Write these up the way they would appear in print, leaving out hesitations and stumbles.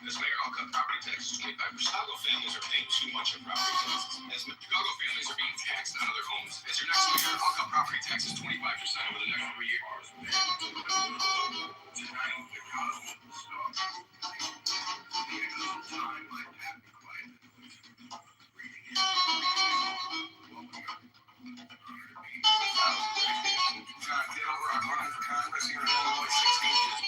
As mayor, I'll cut property taxes 25%. Chicago families are paying too much in property taxes. As Chicago families are being taxed out of their homes. As your next mayor, I'll cut property taxes 25% over the next 3 years. Tonight, the gospel will stop. The end of time might have been quiet. Reading it. Welcome. John Kitover, I'm running for Congress here in Illinois 16.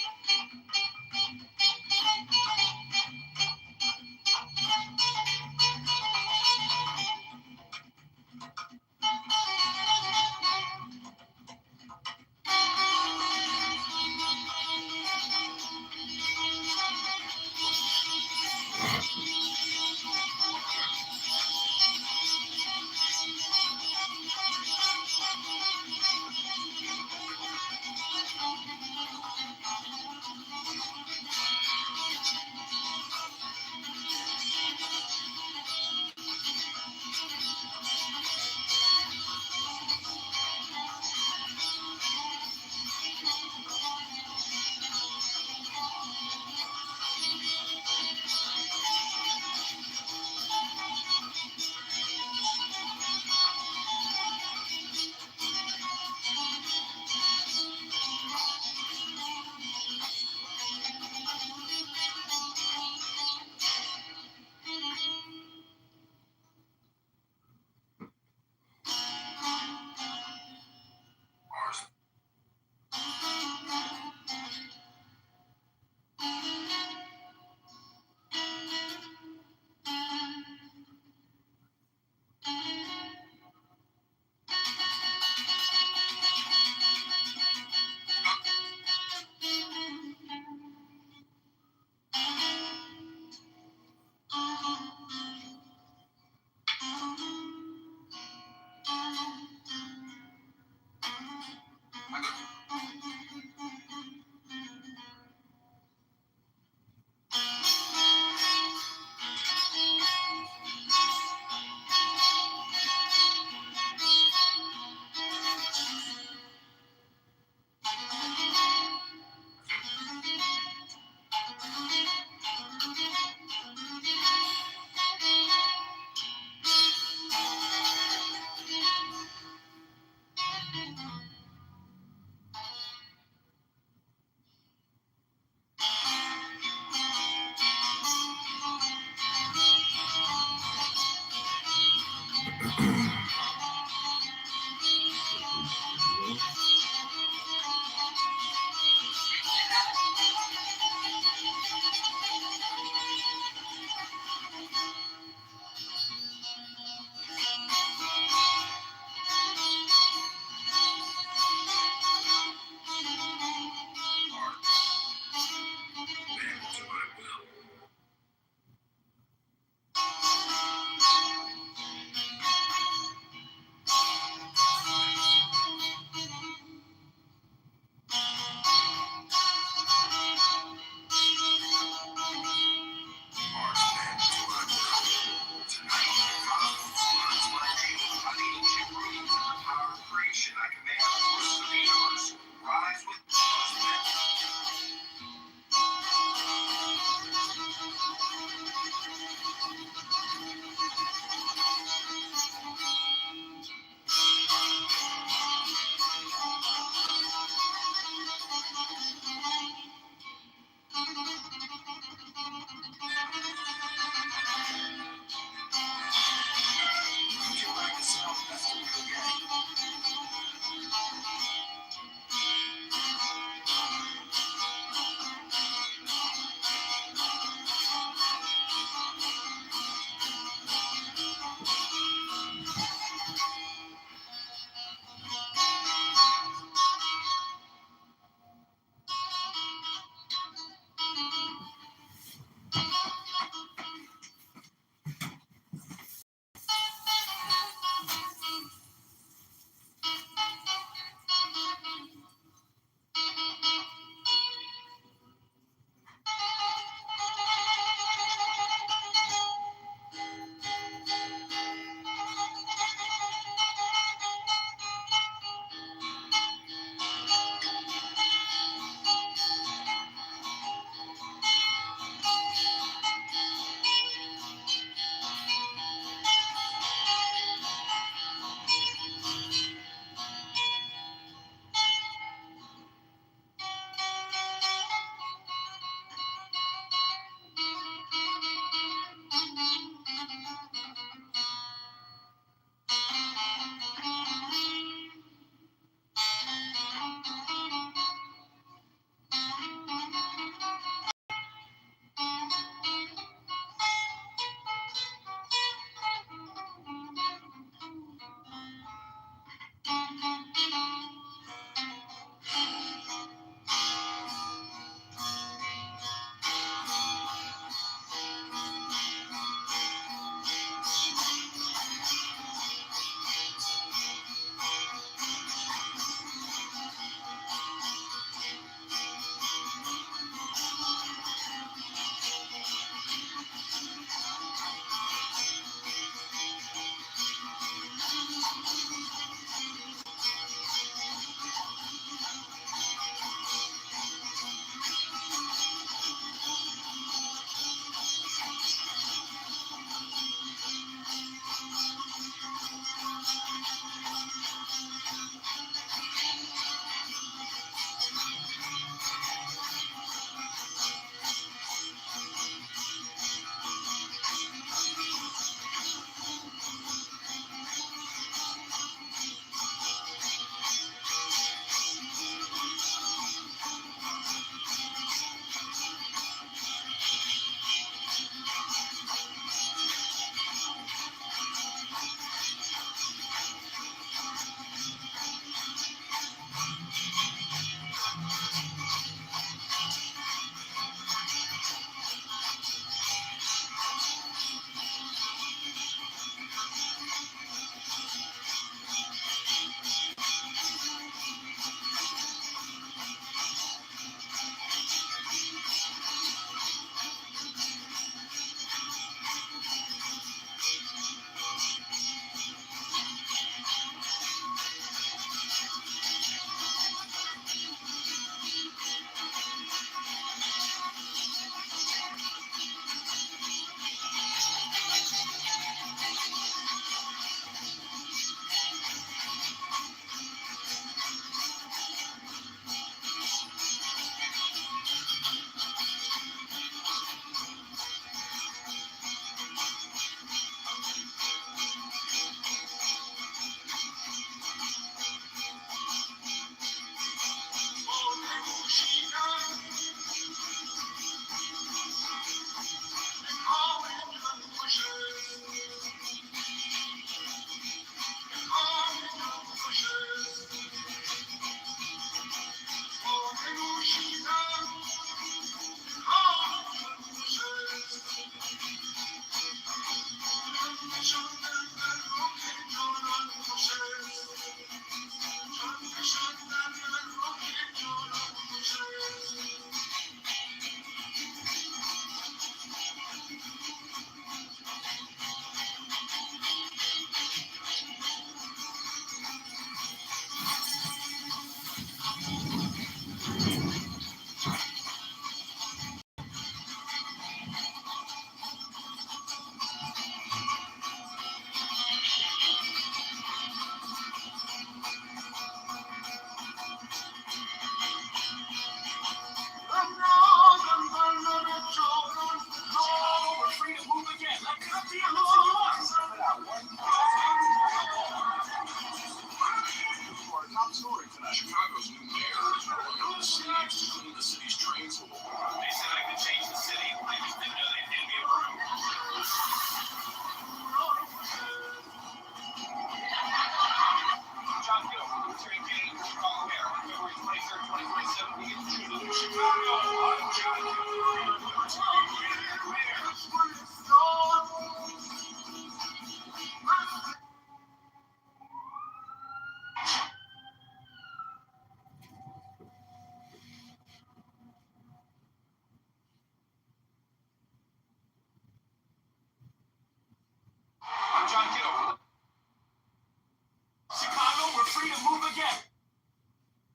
Chicago, we're free to move again.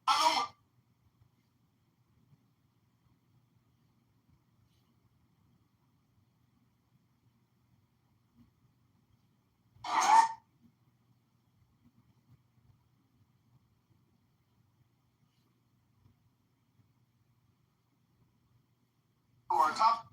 Chicago, we're top.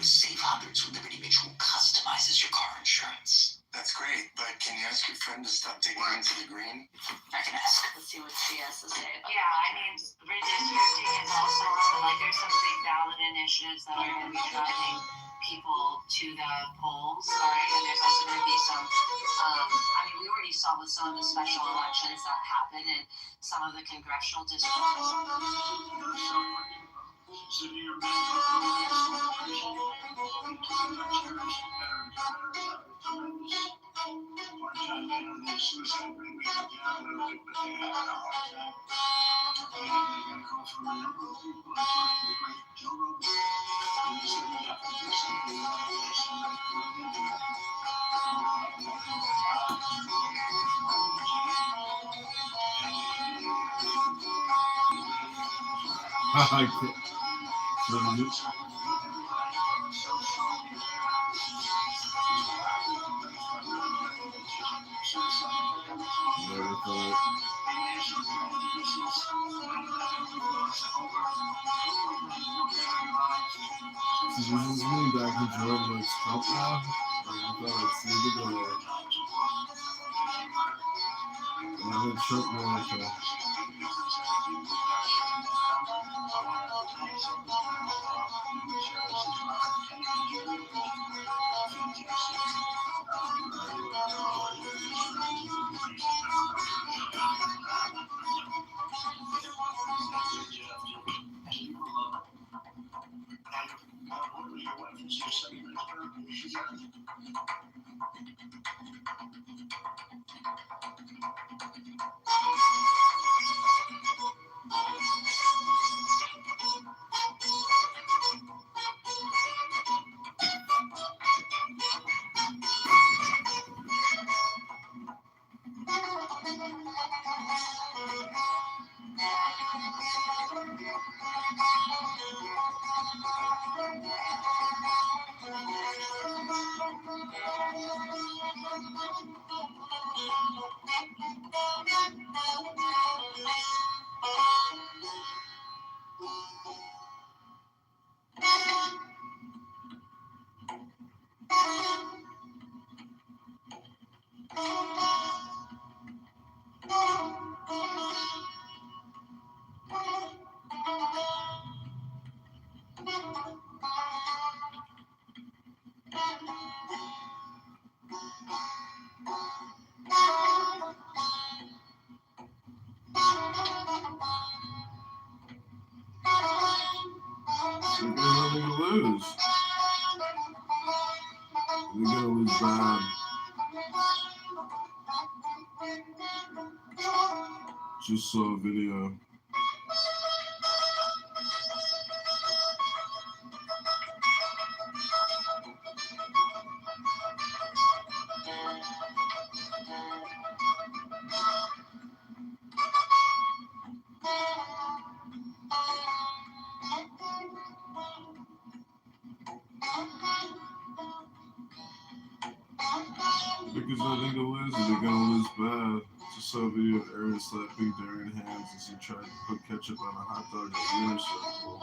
with Safe Hundreds with Liberty Mutual customizes your car insurance. That's great, but can you ask your friend to stop digging into the green? I can ask. Let's see what she has to say about Yeah, I mean, redistricting is also, like, there's some big ballot initiatives that are going to be driving people to the polls, right? And there's also going to be some, I mean, we already saw with some of the special elections that happen in some of the congressional districts. I can't. Never thought. So does this mean back in Jordan likes Trump now? Like, I thought I'd see the guy. I'm in Trump America. So there's nothing to lose. We're gonna lose bad. Just saw a video. Because nothing to lose, and they're gonna lose bad. Just saw a video of Aaron slapping Darren hands as he tried to put ketchup on a hot dog at the Winter Circle.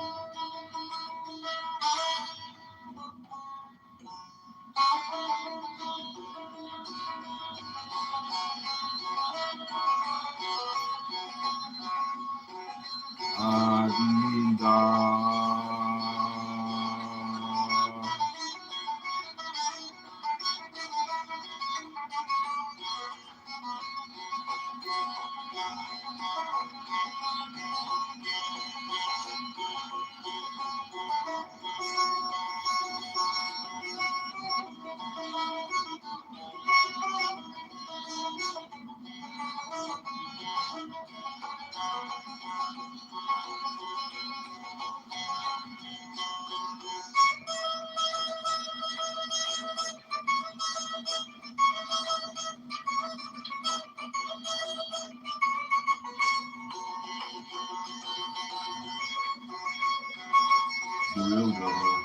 The real drama.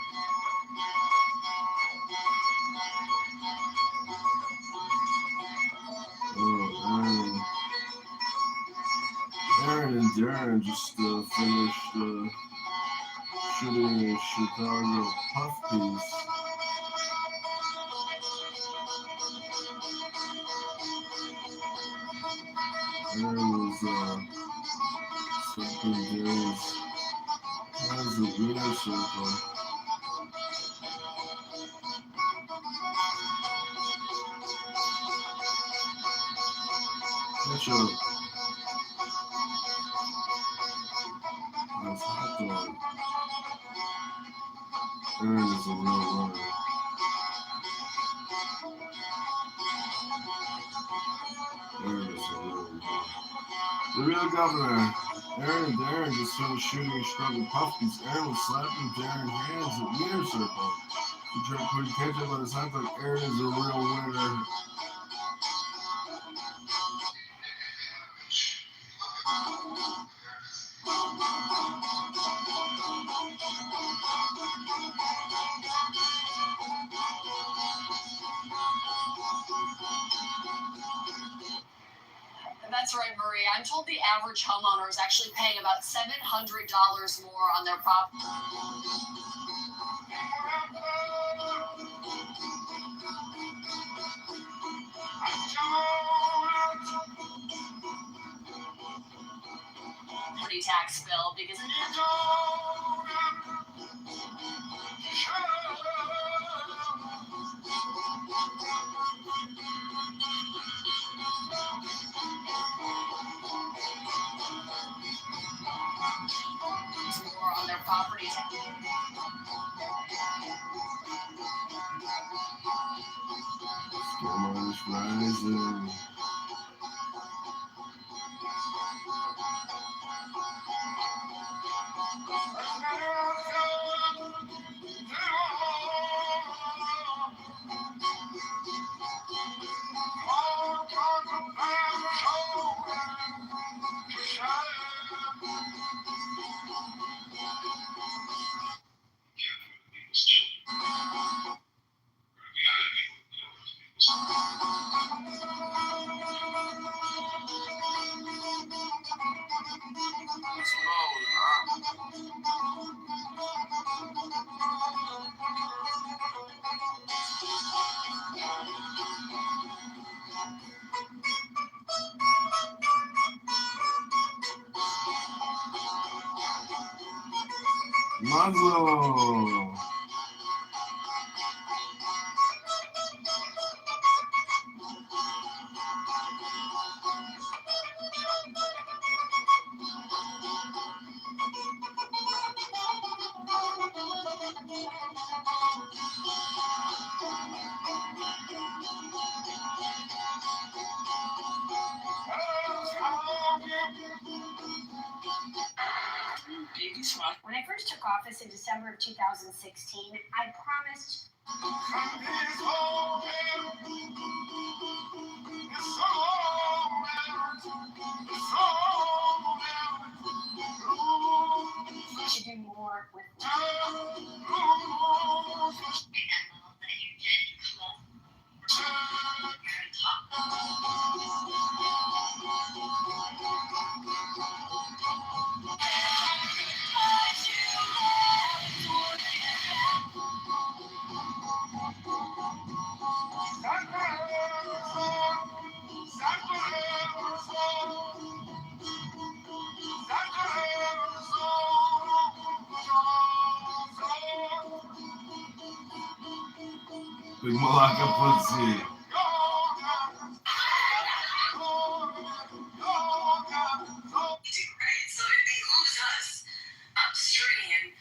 Aaron and Darren just finished shooting a Chicago puff piece Aaron was slapping Darren's hands in winner circle. Catch up. That's hot dog. Aaron is a real runner. Aaron is a real runner. The real governor. Aaron and Darren just finished shooting and scrubbing puppies. Aaron was slapping Darren's hands at winner circle. He tried putting ketchup on his hot dog. Aaron is a real winner. That's right, Marie. I'm told the average homeowner is actually paying about $700 more on their property. Tax bill because it is more on their property tax. Scammers rising. Muzzle. When I first took office in December of 2016, I promised to do more with Big Malacca pussy. Right? So it behooves us upstream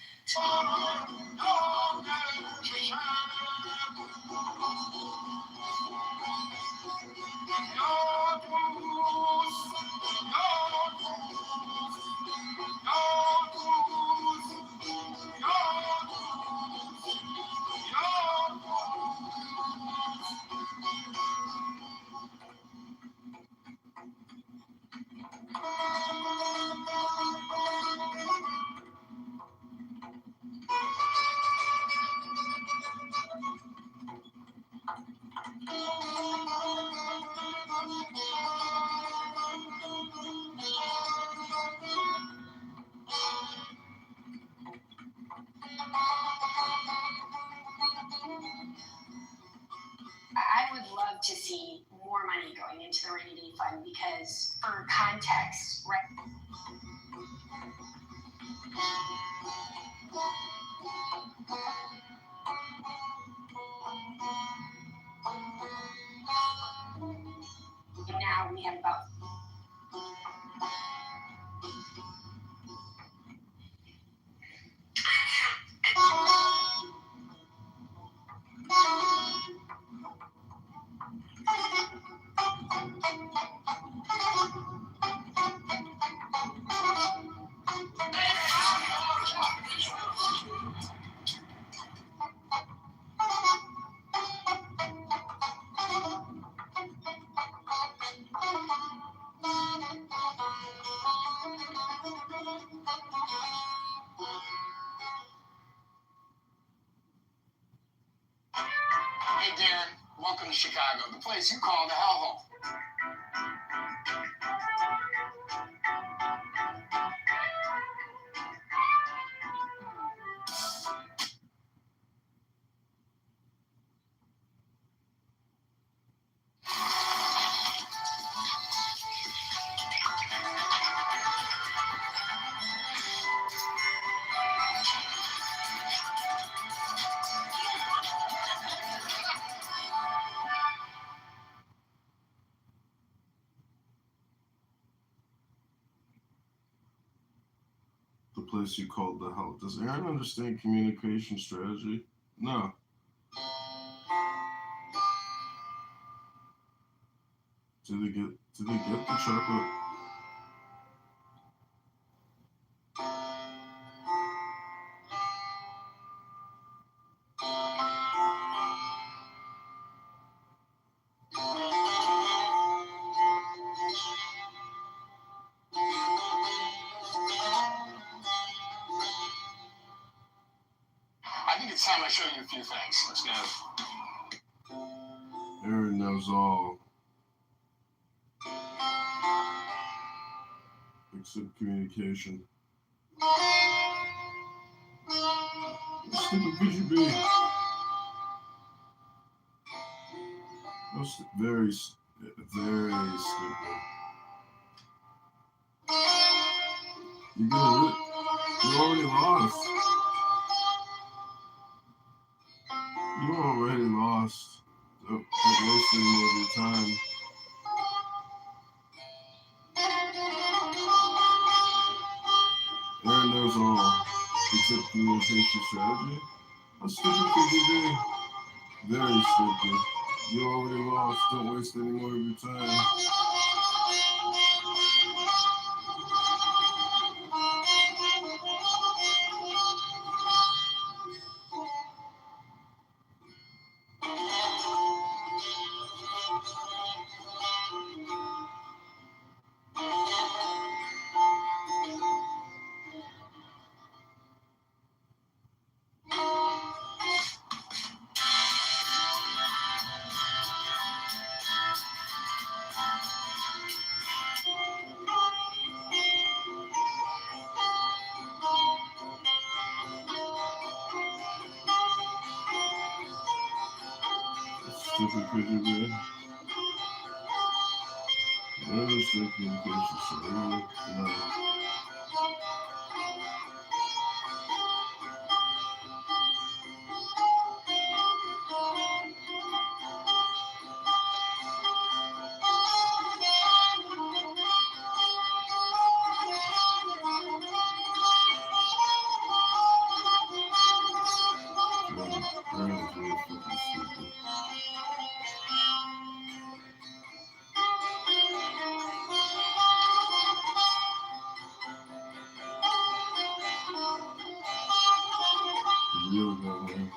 money going into the rainy day fund because, for context, right? Now we have about Hey, Darren, welcome to Chicago, the place you call the hellhole. The place you called the hell. Does Aaron understand communication strategy? No. Did they get the chocolate? I think it's time I show you a few things. Let's go. Aaron knows all. Except communication. How stupid could you be? Very stupid. You already lost. You already lost. Don't waste any more of your time. Aaron knows all, except communication strategy. How stupid could you be? Very stupid. You already lost. Don't waste any more of your time. Stupid could you be? I understand communication strategy. No. Really good, man.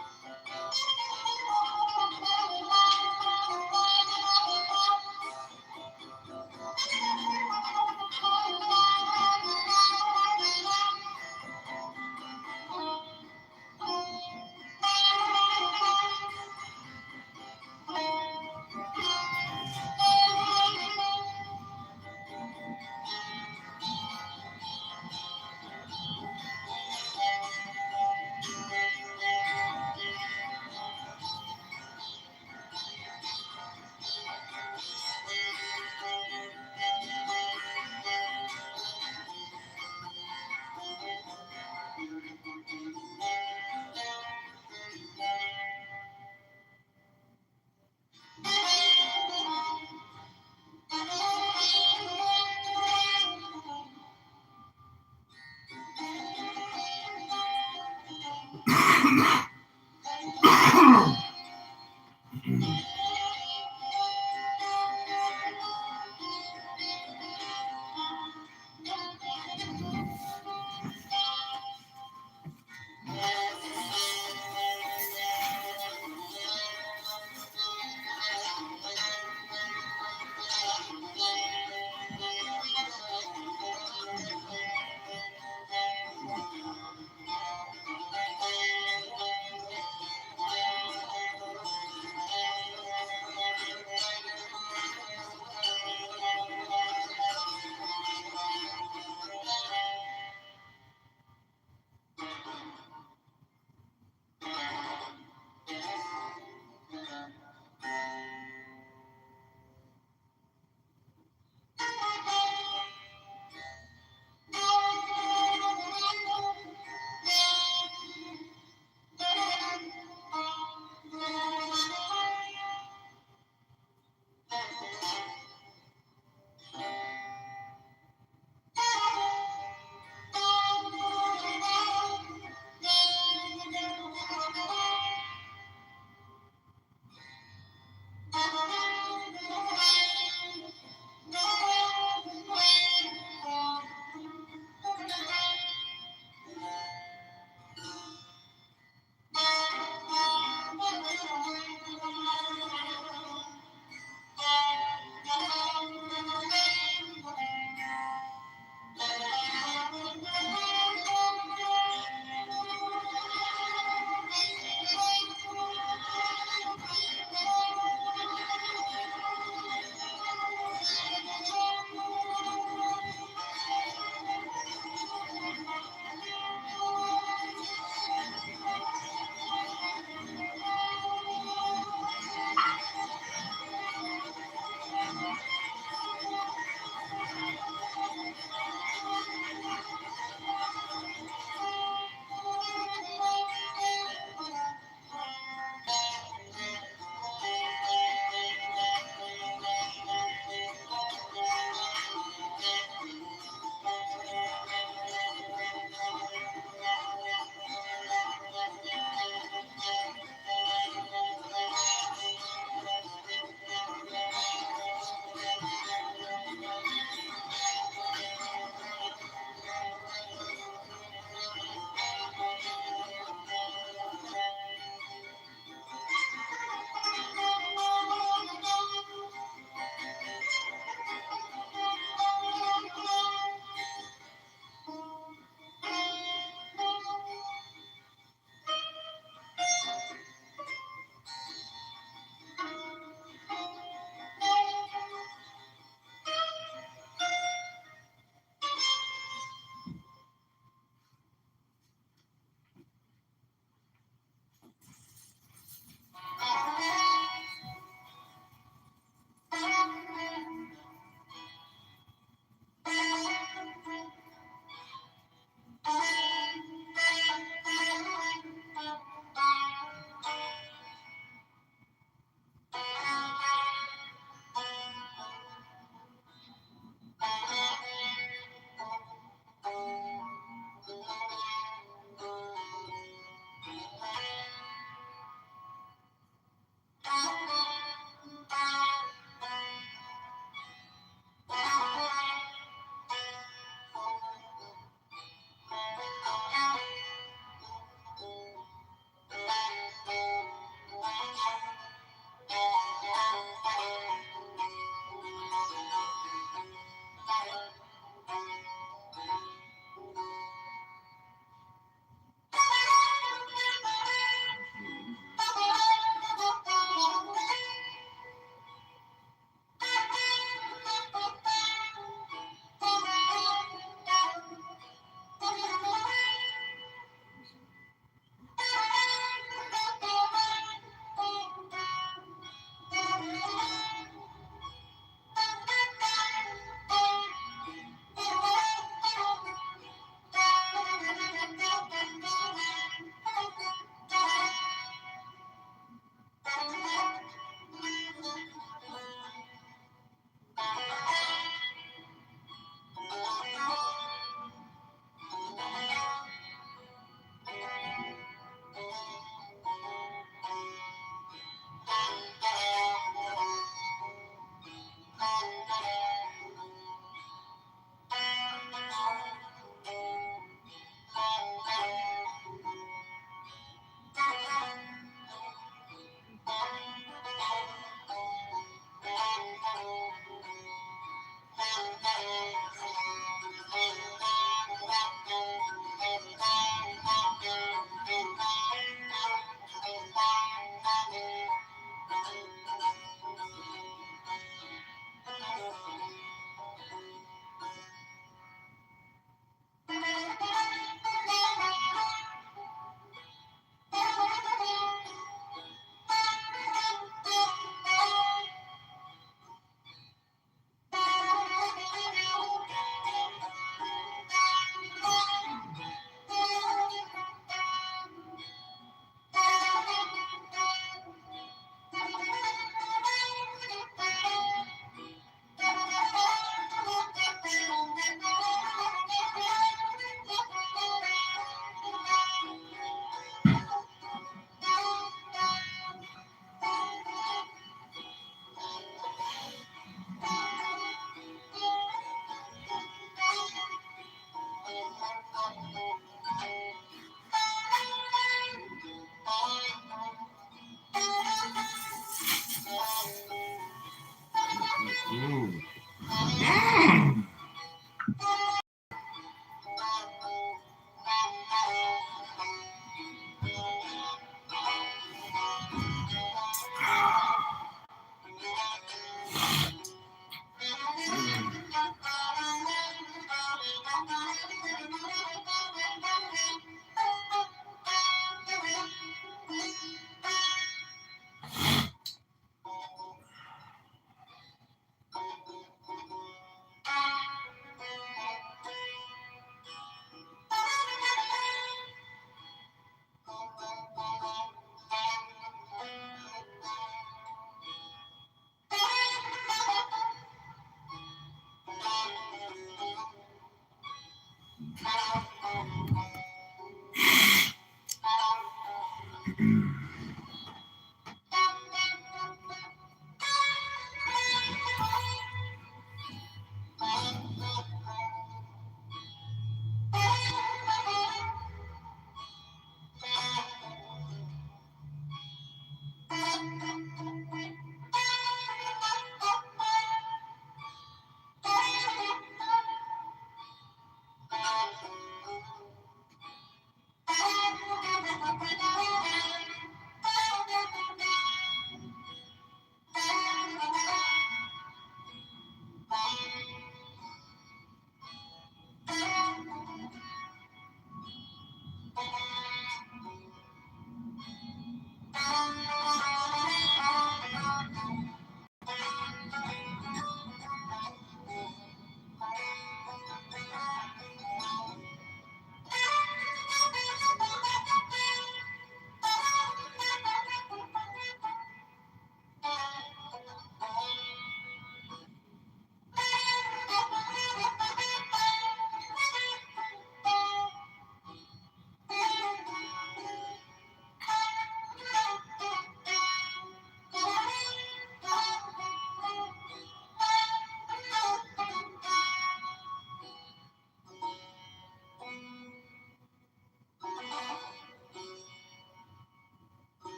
Mm.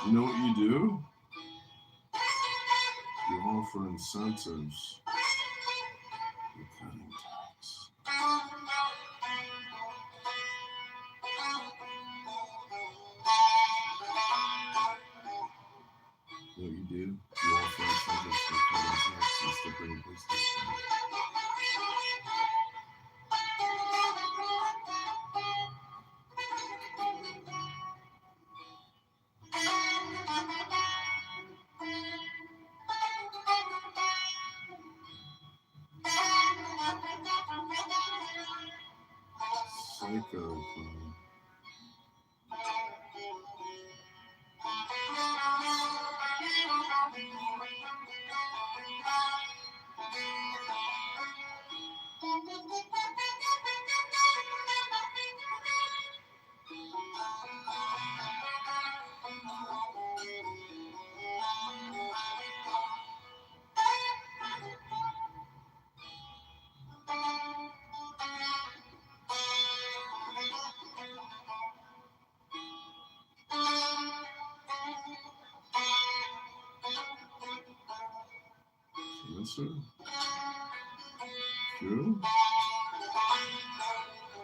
You know what you do? You offer incentives. You're cutting tax. You know what you do? You offer incentives for cutting taxes to bring business in. Psycho. Answer? True?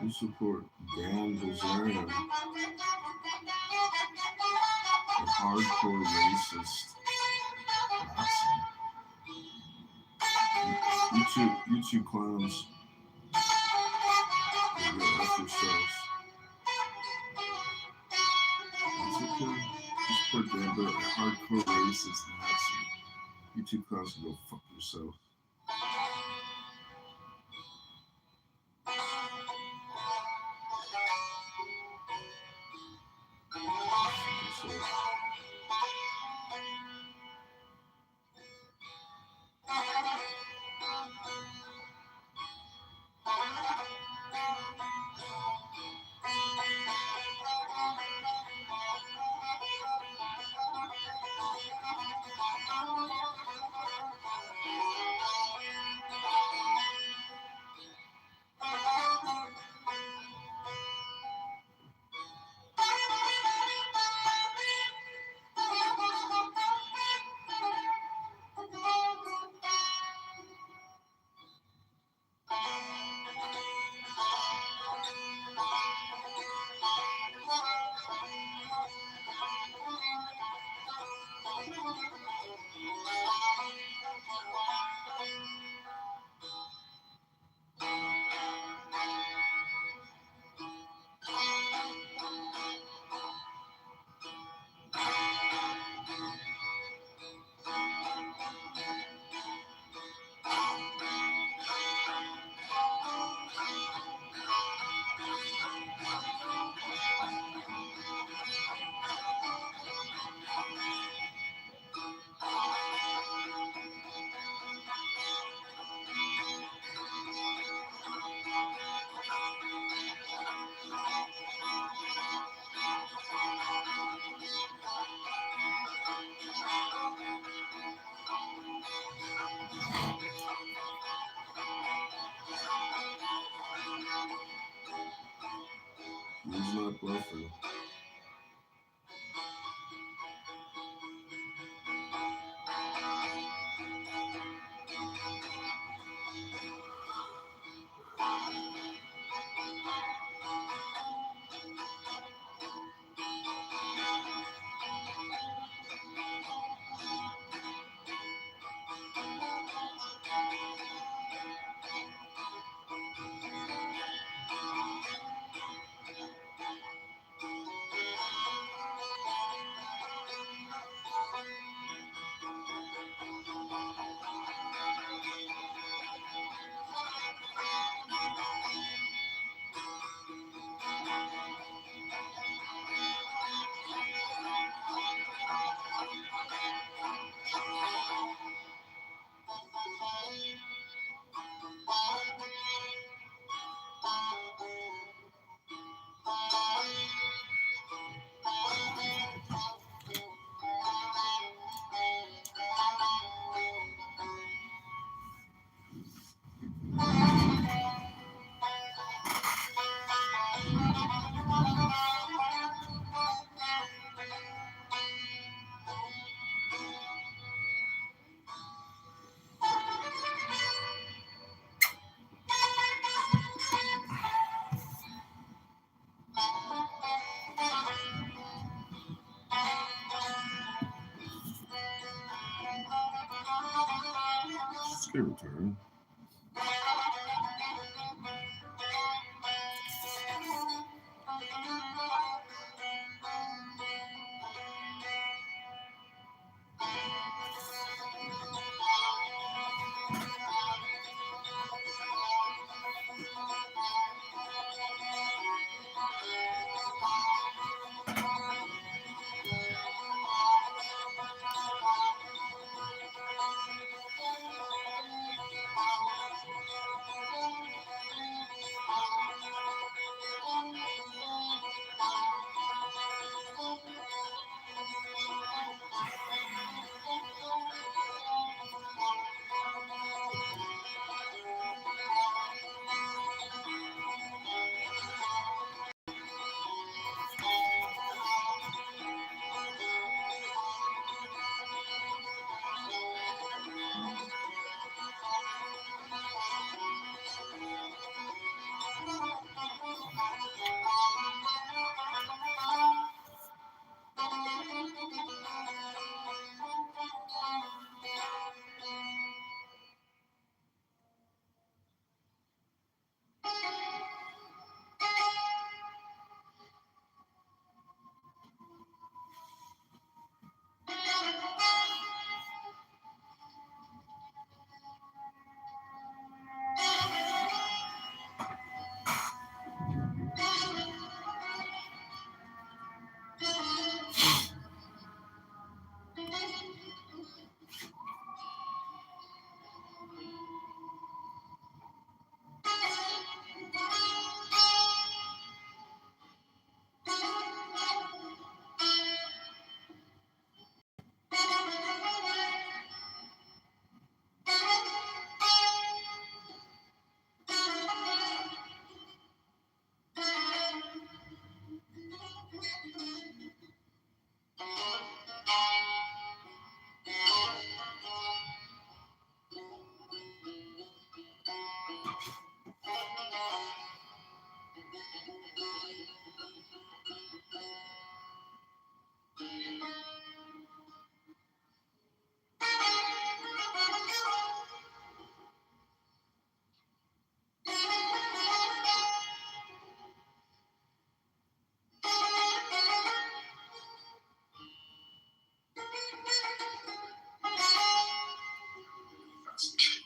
You support Dan Bilzerian, a hardcore racist Nazi. You two clowns. You go F yourselves. It's okay. You support Dan Bilzerian, a hardcore racist Nazi. You two clowns can go fuck yourself. Libertarian.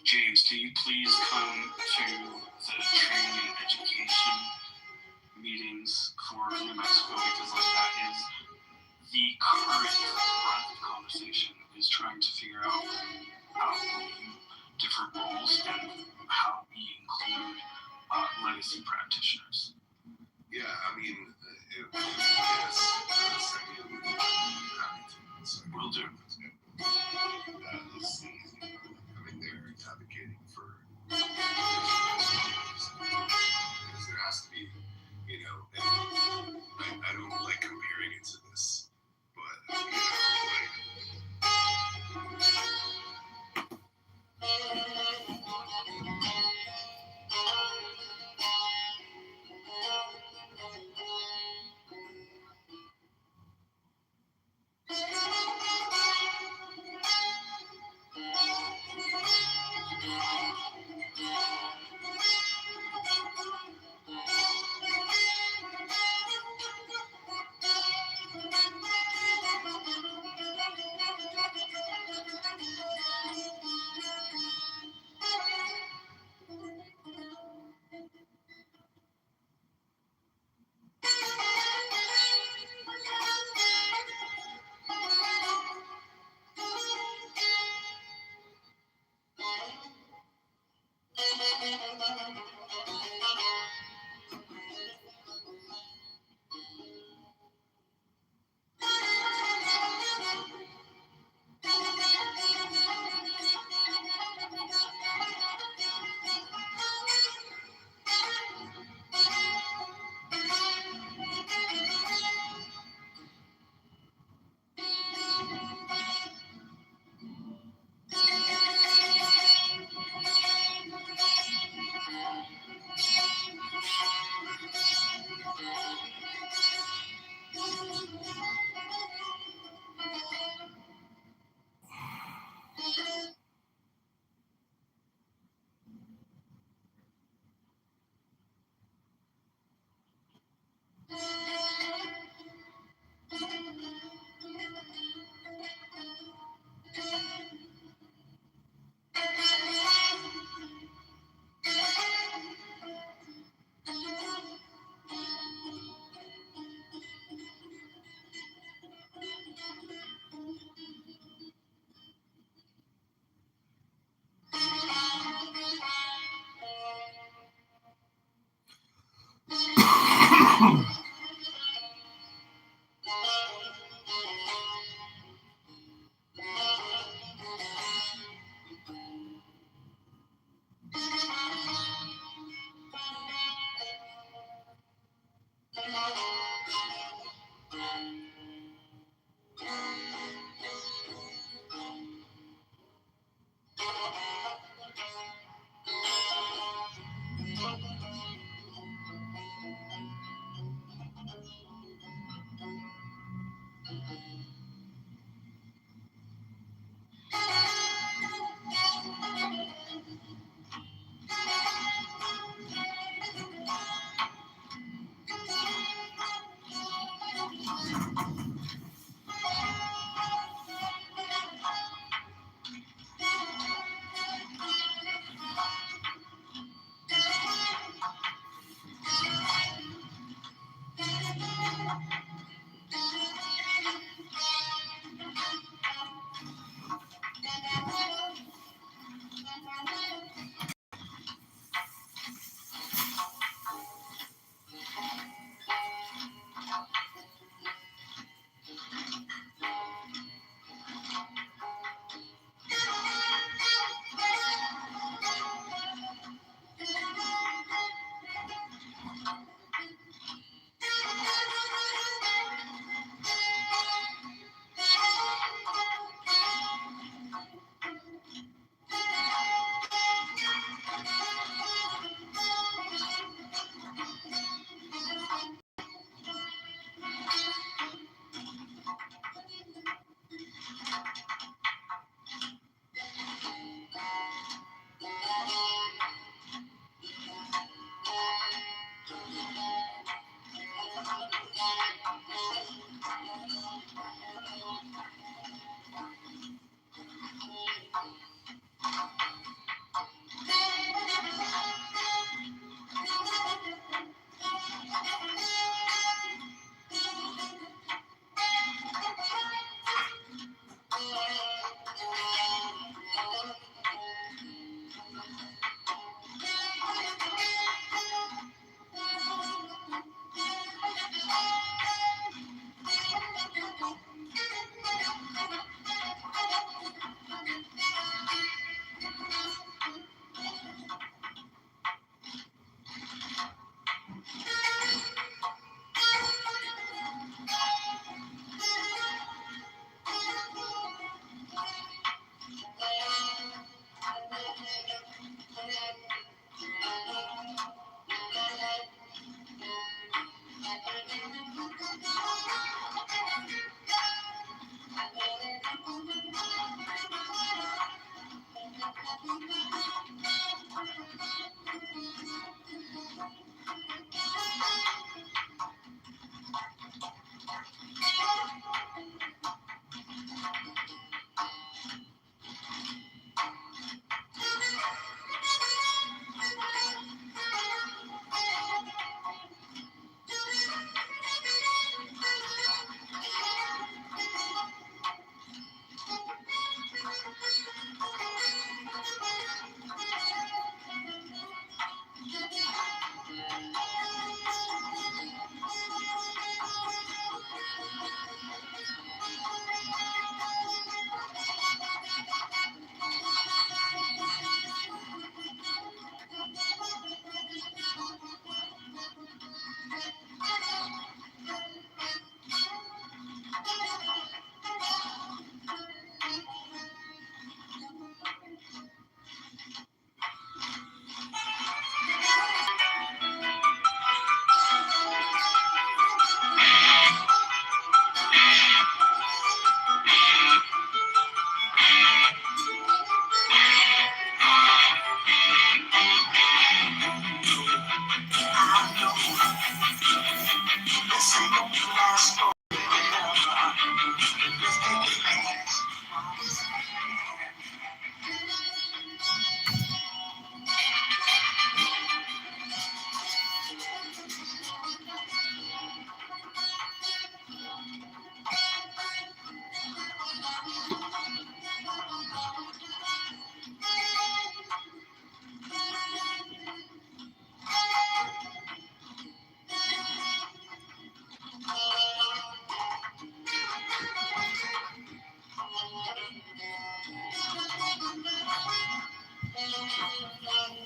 James, can you please come to the training and education meetings for New Mexico, because like that is the current breadth of conversation, is trying to figure out how we view different roles and how we include legacy practitioners. Yeah, I mean, yes, second, happy to. So, Will do. That is easy. I mean, they're advocating for because there has to be, you know, and I don't like comparing it to this, but you know,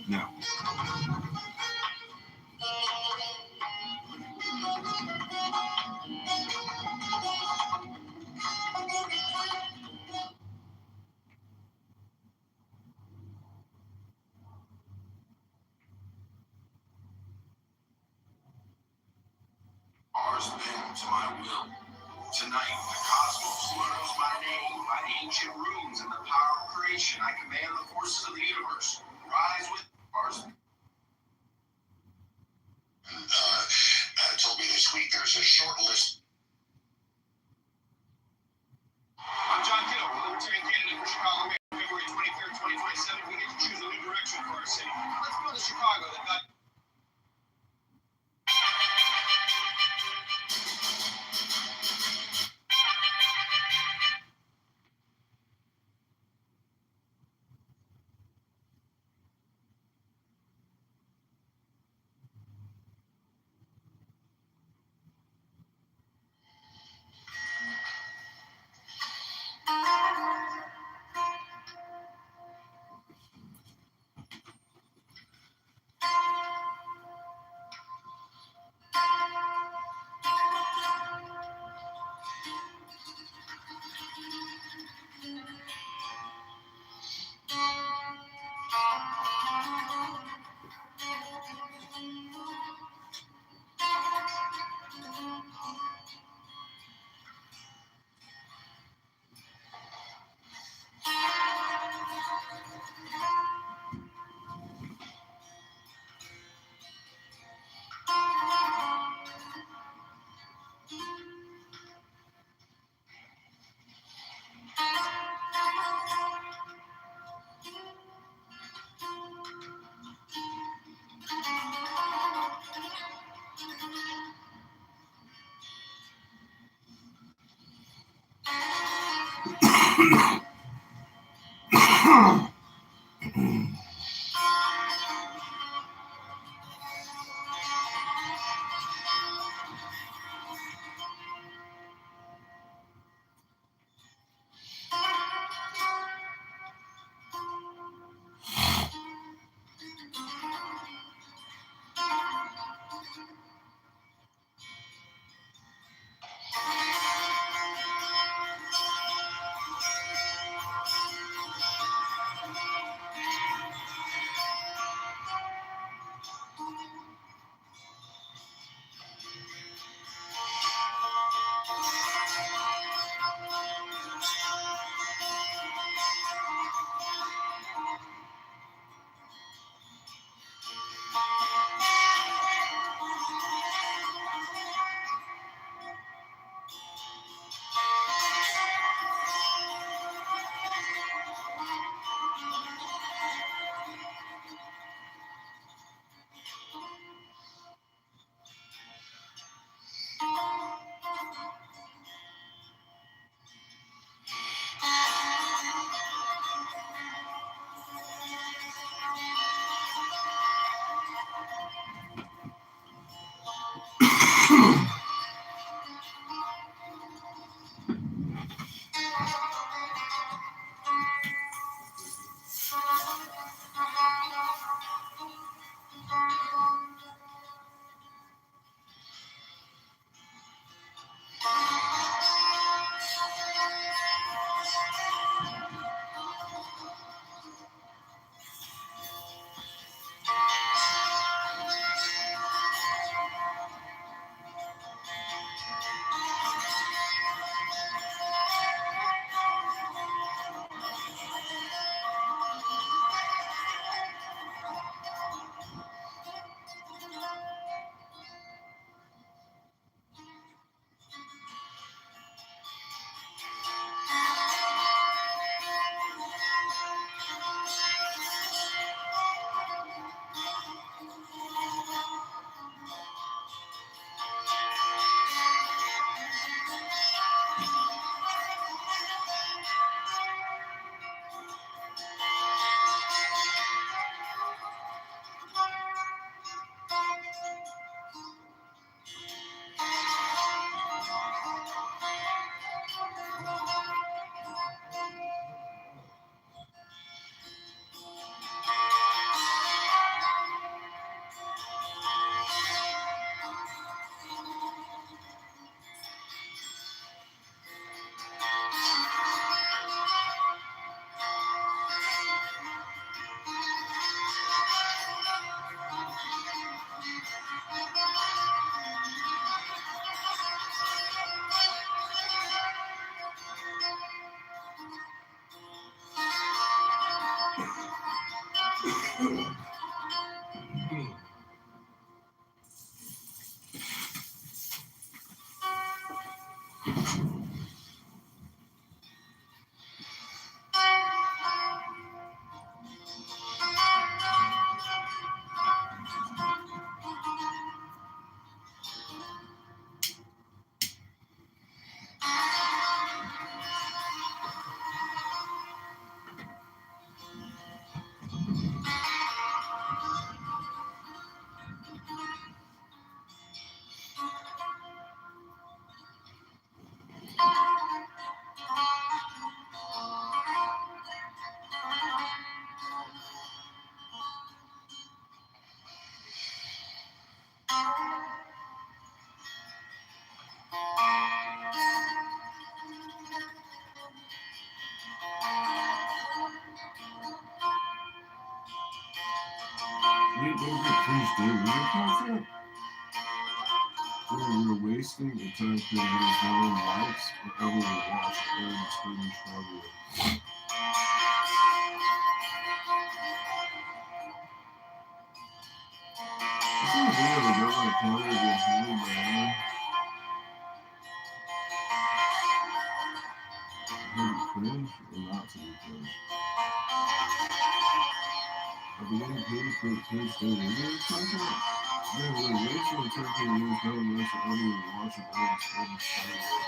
Now, Ours bend to my will. Tonight, the cosmos learns my name by ancient runes and the power of creation. I command the forces of the universe. Rise with ours. Told me this week there's a short list. I'm John Kitover, Libertarian candidate for Chicago Mayor, February 23rd, 2027. We get to choose a new direction for our city. Let's build a Chicago that got. Wait, don't get cringe day real content? We're wasting the time creating his own lives forever we watch Aaron screaming strawberry. This is a video of the government counter against Henry Brown. Cringe or not to be cringe? Are we getting paid for cringe day radio content? Yeah, we're wasting the time creating his own lives forever we watch Aaron screaming strawberry.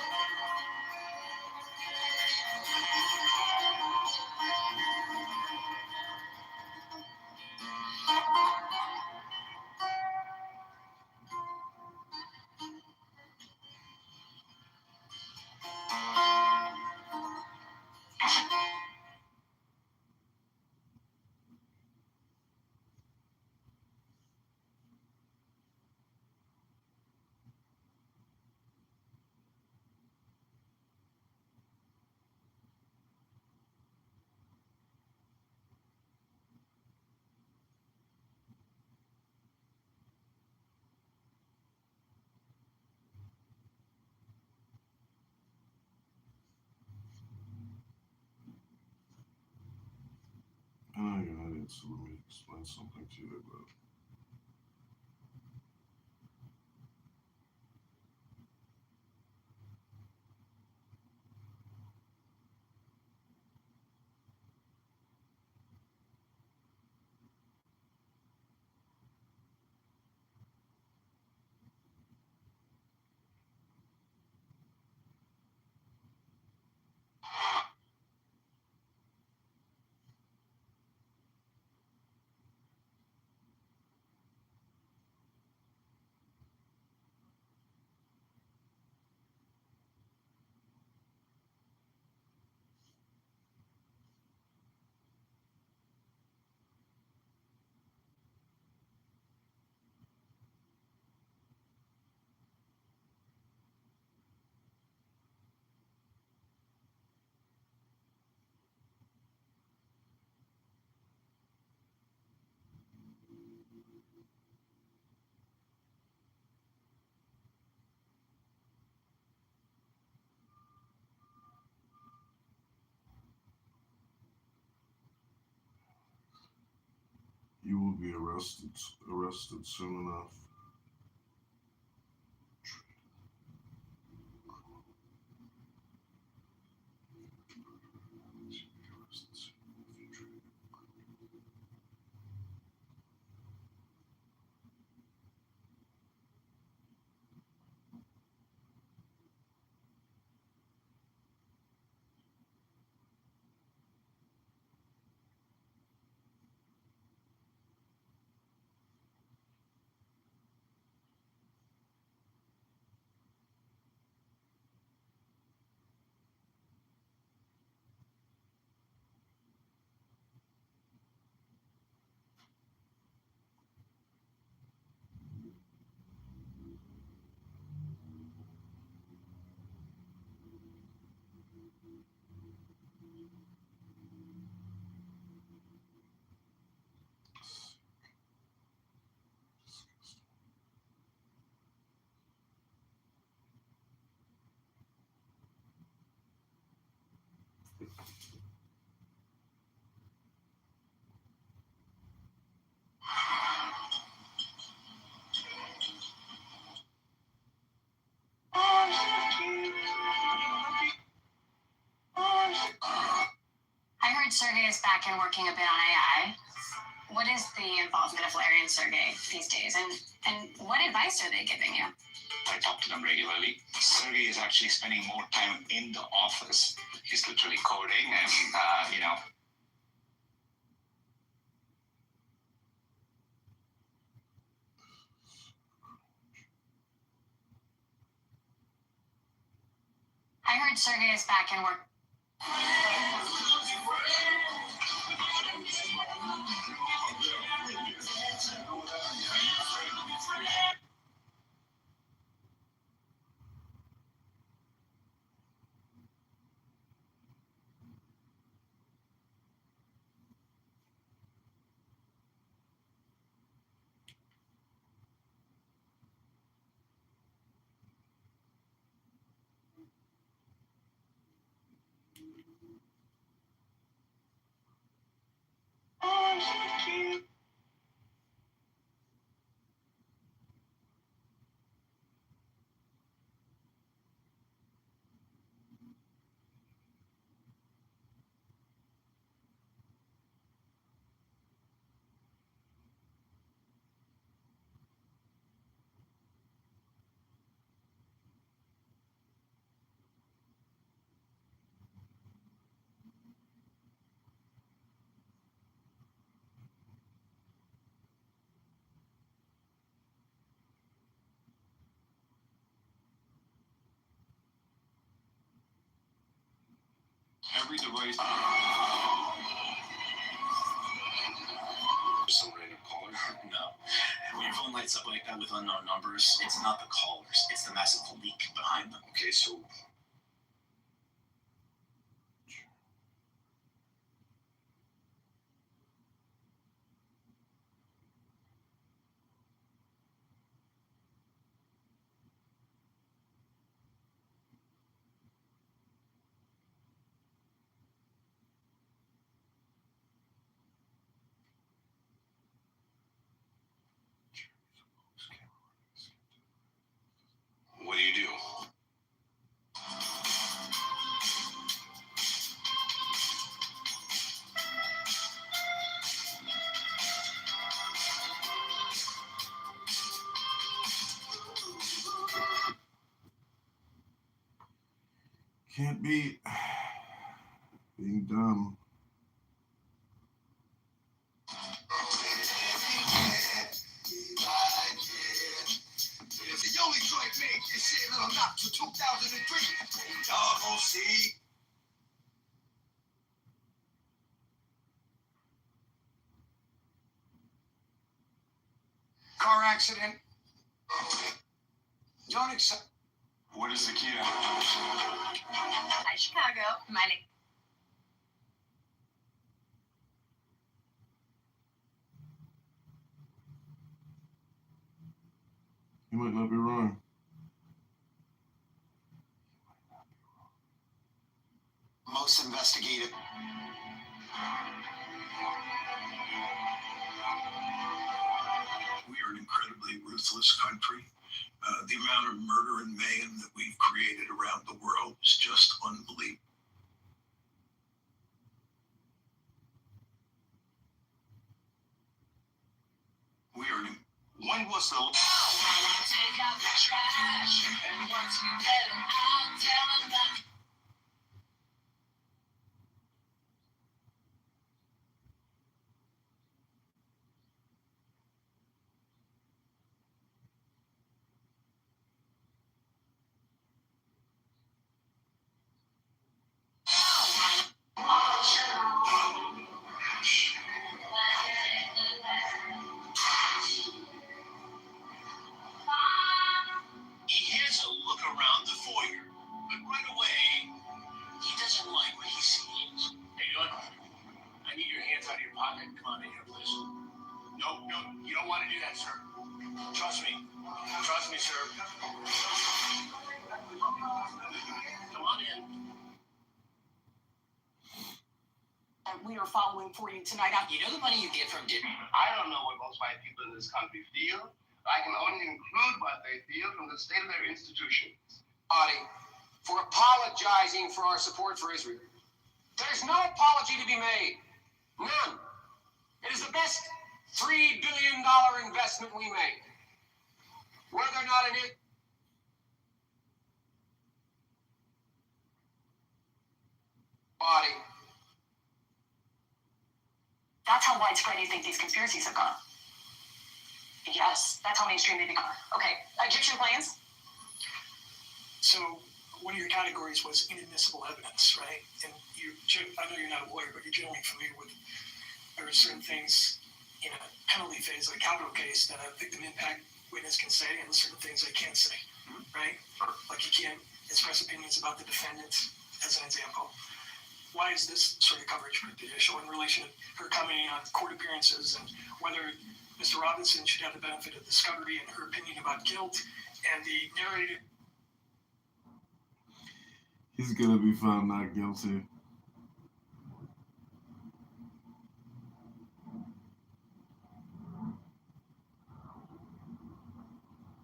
I know you're not it, so let me explain something to you about it. You will be arrested soon enough. Sergey is back and working a bit on AI. What is the involvement of Larry and Sergey these days, and what advice are they giving you? I talk to them regularly. Sergey is actually spending more time in the office. He's literally coding and, you know. I heard Sergey is back and work. Every device. Some random caller? No. When your phone lights up like that with unknown numbers, it's not the callers, it's the massive leak behind them. Okay, so what do you do? Can't be being dumb. The only joint made this year little knock to 2003. Y'all gonna see. Car accident. Don't accept. What is the key to? Hi, Chicago. My name. You might not be wrong. Most investigative. We are an incredibly ruthless country. The amount of murder and mayhem that we've created around the world is just unbelievable. We are. When was the? Take out the trash, and once you get them out, tell them that. He has a look around the foyer, but right away, he doesn't like what he sees. Hey, you doing? I need your hands out of your pocket. Come on in here, please. No, you don't want to do that, sir. Trust me. Trust me, sir. Come on in. We are following for you tonight. You know the money you get from dinner? I don't know what most white people in this country feel. I can only include what they feel from the state of their institutions. Body for apologizing for our support for Israel. There's no apology to be made. None. It is the best $3 billion investment we made. Were there not an body? That's how widespread you think these conspiracies have gone. Yes, that's how mainstream they become. Okay, Egyptian planes. So one of your categories was inadmissible evidence, right? And I know you're not a lawyer, but you're generally familiar with there are certain things in a penalty phase, like a capital case, that a victim impact witness can say, and certain things they can't say, right? Like you can't express opinions about the defendant, as an example. Why is this sort of coverage prejudicial in relation to her commenting on court appearances and whether Mr. Robinson should have the benefit of discovery and her opinion about guilt and the narrative? He's gonna be found not guilty.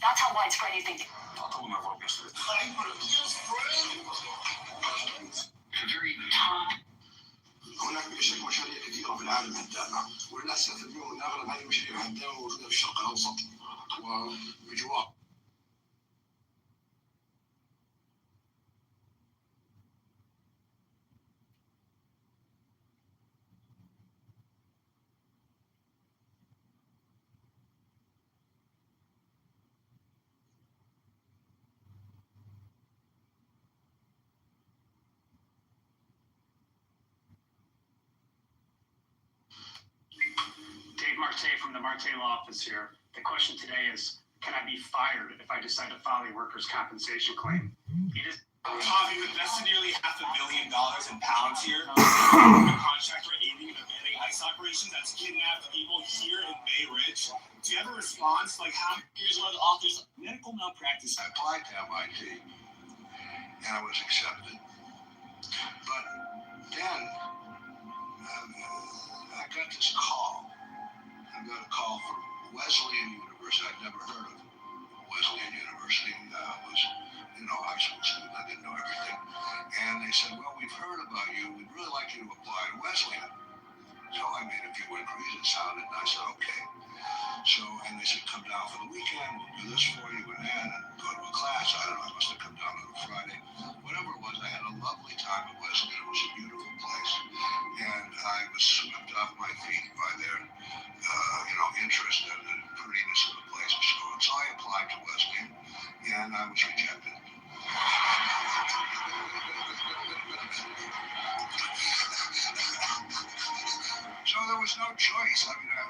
That's how widespread you think. very top. هناك مشاريع كثيرة في العالم هدامة وللأسف اليوم أغلب هذه المشاريع الهدامة موجودة في الشرق الأوسط وبجوار. Dave Marte from the Marte Law Office here. The question today is, can I be fired if I decide to file a workers' compensation claim? We've invested nearly $500 million in pounds here. A contractor aiding and abetting ICE operations that's kidnapped people here in Bay Ridge. Do you have a response? Like, how? Here's one of the authors. Medical malpractice. I applied to MIT and I was accepted. But then I got this call. I got a call from Wesleyan University. I'd never heard of Wesleyan University. I was, high school student. I didn't know everything. And they said, well, we've heard about you. We'd really like you to apply to Wesleyan. So I made a few inquiries. It sounded, and I said, okay. So, and they said, come down for the weekend. We'll do this for you and then go to a class. I don't know. I must have come down on a Friday. Whatever it was, I had a lovely time at Wesleyan. It was a beautiful place. And I was swept off my feet by their, interest and the prettiness of the place and so on. So I applied to Wesleyan and I was rejected. So there was no choice. I mean, I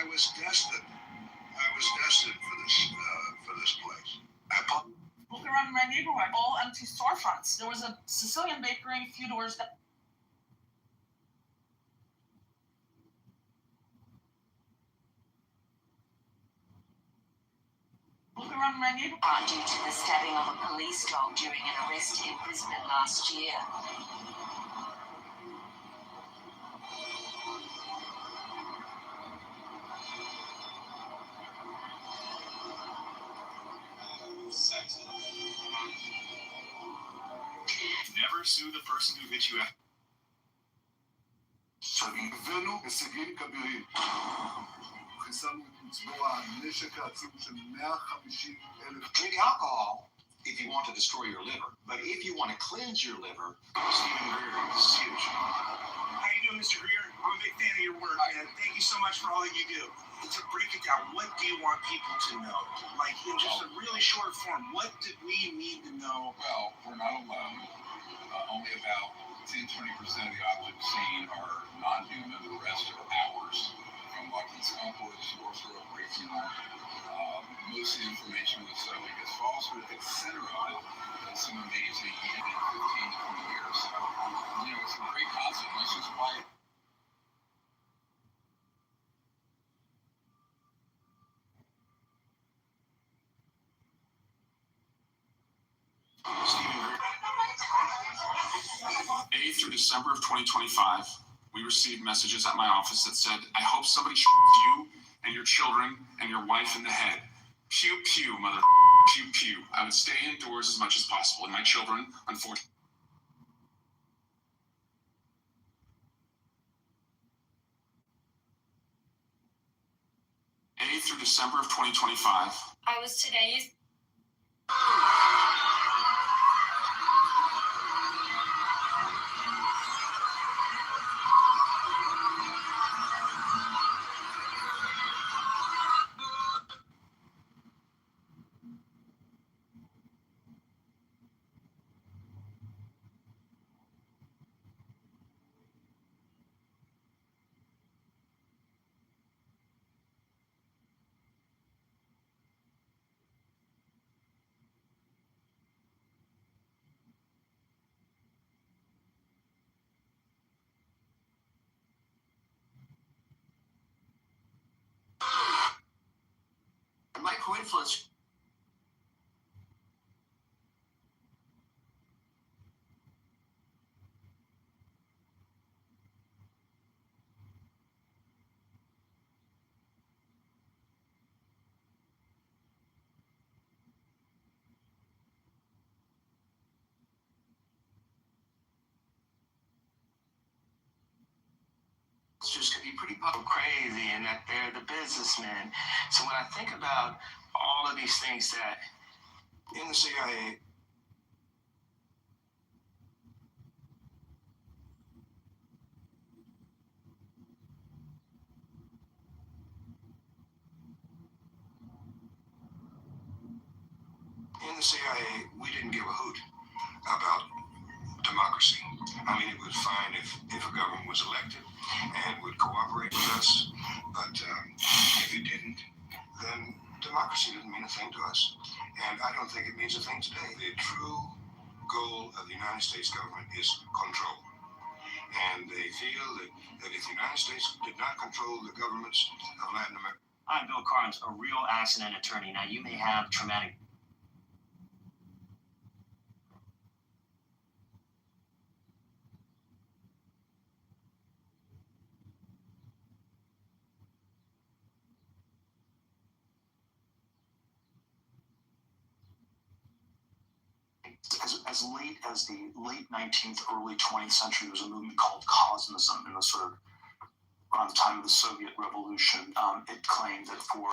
was destined. I was destined for this place. Look around my neighborhood, all empty storefronts. There was a Sicilian bakery a few doors down. Look around my neighborhood. Due to the stabbing of a police dog during an arrest in Brisbane last year. Never sue the person who hit you up. הבאנו הישגים כבירים. חיסלנו את מצבור הנשק העצום של 150,000. Drink alcohol if you want to destroy your liver. But if you want to cleanse your liver, Stephen Greer is huge. How you doing, Mr. Greer? I'm a big fan of your work, man. Thank you so much for all that you do. To break it down, what do you want people to know? Like, in just a really short form, what do we need to know? Well, we're not alone. Only about 10-20% of the objects seen are non-human. The rest are ours. From Lucky Scumpoids, sorcerer, breaking most of the information was subject as falsehood, etc. That's some amazing, even in 15-20 years. So, it's a great concept. That's just why. Through December of 2025, we received messages at my office that said, I hope somebody shoots you and your children and your wife in the head. Pew, pew, mother, pew, pew. I would stay indoors as much as possible, and my children, unfortunately. through December of 2025. I was today's. Micro-influence. Just could be pretty crazy, and that they're the businessmen. So when I think about all of these things that In the CIA, we didn't give a hoot about democracy. I mean, it was fine if a government was elected and would cooperate with us, but if it didn't, then democracy didn't mean a thing to us. And I don't think it means a thing today. The true goal of the United States government is control. And they feel that if the United States did not control the governments of Latin America. I'm Bill Carnes, a real accident attorney. Now, you may have traumatic. As late as the late 19th, early 20th century, there was a movement called Cosmism in the sort of around the time of the Soviet Revolution. It claimed that for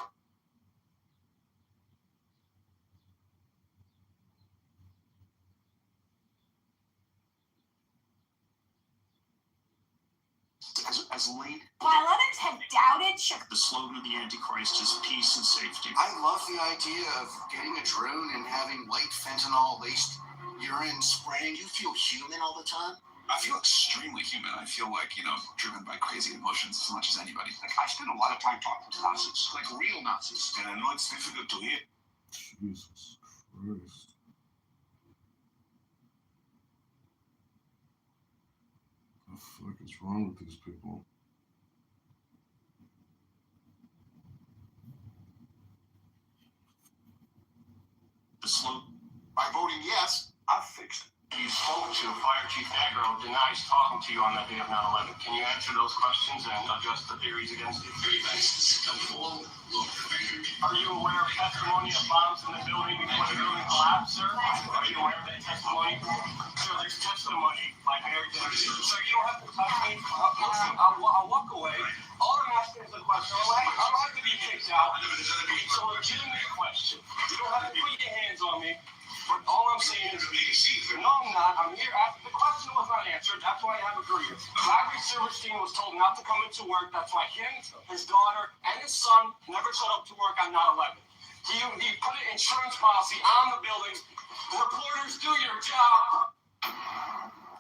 as late. While others have doubted The slogan of the Antichrist is peace and safety. I love the idea of getting a drone and having light fentanyl-laced urine spraying. You feel human all the time? I feel extremely human. I feel like, driven by crazy emotions as much as anybody. Like, I spend a lot of time talking to Nazis, like real Nazis. And I know it's difficult to hear. Jesus Christ. The fuck is wrong with these people? The slogan. By voting yes, I've fixed it. You spoke to Fire Chief Agro, denies talking to you on that day of 9/11. Can you answer those questions and adjust the theories against you? Are you aware of testimony of bombs in the building before the building collapsed, sir? Are you aware of that testimony? Sir, there's testimony by Mary Dixon. Sir, you don't have to touch me. I'll walk away. All I'm asking is a question. I don't have to be kicked out. It's a legitimate question. You don't have to put your hands on me. But all I'm saying is, no, I'm not. I'm here after the question was not answered. That's why I have a grievance. Larry Silverstein was told not to come into work. That's why him, his daughter, and his son never showed up to work on 9/11. He put an insurance policy on the building. Reporters, do your job.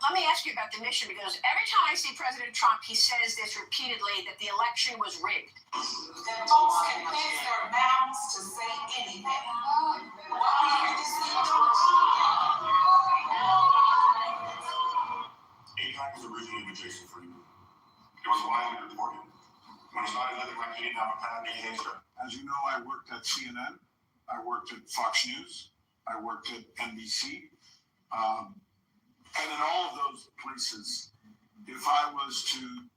Let me ask you about the mission, because every time I see President Trump, he says this repeatedly, that the election was rigged. That folks can fix their mouths to say anything. What we hear this APAC was originally with Jason Friedman. It was widely reported. When he started living like he didn't have a plan, he changed it. As you know, I worked at CNN. I worked at Fox News. I worked at NBC. And in all of those places, if I was to...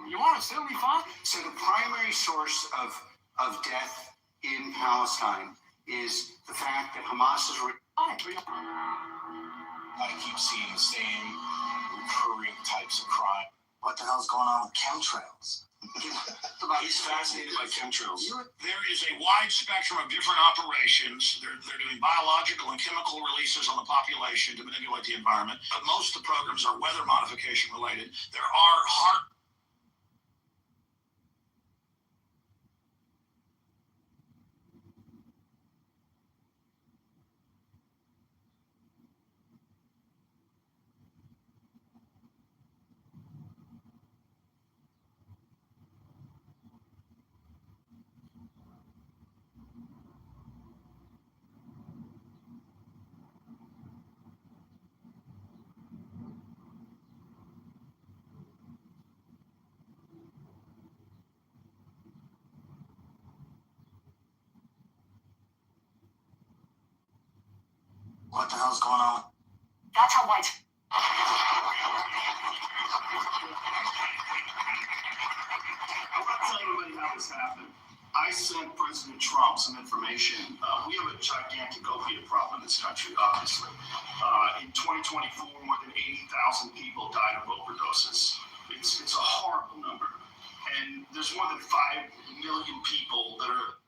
You want to still be fine? So the primary source of death in Palestine is the fact that Hamas is... I keep seeing the same recurring types of crime. What the hell's going on with chemtrails? He's fascinated by chemtrails. There is a wide spectrum of different operations. They're doing biological and chemical releases on the population to manipulate the environment. But most of the programs are weather modification related. There are heart. What the hell's going on? That's how white. I want to tell everybody how this happened. I sent President Trump some information. We have a gigantic opiate problem in this country, obviously. In 2024, more than 80,000 people died of overdoses. It's a horrible number. And there's more than 5 million people that are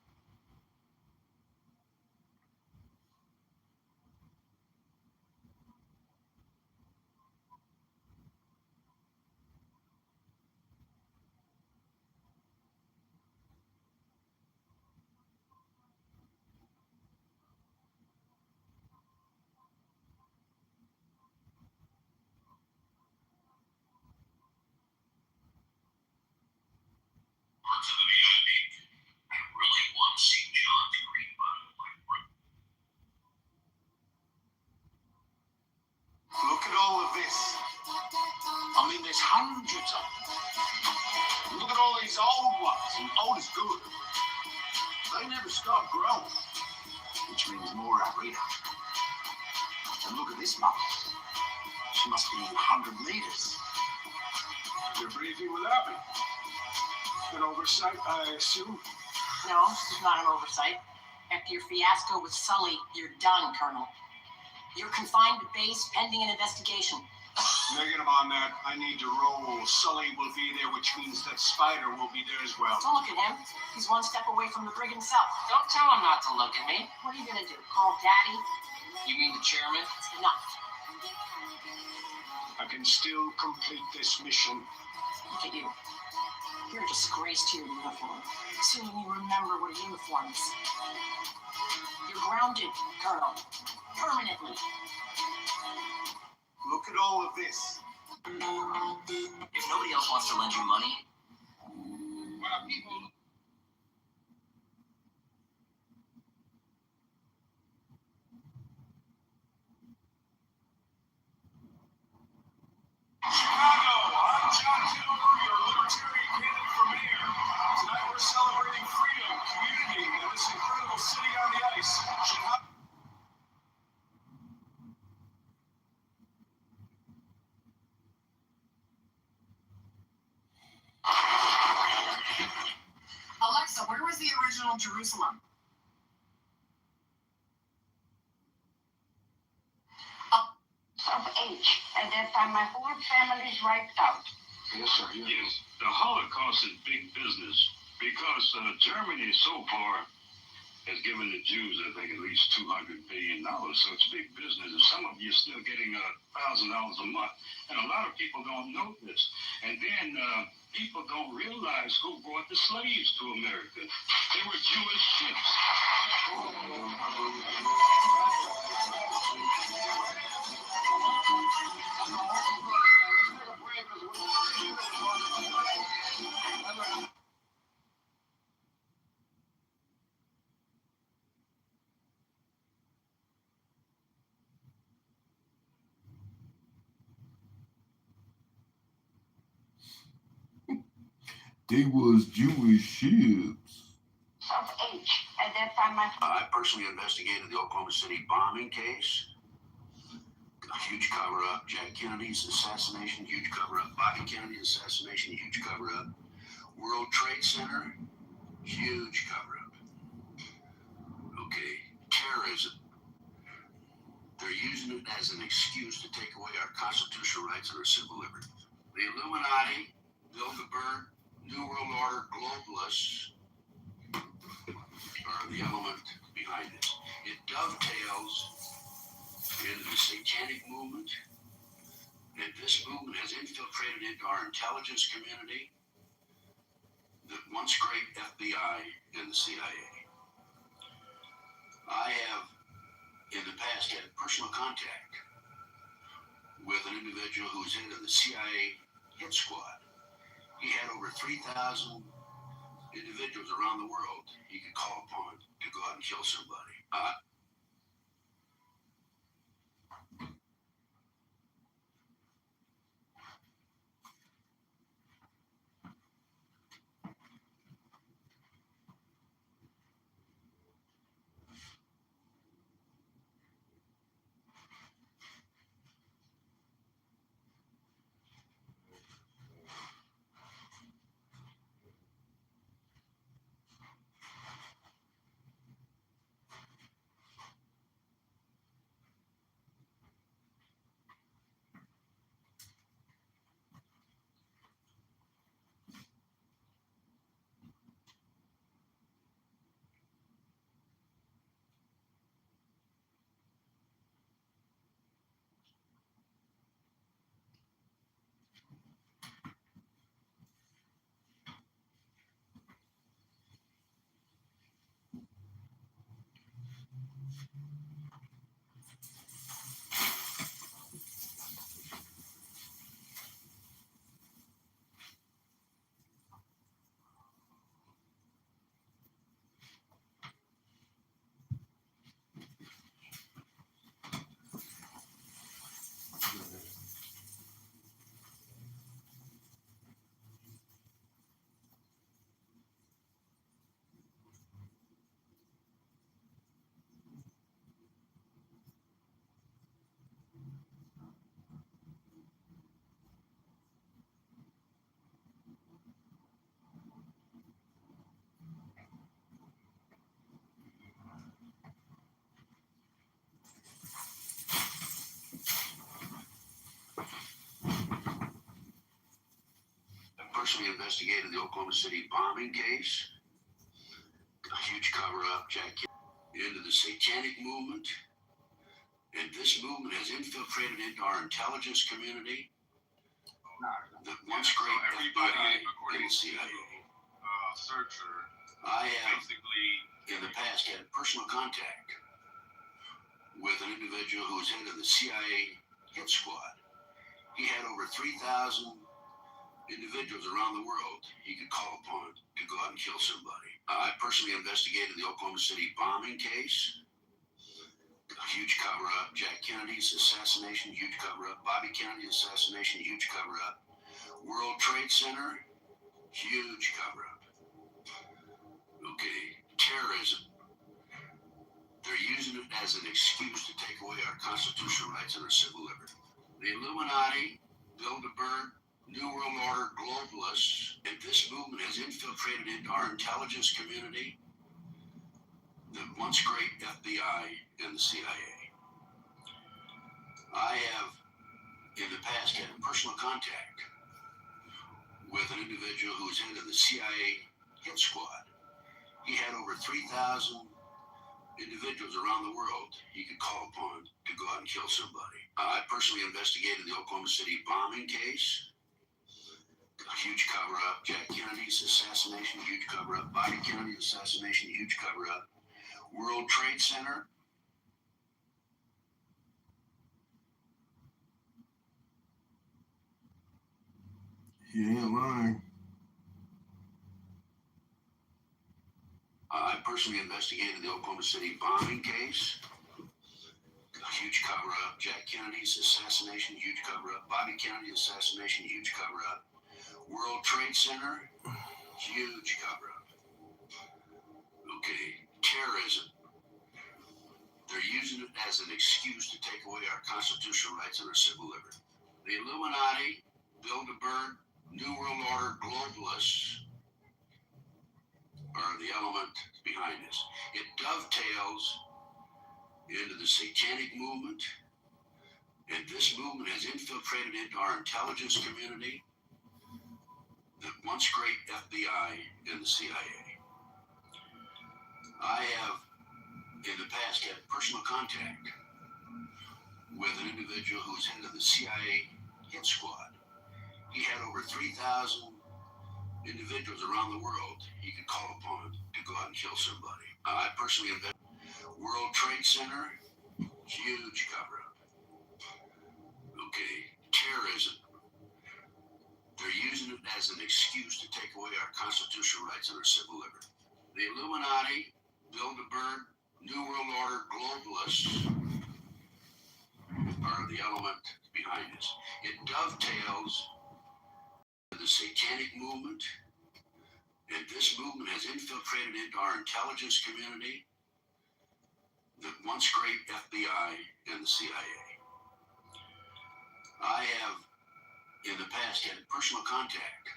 To the VIP. I really want to see John Green button like Look at all of this. I mean, there's hundreds of them. Look at all these old ones, and old is good. They never stop growing, which means more are reader. And look at this mother. She must be 100 meters. You're breathing without me. An oversight, I assume. No, it's not an oversight. After your fiasco with Sully, you're done, Colonel. You're confined to base pending an investigation. Negative on that. I need to roll. Sully will be there, which means that Spider will be there as well. Don't look at him. He's one step away from the brig himself. Don't tell him not to look at me. What are you gonna do? Call Daddy? You mean the chairman? It's enough. I can still complete this mission. Look at you. You're a disgrace to your uniform. Soon you remember what a uniform is. You're grounded, Colonel. Permanently. Look at all of this. If nobody else wants to lend you money, people. Chicago, I'm John Kitover, your Libertarian candidate for mayor. Tonight we're celebrating freedom, community, and this incredible city on the ice. Chicago. Alexa, where was the original Jerusalem? Of age. At that time, my whole family's wiped out. Yes, sir. Yes, the Holocaust is big business because Germany so far has given the Jews, I think, at least $200 billion. So it's big business. And some of you are still getting $1,000 a month. And a lot of people don't know this. And then people don't realize who brought the slaves to America. They were Jewish ships. They was Jewish ships. Of age. At that time, I personally investigated the Oklahoma City bombing case. A huge cover-up. Jack Kennedy's assassination, huge cover-up. Bobby Kennedy's assassination, huge cover-up. World Trade Center, huge cover-up. Okay, terrorism. They're using it as an excuse to take away our constitutional rights and our civil liberties. The Illuminati, Bilderberg, New World Order globalists are the element behind it. It dovetails into the satanic movement, and this movement has infiltrated into our intelligence community, the once great FBI and the CIA. I have, in the past, had personal contact with an individual who was head of the CIA hit squad. He had over 3,000 individuals around the world he could call upon to go out and kill somebody. Personally investigated the Oklahoma City bombing case, a huge cover-up, Jack into the satanic movement, and this movement has infiltrated into our intelligence community, the once great FBI and the CIA. I have, in the past, had personal contact with an individual who was head of the CIA hit squad. He had over 3,000 individuals around the world he could call upon to go out and kill somebody. I personally investigated the Oklahoma City bombing case, a huge cover-up, Jack Kennedy's assassination, huge cover-up, Bobby Kennedy's assassination, huge cover-up, World Trade Center, huge cover-up. Okay, terrorism. They're using it as an excuse to take away our constitutional rights and our civil liberty. The Illuminati, Bilderberg, New World Order globalists, and this movement has infiltrated into our intelligence community, the once great FBI and the CIA. I have, in the past, had personal contact with an individual who was head of the CIA hit squad. He had over 3,000 individuals around the world he could call upon to go out and kill somebody. I personally investigated the Oklahoma City bombing case, a huge cover-up, Jack Kennedy's assassination, huge cover-up, Bobby Kennedy's assassination, huge cover-up, World Trade Center. He ain't lying. I personally investigated the Oklahoma City bombing case, a huge cover-up, Jack Kennedy's assassination, huge cover-up, Bobby Kennedy's assassination, huge cover-up, World Trade Center, huge cover-up. Okay, terrorism. They're using it as an excuse to take away our constitutional rights and our civil liberty. The Illuminati, Bilderberg, New World Order globalists are the element behind this. It dovetails into the satanic movement, and this movement has infiltrated into our intelligence community, the once once great FBI and the CIA. I have, in the past, had personal contact with an individual who was head of the CIA hit squad. He had over 3,000 individuals around the world he could call upon to go out and kill somebody. I personally invested World Trade Center, huge cover-up. Okay, terrorism. They're using it as an excuse to take away our constitutional rights and our civil liberty. The Illuminati, Bilderberg, New World Order, globalists are the element behind this. It dovetails the satanic movement, and this movement has infiltrated into our intelligence community, the once great FBI and the CIA. I have, in the past, had personal contact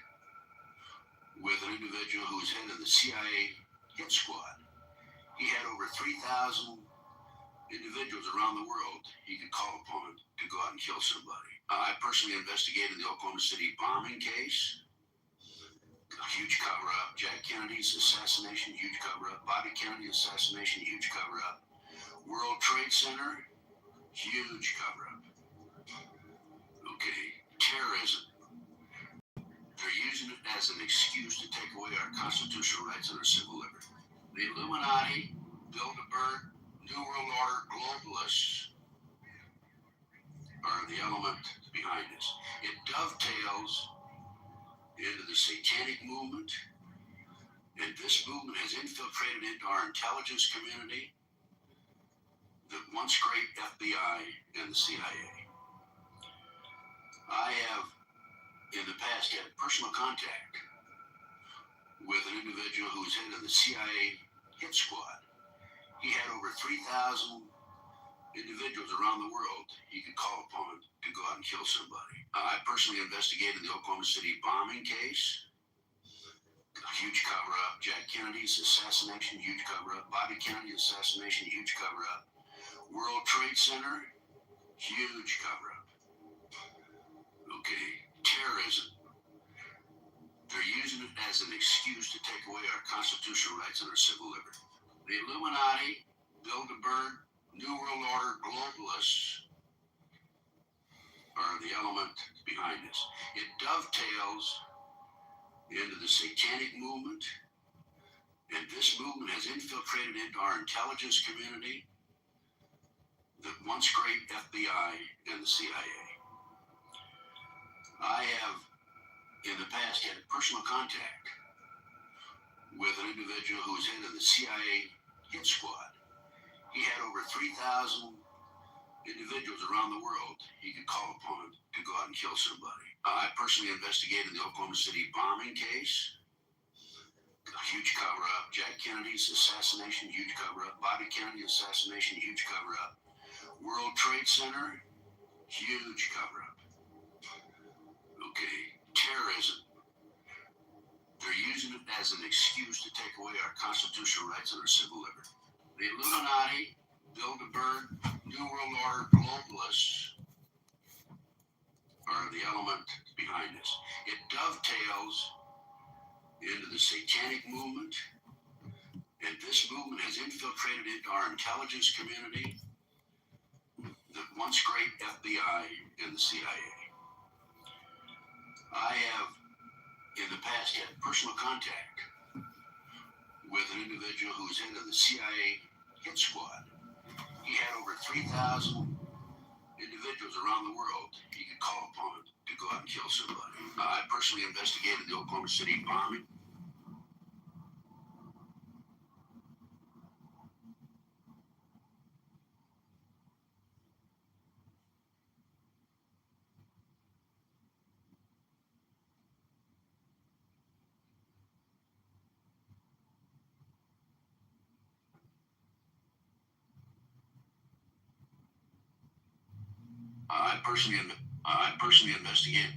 with an individual who was head of the CIA hit squad. He had over 3,000 individuals around the world he could call upon to go out and kill somebody. I personally investigated the Oklahoma City bombing case, a huge cover-up. Jack Kennedy's assassination, huge cover-up. Bobby Kennedy's assassination, huge cover-up. World Trade Center, huge cover-up. Okay, terrorism. They're using it as an excuse to take away our constitutional rights and our civil liberty. The Illuminati, Bilderberg, New World Order, globalists are the element behind this. It dovetails into the satanic movement, and this movement has infiltrated into our intelligence community, the once great FBI and the CIA. I have, in the past, had personal contact with an individual who was head of the CIA hit squad. He had over 3,000 individuals around the world he could call upon to go out and kill somebody. I personally investigated the Oklahoma City bombing case, a huge cover-up. Jack Kennedy's assassination, huge cover-up. Bobby Kennedy's assassination, huge cover-up. World Trade Center, huge cover-up. Okay, terrorism. They're using it as an excuse to take away our constitutional rights and our civil liberty. The Illuminati, Bilderberg, New World Order, globalists are the element behind this. It dovetails into the satanic movement, and this movement has infiltrated into our intelligence community, the once great FBI and the CIA. I have, in the past, had personal contact with an individual who was head of the CIA hit squad. He had over 3,000 individuals around the world he could call upon to go out and kill somebody. I personally investigated the Oklahoma City bombing case, a huge cover-up. Jack Kennedy's assassination, huge cover-up. Bobby Kennedy's assassination, huge cover-up. World Trade Center, huge cover-up. Okay, terrorism. They're using it as an excuse to take away our constitutional rights and our civil liberty. The Illuminati, Bilderberg, New World Order, globalists are the element behind this. It dovetails into the satanic movement, and this movement has infiltrated into our intelligence community, the once great FBI and the CIA. I have, in the past, had personal contact with an individual who was head of the CIA hit squad. He had over 3,000 individuals around the world he could call upon to go out and kill somebody. I personally investigated the Oklahoma City bombing. I personally investigated.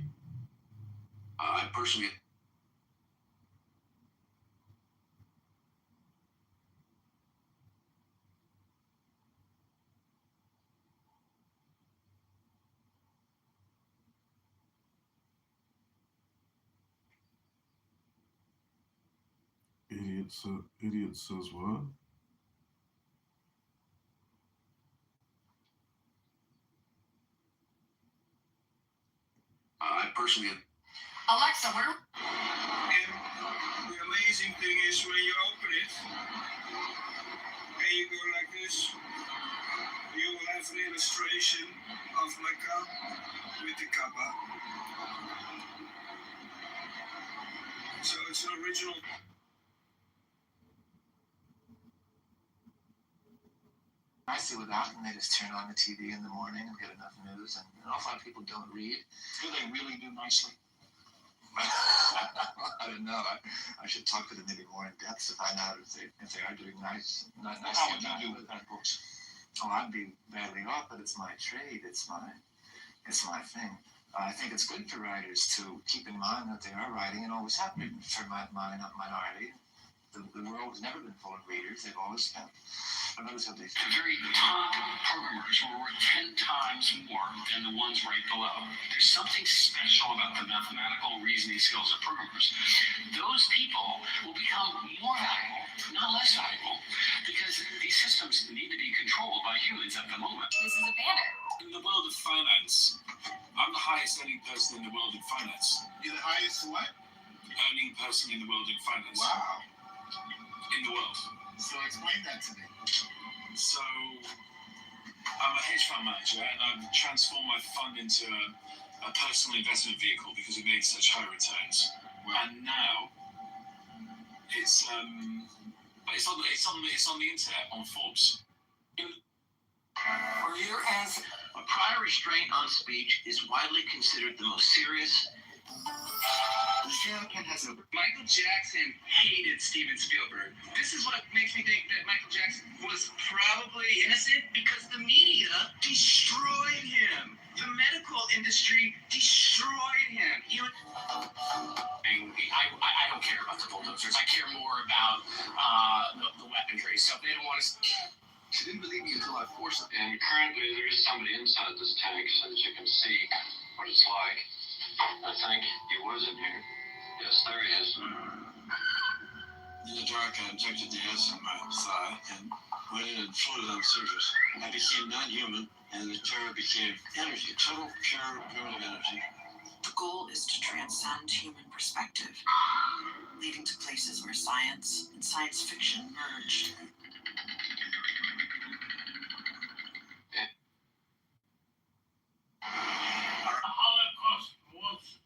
Idiot says what? I personally. Alexa, where? And the amazing thing is when you open it and you go like this, you will have an illustration of Mecca with the Kaaba. So it's an original. I see with that, and they just turn on the TV in the morning and get enough news, and an awful lot of people don't read. Do they really do nicely? I don't know. I should talk to them maybe more in depth to find out if they are doing nice. Not nice. How would you do with that books? Oh, I'd be badly off, but it's my trade. It's my thing. I think it's good for writers to keep in mind that they are writing and always have been for my minority. The world has never been full of readers. They've always been. But notice how they The very top programmers were worth 10 times more than the ones right below. There's something special about the mathematical reasoning skills of programmers. Those people will become more valuable, not less valuable, because these systems need to be controlled by humans at the moment. This is a banner. In the world of finance, I'm the highest earning person in the world in finance. You're the highest what? Earning person in the world in finance. Wow. In the world. So explain that to me. So, I'm a hedge fund manager, and I've transformed my fund into a personal investment vehicle because it made such high returns. And now, it's on the internet on Forbes. For your answer. A prior restraint on speech is widely considered the most serious. Michael Jackson hated Steven Spielberg. This is what makes me think that Michael Jackson was probably innocent because the media destroyed him. The medical industry destroyed him. I don't care about the bulldozers. I care more about the weaponry. So if they don't want to. She didn't believe me until I forced it. And currently there is somebody inside this tank so that you can see what it's like. I think he was in here. Yes, there he is. In the dark, I injected the acid in my thigh and went in and floated on the surface. I became non-human, and the terror became energy, total, pure, primitive energy. The goal is to transcend human perspective, leading to places where science and science fiction merge. The Holocaust was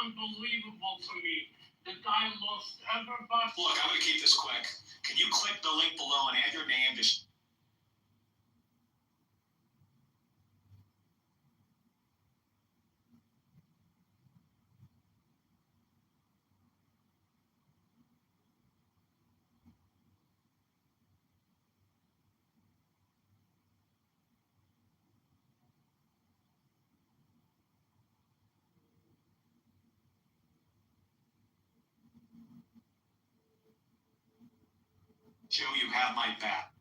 unbelievable to me. The guy lost everybody. Look, I'm going to keep this quick. Can you click the link below and add your name to... Joe, you have my back.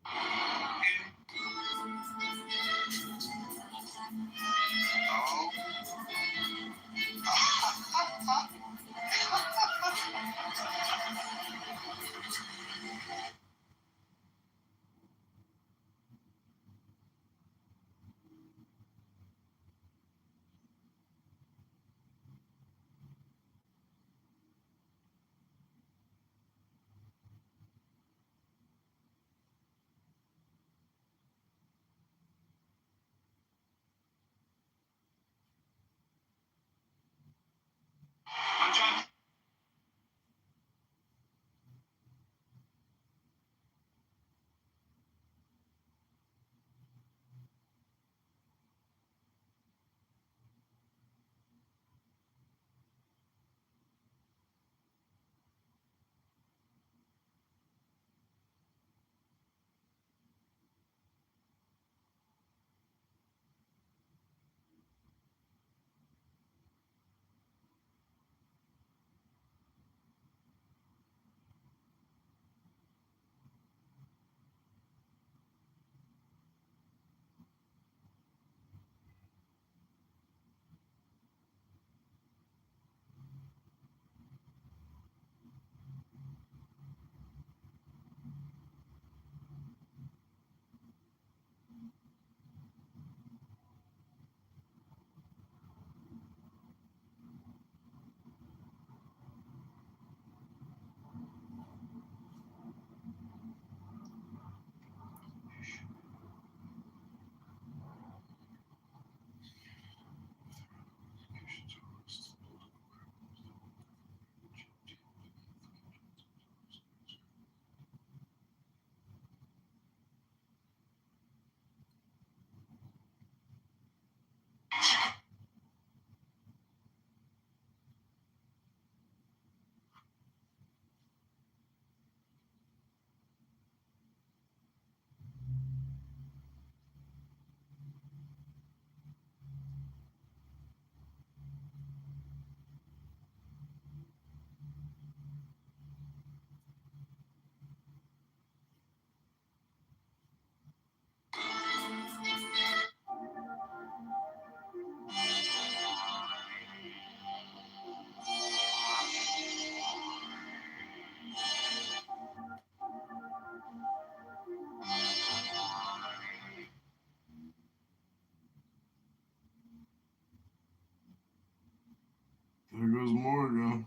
more ago.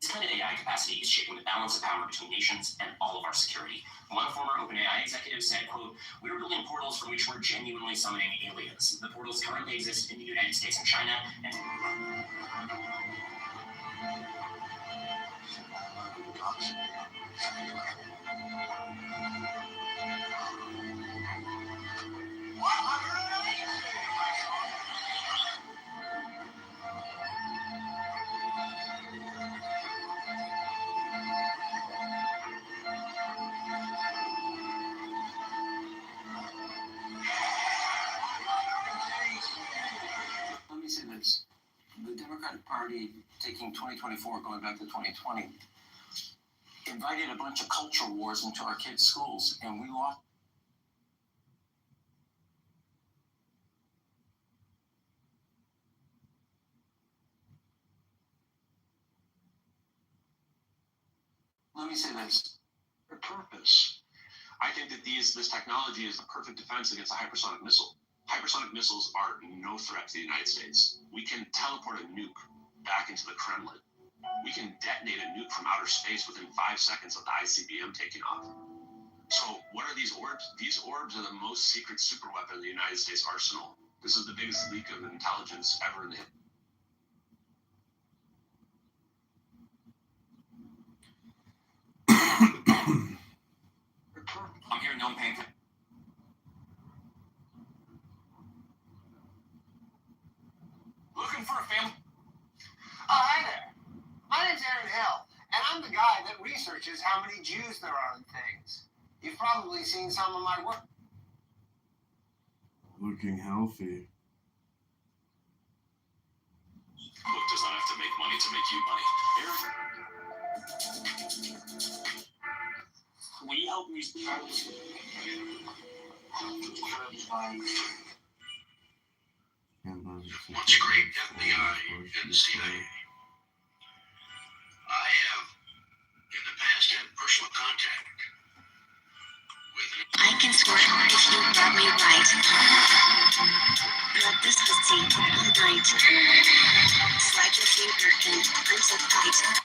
This kind of AI capacity is shaping the balance of power between nations and all of our security. One former OpenAI executive said, quote, "We're building portals from which we're genuinely summoning aliens. The portals currently exist in the United States and China, and Let me say this. The Democratic Party, taking 2024, going back to 2020, invited a bunch of culture wars into our kids' schools, and we lost. Let me say this. For purpose. I think that this technology is the perfect defense against a hypersonic missile. Hypersonic missiles are no threat to the United States. We can teleport a nuke back into the Kremlin. We can detonate a nuke from outer space within 5 seconds of the ICBM taking off. So what are these orbs? These orbs are the most secret super weapon in the United States arsenal. This is the biggest leak of intelligence ever in the I'm hearing no pain. Looking for a family? Oh, hi there. My name's Aaron Hill, and I'm the guy that researches how many Jews there are in things. You've probably seen some of my work. Looking healthy. Book does not have to make money to make you money. We help research. What's great, FBI and CIA? I have, in the past, had personal contact with I can squirt if you grab me right. Let this pussy all night. Slide your finger in, I'm so tight.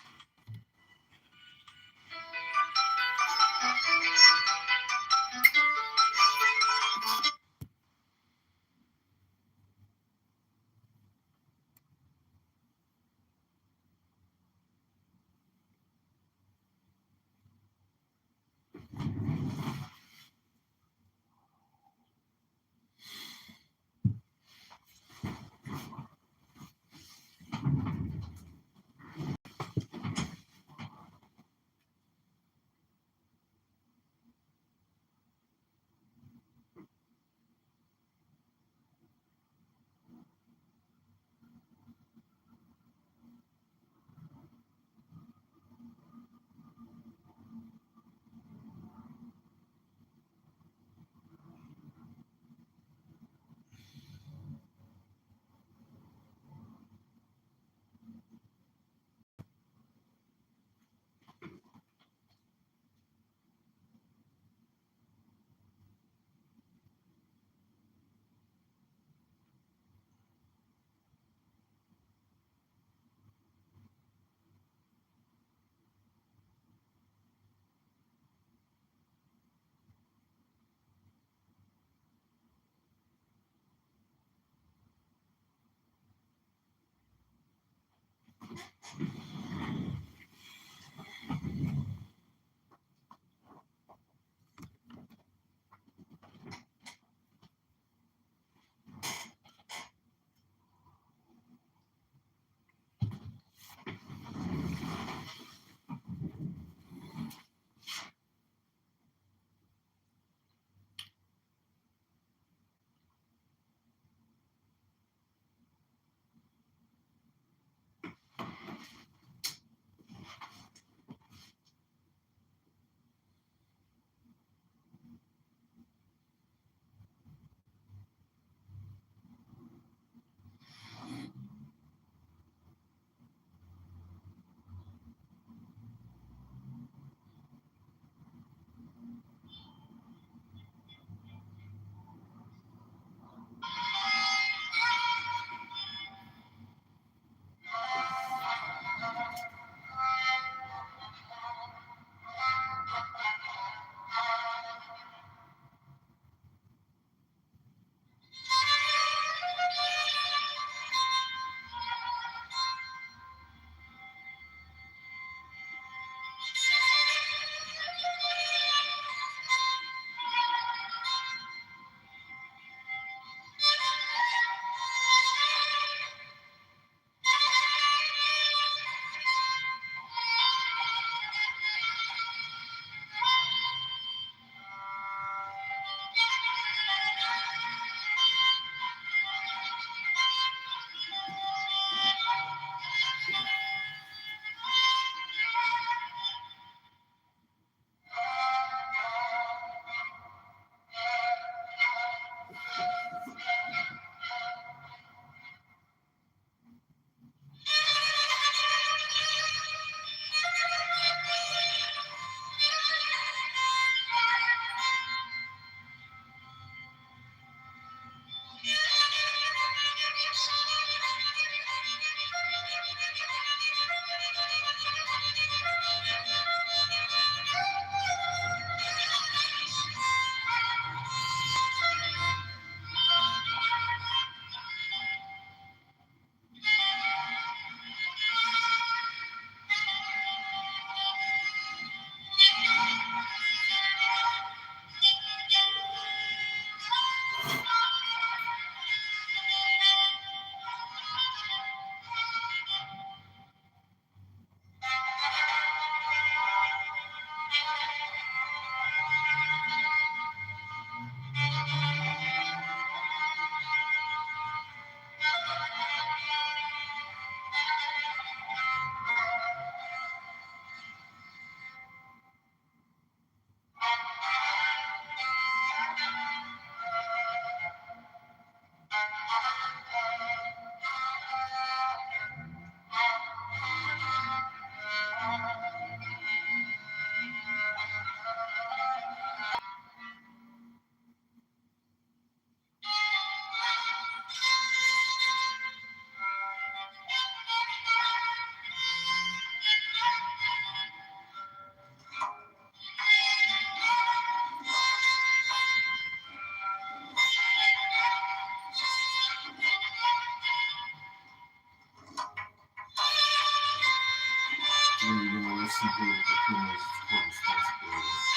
arresting political criminals is court responsibility.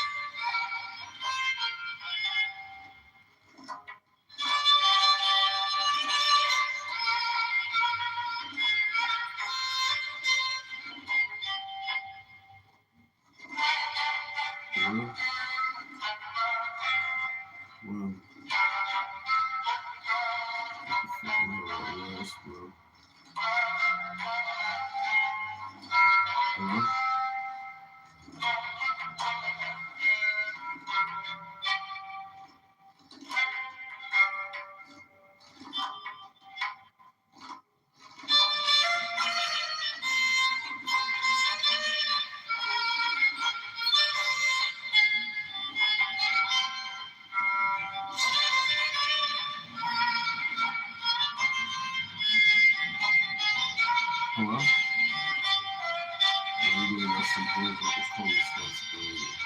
Well, arrest, bro. Hello? Hello? Everybody arresting political is court responsibility.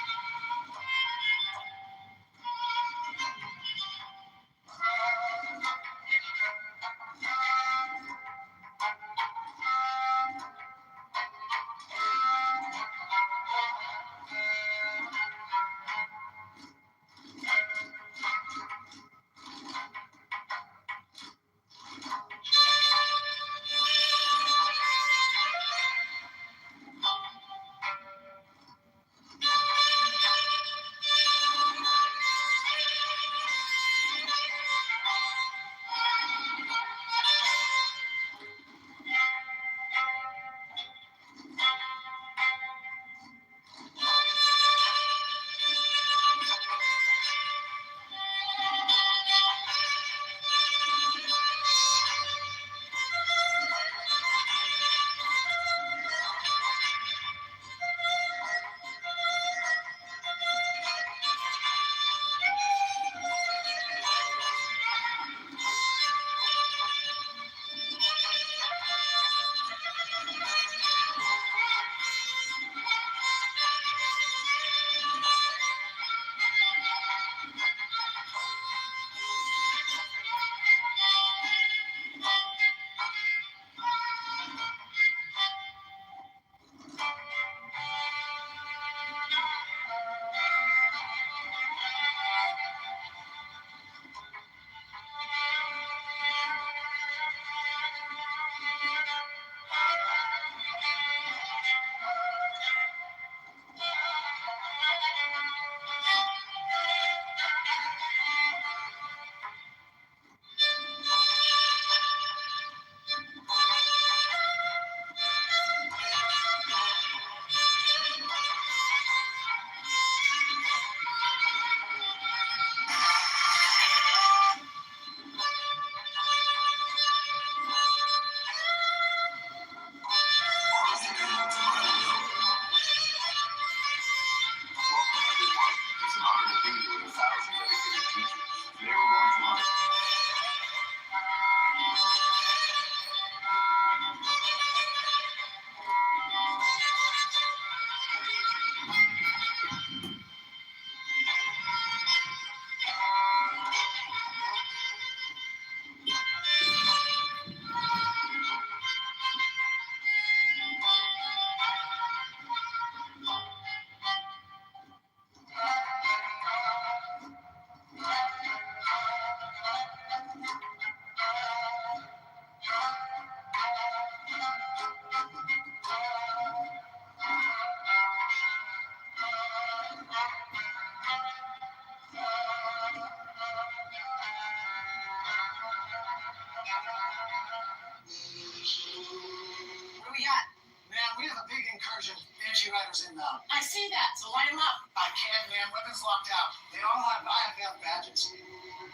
riders inbound. I see that, so line them up. I can't, man. Weapons locked out. They all have IFF badges.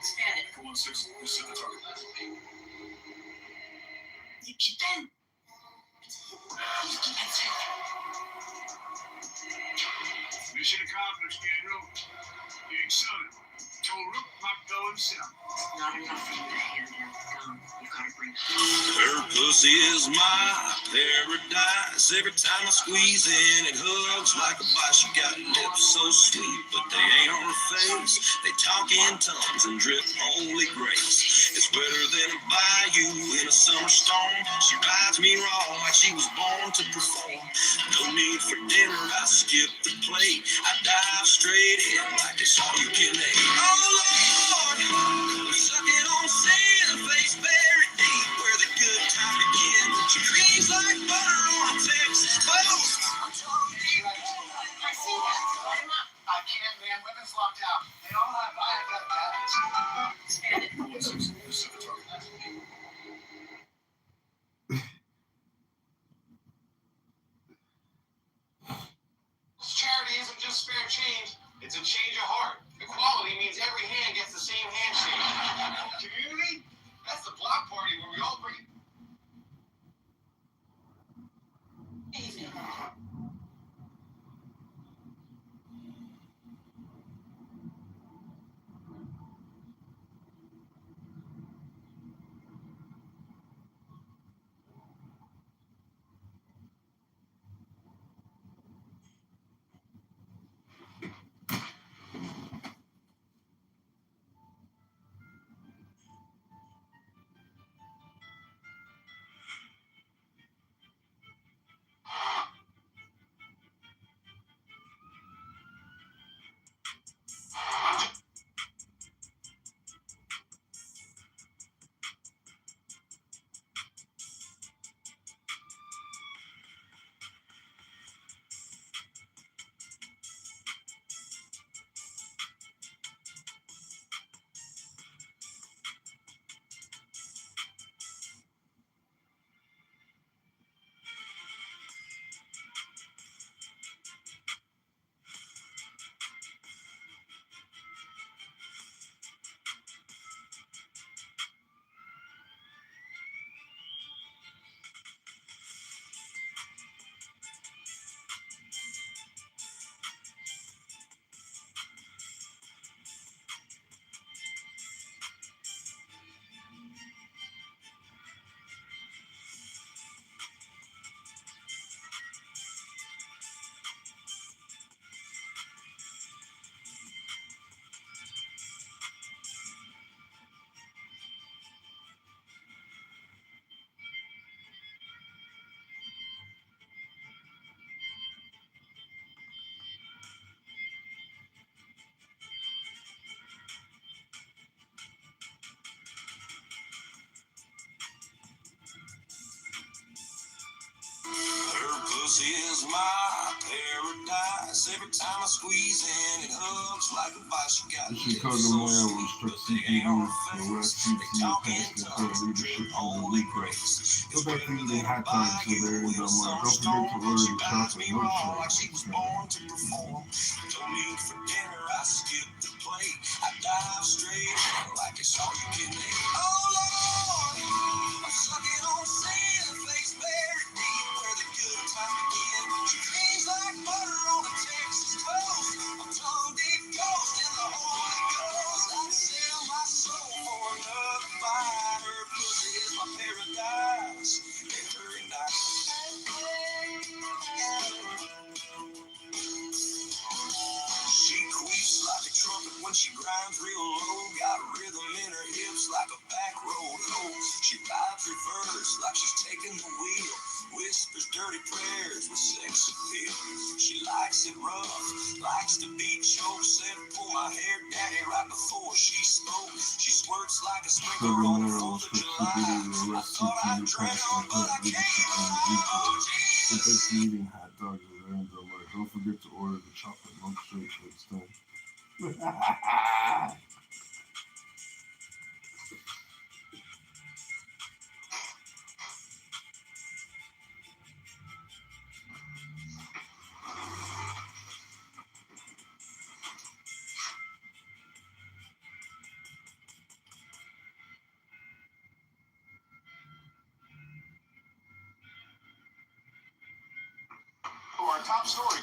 Stand it. 416, we'll set the target. You keep in. Please keep it safe. Mission accomplished, General. Big son. Told Rook not go himself. Not enough for you to hand him the gun. You gotta bring. Fair pussy is my paradise. Every time I squeeze in, it hugs like a bite. She got lips so sweet, but they ain't on her face. They talk in tongues and drip holy grace. It's wetter than a bayou in a summer storm. She rides me wrong like she was born to perform. No need for dinner, I skip the plate. I dive straight in like it's all you can eat. Oh Lord, I'm sucking on sin, face buried deep where the good time begin. She creams like butter on a Texas toast. I see that. Light 'em up. I can't, man. Women's locked out. They all have Charity isn't just spare change, it's a change of heart. Equality means every hand gets the same handshake. Community? That's the block party where we all bring Her pussy is my paradise. Every time I squeeze in, it hugs like a bite. She got The Chicago mayor will instruct CPD to arrest CPD past and court leadership of the league. Go back to eating hot dogs so they're in Del Mar. Don't forget to order the chocolate milkshake. No need for dinner, I skip the plate. I dive straight in like it's all you can eat. Oh Lord, I'm sucking on sin, face buried deep where the good times begin. She cleans like butter on a Texas toast. I'm tongue deep ghost in the Holy Ghost. I'd sell my soul for another bite. Her pussy is my paradise. Every night. She queefs like a trumpet when she grinds real low. Got rhythm in her hips like a back road hoe. She rides reverse like she's taking the wheel. Whispers dirty prayers with sex appeal. She likes it rough, likes to be choked. Said pull my hair daddy right before she spoke. She squirts like a sprinkler on the 4th of July. I thought I'd drown, but I came Go back to eating hot dogs so they're in Del Mar. Don't forget to order the chocolate milkshake next time. for our top story.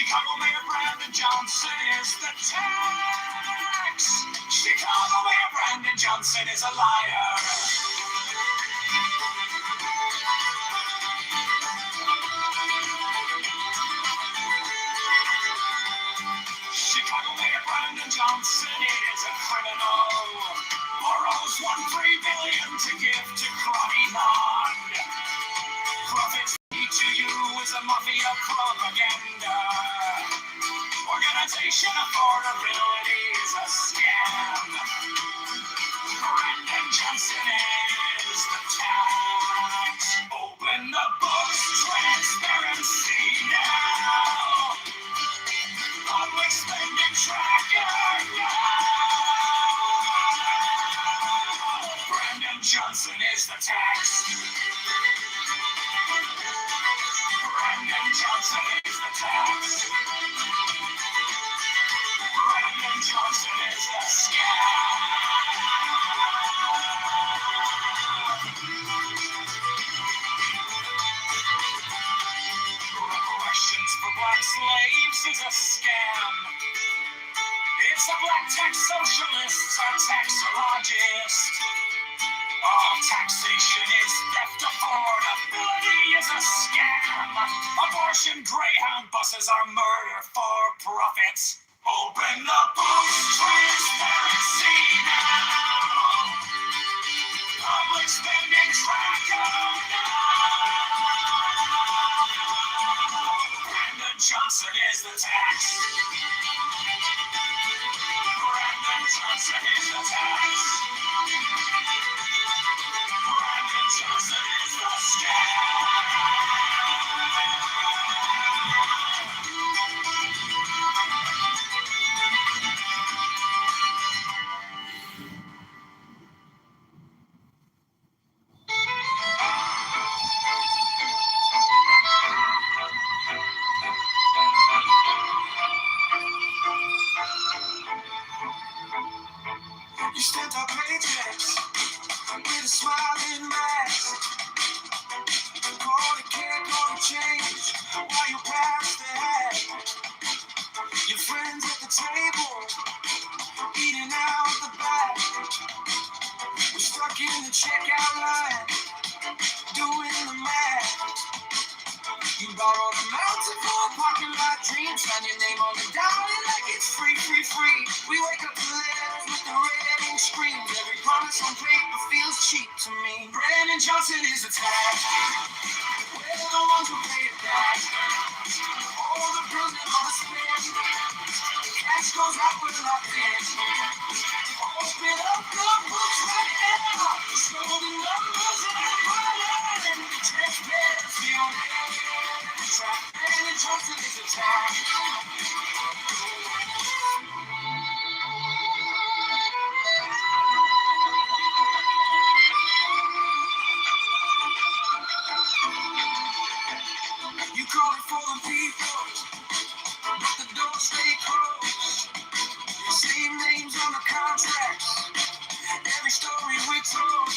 Chicago Mayor Brandon Johnson is the tax. Chicago Mayor Brandon Johnson is a liar. Chicago Mayor Brandon Johnson is a criminal. Borrows $1.3 billion to give to Crummy Bond. Profits to you is a mafia propaganda. Organization affordability is a scam. Brandon Johnson is the tax. Open the books, transparency now. Public spending tracker now. Brandon Johnson is the tax. Brandon Johnson is the tax. Brandon Johnson is the scam. Reparations for black slaves is a scam. It's the black tax socialists are taxologist. All taxation is theft. Affordability is a scam. Abortion Greyhound buses are murder for profits. Open the books, transparency now. Public spending tracker now. Brandon Johnson is the tax. Brandon Johnson is the tax. Brandon Johnson is the scam. You spent our paychecks with a smiling mask. Call the cake, call the change while you pass the hat. Your friends at the table eating out the back. We're stuck in the checkout line doing the math. You borrowed a mountain for a parking lot dream. Sign your name on the dollar like it's free. We wake up to letters with the red ink screams. Every promise on paper feels cheap to me. Brandon Johnson is a tax. We're the ones who pay it back. All the bills and all the spend. Cash goes out with locked in. Open up the books right now. Show the numbers and running. Transparency on every track. Brandon Johnson is a tax. You call it for the people, but the doors stay closed. Same names on the contracts, every story we told.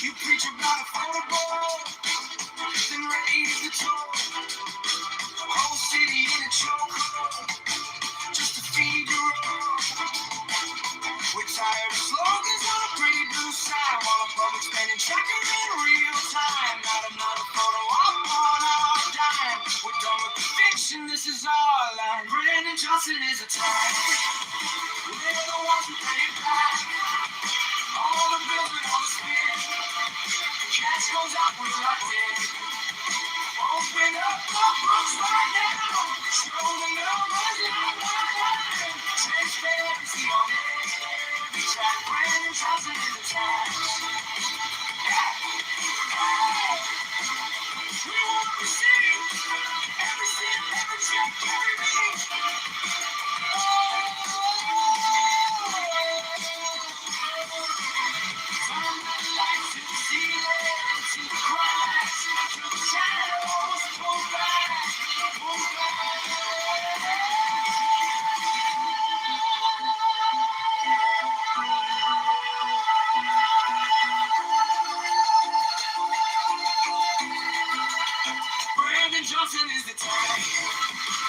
You preach about affordable, then raise the toll. Whole city in a chokehold, just to feed your own. We're tired of slogans on a pretty blue sign, while the public spending tracker in real time. Not another photo op on our dime. We're done with the fiction, this is our line. Brandon Johnson is a tax. We're the ones who pay it back. All the bills and all the spin. Cash goes out, we're locked in. Open up the books right now. Show the numbers and running. Transparency on every track. Brandon Johnson is a tax. We want to receive every cent, every check, every beat. Turn the lights to the ceiling, to the cracks, to the shadows. Pull back, pull back. Brandon Johnson is the tax.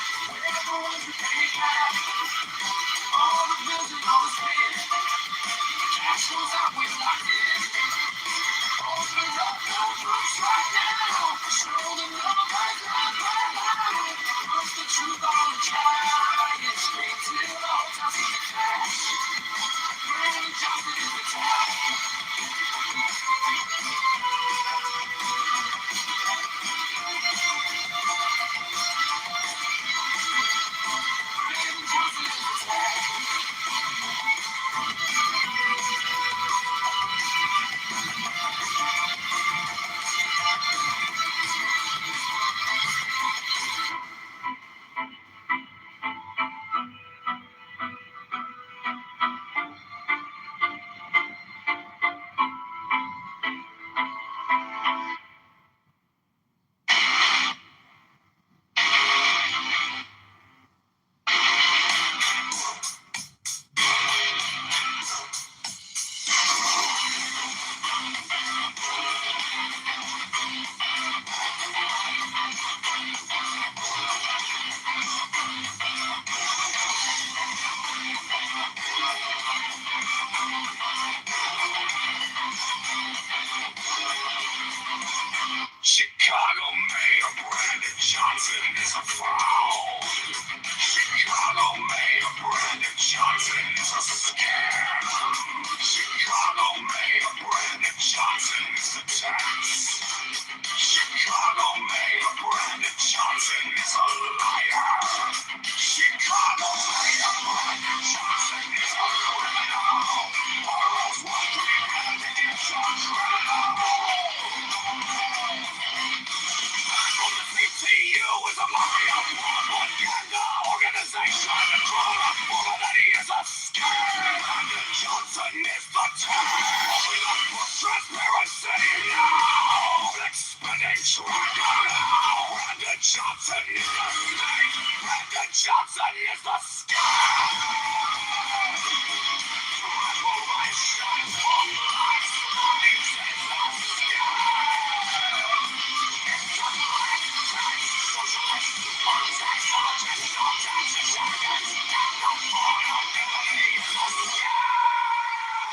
is the snake. Brandon Johnson is the scam. Reparation for black slaves is the scam. It's the black tax socialist, anti-socialist, anti-socialist, and the vulnerability is the scam.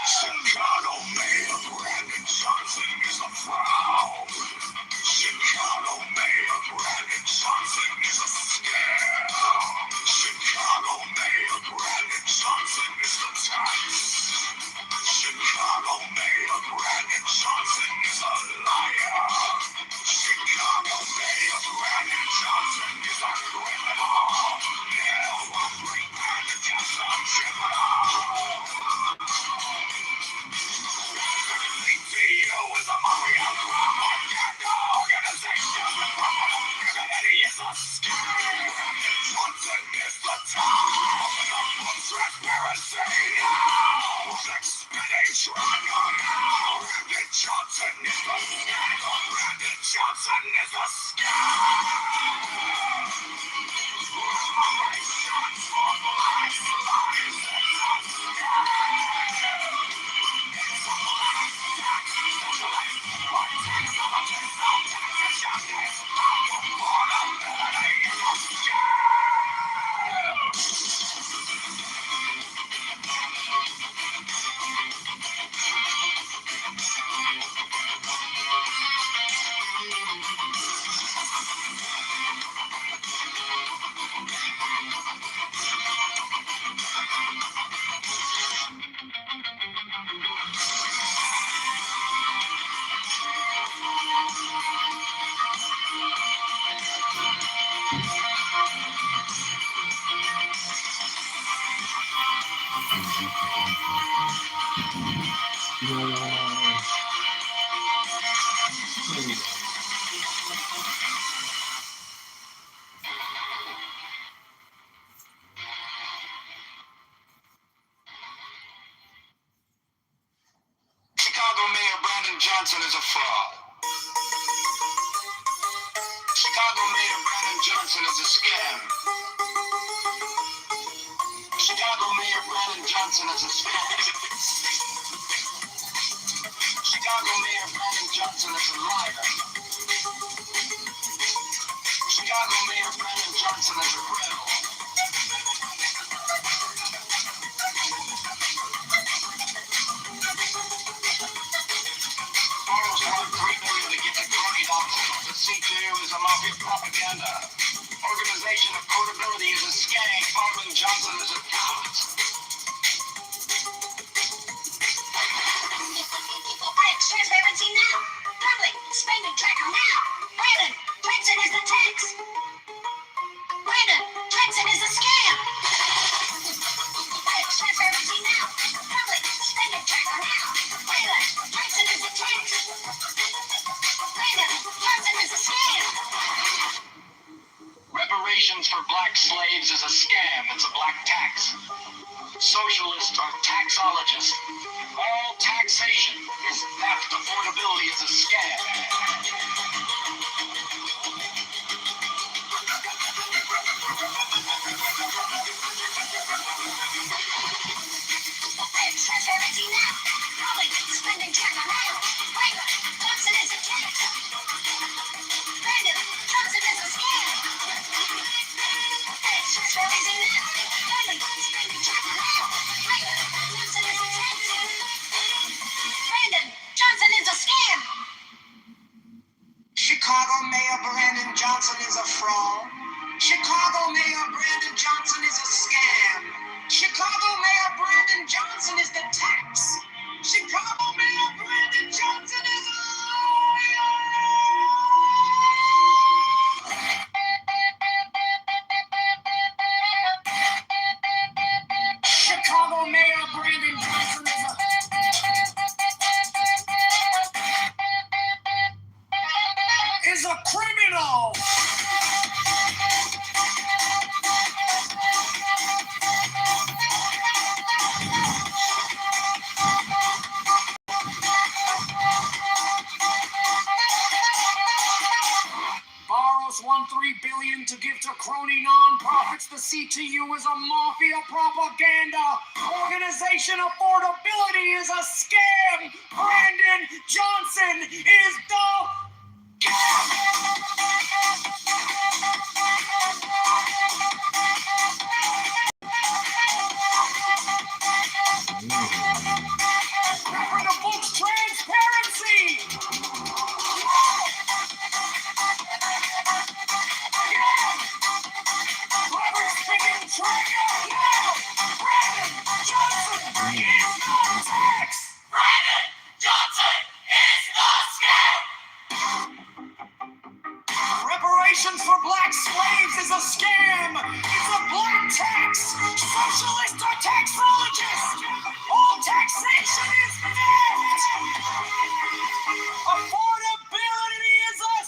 Chicago Mayor Brandon Johnson is a fraud. Chicago Mayor Brandon Johnson is a scam. Chicago Mayor Brandon Johnson is the tax. Chicago Mayor Brandon Johnson is a liar. Chicago Mayor Brandon Johnson is a criminal. Now we'll bring Brandon Johnson criminal. CTU is a mafia propaganda organization. Humanity is a scam. Johnson is the top. Transparency now. Spinach run now. Brandon Johnson is the scam. Brandon Johnson is a scam. Reparation for black lives is a scam. It's a black tax socialist. Anti-socialist, vulnerability is a Chicago Mayor Brandon Johnson is a fraud. Chicago Mayor Brandon Johnson is a scam. Chicago Mayor Brandon Johnson is a scam. Chicago Mayor Brandon Johnson is a liar. Chicago Mayor Brandon Johnson is a criminal. Borrows $1.3 billion to get the $20. The C2 is a mafia propaganda. Organization of Portability is a scam. Brandon Johnson is a cop. Transparency now. Public spending tracker now. Brandon Johnson is the tax. Brandon Johnson is a scam. Transparency now. Public spending tracker now. Brandon Johnson is the tax. Brandon Johnson is a scam. Reparations for black slaves is a scam. It's a black tax. Socialists are taxologists. All taxation is theft. Affordability is a scam. Transparency now. Public spending tracker now. Brandon Johnson is a tax. Brandon Johnson is a scam. Transparency now. Public spending tracker now. Brandon Johnson is a tax. Brandon Johnson is a scam. Chicago Mayor Brandon Johnson is a fraud. Chicago Mayor Brandon Johnson is a scam. Chicago Mayor Brandon Johnson is the tax. Chicago Mayor Brandon Johnson is a liar. Chicago Mayor Brandon Johnson is a criminal. give to crony nonprofits. The CTU is a mafia propaganda organization. Affordability is a scam. Brandon Johnson is the for the book's transparency. Clever spinning trigger. Brandon Johnson is the tax. Brandon Johnson is the scam. Reparations for black slaves is a scam. It's a black tax. Socialist or taxologist. All taxation is theft. Affordability is a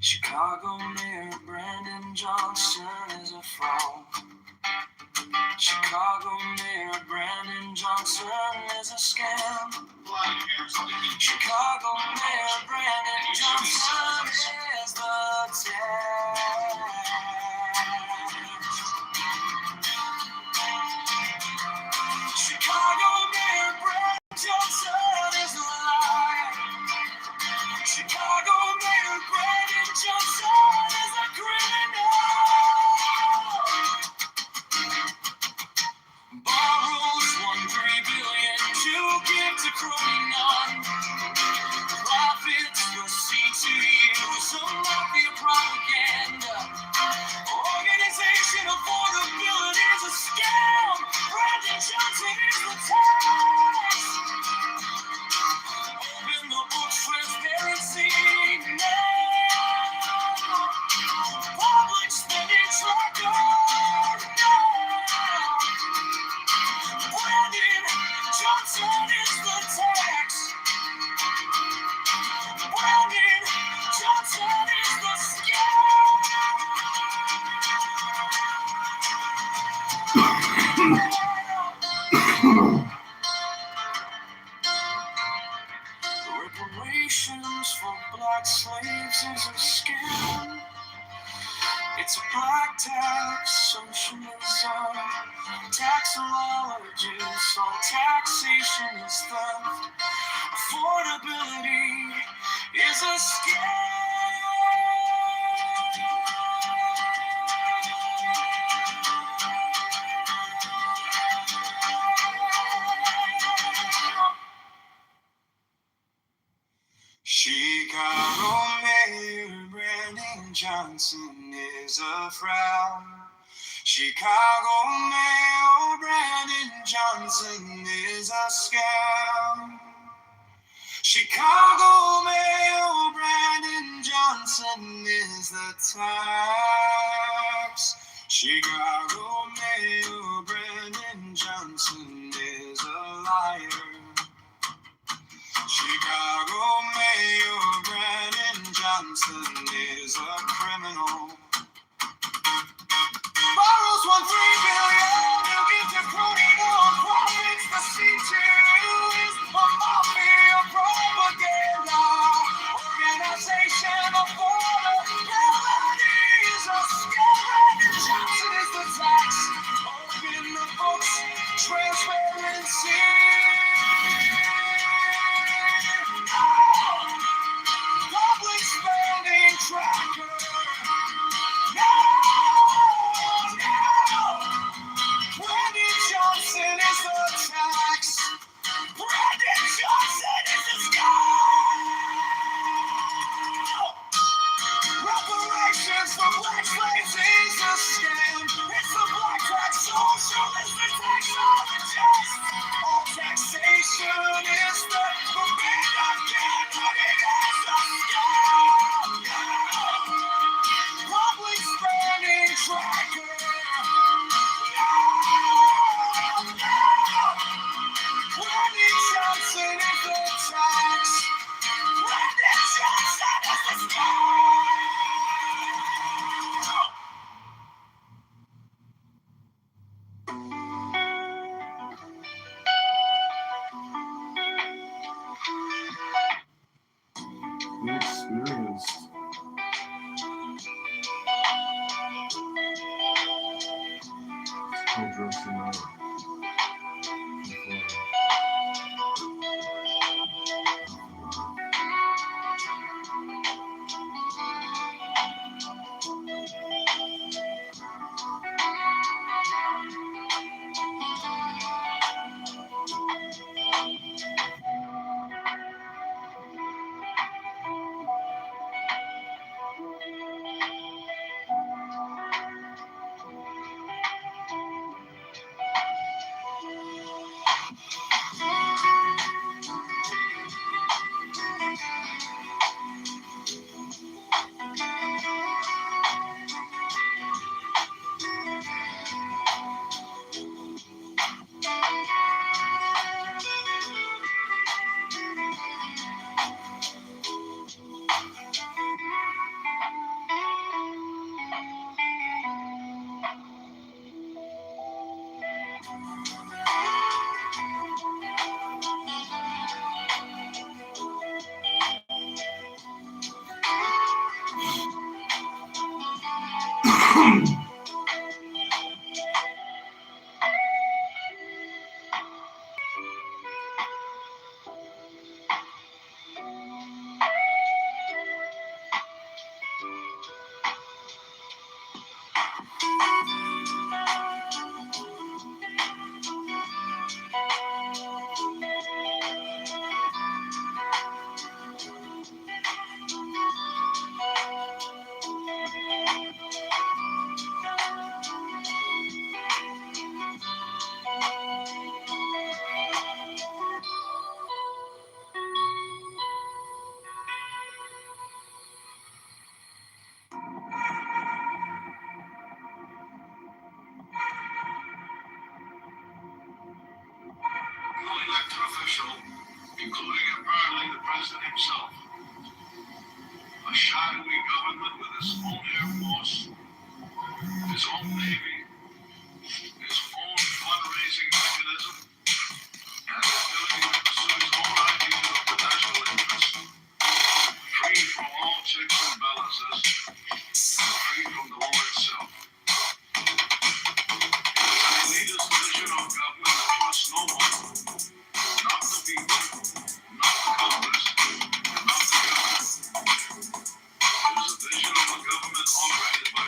Chicago Mayor Brandon Johnson is a fraud. Chicago Mayor Brandon Johnson is a scam. Chicago Mayor Brandon Johnson is the tax. Chicago Mayor Brandon Johnson is a liar. Chicago Mayor Brandon Johnson is a criminal. Borrows $1.3 billion to give to crony non-profits. The CTU is a mafia propaganda organization. Affordability is a scam. Brandon Johnson is the tax. Open the book, transparency now. Public spending tracker now. Brandon Johnson is the tax. Brandon Johnson is the Reparations for black slaves is a scam. It's a black tax, socialism, taxologist, all taxation is theft. Affordability is a scam. Chicago Mayor Brandon Johnson is a fraud. Chicago Mayor Brandon Johnson is a scam. Chicago Mayor Brandon Johnson is the tax. Chicago Mayor Brandon Johnson is a liar. Chicago Mayor Brandon Johnson is a criminal. Borrows $1.3 billion to give to crony non-profits. The CTU is a mafia propaganda organization. Affordability is a scam. Brandon Johnson is the tax. Open the books, transparency. Public spending tracker. I'll dress him out. Elected official, including apparently the president himself, a shadowy government with its own air force, its own navy, its own fundraising mechanism, and the ability to pursue its own ideas of the national interest, free from all checks and balances, and free from the law itself. It's an elitist vision of government that trusts no one, not the people, not the Congress, not the government. It is a vision of a government operated by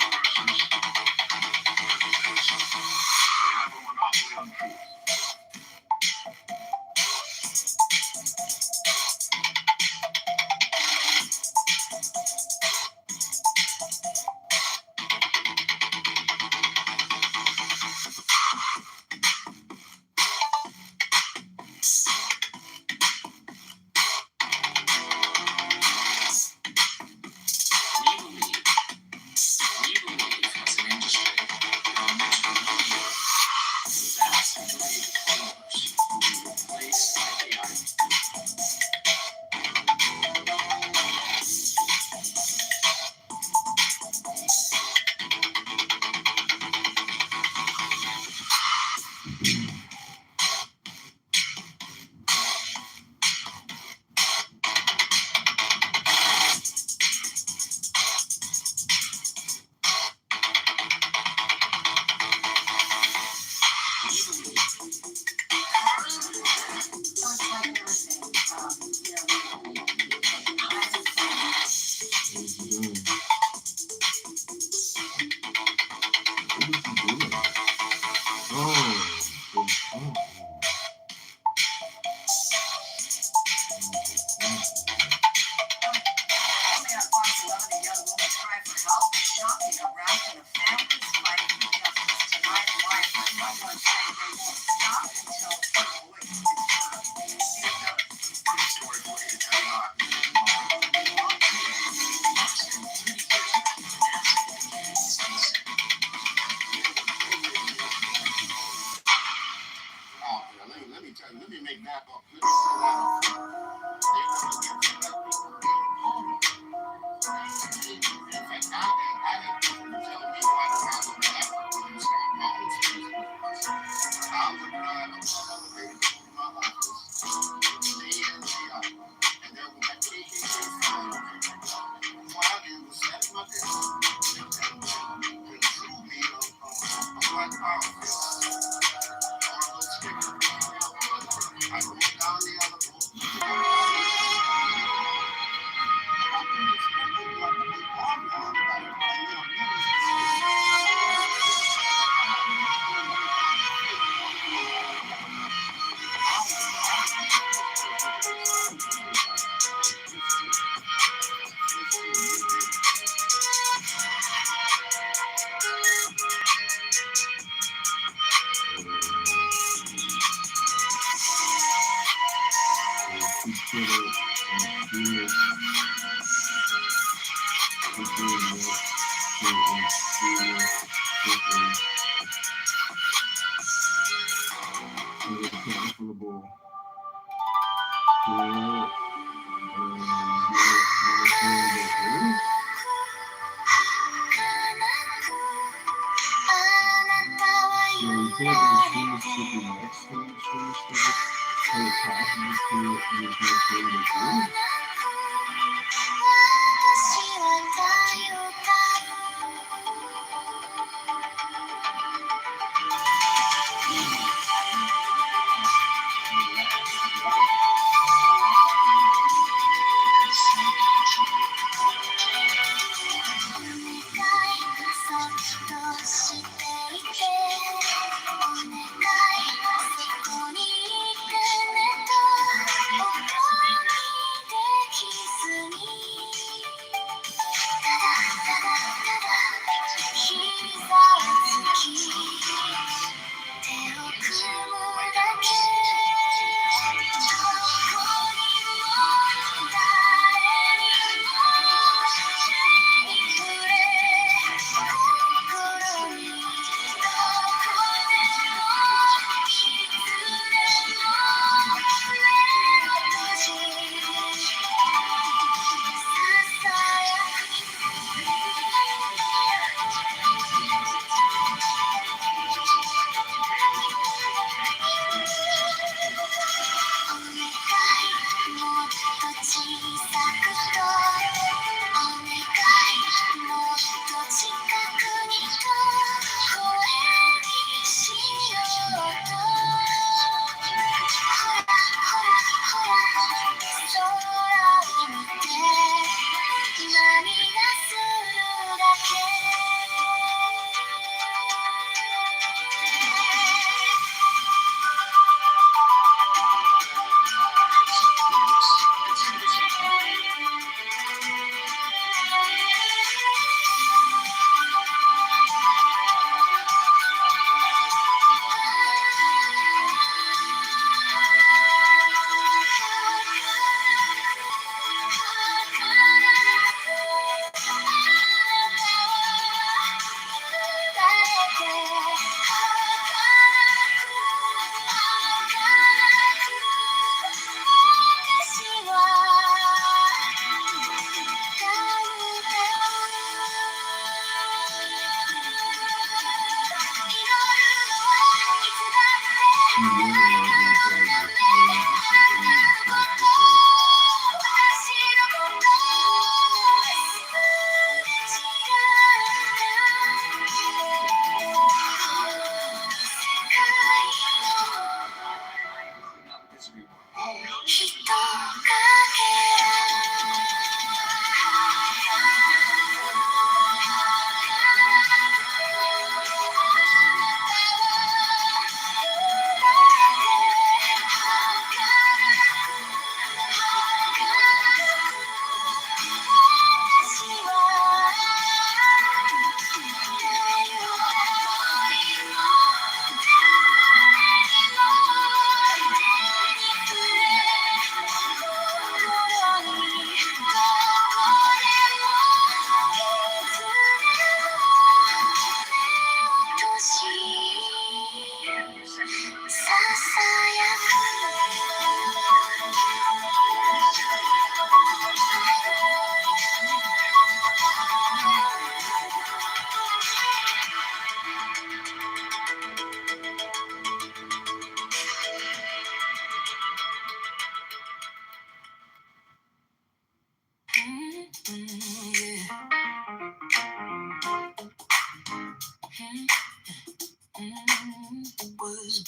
Was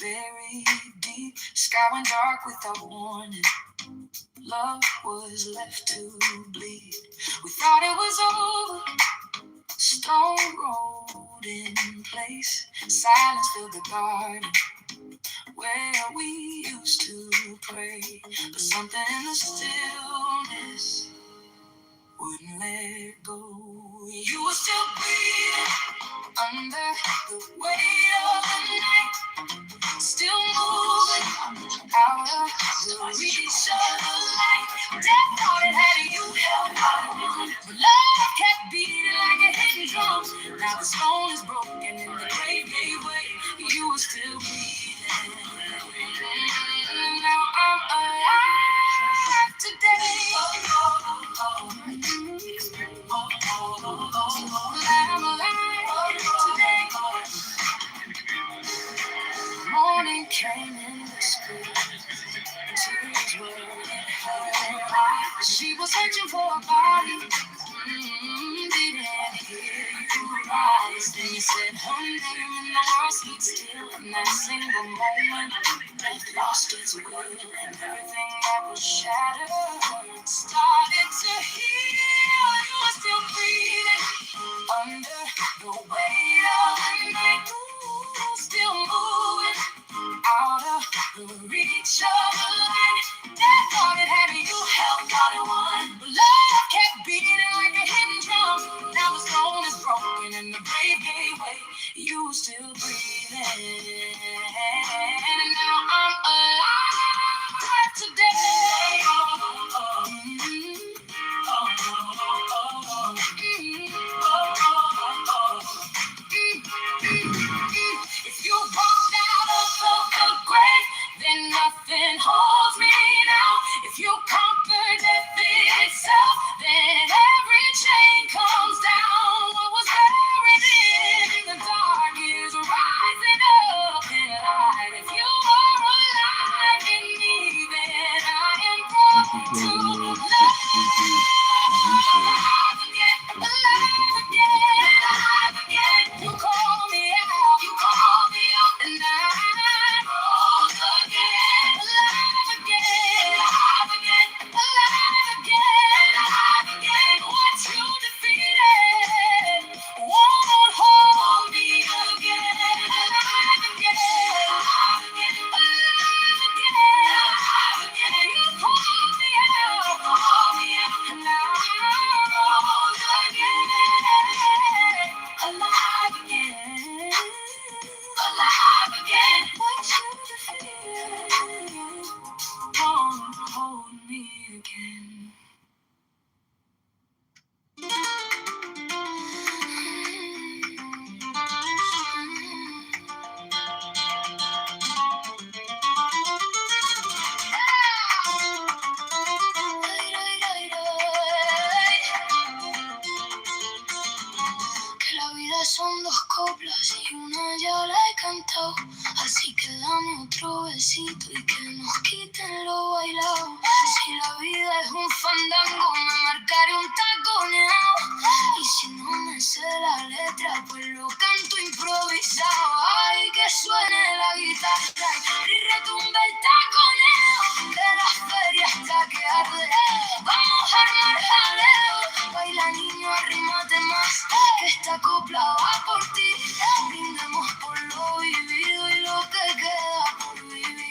buried deep, sky went dark without warning. Love was left to bleed. We thought it was over, stone rolled in place. Silence filled the garden where we used to pray. But something in the stillness wouldn't let go. You were still breathing under the weight of the night, still moving out of the reach of the light. Death thought it had you held on. But love kept beating like a hidden drum. Now the stone is broken and the grave gave way. You were still breathing. Now I'm alive today. I'm alive today. Morning came in the spirit. Tears were in her eyes. She was searching for a body. Didn't hear you rise. Then you said her name and the world stood still. In that single moment, death lost its will, and everything that was shattered started to heal. You were still breathing under the weight of the night. Ooh, still moving out of the reach of the light. That thought it had you held, thought it won. But love kept beating like a hidden drum. Now the stone is broken and the grave gave way. You were still breathing. And now I'm alive today. If you walked out of the grave, then nothing holds me now. If you conquered death itself, then every chain comes down. What was buried in the dark is rising up in the light. If you are alive in me, then I am brought to life again, alive again, alive again. You call me out, you call me out, and I rose again, alive again, alive again, alive again, alive again. What you defeated won't hold me again, alive again, alive again, alive again, alive again. You call me out, and I rose again, alive again, alive again. What you defeated won't hold me again. Que la vida son dos coplas y una ya la he cantado. Así que dame otro besito y que nos quiten lo bailado. Si la vida es un fandango, me marcaré un taconeado. Y si no me sé la letra, pues lo canto improvisado. Ay, que suene la guitarra y retumbe el taconeo. De la feria hasta que arde, vamos a armar jaleo. Baila niño, arrímate más, que esta copla va por ti. Brindemos por lo vivido y lo que queda por vivir.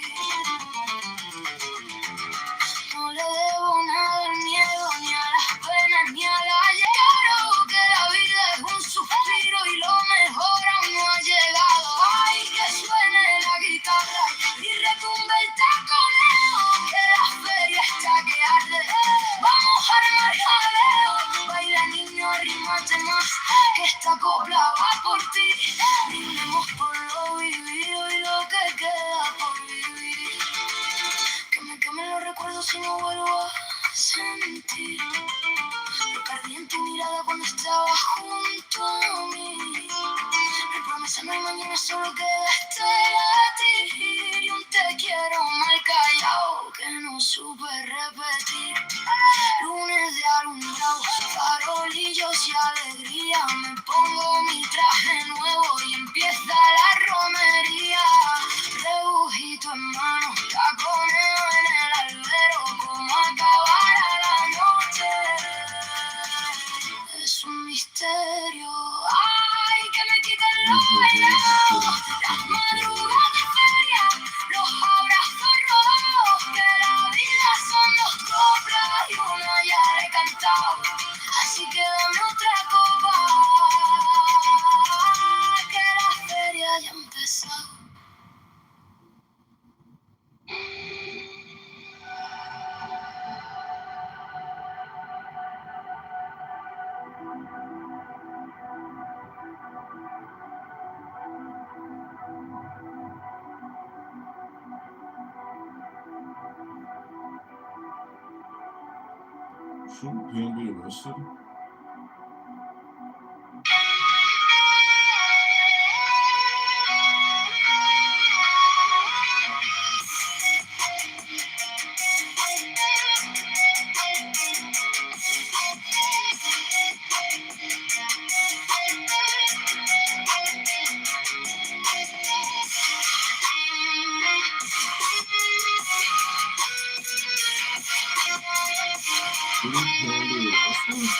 No le debo nada al miedo, ni a las penas, ni a la lloro. Que la vida es un suspiro y lo mejor aún no ha llegado. Ay, que suene la guitarra y retumbe el taconeo. Que la feria está que arde, vamos a armar jaleo. Baila niño, arrímate más, que esta copla va por ti. Brindemos por lo vivido y lo que queda por vivir. Que me quemen los recuerdos y no vuelvo a sentir lo que ardía en tu mirada cuando estabas junto a mí. Mi promesa no hay mañana, solo queda este latir y un te quiero mal callado que no supe repetir. Lunes de alumbrado, farolillos y alegría. Me pongo mi traje nuevo y empieza la romería. Rebujito en mano, taconeo en el albero. Como acabará la noche es un misterio. Ay, que me quiten los bailados, las madrugadas de feria, los abrazos robados. Que la vida son dos coplas y una ya la he cantado. Así que dame otra copa, que la feria ya ha empezado. Shouldn't Pam be arrested? Shouldn't Pam be arrested?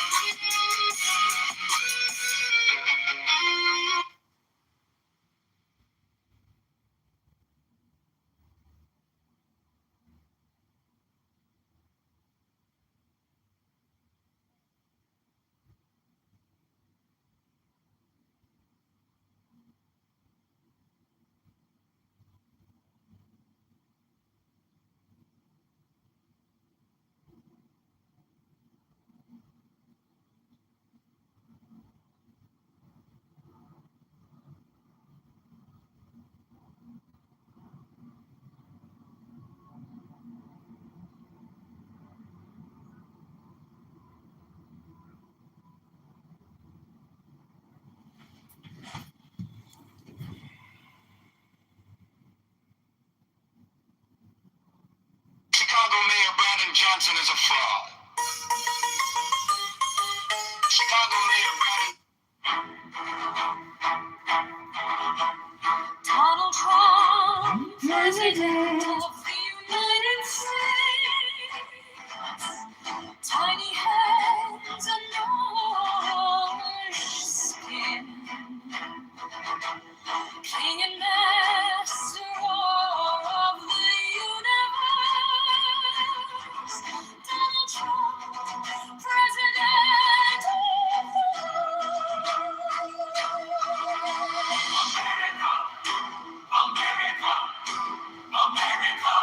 Chicago Mayor Brandon Johnson is a fraud. Chicago Mayor Brandon. Donald Trump, President of the United States. Tiny hands and orange skin. King and master of the universe. Donald Trump, President of the America, America,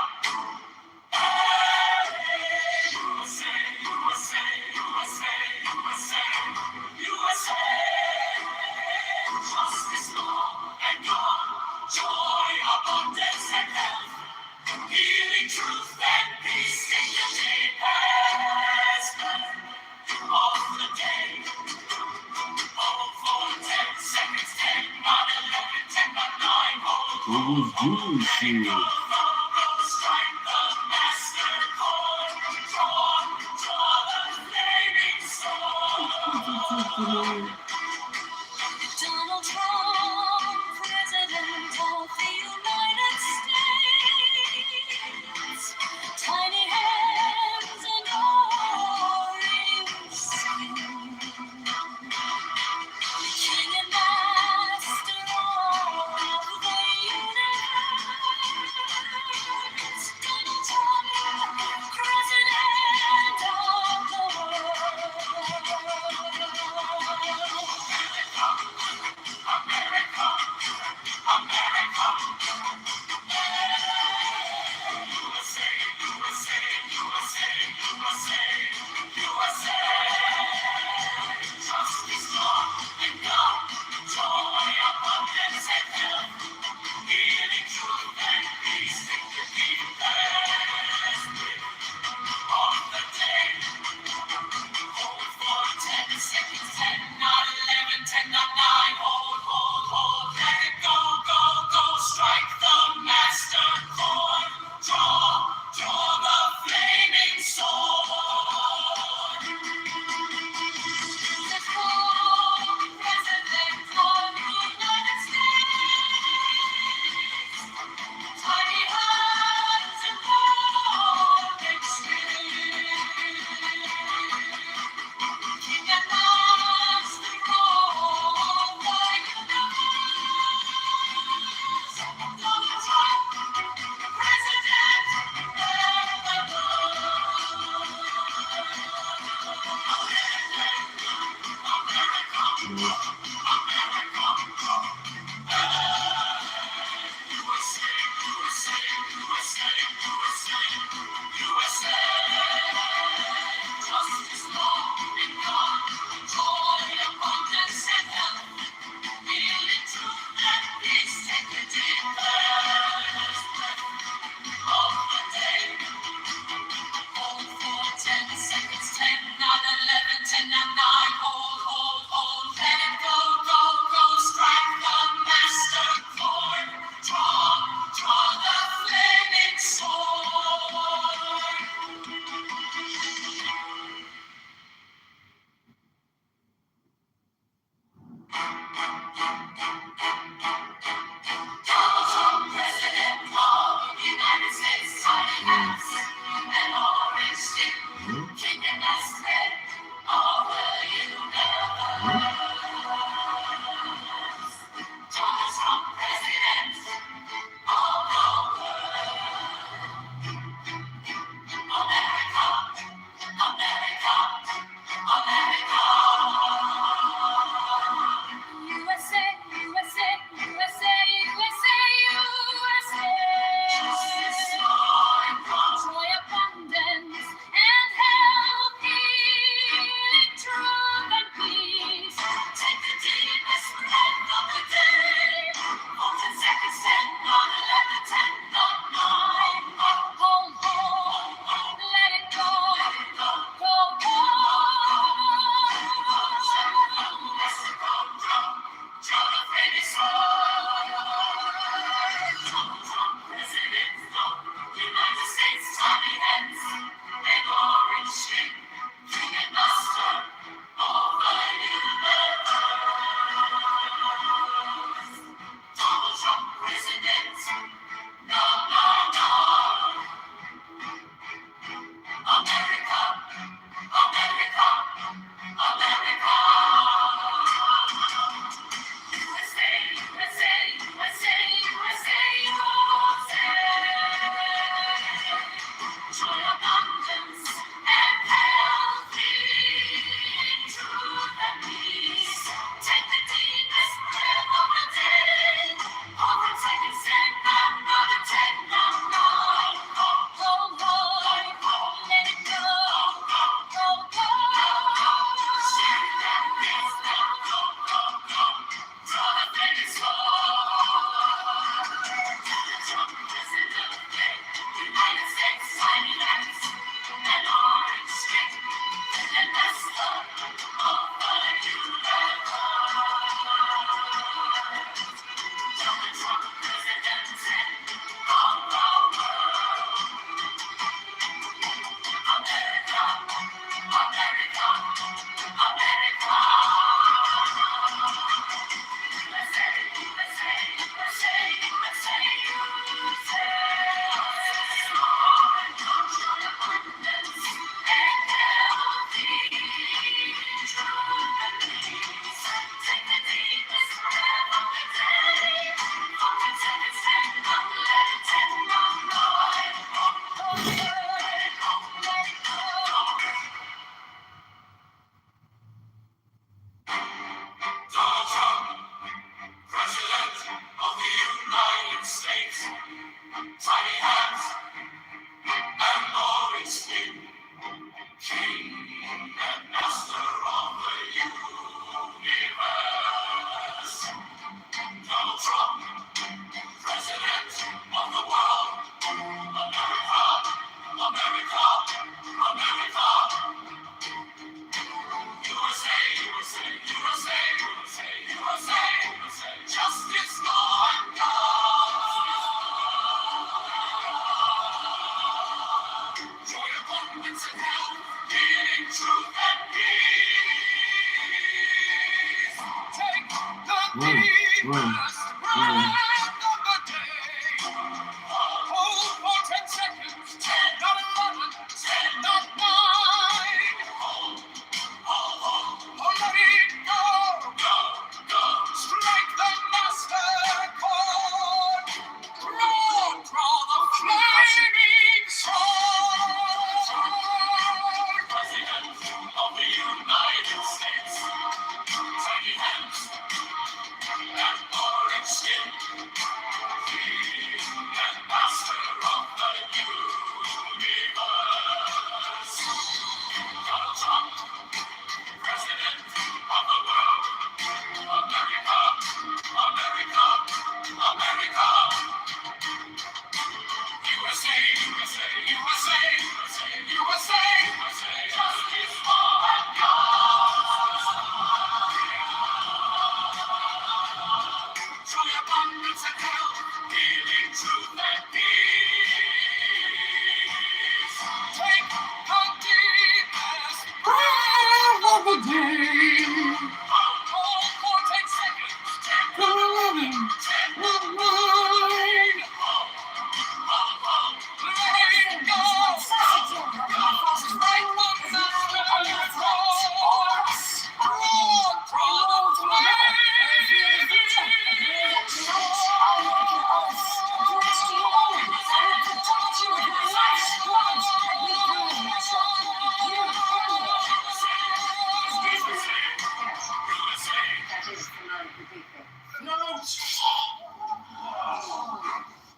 USA, USA, USA, USA, USA. Justice, law, and God, joy, abundance, and health, healing, truth, and peace in the deepest of the day. Oh, for 10 seconds, 10, 9, 11, 10, 9, oh, It was Julie Shield. strike the master chord, draw the flaming sword. Donald Trump, President of the United States. Tiny hands and orange skin. King and master of the universe. Donald Trump, President of the world.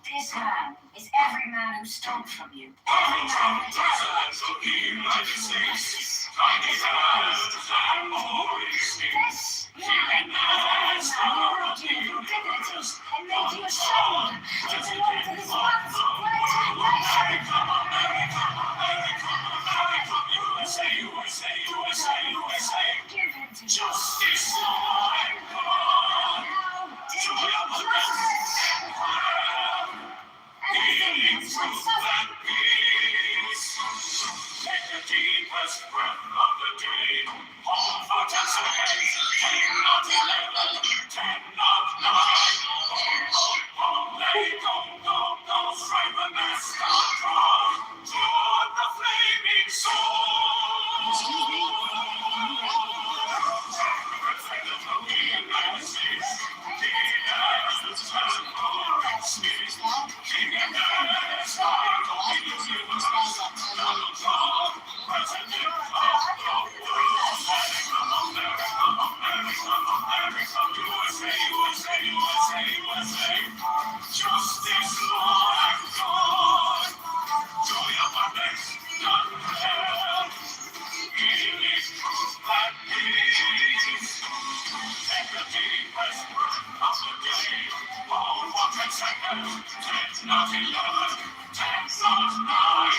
This man is every man who stole from you. And made you ashamed to belong to this once Give him to justice. Everything is like suffering. Take the deepest breath of the day. Hold for 10 seconds. 10 not 11. 10 not 9. Go. Strike the mask. Toward the flaming sword. Excuse me? Justice, Lord God. Joy of our next done hell. It is truth that peace. Take the deepest breath of the day. Hold for 10 seconds. 10 not 11. 10 not 9.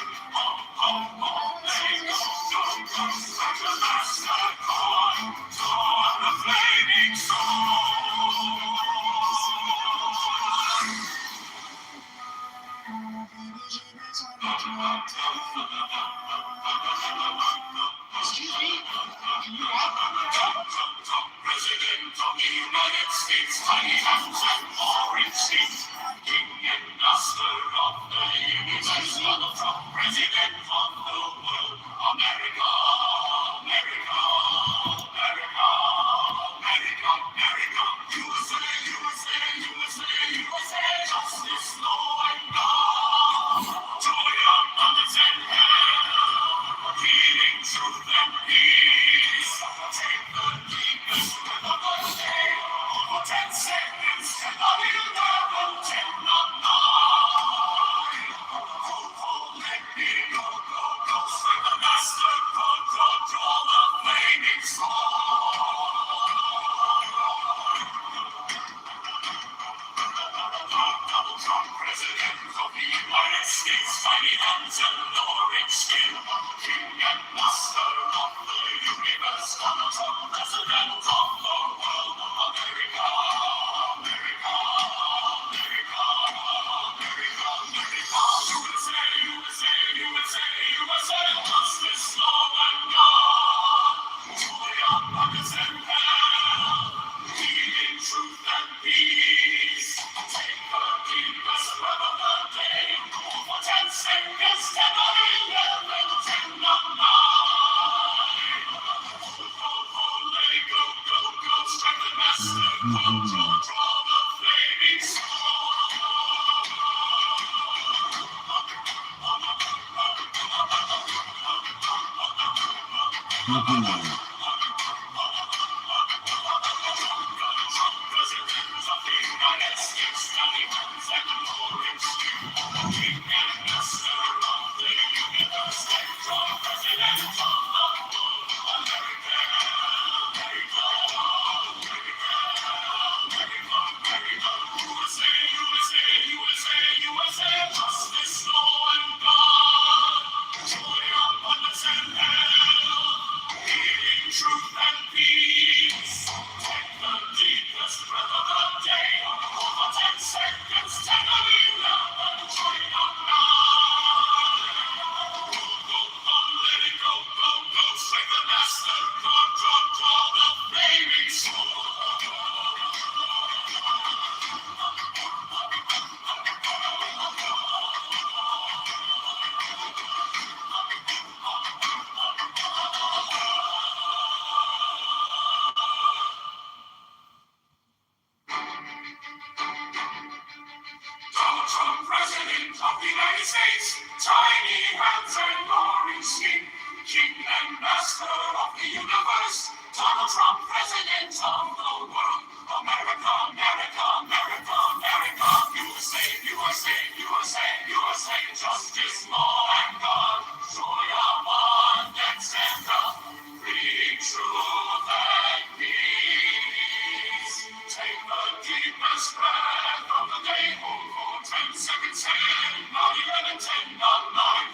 Let go. Strike the master chord. Toward the flaming sword. Excuse me? Can you walk? President of the United States, tiny hands and orange skin. King and master of the universe, President of the world, America, America, America, America, America, USA, USA, USA, USA, justice, law, and God, joy of mothers and hell, healing, truth, and peace. Take the deepest breath of the day. For 10 seconds, a little devil, 10 not 9. Let me go. Strike the master chord, draw the flaming sword. Donald Trump, President of the United States, tiny hands and orange skin. King and master of the universe, Donald Trump, President of the world, America, America, America, America, America, USA, USA, USA, USA, justice, law, and God, joy of mothers and hell, healing, truth, and peace. Truth and peace. Take the deepest breath of the day. For 10 seconds, take a leap and join up now. Let it go, go, go. Strike the master. Draw the flaming sword. Donald Trump, President of the United States, tiny hands and orange skin, king and master of the universe. Donald Trump, President of the world. America, America, America, America. USA, USA, USA, USA. Justice, law, and God. Joy, abundance, and love. Freedom, truth, and peace. Take the deepest breath of the day. Hold for 10 seconds. 10, 9, 11, 10, 9, 9.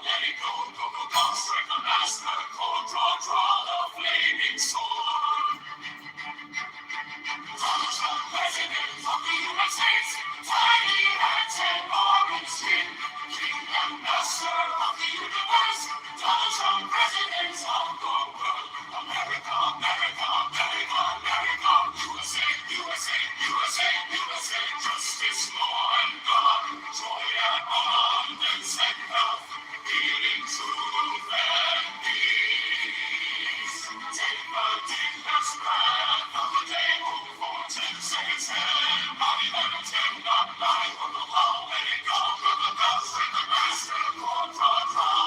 Let it go, go, go, go. Strike the master. Cold, draw the flaming sword. Donald Trump, President of the United States, tiny hands and orange skin, king and master of the universe. Donald Trump, President of the world. America, America, America, America. USA, USA, USA, USA. Justice, law, and God. Joy, abundance, and health. Healing, truth, and peace. Take the deepest breath of the day. Hold for 10 seconds. 10, 9, 11, 10, 9, 9. Let it go, go, go, go. Strike the master. Draw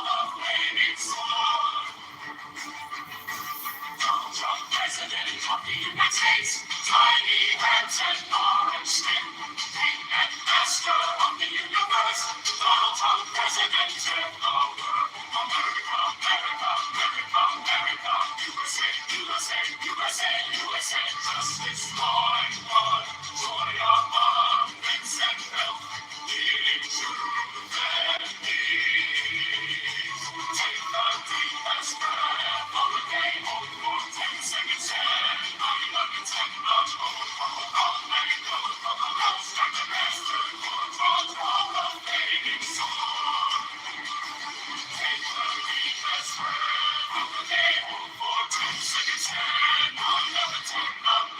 the flaming sword. Donald Trump, President of the United States, tiny hands and orange skin, king and master of the universe. Donald Trump, President of the world. America, America, America, America. USA, USA, USA, USA. Justice, law, and God. Joy, abundance, and health. Healing, truth, and peace. Take the deepest breath of the day. Hold for 10 seconds. 10, 9, 11, 10, 9. Let it go, go, go, go. Strike the master. Draw the flaming sword. Take the deepest breath of the day. Hold for 10 seconds. 10, 9, 11, 10, 9.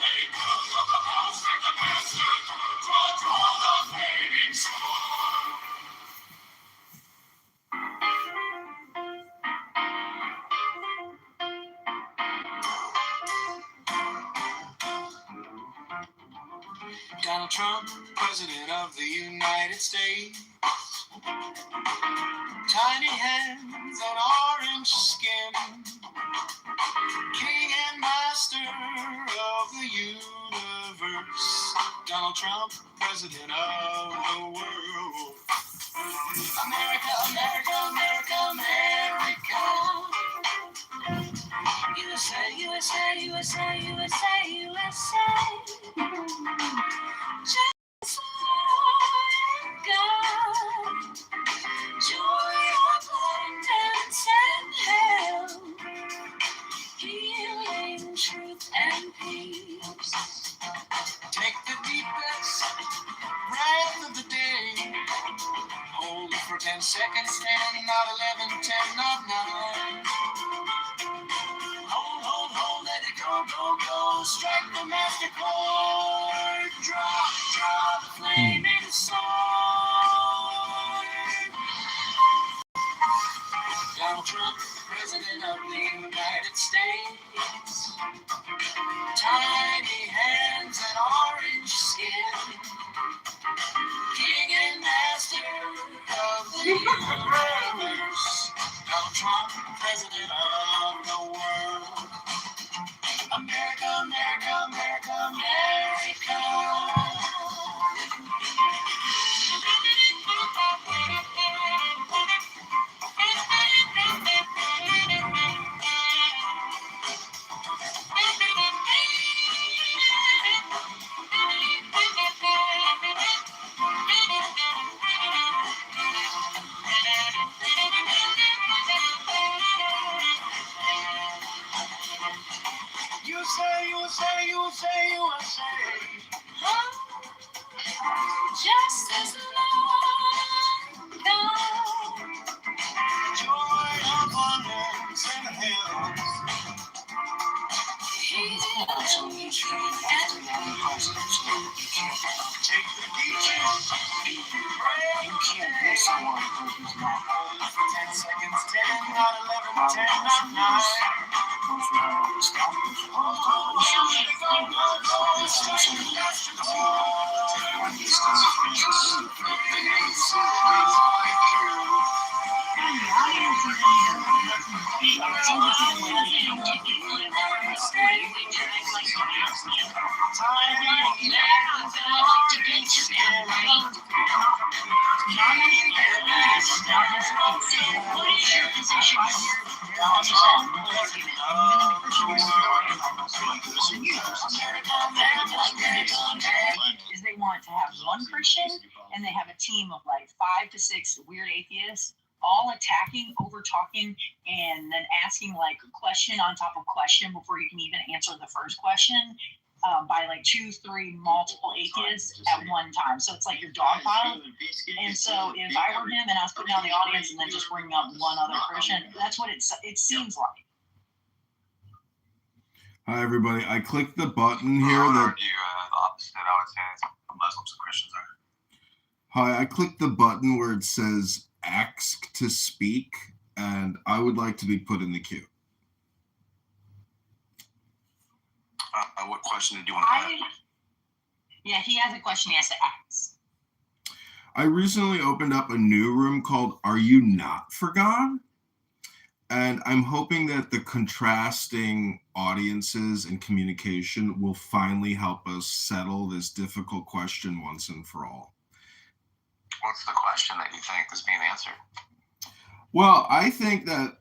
Let it go, go, go, go. Strike the master. Draw the flaming sword. Donald Trump, President of the United States. Tiny hands and orange skin. King and master of the universe. Donald Trump, President of the world. America, America, America, America. USA, USA, USA, USA, USA. Just like God. Joy, abundance, and health. Healing, truth, and peace. Take the deepest breath of the day. Hold it for 10 seconds, 10, not 11, 10, not 9. Hold, let it go, go, go. Strike the master chord. Draw the flaming sword. Donald Trump, President of the United States. Tiny hands and orange skin. King and master of the universe. Donald Trump, President Just as long gone. Joy abundance in hell. Take the beaches. You can't be someone who's not. For 10 seconds, 10, not 11, 10, not 9. Is they want to have one Christian and they have a team of like 5 to 6 weird atheists all attacking, over talking, and then asking like question on top of question before you can even answer the first question by like 2, 3 multiple atheists at one time. So it's like your dog pile. And so if I were him and I was putting down the audience and then just bringing up one other Christian, that's what it seems like. Hi everybody. I clicked the button here that. The opposite, I would say, Muslims and Christians are. Hi, I clicked the button where it says "ask to speak," and I would like to be put in the queue. What question did you want to ask? Yeah, he has a question he has to ask. I recently opened up a new room called "Are You Not for God?" And I'm hoping that the contrasting audiences and communication will finally help us settle this difficult question once and for all. What's the question that you think is being answered? Well, I think that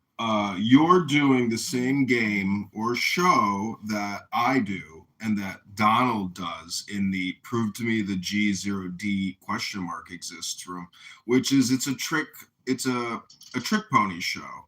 you're doing the same game or show that I do and that Donald does in the Prove to Me the G0D ? Exists room, which is it's a trick pony show.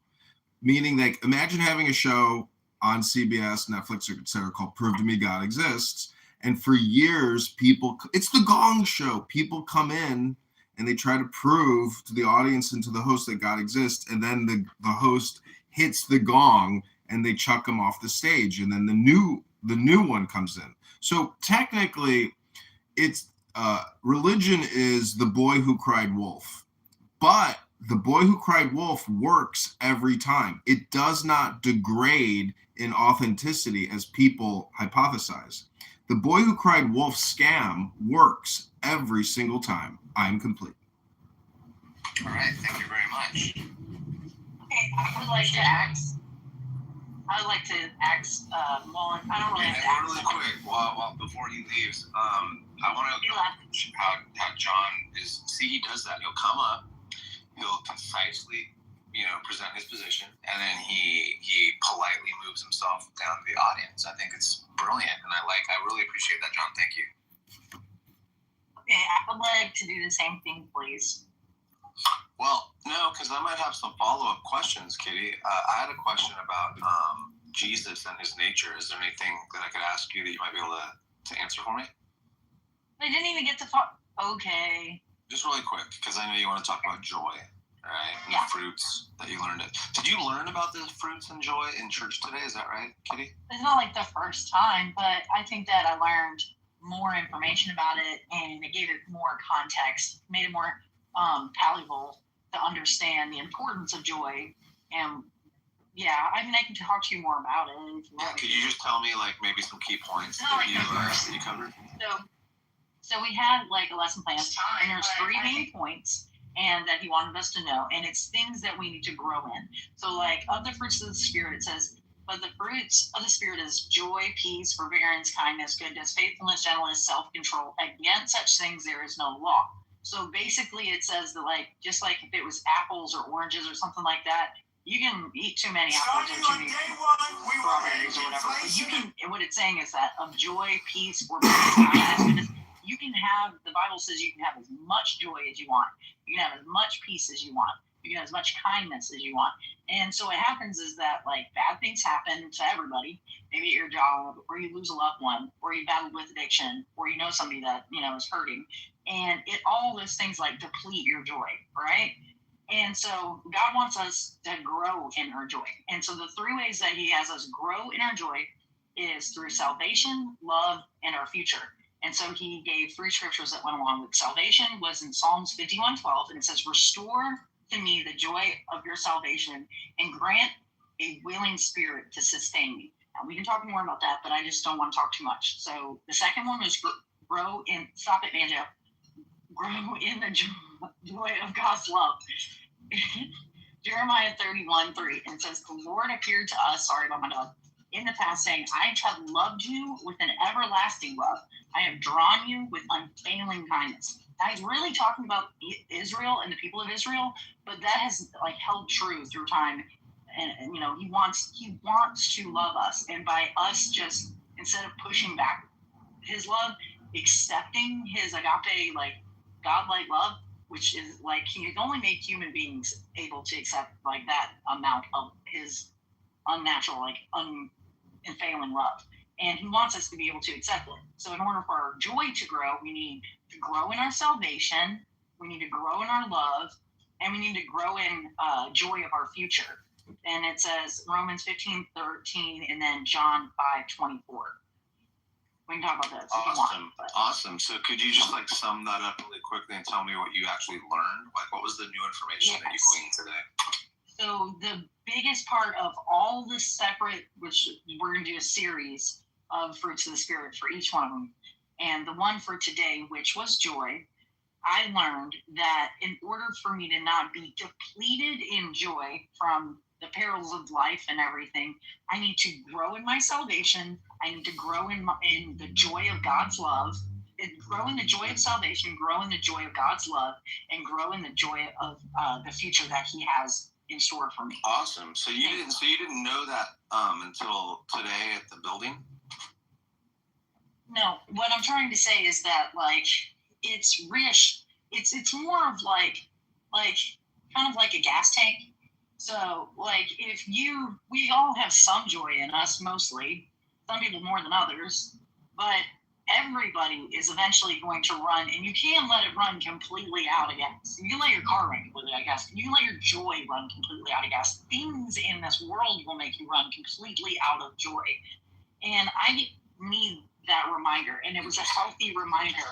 Meaning, like, imagine having a show on CBS, Netflix, etc., called Prove to Me God Exists. And for years, it's the Gong Show. People come in and they try to prove to the audience and to the host that God exists. And then the host hits the gong and they chuck him off the stage. And then the new one comes in. So technically, it's religion is the boy who cried wolf. But the boy who cried wolf works every time. It does not degrade in authenticity as people hypothesize. The boy who cried wolf scam works every single time. I'm complete. All right, thank you very much. Okay, I would like to ask Mullen. I don't really have to ask. Really quick, while before he leaves, I want to know how John is. See, he does that. He'll come up. He'll concisely, present his position, and then he politely moves himself down to the audience. I think it's brilliant, and I really appreciate that, John. Thank you. Okay, I would like to do the same thing, please. Well, no, because I might have some follow-up questions, Kitty. I had a question about Jesus and his nature. Is there anything that I could ask you that you might be able to answer for me? I didn't even get to far. Okay. Just really quick, because I know you want to talk about joy, right? And the fruits that you learned. Did you learn about the fruits and joy in church today? Is that right, Kitty? It's not like the first time, but I think that I learned more information about it, and it gave it more context, made it more palatable to understand the importance of joy. And yeah, I mean, I can talk to you more about it. Could you just tell me maybe some key points that you covered? So we had like a lesson plan, and there's 3 main points, and that he wanted us to know, and it's things that we need to grow in. So like of the fruits of the Spirit, it says But the fruits of the Spirit is joy, peace, forbearance, kindness, goodness, faithfulness, gentleness, self-control. Against such things there is no law. So basically it says that, like, just like if it was apples or oranges or something like that, you can eat too many apples or too many strawberries or whatever. But you can, what it's saying is that of joy, peace, forbearance, kindness, goodness, you can have, the Bible says you can have as much joy as you want. You can have as much peace as you want. You can have as much kindness as you want. And so what happens is that, like, bad things happen to everybody, maybe at your job, or you lose a loved one, or you battle with addiction, or you know somebody that, you know, is hurting. And it, all those things, like, deplete your joy, right? And so God wants us to grow in our joy. And so the three ways that he has us grow in our joy is through salvation, love, and our future. And so he gave three scriptures that went along with salvation, was in Psalms 51:12, and it says, restore to me the joy of your salvation and grant a willing spirit to sustain me. Now, we can talk more about that, but I just don't want to talk too much. So the second one was grow in, stop it, Banjo, grow in the joy of God's love. Jeremiah 31:3, and it says, the Lord appeared to us, sorry about my dog, in the past, saying, I have loved you with an everlasting love. I have drawn you with unfailing kindness. Now, he's really talking about Israel and the people of Israel, but that has, like, held true through time. And you know, he wants to love us. And by us just, instead of pushing back his love, accepting his agape, like, God-like love, which is, like, he can only make human beings able to accept, like, that amount of his unnatural, like, unfailing love. And he wants us to be able to accept it. So in order for our joy to grow, we need to grow in our salvation, we need to grow in our love, and we need to grow in joy of our future. And it says Romans 15:13, and then John 5:24. We can talk about that. Awesome. So could you just, like, sum that up really quickly and tell me what you actually learned? Like, what was the new information that you gleaned today? So the biggest part of all the separate, which we're going to do a series of fruits of the Spirit for each one of them. And the one for today, which was joy, I learned that in order for me to not be depleted in joy from the perils of life and everything, I need to grow in my salvation. I need to grow in the joy of God's love, grow in the joy of salvation, grow in the joy of God's love, and grow in the joy of the future that he has in store for me. Awesome. So you didn't know that until today at the building? No, what I'm trying to say is that, like, it's rich. It's more of like kind of like a gas tank. So, like, we all have some joy in us, mostly. Some people more than others, but everybody is eventually going to run, and you can't let it run completely out of gas. You can let your car run completely out of gas. You can let your joy run completely out of gas. Things in this world will make you run completely out of joy. And I need that reminder, and it was a healthy reminder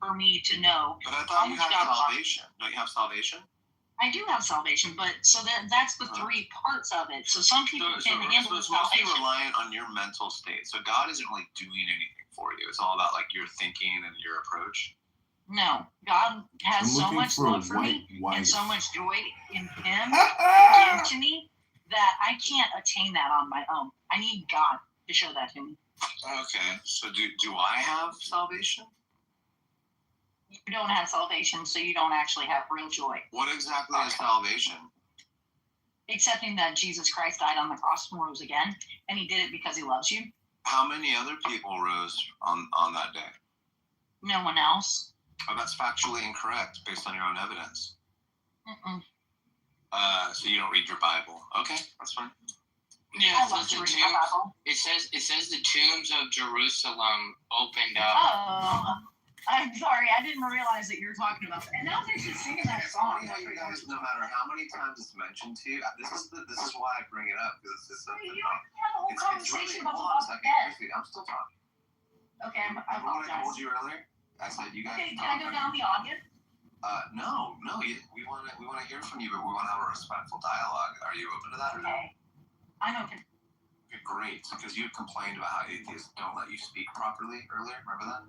for me to know. But I thought you had salvation. Don't you have salvation? I do have salvation, but so that's the three parts of it. So some people can handle the salvation. So it's mostly reliant on your mental state. So God isn't really doing anything for you. It's all about, like, your thinking and your approach. No, God has so much love for me and so much joy in him to give to me that I can't attain that on my own. I need God to show that to me. Okay, so do I have salvation? You don't have salvation, so you don't actually have real joy. What exactly is salvation? Accepting that Jesus Christ died on the cross and rose again, and he did it because he loves you. How many other people rose on that day? No one else. Oh, that's factually incorrect based on your own evidence. Mm-mm. So you don't read your Bible? Okay, that's fine. Yeah, I love to read my Bible. It says the tombs of Jerusalem opened up. Oh. I'm sorry, I didn't realize that you were talking about that. And now they're just singing that song. Funny how you guys, no matter how many times it's mentioned to you, this is why I bring it up, because it's just you don't have a whole conversation about the bed. I'm still talking. Okay, I apologize. I told you earlier? I said you guys. Okay, can I go down the audience? No. We want to hear from you, but we want to have a respectful dialogue. Are you open to that? Okay, I'm open. Okay, great. Because you complained about how atheists don't let you speak properly earlier. Remember that?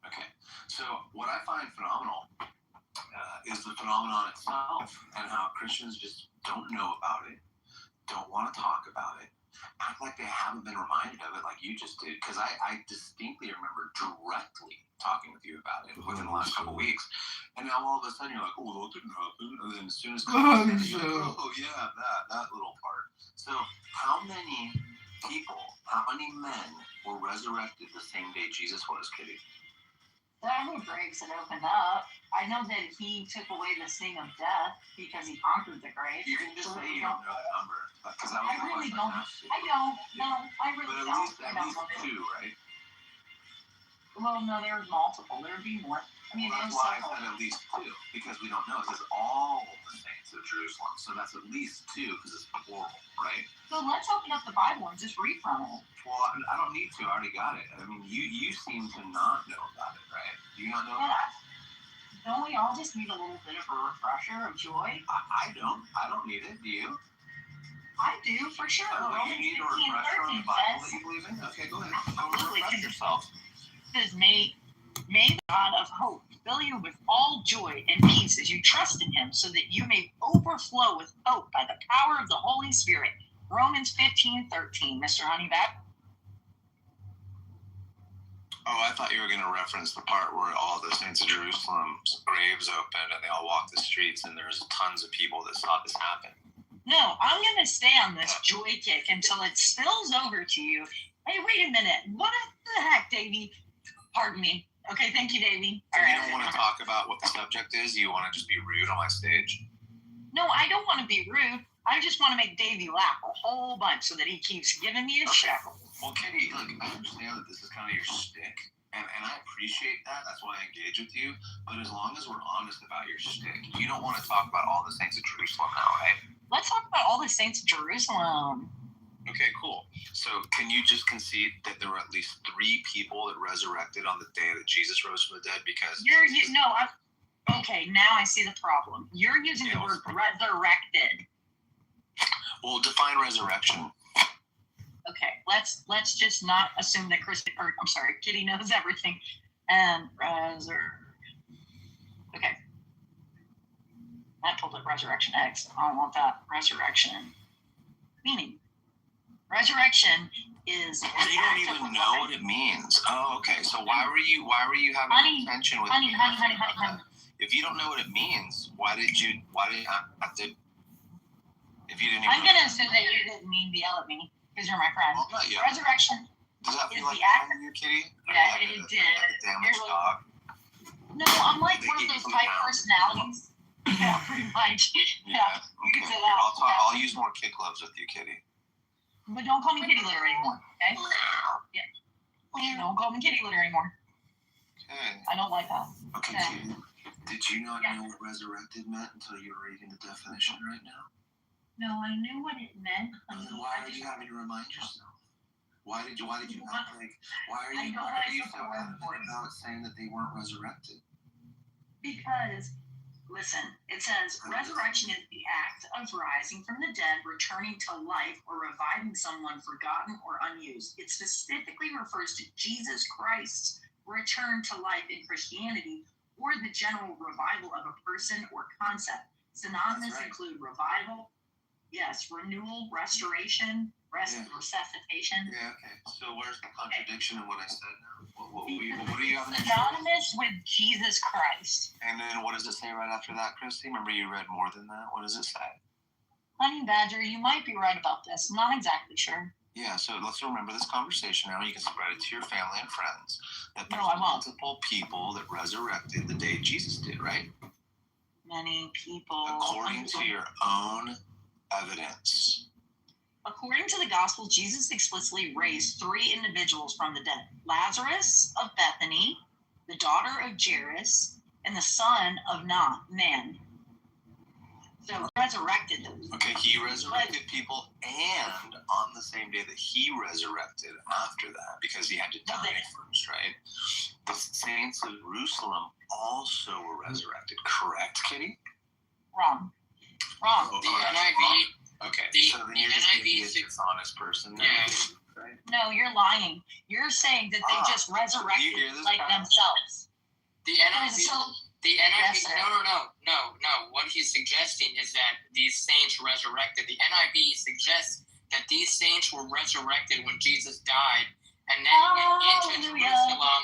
Okay, so what I find phenomenal is the phenomenon itself and how Christians just don't know about it, don't want to talk about it, act like they haven't been reminded of it like you just did. Because I distinctly remember directly talking with you about it within the last couple weeks. And now all of a sudden you're like, oh, that didn't happen. And then as soon as you're like, oh, yeah, that little part. So how many people, how many men were resurrected the same day Jesus was, Kitty? There are no graves that opened up. I know that he took away the sting of death because he conquered the grave. You can just say you don't know that number. Because I really don't. I don't. No, I really but don't. At least two, right? Well, no, there's multiple. There'd be more. I mean, that's why I said at least two, because we don't know. It says all the saints of Jerusalem. So that's at least two, because it's plural, right? So let's open up the Bible and just read from it. Well, I don't need to. I already got it. I mean, you seem to not know about it, right? Do you not know about it? Don't we all just need a little bit of a refresher of joy? I don't. I don't need it. Do you? I do, for sure. Oh, you need a refresher on the Bible that you believe in? Okay, go ahead. Go refresh yourself. It says, may the God of hope fill you with all joy and peace as you trust in him, so that you may overflow with hope by the power of the Holy Spirit. Romans 15:13, Mr. Honeybat. Oh, I thought you were going to reference the part where all the saints of Jerusalem's graves opened and they all walked the streets and there's tons of people that saw this happen. No, I'm going to stay on this joy kick until it spills over to you. Hey, wait a minute. What the heck, Davey? Pardon me. Okay, thank you, Davey. So you don't want to talk about what the subject is? You want to just be rude on my stage? No, I don't want to be rude. I just want to make Davey laugh a whole bunch so that he keeps giving me a shit. Well, Kitty, look, I understand that this is kind of your shtick, and I appreciate that. That's why I engage with you. But as long as we're honest about your shtick, you don't want to talk about all the saints of Jerusalem now, right? Let's talk about all the saints of Jerusalem. Okay, cool. So can you just concede that there were at least 3 people that resurrected on the day that Jesus rose from the dead? Because okay, now I see the problem. You're using the word resurrected. Well, define resurrection. Okay, let's just not assume that Kitty knows everything. And okay. I pulled up Resurrection X. I don't want that. Resurrection. Meaning. Resurrection is. Well, you don't even know what it means. Oh, okay. So why were you having tension with me? Honey. If you don't know what it means, why did you have to? If you didn't. I'm gonna assume that you didn't mean to yell at me because you're my friend. Well, Resurrection. Does that feel like you, Kitty? Yeah, it did. Like a damaged dog. No, I'm like one of those type personalities. Yeah, pretty much. Yeah. You can say that. I'll use more kid gloves with you, Kitty. But don't call me kitty litter anymore, okay? Yeah. Don't call me kitty litter anymore. Okay. I don't like that. Okay, Kitty. Did you not know what resurrected meant until you were reading the definition right now? No, I knew what it meant. Then why are you having to remind yourself? Why are you so adamant about saying that they weren't resurrected? Because, listen, it says resurrection is the act of rising from the dead, returning to life, or reviving someone forgotten or unused. It specifically refers to Jesus Christ's return to life in Christianity, or the general revival of a person or concept. Synonymous include revival, renewal, restoration, resuscitation. Yeah, okay. So where's the contradiction in what I said now? What do you have? Synonymous with Jesus Christ. And then what does it say right after that, Christy? Remember you read more than that? What does it say? Honey Badger, you might be right about this. I'm not exactly sure. Yeah, so let's remember this conversation now. You can spread it to your family and friends. That there's multiple people that resurrected the day Jesus did, right? Many people. According to your own evidence. According to the Gospel, Jesus explicitly raised 3 individuals from the dead. Lazarus of Bethany, the daughter of Jairus, and the son of Nan. So resurrected them. Okay, he resurrected people, and on the same day that he resurrected after that, because he had to die first, right? The saints of Jerusalem also were resurrected, correct, Kitty? Wrong. Oh, the NIV. Okay, so then you're just going to be a dishonest person now. Yeah. Right? No, you're lying. You're saying that they just resurrected like themselves. The NIV. The NIV, Yes, sir. no. What he's suggesting is that these saints resurrected. The NIV suggests that these saints were resurrected when Jesus died, and then went into Jerusalem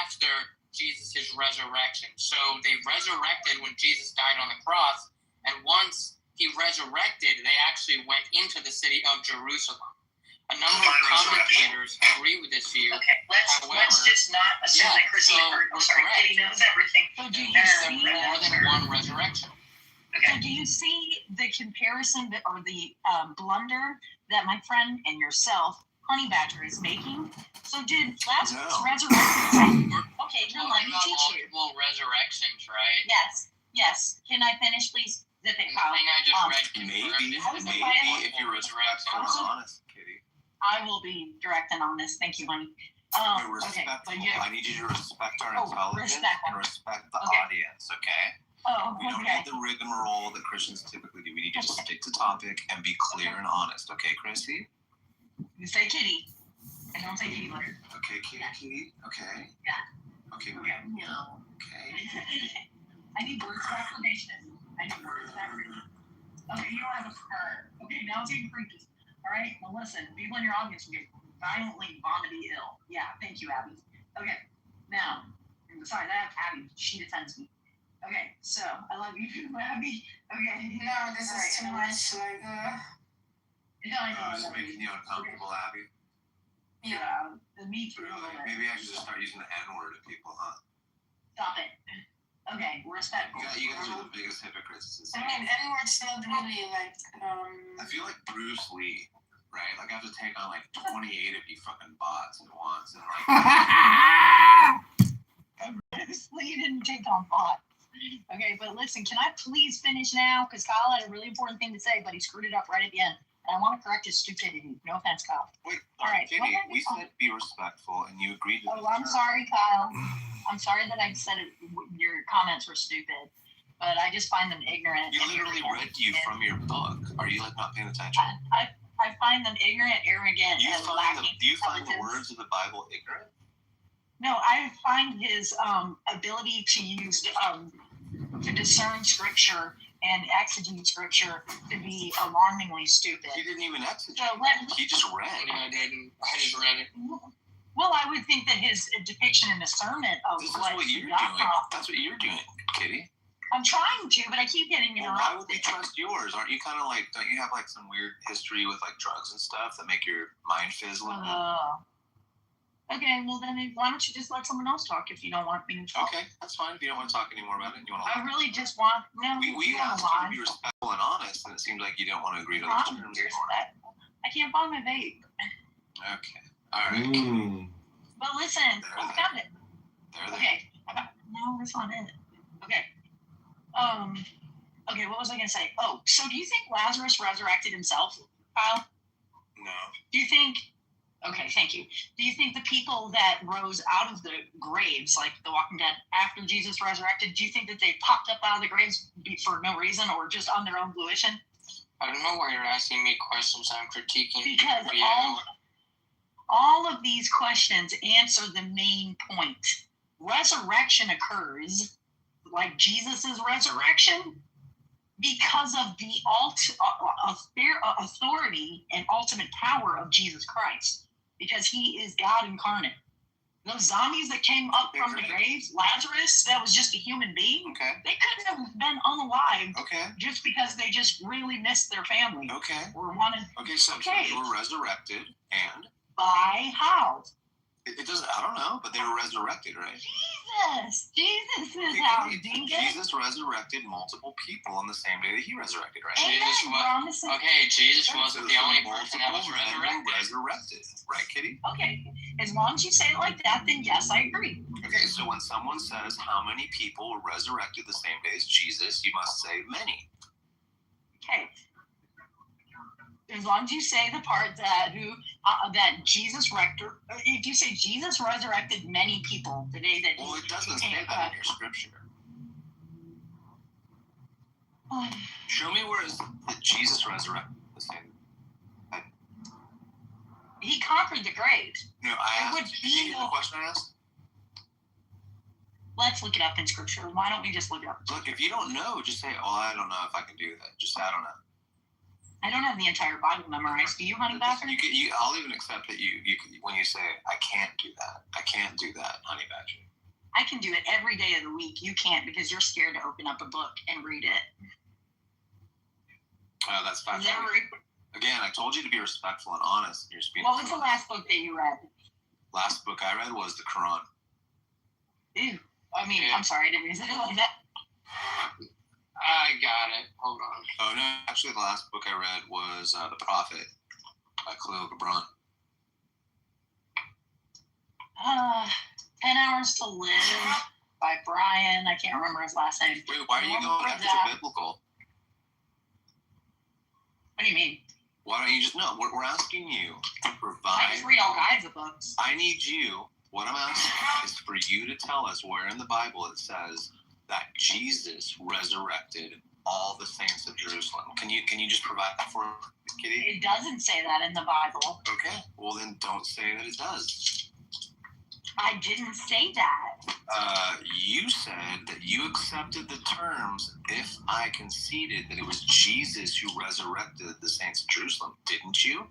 after Jesus' resurrection. So they resurrected when Jesus died on the cross, and once he resurrected, they actually went into the city of Jerusalem. A number of commentators agree with this view. Okay, let's just not assume that Chrissy Katie knows everything. So do you see more than one resurrection? So do you see the comparison or the blunder that my friend and yourself, Honey Badger, is making? So did Lazarus resurrect? Okay, then let me teach you. Multiple resurrections, right? Yes. Can I finish, please? Zip it, Kyle. Maybe if you're respectful and honest, Kitty. I will be direct and honest. Thank you, honey. Respectful. I need you to respect our intelligence and respect the audience, okay? We don't need the rigmarole that Christians typically do. We need you to stick to topic and be clear and honest, okay, Chrissy? You say Kitty. I don't say Kitty later. Okay, Kitty. Okay. Yeah. Okay. Meow. Okay. I need words of affirmation. Okay, you don't have a purr. Okay, now it's getting creepy. All right, well, listen, people in your audience will get violently vomity ill. Yeah, thank you, Abby. Okay, now, and besides that, Abby, she defends me. Okay, so, I love you, Abby. Okay. No, this is too much, like, Yeah, I know. This is making you uncomfortable, Abby. Yeah, me too. Maybe I should just start using the N-word at people, huh? Stop it. Okay, respectful. You guys are the biggest hypocrites. I mean, N-word's not really, like, I feel like Bruce Lee, right? Like, I have to take on, like, 28 of you fucking bots at once, and, like... Bruce Lee didn't take on bots. Okay, but listen, can I please finish now? Because Kyle had a really important thing to say, but he screwed it up right at the end. And I want to correct his stupidity. No offense, Kyle. Wait, all right. Kitty, we said be respectful, and you agreed to Oh, I'm sorry, Kyle. I'm sorry that I said your comments were stupid, but I just find them ignorant. You literally read to you from your book. Are you, like, not paying attention? I find them ignorant, arrogant, and lacking. Do you find the words of the Bible ignorant? No, I find his ability to use to discern scripture and exegete scripture to be alarmingly stupid. He didn't even exegete. So He just read. I didn't. I just read it. Well, I would think that his depiction and discernment of This is what you're doing. That's what you're doing, Kitty. I'm trying to, but I keep getting interrupted. Why would we trust yours? Aren't you kind of like, don't you have like some weird history with like drugs and stuff that make your mind fizzle? Okay, well then why don't you just let someone else talk if you don't want me to talk? Okay, that's fine. If you don't want to talk anymore about it, you want to. I really just want We asked you to be respectful and honest, and it seemed like you don't want to agree to those terms anymore. I can't find my vape. Okay. All right. But listen, I found it. Okay. No, that's not it. Okay. Okay, what was I gonna say? Oh, so do you think Lazarus resurrected himself, Kyle? No. Do you think? Okay, thank you. Do you think the people that rose out of the graves, like the Walking Dead, after Jesus resurrected, do you think that they popped up out of the graves for no reason or just on their own volition? I don't know why you're asking me questions. I'm critiquing. Because all of these questions answer the main point. Resurrection occurs, like Jesus' resurrection, because of the authority and ultimate power of Jesus Christ, because he is God incarnate. Those zombies that came up from the graves, Lazarus, that was just a human being. Okay. They couldn't have been unalive. Okay. Just because they just really missed their family. Okay. Or wanted. Okay, so they were resurrected, and by how? It doesn't. I don't know, but they were resurrected, right? Jesus is how. Jesus resurrected multiple people on the same day that he resurrected, right? Jesus wasn't the only person that was resurrected, right, Kitty? Okay, as long as you say it like that, then yes, I agree. Okay, so when someone says how many people were resurrected the same day as Jesus, you must say many. Okay. As long as you say the part that that Jesus if you say Jesus resurrected many people the day that. Well, it doesn't say that in your scripture. Show me where that Jesus resurrected the same. He conquered the grave. No, I asked. Did you hear the question I asked? Let's look it up in scripture. Why don't we just look it up? Look, if you don't know, just say, "Oh, I don't know if I can do that." Just say, "I don't know." I don't have the entire Bible memorized. Do you, Honey Badger? I'll even accept that you when you say, "I can't do that. I can't do that," Honey Badger. I can do it every day of the week. You can't because you're scared to open up a book and read it. That's fine. Again, I told you to be respectful and honest. You're just being. What was the last book that you read? Last book I read was the Quran. Ew. I mean, I'm sorry, I didn't mean to say it like that. I got it. Hold on. Oh, no. Actually, the last book I read was The Prophet by Khalil Gibran. 10 Hours to Live by Brian. I can't remember his last name. Wait, why are you going after the biblical? What do you mean? Why don't you just know? We're asking you to provide. I just read all kinds of books. I need you. What I'm asking is for you to tell us where in the Bible it says that Jesus resurrected all the saints of Jerusalem. Can you just provide that for us, Kitty? It doesn't say that in the Bible. Okay. Well, then don't say that it does. I didn't say that. You said that you accepted the terms if I conceded that it was Jesus who resurrected the saints of Jerusalem. Didn't you?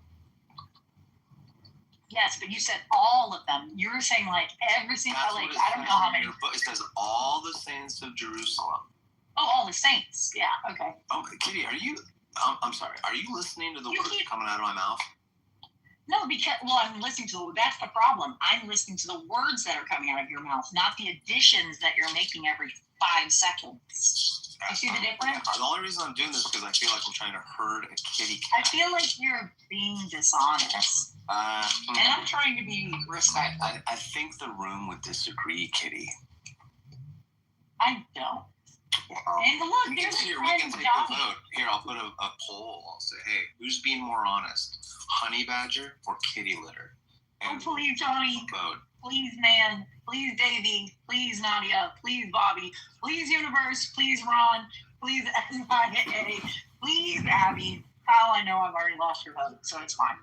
Yes, but you said all of them. You were saying like every single, like, I don't know how many. It says all the saints of Jerusalem. Oh, all the saints. Yeah, okay. Oh, Kitty, are you, I'm sorry, are you listening to the words coming out of my mouth? No, because, well, I'm listening to that's the problem. I'm listening to the words that are coming out of your mouth, not the additions that you're making every 5 seconds. You see the difference? The only reason I'm doing this is because I feel like I'm trying to herd a kitty cat. I feel like you're being dishonest. And I'm trying to be respectful. I think the room would disagree, Kitty. I don't. And look, there's we can take a vote. Here, I'll put a poll. I'll say, hey, who's being more honest? Honey Badger or Kitty Litter? And please, Johnny. Vote. Please, man. Please, Davey. Please, Nadia. Please, Bobby. Please, Universe. Please, Ron. Please, SIA. Please, Abby. Kyle, I know I've already lost your vote, so it's fine.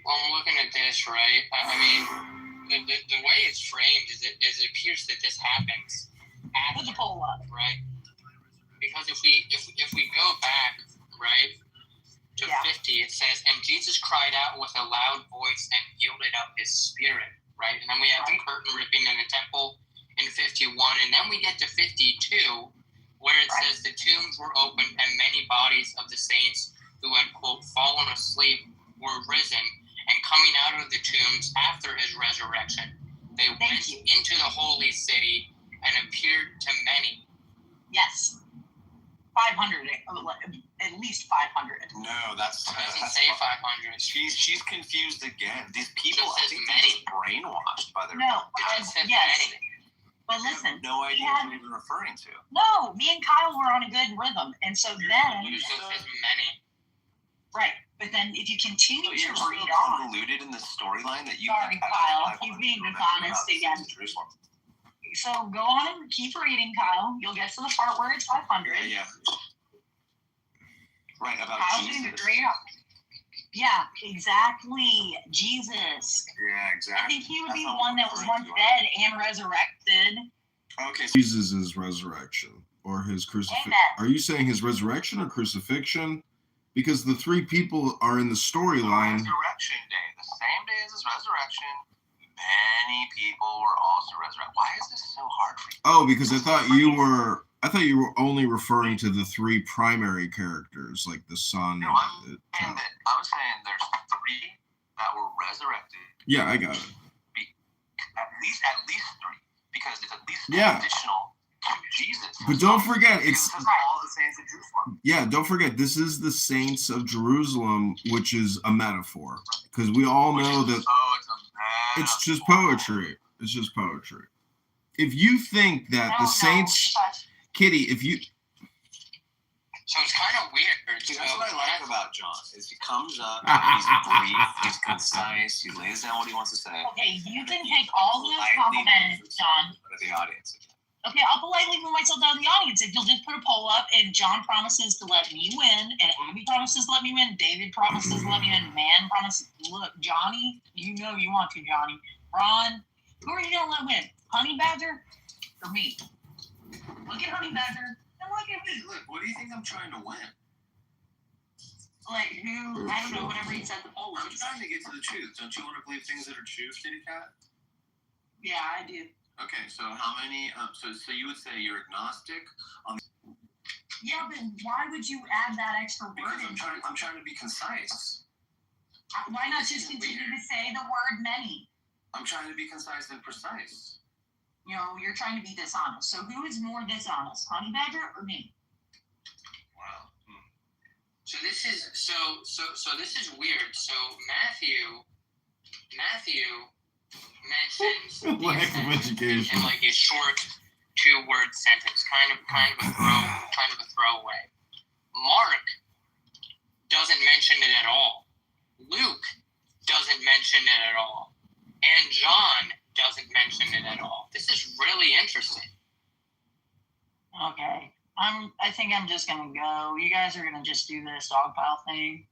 Well, I'm looking at this, right? I mean, the way it's framed is it appears that this happens. Put the poll up. Right? Because if we go back, right, to 50, it says, and Jesus cried out with a loud voice and yielded up his spirit, right? And then we have the curtain ripping in the temple in 51, and then we get to 52, where it says the tombs were opened and many bodies of the saints who had, quote, fallen asleep were risen, and coming out of the tombs after his resurrection, they went into the holy city and appeared to many. Yes. 500, at least 500. No, that's it doesn't say 500. She's confused again. These people, I think they're just brainwashed by their. No, yes. But listen, no idea what you're even referring to. No, me and Kyle were on a good rhythm, and so then. It says many. Right, but then if you continue to read on. Convoluted in the storyline that you. Sorry, Kyle, he's being dishonest again. So go on and keep reading, Kyle. You'll get to the part where it's 500. Yeah. Right, about Kyle's Jesus. Yeah, exactly. Jesus. Yeah, exactly. I think he would be the one that was once dead and resurrected. Okay. Jesus' resurrection or his crucifixion. Amen. Are you saying his resurrection or crucifixion? Because the 3 people are in the storyline. Resurrection day. The same day as his resurrection. Many people were also resurrected. Why is this so hard for you? Oh, because I thought you were only referring to the 3 primary characters, like the son. No, I'm saying there's 3 that were resurrected. Yeah, I got it. At least 3, because it's at least additional to Jesus. But don't forget, it's all the saints of Jerusalem. Yeah, don't forget, this is the saints of Jerusalem, which is a metaphor, because we all know that it's just poetry. It's just poetry. If you think that the saints, Kitty, if you. So it's kind of weird. See, that's what I like about John, is he comes up, he's brief, he's concise, he lays down what he wants to say. Okay, you can take all those compliments, John. The audience. Okay, I'll politely move myself down to the audience. If you'll just put a poll up, and John promises to let me win, and Abby promises to let me win, David promises to let me win, Man promises. Look, Johnny, you know you want to, Johnny. Ron, who are you gonna let win? Honey Badger? for me. Look at Honey Badger and look at me. Look, what do you think I'm trying to win? Like who? I don't know. Whatever he said the poll I'm was. trying to get to the truth. Don't you want to believe things that are true, Kitty Cat? Yeah, I do. Okay, so how many? So you would say you're agnostic on. Yeah, but why would you add that extra word? Because I'm trying to be concise. Why not just continue to say the word many? I'm trying to be concise and precise. You know, you're trying to be dishonest. So who is more dishonest, Honey Badger or me? Wow. So this is this is weird. So Matthew mentions Lack of education. in like a short 2-word sentence, kind of a throwaway. Mark doesn't mention it at all. Luke doesn't mention it at all. And John doesn't mention it at all. This is really interesting. Okay. I think I'm just gonna go. You guys are gonna just do this dog pile thing.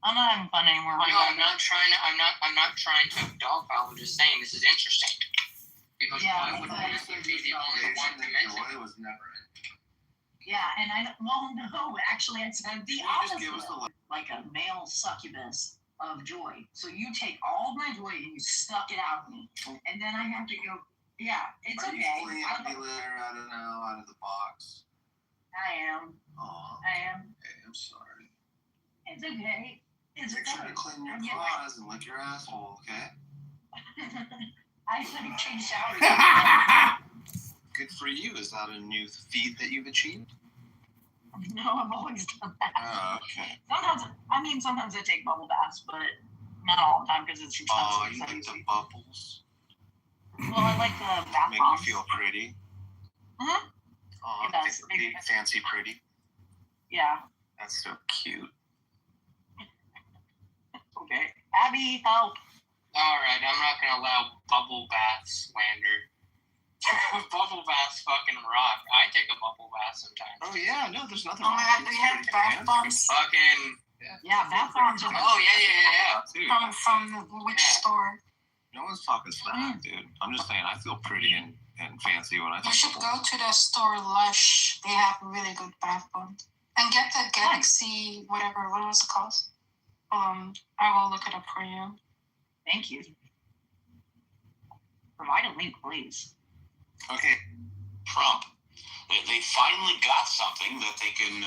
I'm not having fun anymore. No, I'm not trying to dogpile. I'm just saying this is interesting. Because why would Matthew be the only one to mention it? Was never in. Yeah, and no, actually, it's the opposite. Like a male succubus of joy. So you take all of my joy and you suck it out of me, and then I have to go. Yeah, it's Are okay. you pulling happy litter out of the box? I am. Aw. I am. Okay, I'm sorry. It's okay. It's Make sure to clean your claws and lick your asshole, okay? I couldn't change showers. Good for you. Is that a new feat that you've achieved? No, I've always done that. Oh, okay. Sometimes I take bubble baths, but not all the time because it's expensive. Oh, you like the bubbles? Well, I like the bath Make bombs. you feel pretty. Hmm? Oh, It does. fancy pretty. Yeah. That's so cute. Okay. Abby, help. Alright, I'm not gonna allow bubble bath slander. Bubble baths fucking rock. I take a bubble bath sometimes. Oh yeah, no, there's nothing Oh wrong my god, with we it. have bath bombs Fucking. Yeah, bath bombs are. Oh yeah. Dude, from which store? no one's talking smack, dude. I'm just saying I feel pretty and fancy when I You take should a go to the store Lush. They have really good bath bombs. And get the Galaxy, whatever, what was it called? I will look it up for you. Thank you. Provide a link, please. Okay. Trump. They finally got something that they can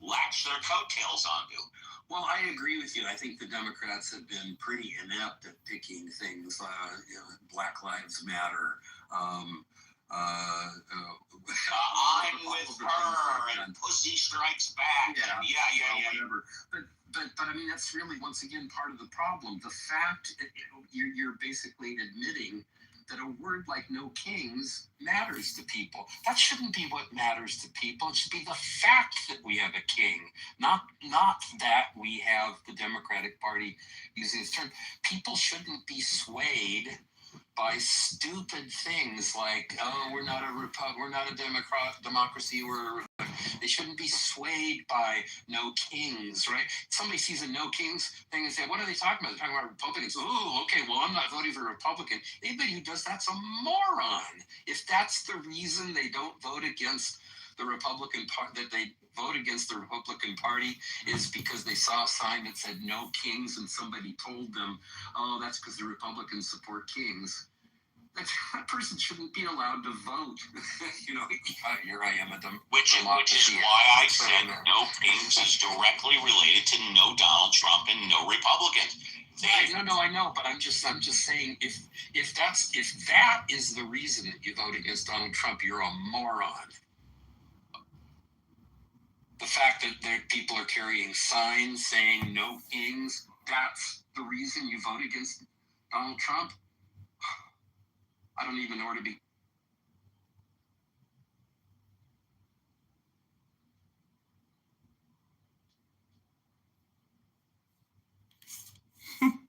latch their coattails onto. Well, I agree with you. I think the Democrats have been pretty inept at picking things, Black Lives Matter. I'm with her, and Pussy Strikes Back. Yeah, And yeah. Whatever. But I mean, that's really, once again, part of the problem. The fact you're basically admitting that a word like no kings matters to people. That shouldn't be what matters to people. It should be the fact that we have a king, not that we have the Democratic Party using this term. People shouldn't be swayed by stupid things like, oh, we're not a democracy. They shouldn't be swayed by no kings, right? Somebody sees a no kings thing and say, what are they talking about? They're talking about Republicans. Oh, okay, well, I'm not voting for a Republican. Anybody who does that's a moron. If that's the reason they don't vote against the Republican Party, that they vote against the Republican Party, is because they saw a sign that said no kings and somebody told them, oh, that's because the Republicans support kings. That person shouldn't be allowed to vote. Here I am at them. Which is why I said no kings is directly related to no Donald Trump and no Republicans. No, I know, but I'm just saying if that is the reason that you vote against Donald Trump, you're a moron. The fact that people are carrying signs saying no kings, that's the reason you vote against Donald Trump? I don't even know where to be.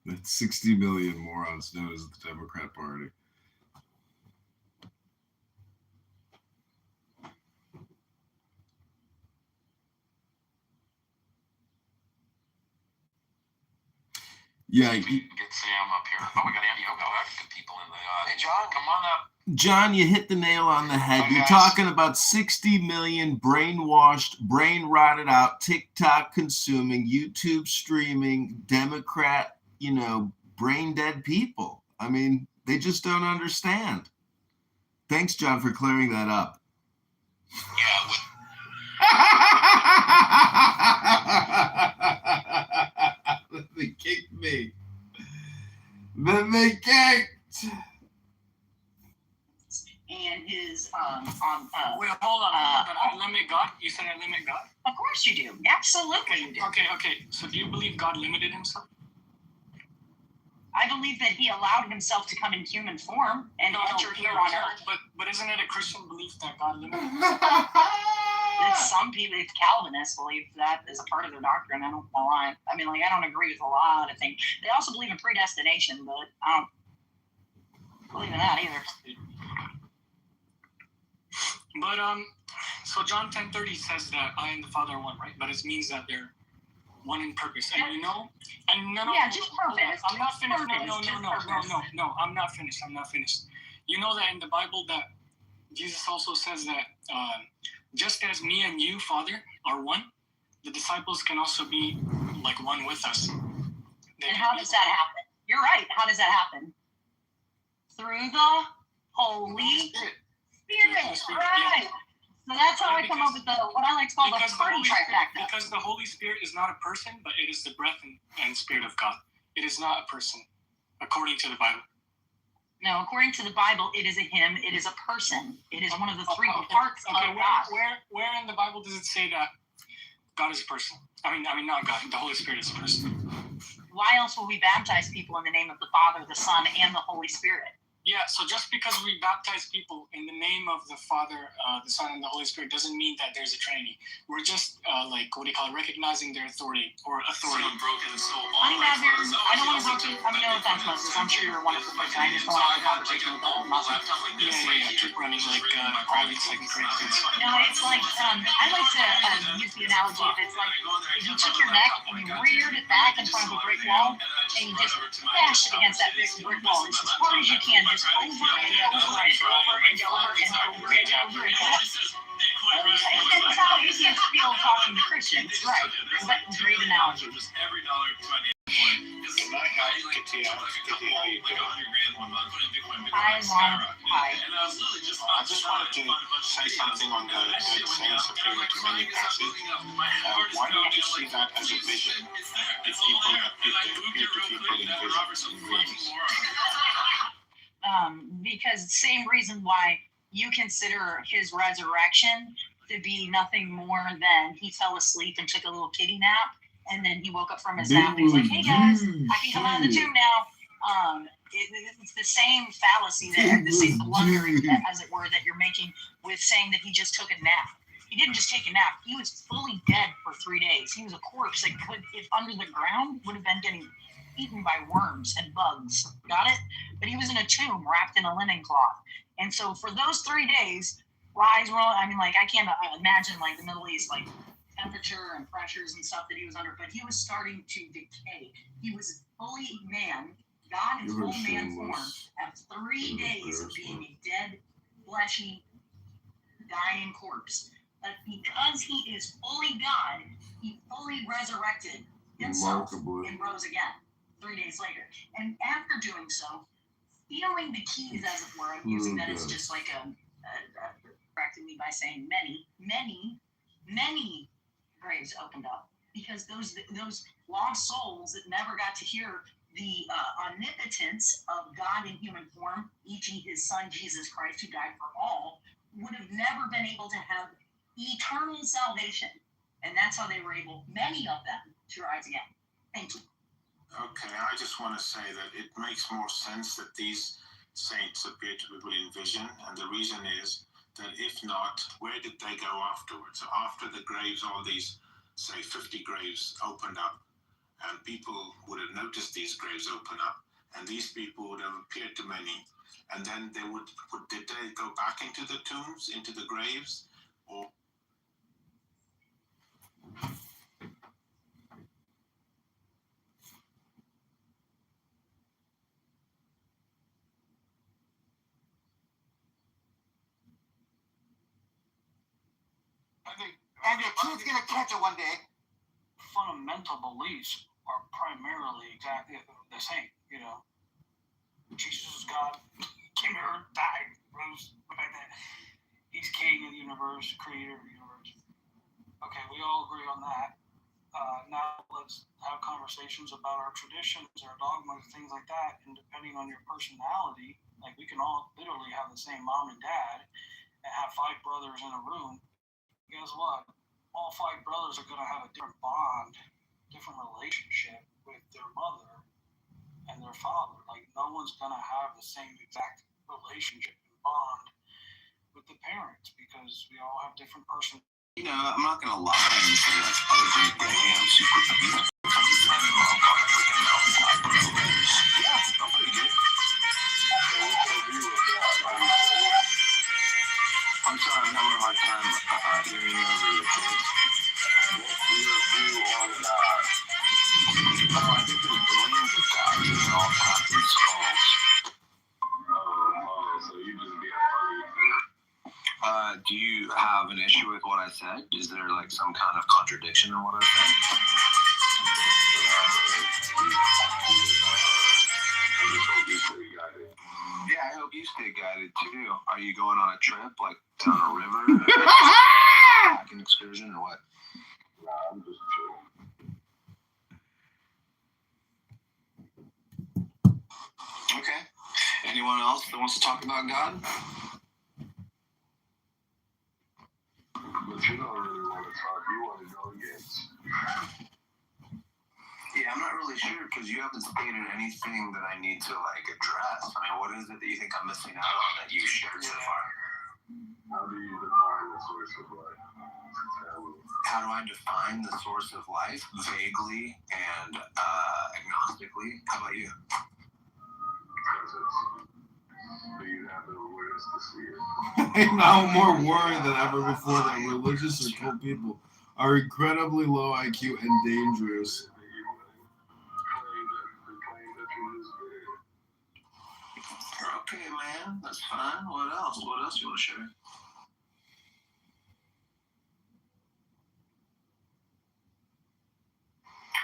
That's 60 million morons known as the Democrat Party. Yeah. Get Sam up here. Oh, we got Andy. Oh, good people in the. Hey, John, come on up. John, you hit the nail on the head. You're talking about 60 million brainwashed, brain rotted out, TikTok consuming, YouTube streaming, Democrat, brain dead people. I mean, they just don't understand. Thanks, John, for clearing that up. Yeah. They kicked me. Then they kicked. And his Wait, hold on. I limit God? You said I limit God? Of course you do. Absolutely you do. Okay. So do you believe God limited himself? I believe that he allowed himself to come in human form and enter here on earth. But isn't it a Christian belief that God limited himself? Some people, Calvinists, believe that as a part of their doctrine. I don't know why. I mean, I don't agree with a lot of things. They also believe in predestination, but I don't believe in that either. But so John 10:30 says that I and the Father are one, right? But it means that they're one in purpose, and no. Yeah, just purpose. I'm not finished. No. I'm not finished. You know that in the Bible that Jesus also says that just as me and you, Father, are one, the disciples can also be like one with us. And how does that happen? You're right. How does that happen? Through the Holy Spirit. Right. So that's how I come up with what I like to call the party trifecta. Because the Holy Spirit is not a person, but it is the breath and spirit of God. It is not a person, according to the Bible. No, according to the Bible, it is a him. It is a person. It is one of the three parts of God. Where in the Bible does it say that God is a person? I mean, not God. The Holy Spirit is a person. Why else will we baptize people in the name of the Father, the Son, and the Holy Spirit? Yeah, so just because we baptize people in the name of the Father, the Son, and the Holy Spirit doesn't mean that there's a Trinity. We're just, recognizing their authority or authority. I don't want to go too, no offense, Moses. I'm sure you're a wonderful person. I just don't want to have a conversation with all Muslims. Yeah, keep running private second Corinthians. No, it's like, I like to use the analogy of it's like, if you took your neck and you reared it back in front of a brick wall, and you just bashed it against that brick wall as hard as you can, just over and over and over and over and over again. That's how easy it's feel talking to Christians, right? But great analogy. I just wanted to say something on the Saints appealing to many passage. Why don't you see that as a vision? If people appear to people in visions. Because same reason why you consider his resurrection to be nothing more than he fell asleep and took a little kitty nap, and then he woke up from his nap and he's like, "Hey guys, I can come out of the tomb now." It's the same fallacy there, the same blunder, as it were, that you're making with saying that he just took a nap. He didn't just take a nap; he was fully dead for 3 days. He was a corpse that could, if under the ground, would have been getting eaten by worms and bugs. Got it? But he was in a tomb wrapped in a linen cloth. And so for those 3 days, I can't imagine the Middle East, temperature and pressures and stuff that he was under, but he was starting to decay. He was fully man, God in full man form, after 3 days of being a dead, fleshy, dying corpse. But because he is fully God, he fully resurrected himself and rose again 3 days later. And after doing so, stealing the keys, as it were, I'm using that as just correcting me by saying many graves opened up, because those lost souls that never got to hear the omnipotence of God in human form, e.g. his son Jesus Christ, who died for all, would have never been able to have eternal salvation. And that's how they were able, many of them, to rise again. Thank you. Okay, I just want to say that it makes more sense that these saints appear to be within vision, and the reason is that if not, where did they go afterwards? So after the graves, all these, say, 50 graves opened up, and people would have noticed these graves open up, and these people would have appeared to many, and then did they go back into the tombs, into the graves, or? And your kid's gonna catch it one day. Fundamental beliefs are primarily exactly the same, you know. Jesus is God, came to earth, died, rose, went back there. He's king of the universe, creator of the universe. Okay, we all agree on that. Now let's have conversations about our traditions, our dogmas, things like that. And depending on your personality, like we can all literally have the same mom and dad and have 5 brothers in a room. Guess what? All 5 brothers are going to have a different bond, different relationship with their mother and their father. Like no one's going to have the same exact relationship and bond with the parents because we all have different personalities. You know, I'm not gonna lie and say like, oh, dude, I'm super cute. I'm just trying to roll on a freaking mountaintop. Yeah, I'm pretty good. I'm sorry, I'm having a hard time hearing you over the kids. I think there's billions of gods and they're all trapped in skulls. Oh, so you just be a funny. Do you have an issue with what I said? Is there like some kind of contradiction in what I said? Yeah, I hope you stay guided too. Are you going on a trip, like down a river? Like an excursion or what? Nah, I'm just chilling. Okay. Anyone else that wants to talk about God? But you don't really want to talk. You want to go against. Yeah, I'm not really sure because you haven't stated anything that I need to like address. I mean, what is it that you think I'm missing out on that you shared so far? How do you define the source of life? How do I define the source of life? Vaguely and agnostically. How about you? I'm now more worried than ever before that religious or cult people are incredibly low IQ and dangerous. Okay, man, that's fine. What else? What else you want to share?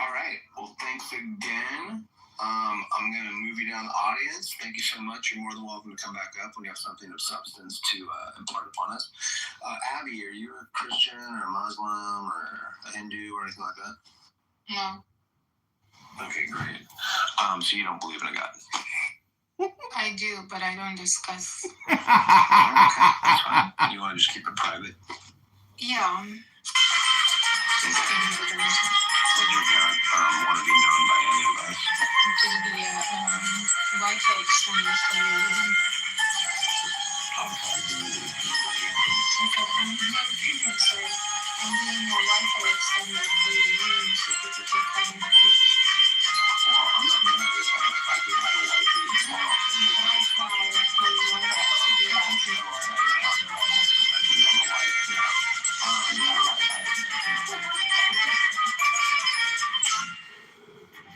All right. Well, thanks again. I'm going to move you down the audience. Thank you so much. You're more than welcome to come back up when you have something of substance to impart upon us. Abby, are you a Christian or a Muslim or a Hindu or anything like that? No. Okay, great. So you don't believe in a God? I do, but I don't discuss. Okay, that's fine. You want to just keep it private? Yeah. Would your God want to be known by any of us? Just be a Wi-Fi extender for your room. I'm doing a Wi-Fi extender for your room so people can come in. Well, I'm not mad at this. I do have a Wi-Fi tomorrow.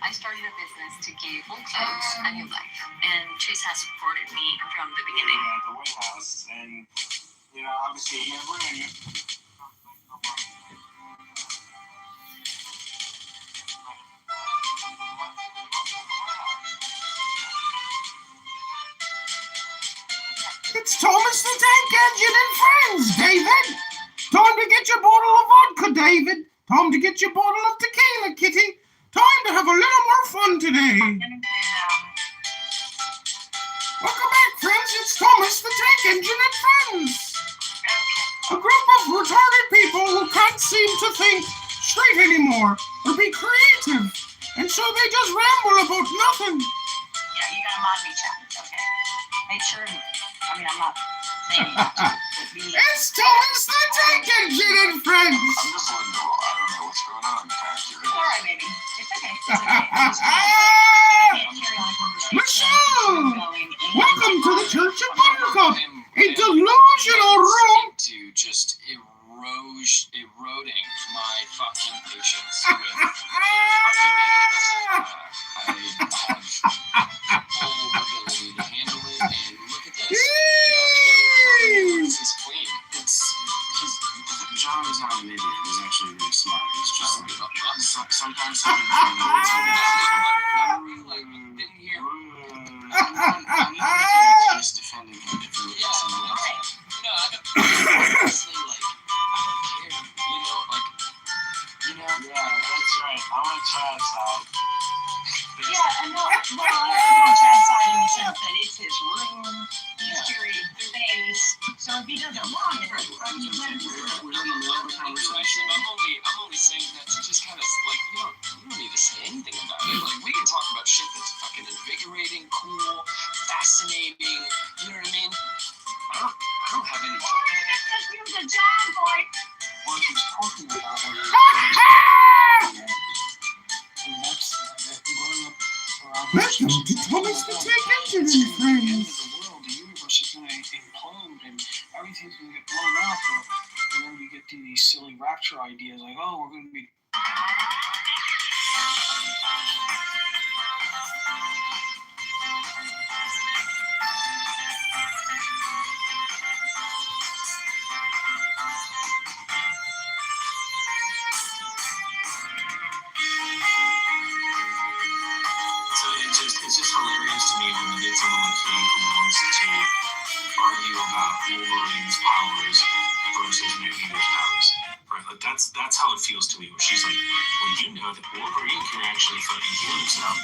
I started a business to give old folks a new life, and Chase has supported me from the beginning. The White House, and you know, obviously, we're in. It's Thomas the Tank Engine and friends, David. Time to get your bottle of vodka, David. Time to get your bottle of tequila, Kitty. Time to have a little more fun today. Welcome back, friends. It's Thomas the Tank Engine and friends. A group of retarded people who can't seem to think straight anymore or be creative. And so they just ramble about nothing. Yeah, you gotta mod me, chat. Okay. Make sure. I mean, I'm not saying you have to. It's Thomas the Tank Engine and friends. I'm just letting know. I don't know what's going on back here. All right, baby. It's okay. It's okay. I can't carry on a conversation. Michelle, welcome to the Church of Buttercup, a delusional room. To just eroding my fucking patience with fucking idiots. I have full ability to handle it, and look at this. This is clean. John is not an idiot. So if he doesn't want it, We're in the middle of a conversation. I'm only saying that to just kind of like you don't need to say anything about it. Like we can talk about shit that's fucking invigorating, cool, fascinating. You know what I mean? I don't have any. Let's use the John voice. What he's talking about. Let them to Thomas the Tank Engine, friends. The universe is going to implode and everything's going to get blown up, and then you get these silly rapture ideas like, oh, we're going to be. So it's just hilarious to me when you get someone like him who wants to argue about Wolverine's powers versus Magneto's powers. Right? Like that's how it feels to me. Where she's like, well, you know that Wolverine can actually fucking heal himself,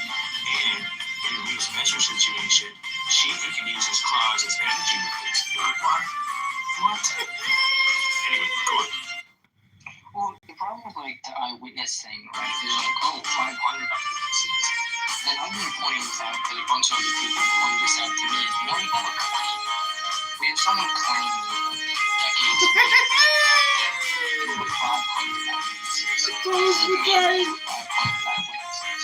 and in a real special situation, he can use his claws as energy weapons. You're like, what? Anyway, go on. Well, the problem with like the eyewitness thing, right? They're like, oh, 500 eyewitnesses. And I've been pointing this out because a bunch of other people pointed this out to me. You know, we have a claim. We have someone claiming decades ago that there were 500 eyewitnesses. Of course we can. 500 eyewitnesses.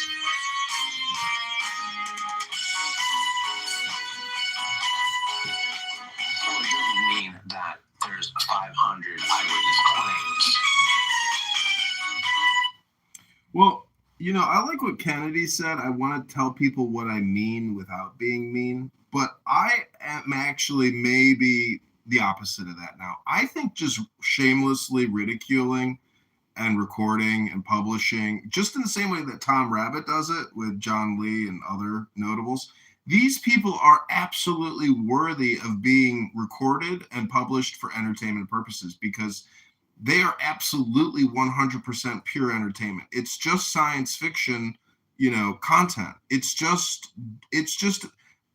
So it doesn't mean that there's 500 eyewitness claims. Well, you know, I like what Kennedy said. I want to tell people what I mean without being mean, but I am actually maybe the opposite of that now. I think just shamelessly ridiculing and recording and publishing, just in the same way that Tom Rabbit does it with John Lee and other notables, these people are absolutely worthy of being recorded and published for entertainment purposes because they are absolutely 100% pure entertainment. It's just science fiction, content. It's just,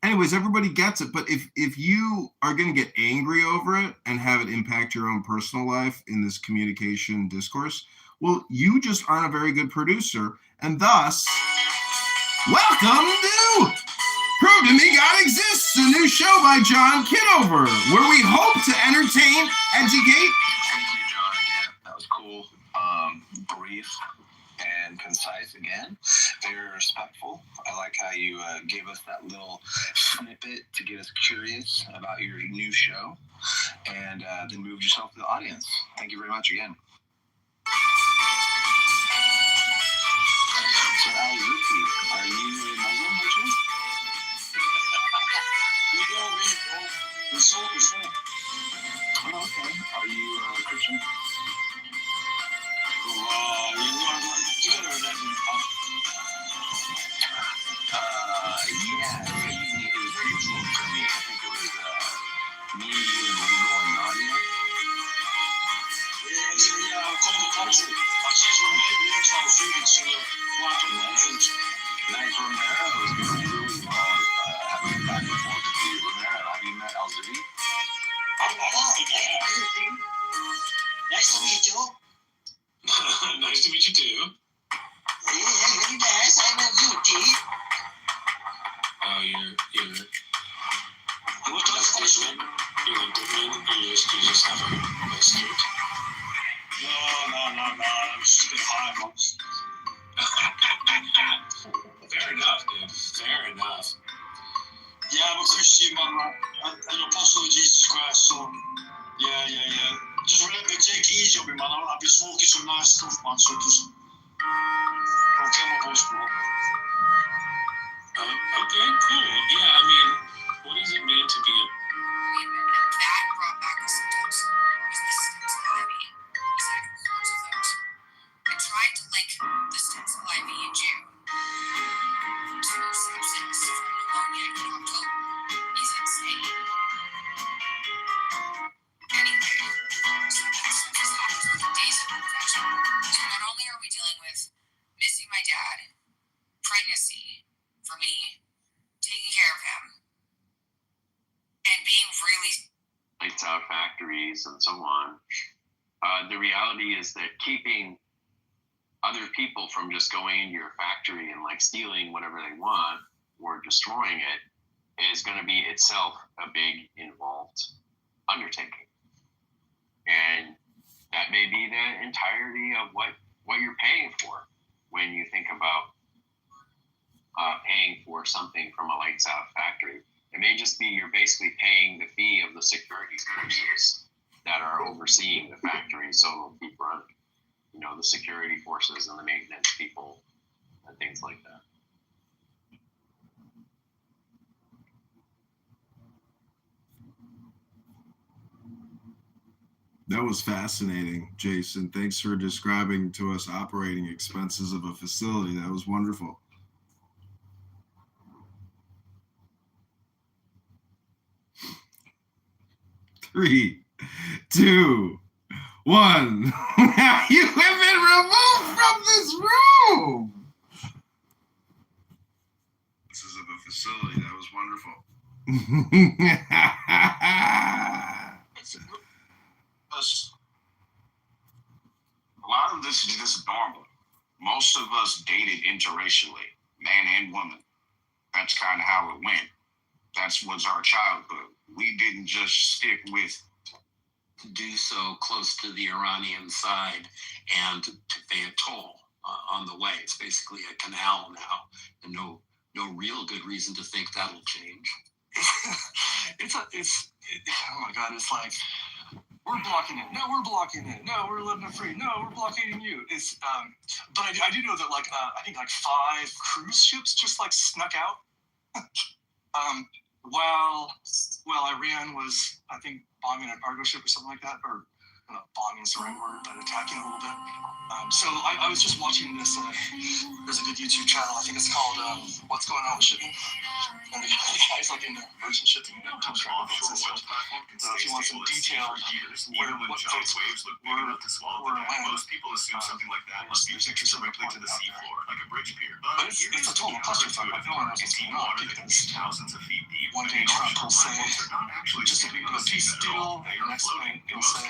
anyways, everybody gets it. But if you are going to get angry over it and have it impact your own personal life in this communication discourse, well, you just aren't a very good producer. And thus, welcome to Prove to Me God Exists, a new show by John Kitover, where we hope to entertain, educate. Thank you, John. Again, that was cool. Brief and concise again. Very respectful. I like how you gave us that little snippet to get us curious about your new show, and then moved yourself to the audience. Thank you very much again. So, Al Ruki, are you a Muslim, Richard? Oh, okay. Are you a Christian? Yeah, it was very easy for me. I think it was me, you, and Legal and Nadia. Nice Romero is going to really love having back and forth with you. Romero, have you met Al Zudi? Nice to meet you. Nice to meet you too. Yeah, very nice. I know you, T. Oh, you're like Goodman? You're like Goodman? You just have a suit? No. I'm just a bit high, man. Fair enough, dude. Fair enough. Yeah, I'm a Christian, man. An apostle of Jesus Christ, so yeah. Just remember, take it easy on me, man. I've been smoking some nice stuff, man, so just don't kill my boss, bro. Okay, cool. Yeah, I mean, what does it mean to be a... That brought back the symptoms. Was the stencil IV. Exactly lots of things. I tried to link the stencil IV in June to sepsis from pneumonia in October. Is insane. Anyway, so this happens within days of infection. So not only are we dealing with missing my dad, pregnancy for me, taking care of him, and factories and so on. The reality is that keeping other people from just going into your factory and like stealing whatever they want or destroying it is going to be itself a big involved undertaking. And that may be the entirety of what you're paying for when you think about paying for something from a lights out factory. It may just be you're basically paying the fee of the security forces that are overseeing the factory so it'll keep running. You know, the security forces and the maintenance people and things like that. That was fascinating, Jason. Thanks for describing to us operating expenses of a facility. That was wonderful. Three, two, one. You have been removed from this room. This is of a facility. That was wonderful. A lot of this is just normal. Most of us dated interracially, man and woman. That's kind of how it went. That was our childhood. We didn't just stick with do so close to the Iranian side and to pay a toll on the way. It's basically a canal now, and no real good reason to think that'll change. Oh my God, it's like, we're blocking it. No, we're blocking it. No, we're letting it free. No, we're blockading you. It's but I do know that like I think like 5 cruise ships just like snuck out. While Iran was, I think, bombing a cargo ship or something like that, or bombing is the right word, but attacking a little bit. So I was just watching this. There's a good YouTube channel. I think it's called "What's Going On with Shipping." And the guy's like into merchant shipping and contract boats and stuff. So if you want some detail, what boats were land, most people assume something like that must be fixed directly to the seafloor, like a bridge pier. But it's a total clusterfuck. No one knows what's going on because thousands of feet deep. one day Trump will say, just a piece of steel, the next thing he'll say,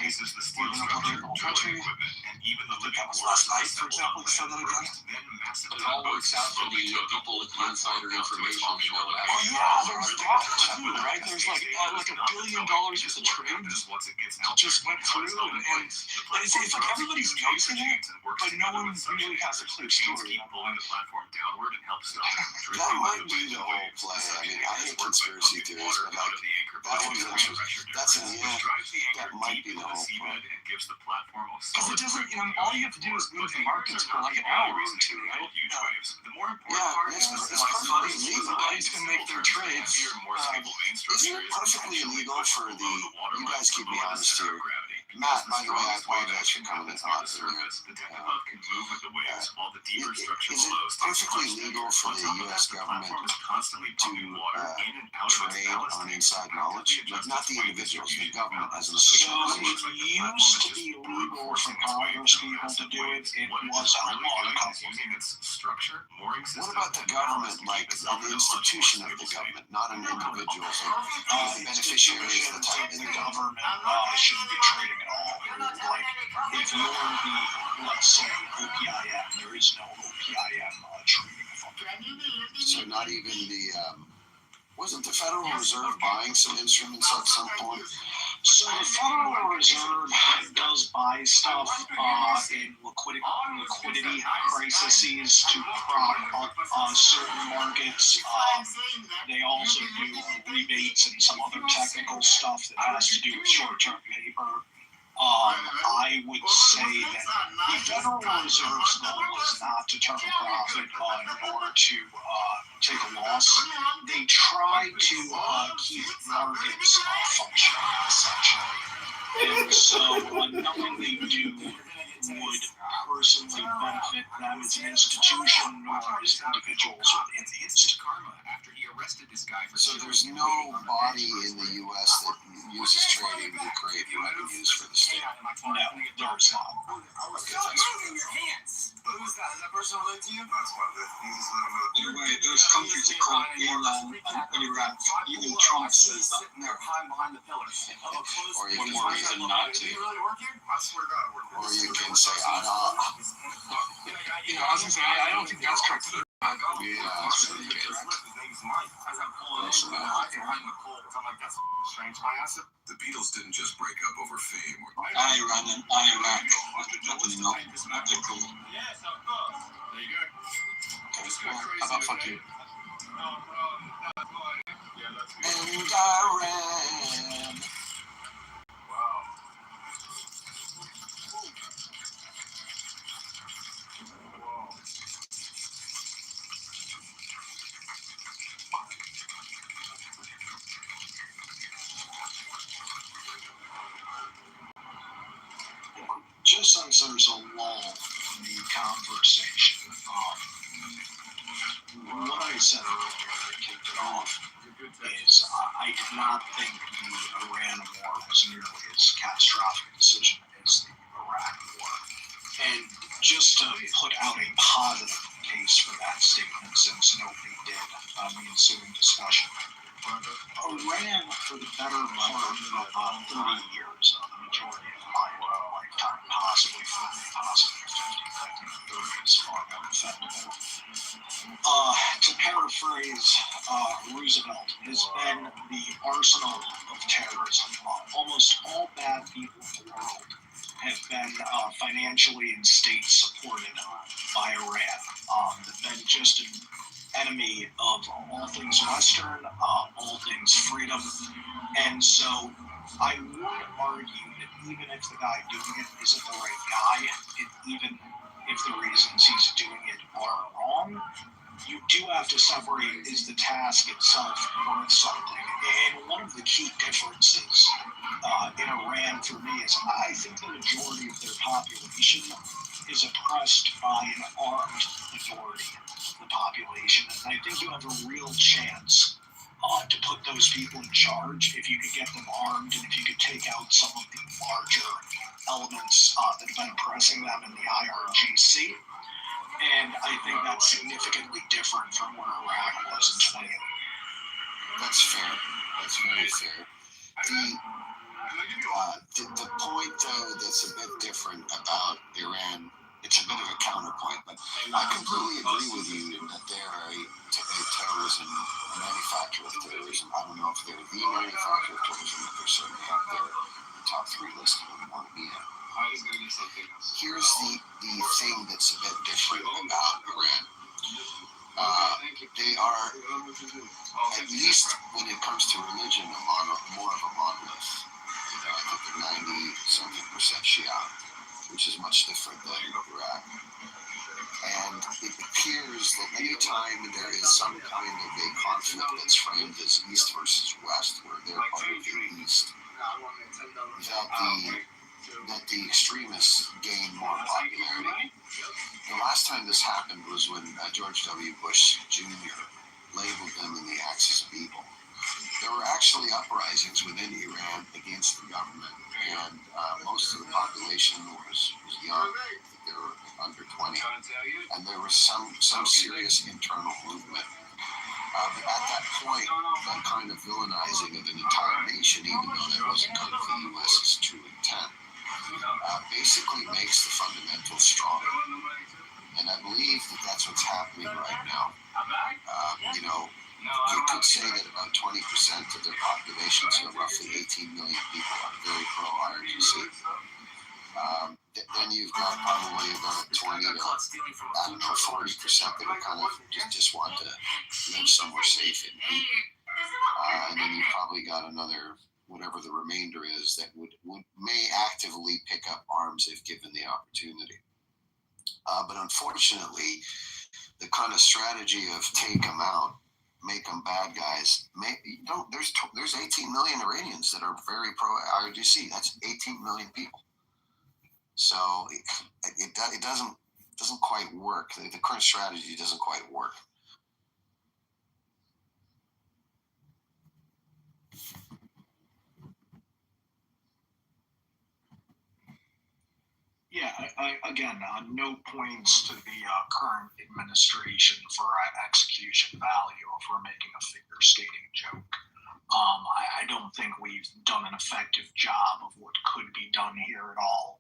we're going to blockade the whole country. And even the That was last night, for example, he said that again. But it all works out for the people with the insider information. You know that. Oh yeah, there's that too, right? There's like $1 billion worth of trade just went through, and it's like everybody's noticing it, but no one really has a clear story. That might be the whole play. I mean, I hate conspiracy theories, but like that's in the end, that might be the whole play. Because it doesn't, all you have to do is move the markets for like an hour or two, right? Yeah, it's perfectly legal. Everybody's gonna make their trades. Isn't it perfectly illegal for you guys keep me honest here. Matt, by the way, I apologize for coming in hot earlier. Is it perfectly legal for the U.S. government to trade on inside knowledge? Like, not the individuals, the government as an So official. it used to be legal for Congress people to do it. It was outlawed a couple of years. What about the government, like the institution of the government, not an individual? So beneficiaries of the type The government shouldn't be trading at all. Like, if you're the, let's say, OPIM, there is no OPIM trading function. So not even wasn't the Federal Reserve buying some instruments at some point? So the Federal Reserve does buy stuff in liquidity crises to prop up certain markets. They also do rebates and some other technical stuff that has to do with short-term paper. I would say that the Federal Reserve's goal is not to turn a profit in order to take a loss. They try to keep markets functioning, essentially. And so nothing they do would personally benefit them as an institution or as individuals within the institution. So there's no body in the U.S. that uses trading to create revenues for the state? No, there's not. Okay, thanks for that. Who's that? Is that person related to you? That's why he's By the way, those countries are called Iran and Iraq. Even Trump says that. They're hiding behind the pillars. Or you One can more reason not Do to. you really work here? I swear to God, I work here. Or you can say, I was gonna say, I don't think that's correct. yeah, that's really good. The Beatles didn't just break up over fame or Iran and Iraq. Nothing, nothing cool. Yes, of course. There you go. How about fuck you? And Iran. Wow. Just since there's a lull in the conversation, what I said earlier that kicked it off is I did not think the Iran war was nearly as catastrophic a decision as the Iraq war. And just to put out a positive case for that statement, since nobody did on the ensuing discussion, Iran, for the better part of 30 years, the majority of my lifetime, possibly 40, possibly 50, I think 30 is far more defendable. To paraphrase Roosevelt, has been the arsenal of terrorism. Almost all bad people in the world have been financially and state supported by Iran. They've been just an enemy of all things Western, all things freedom. And so I would argue that even if the guy doing it isn't the right guy, and even if the reasons he's doing it are wrong, you do have to separate, is the task itself worth something? And one of the key differences in Iran for me is I think the majority of their population is oppressed by an armed majority of the population. And I think you have a real chance to put those people in charge if you could get them armed and if you could take out some of the larger elements that have been oppressing them in the IRGC. And I think that's significantly different from where Iraq was in 2008. That's fair. That's very fair. The point, though, that's a bit different about Iran, it's a bit of a counterpoint, but I completely agree with you that they're a terrorism, a manufacturer of terrorism. I don't know if they're the manufacturer of terrorism, but they're certainly up there in the top 3 list of one media. Here's the thing that's a bit different about Iran. They are, at least when it comes to religion, more of a monolith. I think they're 90-something% Shia, which is much different than Iraq. And it appears that any time there is some kind of a conflict that's framed as East versus West, where they're part of the East, that the extremists gain more popularity. The last time this happened was when George W. Bush Jr. labeled them in the axis of evil. There were actually uprisings within Iran against the government, and most of the population was young. They were under 20, and there was some serious internal movement. But at that point, that kind of villainizing of an entire nation, even though that wasn't kind of the U.S.'s true intent, basically makes the fundamentals stronger. And I believe that that's what's happening right now. You could say that about 20% of their population, so roughly 18 million people, are very pro-IRGC. Then you've got probably about 20 to, 40% that are kind of just want to live somewhere safe at night. And then you've probably got another, whatever the remainder is, that may actively pick up arms if given the opportunity. But unfortunately, the kind of strategy of take them out, make them bad guys. There's 18 million Iranians that are very pro-IRGC. That's 18 million people. So it doesn't quite work. The current strategy doesn't quite work. Yeah, again, no points to the current administration for execution value if we're making a figure skating joke. I don't think we've done an effective job of what could be done here at all.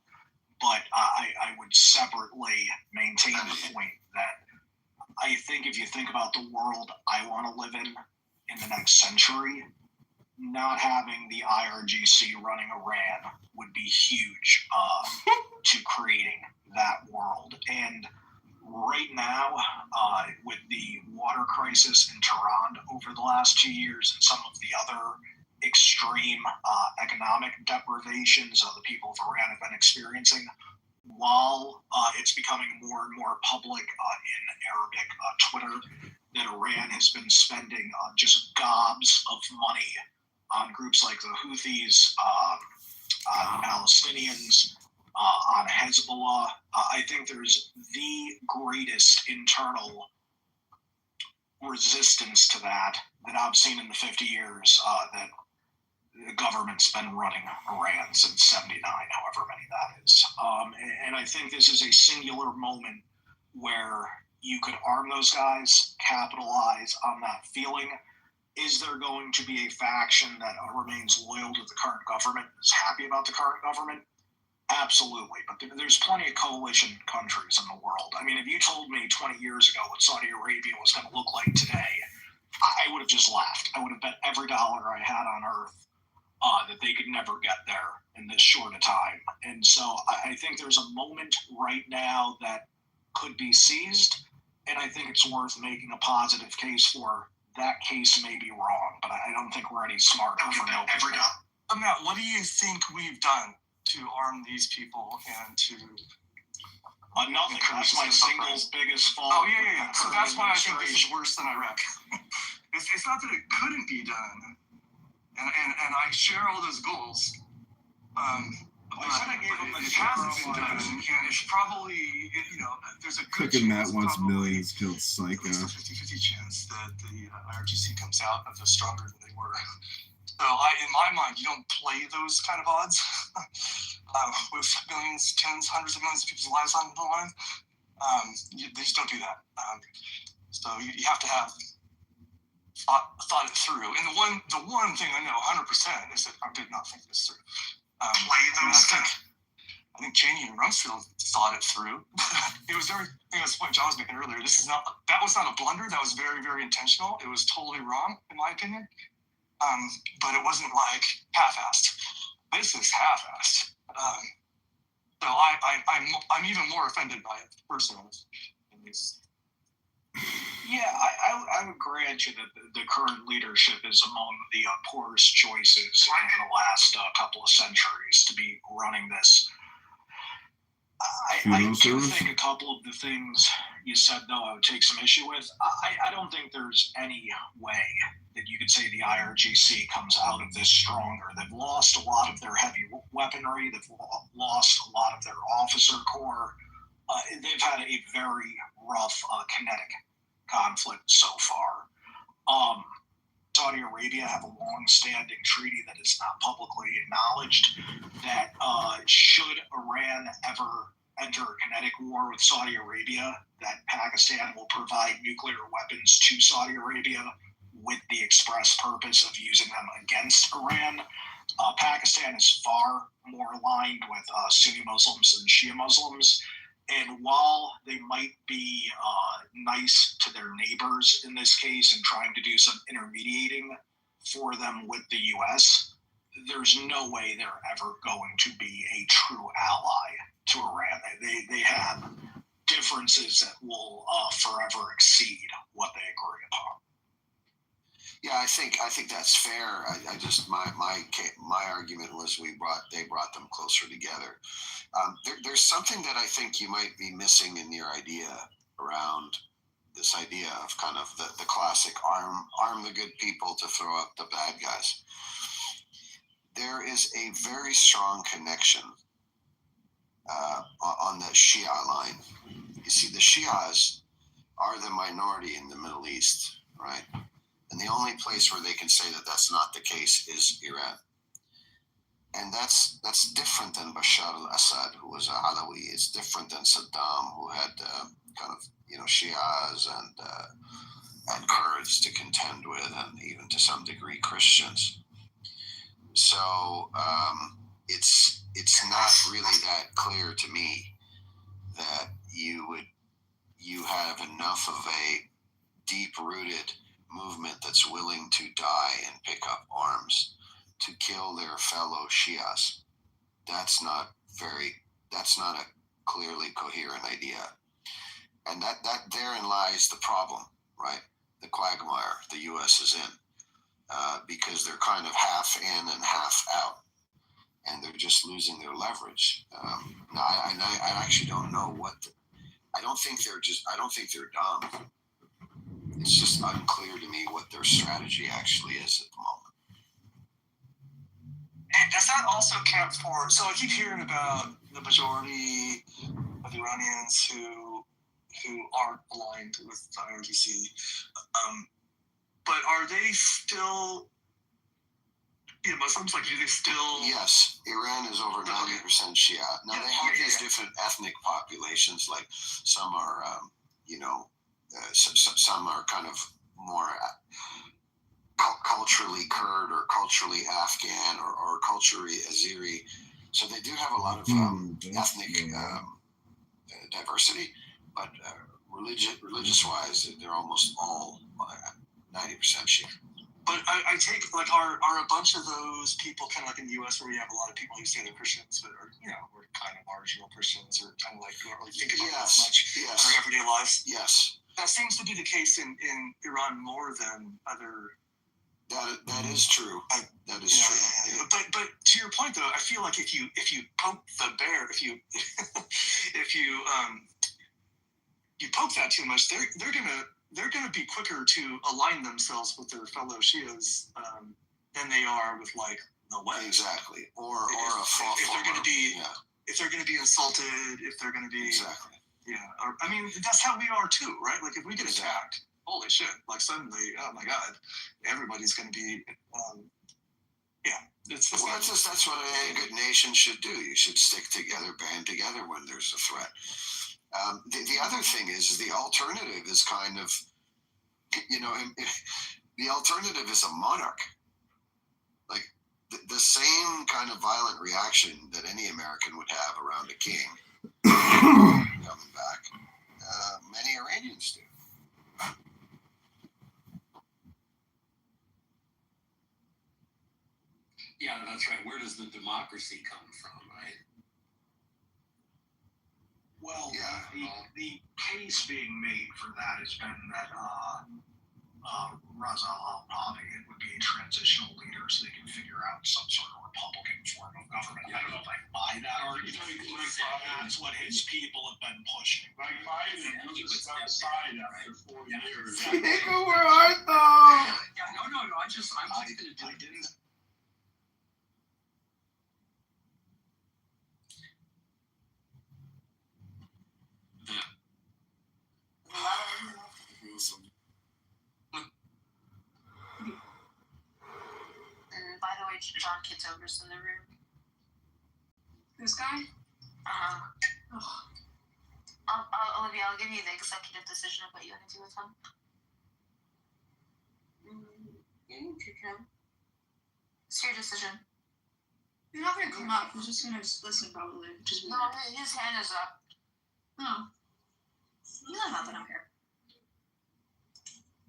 But I would separately maintain the point that I think if you think about the world I want to live in the next century, not having the IRGC running Iran would be huge to creating that world. And right now, with the water crisis in Tehran over the last 2 years and some of the other extreme economic deprivations the people of Iran have been experiencing, while it's becoming more and more public in Arabic Twitter that Iran has been spending just gobs of money on groups like the Houthis, the Palestinians, on Hezbollah. I think there's the greatest internal resistance to that I've seen in the 50 years that the government's been running Iran since 79, however many that is. And I think this is a singular moment where you could arm those guys, capitalize on that feeling. Is there going to be a faction that remains loyal to the current government, is happy about the current government? Absolutely. But there's plenty of coalition countries in the world. I mean, if you told me 20 years ago what Saudi Arabia was going to look like today, I would have just laughed. I would have bet every dollar I had on earth that they could never get there in this short a time. And so I think there's a moment right now that could be seized, and I think it's worth making a positive case for. That case may be wrong, but I don't think we're any smarter for no every dollar. Matt, what do you think we've done to arm these people and to nothing? That's my single biggest fault. Oh, yeah. So that's why I think this is worse than Iraq. It's not that it couldn't be done. And I share all those goals. It hasn't been done, and it's probably, there's a good Cooking Matt chance, wants probably, millions killed psycho. There's a 50-50 chance that the IRGC comes out of this stronger than they were. So in my mind, you don't play those kind of odds with millions, tens, hundreds of millions of people's lives on the line. They just don't do that. So you have to have thought it through. And the one thing I know 100% is that I did not think this through. I think Cheney and Rumsfeld thought it through. It was very. I think that's what John was making earlier. That was not a blunder. That was very, very intentional. It was totally wrong, in my opinion. But it wasn't like half-assed. This is half-assed. So I'm even more offended by it personally. Yeah, I would grant you that the current leadership is among the poorest choices in the last couple of centuries to be running this. I do think a couple of the things you said, though, I would take some issue with. I don't think there's any way that you could say the IRGC comes out of this stronger. They've lost a lot of their heavy weaponry. They've lost a lot of their officer corps. They've had a very rough kinetic conflict so far. Saudi Arabia have a long-standing treaty that is not publicly acknowledged that should Iran ever enter a kinetic war with Saudi Arabia, that Pakistan will provide nuclear weapons to Saudi Arabia with the express purpose of using them against Iran. Pakistan is far more aligned with Sunni Muslims than Shia Muslims. And while they might be nice to their neighbors in this case and trying to do some intermediating for them with the U.S., there's no way they're ever going to be a true ally to Iran. They have differences that will forever exceed what they agree upon. Yeah, I think that's fair. I just my argument was they brought them closer together. There's something that I think you might be missing in your idea around this idea of kind of the classic arm the good people to throw up the bad guys. There is a very strong connection on the Shia line. You see, the Shias are the minority in the Middle East, right? And the only place where they can say that that's not the case is Iran. And that's different than Bashar al-Assad, who was a Alawi. It's different than Saddam, who had kind of Shias and Kurds to contend with, and even to some degree Christians. So it's not really that clear to me that you have enough of a deep-rooted movement that's willing to die and pick up arms to kill their fellow Shias. That's not a clearly coherent idea. And that therein lies the problem, right? The quagmire the U.S. is in, because they're kind of half in and half out, and they're just losing their leverage. Now, I actually don't know I don't think they're dumb. It's just unclear to me what their strategy actually is at the moment. And does that also count for? So I keep hearing about the majority of Iranians who aren't aligned with the IRGC, but are they still Muslims? Like, do they still? Yes, Iran is over 90% Shia. Now they have these different ethnic populations. Like some are, some are kind of more culturally Kurd or culturally Afghan or culturally Azeri. So they do have a lot of ethnic diversity, but religious-wise, they're almost all 90% Shia. But I take, like, are a bunch of those people kind of like in the U.S. where we have a lot of people who say they're Christians, but are, we're kind of marginal Christians, or kind of like don't really think about it as much in our everyday lives? Yes. That seems to be the case in Iran more than other. That is true. That is true. Yeah. But to your point though, I feel like if you poke the bear, if you poke that too much, they're gonna be quicker to align themselves with their fellow Shias than they are with like the West. Exactly. If they're gonna be insulted, if they're gonna be exactly. Yeah. I mean, that's how we are too, right? Like if we get attacked, holy shit! Like suddenly, oh my god, everybody's gonna be. That's what a good nation should do. You should stick together, band together when there's a threat. The other thing is the alternative is kind of, the alternative is a monarch. Like the same kind of violent reaction that any American would have around a king coming back. Many Iranians do. Yeah, that's right. Where does the democracy come from, right? Well, the case being made for that has been that Raza al-Navi would be a transitional leader so they can figure out some sort of Republican form of government. I don't know if I buy that argument. That's what his people have been pushing. Like Biden was outside after 4 years. Nigga, where art thou? Yeah, no. I'm just gonna do it. And by the way, John Kitover's in the room. This guy? Olivia, I'll give you the executive decision of what you want to do with him. You can kick him. It's your decision. He's not gonna come up. He's just gonna listen, probably. No, his hand is up. No. You know nothing out here.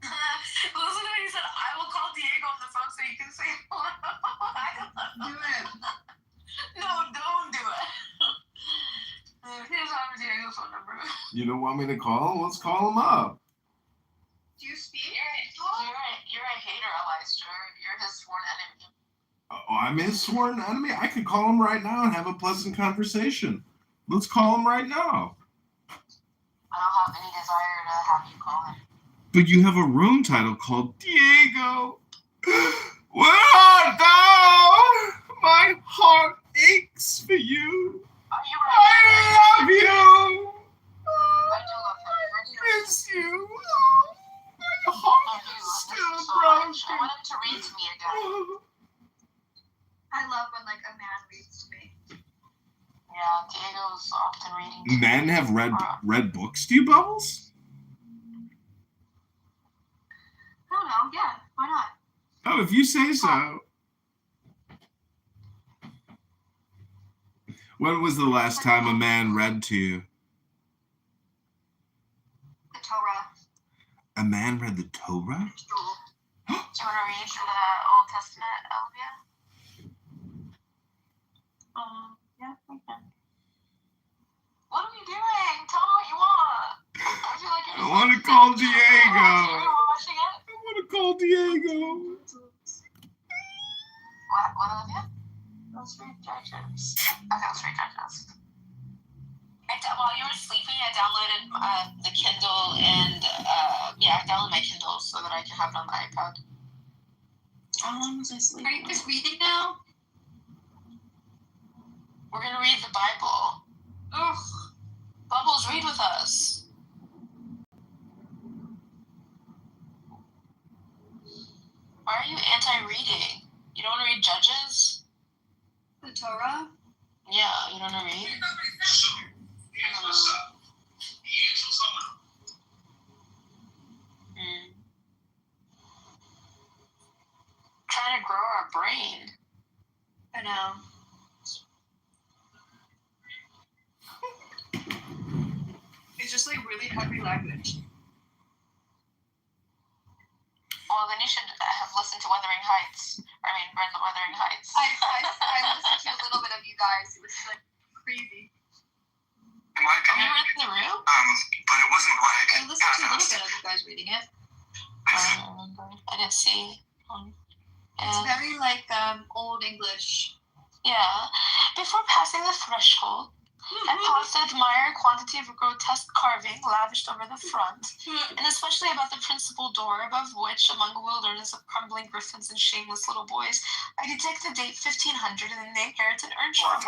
Listen to what he said. I will call Diego on the phone so you can say hello. Do it. No, don't do it. Here's our Diego's phone number. You don't want me to call him? Let's call him up. Do you speak? You're a hater, Elijah. You're his sworn enemy. Oh, I'm his sworn enemy? I could call him right now and have a pleasant conversation. Let's call him right now. I don't have any desire to have you call him. But you have a room title called Diego. Where art thou? My heart aches for you. I love you. I miss you. My heart is still broken. I want him to read to me again. I love when like a man Yeah, Diego's often reading. Men have read books to you, Bubbles? I don't know. Yeah, why not? Oh, if you say so. When was the last time a man read to you? The Torah. A man read the Torah? Do you want to read the Old Testament, Elvia? Yeah, I can. What are you doing? Tell me what you want. I feel like I want to call Diego. You're watching it? I want to call Diego. What, Olivia? Let's read Judges. Okay, let's read Judges. While you were sleeping, I downloaded the Kindle and, I downloaded my Kindle so that I can have it on the iPad. How long was I sleeping? Are you guys reading now? We're going to read the Bible. Ugh. Bubbles, read with us. Why are you anti-reading? You don't want to read Judges? The Torah? Yeah, you don't want to read? Trying to grow our brain. I know. It's just like really heavy language. Well, then you should have listened to Wuthering Heights. Read the Wuthering Heights. I listened to a little bit of you guys. It was like crazy. In my Have you opinion, read The Root? but it wasn't like I listened to a little bit of you guys reading it. I don't remember. I didn't see. It's very like old English. Yeah. Before passing the threshold, I paused to admire a quantity of grotesque carving lavished over the front, and especially about the principal door, above which, among a wilderness of crumbling griffins and shameless little boys, I detect the date 1500 and the name Harrington Earnshaw.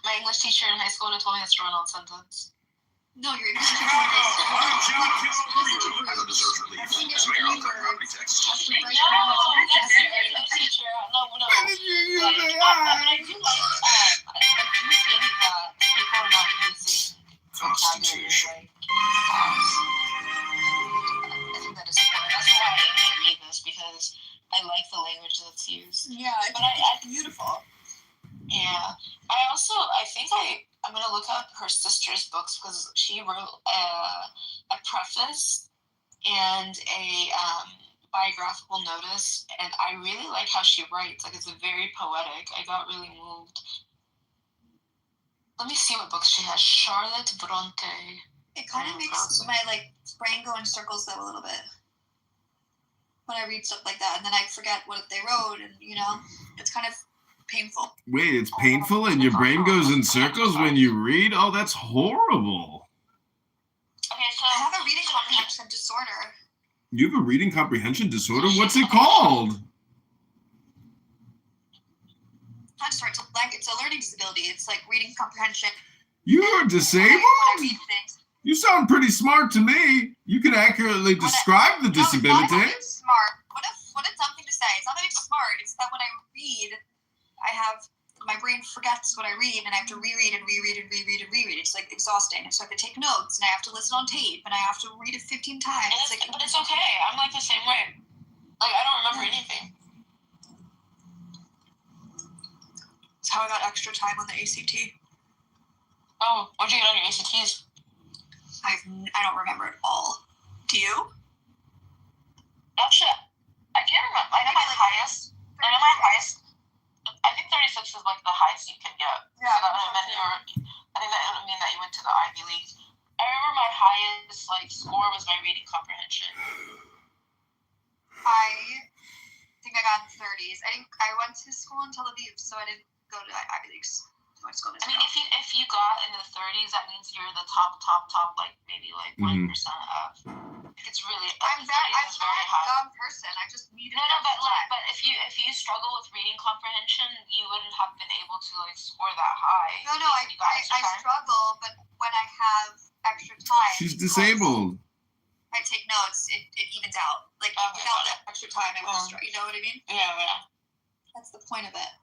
My English teacher in high school told me that's a run-on sentence. No, you're English teacher. I don't deserve relief. As mayor, I'll cut property taxes. That's your English teacher. No. I do think that people are not using Constitution. I think that is important. That's why I aim to read this, because I like the language that's used. Yeah, it's beautiful. Yeah. I'm going to look up her sister's books, because she wrote a preface and a biographical notice, and I really like how she writes. Like, it's very poetic. I got really moved. Let me see what books she has. Charlotte Bronte. It kind of makes my brain go in circles though a little bit when I read stuff like that, and then I forget what they wrote, and it's kind of painful. Wait, it's painful and your brain goes in circles when you read? Oh, that's horrible. Okay, so I have a reading comprehension disorder. You have a reading comprehension disorder? What's it called? Not disorder, it's a learning disability. It's like reading comprehension. You are disabled? When I read things. You sound pretty smart to me. You can accurately describe the disability. No, it's not smart. What a dumb thing to say. It's not that I'm smart. It's that when I read, my brain forgets what I read, and I have to reread and reread and reread and reread. It's like exhausting. So I have to take notes, and I have to listen on tape, and I have to read it 15 times. But it's okay. I'm like the same way. Like, I don't remember anything. It's how I got extra time on the ACT. Oh, what'd you get on your ACTs? I don't remember at all. Do you? Oh shit. I can't remember. I know my highest. I think 36 is like the highest you can get. Yeah. So that would mean that you went to the Ivy League. I remember my highest score was my reading comprehension. I think I got 30s. I went to school in Tel Aviv, so I didn't go to Ivy Leagues. I mean, if you got into the 30s, that means you're the top, maybe 1% of. It's really. I'm not a dumb person. I just needed. No, but if you struggle with reading comprehension, you wouldn't have been able to score that high. No, I struggle, but when I have extra time. She's disabled. I take notes. It evens out. Without that extra time, I would struggle. You know what I mean? Yeah. That's the point of it.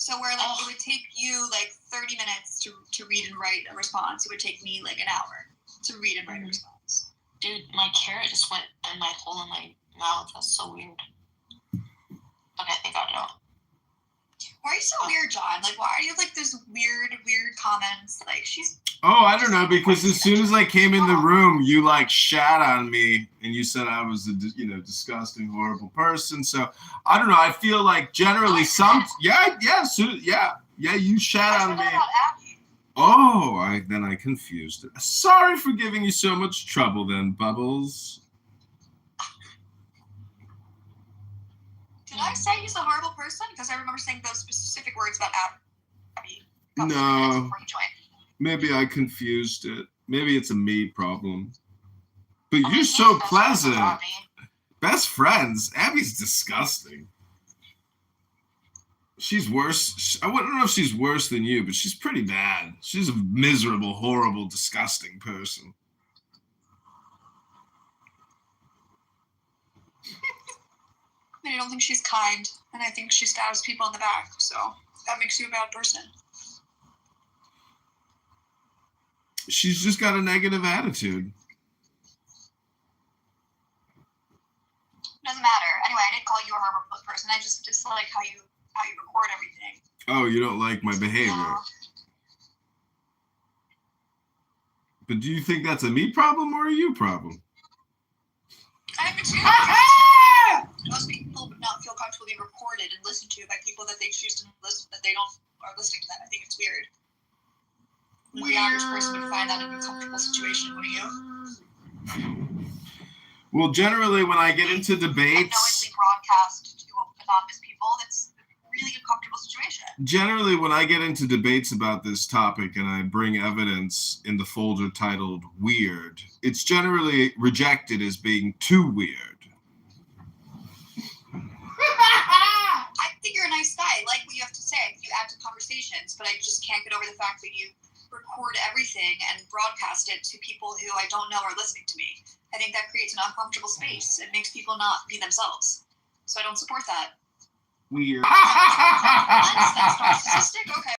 So where like it would take you like 30 minutes to read and write a response, it would take me like an hour to read and write a response. Dude, my carrot just went in my hole in my mouth. That's so weird. Okay, I think I know. Why are you so weird, John? Like, why are you like this weird comments? Like, she's. Oh, I don't know, because as soon as I came in the room, you like shat on me and you said I was a disgusting, horrible person. So I don't know. I feel like generally you shat on me. Oh, then I confused it. Sorry for giving you so much trouble then, Bubbles. Did I say he's a horrible person? Because I remember saying those specific words about Abby. No. Maybe I confused it. Maybe it's a me problem. But you're so pleasant. Best friends. Abby's disgusting. She's worse. I wouldn't know if she's worse than you, but she's pretty bad. She's a miserable, horrible, disgusting person. I don't think she's kind, and I think she stabs people in the back, so that makes you a bad person. She's just got a negative attitude. Doesn't matter. Anyway, I didn't call you a horrible person. I just dislike how you record everything. Oh, you don't like my behavior. Yeah. But do you think that's a me problem or a you problem? I think it's you. Most people would not feel comfortable being recorded and listened to by people that they choose to listen, that they don't are listening to them. I think it's weird. The average person would find that an uncomfortable situation, wouldn't you? Well, generally, when I get into debates, knowingly broadcast to anonymous people, that's a really uncomfortable situation. Generally, when I get into debates about this topic and I bring evidence in the folder titled "Weird," it's generally rejected as being too weird. I think you're a nice guy. I like what you have to say. You add to conversations, but I just can't get over the fact that you record everything and broadcast it to people who I don't know are listening to me. I think that creates an uncomfortable space. It makes people not be themselves. So I don't support that. Weird. That's narcissistic? Okay.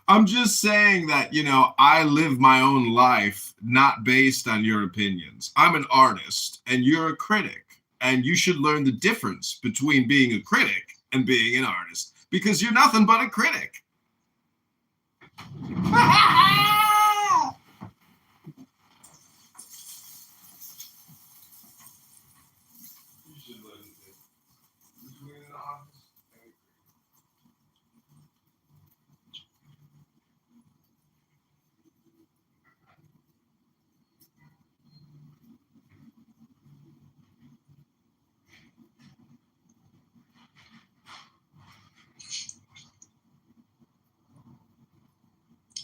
I'm just saying that, I live my own life not based on your opinions. I'm an artist and you're a critic. And you should learn the difference between being a critic and being an artist. Because you're nothing but a critic.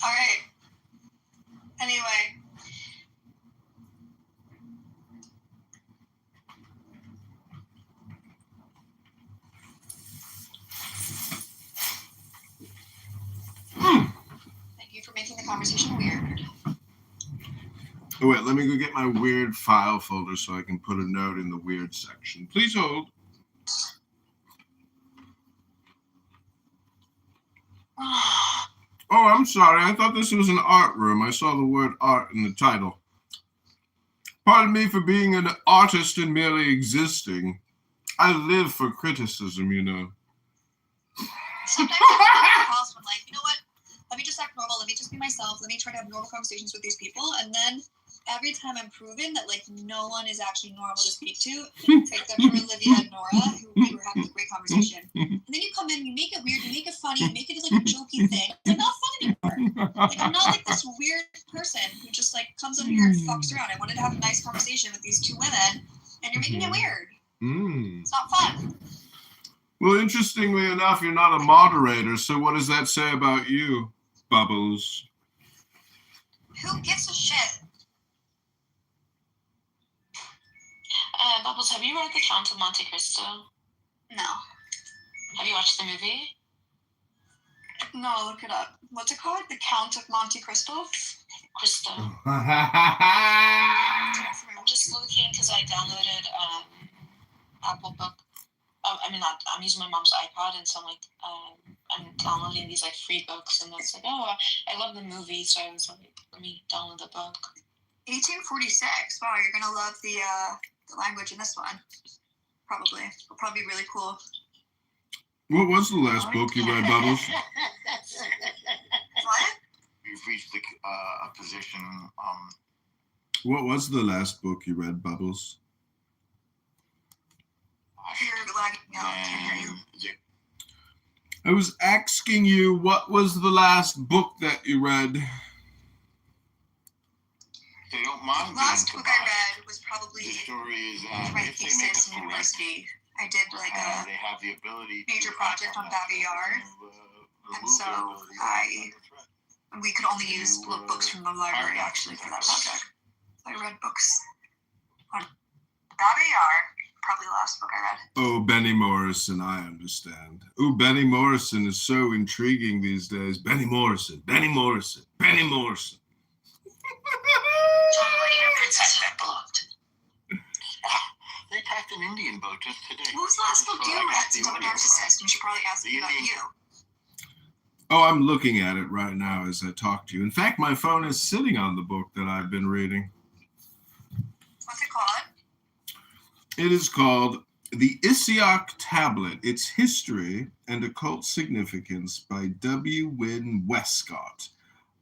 All right. Anyway. Thank you for making the conversation weird. Oh, wait, let me go get my weird file folder so I can put a note in the weird section. Please hold. Oh, I'm sorry. I thought this was an art room. I saw the word art in the title. Pardon me for being an artist and merely existing. I live for criticism, Sometimes I come across when, you know what? Let me just act normal. Let me just be myself. Let me try to have normal conversations with these people. And then every time I'm proven that, no one is actually normal to speak to, except for Olivia and Nora, who we were having a great conversation. And then you come in, you make it weird, you make it funny, you make it a jokey thing. It's not fun anymore. I'm not this weird person who just comes in here and fucks around. I wanted to have a nice conversation with these two women, and you're making it weird. It's not fun. Well, interestingly enough, you're not a moderator, so what does that say about you, Bubbles? Who gives a shit? Bubbles, have you read The Count of Monte Cristo? No. Have you watched the movie? No, look it up. What's it called? The Count of Monte Cristo? Cristo. I'm just looking because I downloaded Apple Book I'm using my mom's iPod, and so I'm downloading these like free books, and that's like, oh, I love the movie, so I was like, let me download the book. 1846. Wow, you're gonna love the language in this one. Probably. It'll probably be really cool. What was the last book you read, Bubbles? What? You've reached a position. What was the last book you read, Bubbles? You're lagging out. I can't hear you. I was asking you, what was the last book that you read? They don't mind. The last book I read was probably the story is my thesis in university. I did like a they have the ability major project on Babi Yard, and so we could only use books from the library actually for that project. I read books on Babi Yard. Probably the last book I read. Oh, Benny Morrison, I understand. Oh, Benny Morrison is so intriguing these days. Benny Morrison, Benny Morrison, Benny Morrison. John, why are your princess that booked? They attacked an Indian boat just today. What was the last book you read? Since I'm a narcissist, we should probably ask me about you. Oh, I'm looking at it right now as I talk to you. In fact, my phone is sitting on the book that I've been reading. What's it called? It is called The Isiok Tablet, Its History and Occult Significance by W. Wynne Westcott,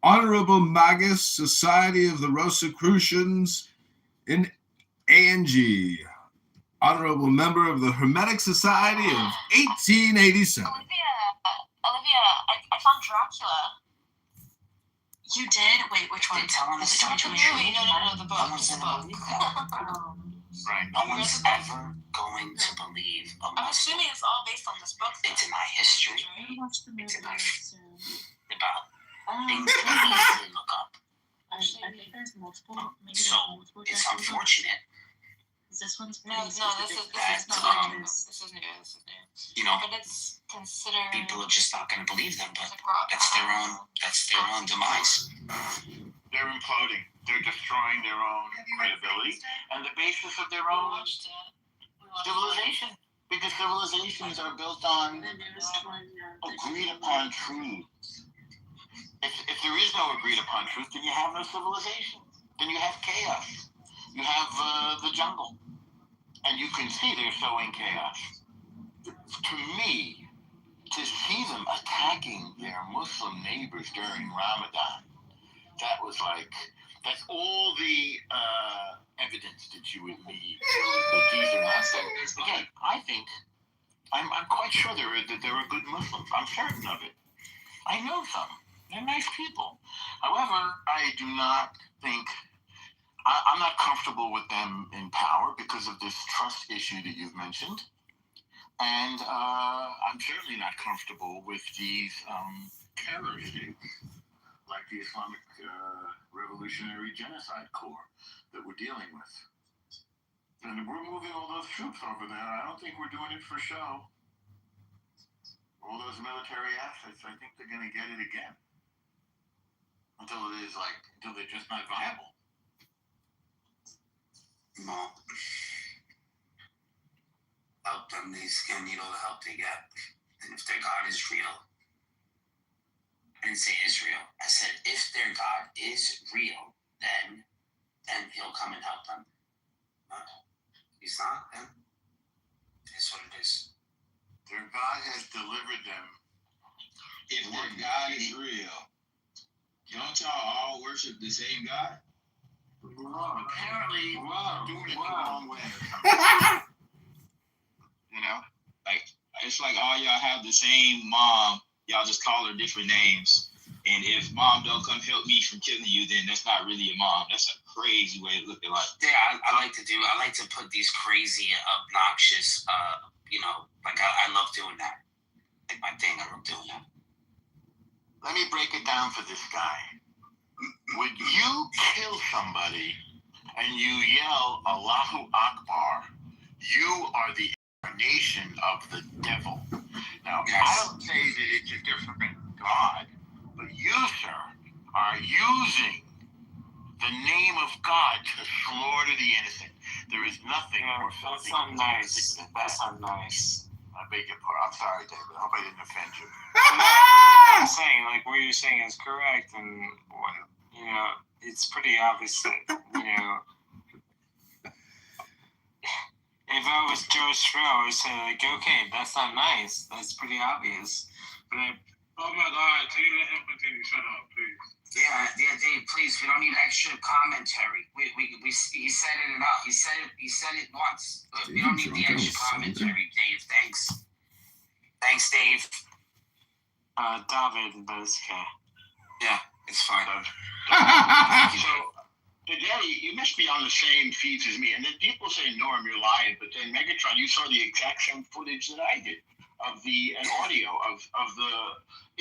Honorable Magus, Society of the Rosicrucians in A&G, Honorable Member of the Hermetic Society of 1887. Olivia, I found Dracula. You did? Wait, which one? Tell him the story. No, the book. It's a book. Right. No one's ever going to believe I'm assuming it's all based on this book. It's in my history. It's in my about things that we easily look up. I think there's multiple. So it's unfortunate. This one's no. This is new. This is new. You know, but it's considered. People are just not going to believe them, but that's their own demise. They're imploding. They're destroying their own credibility and the basis of their own civilization. Because civilizations are built on agreed upon truths. If there is no agreed upon truth, then you have no civilization. Then you have chaos. You have the jungle. And you can see they're sowing chaos. To me, to see them attacking their Muslim neighbors during Ramadan, that was like, that's all the evidence that you would need. That these are not things. Again, I think, I'm quite sure there are good Muslims. I'm certain of it. I know some. They're nice people. However, I do not think, I'm not comfortable with them in power because of this trust issue that you've mentioned. And I'm certainly not comfortable with these terror states, like the Islamic Revolutionary Genocide Corps that we're dealing with. And we're moving all those troops over there. I don't think we're doing it for show. All those military assets, I think they're going to get it again. Until they're just not viable. No. Help them, they need all the help they get. And if their God is real, I didn't say Israel. I said if their God is real, then he'll come and help them. But he's not, then it's what it is. Their God has delivered them. If their God is real, don't y'all all worship the same God? Well, apparently, doing it the wrong way. You know? Like, it's like all y'all have the same mom. Y'all just call her different names. And if mom don't come help me from killing you, then that's not really a mom. That's a crazy way of looking like. Yeah, I like to put these crazy, obnoxious, I love doing that. Like my thing, I love doing that. Let me break it down for this guy. Would you kill somebody and you yell Allahu Akbar, you are the incarnation of the devil. Now, yes. I don't say that it's a different God, but you, sir, are using the name of God to slaughter the innocent. There is nothing more filthy. That's not nice. That's not nice. beg your pardon. I'm sorry, David. I hope I didn't offend you. I'm saying, like, what you're saying is correct, and you know, it's pretty obvious that, you know, if I was Joe Schro, I would say, like, okay, that's not nice. That's pretty obvious. But oh my God, can you let him continue? Shut up, please. Yeah, Dave, please. We don't need extra commentary. He said it enough. He said it once. We don't need the extra commentary, Dave. Thanks, Dave. David, but it's okay. Yeah, it's fine. So today you must be on the same feeds as me, and then people say, Norm, you're lying. But then Megatron, you saw the exact same footage that I did of an audio of the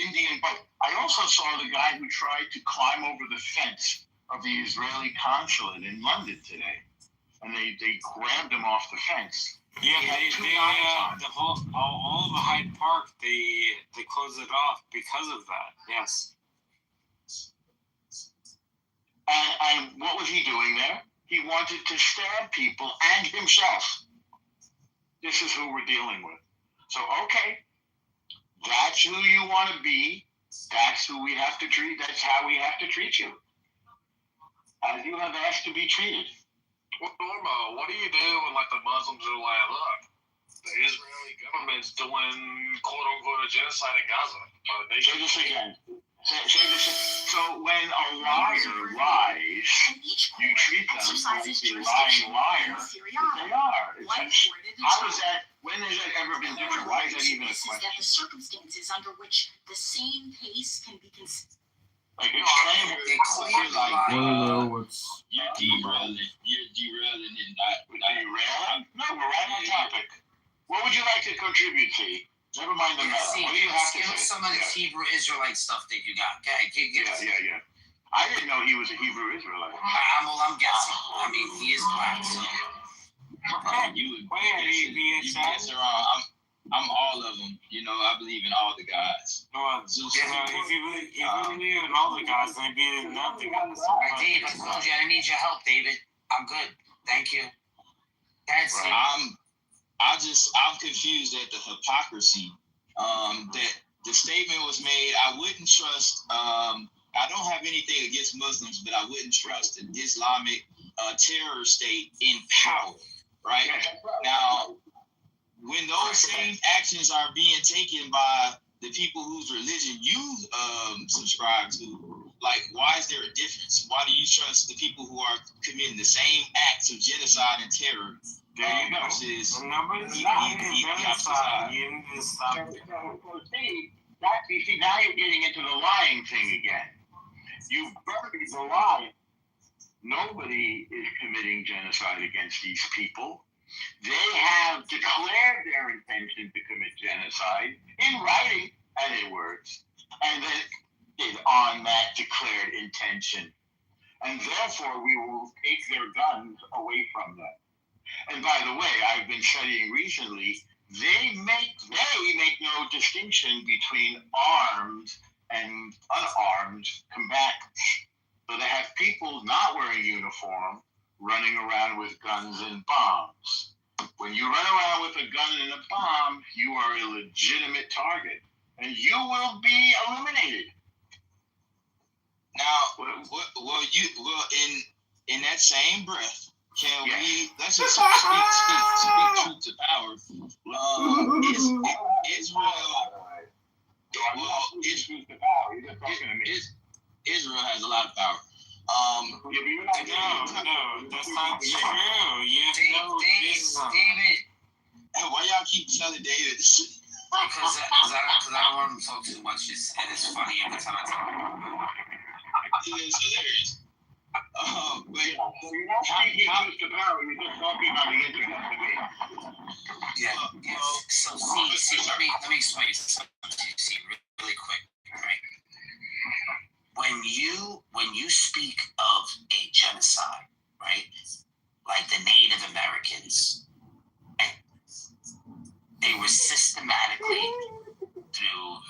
Indian. But I also saw the guy who tried to climb over the fence of the Israeli consulate in London today, and they grabbed him off the fence. Yeah, all of Hyde Park, they closed it off because of that. Yes. And what was he doing there? He wanted to stab people and himself. This is who we're dealing with. So, okay, that's who you want to be. That's who we have to treat. That's how we have to treat you. As you have asked to be treated. Well, Norma, what do you do when, like, the Muslims are like, look, the Israeli government's doing quote-unquote a genocide in Gaza? Say this again. Say this. So when a liar lies, you treat them like the lying liar that they are. How is that? When has that ever been different? Why is that even a question? That the circumstances under which the same case can be considered. Like You're derailing and not. Derailing? No, we're right on topic. What would you like to contribute, T? Never mind the matter. What do you have to give us some of the Hebrew Israelite stuff that you got. Okay, yeah. I didn't know he was a Hebrew Israelite. I'm guessing. I mean, he is black, so. You guys are wrong. I'm all of them. You know, I believe in all the gods. Zeus. If you believe in all the gods, then be in none of the gods. Dave, I told you I didn't need your help, David. I'm good. Thank you. I'm confused at the hypocrisy. That the statement was made. I wouldn't trust. I don't have anything against Muslims, but I wouldn't trust an Islamic terror state in power. Right now, when those same actions are being taken by the people whose religion you subscribe to, like, why is there a difference? Why do you trust the people who are committing the same acts of genocide and terror? Versus See, now you're getting into the lying thing again. You've buried the lie. Nobody is committing genocide against these people. They have declared their intention to commit genocide in writing and in words, and then on that declared intention. And therefore, we will take their guns away from them. And by the way, I've been studying recently, they make no distinction between armed and unarmed combatants. So they have people not wearing uniform running around with guns and bombs. When you run around with a gun and a bomb, you are a legitimate target, and you will be eliminated. Now, in that same breath, let's just speak truth to power. Israel has a lot of power. No, that's not true. David. Why y'all keep telling David this shit? Because I don't want him to talk too much, and it's funny every time I talk about it. It is hilarious. So you're not speaking truth to power, you're just talking on the internet to me. Yeah. So see, let me explain something to you, see, really quick, right? When you speak of a genocide, right? Like the Native Americans, right? They were systematically, through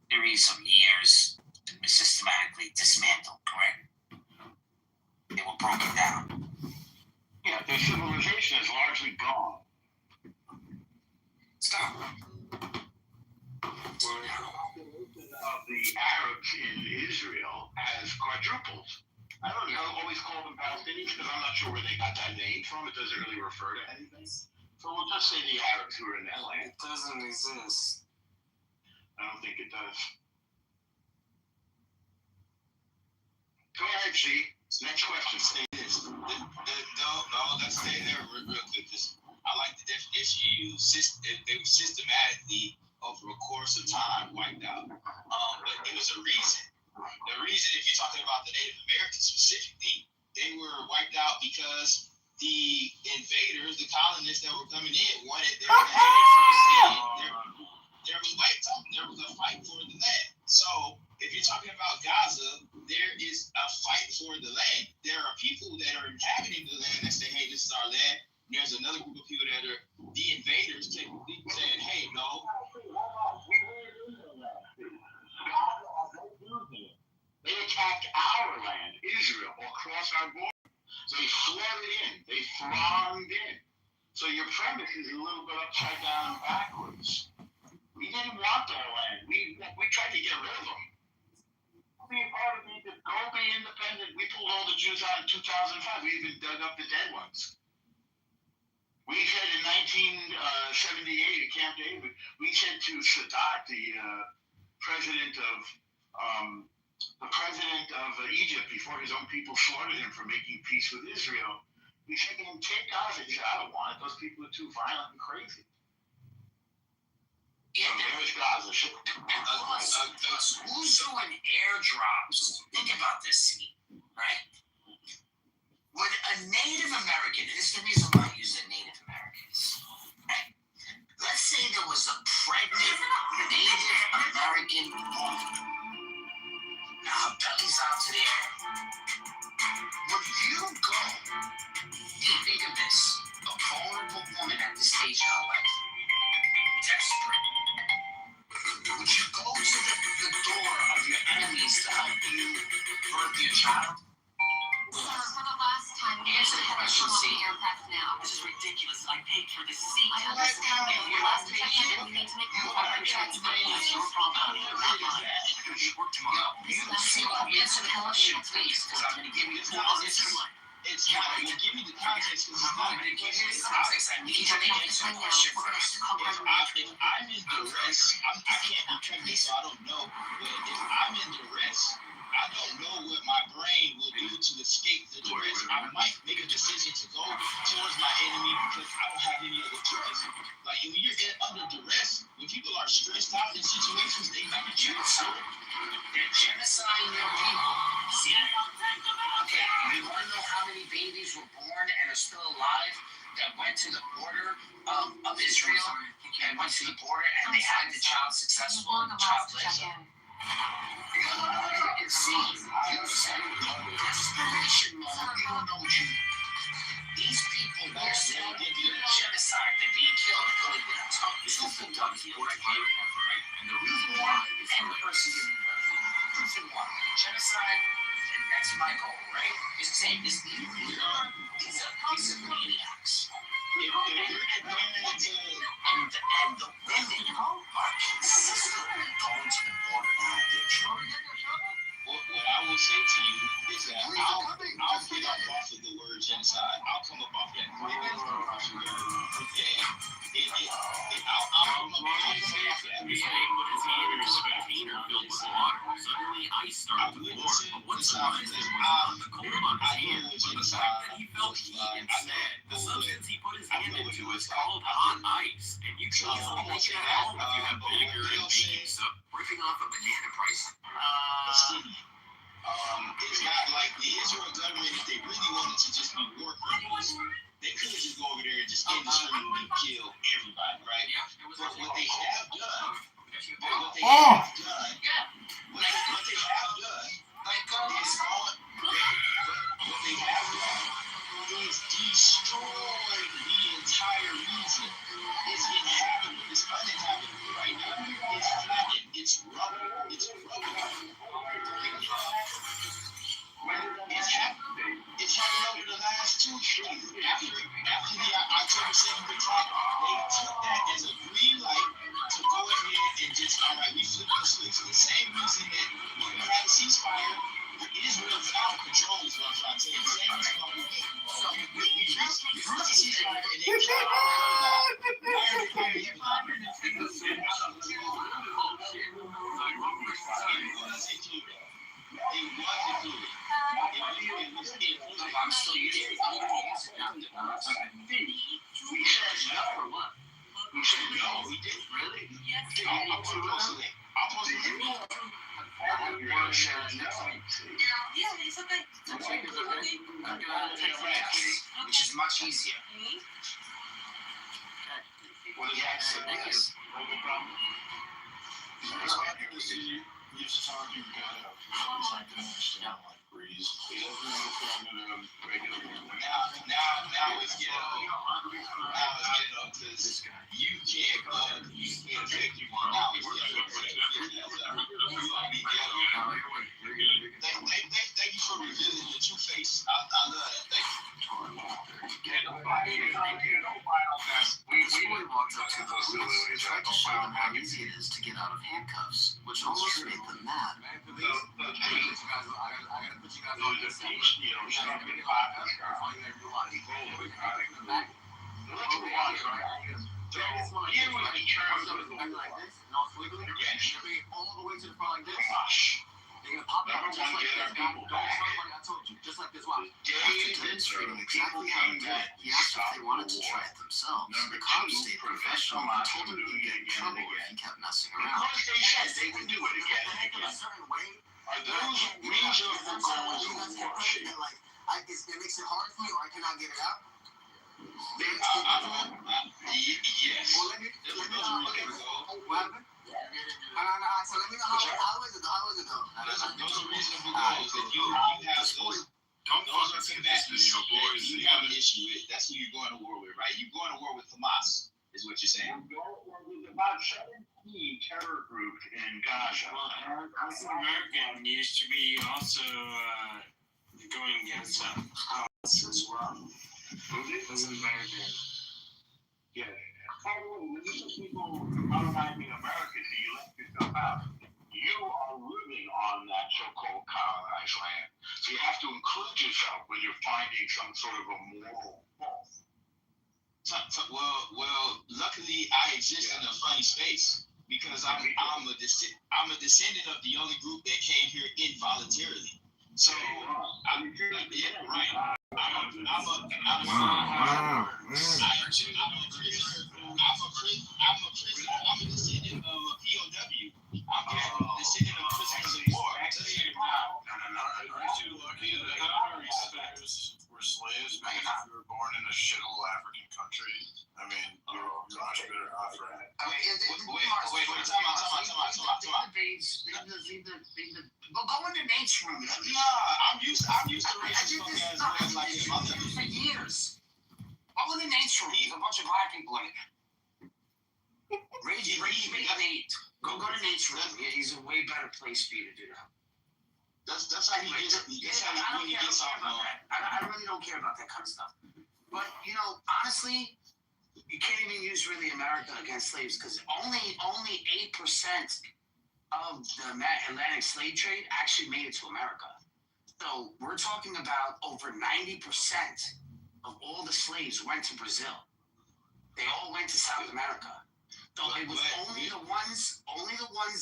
series of years, systematically dismantled, correct? They were broken down. Yeah, their civilization is largely gone. Stop. of the Arabs in Israel has quadrupled. I don't always call them Palestinians because I'm not sure where they got that name from. It doesn't really refer to anything. So we'll just say the Arabs who are in that land. It doesn't exist. I don't think it does. Go ahead, G. Next question. Say this. No, let's stay there real quick. I like the definition you use. They were systematically over a course of time wiped out. But it was a reason. The reason, if you're talking about the Native Americans specifically, they were wiped out because the invaders, the colonists that were coming in, wanted their land. There was wiped out. There was a fight for the land. So if you're talking about Gaza, there is a fight for the land. There are people that are inhabiting the land that say, hey, this is our land. And there's another group of people that are the invaders technically saying, hey, no. They attacked our land, Israel, across our border. They flooded in. They thronged in. So your premise is a little bit upside down and backwards. We didn't want their land. We tried to get rid of them. Be a part of it. Go be independent. We pulled all the Jews out in 2005. We even dug up the dead ones. We said in 1978 at Camp David, we said to Sadat, the president of Egypt, before his own people slaughtered him for making peace with Israel, we said to him, take Gaza. He said, I don't want it. Those people are too violent and crazy. So there's Gaza. Plus, who's doing airdrops? Think about this scene, right? Would a Native American, and this is the reason why I use the Native Americans, right? Let's say there was a pregnant Native American woman. Now her belly's out to the air. Would you go? Think of this. A vulnerable woman at this stage of her life. Desperate. Would you go to the door of your enemies to help you birth your child? For the last time, Answer the question, see? aircraft now. This is ridiculous. I paid for this seat. I understand that If the you're last not check patient, in, we need to make you the are appointment. That's your problem. You work tomorrow. You see, answer the question, please, because I'm going to give you full answer. It's not. Well, give me the context because it's not. I'm going to give you the context. I need you to answer the question first. If I'm in duress, I can't determine this, so I don't know. But if I'm in duress, I don't know what my brain will do to escape the duress. I might make a decision to go towards my enemy because I don't have any other choice. Like when you're under duress, when people are stressed out in situations, they make a choice. They're genociding their people. See? Okay, you want to know how many babies were born and are still alive that went to the border of Israel and went to the border and they had the child successful and the child lives? See, you said desperation mode. You don't know what you need. These people are saying they're being genocide, they're being killed. Two things on here, right? And the reason why and the person giving birth. Reason why genocide, and that's my goal, right? Is to say this these are maniacs. And the women are consistently going to the border to have their children. What I will say to you is that I'll get up off of the word genocide. I'll come up off that. I'll come up off that. Suddenly ice started to pour. But what surprised him was the cold on his hand, but the fact that he felt heat instead. The substance he put his hand into is called hot ice, and you can easily make it at home if you have vinegar and baking soda. Ripping off a banana price. It's not like the Israel government, if they really wanted to just be war criminals, they could just go over there and just indiscriminately kill everybody, right? But what they have done is destroy the entire region. It's inhabitable. It's uninhabitable right now. It's flattened. It's rubble. It's rubble. It's happened over the last 2 years. After the October 7th attack, they took that as a green light to go ahead and just, all right, we I'm still using it. We said no or what? We said no. We did. Really? Yes. I'll post a link. Yeah, it's okay. Which is much easier. Well, yes, yes. You just argue better. He's not gonna understand like breeze. He doesn't understand Now it's ghetto. Now it's ghetto because you can't affect you. Now it's ghetto. Thank you for revealing your true face. I love that. Thank you. We walked up to those police and tried to show them how easy it is to get out of handcuffs, which almost made them mad. Demonstrating exactly how to do it, he asked if they wanted to try it themselves. The cops stayed professional and told him he'd get in trouble if he kept messing around. Yes, they can do it again. Are those wings of the goals of war? It makes it hard for me, or I cannot get it out. Yes. Well, let me know. What happened? So let me know how is it though? Those are reasonable goals that you have. Those are combatants you have an issue with. That's who you're going to war with, right? You're going to war with Hamas, is what you're saying. About 17 terror groups in Gaza. Well, as an American, used to be also going against Hamas as well. As an American. Yeah. When you say people colonizing America, so you left yourself out. You are living on that so-called colonized land. So you have to include yourself when you're finding some sort of a moral fault. Well, luckily I exist in a funny space because I'm a descendant of the only group that came here involuntarily. So I'm a prisoner. I'm a descendant of a POW. I'm a descendant of prisoners of war. Were slaves because if you were born in a shithole African country, I mean, you're much better off for it. Wait, time out. Go in the nature room. Nah, I'm used to racist ass like that. For years. Go in the nature room. There's a bunch of black people in it. Reggie, go to nature room. Yeah, he's a way better place for you to do that. That's how he gets. I really don't care about that kind of stuff. But honestly, you can't even use really America against slaves because only 8% of the Atlantic slave trade actually made it to America. So we're talking about over 90% of all the slaves went to Brazil. They all went to South America. So it was only the ones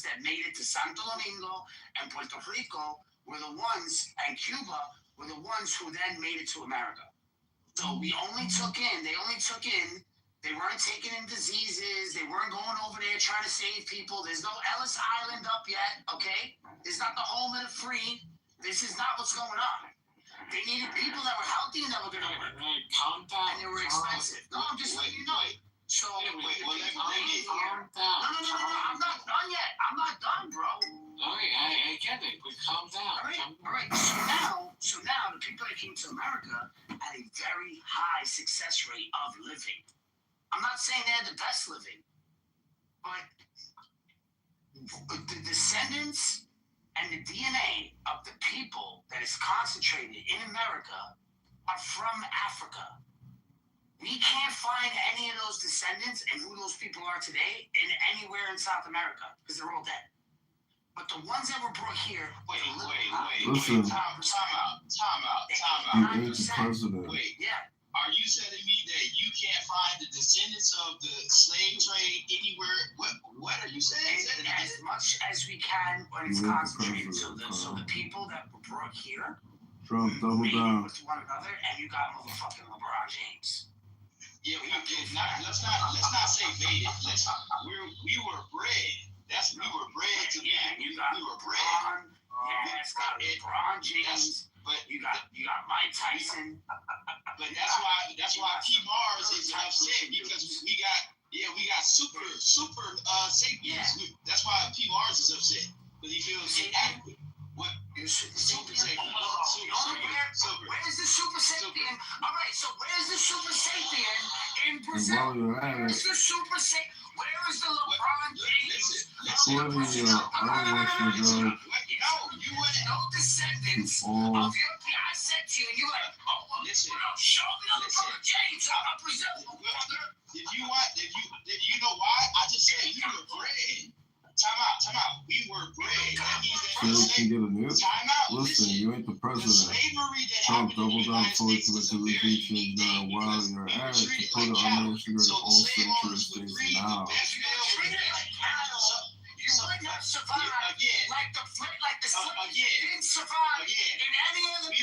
that made it to Santo Domingo and Puerto Rico were the ones, and Cuba were the ones who then made it to America. So they only took in, they weren't taking in diseases, they weren't going over there trying to save people. There's no Ellis Island up yet, okay? It's not the home of the free. This is not what's going on. They needed people that were healthy and that were going to work. And they were expensive. No, I'm just letting you know. So, let me calm down. No, I'm not done yet. I'm not done, bro. I get it, but calm down. All right. So now the people that came to America had a very high success rate of living. I'm not saying they're the best living, but the descendants and the DNA of the people that is concentrated in America are from Africa. We can't find any of those descendants and who those people are today in anywhere in South America because they're all dead. But the ones that were brought here, Listen. Time out. He is president. Wait, yeah. Are you telling me that you can't find the descendants of the slave trade anywhere? What are you saying? As much as we can when it's concentrated. So the people that were brought here Trump, double down. with one another, and you got motherfucking LeBron James. Yeah, let's not say baited. We were bred. We were bred to be. We were bred. Yeah, it's got LeBron James. But you got Mike Tyson. But that's why P. Mars is upset because we got super sapiens. That's why P. Mars is upset because he feels inadequate. What? Super sapien. Where's the super sapien? All right, so where's the super sapien in Brazil? Where's the super sapien? Where is the LeBron James? No descendants of your I said to you, and you're like, show me the LeBron James out of Brazil. If you know why? I just said we were bred. Time out. We were bred. That means that Listen, you ain't the president. Trump double down fully committed to reaching while you're at it to put it on the sugar to all century states now. You would not survive like the slaves didn't survive in any of the the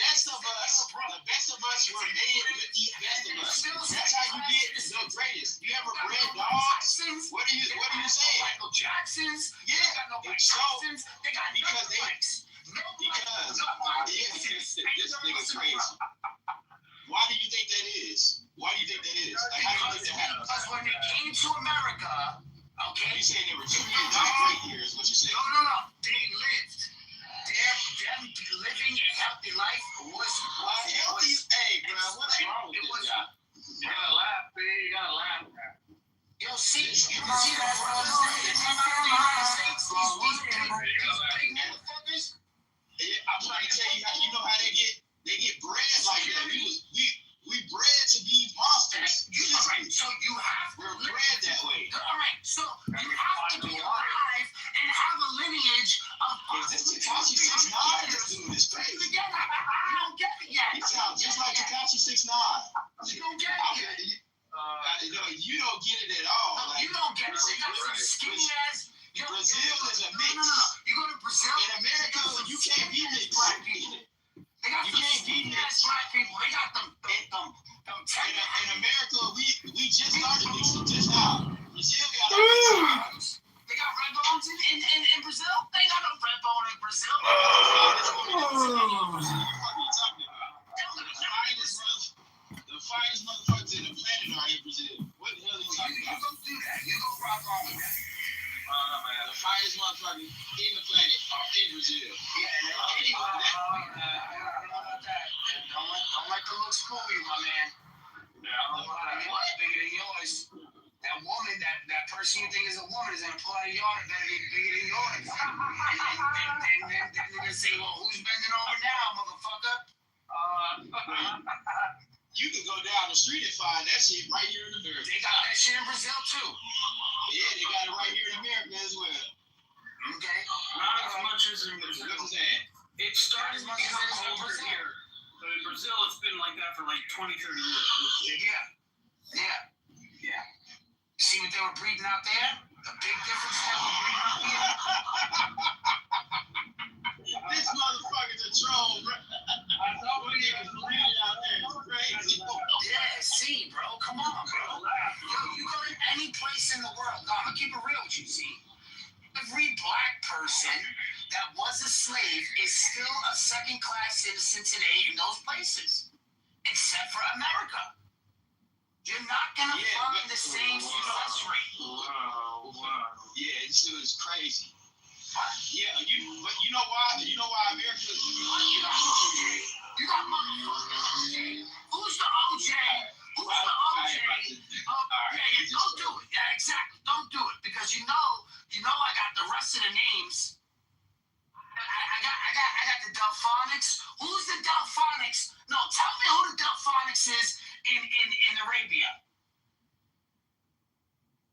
best of us were made with the best of us. That's how you get the greatest. You ever bred dogs? What are you saying? Michael Jacksons. Yeah. They got no Mike Tysons. They got because this nigga's crazy. Why do you think that is? Like, how do you think that happened? Because when they came to America, okay. You saying they were treated great here is what you saying? No. They lived. Them living a healthy life was healthy. Hey, bro, what's wrong with this guy? You gotta laugh, man. You gotta laugh. Yo, see, you can see that, bro. In the United States, these big motherfuckers. I'm trying to tell you, you know how they get bred like that. We bred to be monsters. Right, so you have we're bred that way. All right, so you have to be alive and have a lineage of. Is this Tekashi 6ix9ine? This dude is crazy. I don't get it yet. He sounds just like Tekashi 6ix9ine. You don't get it yet. You don't get it at all. No, you don't get it. They got some skinny ass. Brazil is a mix. No. You go to Brazil. In America, you can't be mixed. Black people. They got some skinny ass black people. They got them in America, we just started mixing just now. Brazil got they got red bones in Brazil? They ain't got no red bone in Brazil. The finest motherfuckers in the planet are in Brazil. What the hell are you talking about? You go do that. You go rock on with that. Man, the finest motherfuckers in the planet are in Brazil. Don't let the looks fool you, my man. Bigger than yours. That woman, that person you think is a woman is in a part of yard better get bigger than yours. And then they're gonna say, well, who's bending over now, motherfucker? You can go down the street and find that shit right here in America. They got that shit in Brazil too. Yeah, they got it right here in America as well. Okay. Not as much as in Brazil. What's that? It started to become colder here. But in Brazil, it's been like that for like 20, 30 years. Yeah. You see what they were breeding out there? The big difference they were breeding out here? This motherfucker's a troll, bro. I thought we was breeding out there. It's crazy. Yeah, see, bro. Come on, bro. Yo, you go to any place in the world. No, I'm gonna keep it real with you, see. Every black person that was a slave is still a second-class citizen today in those places, except for America. You're not gonna find the same success rate. Wow. Yeah, it's crazy. Yeah, but you know why? You know why America? You got motherfucking OJ. Who's the OJ? Who's the OJ? Don't do it. Yeah, exactly. Don't do it because you know I got the rest of the names. I got the Delphonics. Who's the Delphonics? No, tell me who the Delphonics is in Arabia.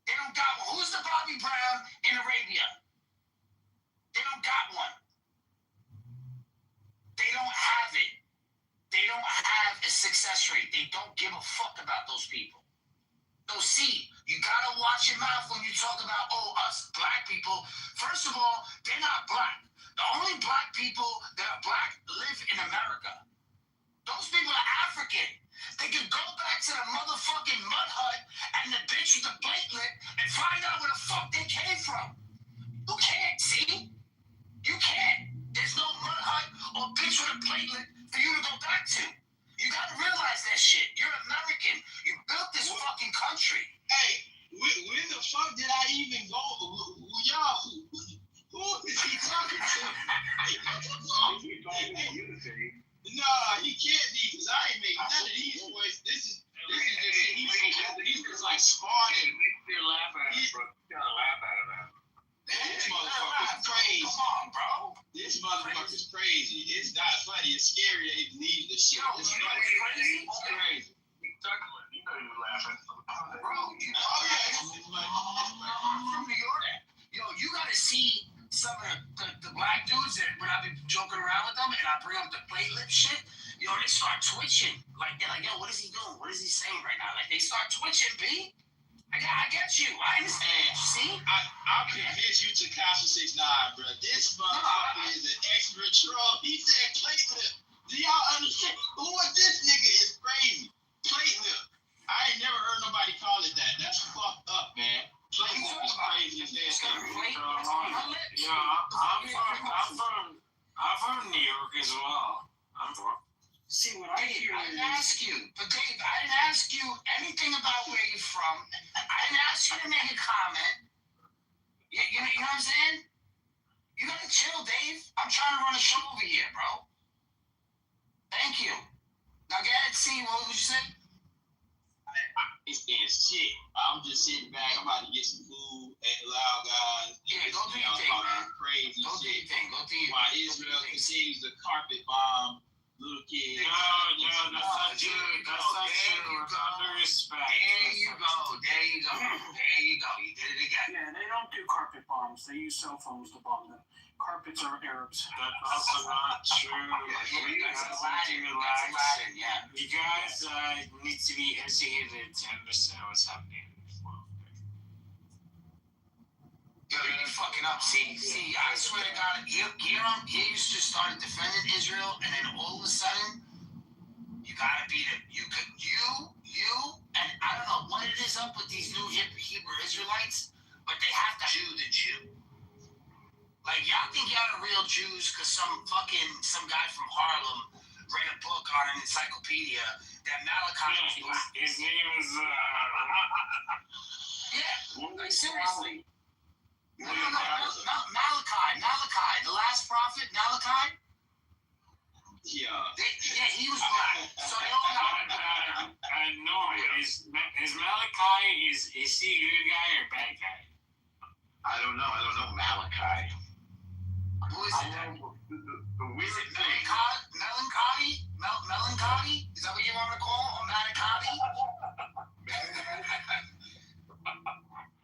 They don't got one. Who's the Bobby Brown in Arabia? They don't got one. They don't have it. They don't give a fuck about those people. So see, you gotta watch your mouth when you talk about, us black people. First of all, they're not black. The only black people that are black live in America. Those people are African. They can go back to the motherfucking mud hut and the bitch with the platelet and find out where the fuck they came from. You can't, see? You can't. There's no mud hut or bitch with a platelet for you to go back to. You gotta realize that shit. You're American. You built this fucking country. Hey, where the fuck did I even go? Y'all, who is he talking to? Nah, he can't be, because I ain't making none of these boys. This is just shit. He's just like sparring. You're laughing at it, bro. You gotta laugh at it, man. This motherfucker's crazy. Come on, bro. This motherfucker's crazy. It's not funny. It's scary that he believes this shit. It's crazy. It's crazy. You know you're laughing. Bro, I'm from New York. Yo, you gotta see some of the black dudes that when I be joking around with them and I bring up the platelet shit, yo, they start twitching. Like, they're like, yo, what is he doing? What is he saying right now? Like, they start twitching, B. I get you. I understand. See? I'll convince you to Kasha 6ix9ine, bro. This motherfucker is an expert troll. He said platelet. Do y'all understand? Who is this nigga is crazy? Platelet. I ain't never heard nobody call it that. That's fucked up, man. Platelet is crazy as hell. I'm from New York as well. I'm from. See, what I hear I didn't ask you. But Dave, I didn't ask you anything about where you're from. I didn't ask you to make a comment. You know what I'm saying? You gotta chill, Dave. I'm trying to run a show over here, bro. Thank you. Now go ahead, see, what would you say? It's shit. I'm just sitting back. I'm about to get some food at the Loud Guys. Yeah, go do your thing, man. Crazy go do your thing. Go do your thing. While Israel continues to carpet bomb little kids. No, that's not true. That's not true. With all respect. There you go. You did it again. Yeah, they don't do carpet bombs. They use cell phones to bomb them. Carpets are Arabs. That's also not true. That's Aladdin, yeah. You guys need to be educated to understand what's happening in this world. Yo, you're fucking up. See, I swear to God, you used to start defending Israel, and then all of a sudden, you gotta beat it. You, and I don't know what it is up with these new Hebrew Israelites, but they have to Jew the Jew. Like, y'all think y'all are real Jews because some guy from Harlem read a book on an encyclopedia that Malachi was black. His name is, Yeah, like, seriously. No, Malachi, the last prophet, Malachi? Yeah. He was black. So they all know. No, is Malachi, is he a good guy or bad guy? I don't know Malachi. Who is it then? The weird thing. Melancholy? Is that what you want to call him? Manicotti?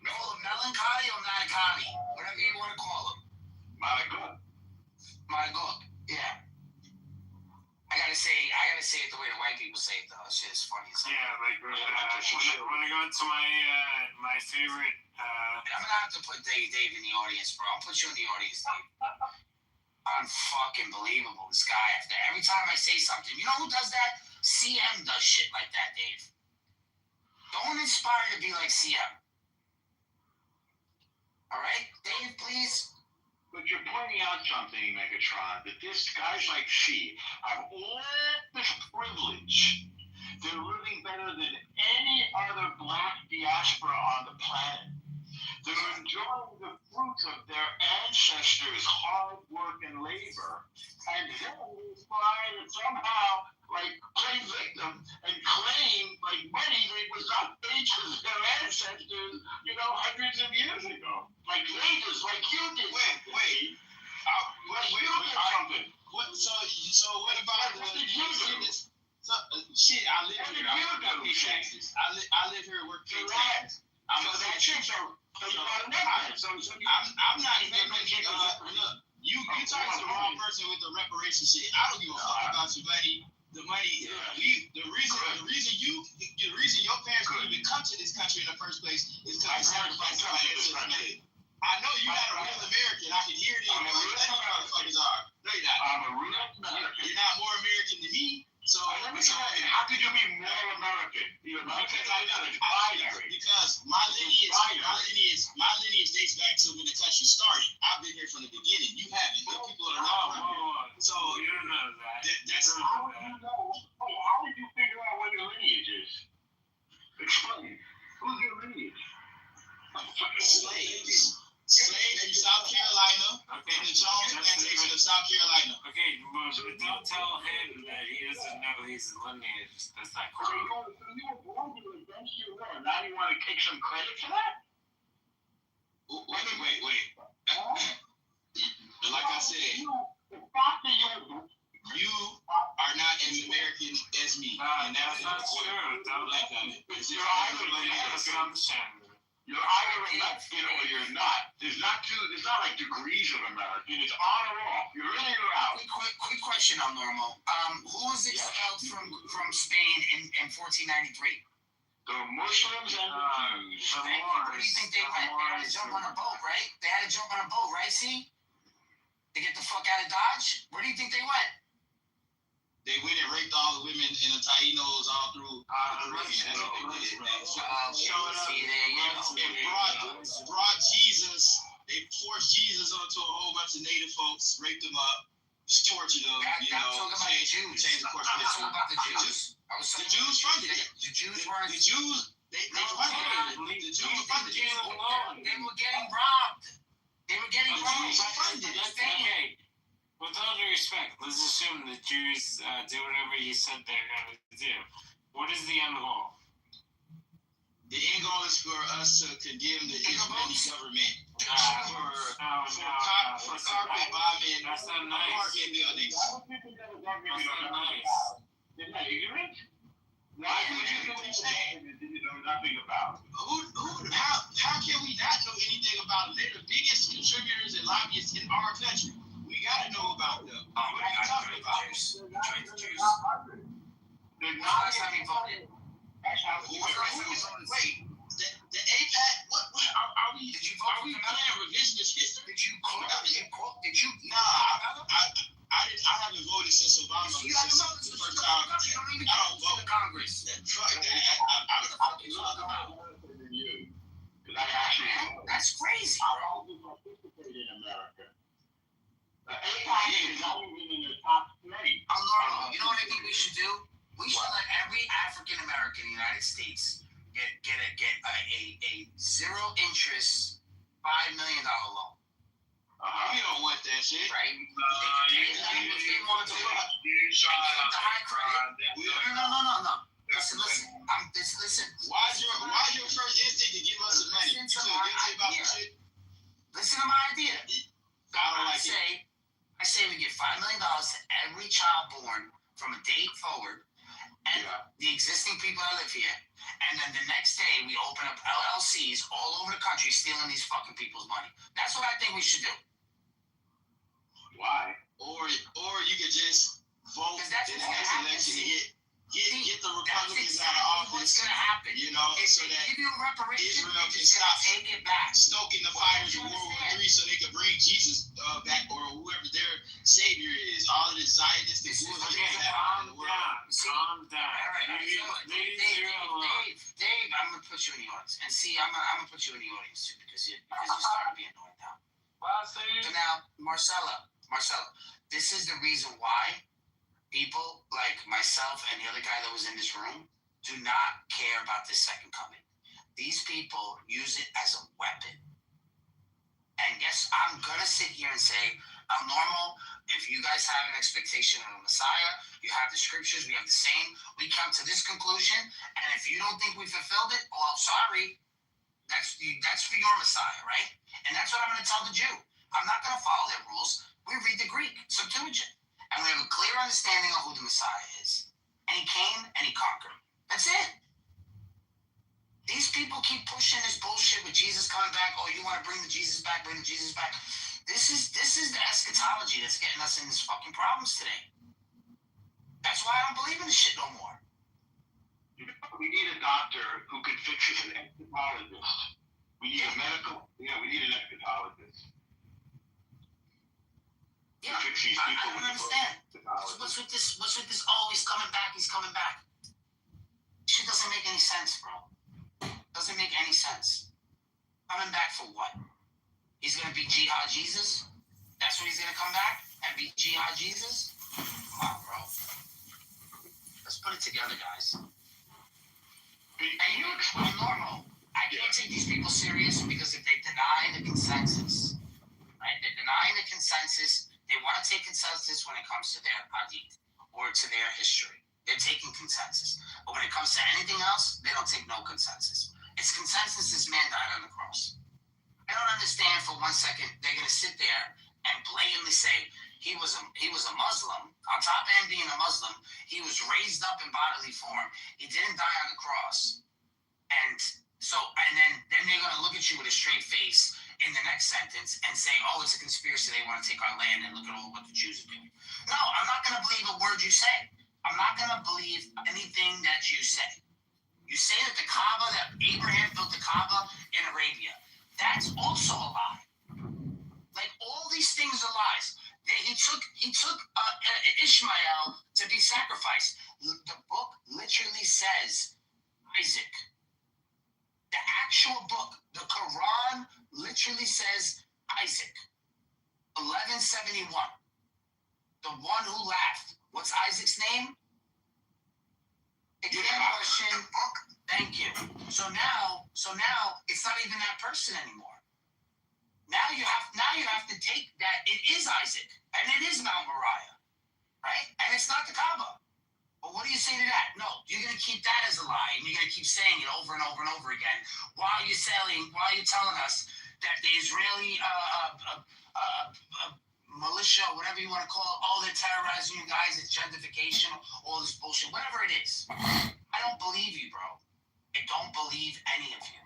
No, Melancholy or Manicotti? Whatever you want to call him. My God. Yeah. I gotta say it the way the white people say it though. It's just funny. Yeah, like when I go to my favorite. I'm gonna have to put Dave in the audience, bro. I'll put you in the audience, Dave. Unfucking believable, this guy. Every time I say something, you know who does that? CM does shit like that, Dave. Don't inspire to be like CM. All right, Dave, please. But you're pointing out something, Megatron, that this guys like she have all this privilege. They're living better than any other black diaspora on the planet. They're enjoying the fruits of their ancestors' hard work and labor. And then they try to somehow, play victim and claim, money that was not paid to their ancestors, hundreds of years ago. Like leaders, like you did. Wait. Something. So what about shit, I live here. I pay taxes. I live here and work pay taxes. I'm not even look, you talking to the wrong person with the reparation shit. I don't give a fuck about your buddy. The money, the reason your parents couldn't even come to this country in the first place is because the sacrifices my ancestors made. I know you're not a real American. I can hear it in your voice. None of you motherfuckers are. No, you're not. I'm a real American. You're not more American than me. So let me tell you, how could you be more American? Because my lineage dates back to when the country started. I've been here from the beginning. You haven't. The people are not from here. So you don't know that. That's how would you figure out what your lineage is? Explain. Who's your lineage? Slaves. Slaves from South Carolina, in the Jones plantation of South Carolina. Okay, but don't tell him that he doesn't know his lineage. That's not cool. You were born against your will. Now you want to take some credit for that? Wait. Like I said, the fact that you are not as American as me. And that's not true. Don't like that. You're either a Mexican or you're not. There's not like degrees of American. It's on or off. You're in or you're out. Quick question on Normal. Who was expelled from Spain in 1493? The Muslims and the Jews. Where do you think they went? They had to jump on a boat, right? See? To get the fuck out of Dodge? Where do you think they went? They went and raped all the women in the Tainos all through the Caribbean. That's what they did. Showing up and brought Jesus. They forced Jesus onto a whole bunch of native folks, raped them up, tortured them, changed the course of history. I'm talking about the Jews. The Jews funded it. The Jews weren't. The Jews, they funded it. The Jews funded it. They were getting robbed. The Jews funded it. Okay. With all due respect, let's assume the Jews do whatever you said they're going to do. What is the end goal? The end goal is for us to condemn the Israeli government for carpet bombing apartment buildings. That's not nice. They're not ignorant? Why would you know anything that you know nothing about? How can we not know anything about them? They're the biggest contributors and lobbyists in our country. We gotta know about them. What are you talking about? The Jews. They're not having voted. Wait, the APAC. What are we? Are we playing revisionist history? Did you? Nah, I haven't voted since Obama. You haven't voted since the first time. You don't even go to Congress. That's crazy, bro. In America. APAC is not even in the top 3. You know what I think we should do? We should let every African American in the United States get a zero interest $5 million loan. You don't want that shit, right? If they want to, the high credit. No. Listen. Why is your first instinct to give us some money? Listen to my idea. I say we give $5 million to every child born from a date forward, and the existing people that live here, and then the next day we open up LLCs all over the country stealing these fucking people's money. That's what I think we should do. Why? Or you could just vote in the next election to get the Republicans out of office. What's gonna happen? You know, so that Israel can stop stoking the fires of World War III, so they can bring Jesus back, or whoever their savior is. All of this Zionistic bullshit is happening in the world. Calm down. All right. Dave, I'm gonna put you in the audience, and see, I'm gonna put you in the audience too because you started being annoyed now. So now, Marcella, this is the reason why people like myself and the other guy that was in this room do not care about this second coming. These people use it as a weapon. And yes, I'm going to sit here and say, I'm normal. If you guys have an expectation of a Messiah, you have the scriptures, we have the same. We come to this conclusion, and if you don't think we fulfilled it, well, sorry. That's for your Messiah, right? And that's what I'm going to tell the Jew. I'm not going to follow their rules. We read the Greek, Septuagint. And we have a clear understanding of who the Messiah is. And he came and he conquered. That's it. These people keep pushing this bullshit with Jesus coming back. Oh, you want to bring the Jesus back, This is the eschatology that's getting us in these fucking problems today. That's why I don't believe in this shit no more. We need a doctor who could fix it, an eschatologist. We need we need an eschatologist. Yeah, I don't understand. What's with this? Oh, he's coming back. He's coming back. Shit doesn't make any sense, bro. Doesn't make any sense. Coming back for what? He's gonna be Jihad Jesus? That's what he's gonna come back and be Jihad Jesus? Come on, bro. Let's put it together, guys. And you explain normal. I can't take these people serious because if they deny the consensus, right? They're denying the consensus. They want to take consensus when it comes to their hadith or to their history. They're taking consensus. But when it comes to anything else, they don't take no consensus. It's consensus is man died on the cross. I don't understand for 1 second they're gonna sit there and blatantly say he was a Muslim. On top of him being a Muslim, he was raised up in bodily form. He didn't die on the cross. And then they're gonna look at you with a straight face in the next sentence and say, oh, it's a conspiracy, they want to take our land and look at all what the Jews are doing. No, I'm not gonna believe a word you say. I'm not gonna believe anything that you say. You say that the Kaaba, that Abraham built the Kaaba in Arabia. That's also a lie. Like all these things are lies. He took Ishmael to be sacrificed. The book literally says Isaac. The actual book, the Quran, literally says Isaac. 1171. The one who laughed. What's Isaac's name? Exam question. Thank you. So now it's not even that person anymore. Now you have to take that it is Isaac and it is Mount Moriah, right? And it's not the Kaaba. But what do you say to that? No, you're gonna keep that as a lie, and you're gonna keep saying it over and over and over again while you're telling us that the Israeli militia, whatever you want to call it, oh, they're terrorizing you guys, it's gentrification, all this bullshit, whatever it is. I don't believe you, bro. I don't believe any of you.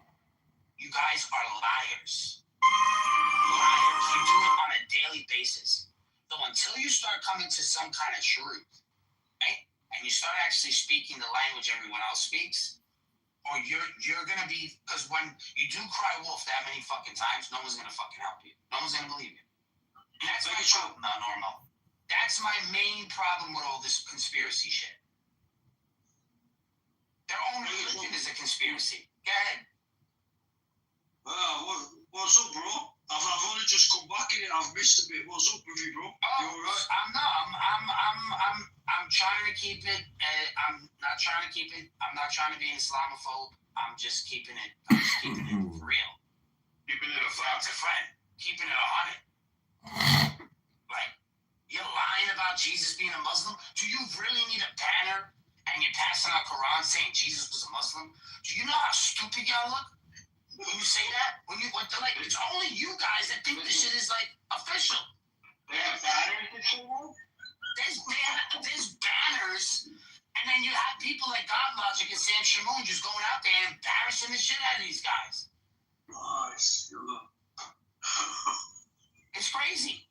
You guys are liars. Liars. You do it on a daily basis. So until you start coming to some kind of truth, right, and you start actually speaking the language everyone else speaks, or you're gonna be, because when you do cry wolf that many fucking times, no one's gonna fucking help you. No one's gonna believe you. And that's my problem, not normal. That's my main problem with all this conspiracy shit. Their own religion is a conspiracy. Go ahead. What's up, bro? I've only just come back in it. I've missed a bit. What's up with you, bro? You alright? I'm trying to keep it. I'm not trying to keep it. I'm not trying to be an Islamophobe. I'm just keeping it real. Keeping it a friend. Keeping it 100. Like, you're lying about Jesus being a Muslim? Do you really need a banner and you're passing out Quran saying Jesus was a Muslim? Do you know how stupid y'all look? When you say that, it's only you guys that think this shit is like official. They have banners and shit. There's banners, and then you have people like God Logic and Sam Shamoon just going out there and embarrassing the shit out of these guys. Nice. It's crazy.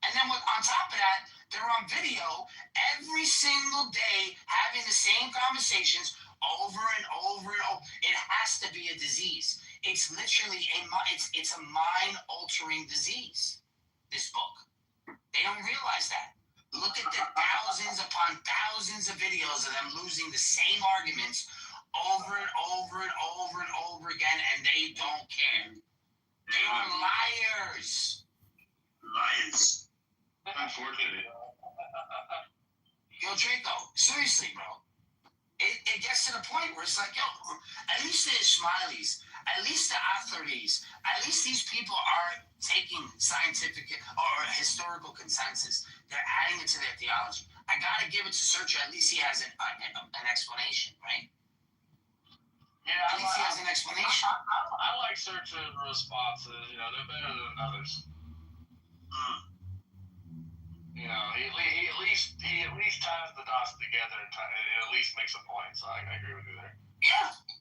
And then on top of that, they're on video every single day having the same conversations over and over and over. It has to be a disease. It's literally it's a mind-altering disease, this book. They don't realize that. Look at the thousands upon thousands of videos of them losing the same arguments over and over and over and over again, and they don't care. They are liars. Liars. Unfortunately. Yo, Draco, seriously, bro. It gets to the point where it's like, yo, at least the Ismailis, at least the Atharis, at least these people are taking scientific or historical consensus. They're adding it to their theology. I gotta give it to Searcher. At least he has an explanation, right? Yeah, at least he has an explanation. I like Searcher's responses. You know, they're better than others. You know, he at least ties the dots together and at least makes a point. So I agree with you there.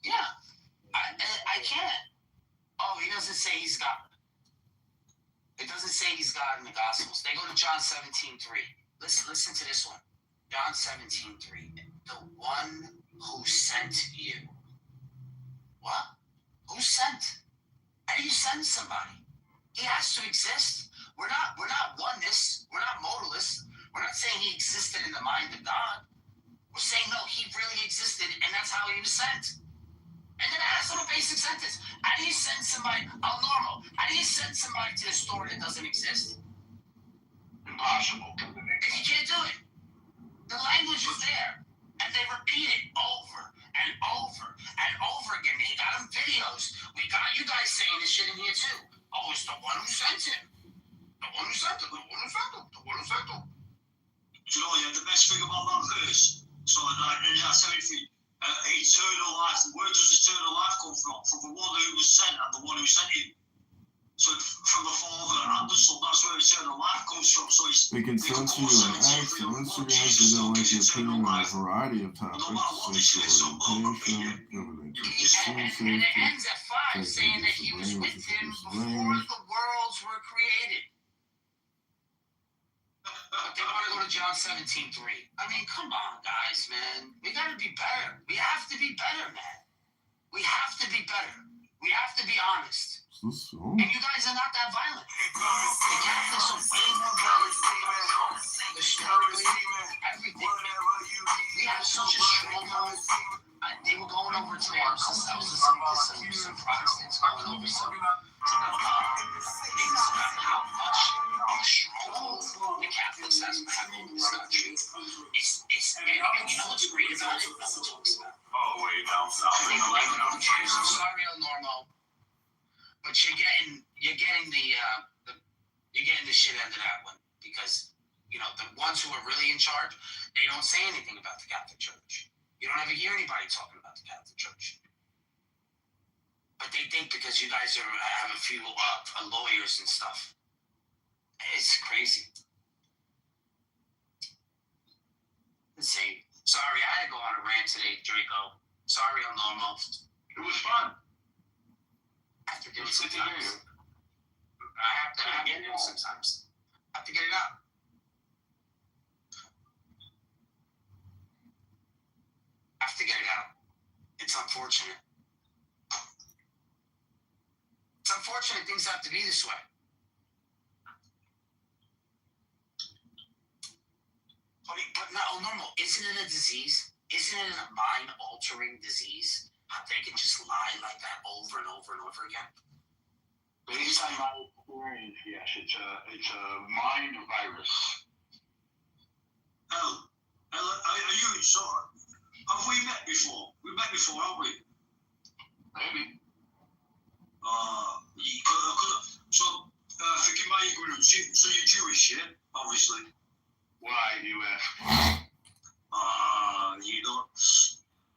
Yeah. I can't. Oh, he doesn't say he's God. It doesn't say he's God in the Gospels. They go to John 17:3. Listen to this one. John 17:3. The one who sent you. What? Who sent? How do you send somebody? He has to exist. We're not oneness. We're not modalists. We're not saying he existed in the mind of God. We're saying no, he really existed, and that's how he was sent. And then ask a little basic sentence. How do you send somebody, normal, how do you send somebody to the store that doesn't exist? Impossible. Because you can't do it. The language is there. And they repeat it over and over and over again. They got them videos. We got you guys saying this shit in here too. Oh, it's the one who sent him. The one who sent him. The one who sent him. The one who sent him. Do you know, yeah, the best thing about that verse, so that's everything. Eternal life. Where does eternal life come from? From the one who was sent and the one who sent him. So from the Father and the Son, that's where eternal life comes from. So it's They can censor you on X and Instagram if they don't like your opinion on a variety of topics, sexual orientation, government interference, and it ends at 5 saying that he was with him before the worlds were created. But they want to go to John 17:3. I mean, come on, guys, man. We got to be better. We have to be better, man. We have to be better. We have to be honest. And you guys are not that violent. The Catholics are way more violent. The stories, everything. We have such a stronghold. They were going over to our sisters, some Protestants going over some things about how much stronghold the Catholics have over this country. And you know what's great about it? No one talks about it. Oh, way down south. They blame it on the church. I'm sorry, El Normo. But you're getting the shit end of that one because the ones who are really in charge, they don't say anything about the Catholic Church. You don't ever hear anybody talking about the Catholic Church. But they think because you guys have a few lawyers and stuff, it's crazy. Insane. Sorry, I had to go on a rant today, Draco. Sorry, I'm almost. It was fun. I have to do it sometimes. I have to do it sometimes. I have to get it out. I have to get it out. It's unfortunate. It's unfortunate things have to be this way. But not normal. Isn't it a disease? Isn't it a mind-altering disease? How they can just lie like that over and over and over again? Based on my experience, yes, it's a mind virus. Are you sure? Have we met before? We met before, haven't we? Maybe. Forgive my ignorance. So you're Jewish, yeah? Obviously. Why, you ask? You know.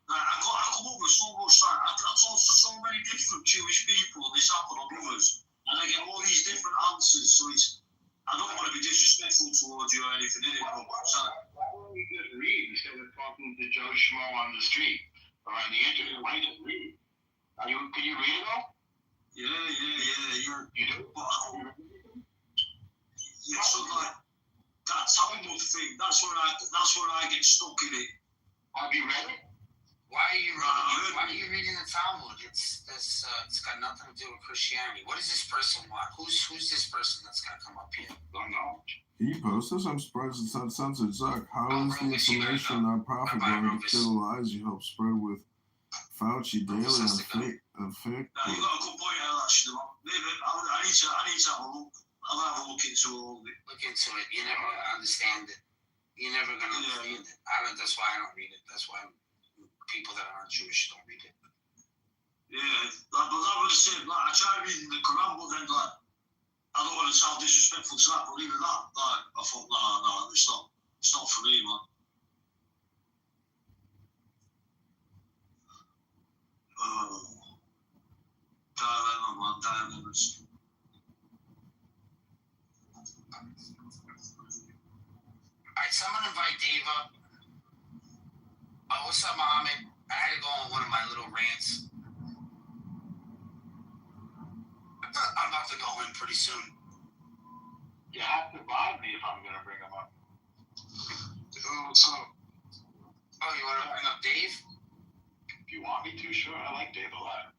I come up with so much that I talk to so many different Jewish people on this app and on others, and I get all these different answers. So I don't want to be disrespectful towards you or anything, innit? Why don't you just read instead of talking to Joe Schmo on the street or on the internet? Why don't you just read? Can you read it all? Yeah. You do? Yeah, so like that Talmud thing, that's where I get stuck in it. Have you read it? Why are you reading the Talmud? It's got nothing to do with Christianity. What does this person want? Who's this person that's gonna come up here? Don't know. Can you post this? I'm surprised it's not censored. Zuck, how is the information non-profit going to kill the lies you help spread with Fauci daily on fake? You've got a good point there, actually. Maybe I need to have a look. I'll have a look into all of it. Look into it. You're never gonna understand it. You're never gonna understand it. That's why I don't read it. That's why people that aren't Jewish don't read it. Yeah, but that would have said, I tried reading the Quran, but then I don't want to sound disrespectful to that, but even that, I thought, no, it's not for me, man. Dilemma, man, dilemmas. Alright, someone invite Dave up. Oh, what's up, Mohammed? I had to go on one of my little rants. I'm about to go in pretty soon. You have to mod me if I'm going to bring them up. what's up? Oh, you want to bring up Dave? If you want me to, sure. I like Dave a lot.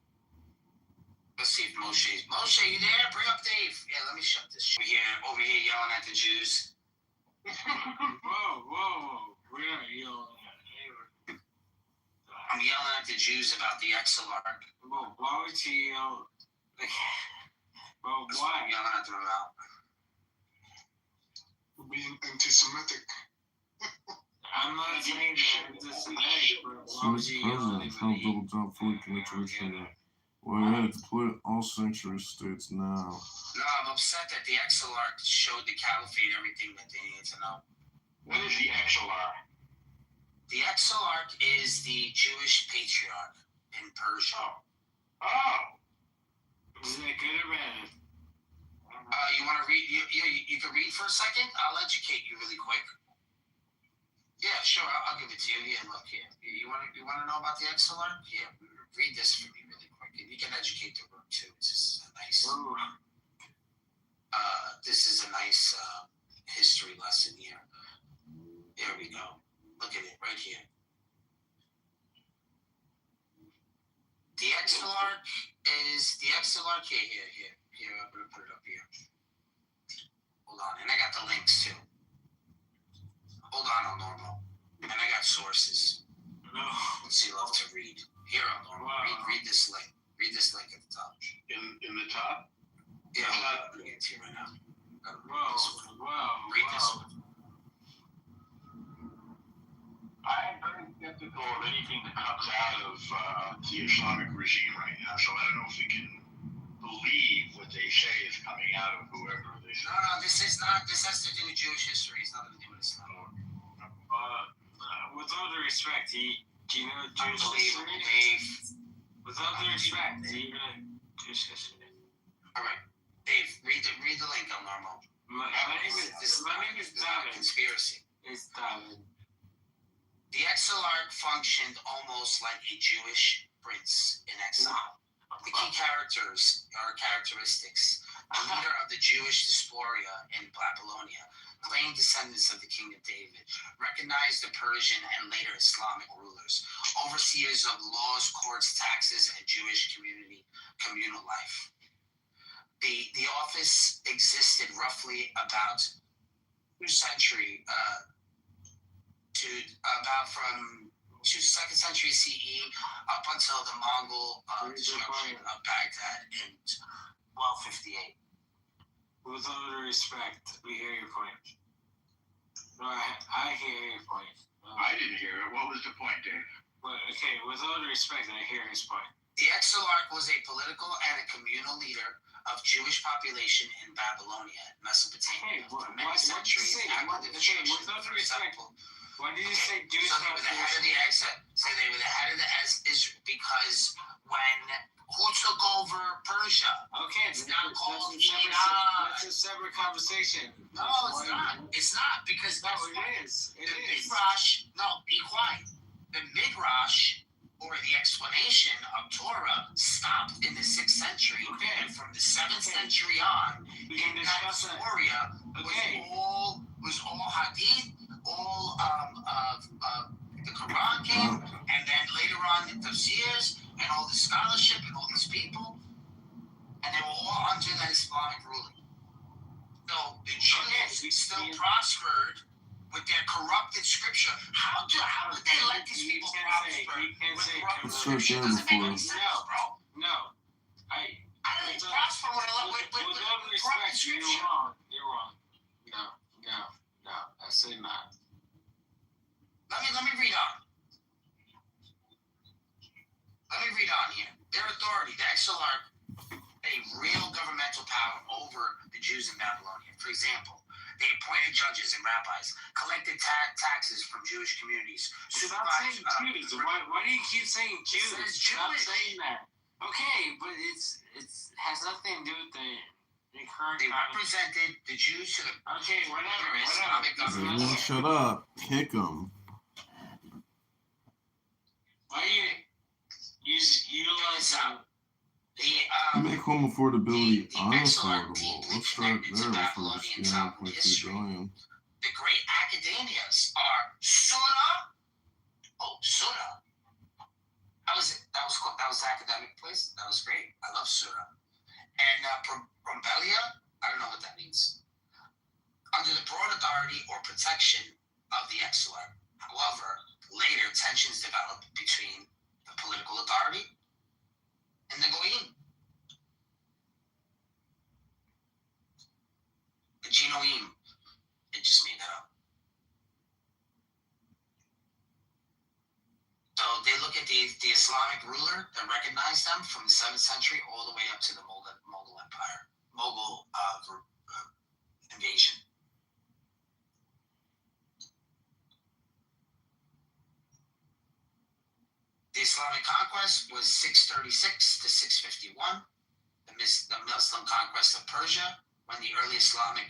Let's see if Moshe, you there? Bring up Dave. Yeah, let me shut this shit. Over here yelling at the Jews. Whoa. Where are you yelling at? I'm yelling at the Jews about the Exelarch. Well, why would you yell? Well, That's what why? I'm yelling at them about. Being anti-Semitic. I'm not saying that this is Semitic, but why would you yell at President Trump anybody? double down fully committed to Israel. Well, yeah, to quit all sanctuary states now. No, I'm upset that the Exelarch showed the caliphate everything that they needed to know. What is the Exelarch? The Exelarch is the Jewish patriarch in Persia. Oh. Is it good or bad? You want to read? You can read for a second? I'll educate you really quick. Yeah, sure. I'll give it to you. Yeah, look here. You want to know about the Exelarch? Yeah, read this for me really quick. You can educate the room too. This is a nice. This is a nice history lesson here. Here we go. Look at it right here. The Exelarch is the Exelarch. Here. I'm gonna put it up here. Hold on, and I got the links too. Hold on, El Normo. And I got sources. No. Let's see, love to read. Here, El Normo. Read this link. Read this link at the top. In the top? Yeah, I'm putting it to you right now. Read this one. I'm very skeptical of anything that comes out of the Islamic regime right now, so I don't know if we can believe what they say is coming out of whoever they say. No, this is not. This has to do with Jewish history. It's nothing to do with Islam. With all due respect, do you know Jewish history? Dave. With all due respect, do you know Jewish history? All right, Dave. Read the link, El Normo. My name is David. Conspiracy. It's David. The Exelarch functioned almost like a Jewish prince in exile. The key characteristics: a leader of the Jewish diaspora in Babylonia, claimed descendants of the King of David, recognized the Persian and later Islamic rulers, overseers of laws, courts, taxes, and Jewish communal life. The office existed roughly about 2 centuries to about from 2nd century CE up until the Mongol destruction of Baghdad in 1258. With all due respect, we hear your point. No, I hear your point. I didn't hear it. What was the point, Dave? Well, okay, with all due respect, I hear his point. The Exelarch was a political and a communal leader of Jewish population in Babylonia, Mesopotamia, for many centuries after the destruction of the temple. Why did you say Jewish So they were the head of the they were the head of the Israel because when who took over Persia? Okay, it's now called Iran. That's a separate conversation. No, it's not. It's not because no, it is. It is. Midrash. No, be quiet. The Midrash, or the explanation of Torah, stopped in the 6th century, and from the 7th century on, we can discuss that. Was all hadith. All the Quran came, and then later on the tafsirs and all the scholarship and all these people, and they were all under that Islamic ruling. So the Jews still prospered with their corrupted scripture. How would they let these people prosper with corrupted scripture? Doesn't make any sense, bro. No. How do they prosper with corrupted scripture? You're wrong. No, I say not. Let me read on. Here. Their authority, the Exelarch, a real governmental power over the Jews in Babylonia. For example, they appointed judges and rabbis, collected taxes from Jewish communities. Stop saying Jews. Why do you keep saying Jews? Stop saying that. Okay, but it has nothing to do with the current. They represented the Jews to the. Okay, whatever. Everyone shut up. Kick them. Why you listen? You make home affordability unaffordable. Let's start there before we spend $1.3 billion. The great academias are academic place. That was great. I love Surah. And Brombelia, I don't know what that means. Under the broad authority or protection of the Exarch. However, later tensions developed between the political authority and the Goyim. The Genoim, it just made that up. So they look at the Islamic ruler that recognized them from the 7th century all the way up to the Mughal Empire, Mughal invasion. The Islamic conquest was 636 to 651. The Muslim conquest of Persia, when the early Islamic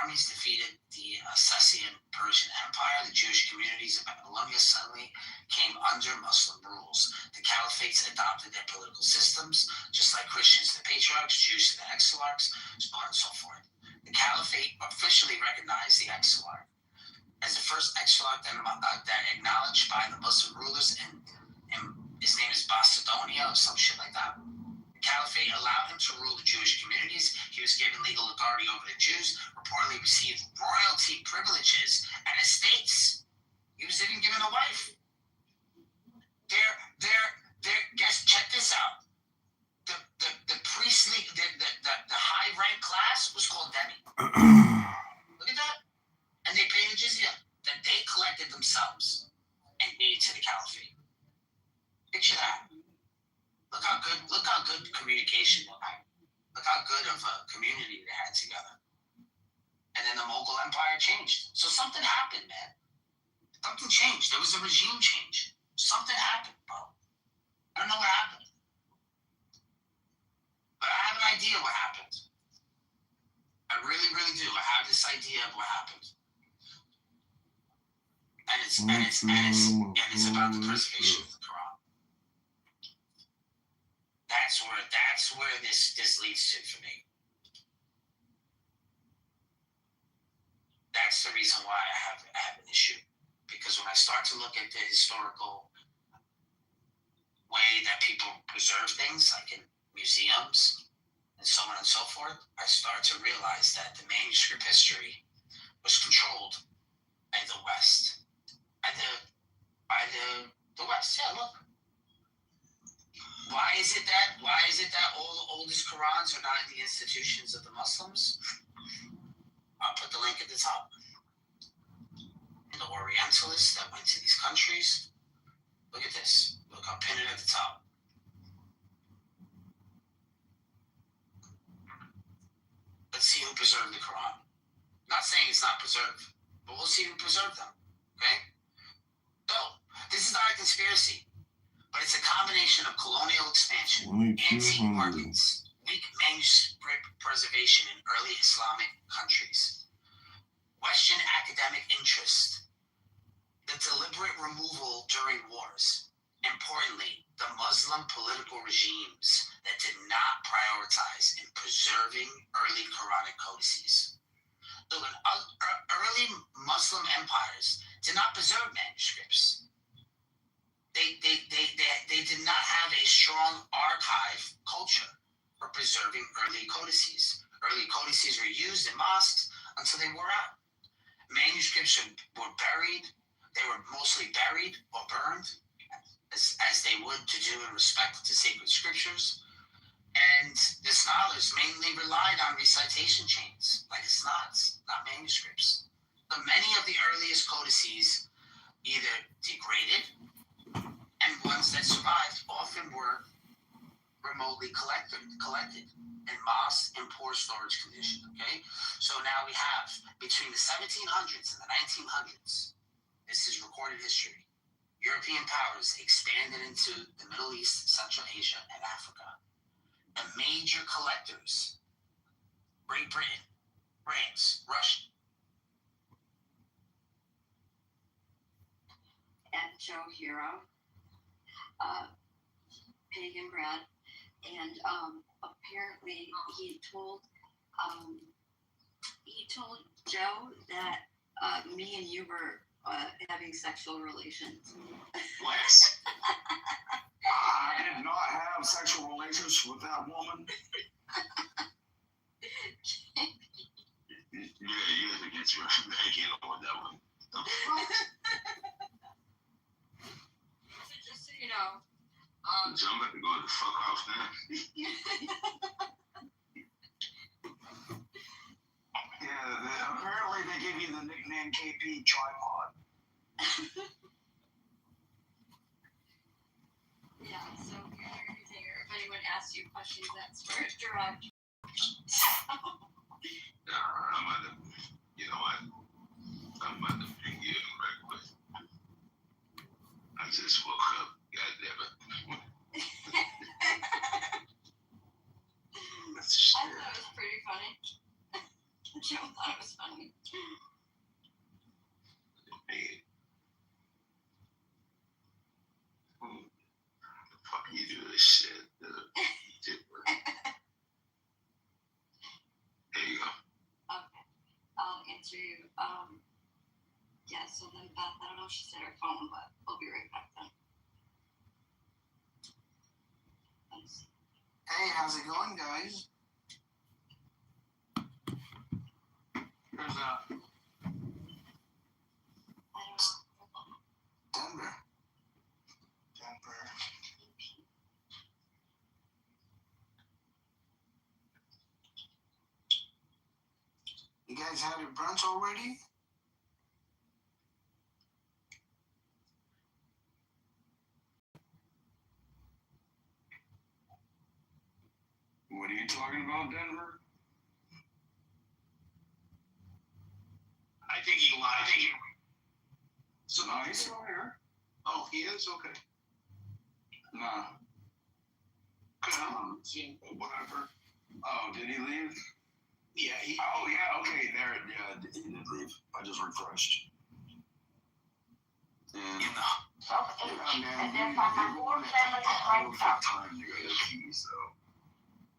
armies defeated the Sassanian Persian Empire, the Jewish communities of Babylonia suddenly came under Muslim rules. The caliphates adopted their political systems, just like Christians to the patriarchs, Jews to the exarchs, so on and so forth. The caliphate officially recognized the exarch as the first exarch that acknowledged by the Muslim rulers, and his name is Basadonia or some shit like that. The caliphate allowed him to rule the Jewish communities. He was given legal authority over the Jews, reportedly received royalty privileges and estates. He was even given a wife. Guess, check this out. The priestly, the high rank class was called demi. Look at that. And they paid a jizya that they collected themselves and gave to the caliphate. Picture that. Look how good communication looked. Look how good of a community they had together. And then the Mughal Empire changed. So something happened, man. Something changed. There was a regime change. Something happened, bro. I don't know what happened. But I have an idea what happened. I really, really do. I have this idea of what happened. And it's about the preservation of the Quran. That's where this leads to for me. That's the reason why I have an issue. Because when I start to look at the historical way that people preserve things, like in museums and so on and so forth, I start to realize that the manuscript history was controlled by the West. By the West, yeah, look. Why is it that all the oldest Qurans are not in the institutions of the Muslims? I'll put the link at the top. And the Orientalists that went to these countries, look at this. Look, I'll pin it at the top. Let's see who preserved the Quran. Not saying it's not preserved, but we'll see who preserved them. Okay? So, this is not a conspiracy, but it's a combination of colonial expansion, antique markets, weak manuscript preservation in early Islamic countries, Western academic interest, the deliberate removal during wars, importantly, the Muslim political regimes that did not prioritize in preserving early Quranic codices. So early Muslim empires did not preserve manuscripts. They did not have a strong archive culture for preserving early codices. Early codices were used in mosques until they wore out. Manuscripts were buried. They were mostly buried or burned, as they would to do in respect to sacred scriptures. And the scholars mainly relied on recitation chains, like isnads, not manuscripts. But many of the earliest codices either degraded, and ones that survived often were remotely collected in mosques in poor storage condition. Okay, so now we have between the 1700s and the 1900s. This is recorded history. European powers expanded into the Middle East, Central Asia, and Africa. The major collectors: Great Britain, France, Russia. And Joe Hero, pagan grad, and apparently he told Joe that me and you were having sexual relations. What? I did not have sexual relations with that woman. Yeah, you have to get your back in on that one. So just so you know, So I'm about to go the fuck off now. Yeah, apparently they give you the nickname KP Tripod. yeah, so if anyone asks you questions, that's where it's direct. I'm about to, you know what? I'm about to bring you in right quick. I just woke up. God damn it. I thought it was pretty funny. Joe thought it was funny. Hey. Who the fuck you do this shit? There you go. Okay. I'll answer you. Yeah, so then Beth, I don't know if she's at her phone, but we'll be right back then. Thanks. Hey, how's it going, guys? Where's Denver. You guys had your brunch already? What are you talking about, Denver? I think he lied. So no, he's still here. Oh, he is? Okay. Nah. Whatever. Oh, did he leave? Yeah, Oh, yeah, okay, there, yeah, he did leave. I just refreshed. And, yeah, man, you're going to have time to go to tea, so.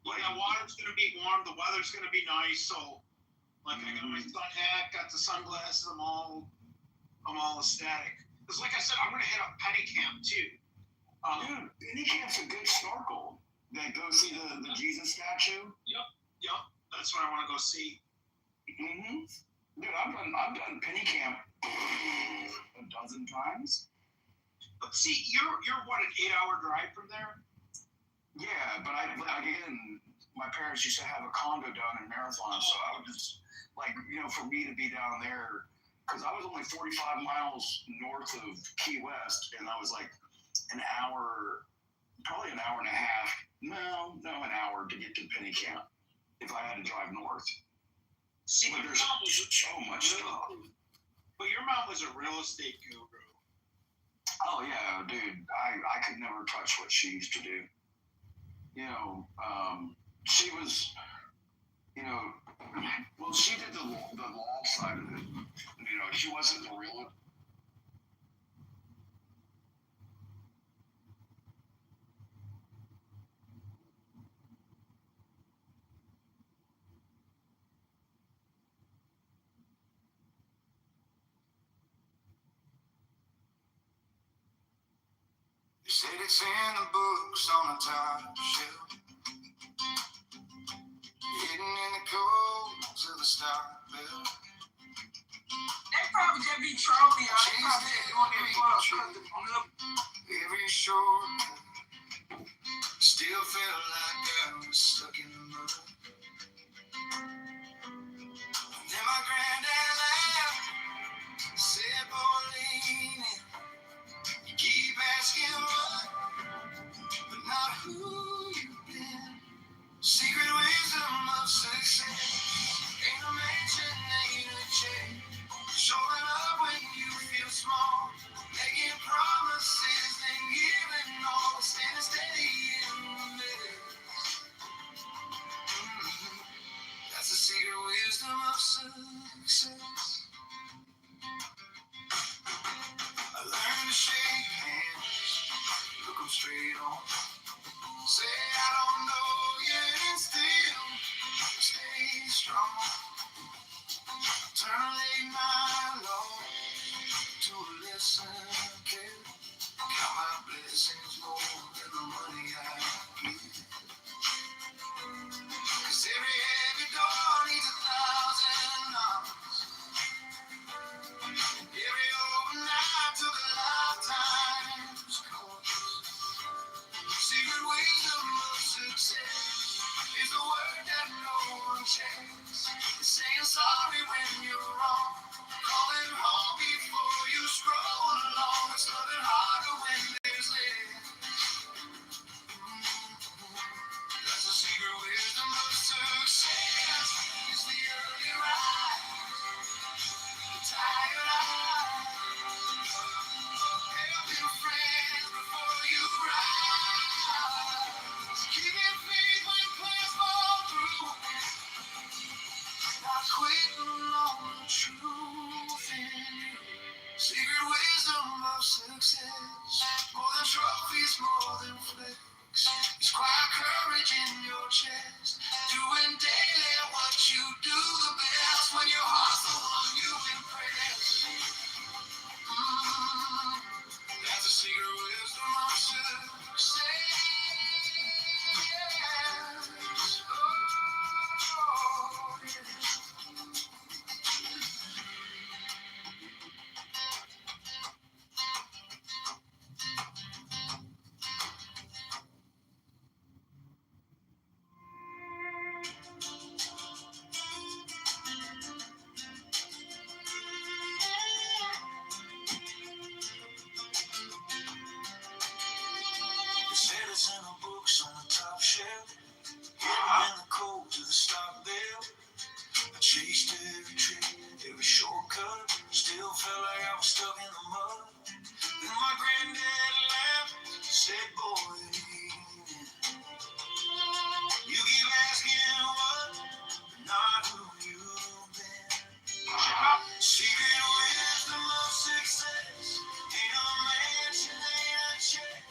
Like, the water's gonna be warm, the weather's gonna be nice, so, like, I got my sun hat, got the sunglasses, I'm all ecstatic. Because, like I said, I'm gonna hit up Penny Camp, too. Dude, Penny Camp's a good snorkel. Like, go see the Jesus statue. Yep, that's what I wanna go see. Mm-hmm. Dude, I've done Penny Camp a dozen times. But see, you're what, an 8-hour drive from there? Yeah, but again, my parents used to have a condo down in Marathon, so I would just, like, you know, for me to be down there, because I was only 45 miles north of Key West, and I was like an hour, probably an hour and a half, an hour to get to Penny Camp if I had to drive north. See, but there's so much stuff. But your mom was a real estate guru. Oh, yeah, dude, I could never touch what she used to do. You know, she was, you know, well, she did the law side of it. You know, she wasn't the real. You said it's in the books on the top shelf. Hidden in the codes of the stock belt. They probably just be trolling y'all. They probably just doing it for every short still felt like I was stuck in the mud. And then my granddad laughed, said, boy, lean in. You keep asking what, but not who you've been. Secret wisdom of success. Ain't a mansion, ain't a check. Showing up when you feel small. Making promises, then giving all. Standing steady in the middle. That's the secret wisdom of success. I learned to shake hands, look them straight on. Say I don't know yet and still stay strong. Turn a late night long to listen, kid. Count my blessings more than the money I get. 'Cause every heavy door needs 1,000 knocks. Every overnight took a lifetime's course. Secret wisdom of success is the word that no one checks. It's saying sorry when you're wrong. Calling home before you scroll along. It's loving harder when there's less. That's the secret wisdom of success. It's the early rise, the tired eyes. Help your friends before you rise. Keeping faith when plans fall through. Not quitting on the truth in you. Secret wisdom of success. More than trophies, more than flex. It's quiet courage in your chest. Doing daily what you do the best. When your heart's the one you impress. That's the secret wisdom of success. Oh, yes. They said it's in the books on the top shelf. Hidden in the codes of the stock bell. I chased every tree, every shortcut. Still felt like I was stuck in the mud. Then my granddad laughed, said, boy, you keep asking what, not who you've been. Secret wisdom of success. Ain't a mansion, ain't a check.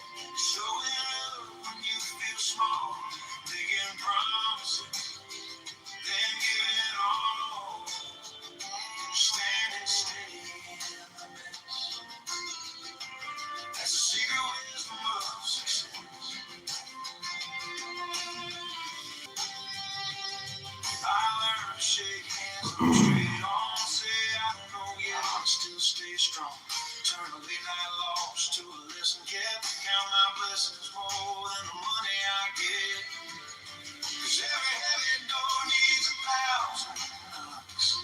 Showing up when you feel small. Making promises, then giving it all. Standing steady in the mess. That's the secret wisdom of success. I learned to shake hands and trade on. Say I don't know yet, but still stay strong. Turn a late night loss to a lesson kept. Count my blessings more than the money I get. 'Cause every heavy door needs 1,000 knocks.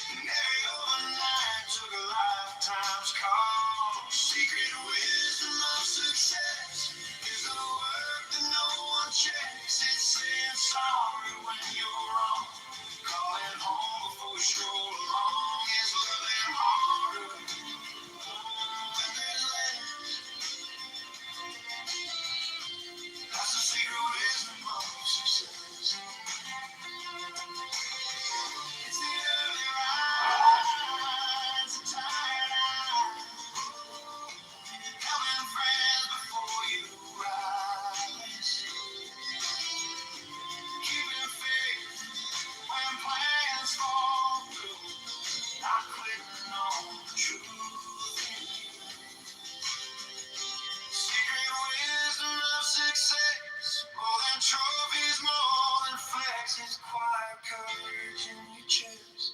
And every overnight took a lifetime's call. Secret wisdom of success is the work that no one checks. It's saying sorry when you're wrong. Calling home before you stroll along. It's loving harder when there's less. That's the secret wisdom of success. It's the early rise, the tired eyes. Helping friends before you rise. Keeping faith when plans fall through. Not quitting on the truth. Secret wisdom of success. More than trophies, more than flex. It's quiet courage in your chest.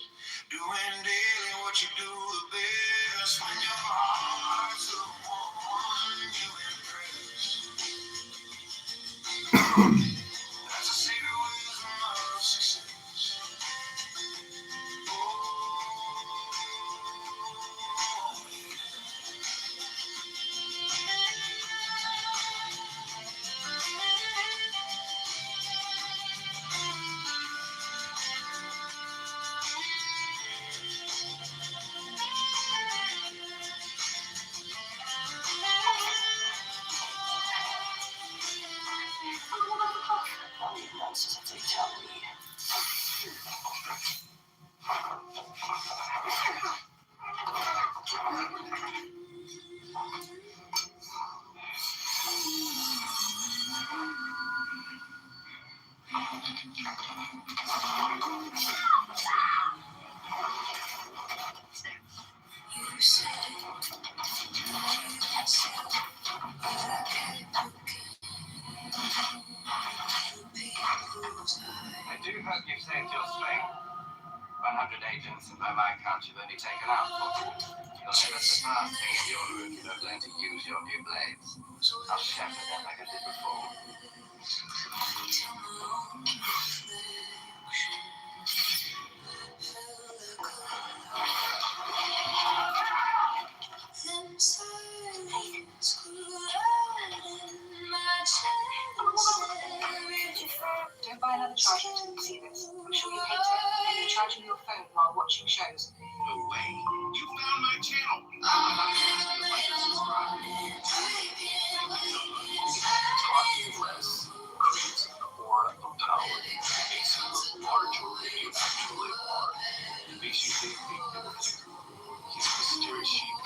Doing daily what you do the best. When your heart's the one you impress. That's the secret wisdom of success. Oh, yeah. That's a fatality. because you've saved your strength. 100 agents, and by my count, you've only taken out 40. You'll never surpass King of your room if you don't learn to use your new blades. I'll shatter them like I did before. Don't buy another charger until you see this. I'm sure you hate it. You're charging your phone while watching shows. No way. You found my channel. I'm not going to like and subscribe. Talking less creates an aura of power. Makes you look larger than you actually are. It makes you think big things. He's a mysterious sheep.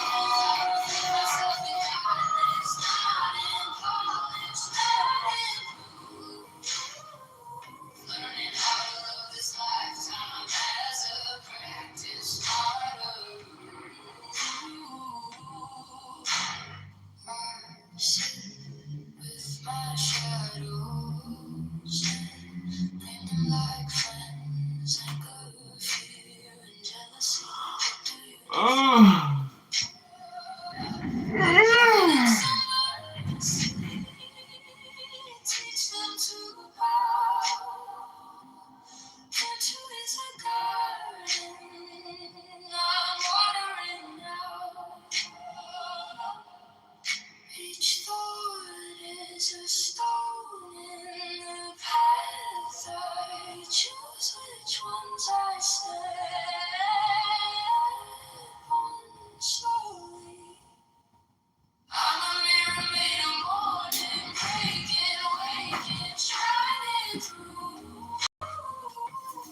Each thought is a stone in the path I choose which ones I step on slowly. I'm a mirror made of morning, breaking, waking, shining through.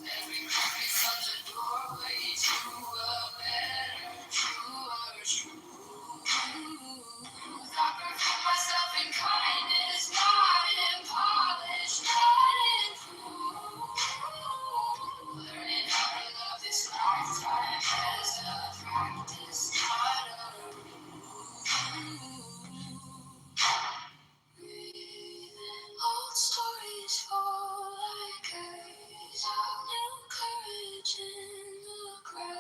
Every crack becomes a doorway to a better, truer truth. I perfect myself in kindness, not in polish, not in proof. Learning how to love this lifetime as a practice, not a old stories fall like curves, new courage in the grave.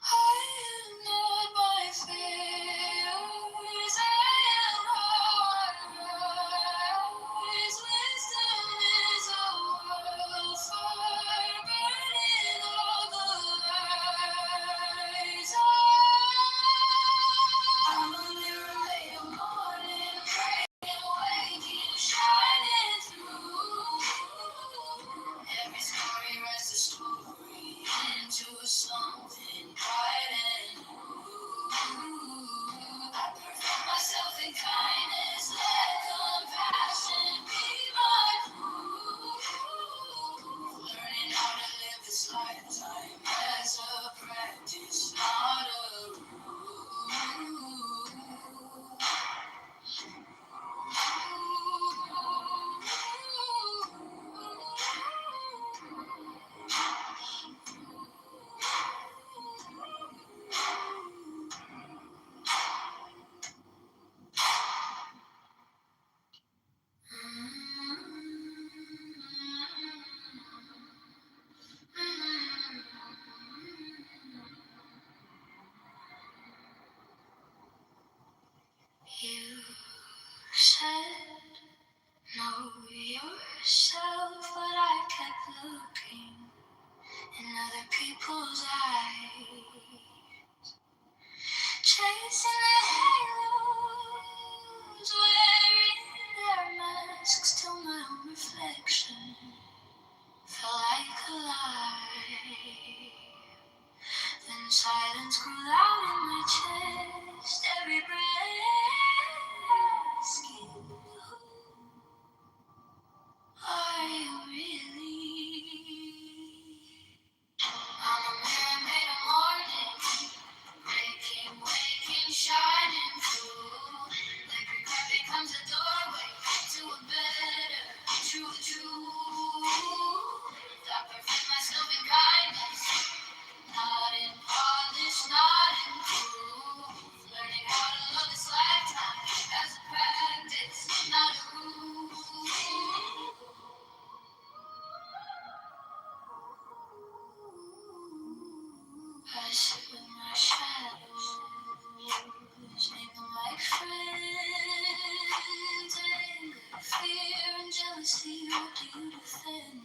I am not my fears, I am how I rise. Wisdom is a wildfire burning all the lies. I'm a mirror made of morning, breaking, waking, shining through. Every story writes a story into something bright and new. I perfect myself in kindness, let compassion be my proof. Learning how to live this lifetime as a practice, not a rule. You said, know yourself, but I kept looking in other people's eyes, chasing the halos, wearing their masks till my own reflection felt like a lie. Then silence grew loud in my chest, every breath asking, who are you really? I'm a mirror made of morning, breaking, waking, shining through. Every crack becomes a doorway to a better, truth. I perfect myself in kindness, not in polish, not in proof. Learning how to love this life. nothing.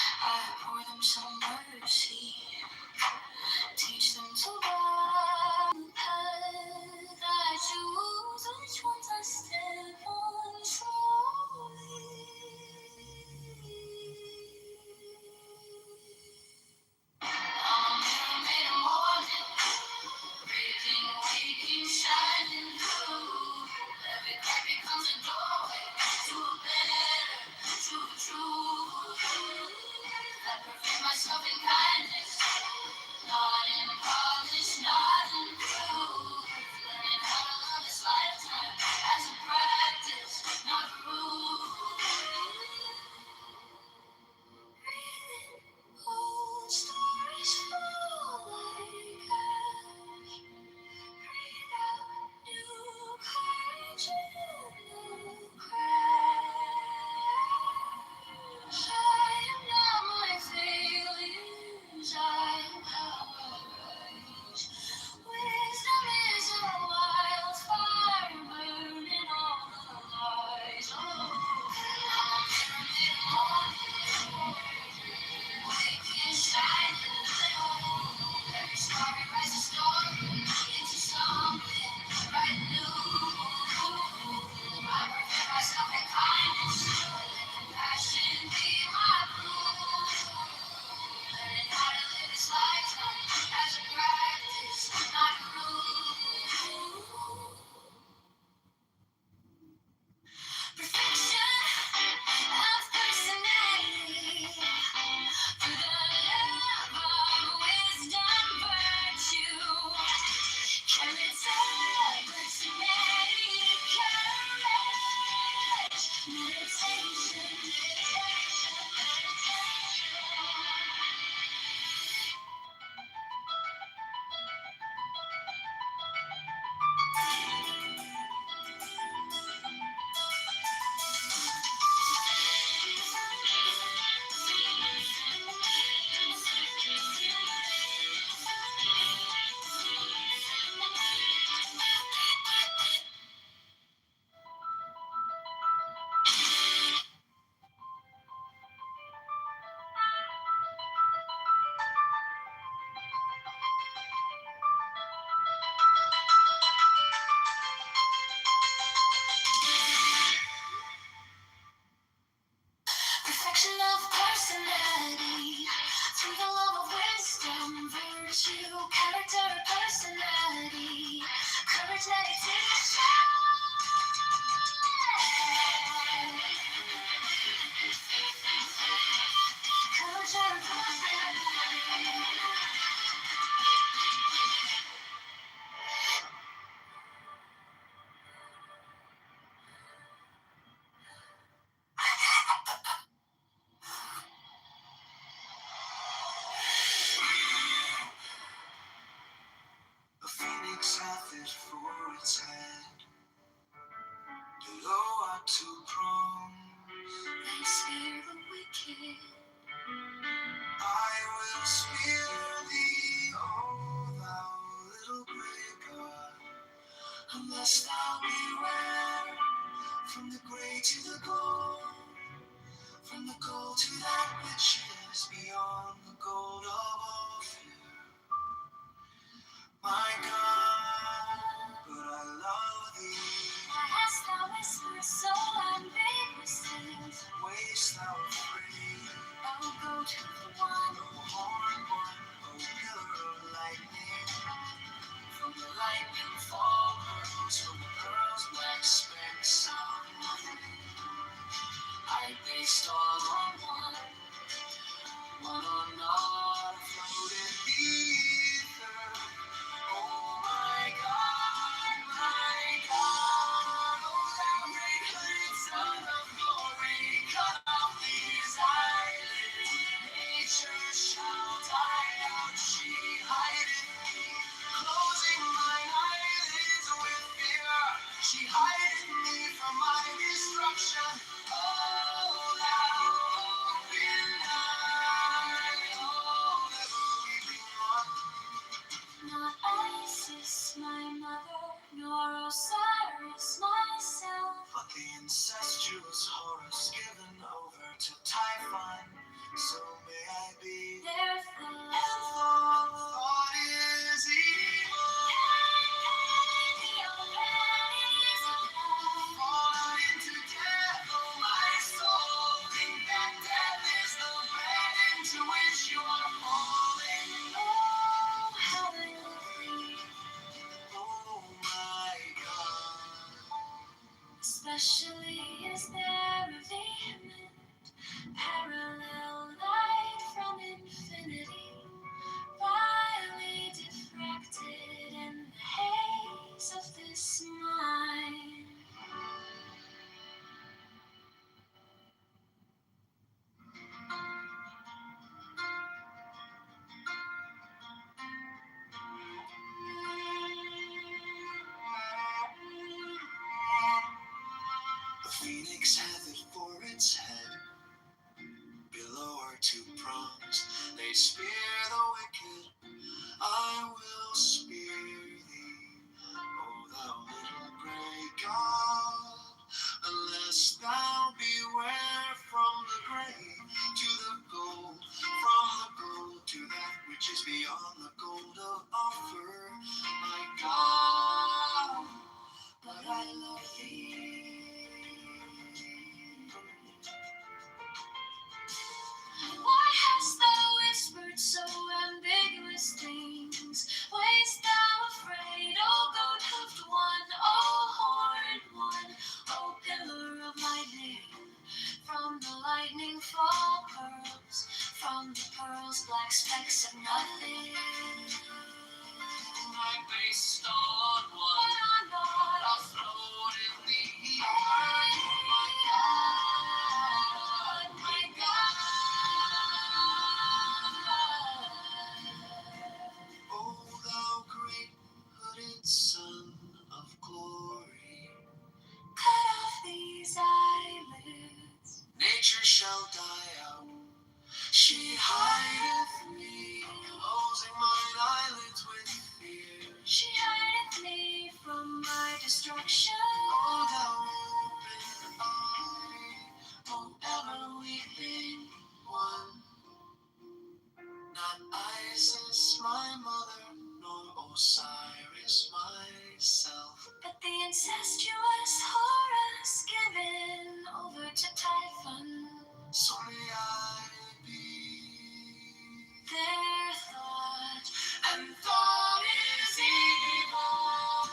I pour them some mercy, teach them to run the path I choose, which ones I step on slowly. I'm a mirror made of morning, breaking, waking, shining through. Every crack becomes a doorway to a better, to the truth. I perfect myself in kindness, not in polish, not in proof. Learning how to love this lifetime as a practice, not a rule. Reading old stories fall like ash. Breathe out new courage in the crash. I am not my failures, I am how I rise. Wisdom is a wildfire burning all the lies. Oh, I'm a pyramid morning, waking, shining through. Every story writes a story into something brand new. I prepare myself in kindness, let compassion be my proof. Learning how to live this lifetime as a practice, not a rule. Perfection of personality through the love of wisdom, virtue, character, personality, courage, meditation, perfection of personality through the love of wisdom, virtue, character, personality, courage, meditation. Courage, a phoenix hath it for its head, below are two prongs. They spear the wicked. I will spear thee, O thou little grey god, unless thou beware. From the grey to the gold, from the gold to that which is beyond the gold of all fear. My God, but I love thee. Why hast thou whispered so ambiguously? Wayest thou afraid? I'll go to the one, O horned one, O pillar of lightning. From the lightning fall pearls, from the pearls black specks of nothing. I based all on one on not afloat in ether. Oh my God, oh thou great hooded son of glory, cut off these eyelids. Nature shall die out, she hideth me, closing mine eyelids with fear. She hideth me from my destruction. Oh, thou open eye, oh, ever weeping one. Not Isis, my mother, nor Osiris, myself, but the incestuous Horus given over to Typhon, so may I be their thought is evil. Fallen into death, oh my soul, think that death is the bed into which you are falling. Oh, how I love thee. Oh my God. Especially is there a vehement parallel light from infinity, vilely diffracted in the haze of this mind. The phoenix hath it for its head. Below are two prongs, they spear the wicked. I will spear thee, O thou little grey god, unless thou beware from the grey to the gold, from the gold to that which is beyond the gold of offer. My God, but I love thee. Why hast thou whispered so ambiguous things? Wast thou afraid, O goat-hoofed one, O horned one, O pillar of lightning? From the lightning fall pearls, from the pearls black specks of nothing. My base on one, but I'm not afloat in the earth. My God, my God. O thou great hooded Son of glory, cut off these eyelids. Nature shall die out. She hideth me, closing mine eyelids with fear. She hideth me from my destruction. O thou open eye, O ever weeping one. Not Isis, my mother, nor Osiris, myself, but the incestuous Horus given over to Typhon. So may I be their thought, and thought is evil.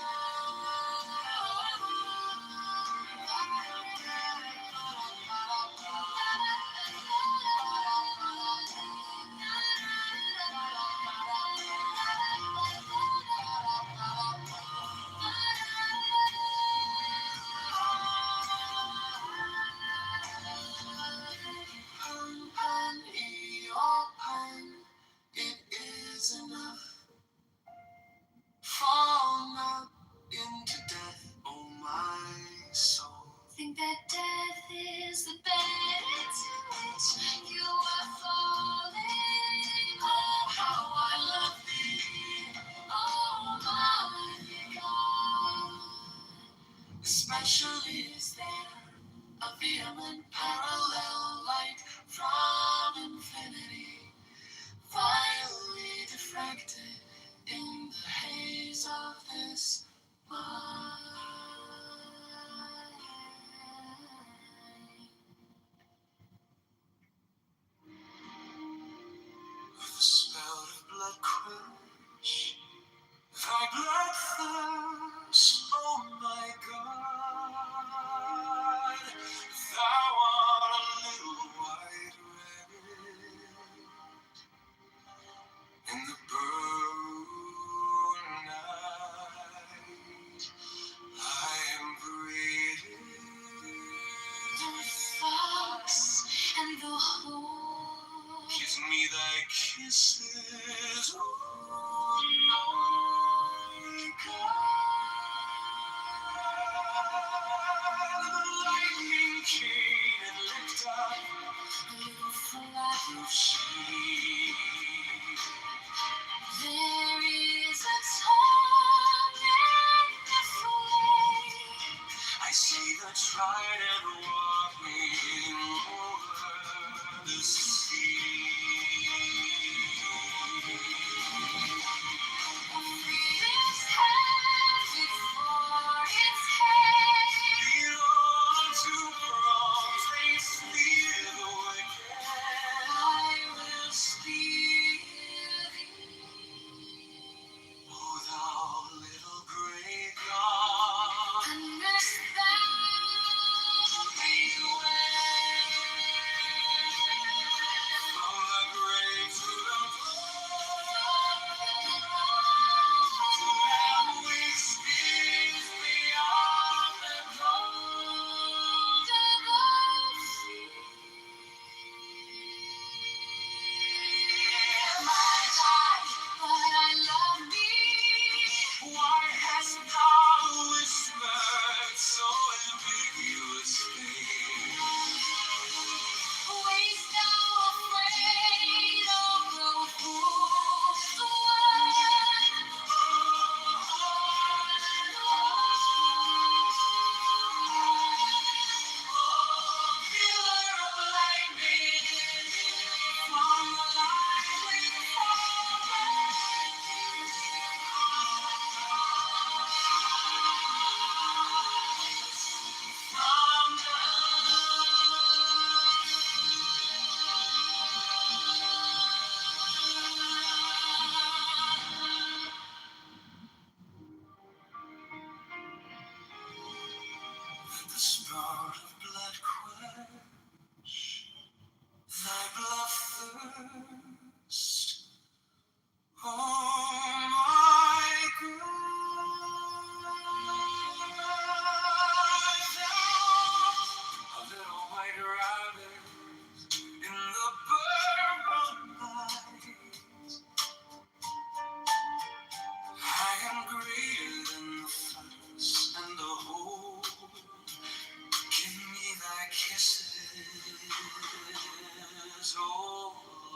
It is enough. Fall not into death, O my soul. Think that death is the bed into which you are falling. Oh, how I love thee. Oh, my God. Especially is there a vehement parallel light from infinity, vilely diffracted in the haze of this mind. With the spell of blood quench thy blood thirst, oh my God. Thou art a little white rabbit in the burning night. I am breathing the fox and the whore. Kiss me thy kisses, oh my God. The lightning came and licked up a little flap of sheet. There is a tongue and a flame. I see the trial. tide and walk me over the sea. Freedom's hand before its head. Belong to wrongs, they spear the wicked. I will spear thee. O thou little graveyard, and rest thou beware. From the grave to the throne, to that which is beyond the golden sea. My God, but I love thee. Why hast thou whispered so ambiguously? Waste thou afraid, O grown fool's pillar of lightning, from the lively the spout of blood quench thy bloodthirst. Oh my God, a little white rabbit in the purple light. I am greater than the floods and the whole. Give me thy kisses, oh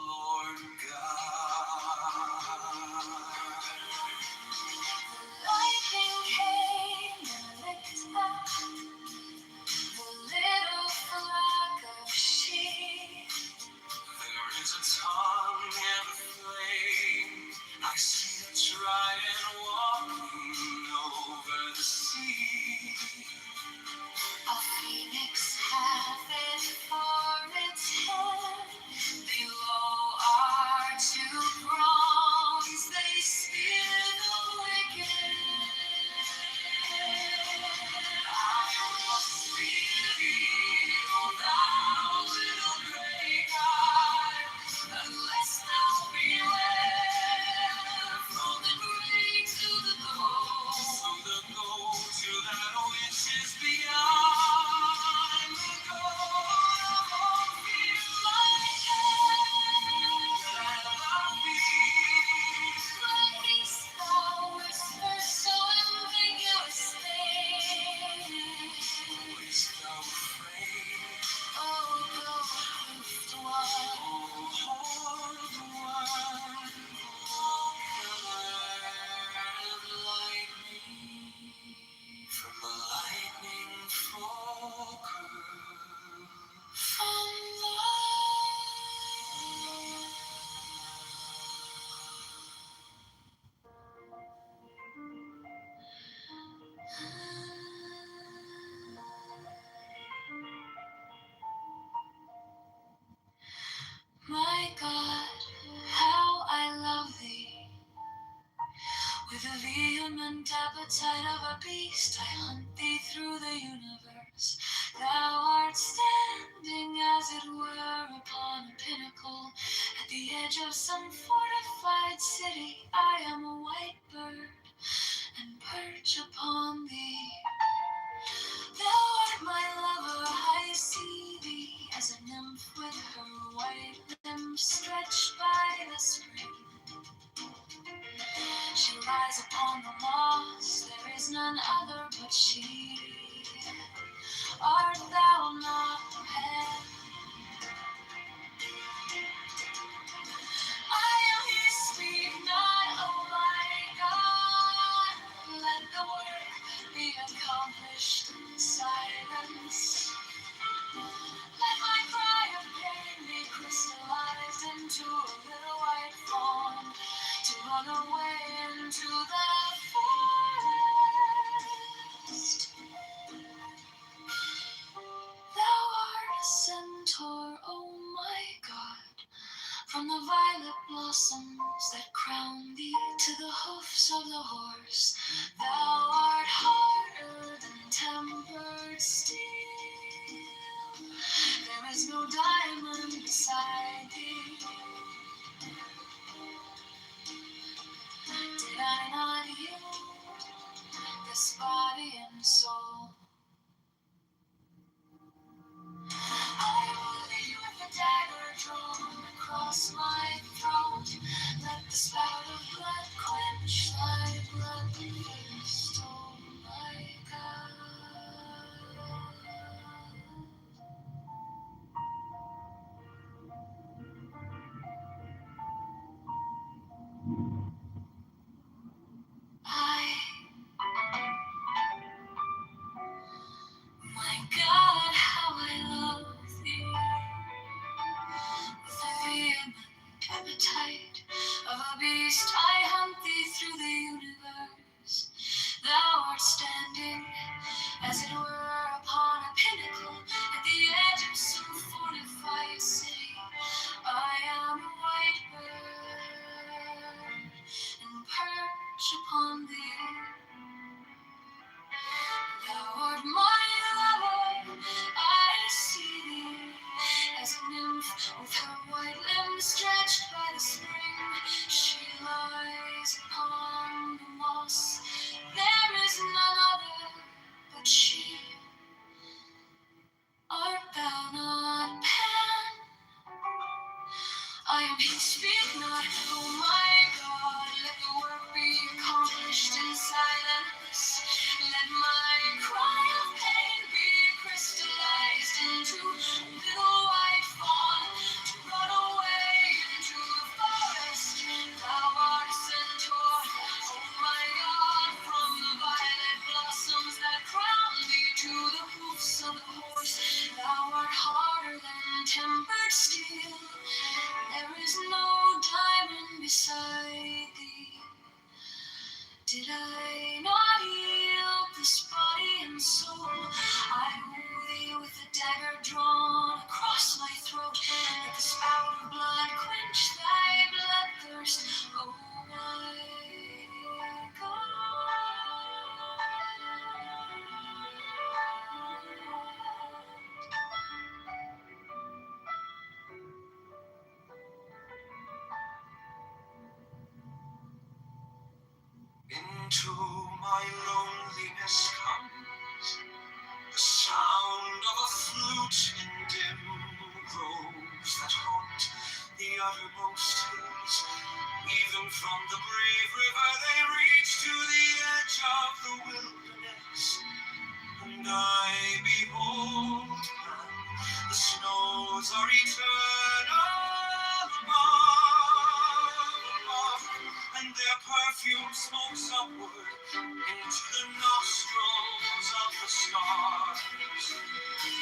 Lord God. Lightning came and licked up the little flock of sheep. There is a tongue and a flame. I see the trident walking over the sea. A phoenix hath it for its head. Below are two prongs, they spear the wicked. I will spear thee, O thou little grey God, unless thou beware. From the grave to the goal, to that which is beyond the goal. Feel like that I feel. Like these thou whispers so ambiguously. Always thou afraid. Oh, go with the one. Hold the one. Like me, from a lightning focal, from my God, how I love thee. With the vehement appetite of a beast, I hunt thee through the universe. Thou art standing, as it were, upon a pinnacle, at the edge of some fortified city. I am a white bird, and perch upon thee. Thou art my lover, I see thee as a nymph with her white limbs stretched by the spring. She lies upon the moss, there is none other but she. Art thou not pen? I am his, speak not, oh my God. Let the work be accomplished in silence. blossoms that crown thee to the hoofs of the horse. Thou art harder than tempered steel. There is no diamond beside thee. Did I not yield this body and soul? I will leave with a dagger drawn across my throat. Let the spout of blood quench thy blood thirst, oh my God. My God, how I love thee. With a vehement appetite of a beast, I hunt thee through the universe. Thou art standing, as it were, upon a pinnacle at the edge of some fortified city. I am a white bird, and perch upon thee. Thou art my lover, I see thee as a nymph with her white limbs stretched by the spring. She lies upon the moss, there is none other but she. Art thou not Pan? I am he, speak not, oh my God, let the work be accomplished in silence. Let my cry of pain be crystallized into a little white fawn to run away into the forest. Thou art a centaur, oh my God, from the violet blossoms that crown thee to the hoofs of the horse. Thou art harder than tempered steel. There is no diamond beside thee. Did I not yield this body and soul? I woo thee with a dagger drawn across my throat. Let the spout of blood quench thy bloodthirst, oh my God. Into my loneliness comes the sound of a flute in dim groves that haunt the uttermost hills. Even from the brave river they reach to the edge of the wilderness. And I behold the snows are eternal above, and their perfume smokes upward into the nostrils of the stars.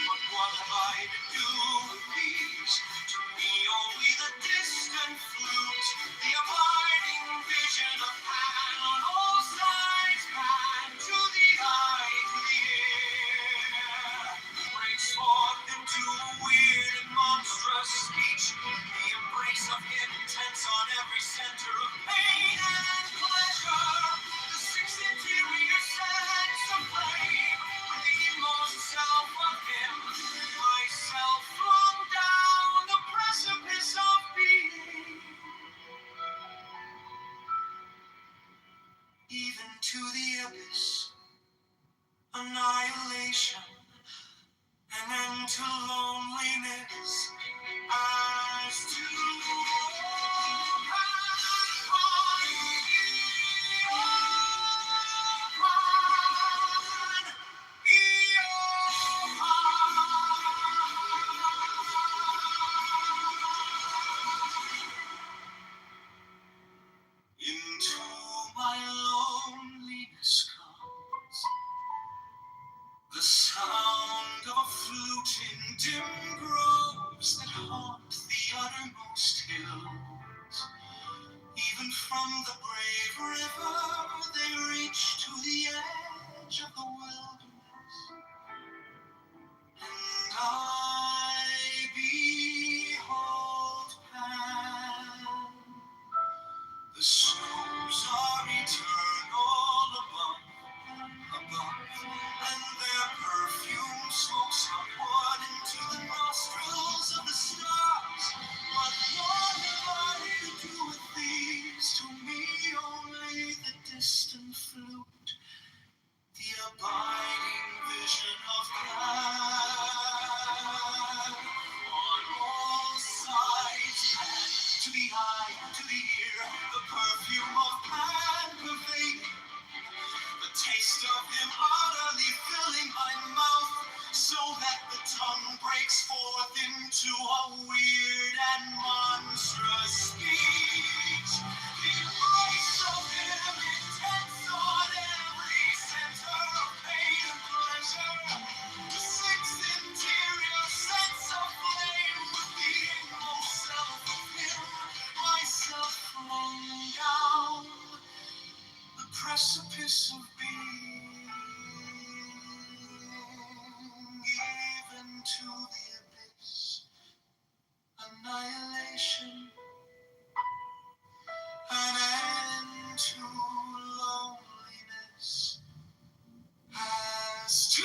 But what have I to do with these? To me only the distant flute, the abiding vision of Pan on all sides, Pan to the eye, to the ear. Breaks forth into a weird and monstrous speech, the embrace of him tense on every center of pain and pleasure. The six interior sense of flame, with the inmost self of him, myself flung down the precipice of being, even to the abyss, annihilation, and then to loneliness, as to into my loneliness comes the sound of a flute in dim groves that haunt the uttermost hills. Even from the brave river they reach to the edge of the wilderness. And I behold Pan tongue breaks forth into a weird and monstrous speech. The embrace of him intense on every center of pain and pleasure. The sixth interior sense of flame within most self of him. Myself flung down the precipice of being, given to the abyss, annihilation, an end to loneliness, as to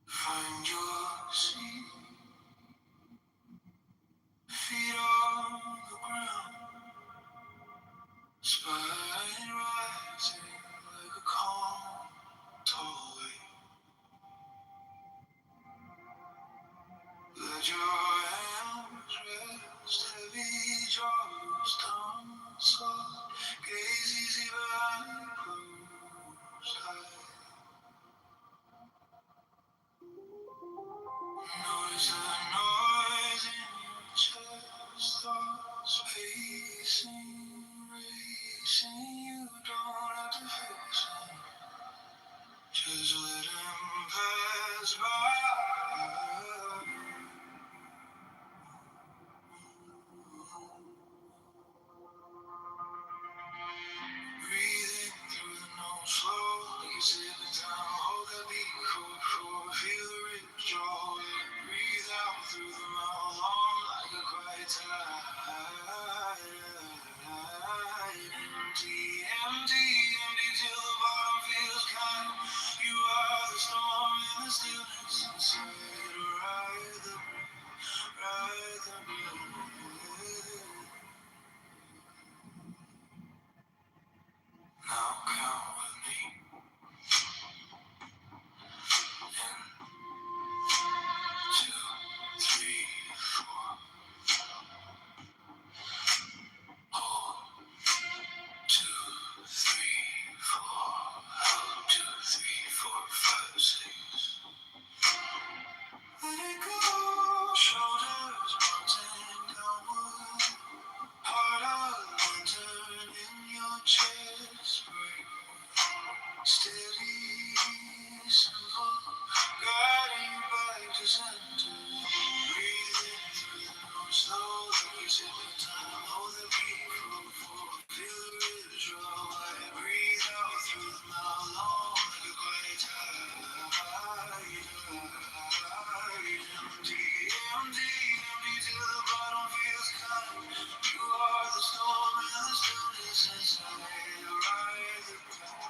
find your seat, feet on the ground, spine rising like a calm, tall wave. Let your hands rest heavy, jaws, tongue soft, gaze easy behind closed eyes. Notice the noise in your chest, thoughts pacing, racing. You don't have to fix them, just let them pass by. Breathing through the nose, slow, like you're sipping time. Hold that beat, core, feel the ribs draw. Breathe out through the mouth, long like a quiet tide. Empty till the bottom feels kind. You are the storm in the stillness inside. Ride the breath. Now count with me. In 2, 3, 4. Hold. 2, 3, 4. Hold. 2, 3, 4, 5, 6. Let it go. Shoulders mountain downward. Heart of lantern in your chest. Break. Steady, simple. Guiding you back to center. Breathing through the nose, slow like you're sipping time. Hold the beat, feel the ribs draw wide. Breathe out through the mouth, long like a quiet tide. Empty till the bottom feels kind. You are the storm and the stillness inside. Ride the breath.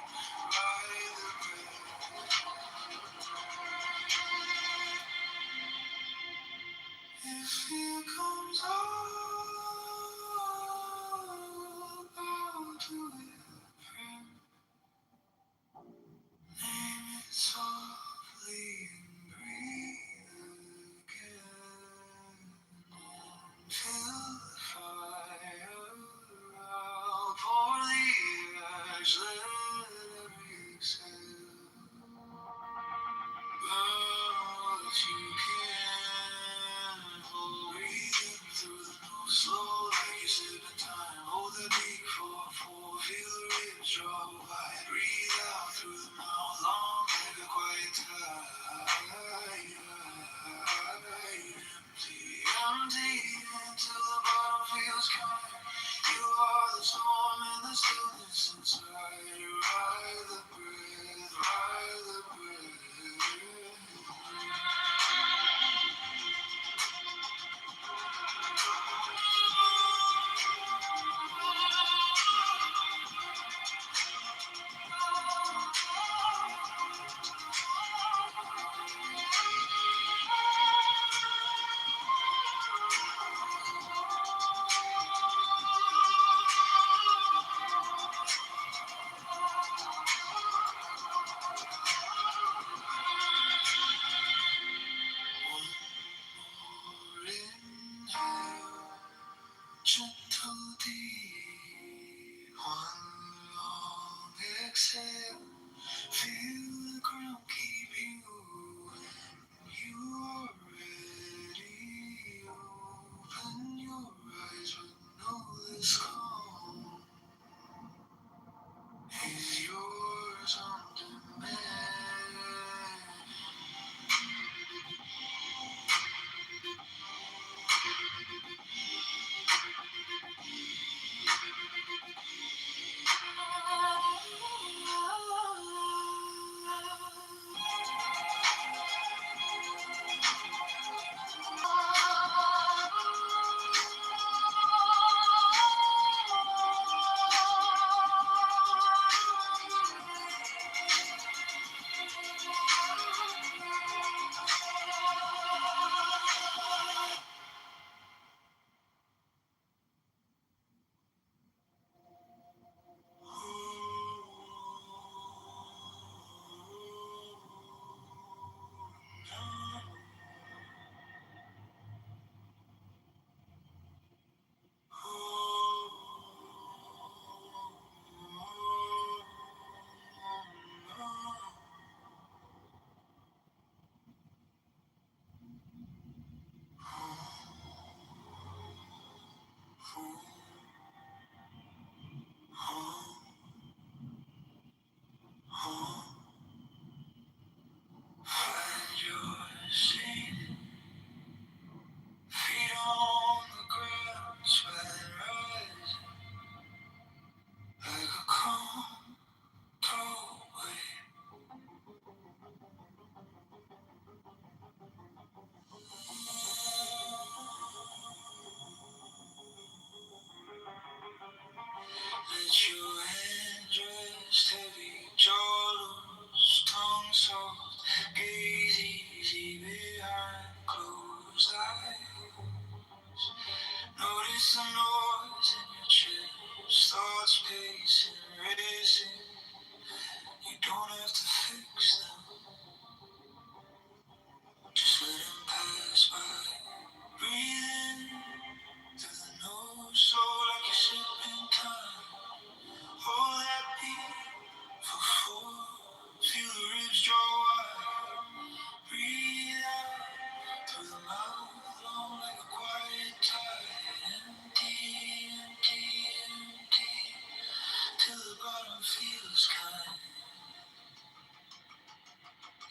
If fear comes up, bow to it, friend. Name it softly and breathe again. Feel the fire, I'll pour the ash, let every exhale. Burn what you can, breathing through the nose, slow like you're sipping time. Hold the beat, 4, feel the ribs draw wide. Breathe out through the mouth, long like a quiet tide.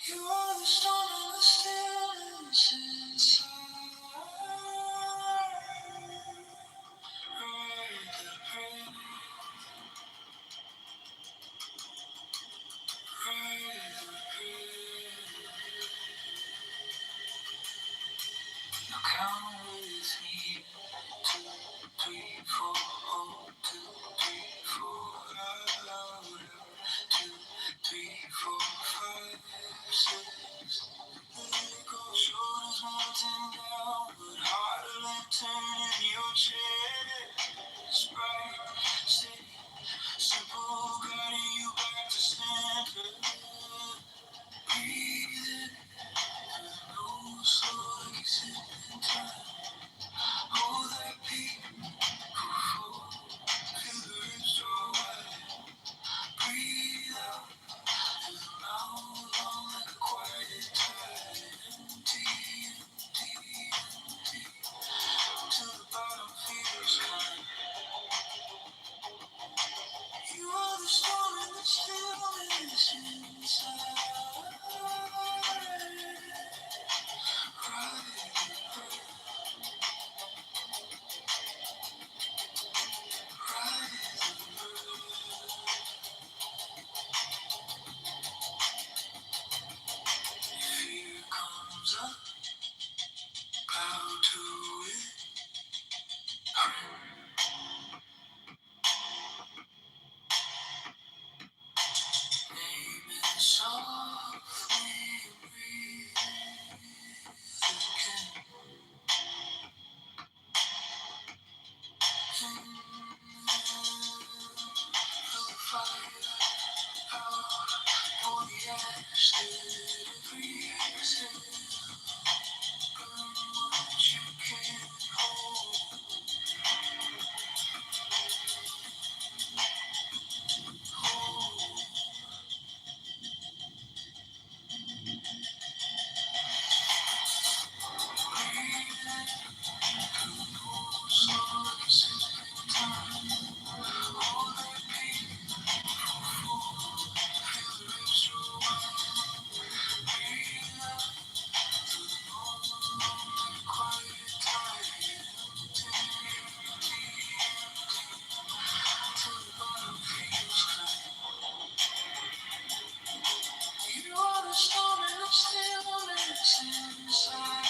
You're the storm in the stillness inside. Ride the rain, ride the rain. Now count with me. 2, 3, 4, hold. 2, 3, 4, out. 2, 3, 4, 5, 6. Let go, shoulders melting down, but harder than turning your chest. Right, steady, simple, guiding you back to center. Breathe in through the nose, slow like it's in time. Hold that beat, feel the ribs draw wide. Breathe out through the mouth, long like a quiet tide. Empty, empty, empty, till the bottom feels kind. You are the storm in the stillness inside. Fear comes up, bow to it. Name it softly, breathe again. Feel the fire out on the ash, let it breathe. Burn what you can't hold. You are the storm and the stillness inside.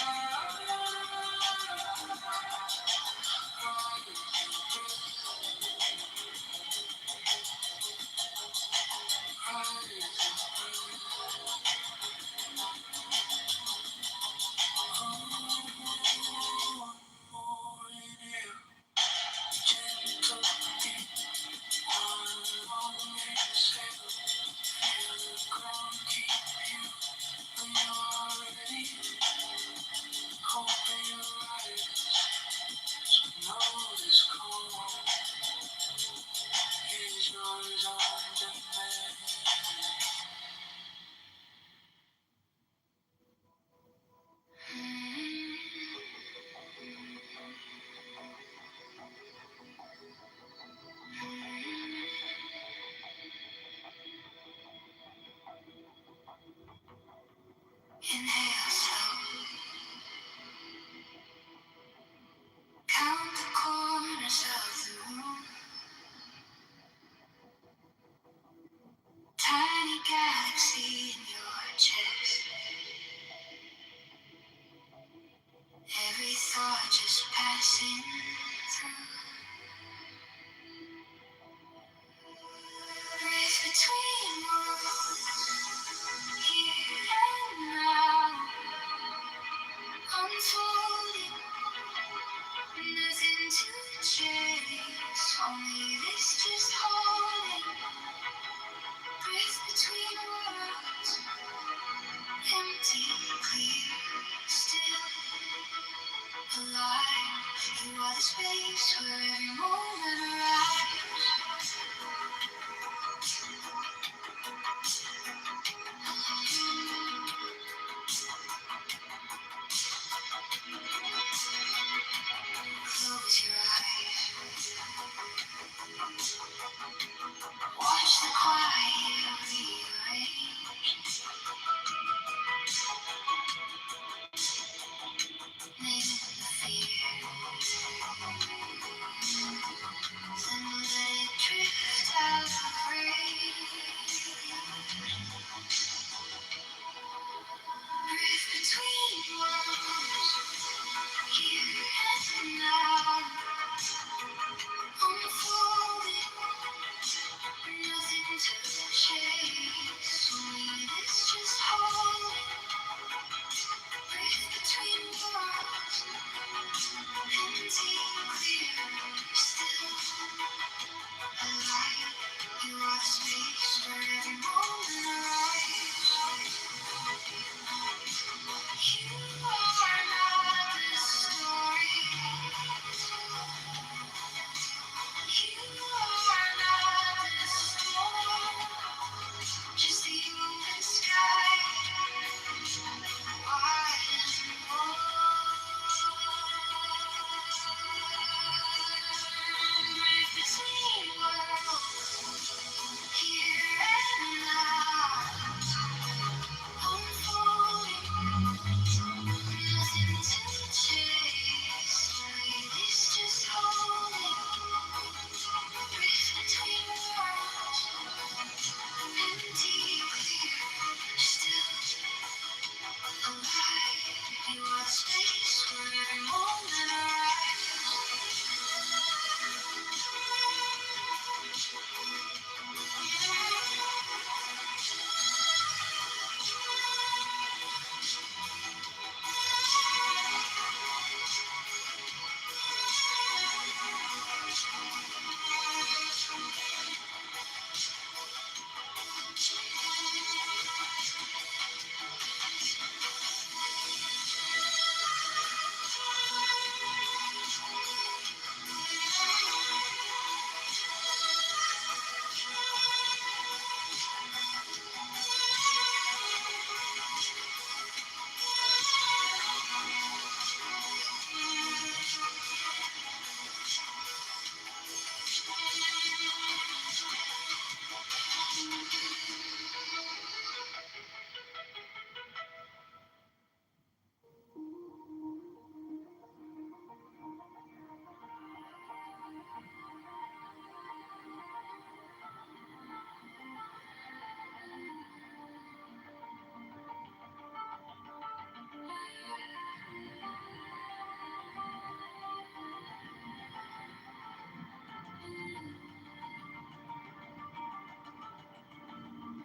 Inhale slow. Count the corners of the room. Tiny galaxy in your chest. Every thought just passing through. Breathe between worlds, here and now.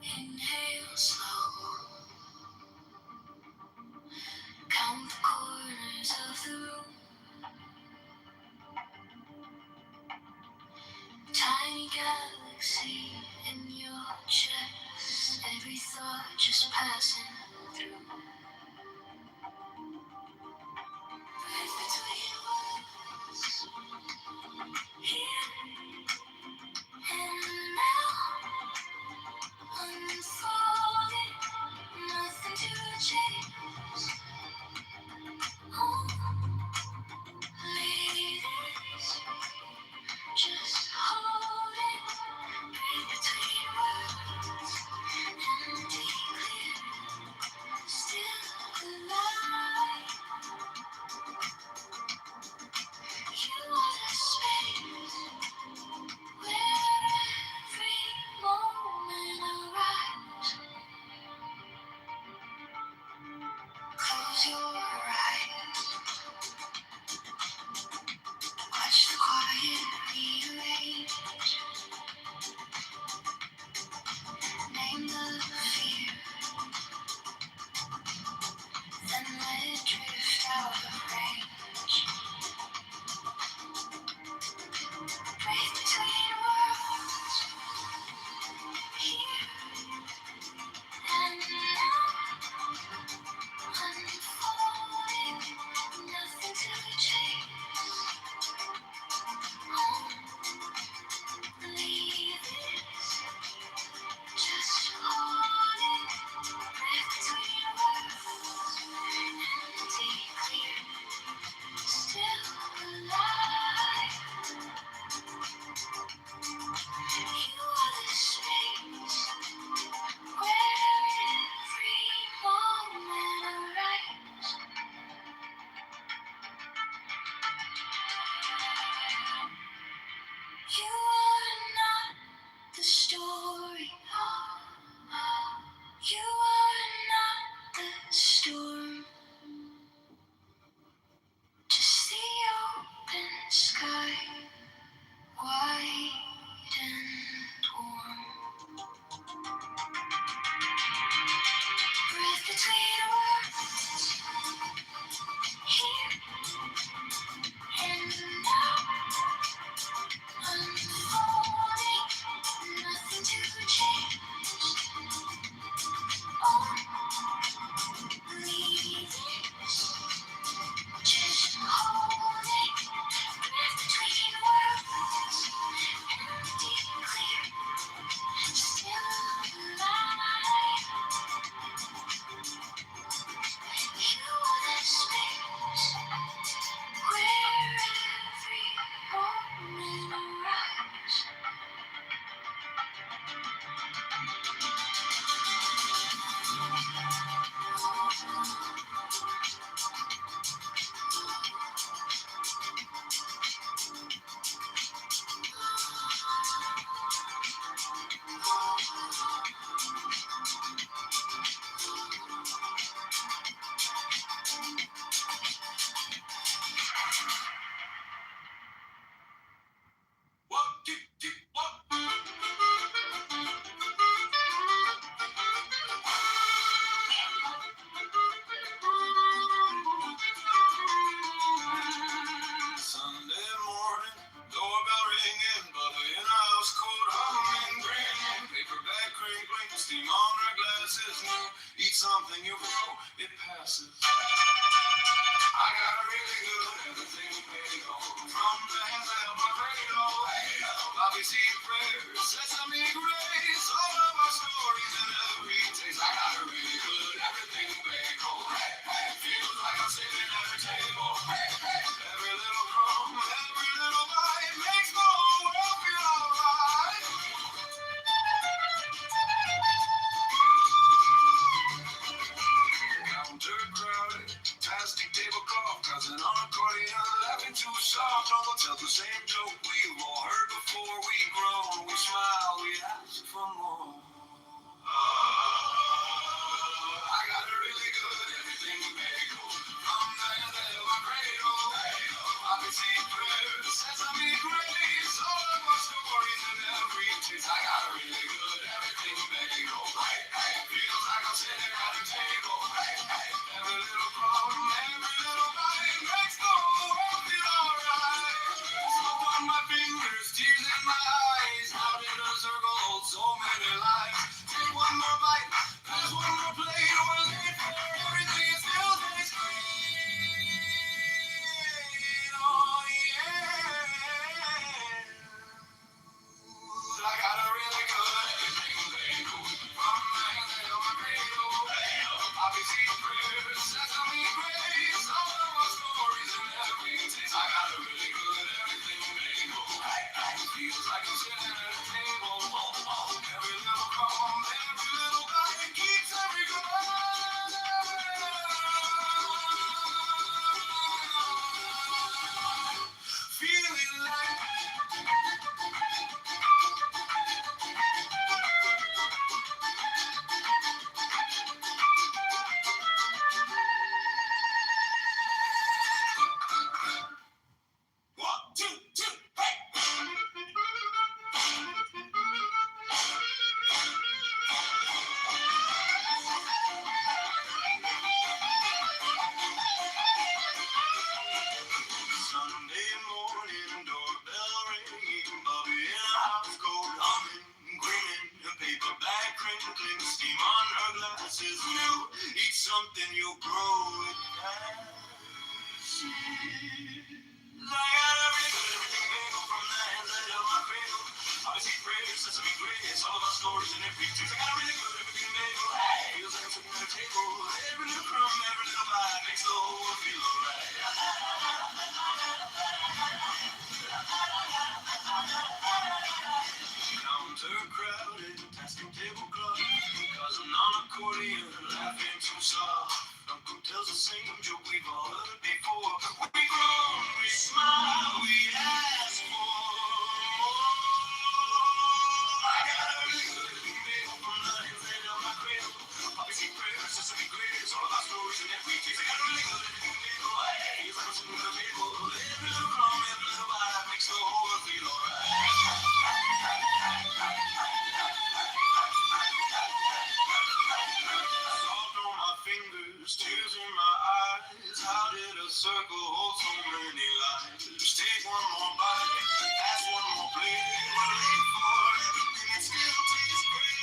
Inhale slow. Count the corners of the room. Tiny galaxy in your chest. Every thought just passing through. Breath between words. Here and now. Unfolding. Nothing to chase. Leaders. Just hold it. Breathe between words. Empty, clear. Still alive. You are the space where every moment arrives. Close your eyes. Watch the quiet rearrange. Name the fear, then let it drift out of range. Breathe between worlds, here and now. Unfolding, nothing to chase. Leave it, just hold it. Breath between worlds, empty, clear, still alive. You are the space where every moment arrives. You are not the story. You are not the storm. Just the open sky, wide and warm. Breath between words, here and now. Unfolding, nothing to change. Only this, just holding. Breath between words, empty, clear, still alive. You are the space where every moment arrives. Sunday morning, doorbell ringing, Bubba in a house coat, humming, grinning, paperback crinkling, steam on her glasses, new, eat something you grow, it passes. I got a really good everything paid on, from the hands that help my cradle, Bobby seed prayers, sesame grace, all of our stories and every taste. I got a really good everything paid on, feels like I'm sitting at a table, every little crumb, every little bite makes the whole world feel alright. Counter crowded, plastic tablecloth, cousin on accordion, laughing too soft. Uncle tells the same joke we've all heard before. We groan, we smile, we ask for more. grass is new. Eat something, you'll grow it passion. I got everything bagel from the hands that held my cradle. Obviously, prayers, sesame grace, all of my stories and every taste. I got a really good everything bagel. Feels like I'm sitting at a table. Every little crumb, every little bite makes the whole world feel alright. Counter crowded, tasting tablecloth. Cause I'm not accordion, laughing too soft. Uncle tells the same joke we've all heard before. We groan, we smile, we ask for more. I got a really good everything bagel from the hands that held my cradle. Obviously prayers, sesame grace, all of our stories and every taste. I got a really good everything bagel. Feels like I'm sitting at a table. Every little crumb, every little bite makes the whole world feel alright. Salt on my fingers, tears in my eyes. How did a circle hold so many lives? Take one more bite, pass one more plate. We're late for everything, it still tastes great.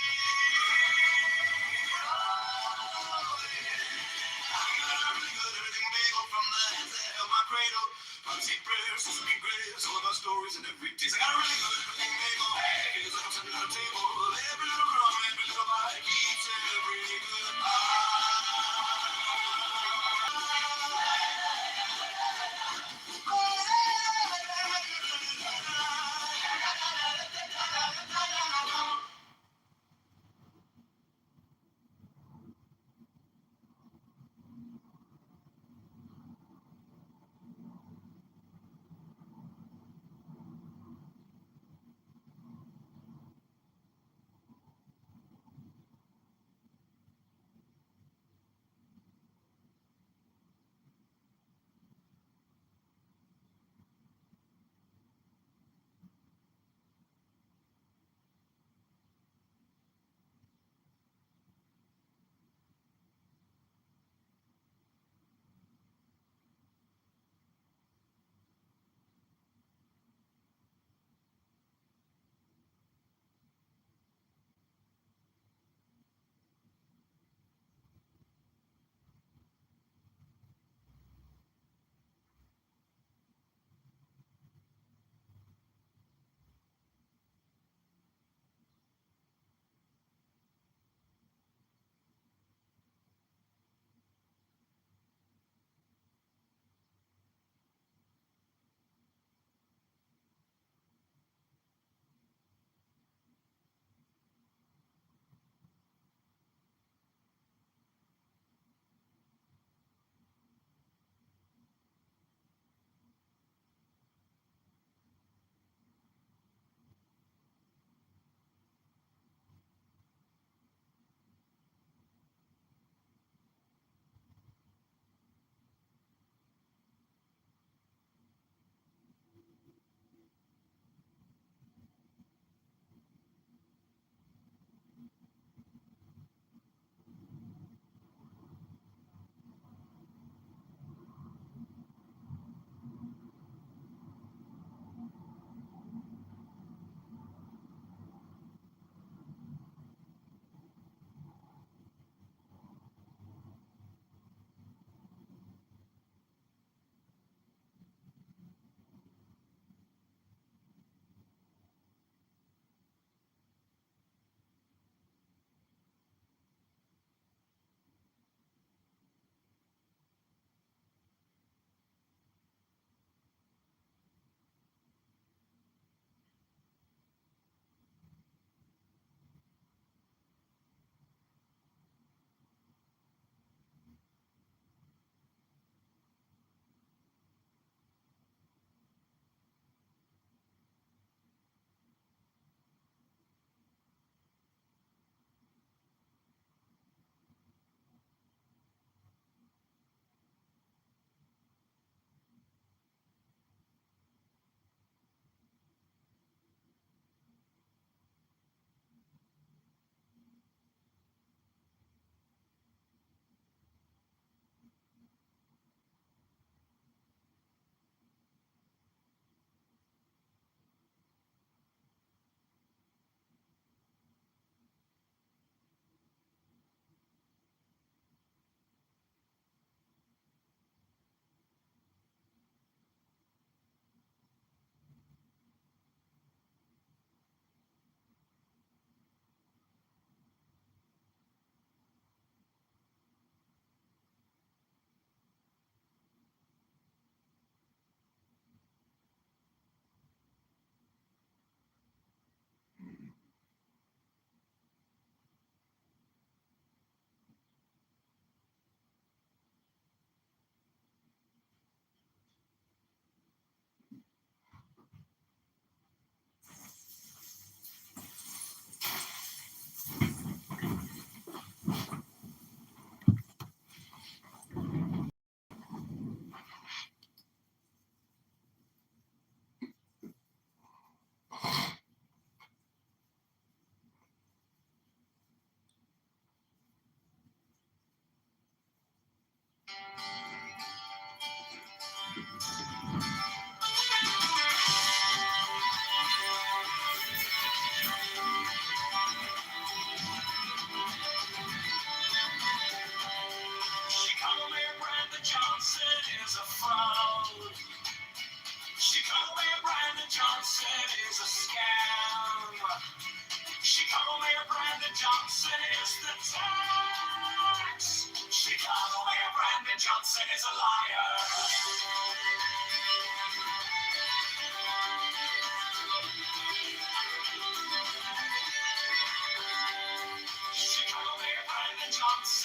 I got a really good everything bagel from the hands that held my cradle. Fancy prayers, sesame grace, all of our stories and every taste. I got a really good everything bagel. Feels like I'm sitting at a table. Every little crumb, every little bite keeps every good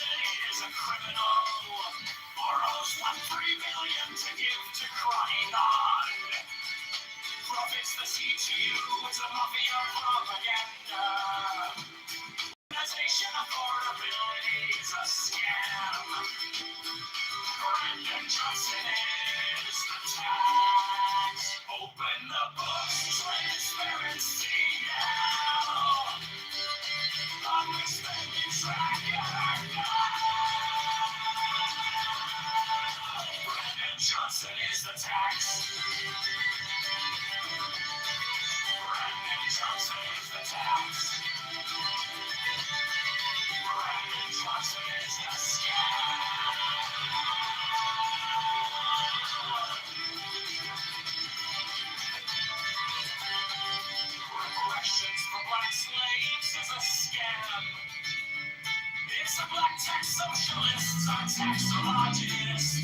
Johnson is a criminal. Borrows $1.3 billion to give to crying on. Profits the CTU, it's a mafia propaganda. Organization affordability is a scam. Brandon Johnson is the tax. Open the books, transparency now. Public spending tracker now. Brandon Johnson is the tax. Brandon Johnson is the tax. Brandon Johnson is the scam. Reparations for black slaves is a scam. It's a black tax socialist, a taxologist.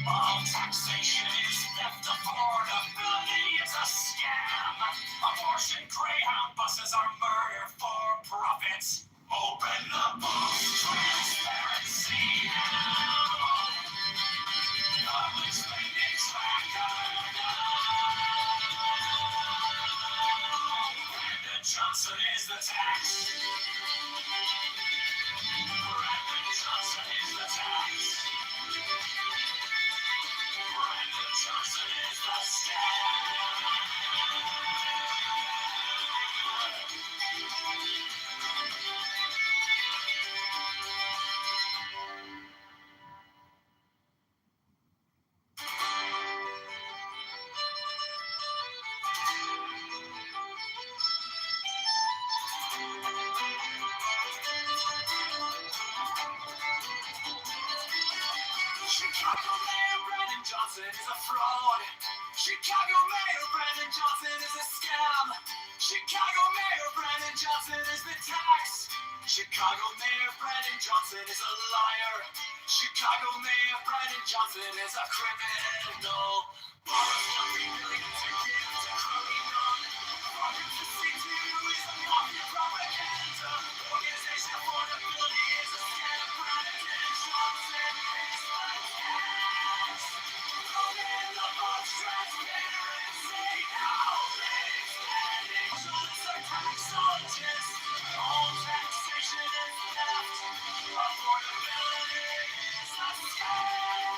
All taxation is theft, affordability is a scam. Abortion Greyhound buses are murder for profits. Open the books, transparency now. Public spending tracker now. Brandon Johnson is the tax. Brandon Johnson is the tax. Brandon Johnson is the scam. Chicago Mayor Brandon Johnson is a fraud. Chicago Mayor Brandon Johnson is a scam. Chicago Mayor Brandon Johnson is the tax. Chicago Mayor Brandon Johnson is a liar. Chicago Mayor Brandon Johnson is a criminal. Borrows $1 billion to give to crying on. Profits the CTU is a mafia propaganda. Organization affordability is a scam. Brandon Johnson is the tax. Open the books, transparency now. Spending taxologists. All taxation is theft. Affordability is a scam.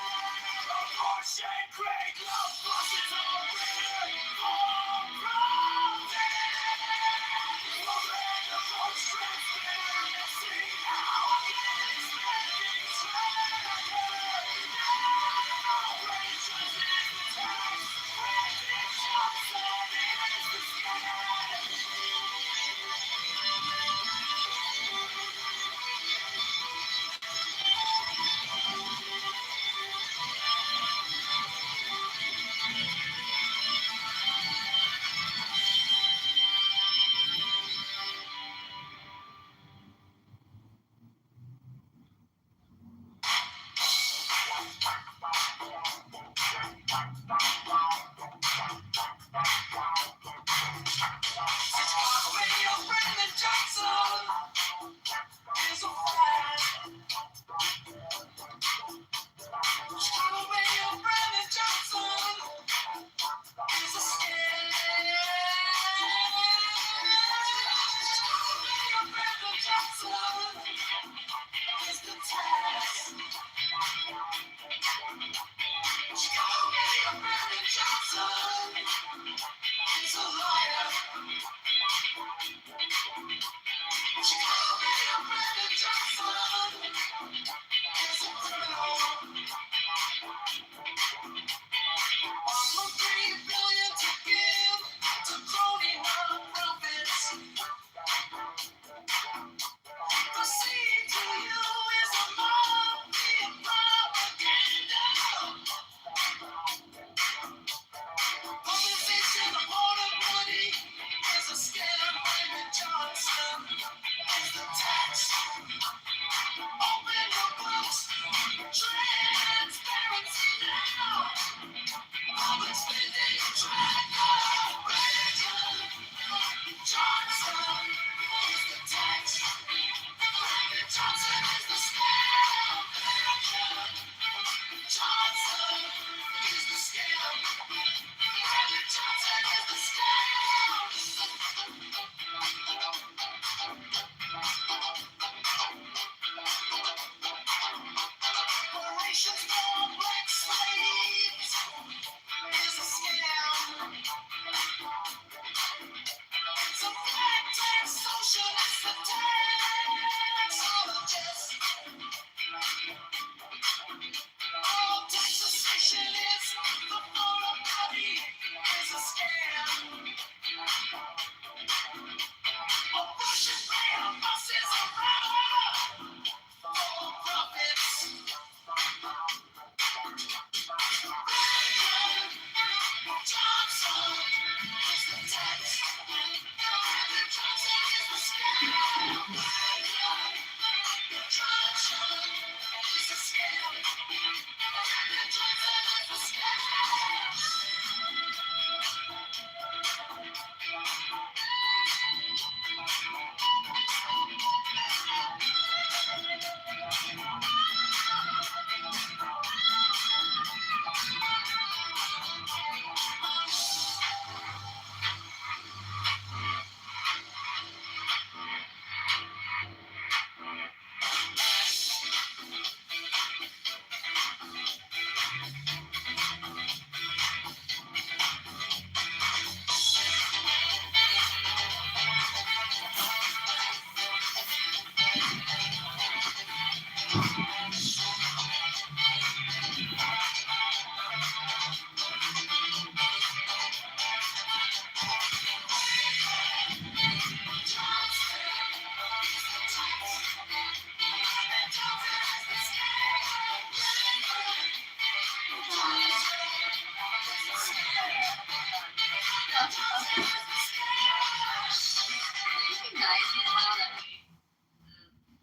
Abortion, great love, buses are real. All profit. Open the books, transparency now.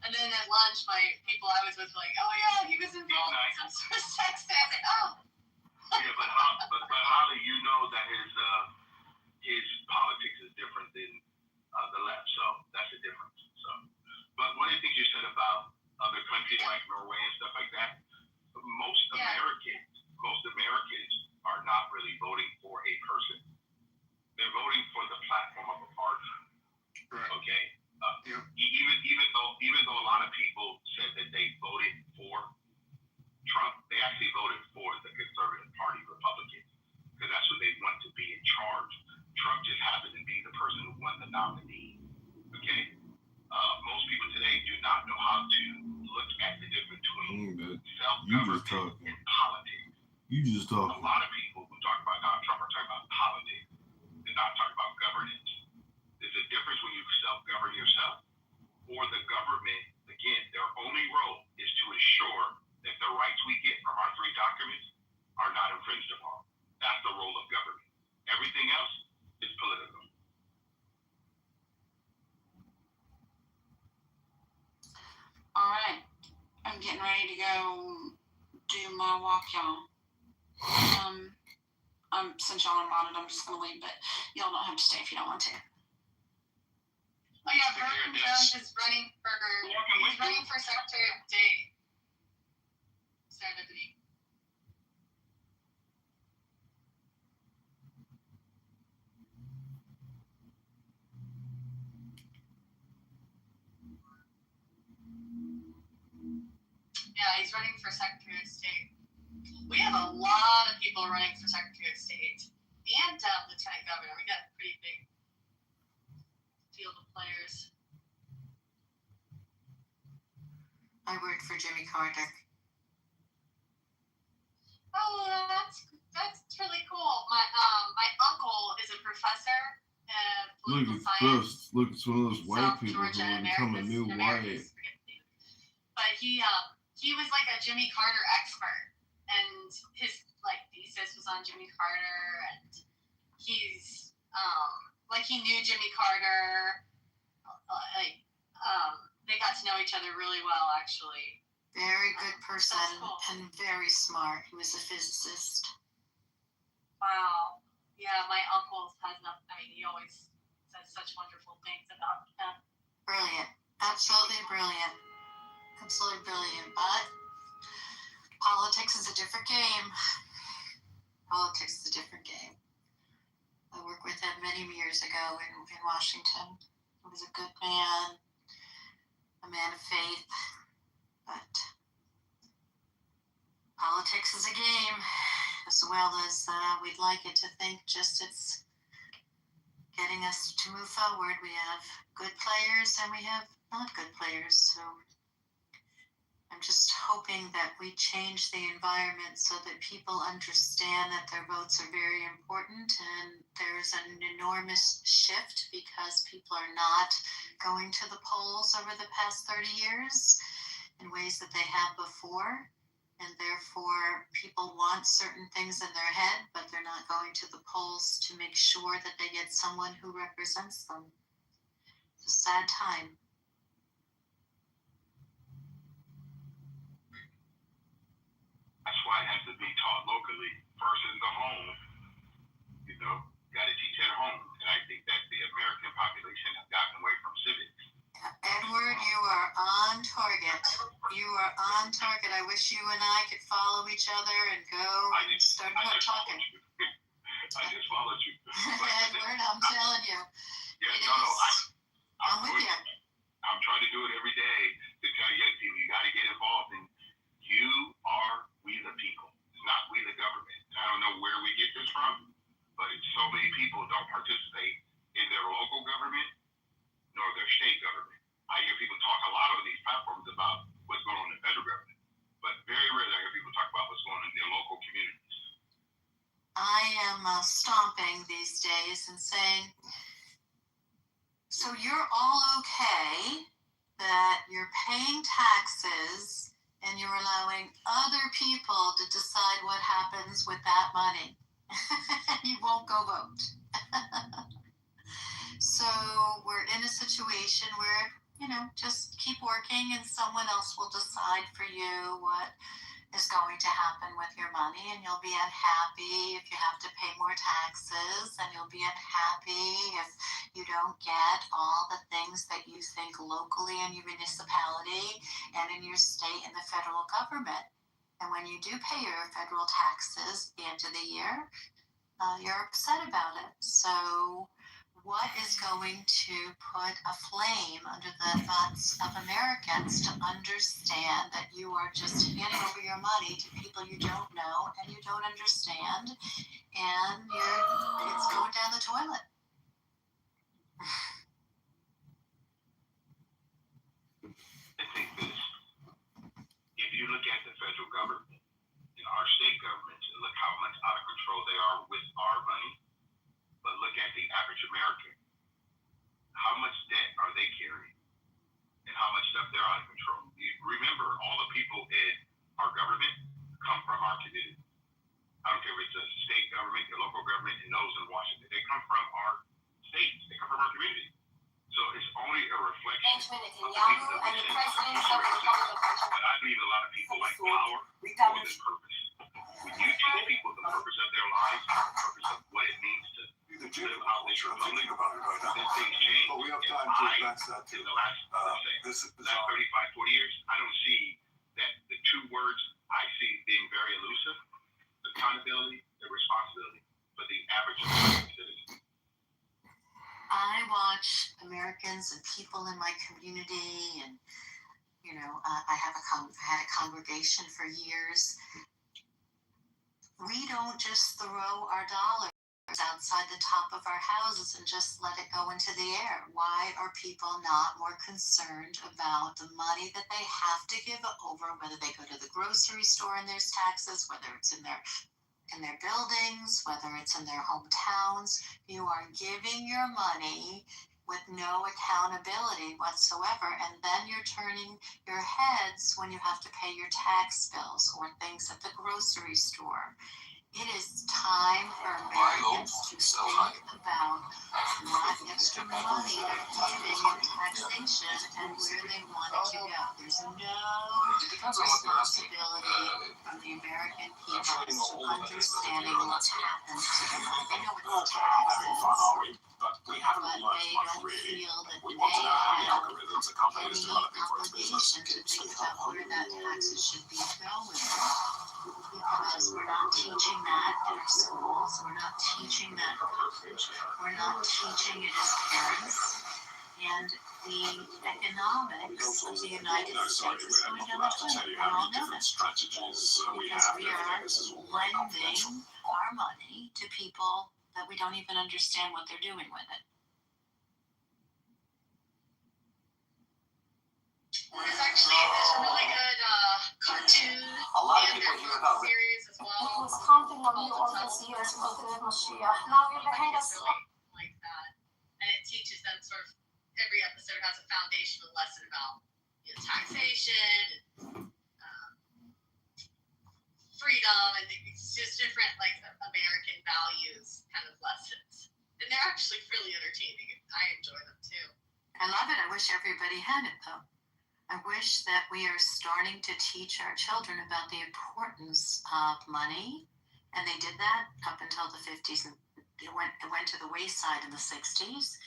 And then at lunch, my people I was with were like, "Oh yeah, he was involved in some sort of sex thing." I was like, "Oh." Yeah, but Holly, you know that his politics is different than the left, so that's a difference. So, but one of the things you said about other countries like Norway and stuff like that, most Americans are not really voting for a person; they're voting for the platform of a party. Right. Okay. Even though a lot of people said that they voted for Trump, they actually voted for the Conservative Party, Republicans, because that's who they want to be in charge. Trump just happened to be the person who won the nominee. Okay. Most people today do not know how to look at the difference between self-government and politics. You just talk. A lot of people who talk about Donald Trump are talking about politics. They're not talking about governance. There's a difference when you self-govern yourself or the government. Again, their only role is to ensure that the rights we get from our 3 documents are not infringed upon. That's the role of government. Everything else is political. All right. I'm getting ready to go do my walk, y'all. Since y'all are on it, I'm just gonna leave, but y'all don't have to stay if you don't want to. Oh yeah, Burton Jones is running for Secretary of State. Serendipity. Yeah, he's running for Secretary of State. We have a lot of people running for Secretary of State and Lieutenant Governor. We got a pretty big field of players. I worked for Jimmy Carter. Oh, that's really cool. My uncle is a professor of political science. Look at some of those white people who Georgia, are becoming new white. But he was like a Jimmy Carter expert, and his thesis was on Jimmy Carter, and he's he knew Jimmy Carter. They got to know each other really well, actually. Very good person and very smart. He was a physicist. Wow. Yeah, my uncle has nothing. I mean, he always says such wonderful things about him. Brilliant. Absolutely brilliant. Absolutely brilliant. But politics is a different game. Politics is a different game. I worked with him many years ago in Washington. He was a good man, a man of faith, but politics is a game, as well as we'd like it to think just it's getting us to move forward. We have good players and we have not good players, so I'm just hoping that we change the environment so that people understand that their votes are very important, and there's an enormous shift because people are not going to the polls over the past 30 years in ways that they have before, and therefore people want certain things in their head, but they're not going to the polls to make sure that they get someone who represents them. It's a sad time. taught locally versus the home. You know, got to teach at home. And I think that the American population has gotten away from civics. Edward, you are on target. You are on target. I wish you and I could follow each other and go and start talking. I just followed you. Edward, I'm telling you. I'm with you. I'm trying to do it every day to tell young people you got to get involved in. You are we the people. It's not we the government. And I don't know where we get this from, but so many people don't participate in their local government nor their state government. I hear people talk a lot on these platforms about what's going on in the federal government, but very rarely I hear people talk about what's going on in their local communities. I am stomping these days and saying, so you're all okay that you're paying taxes and you're allowing other people to decide what happens with that money. You won't go vote. So we're in a situation where, just keep working and someone else will decide for you what is going to happen with your money, and you'll be unhappy if you have to pay more taxes, and you'll be unhappy if you don't get all the things that you think locally in your municipality and in your state and the federal government. And when you do pay your federal taxes at the end of the year, you're upset about it. So what is going to put a flame under the butts of Americans to understand that you are just handing over your money to people you don't know and you don't understand, and it's going down the toilet? I think this, if you look at the federal government and our state governments and look how much out of control they are with our money, but look at the average American. How much debt are they carrying? And how much stuff they're out of control? Remember, all the people in our government come from our community. I don't care if it's a state government, your local government, and those in Washington. They come from our states. They come from our community. So it's only a reflection of the people that we send. But I believe a lot of people like power more than purpose. When you teach people the purpose of their lives, the purpose of what it means to live out this republic, then things change. But we have time to advance that too. In the last 35, 40 years, I don't see that the two words I see being very elusive: accountability and responsibility for the average American citizen. I watch Americans and people in my community, and I had a congregation for years. We don't just throw our dollars outside the top of our houses and just let it go into the air. Why are people not more concerned about the money that they have to give over, whether they go to the grocery store and there's taxes, whether it's in their buildings, whether it's in their hometowns? You are giving your money with no accountability whatsoever, and then you're turning your heads when you have to pay your tax bills or things at the grocery store. It is time for Americans to think about what extra money they're giving in taxation and where they want it to go. There's no responsibility from the American people to understanding what's happened to them. They know what the taxes, but we haven't but learned they much don't really. feel that We they want to know how the have algorithms a company is any developing for its business. obligation to think about where that taxes should be going, because we're not teaching that in our schools. We're not teaching that in college. We're not teaching it as parents. And the economics of the United States is going down the toilet. We all know that. Strategies we Because have we are lending our money to people that we don't even understand what they're doing with it. There's a really good cartoon and there's a series as well. Like that. And it teaches them sort of, every episode has a foundational lesson about taxation, freedom, and it's just different like American values kind of lessons. And they're actually really entertaining. I enjoy them too. I love it. I wish everybody had it though. I wish that we are starting to teach our children about the importance of money, and they did that up until the 50s, and it went to the wayside in the 60s.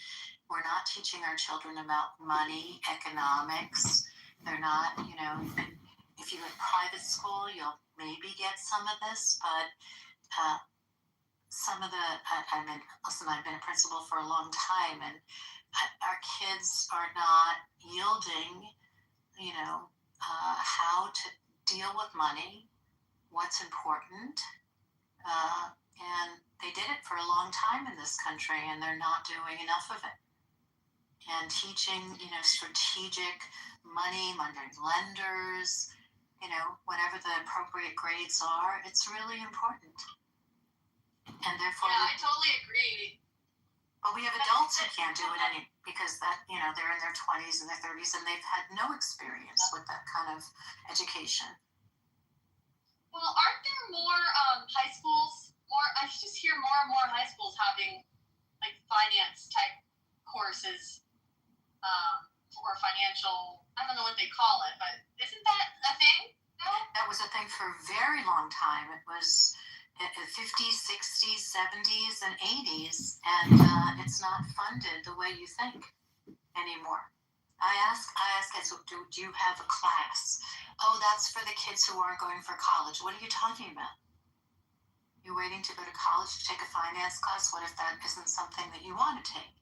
We're not teaching our children about money, economics. They're not, if you go to private school, you'll maybe get some of this, but some of the, I've been a principal for a long time, and our kids are not yielding, how to deal with money, what's important, and they did it for a long time in this country, and they're not doing enough of it. And teaching, strategic money, lenders, whatever the appropriate grades are, it's really important. And therefore, yeah, I totally agree. But we have adults who can't do it because they're in their 20s and their 30s, and they've had no experience with that kind of education. Well, aren't there more high schools? I just hear more and more high schools having like finance type courses, or financial. I don't know what they call it, but isn't that a thing? No? That was a thing for a very long time. It was 50s, 60s, 70s, and 80s, and it's not funded the way you think anymore. I ask kids, do you have a class? Oh, that's for the kids who aren't going for college. What are you talking about? You're waiting to go to college to take a finance class? What if that isn't something that you want to take?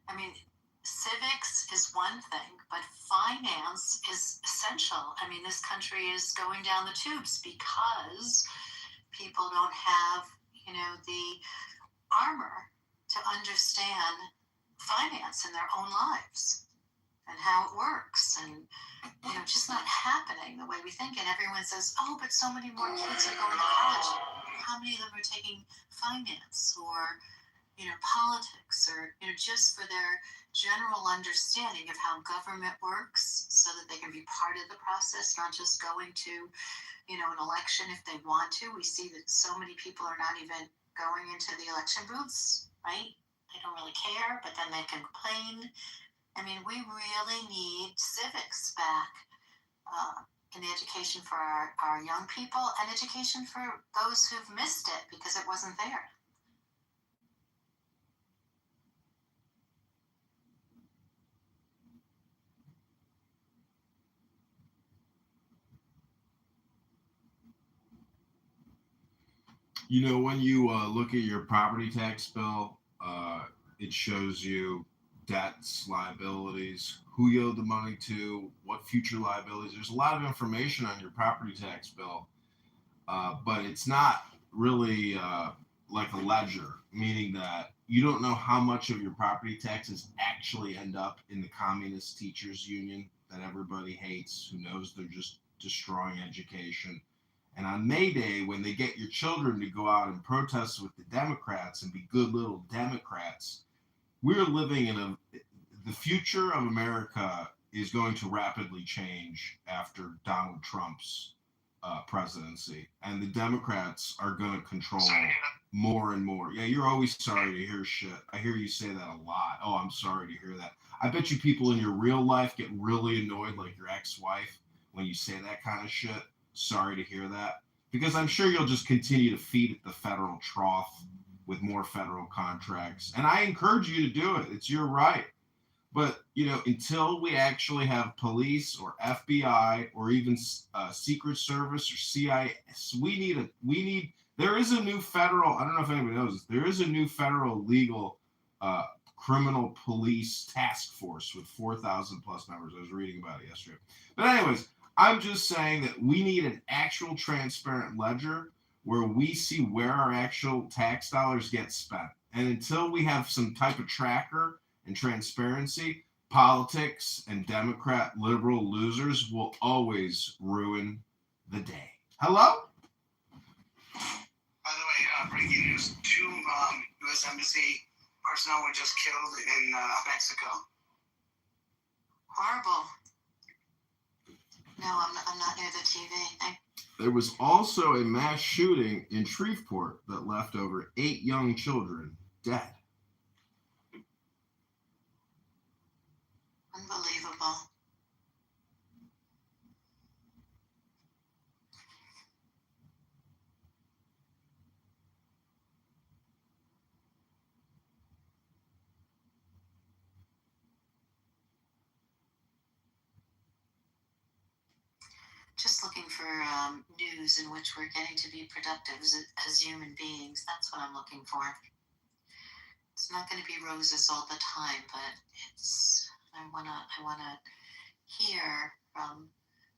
I mean, civics is one thing, but finance is essential. I mean, this country is going down the tubes because people don't have, the armor to understand finance in their own lives and how it works, and just not happening the way we think. And everyone says, oh, but so many more kids are going to college. How many of them are taking finance or politics, or just for their general understanding of how government works, so that they can be part of the process, not just going to an election if they want to. We see that so many people are not even going into the election booths, right? They don't really care, but then they can complain. I mean, we really need civics back in the education for our young people, and education for those who've missed it because it wasn't there. When you look at your property tax bill, it shows you debts, liabilities, who you owe the money to, what future liabilities. There's a lot of information on your property tax bill, but it's not really like a ledger, meaning that you don't know how much of your property taxes actually end up in the Communist Teachers Union that everybody hates, who knows they're just destroying education. And on May Day, when they get your children to go out and protest with the Democrats and be good little Democrats, we're living in the future of America is going to rapidly change after Donald Trump's presidency. And the Democrats are going to control more and more. Yeah, you're always sorry to hear shit. I hear you say that a lot. Oh, I'm sorry to hear that. I bet you people in your real life get really annoyed, like your ex-wife, when you say that kind of shit. Sorry to hear that, because I'm sure you'll just continue to feed at the federal trough with more federal contracts. And I encourage you to do it. It's your right. But, until we actually have police or FBI or even Secret Service or CIA, there is a new federal, I don't know if anybody knows this, there is a new federal legal criminal police task force with 4,000 plus members. I was reading about it yesterday. But anyways, I'm just saying that we need an actual transparent ledger where we see where our actual tax dollars get spent. And until we have some type of tracker and transparency, politics and Democrat liberal losers will always ruin the day. Hello? By the way, breaking news, 2 U.S. Embassy personnel were just killed in Mexico. Horrible. No, I'm not near the TV. There was also a mass shooting in Shreveport that left over 8 young children dead. Unbelievable. news in which we're getting to be productive as human beings. That's what I'm looking for. It's not going to be roses all the time, but I wanna hear from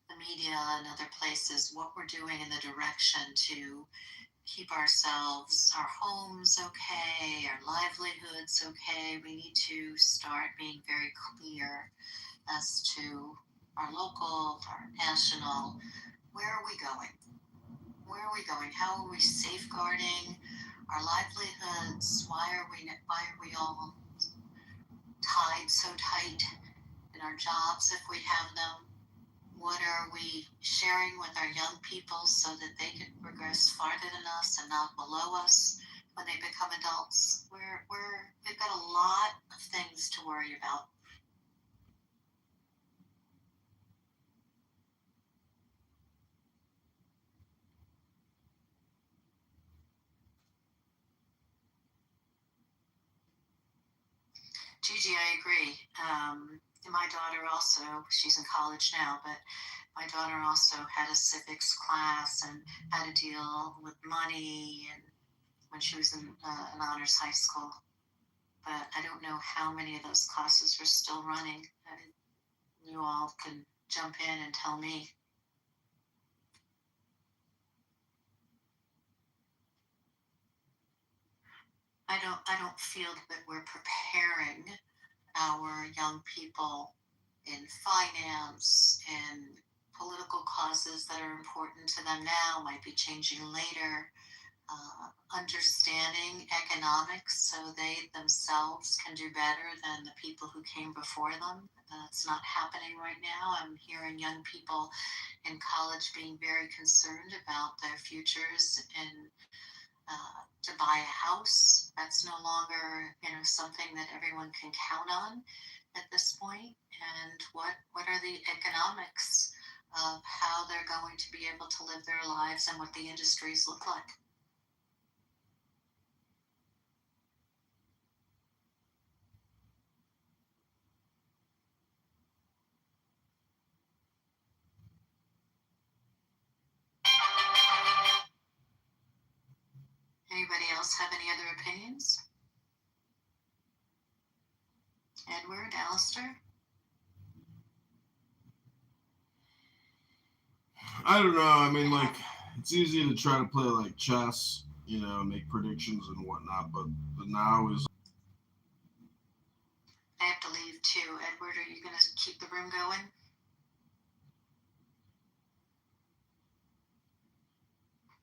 the media and other places what we're doing in the direction to keep ourselves, our homes okay, our livelihoods okay. We need to start being very clear as to our local, our national, where are we going? Where are we going? How are we safeguarding our livelihoods? Why are we all tied so tight in our jobs if we have them? What are we sharing with our young people so that they can progress farther than us and not below us when they become adults? We've got a lot of things to worry about. Gigi, I agree. My daughter also, she's in college now, but my daughter also had a civics class and had to deal with money and when she was in an honors high school. But I don't know how many of those classes were still running. You all can jump in and tell me. I don't feel that we're preparing our young people in finance and political causes that are important to them now, might be changing later. Understanding economics so they themselves can do better than the people who came before them. That's not happening right now. I'm hearing young people in college being very concerned about their futures and to buy a house. That's no longer, something that everyone can count on at this point. And what are the economics of how they're going to be able to live their lives and what the industries look like? Anybody else have any other opinions? Edward, Alistair? I don't know. I mean, like, it's easy to try to play like chess, make predictions and whatnot, but the now is. I have to leave too. Edward, are you going to keep the room going?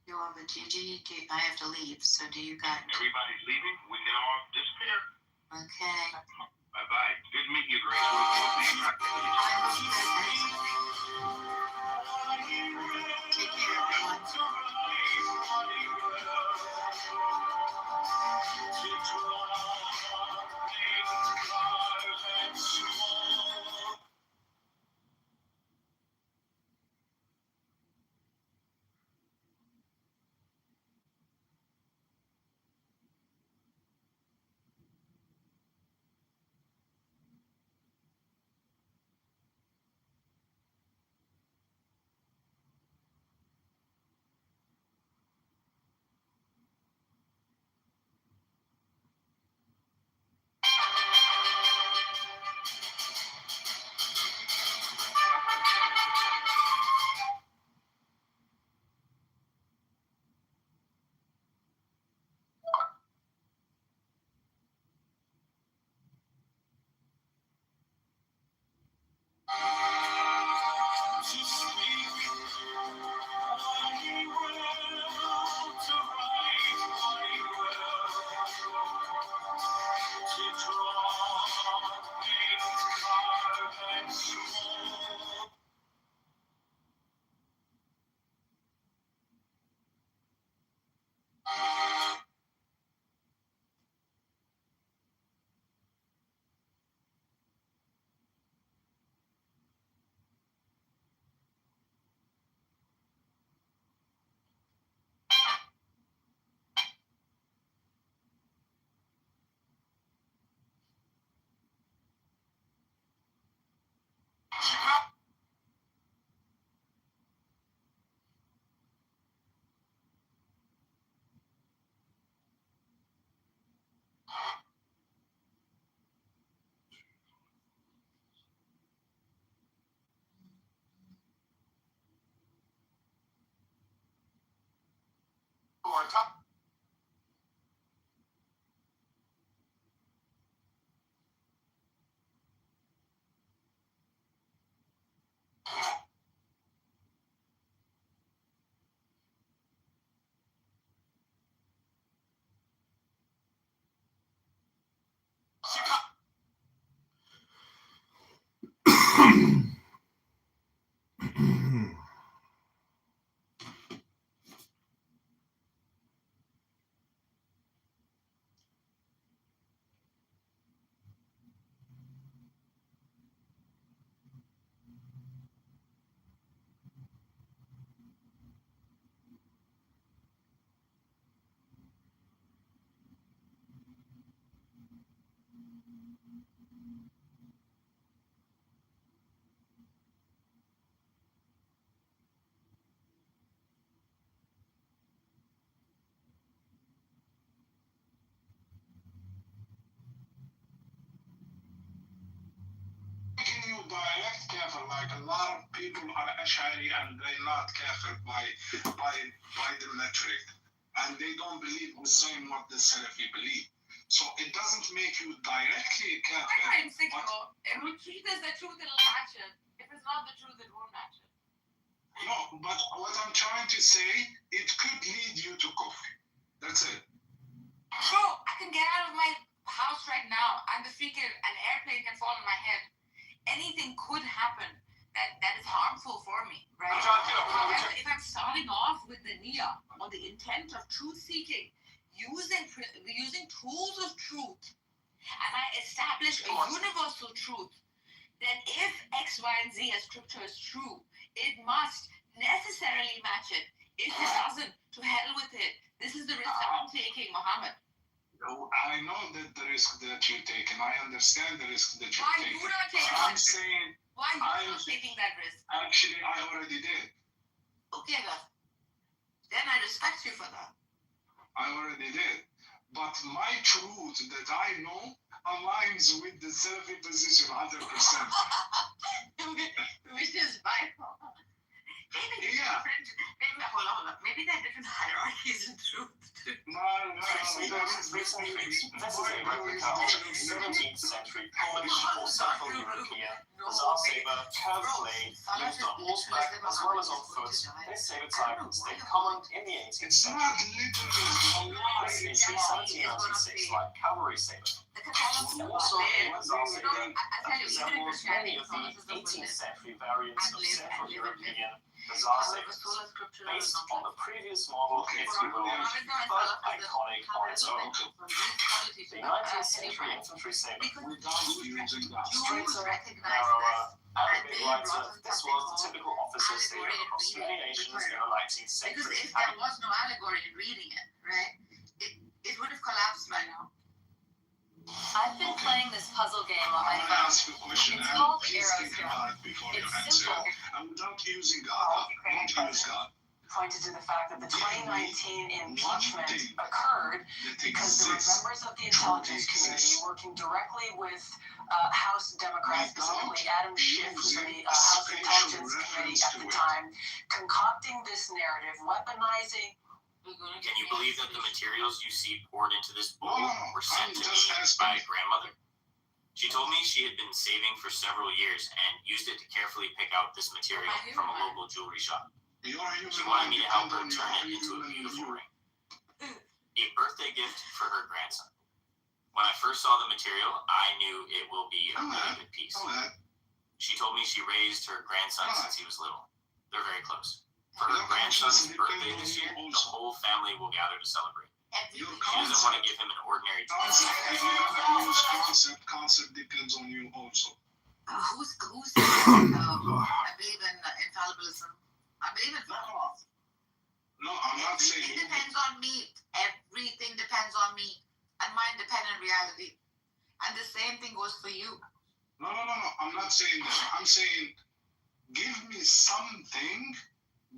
You all, but Gigi, I have to leave, so do you got... Everybody's leaving. We can all disappear. Okay. Bye-bye. Good meeting you, Grace. Take care, everyone. Making you direct kafir, like a lot of people are Ash'ari and they're not kafir by the metric, and they don't believe the same what the Salafi believe. So it doesn't make you directly kafir. I think if there's the truth, it'll match it. If it's not the truth, it won't match it. No, but what I'm trying to say, it could lead you to kufr. That's it. Bro, I can get out of my house right now. I'm the speaker. An airplane can fall on my head. Anything could happen that is harmful for me, right? However, if I'm starting off with the niyyah or the intent of truth seeking, using tools of truth, and I establish a universal truth, then if X, Y, and Z as scripture is true, it must necessarily match it. If it doesn't, to hell with it. This is the risk that I'm taking, Muhammad. I know that the risk that you're taking. I understand the risk that you're taking. Why you not taking I'm that risk? saying, Why you not taking that risk? actually, I already did. Okay, then I respect you for that. I already did. But my truth that I know aligns with the Salafi position 100%. Which is my problem. Maybe hold on. Maybe there are different hierarchies in truth. This is a replica of 17th century Polish or Central European Tsar saber, curved blade, used on horseback as well as on foot. This saber type stayed common in the 18th century. This is the 1796 light cavalry saber. Also, a Tsar saber that resembles many of the 18th century variants of Central European Tsar sabers, based on the previous model, if you will, but iconic on its own. The 19th century infantry saber, straighter, narrower, and a bit lighter, this was the typical officer saber across many nations in the 19th century. Because if there was no allegory in reading it, right, it would have collapsed by now. I've been playing this puzzle game on my phone. It's called Arrowstone. It's simple. And without using God, don't use God. Pointed to the fact that the 2019 impeachment occurred because there were members of the intelligence community working directly with House Democrats, specifically Adam Schiff, who's in the House Intelligence Committee at the time, concocting this narrative, weaponizing. Can you believe that the materials you see poured into this bowl were sent to me by a grandmother? She told me she had been saving for several years and used it to carefully pick out this material from a local jewelry shop. She wanted me to help her turn it into a beautiful ring. A birthday gift for her grandson. When I first saw the material, I knew it will be a really good piece. She told me she raised her grandson since he was little. They're very close. For her grandson's birthday this year, the whole family will gather to celebrate. She doesn't want to give him an ordinary Concept depends on you also. Who's I believe in infallibilism. I believe in infallibilism. No, I'm not saying. Everything depends on me. Everything depends on me and my independent reality. And the same thing goes for you. No. I'm not saying that. I'm saying give me something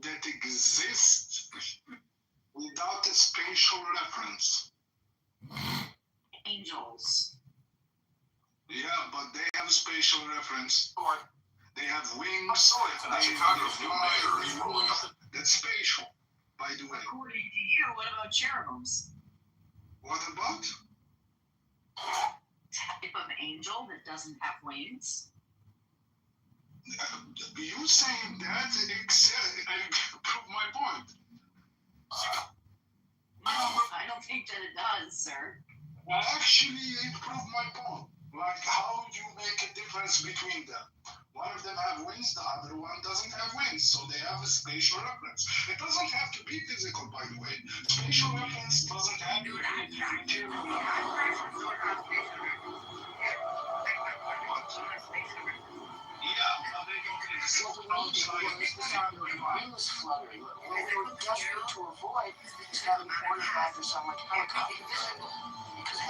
that exists without a spatial reference. Angels. Yeah, but they have a spatial reference. They have wings. That's spatial, by the way. According to you, what about cherubims? What about? Type of angel that doesn't have wings? You saying that prove my point. I don't think that it does, sir. Actually, it proved my point. Like, how do you make a difference between them? One of them have wings, the other one doesn't have wings, so they have a spatial reference. It doesn't have to be physical, by the way. Spatial reference doesn't have to be was fluttering, and they were desperate to avoid having choreographers sound like helicopters. Because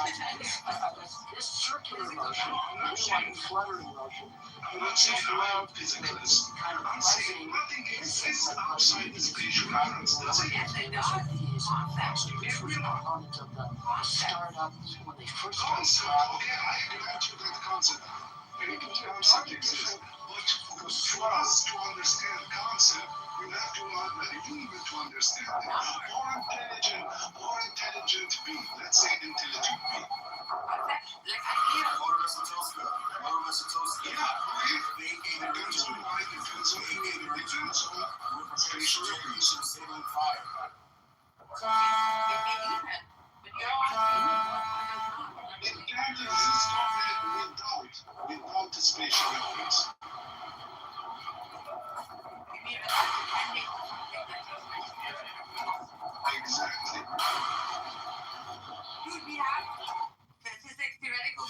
This circular motion, this like fluttering motion, I'm not saying I'm physicalist. I'm saying nothing exists outside the spatial reference. Does it? Yes, it does. Every component of the startups when they first started. Okay, I grant you that concept. Every concept exists. But for us to understand concept, you have to leave it to understand it. More intelligent being. Let's say intelligent being. Spatial reference. It can't exist without the spatial reference. Exactly.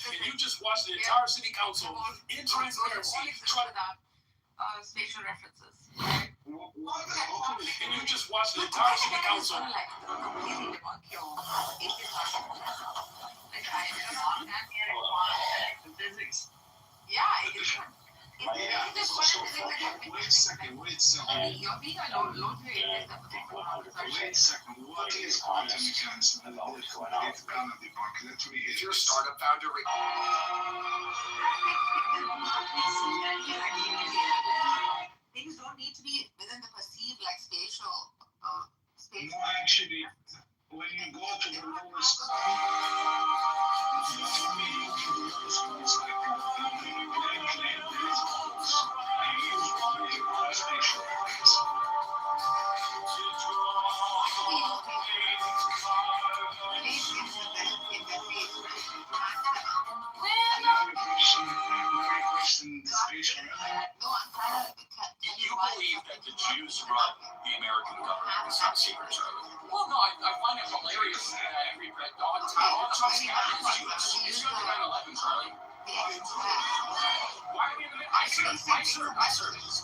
Can you just watch the entire city council in transparency try spatial references? Can you just watch the entire city council? Physics. Yeah, Wait a second. Wait a second. What is quantum mechanics? Is your startup founder? Things don't need to be within the perceived like spatial space. No, actually, when you go to the lowest You believe that the Jews run the American government? It's not secret, Charlie. Well, no, I find it hilarious that every all Trump's cabinet is Jewish. It's going to 9/11, Charlie. Why are we in the Middle East? I served.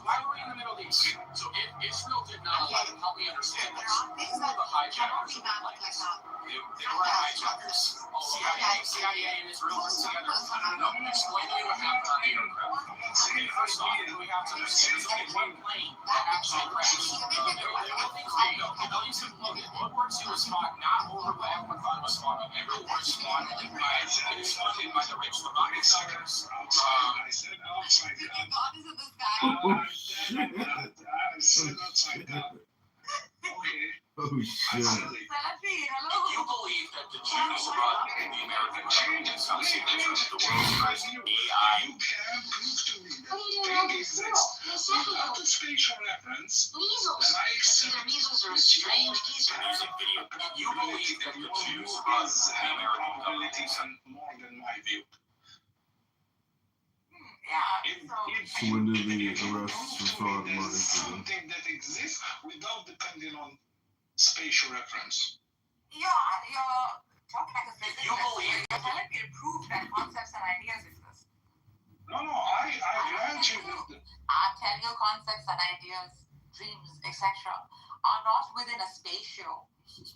Why were we in the Middle East? So if Israel did 9/11, help me understand this. Who were the hijackers of the planes? They were hijackers. CIA and Israel were together. No. Explain to me what happened on the aircraft. Okay, first off, we have to understand there's only one plane that actually crashed. There were things we know. What works in Respond, not over what everyone thought was Respond, but everyone was Respond by the rich, the Rockefellers. I said outside down. Oh, shit. I said outside down. Okay. Oh, shit. You believe that the Jews run the American government? It's not secret. The world's first AI. You can prove to me that thing exists without a spatial reference. And I accept Music video. You believe that the Jews run the American government? More than my view. So when did the arrests for fraud and money? Something that exists without depending on spatial reference. You're talking like a physicist. You believe you're telling me to prove that concepts and ideas exist. No, I grant you that. I tell you concepts and ideas, dreams, etc. are not within a spatial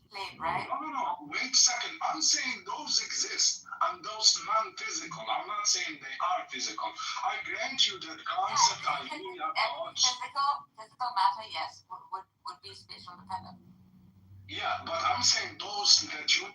plane, right? No. Wait a second. I'm saying those exist and those non-physical. I'm not saying they are physical. I grant you that concept idea thoughts. Physical matter, yes, would be spatial dependent. Yeah, but I'm saying those that you.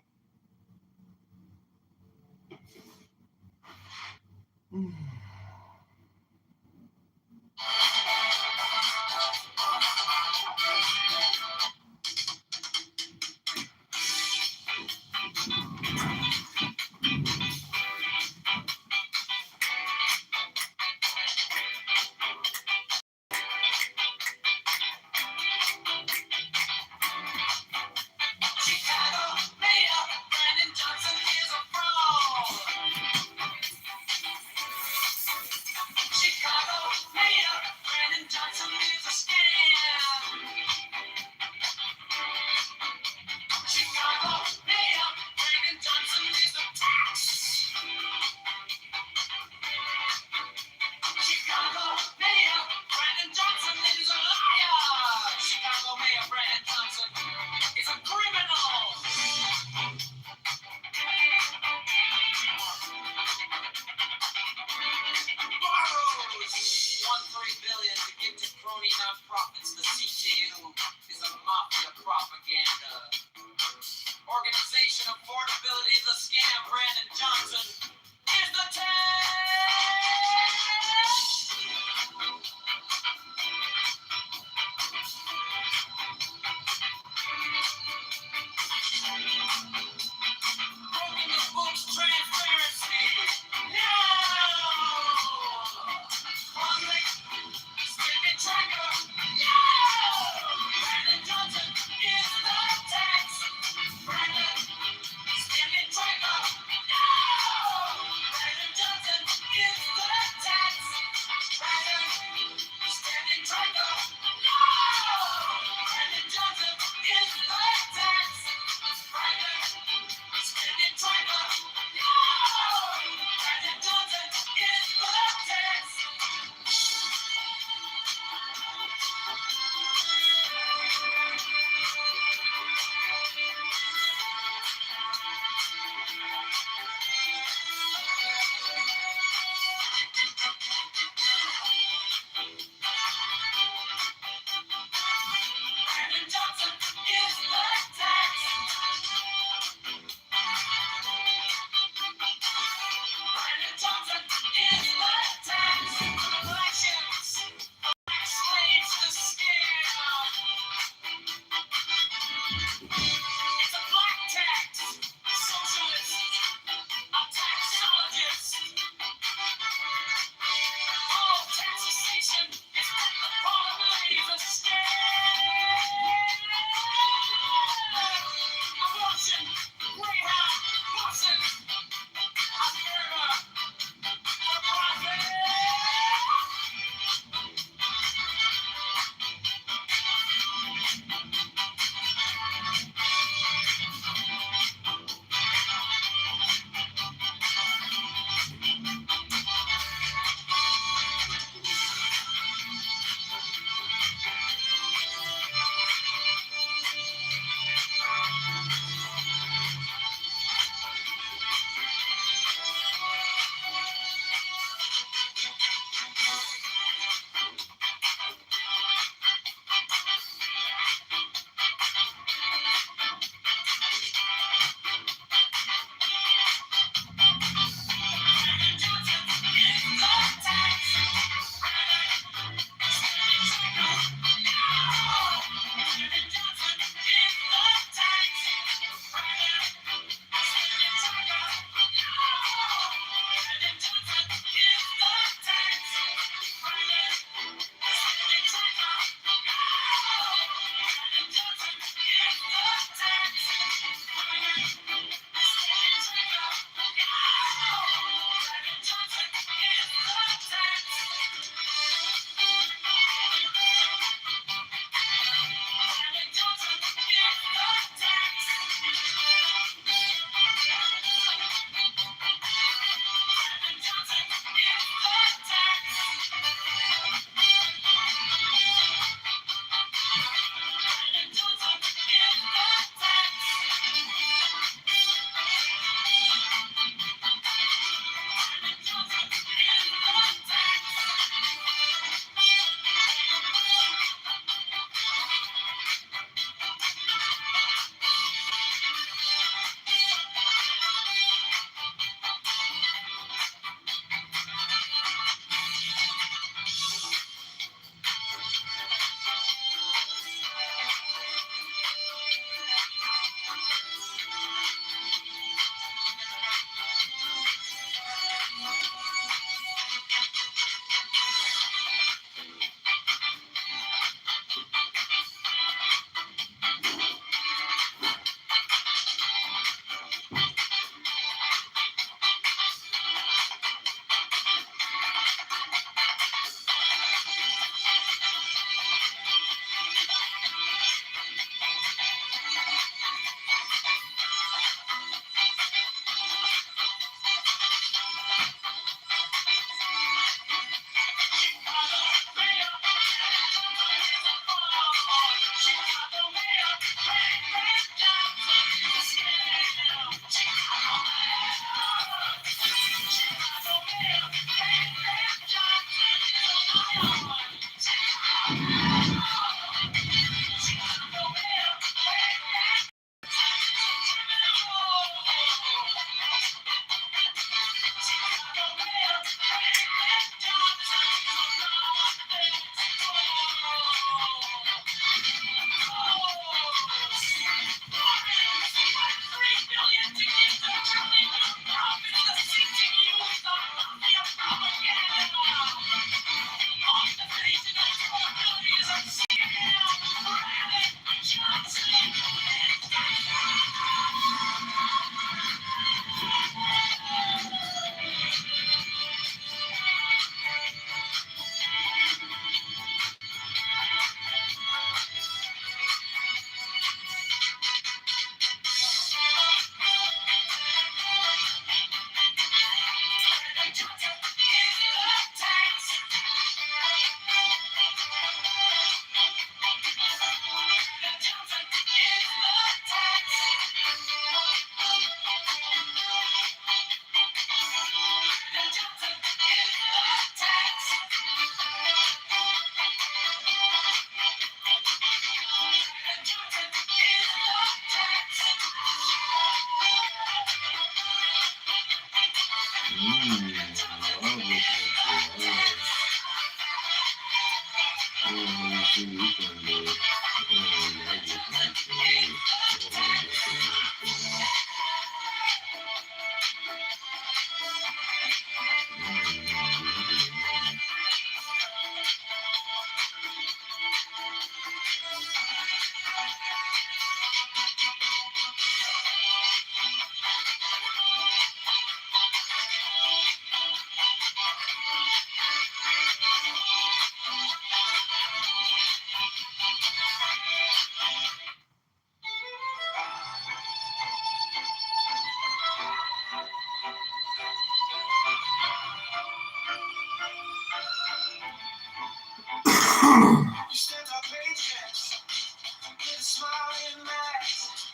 smiling mask.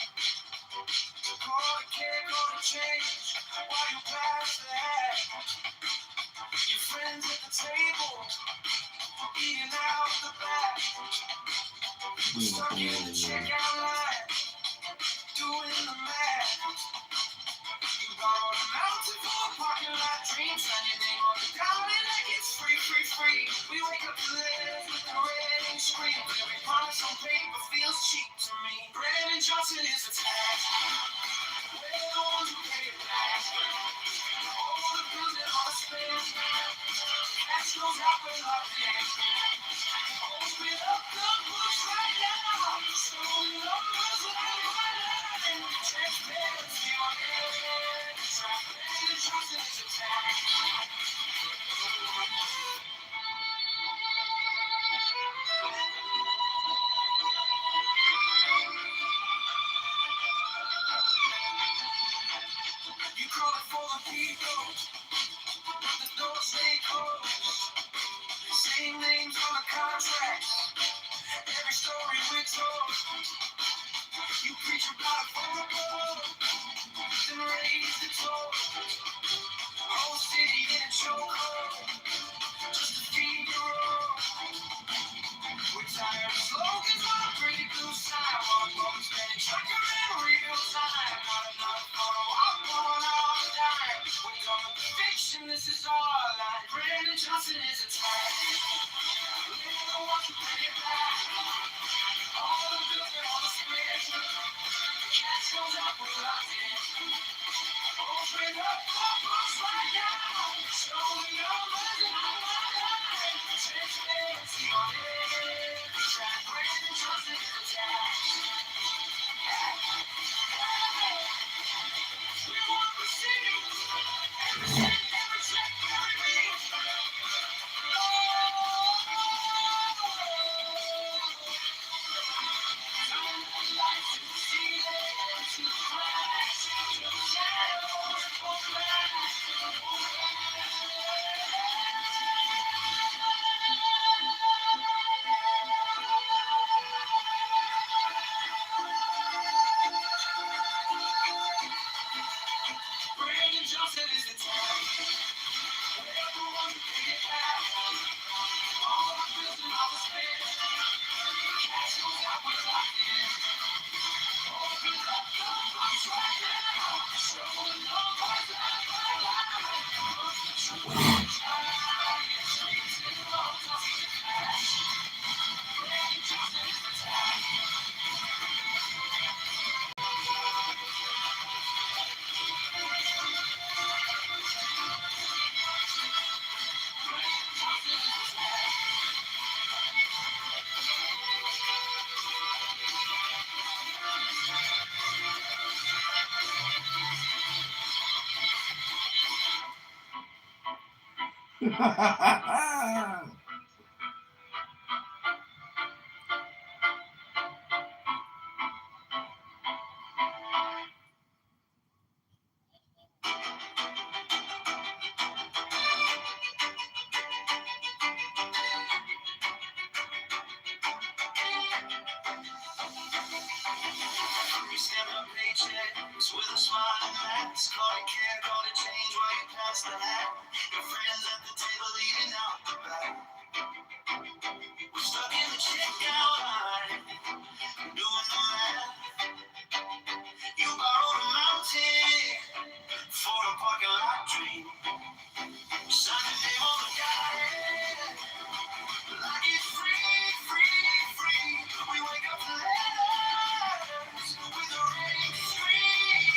Call the care, call the change while you pass the hat. Your friends at the table, eating out the back. Stuck in the checkout line, doing the math. You borrowed a mountain for a parking lot dream, sign your name on the dollar like it's free, free, free. We wake up to letters with the red ink screen. Every promise on paper feels cheap to me. Brandon Johnson is a tag. We're the ones who pay it back. All the bills and all the spins. Cash goes out for nothing. Open up the books right now. Show the numbers like mine. Transparency on every track. Brandon Johnson is a tag. You call it for the people. The doors stay closed. Same names on the contracts. Every story we told. You preach about affordable. Then raise the toll. Whole city in a chokehold. Just to feed your own. We're tired of slogans on a pretty blue sidewalk. But spending tracker in real time. Not enough photo op on our dime. We're done with the fiction, this is our life. Brandon Johnson is a tag. We're the ones who bring it back. All the bills and all the spins. Cash goes up, we're locked in. Open up the books right now. Show the numbers in our line. Transparency on every track. Brandon Johnson is a tag. We want to see you. Every cent, every check, every beat. Turn the lights to the ceiling, to the cracks, to the shadows, for back. Brandon Johnson is the tag. We're the ones who bring it back. All the bills and all the spins. Cash goes out, we're locked in. Open up the books right now. Show the numbers in our line. Streets and roads, I'll see the cash. Brandon Johnson is the tag. You stamp a paycheck with a smiling mask. Call it care, call it change while you pass the hat. Your friends at the table eating out the back. We're stuck in the checkout line, doing the math. You borrowed a mountain for a parking lot dream. Sign your name on the guide, like it's free, free, free. We wake up to letters with a ring scream.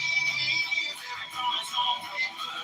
Every promise on paper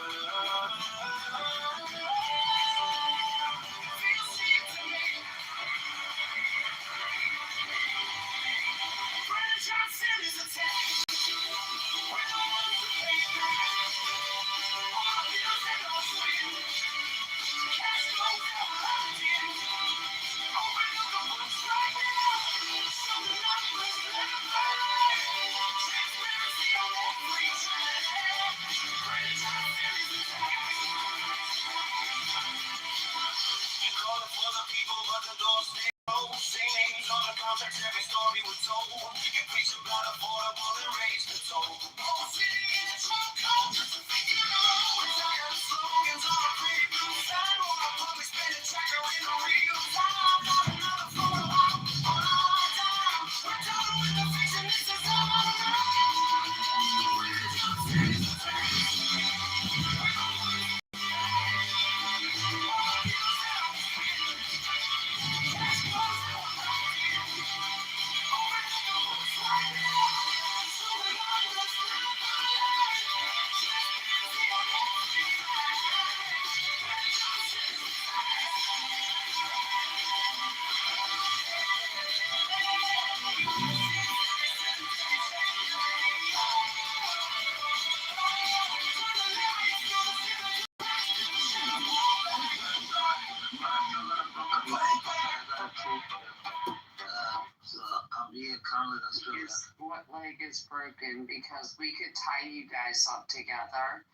What leg is broken? Because we could tie you guys up together,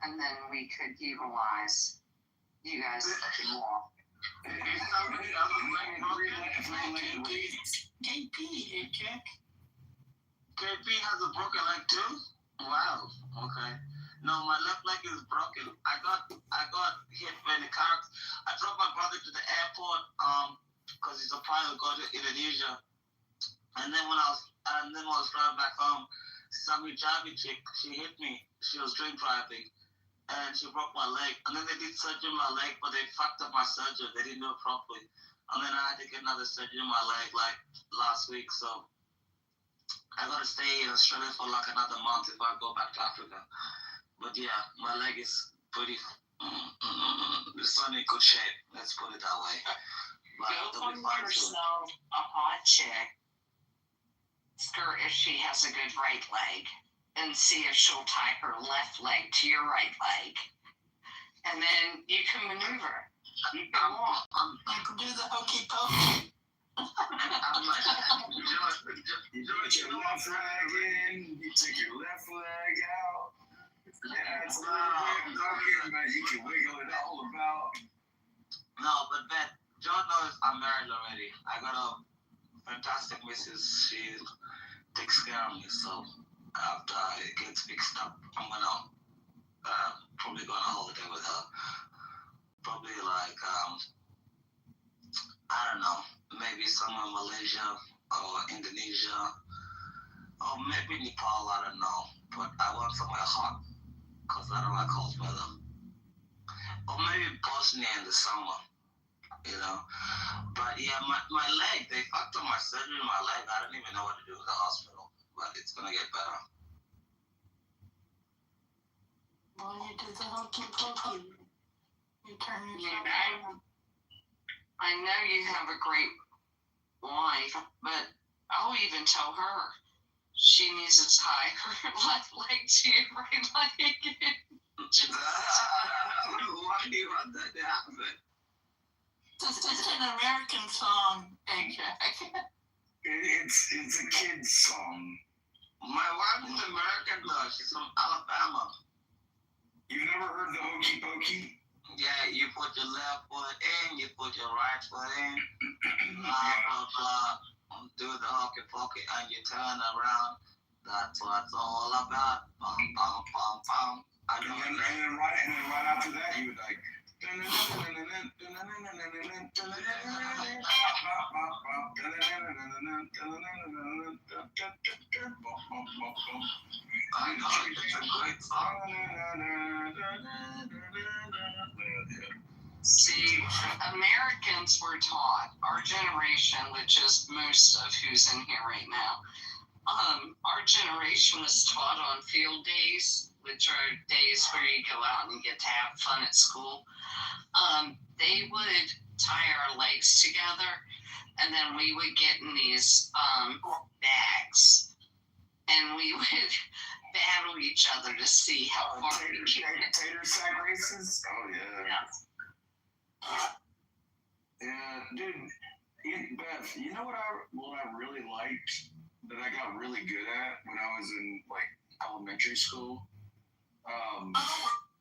and then we could utilize you guys more. KP has a broken leg too? Wow. Okay. No, my left leg is broken. I got hit by the car. I dropped my brother to the airport because he's a pilot going to Indonesia. And then when I was driving back home, some Hijabi chick, she hit me. She was drink driving, and she broke my leg. And then they did surgery on my leg, but they fucked up my surgery. They didn't do it properly. And then I had to get another surgery on my leg like last week. So I gotta stay in Australia for like another month if I go back to Africa. But yeah, my leg is pretty. It's not in good shape. Let's put it that way. But Go find yourself a hot chick. Ask her if she has a good right leg, and see if she'll tie her left leg to your right leg, and then you can maneuver. You can walk. You can do the hokey pokey. You put your left leg in, you take your left leg out. Yeah, it's a little bit talking about you can wiggle it all about. No, but Ben, John knows I'm married already. I got a fantastic missus. She takes care of me, so after it gets fixed up, I'm gonna probably go on a holiday with her. Probably like I don't know, maybe somewhere in Malaysia or Indonesia or maybe Nepal. I don't know, but I want somewhere hot because I don't like cold weather. Or maybe Bosnia in the summer, you know. But yeah, my leg, they fucked up my surgery in my leg. I don't even know what to do with the hospital, but it's gonna get better. Well, you did the hokey pokey. You turn yourself around. I know you have a great wife, but I'll even tell her she needs to tie her left leg to your right leg. Why do you want that to happen? This is an American song, AJ. It's a kid's song. My wife is American though. She's from Alabama. You've never heard the hokey pokey? Yeah, you put your left foot in, you put your right foot in, blah, blah, blah. Do the hokey pokey and you turn around. That's what it's all about. Bum, bum, bum, bum. And then right after that, you would like. I know, it's a great song. See, Americans were taught, our generation, which is most of who's in here right now, our generation was taught on field days, which are days where you go out and get to have fun at school. They would tie our legs together, and then we would get in these bags, and we would battle each other to see how far we could get. Tater sack races? Oh, yeah. Yeah, dude, Beth, you know what I really liked that I got really good at when I was in like elementary school?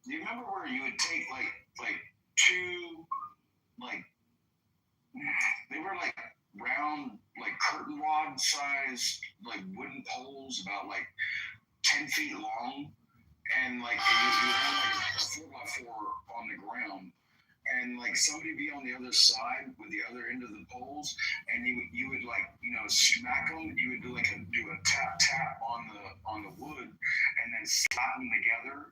Do you remember where you would take like two, like, they were like round, like curtain rod sized, like wooden poles about like 10 feet long, and like you had like a 4x4 on the ground, and like somebody be on the other side with the other end of the poles, and you would like smack them. You would do a tap tap on the wood, and then slap them together.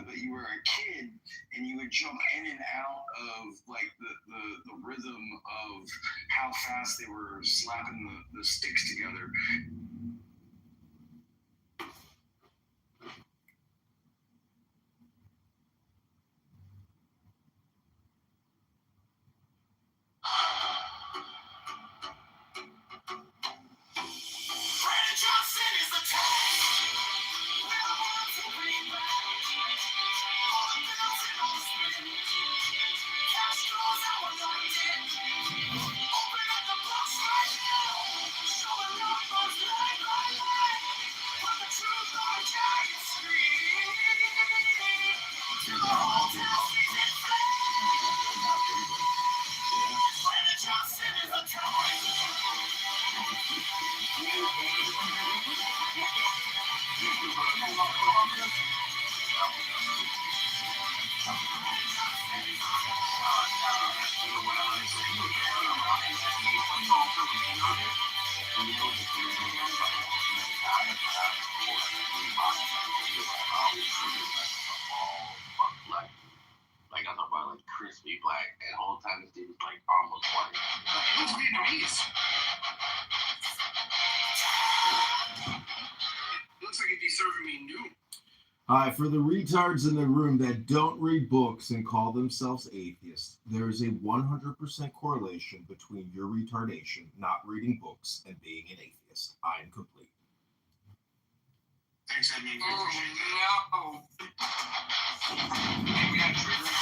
But you were a kid, and you would jump in and out of like the rhythm of how fast they were slapping the sticks together. Like I thought about like crispy black, and the whole time this dude was like almost white. Who's Vietnamese? Looks like it'd be serving me new. Hi, for the retards in the room that don't read books and call themselves atheists, there is a 100% correlation between your retardation, not reading books, and being an atheist. I am complete. Thanks, Edmund. I appreciate No. Maybe I triggered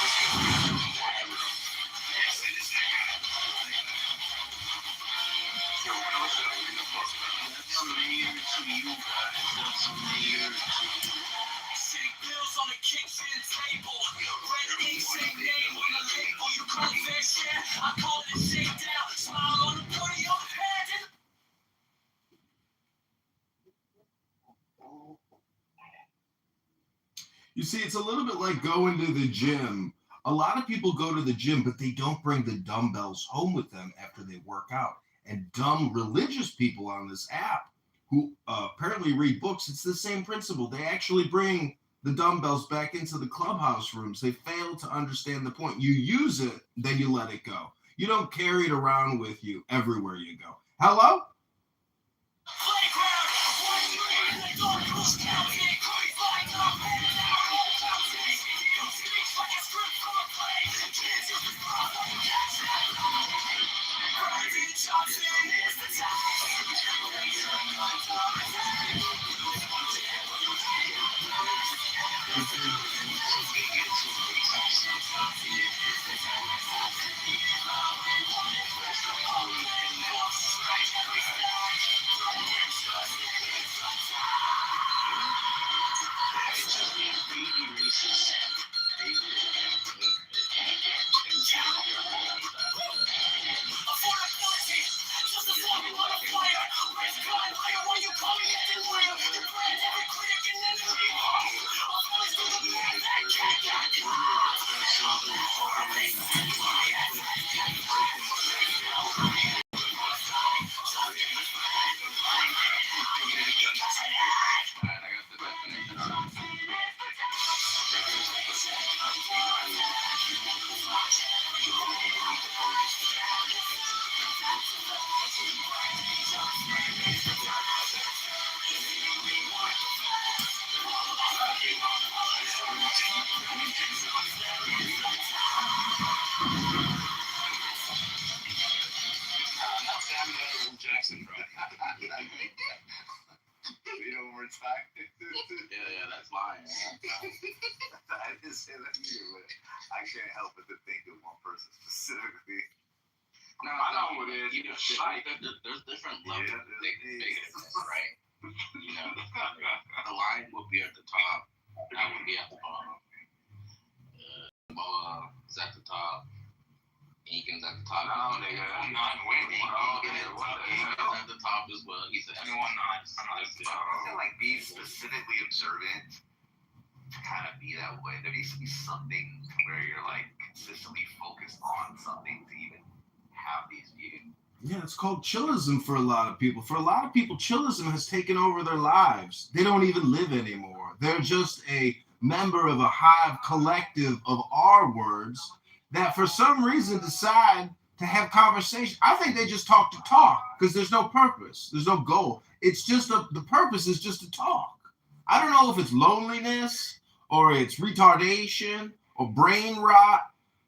On the kitchen table, red ink, same name on the label. You call it fair share, I call it a shakedown. Smile on the booty of the head. You see, it's a little bit like going to the gym. A lot of people go to the gym, but they don't bring the dumbbells home with them after they work out. And dumb religious people on this app who apparently read books, it's the same principle. They actually bring the dumbbells back into the clubhouse rooms. They fail to understand the point. You use it, then you let it go. You don't carry it around with you everywhere you go. Hello? Yeah, that's mine. I didn't say that either, but I can't help but to think of one person specifically. No, I know who it is. There's different levels of bigotiness, right? You know, the line will be at the top. I would be at the bottom. Boa is at the top. Egan's at the top. No, nigga, I'm not winning. Oh, feel like be specifically observant to kind of be that way. There needs to be something where you're like consistently focused on something to even have these views. Yeah, it's called chillism for a lot of people. For a lot of people, chillism has taken over their lives. They don't even live anymore. They're just a member of a hive collective of our words that for some reason decide to have conversation. I think they just talk to talk because there's no purpose. There's no goal. It's just the purpose is just to talk. I don't know if it's loneliness or it's retardation or brain rot,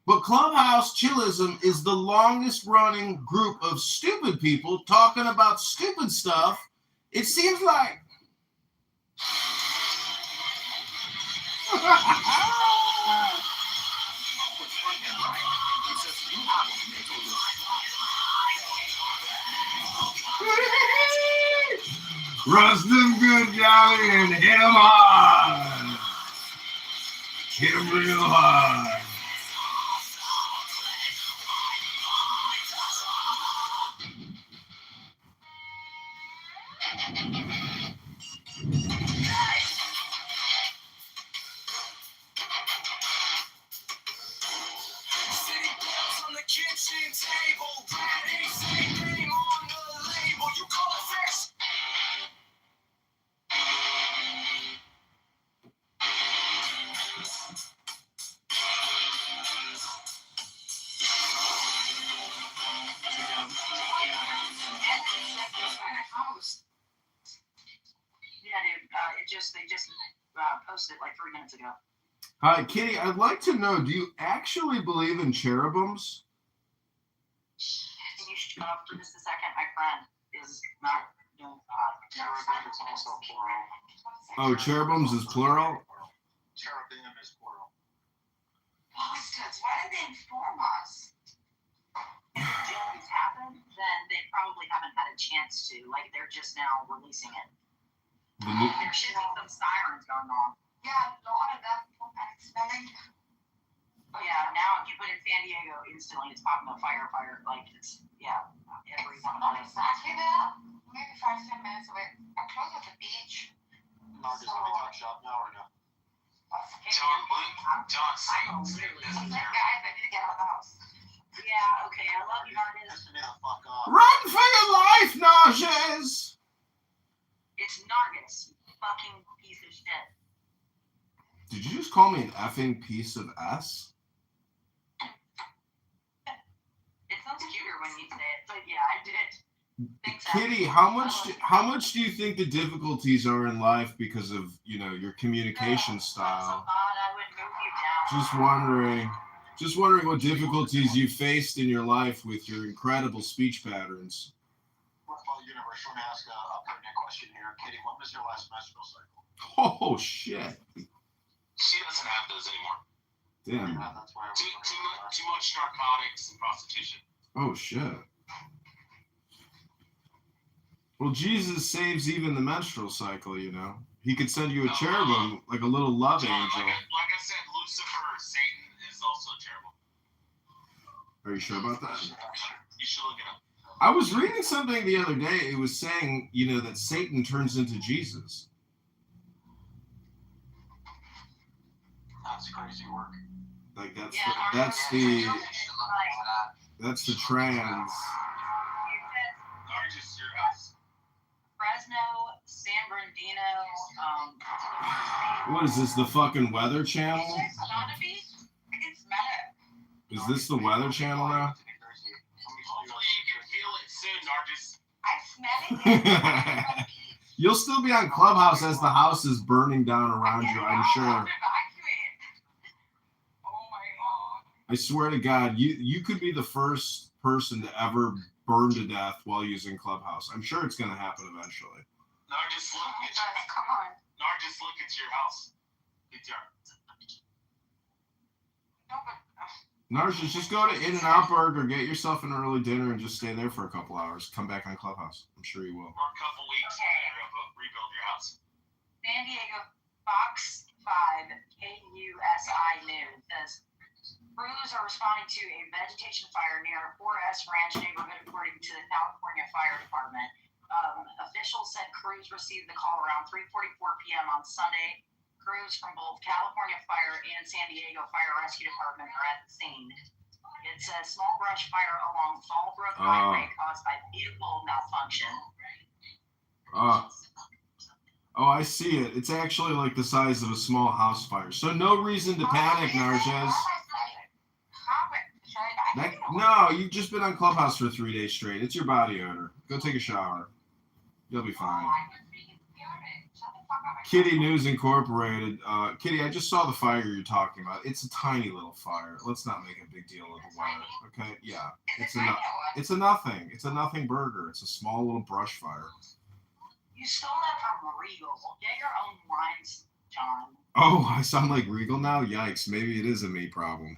but Clubhouse Chillism is the longest running group of stupid people talking about stupid stuff. It seems like Rust them good, Johnny, and hit them hard. Hit them real hard. City bells on the kitchen table. Ready, same name on the label. You call it fresh. Yeah, dude. They just posted it like 3 minutes ago. Hi, Kitty. I'd like to know, do you actually believe in cherubims? Can you shut up for just a second? My friend is not doing cherubim. It's also plural. Oh, cherubims is plural? Cherubim is plural. Bastards, why did they inform us? If things happened, then they probably haven't had a chance to. Like, they're just now releasing it. There should be some sirens going on. Yeah, a lot of them panic spelling. Oh yeah, now if you put in San Diego, instantly it's popping up fire. Like it's every one. Not exactly there. Maybe 5-10 minutes away. I'm close at the beach. Marcus, can we talk shop now or no? John, guys, I need to get out of the house. Yeah, okay, I love you, Marcus. Fuck off. Run for your life, Narges! It's Nargis, fucking piece of shit. Did you just call me an effing piece of S? It sounds cuter when you say it, but yeah, I did. Kitty, how much do you think the difficulties are in life because of, your communication style? I would move you down. Just wondering what difficulties you faced in your life with your incredible speech patterns. Well, universe, let me ask a pertinent question here. Kitty, when was your last menstrual cycle? Oh, shit. She doesn't have those anymore. Damn. Yeah, that's why Too much narcotics and prostitution. Oh, shit. Well, Jesus saves even the menstrual cycle, He could send you a cherubim, like a little love angel. Like I said, Lucifer, Satan is also cherubim. Are you sure about that? You should look it up. I was reading something the other day. It was saying, that Satan turns into Jesus. That's crazy work. Like that's the trans. Fresno, San Bernardino, What is this, the fucking Weather Channel? I can smell it. Is this the Weather Channel now? Hopefully you can feel it soon, Nargis. I smell it. You'll still be on Clubhouse as the house is burning down around you, I'm sure. I swear to God, you could be the first person to ever burn to death while using Clubhouse. I'm sure it's going to happen eventually. Nargis, look at your house. Nargis, just go to In-N-Out Burger, get yourself an early dinner, and just stay there for a couple hours. Come back on Clubhouse. I'm sure you will. For a couple weeks, rebuild your house. San Diego Fox 5 KUSI News says crews are responding to a vegetation fire near a 4S Ranch neighborhood, according to the California Fire Department. Officials said crews received the call around 3:44 p.m. on Sunday. Crews from both California Fire and San Diego Fire Rescue Department are at the scene. It's a small brush fire along Fallbrook Highway caused by vehicle malfunction. Oh, I see it. It's actually like the size of a small house fire. So no reason to panic, Narges. No, you've just been on Clubhouse for 3 days straight. It's your body odor. Go take a shower. You'll be fine. Kitty News Incorporated. Kitty, I just saw the fire you're talking about. It's a tiny little fire. Let's not make a big deal of the weather. Okay? Yeah. It's a nothing. It's a nothing burger. It's a small little brush fire. You stole that from Regal. Get your own lines, John. Oh, I sound like Regal now? Yikes. Maybe it is a me problem.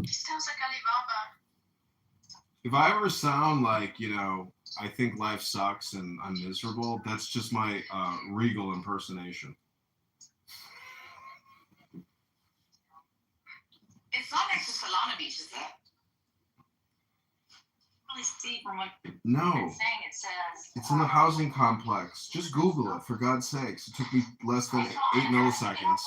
He sounds like Alibaba. If I ever sound like, I think life sucks and I'm miserable, that's just my Regal impersonation. It's not next to Solana Beach, is it? No. It's in a housing complex. Just Google it, for God's sakes. It took me less than 8 milliseconds.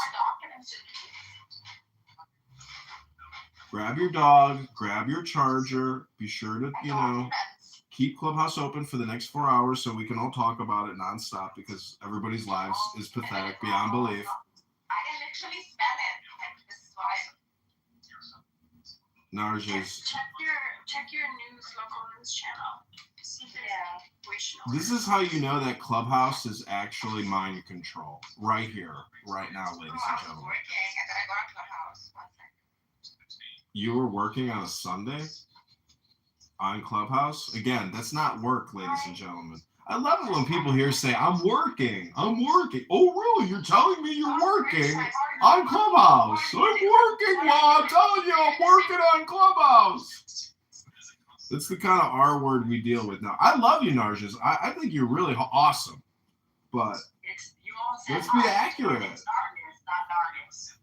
Grab your dog, grab your charger, be sure to, keep Clubhouse open for the next 4 hours so we can all talk about it nonstop because everybody's lives is pathetic beyond belief. I can literally smell it. This is why. Narges. Check your local news channel. This is how you know that Clubhouse is actually mind control. Right here, right now, ladies and gentlemen. You were working on a Sunday on Clubhouse? Again, that's not work, ladies and gentlemen. I love it when people here say, I'm working. Oh, really? You're telling me you're working on Clubhouse? I'm working while I'm telling you I'm working on Clubhouse. That's the kind of R word we deal with now. I love you, Narges. I think you're really awesome. But let's be accurate. It's not Nargis.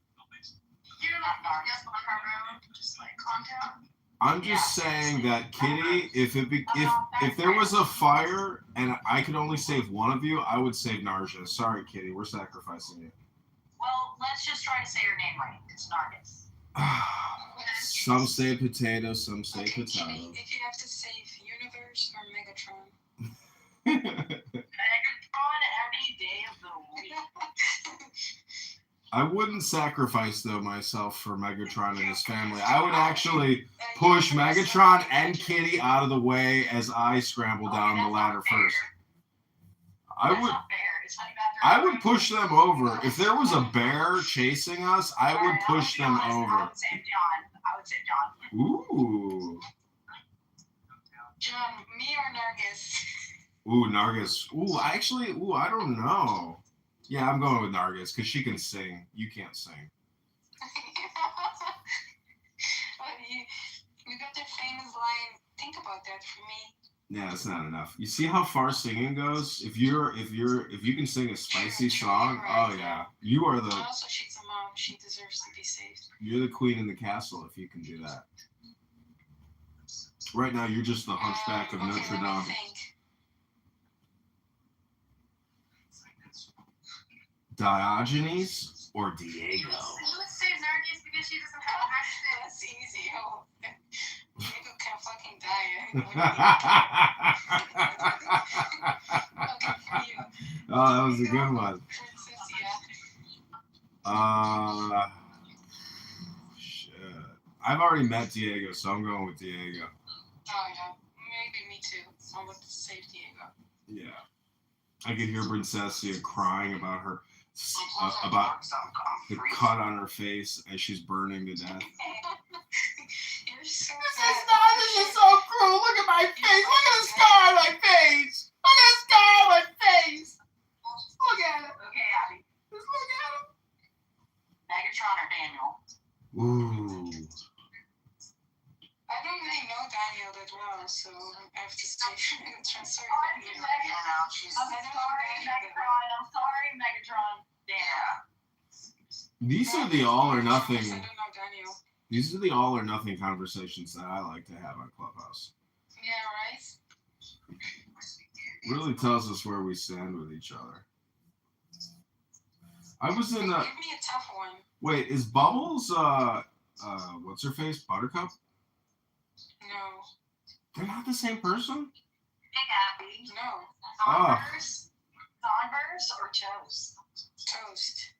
You're not Nargis on her room, just like calm down. I'm just saying that, Kitty, if there was a fire and I could only save one of you, I would save Narges. Sorry, Kitty, we're sacrificing you. Well, let's just try to say your name right. It's Nargis. Some say potato, some say potato. Kitty, if you have to save Universe or Megatron. Megatron every day of the week. I wouldn't sacrifice, though, myself for Megatron and his family. I would actually push Megatron and Kitty out of the way as I scramble down the ladder first. I would push them over. If there was a bear chasing us, I would push them over. I would say John. Ooh. John, me or Nargis? Ooh, Nargis. I don't know. Yeah, I'm going with Nargis because she can sing. You can't sing. You got the famous line, think about that for me. Yeah, it's not enough. You see how far singing goes? If you can sing a spicy song, oh yeah. You are the Also, she's a mom, she deserves to be saved. You're the queen in the castle if you can do that. Right now you're just the hunchback of Notre Dame. Diogenes or Diego? Let's say Nargis because she doesn't have an accent. That's easy. Oh, Diego can fucking die. Okay, for you. Oh, that was a good one. Shit. I've already met Diego, so I'm going with Diego. Oh, yeah. Maybe me too. So I'm going to save Diego. Yeah. I could hear Princessia crying about her about the cut on her face as she's burning to death. This is so cruel. Look at my face. Look at the scar on my face. Look at the scar on my face. Look at it. Okay, Abby. Just look at him. Megatron or Daniel? Ooh. I don't really know Daniel that well, so I have to stay for Megatron. Sorry, Daniel. I'm sorry, Megatron. Yeah. These are the all or nothing. I don't know Daniel. These are the all or nothing conversations that I like to have on Clubhouse. Yeah, right? Really tells us where we stand with each other. I was in Give me a tough one. Wait, is Bubbles what's her face? Buttercup? No. They're not the same person? Big Happy. No. Converse? Converse or Toast? Toast.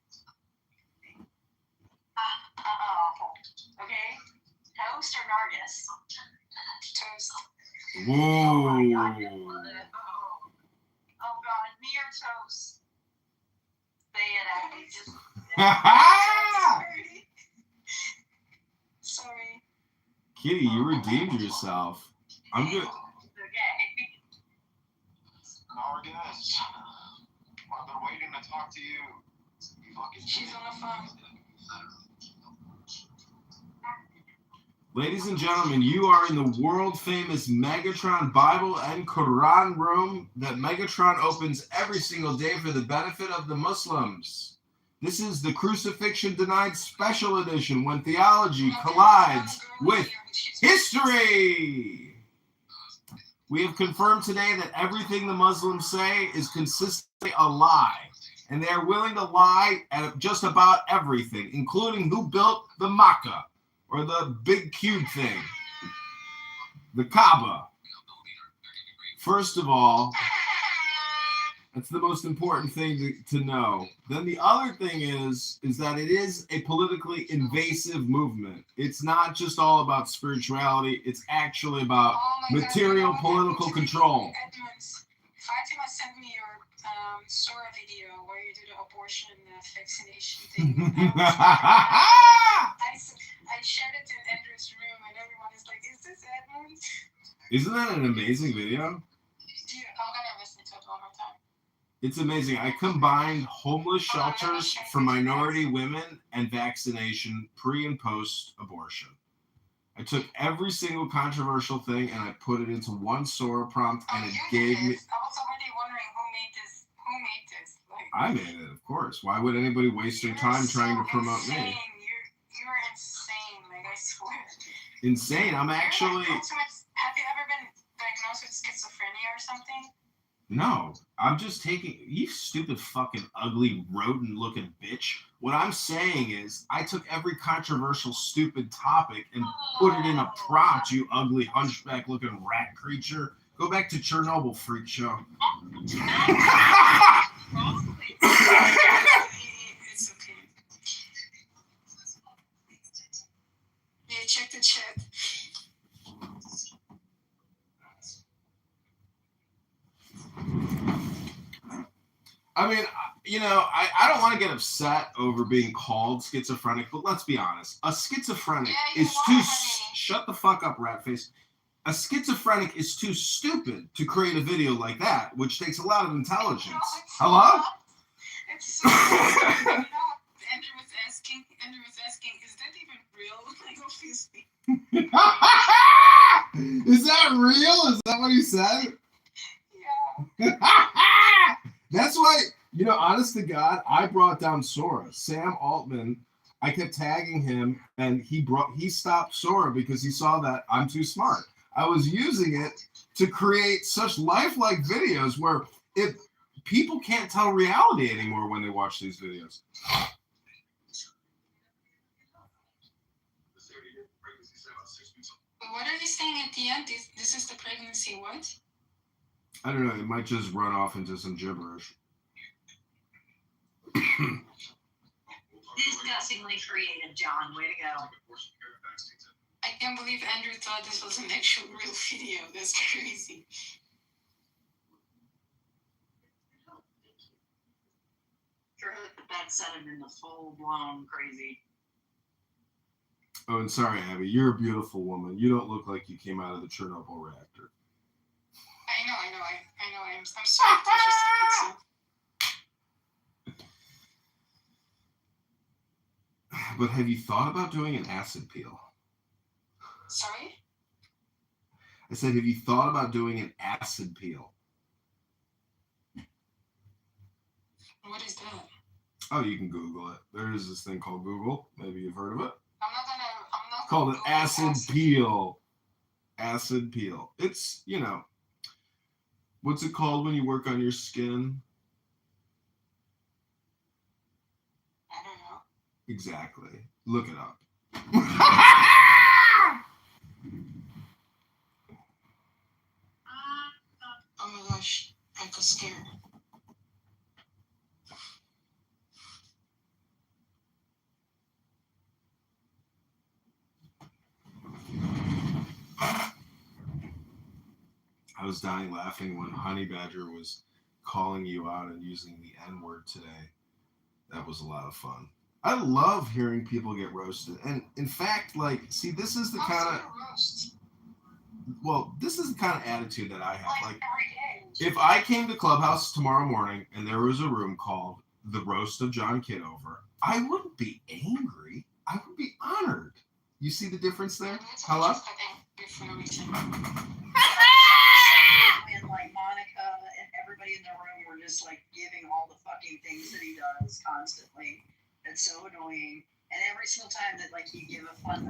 Okay. Toast or Nargis? Toast. Whoa. Oh God, me or Toast? Say it, Abby. Just. Sorry. Kitty, you redeemed yourself. I'm good. Okay. Nargis, I've been waiting to talk to you. She's on the phone. Ladies and gentlemen, you are in the world-famous Megatron Bible and Quran room that Megatron opens every single day for the benefit of the Muslims. This is the Crucifixion Denied Special Edition, when theology collides with history. We have confirmed today that everything the Muslims say is consistently a lie, and they are willing to lie at just about everything, including who built the Makkah, or the big cube thing, the Kaaba. First of all, that's the most important thing to know. Then the other thing is that it is a politically invasive movement. It's not just all about spirituality. It's actually about material political control. Edmonds, Fatima sent me your Sora video where you do the abortion vaccination thing. I shared it in Andrew's room, and everyone is like, "Is this Edmonds?" Isn't that an amazing video? Dude, I'm gonna listen to it one more time. It's amazing. I combined homeless shelters for minority women and vaccination pre and post abortion. I took every single controversial thing and I put it into one Sora prompt, and it gave me. I was already wondering who made this. Who made this? Like, I made it, of course. Why would anybody waste their time trying to promote me? You're insane. Like, I swear. Insane. I'm actually. Have you ever been diagnosed with schizophrenia or something? No, I'm just taking. You stupid fucking ugly rodent looking bitch. What I'm saying is, I took every controversial stupid topic and put it in a prompt, you ugly hunchback looking rat creature. Go back to Chernobyl, freak show. It's okay. Yeah, check the chat. I mean, I don't want to get upset over being called schizophrenic, but let's be honest. A schizophrenic is too... Shut the fuck up, rat face. A schizophrenic is too stupid to create a video like that, which takes a lot of intelligence. Hello? It's so Andrew was asking, is that even real? Like, obviously. Is that real? Is that what he said? Yeah. That's why, honest to God, I brought down Sora. Sam Altman, I kept tagging him, and he stopped Sora because he saw that I'm too smart. I was using it to create such lifelike videos where people can't tell reality anymore when they watch these videos. What are they saying at the end? This is the pregnancy what? I don't know. It might just run off into some gibberish. Disgustingly creative, John. Way to go. I can't believe Andrew thought this was an actual real video. That's crazy. Sure, that set him in the full-blown crazy. Oh, and sorry, Abby. You're a beautiful woman. You don't look like you came out of the Chernobyl reactor. I know. I'm sorry. But have you thought about doing an acid peel? Sorry? I said, have you thought about doing an acid peel? What is that? Oh, you can Google it. There is this thing called Google. Maybe you've heard of it. I'm not Called an acid peel. Acid peel. It's, What's it called when you work on your skin? I don't know. Exactly. Look it up. Oh my gosh, I got scared. I was dying laughing when Honey Badger was calling you out and using the N-word today. That was a lot of fun. I love hearing people get roasted. And in fact, like, see, this is the kind of, well, this is the kind of attitude that I have. Like, if I came to Clubhouse tomorrow morning and there was a room called The Roast of John Kitover, I wouldn't be angry. I would be honored. You see the difference there? Hello? And like Monica and everybody in the room were just like giving all the fucking things that he does constantly. It's so annoying. And every single time that like they give a fun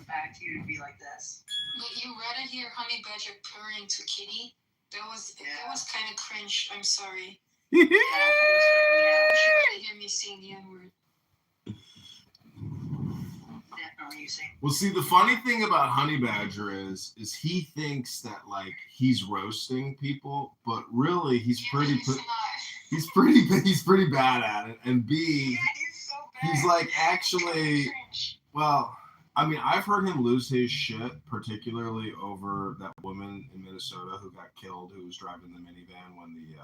fact to you, it'd be like this. But you rather hear Honey Badger purring to Kitty? That was kind of cringe. I'm sorry. You should rather hear me saying the N-word. Definitely, you say. Well, see, the funny thing about Honey Badger is he thinks that like he's roasting people, but really he's pretty bad at it. And B, he's like actually, well, I mean, I've heard him lose his shit, particularly over that woman in Minnesota who got killed, who was driving the minivan when the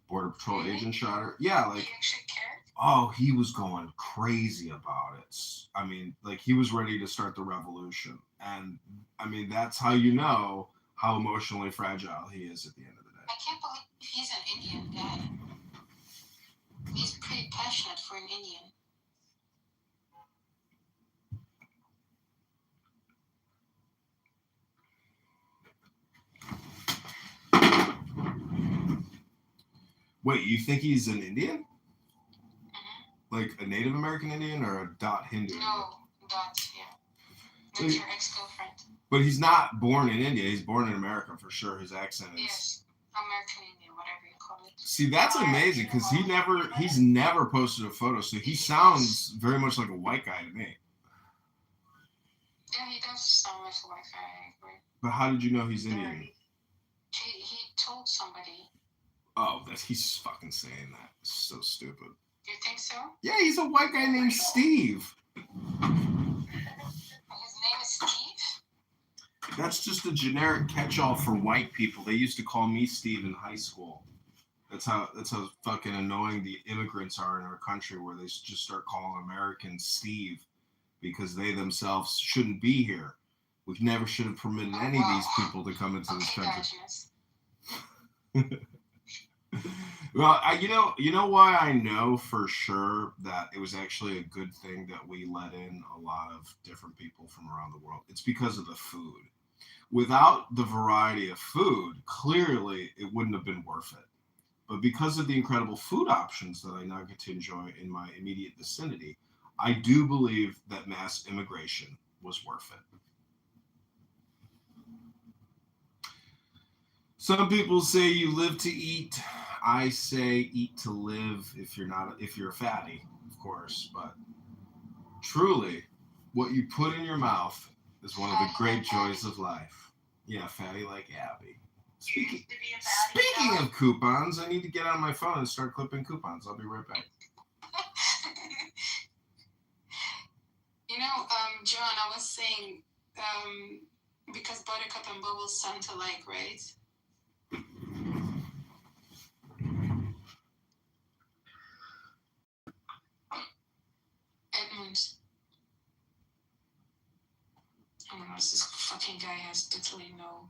Border Patrol agent shot her. Yeah, like, oh, he was going crazy about it. I mean, like, he was ready to start the revolution. And, I mean, that's how you know how emotionally fragile he is at the end of the day. I can't believe he's an Indian guy. He's pretty passionate for an Indian. Wait, you think he's an Indian? Like a Native American Indian or a dot Hindu? No, dot, yeah. That's your ex-girlfriend. But he's not born in India. He's born in America for sure. His accent is... Yes, American Indian, whatever you call it. See, that's amazing because he's never posted a photo, so he sounds very much like a white guy to me. Yeah, he does sound like a white guy, I agree. But how did you know he's Indian? He told somebody. Oh, he's fucking saying that. It's so stupid. You think so? Yeah, he's a white guy named Steve. His name is Steve? That's just a generic catch-all for white people. They used to call me Steve in high school. That's how fucking annoying the immigrants are in our country, where they just start calling Americans Steve because they themselves shouldn't be here. We never should have permitted any of these people to come into this country. Well, you know why I know for sure that it was actually a good thing that we let in a lot of different people from around the world. It's because of the food. Without the variety of food, clearly it wouldn't have been worth it. But because of the incredible food options that I now get to enjoy in my immediate vicinity, I do believe that mass immigration was worth it. Some people say you live to eat. I say eat to live if you're a fatty, of course. But truly, what you put in your mouth is one of the great joys of life. Yeah, fatty like Abby. Speaking of coupons, I need to get on my phone and start clipping coupons. I'll be right back. John, I was saying, because Buttercup and Bubbles sound alike, right? Edmund. Oh my gosh, this fucking guy has totally no.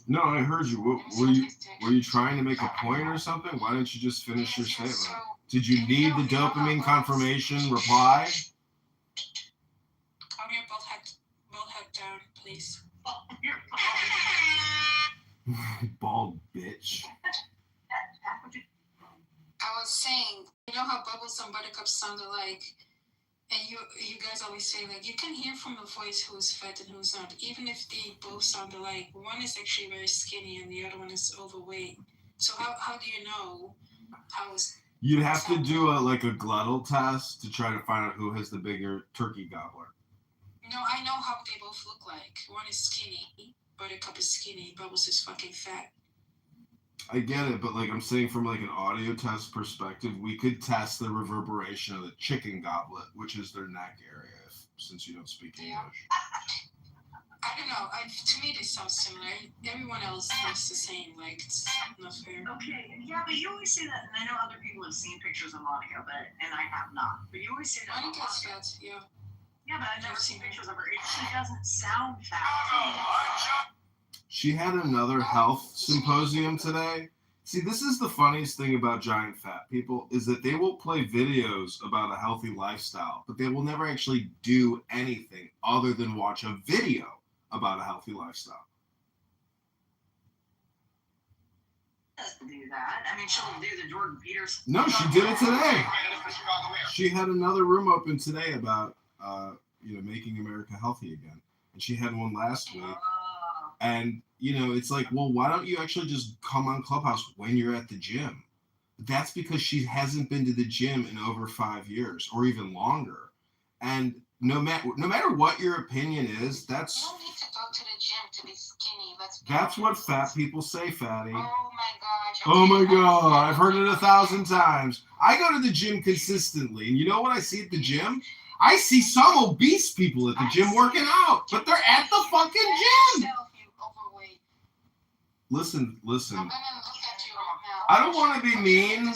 No, I heard you. Were you trying to make a point or something? Why didn't you just finish your statement? Did you need the dopamine confirmation reply? Calm your bullhead down, please. Bald bitch. I was saying, you know how Bubbles and Buttercup sound alike? And you guys always say, like, you can hear from a voice who's fat and who's not, even if they both sound alike. One is actually very skinny and the other one is overweight. So how do you know how is... You'd have to do a glottal test to try to find out who has the bigger turkey gobbler. No, I know how they both look like. One is skinny, Buttercup is skinny, Bubbles is fucking fat. I get it, but like I'm saying from like an audio test perspective, we could test the reverberation of the chicken goblet, which is their neck area, since you don't speak English. I don't know. To me, they sound similar. Everyone else looks the same. Like, it's not fair. Okay, yeah, but you always say that, and I know other people have seen pictures of Monica, and I have not. But you always say that. Monica's fat, yeah. Yeah, but I've never seen pictures of her. She doesn't sound fat. She had another health symposium today. See, this is the funniest thing about giant fat people, is that they will play videos about a healthy lifestyle, but they will never actually do anything other than watch a video about a healthy lifestyle. Doesn't do that. I mean, she'll do the Jordan Peterson. No, she did it today. She had another room open today about, making America healthy again. And she had one last week. And, it's like, well, why don't you actually just come on Clubhouse when you're at the gym? That's because she hasn't been to the gym in over 5 years or even longer. And no matter what your opinion is, You don't need to go to the gym to be skinny. That's what fat people say, fatty. Oh my gosh. Oh my God, I've heard it 1,000 times. I go to the gym consistently, and you know what I see at the gym? I see some obese people at the gym working out, but they're at the fucking gym. Listen. I don't want to be mean.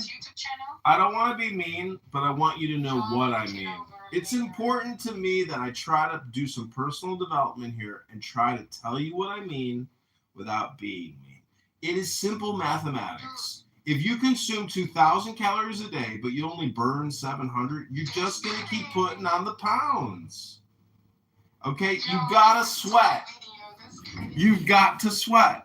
But I want you to know what I mean. It's important to me that I try to do some personal development here and try to tell you what I mean without being mean. It is simple mathematics. If you consume 2,000 calories a day, but you only burn 700, you're just going to keep putting on the pounds. Okay? You gotta sweat. You've got to sweat.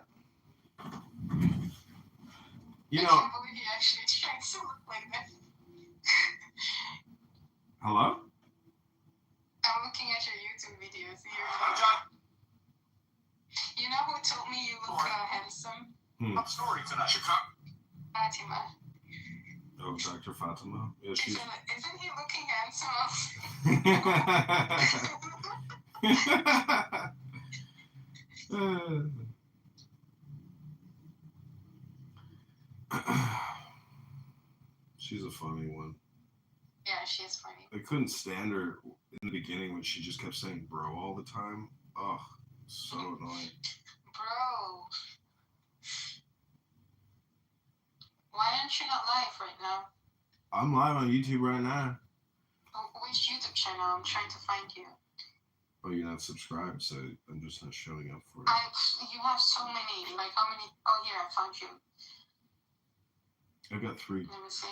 Hello? I'm looking at your YouTube videos. You know who told me you look handsome? Top story tonight, Chicago. Fatima. Oh, Dr. Fatima? Yeah, Isn't he looking handsome? She's a funny one. Yeah, she is funny. I couldn't stand her in the beginning when she just kept saying bro all the time. Ugh, so annoying. Bro. Why aren't you not live right now? I'm live on YouTube right now. Which YouTube channel? I'm trying to find you. Oh, you're not subscribed, so I'm just not showing up for it. You have so many. Like, how many? Oh, here, I found you. I've got 3. Let me see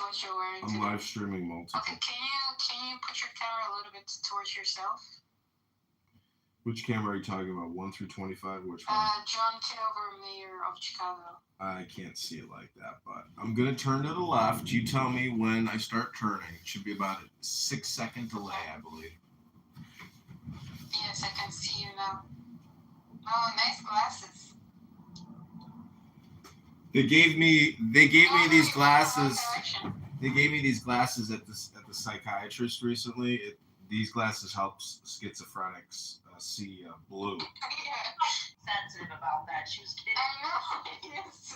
what you're wearing. I'm live streaming multiple. Okay, can you put your camera a little bit towards yourself? Which camera are you talking about? 1 through 25? Which one? John Kitover, Mayor of Chicago. I can't see it like that, but I'm gonna turn to the left. You tell me when I start turning. It should be about a 6-second delay, I believe. Yes, I can see you now. Oh, nice glasses. They gave me these glasses. They gave me these glasses at the psychiatrist recently. These glasses help schizophrenics see blue. Sensitive about that. She was kidding. I know. Yes.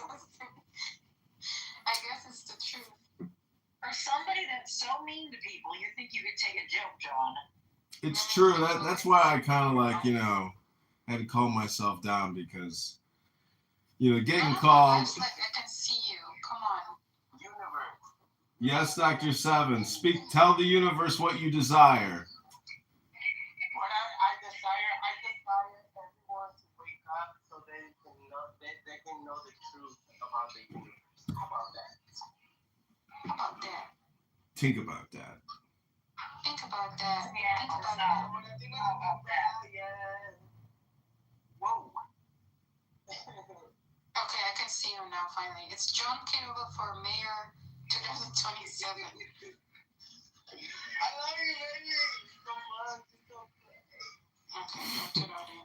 I guess it's the truth. For somebody that's so mean to people, you think you could take a joke, John? It's true. That's why I kind of had to calm myself down because, getting called. I can see you. Come on. Universe. Yes, Dr. Seven. Tell the universe what you desire. What I desire everyone to wake up so they can know the truth about the universe. How about that? How about that? Think about that. Think about that. Yeah, Think about how that. about that? Yeah. Whoa. Okay, I can see you now finally. It's John Kitover for Mayor 2027.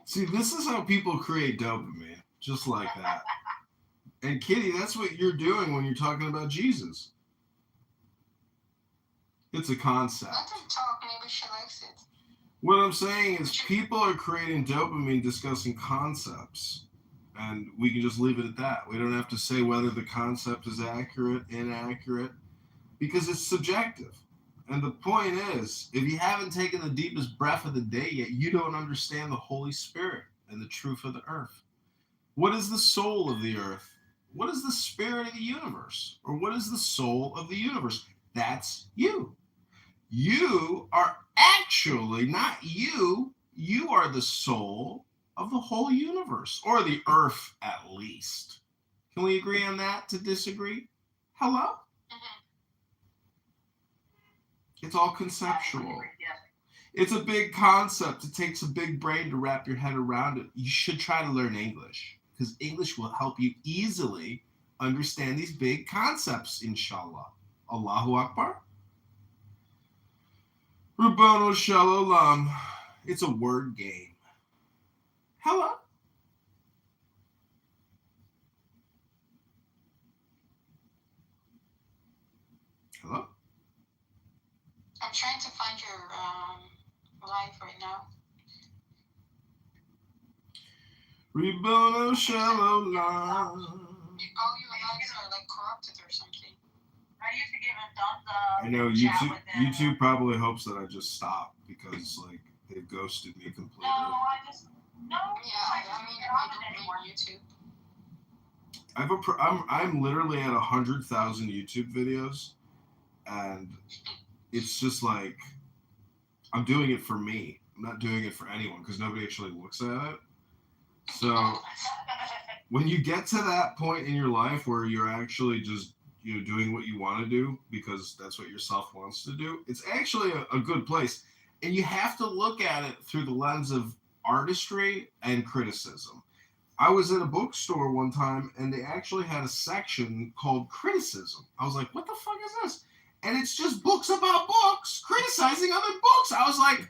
See, this is how people create dopamine, just like that. And Kitty, that's what you're doing when you're talking about Jesus. It's a concept. Let them talk, maybe she likes it. What I'm saying is people are creating dopamine discussing concepts. And we can just leave it at that. We don't have to say whether the concept is accurate, inaccurate, because it's subjective. And the point is, if you haven't taken the deepest breath of the day yet, you don't understand the Holy Spirit and the truth of the earth. What is the soul of the earth? What is the spirit of the universe? Or what is the soul of the universe? That's you. You are actually not you. You are the soul of the whole universe, or the earth at least. Can we agree on that to disagree? Hello? It's all conceptual. It's a big concept. It takes a big brain to wrap your head around it. You should try to learn English, because English will help you easily understand these big concepts, inshallah. Allahu Akbar. Rabbanu Shalom. It's a word game. Hello? Hello? I'm trying to find your live right now. Rabbanu Shalom. All your lives are like corrupted or something. I used to give him I know YouTube probably hopes that I just stop because like they've ghosted me completely. Yeah, I mean, I don't anymore YouTube. I'm literally at 100,000 YouTube videos, and it's just like I'm doing it for me. I'm not doing it for anyone because nobody actually looks at it. So when you get to that point in your life where you're actually just doing what you want to do because that's what yourself wants to do, it's actually a good place. And you have to look at it through the lens of artistry and criticism. I was at a bookstore one time and they actually had a section called criticism. I was like, what the fuck is this? And it's just books about books, criticizing other books. I was like,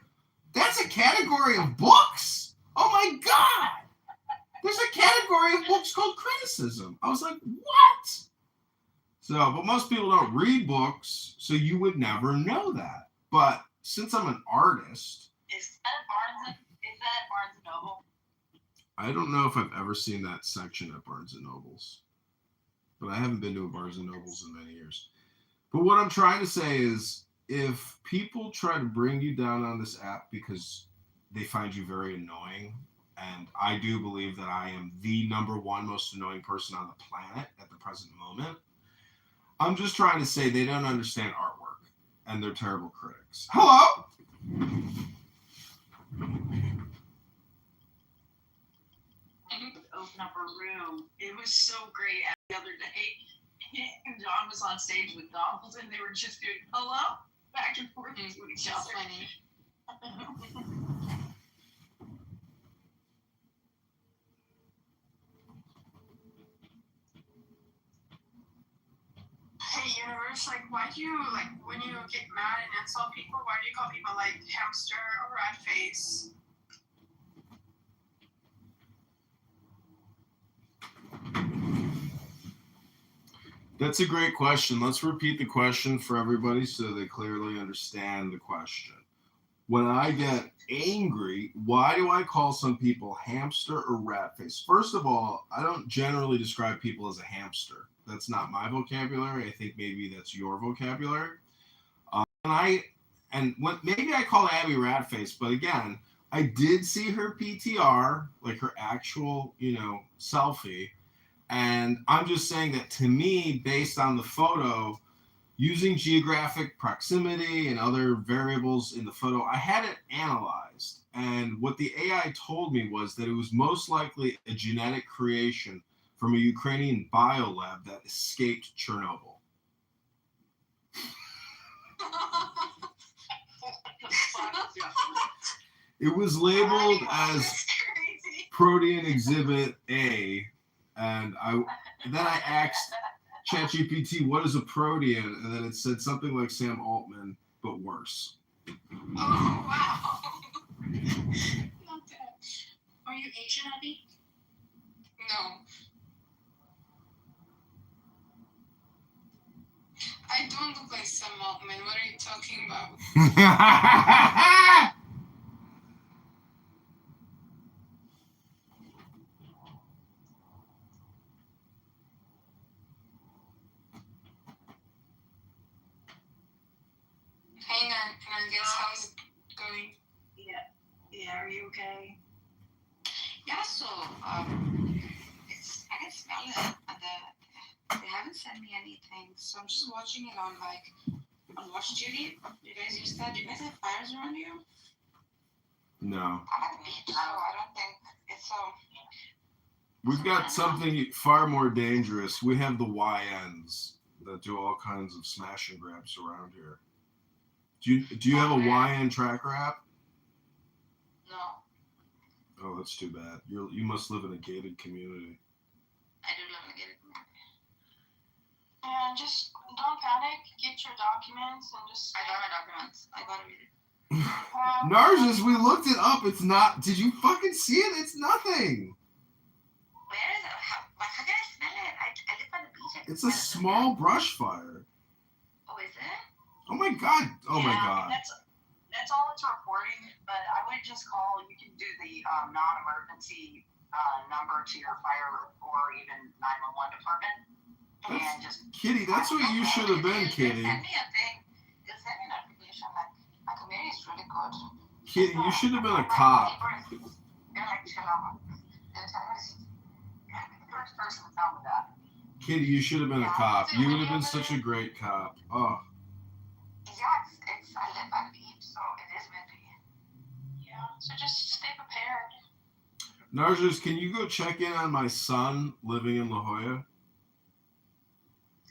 that's a category of books? Oh my God. There's a category of books called criticism. I was like, what? So, but most people don't read books, so you would never know that. But since I'm an artist. Is that at Barnes & Noble? I don't know if I've ever seen that section at Barnes & Noble's. But I haven't been to a Barnes & Noble's in many years. But what I'm trying to say is, if people try to bring you down on this app because they find you very annoying, and I do believe that I am the #1 most annoying person on the planet at the present moment, I'm just trying to say they don't understand artwork, and they're terrible critics. Hello? Open up a room. It was so great the other day. And John was on stage with Donald, and they were just doing hello back and forth to each other. Funny. Hey, universe, like, why do you, like, when you get mad and insult people, why do you call people, like, hamster or rat face? That's a great question. Let's repeat the question for everybody so they clearly understand the question. When I get angry, why do I call some people hamster or rat face? First of all, I don't generally describe people as a hamster. That's not my vocabulary. I think maybe that's your vocabulary. Maybe I call Abby rat face, but again, I did see her PTR, like her actual, selfie. And I'm just saying that to me, based on the photo, using geographic proximity and other variables in the photo, I had it analyzed. And what the AI told me was that it was most likely a genetic creation from a Ukrainian biolab that escaped Chernobyl. It was labeled as Protein Exhibit A. And then I asked ChatGPT, what is a protein? And then it said something like Sam Altman. but worse. Oh, wow. Not that. Are you Asian, Abby? No. I don't look like Sam Altman. What are you talking about? Hey, Nargis, how's it going? Yeah, are you okay? Yeah, so it's I can smell it, and they haven't sent me anything, so I'm just watching it on Watch Duty. You guys use that? Do you guys have fires around you? No. I'm at the beach, so I don't think it's so. We've got something far more dangerous. We have the YNs that do all kinds of smash and grabs around here. Do you have a YN tracker app? No, Oh, that's too bad. You must live in a gated community. I do live in a gated community. Yeah, just don't panic. Get your documents and just. I got my documents. I gotta read it. Narcissus, we looked it up. It's not. Did you fucking see it? It's nothing. Where is it? How can I smell it? I live by the beach. It's a small brush fire. Oh, is it? Oh my god. Oh my god. That's all it's reporting, but I would just call. You can do the non-emergency number to your fire or even 911 department, and just. Kitty, that's what you should have been, Kitty. Send me a thing. Just send me an application. Like, my community is really good. Kitty, you should have been a cop. They're like, chill out. They're the first person to tell me that. Kitty, you should have been a cop. You would have been such a great cop. Oh. Yeah, it's I live by the beach, so it is windy. Yeah, so just stay prepared. Narcissus, can you go check in on my son living in La Jolla?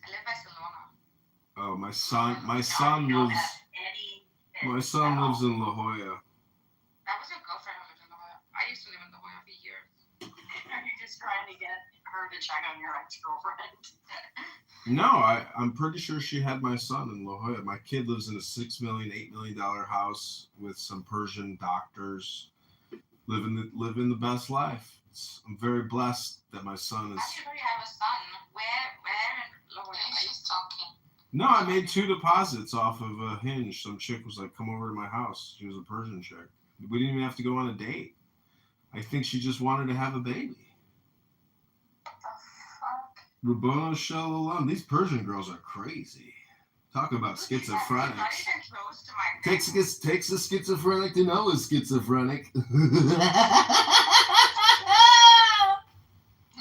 I live by Salona. Oh, my son lives in La Jolla. That was your girlfriend who lived in La Jolla. I used to live in La Jolla for years. Are you just trying to get her to check on your ex-girlfriend? No, I'm pretty sure she had my son in La Jolla. My kid lives in a $6 million, $8 million house with some Persian doctors, living the best life. I'm very blessed that my son is. I should already have a son. Where in La Jolla? She's talking. No, I made 2 deposits off of a Hinge. Some chick was like, "Come over to my house." She was a Persian chick. We didn't even have to go on a date. I think she just wanted to have a baby. Rabboni Shalom. These Persian girls are crazy. Talk about schizophrenics. Takes a schizophrenic to know a schizophrenic. Oh my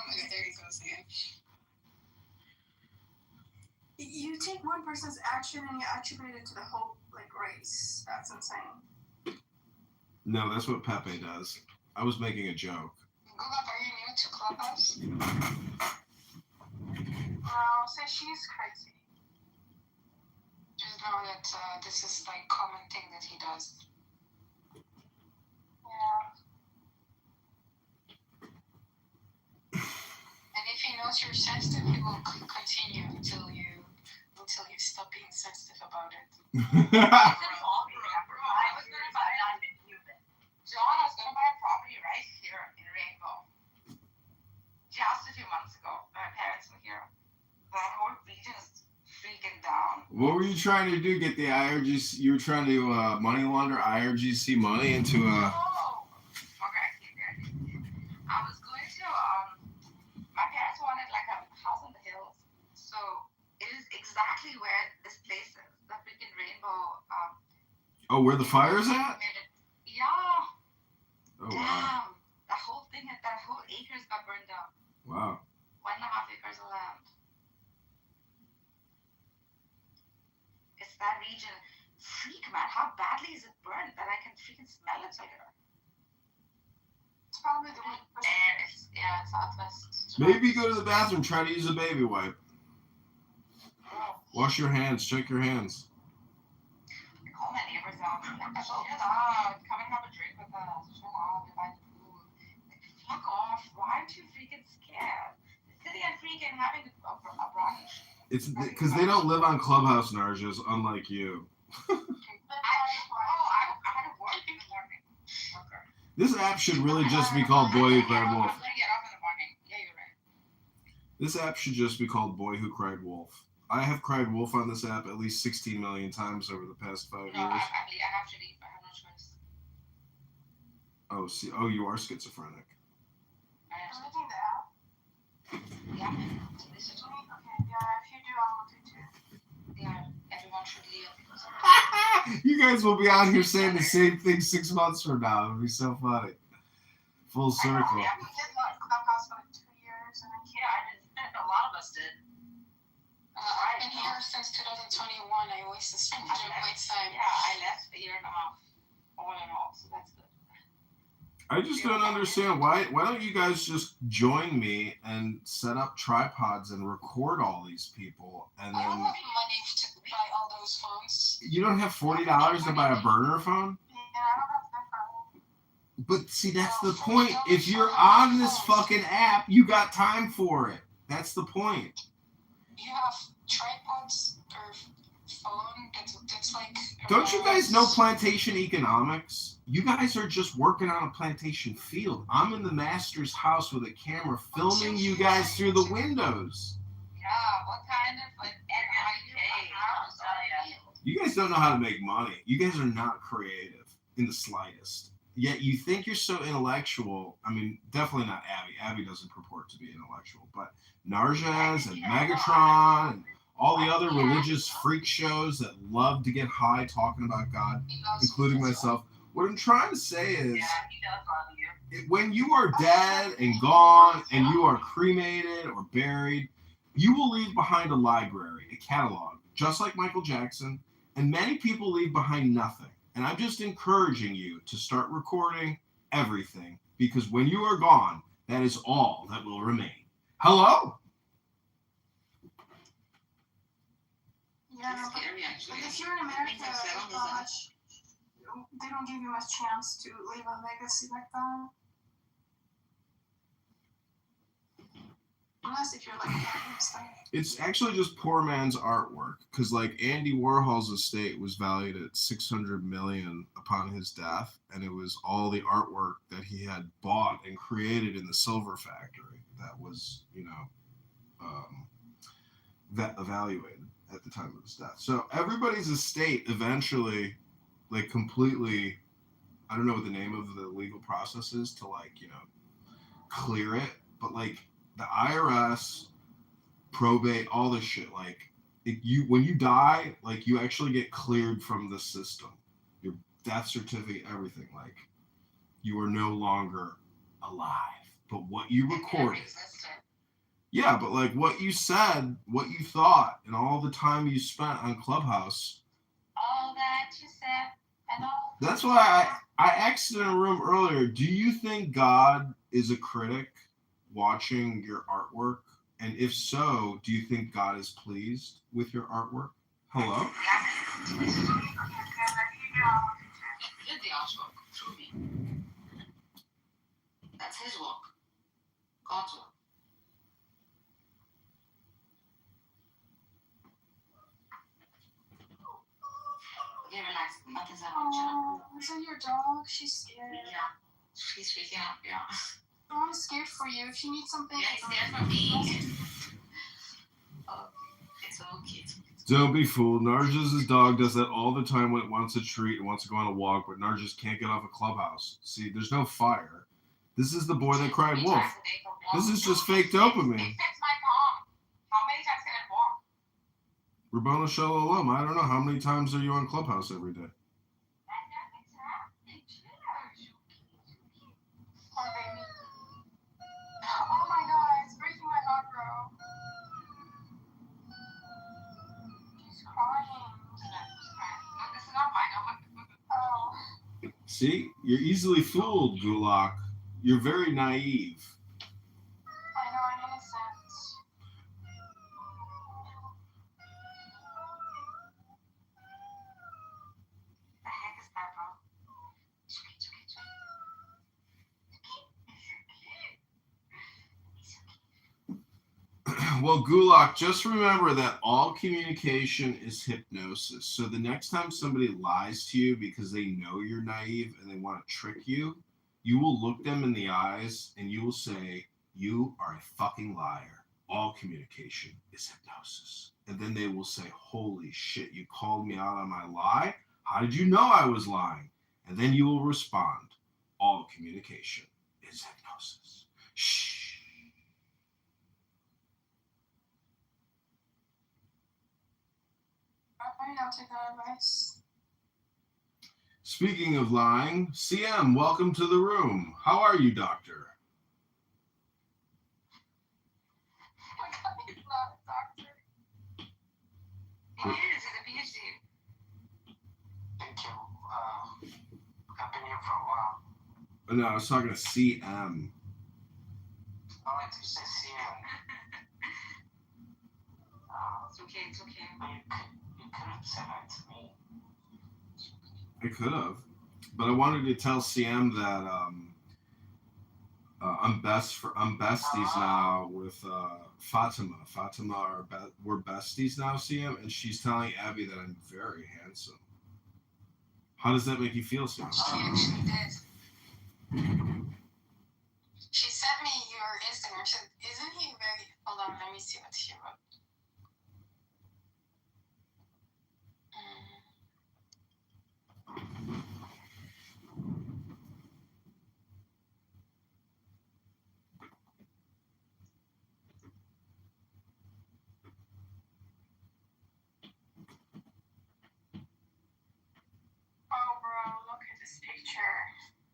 god, there he goes again. You take one person's action and you attribute it to the whole race. That's insane. No, that's what Pepe does. I was making a joke. Gugap, are you new to Clubhouse? No, say she's crazy. Just know that this is common thing that he does. Yeah. And if he knows you're sensitive, he will continue until you stop being sensitive about it. John was gonna buy a property right here in Rainbow. Just a few months ago, my parents were here. That whole region is freaking down. What were you trying to do? Get the IRGC? You were trying to money launder IRGC money into a. Oh, okay. I was going to. My parents wanted a house in the hills, so it is exactly where this place is. The freaking Rainbow. Oh, where the fire's at? Yeah. Oh, damn. wow. That whole acres got burned down. Wow. 1.5 acres of land. It's that region. Freak, man. How badly is it burned that I can freaking smell it here? It's probably the wind. It's southwest. Maybe go to the bathroom. Try to use a baby wipe. Wash your hands. Check your hands. Call my neighbors out. Come and have a drink with us. Chill out. We buy the food. Fuck off. Why aren't you freaking scared? Sitting and freaking having a brunch. It's because they don't live on Clubhouse, Narjas, unlike you. Yeah, This app should really just be called Boy Who Cried Wolf. I'm gonna get off in the morning. Yeah, you're right. This app should just be called Boy Who Cried Wolf. I have cried wolf on this app at least 16 million times over the past 5 years. No, I have to leave. I have no choice. Oh, see, oh, you are schizophrenic. I am. Deleting the app? Yeah. Okay, yeah, if you do, I will do too. Yeah, everyone should leave because You guys will be out here saying the same thing 6 months from now. It'll be so funny. Full circle. Yeah, we did like Clubhouse for like 2 years, and then Yeah, I did. A lot of us did. I've been here since 2021. I wasted so much of my time. yeah, I left a year and a half, all in all, so that's good. I just don't understand why don't you guys just join me and set up tripods and record all these people and I don't then have money to buy all those phones. you don't have $40 to buy a burner phone? yeah, I don't have that problem. But see, that's the point. If you're on this fucking app, you got time for it. That's the point. You have tripods per phone. That's like. Don't you guys know plantation economics? You guys are just working on a plantation field. I'm in the master's house with a camera filming you guys through the windows. Yeah, what kind of like You guys don't know how to make money. You guys are not creative in the slightest. Yet you think you're so intellectual. I mean, definitely not Abby. Abby doesn't purport to be intellectual. But Narjas and Megatron and all the other religious freak shows that love to get high talking about God, including myself. What I'm trying to say is, Yeah, he does love you. when you are dead and gone and you are cremated or buried, you will leave behind a library, a catalog, just like Michael Jackson, and many people leave behind nothing. And I'm just encouraging you to start recording everything, because when you are gone, that is all that will remain. Hello? Yeah, That's but scary, actually. if you're in America, It's like seven, isn't it? they don't give you much chance to leave a legacy like that. Unless if you're like and stuff. It's actually just poor man's artwork, because like Andy Warhol's estate was valued at $600 million upon his death, and it was all the artwork that he had bought and created in the silver factory that was, that evaluated at the time of his death. So everybody's estate eventually, like, completely, I don't know what the name of the legal process is to, like, clear it, but like the IRS, probate, all this shit, like, when you die, like, you actually get cleared from the system. Your death certificate, everything, like, you are no longer alive. But what you recorded, yeah, but like what you said, what you thought, and all the time you spent on Clubhouse, All that you said and all. that's why I asked in a room earlier, do you think God is a critic watching your artwork? And if so, do you think God is pleased with your artwork? Hello? He did the artwork through me. That's his work. God's work. Okay, relax. Nothing's happening. Oh, is that your dog? She's scared. Yeah. She's freaking out, yeah. Oh, I'm scared for you. If you need something. Yeah, it's there for me. Oh, it's okay. Don't be fooled. Narcis's dog does that all the time when it wants a treat and wants to go on a walk, but Narcis can't get off a Clubhouse. See, there's no fire. This is the boy that cried wolf. This is just fake dopamine. It fits my palm. How many times can it walk? Rabbona Shalom. I don't know. How many times are you on Clubhouse every day? Poor baby. Oh my god, it's breaking my heart, bro. She's crying. This is not mine. Oh. See, you're easily fooled, Gulak. You're very naive. I know, I'm innocent. The heck is that, bro? Well, Gulak, just remember that all communication is hypnosis. So the next time somebody lies to you because they know you're naive and they want to trick you, you will look them in the eyes and you will say, you are a fucking liar. All communication is hypnosis. And then they will say, holy shit, you called me out on my lie? How did you know I was lying? And then you will respond, all communication is hypnosis. Shh. Alright, I'll take that advice. Speaking of lying, CM, welcome to the room. How are you, doctor? Oh my god, he's not a doctor. He is, he's a PhD. Thank you. I've been here for a while. No, I was talking to CM. I like to say CM. It's okay, it's okay. You could have said that to me. I could have, but I wanted to tell CM that I'm besties now with Fatima. Fatima, we're besties now, CM, and she's telling Abby that I'm very handsome. How does that make you feel, CM? She actually did. She sent me your Instagram. She said, isn't he very... Hold on, let me see what she wrote. Oh, bro, look at this picture.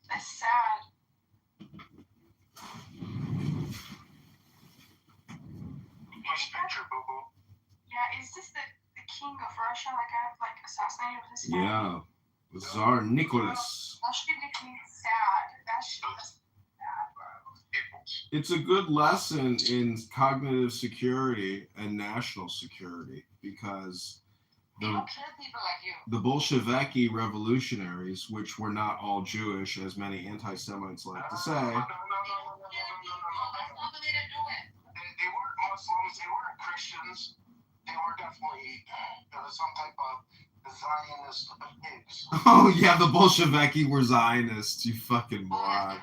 That's sad. Which picture, boo-boo? Yeah, is this the king of Russia, like assassinated with his family? Yeah, Tsar Nicholas. That should make me sad. That shit was sad, bro. It's a good lesson in cognitive security and national security because People kill people like you. the Bolsheviki revolutionaries, which were not all Jewish, as many anti-Semites like to say. They weren't Muslims, they weren't Christians. They were definitely some type of Zionist pigs. Oh yeah, the Bolsheviki were Zionists, you fucking moron.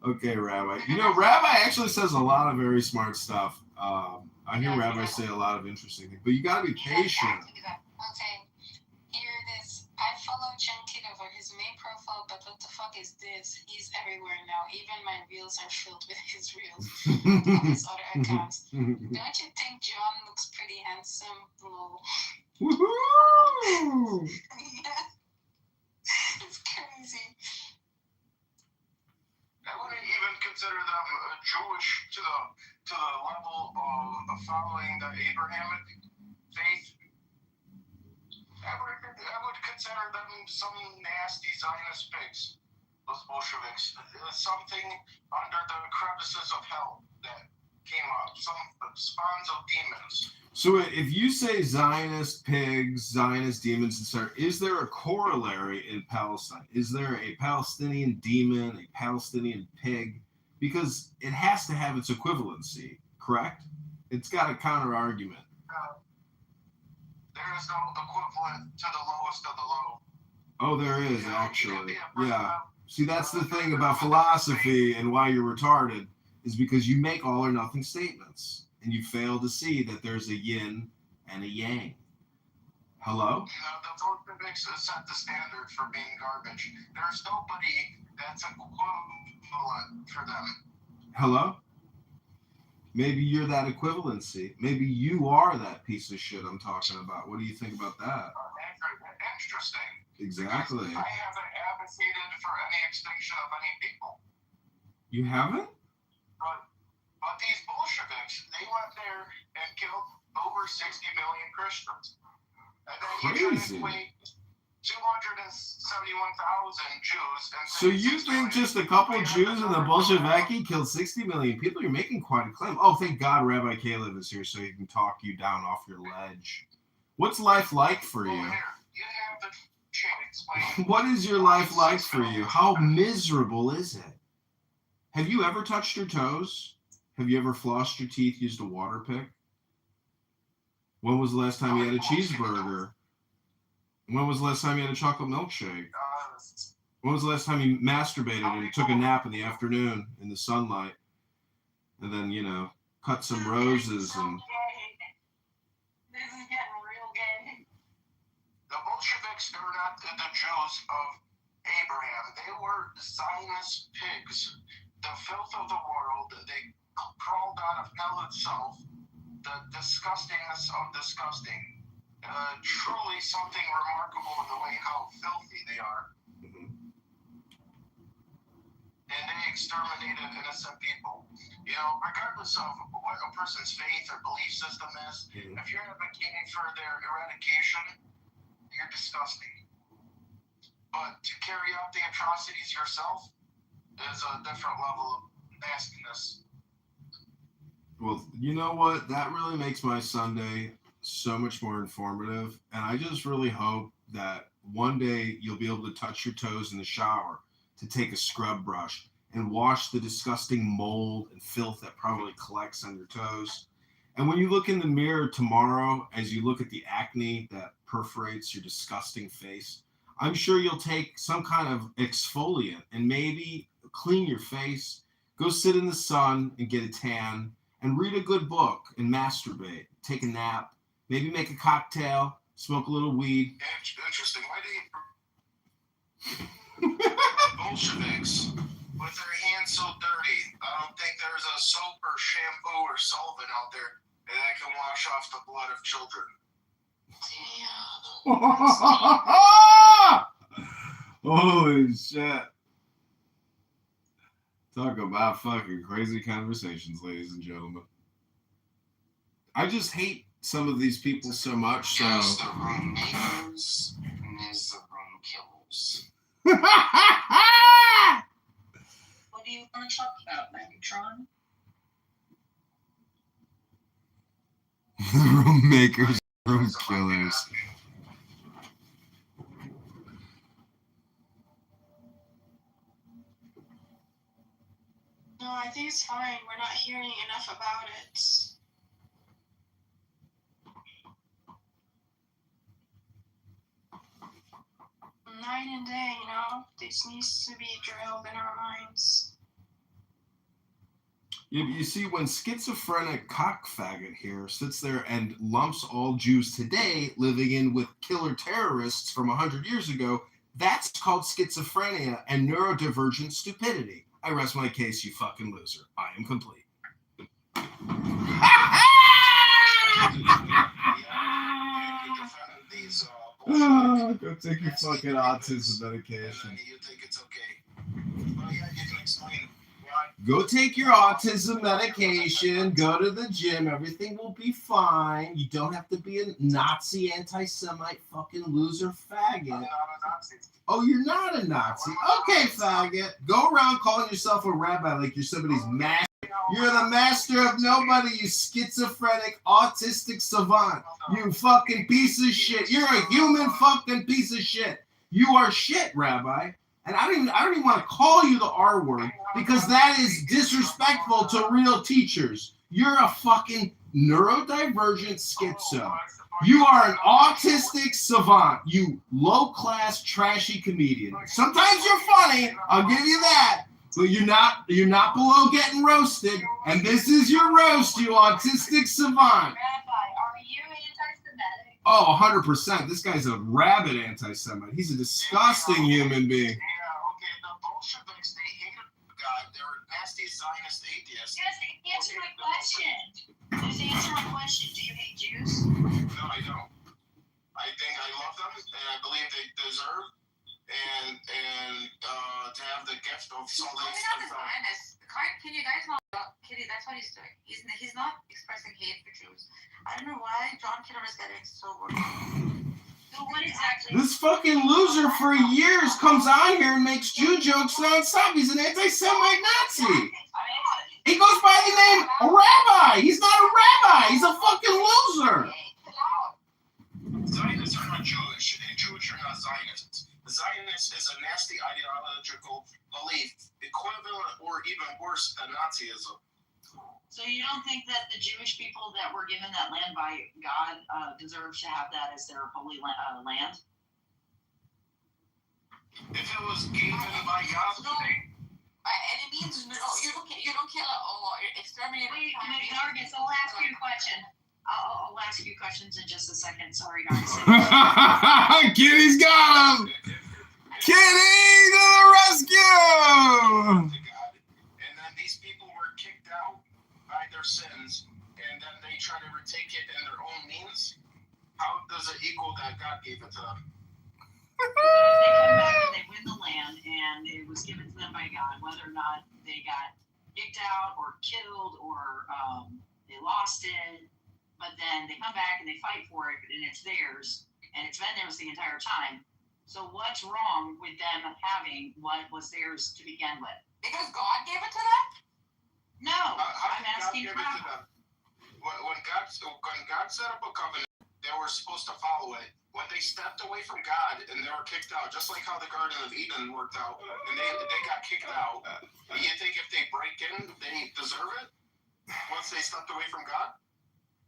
Okay, Rabbi. You know, Rabbi actually says a lot of very smart stuff. I hear Rabbi say a lot of interesting things, but you gotta be patient. Okay, here it is. I follow Jen Kitover, his main profile, but what the fuck is this? He's everywhere now. Even my reels are filled with his reels. All his other accounts. Don't you think John looks pretty handsome? Lol. Woohoo! Yeah. It's crazy. I wouldn't even consider them Jewish to the level of following the Abrahamic faith. I would consider them some nasty Zionist pigs, those Bolsheviks. Something under the crevices of hell that came up, some spawns of demons. So if you say Zionist pigs, Zionist demons, etc., is there a corollary in Palestine? Is there a Palestinian demon, a Palestinian pig? Because it has to have its equivalency, correct? It's got a counter argument. There is no equivalent to the lowest of the low. Oh, there is, actually. Yeah. See, that's the thing about philosophy and why you're retarded, is because you make all or nothing statements. And you fail to see that there's a yin and a yang. Hello? The Bolsheviks set the standard for being garbage. There's nobody that's equivalent for them. Hello? Maybe you're that equivalency. Maybe you are that piece of shit I'm talking about. What do you think about that? Interesting. Exactly. I haven't advocated for any extinction of any people. You haven't? But these Bolsheviks, they went there and killed over 60 million Christians. And then Crazy. you try to 271,000 Jews. And So you think just a couple Jews and the Bolsheviki killed 60 million people? You're making quite a claim. Oh, thank God Rabbi Caleb is here so he can talk you down off your ledge. What's life like for you? What is your life like for you? How miserable is it? Have you ever touched your toes? Have you ever flossed your teeth, used a water pick? When was the last time you had a cheeseburger? When was the last time you had a chocolate milkshake? When was the last time you masturbated and took a nap in the afternoon in the sunlight? And then, you know, cut some roses and... This is getting real gay. The Bolsheviks are not the Jews of Abraham. They were Zionist pigs. The filth of the world. They crawled out of hell itself. The disgustingness of disgusting. Truly something remarkable in the way how filthy they are. And they exterminated innocent people. You know, regardless of what a person's faith or belief system is, if you're advocating for their eradication, you're disgusting. But to carry out the atrocities yourself is a different level of nastiness. Well, you know what? That really makes my Sunday so much more informative. And I just really hope that one day you'll be able to touch your toes in the shower to take a scrub brush and wash the disgusting mold and filth that probably collects on your toes. And when you look in the mirror tomorrow, as you look at the acne that perforates your disgusting face, I'm sure you'll take some kind of exfoliant and maybe clean your face, go sit in the sun and get a tan, and read a good book and masturbate, take a nap, maybe make a cocktail, smoke a little weed. Interesting. Why do you... Bolsheviks, with their hands so dirty, I don't think there's a soap or shampoo or solvent out there that can wash off the blood of children. Holy shit. Talk about fucking crazy conversations, ladies and gentlemen. I just hate some of these people so much, so... Yes, the room makers and there's the room killers. What do you want to talk about, Megatron? Room makers, room killers. No, I think it's fine. We're not hearing enough about it. Night and day, you know? This needs to be drilled in our minds. Yeah, but you see, when schizophrenic cockfaggot here sits there and lumps all Jews today living in with killer terrorists from 100 years ago, that's called schizophrenia and neurodivergent stupidity. I rest my case, you fucking loser. I am complete. Oh, go take your fucking autism medication. You think it's okay. Well, yeah, you can explain why. Go take your autism medication, go to the gym, everything will be fine. You don't have to be a Nazi, anti-Semite, fucking loser faggot. I'm not a Nazi. Oh, you're not a Nazi? Okay, faggot. Go around calling yourself a rabbi like you're somebody's master. You're the master of nobody, you schizophrenic, autistic savant. You fucking piece of shit. You're a human fucking piece of shit. You are shit, Rabbi. And I don't even want to call you the R word because that is disrespectful to real teachers. You're a fucking neurodivergent schizo. You are an autistic savant, you low-class, trashy comedian. Sometimes you're funny, I'll give you that, but you're not below getting roasted, and this is your roast, you autistic savant. Rabbi, are you anti-Semitic? Oh, 100%. This guy's a rabid anti-Semite. He's a disgusting human being. Yeah, okay, the Bolsheviks, they hated God. They were nasty Zionist atheists. Just answer my question. Just answer my question. Do you hate Jews? No, I don't. I think I love them, and I believe they deserve, and to have the gift of salvation. Can you guys not? Kitty, that's what he's doing. He's not expressing hate for Jews. I don't know why John Kitover is getting so worried. So what exactly? This fucking loser for years comes on here and makes Jew jokes nonstop. He's an anti-Semite Nazi. He goes by the name Rabbi. He's not a rabbi. He's a fucking loser. Zionists are not Jewish, and Jewish are not Zionists. The Zionist is a nasty ideological belief, equivalent or even worse than Nazism. So you don't think that the Jewish people that were given that land by God deserve to have that as their holy land? If it was given by God, by any means, no, you don't kill or exterminate. Wait, Nargis, I'll ask you a question. I'll ask you questions in just a second. Sorry, Nargis. Kitty's got him! Kitty to the rescue! and then these people were kicked out by their sins, and then they try to retake it in their own means. How does it equal that God gave it to them? They come back and they win the land, and it was given to them by God, whether or not they got kicked out or killed or they lost it. But then they come back and they fight for it, and it's theirs, and it's been theirs the entire time. So what's wrong with them having what was theirs to begin with? Because God gave it to them? No, How I'm did God asking give it to them? When God set up a covenant, they were supposed to follow it. When they stepped away from God and they were kicked out, just like how the Garden of Eden worked out, and they got kicked out, you think if they break in, they deserve it? Once they stepped away from God?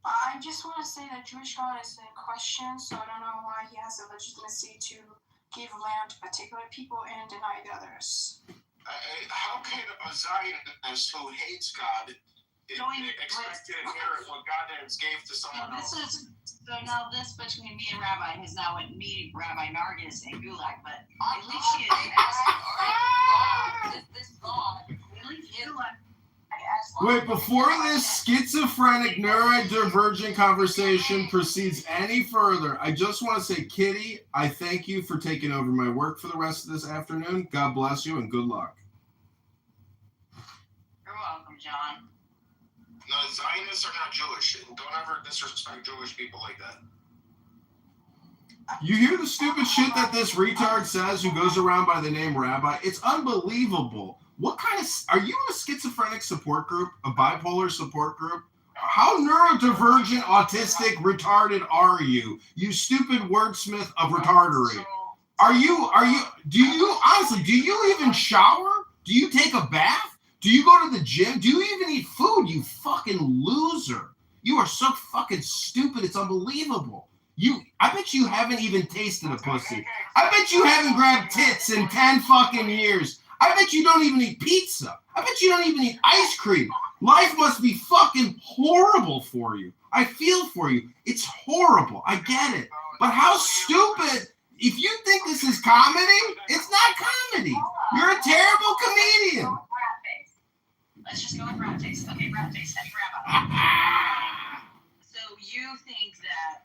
I just want to say that Jewish God is in question, so I don't know why he has the legitimacy to give land to particular people and deny the others. How can a Zionist who hates God expect to inherit what God has gave to someone else? Now this between me and Rabbi has now went me, Rabbi Nargis, and Gulak, but at least she is This God. at least Gulak. Wait, before this schizophrenic neurodivergent conversation proceeds any further, I just want to say, Kitty, I thank you for taking over my work for the rest of this afternoon. God bless you and good luck. You're welcome, John. No, Zionists are not Jewish. Don't ever disrespect Jewish people like that. You hear the stupid shit that this retard says who goes around by the name Rabbi? It's unbelievable. What kind of... Are you in a schizophrenic support group? A bipolar support group? How neurodivergent, autistic, retarded are you? You stupid wordsmith of retardery. Do you even shower? Do you take a bath? Do you go to the gym? Do you even eat food, you fucking loser? You are so fucking stupid, it's unbelievable. I bet you haven't even tasted a pussy. I bet you haven't grabbed tits in 10 fucking years. I bet you don't even eat pizza. I bet you don't even eat ice cream. Life must be fucking horrible for you. I feel for you. It's horrible. I get it. But how stupid. If you think this is comedy, it's not comedy. You're a terrible comedian. Let's just go with rat face. Okay, rat face. Heavy wrap up. So you think that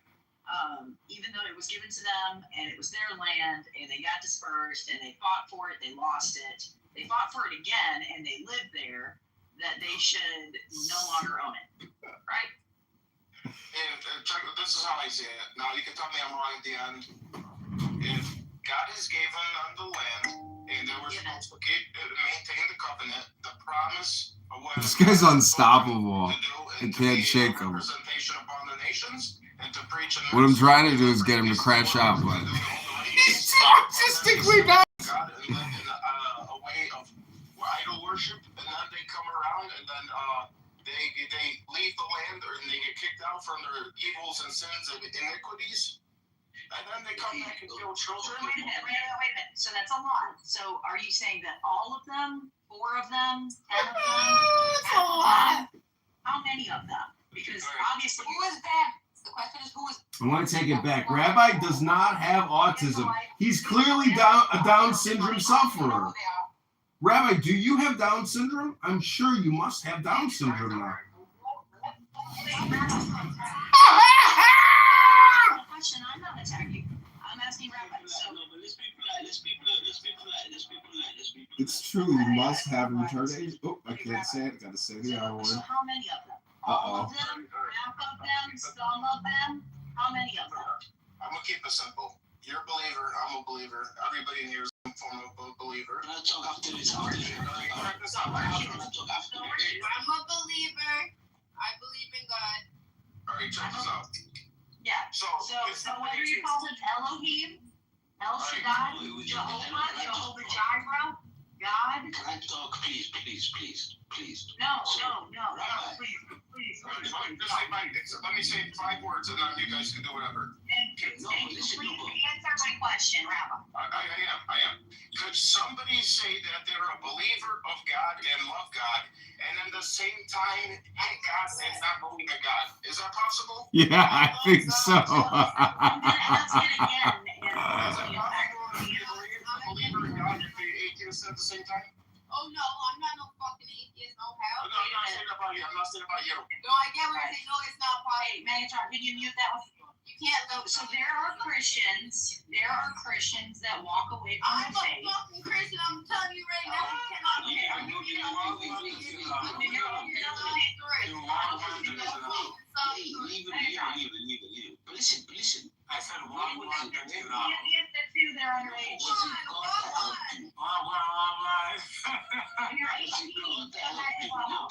even though it was given to them and it was their land and they got dispersed and they fought for it, they lost it, they fought for it again and they lived there, that they should no longer own it, right? And check, this is how I see it. Now you can tell me I'm wrong at the end. If God has given them the land and they were supposed to maintain the covenant, the promise of what this guy's unstoppable. I can't shake him. Representation upon the nations. What I'm trying to do is get him to crash out, but he's artistically bad. God and live in a way of idol worship, and then they come around and then they leave the land and they get kicked out from their evils and sins and iniquities, and then they come back and kill children. Wait a minute. So that's a lot. So are you saying that all of them, 4 of them, 10 of them? That's a lot. How many of them? Because obviously, who is them? The question is who is. I want to take it back. Rabbi does not have autism. He's clearly a Down syndrome sufferer. Rabbi, do you have Down syndrome? I'm sure you must have Down syndrome now. Question, I'm not attacking. I'm asking Rabbi. So, it's true. You must have retardation. Oh, I can't say it. Got to say the R word. So how many of them? All of them? Half of them? Some of them? How many of them? I'm gonna keep it simple. You're a believer. I'm a believer. Everybody in here is some form of a believer. I'm a believer. I believe in God. All right, check this out. Yeah. So whether you call him Elohim, El Shaddai, Jehovah Jireh, God. Can I talk, please? No, please. Let me say 5 words and then you guys can do whatever. And Answer my question, Rabbi. I am. Could somebody say that they're a believer of God and love God, and at the same time hate God and not believe in God? Is that possible? Yeah, I think so. Let's get again. Is it possible to be a believer in God and be atheist at the same time? Oh no, I'm not no fucking atheist, no hell. No, I'm not saying about you. I'm not saying about you. No, I get what you're saying. No, it's not possible. Hey, Megatron, can you mute that one? You can't look. So there are Christians that walk away from I'm the a faith. fucking Christian. I'm telling you right now. You cannot be Listen. I said, why would I do that? They're underage.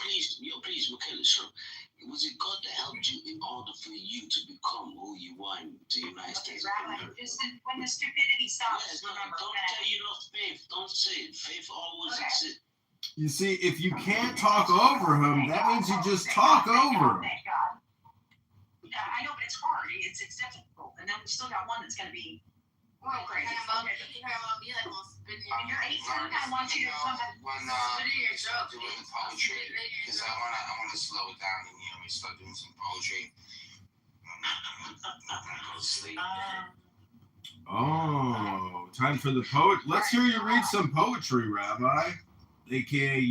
Please, Michaela, sure. Was it God that helped you in order for you to become who you are in the United States of America? Just when the stupidity stops, Yes, remember. don't tell you no faith. Don't say it. Faith always exists. You see, if you can't talk over him, that means you just talk over him. Thank God. Yeah, I know, but it's hard. It's difficult. And then we still got one that's going to be real crazy. You're 18, I want you to come back. When doing poetry, because I wanna slow it down and start doing some poetry. I'm gonna go to sleep. Oh, time for the poet. Let's hear you read some poetry, Rabbi. AKA,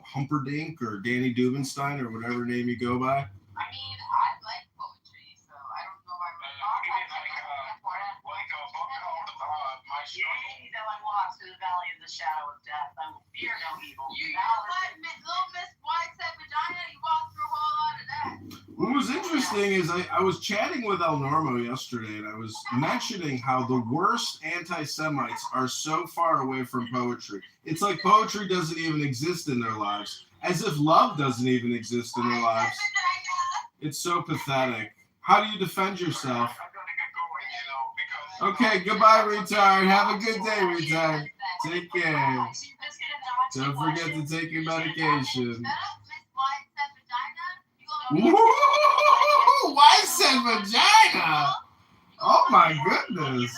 Humperdinck or Danny Dubenstein or whatever name you go by. I mean, I like poetry, so I don't know why we're talking Though I walk through the valley of the shadow of death, I will fear no evil. Little Miss White said vagina, you walked through a whole lot of that. What was interesting is I was chatting with El Normo yesterday, and I was mentioning how the worst anti-Semites are so far away from poetry. It's like poetry doesn't even exist in their lives, as if love doesn't even exist in their lives. It's so pathetic. How do you defend yourself? Okay, goodbye, retard. Have a good day, retard. Take care. Don't forget to take your medication. Woo! Why said vagina? Oh my goodness.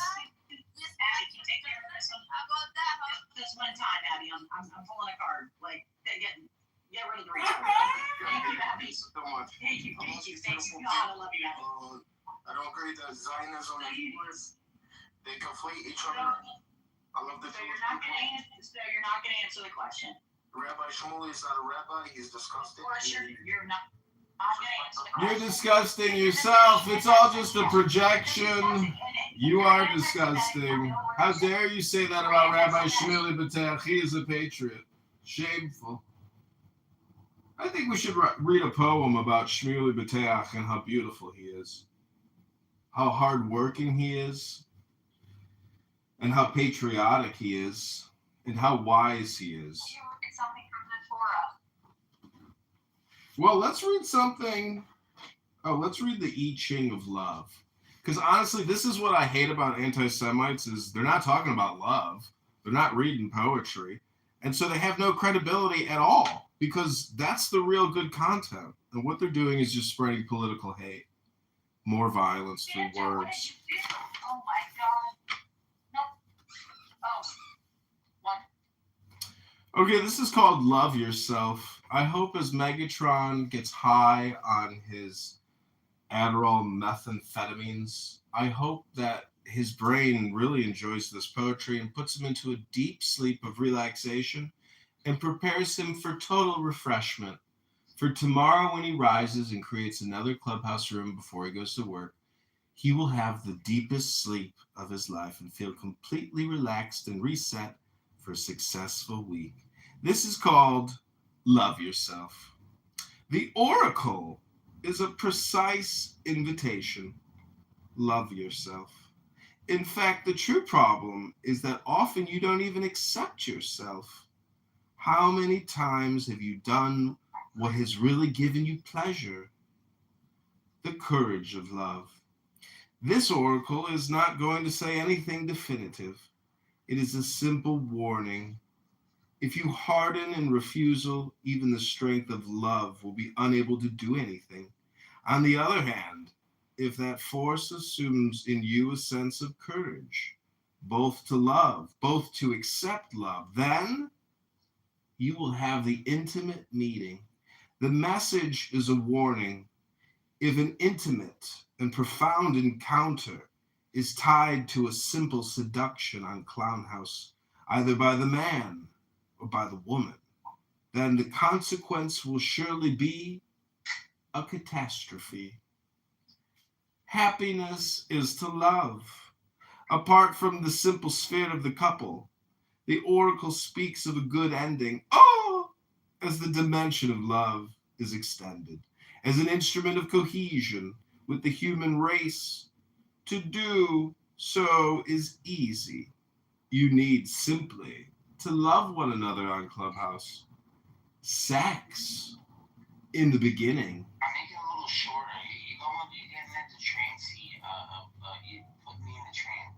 This one time, Abby, I'm pulling a card. Like, get rid of the retard. Thank you, Abby. Thank you. God, I love you, Abby. I don't agree that Zionism and Hebrews, they conflate each other. I love the So you're not going to answer the question. Rabbi Shmuley is not a rabbi. He's disgusting. Of course, you're not going to answer the question. You're disgusting yourself. It's all just a projection. You are disgusting. How dare you say that about Rabbi Shmuley B'Teach? He is a patriot. Shameful. I think we should read a poem about Shmuley B'Teach and how beautiful he is, how hardworking he is, and how patriotic he is, and how wise he is. Something from the Torah. Well, let's read something. Oh, let's read the I Ching of love. Because honestly, this is what I hate about anti-Semites is they're not talking about love. They're not reading poetry. And so they have no credibility at all because that's the real good content. And what they're doing is just spreading political hate. More violence through words. Oh my God. No. Oh. One. Okay, this is called Love Yourself. I hope as Megatron gets high on his Adderall methamphetamines, I hope that his brain really enjoys this poetry and puts him into a deep sleep of relaxation and prepares him for total refreshment. For tomorrow when he rises and creates another clubhouse room before he goes to work, he will have the deepest sleep of his life and feel completely relaxed and reset for a successful week. This is called Love Yourself. The oracle is a precise invitation. Love yourself. In fact, the true problem is that often you don't even accept yourself. How many times have you done what has really given you pleasure? The courage of love. This oracle is not going to say anything definitive. It is a simple warning. If you harden in refusal, even the strength of love will be unable to do anything. On the other hand, if that force assumes in you a sense of courage, both to love, both to accept love, then you will have the intimate meeting. The message is a warning. If an intimate and profound encounter is tied to a simple seduction on Clown House, either by the man or by the woman, then the consequence will surely be a catastrophe. Happiness is to love. Apart from the simple sphere of the couple, the oracle speaks of a good ending, as the dimension of love is extended, as an instrument of cohesion with the human race. To do so is easy. You need simply to love one another on Clubhouse. Sex in the beginning. I'll make it a little shorter. You're getting at the train seat. You put me in the train.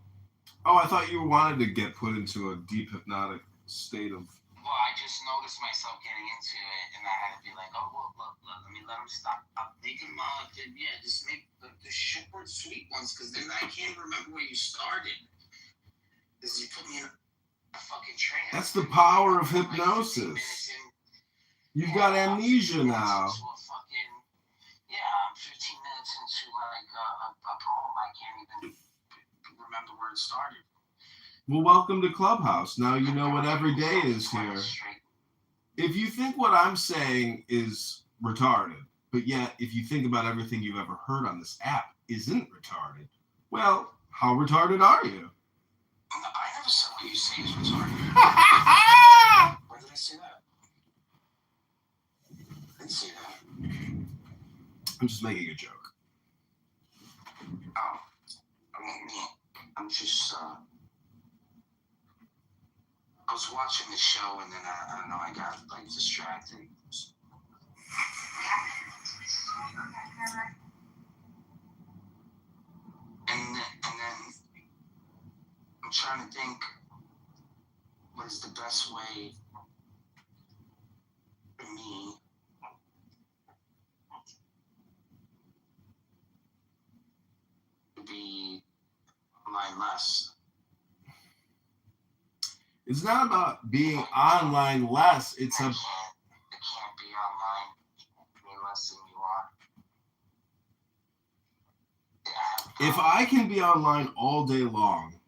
Oh, I thought you wanted to get put into a deep hypnotic state of... Well, I just noticed myself getting into it, and I had to be like, let me let him stop. Make him, just make the short, sweet ones, because then I can't remember where you started. Because you put me in a fucking train. That's the power of hypnosis. You've got amnesia now. I'm 15 minutes into a poem. I can't even remember where it started. Well, welcome to Clubhouse. Now you know what every day is here. If you think what I'm saying is retarded, but yet if you think about everything you've ever heard on this app isn't retarded, well, how retarded are you? I never said what you say is retarded. Where did I say that? I didn't say that. I'm just making a joke. I'm just, I was watching the show and then I don't know, I got like distracted. And then I'm trying to think what is the best way for me to be online less. It's not about being online less. It's It can't be online any less than you are. If I can be online all day long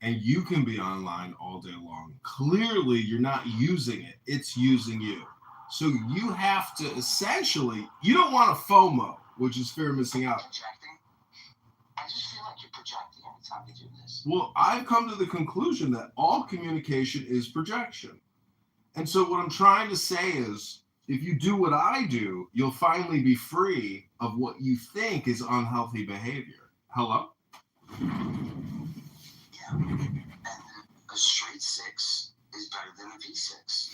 and you can be online all day long, clearly you're not using it. It's using you. So you have to essentially, you don't want a FOMO, which is fear of missing out. I just feel like you're projecting every time you do this. Well, I've come to the conclusion that all communication is projection. And so what I'm trying to say is, if you do what I do, you'll finally be free of what you think is unhealthy behavior. Hello? Yeah. And a straight 6 is better than a V6.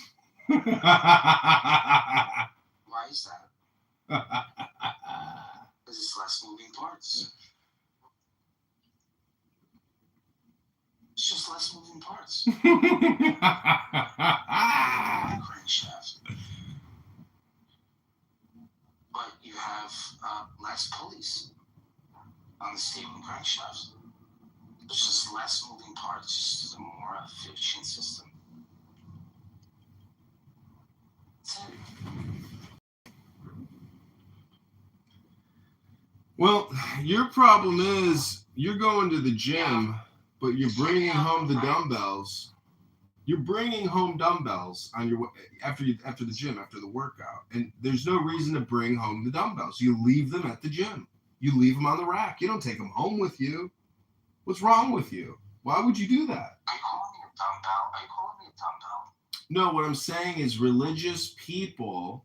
Why is that? Because it's less moving parts. It's just less moving parts. Crankshaft. But you have less pulleys on the stable crankshaft. There's just less moving parts, just a more efficient system. That's it. Well, your problem is you're going to the gym, but you're bringing home the dumbbells. You're bringing home dumbbells on your after the gym, after the workout, and there's no reason to bring home the dumbbells. You leave them at the gym. You leave them on the rack. You don't take them home with you. What's wrong with you? Why would you do that? Are you calling me a dumbbell? Are you calling me a dumbbell? No, what I'm saying is religious people,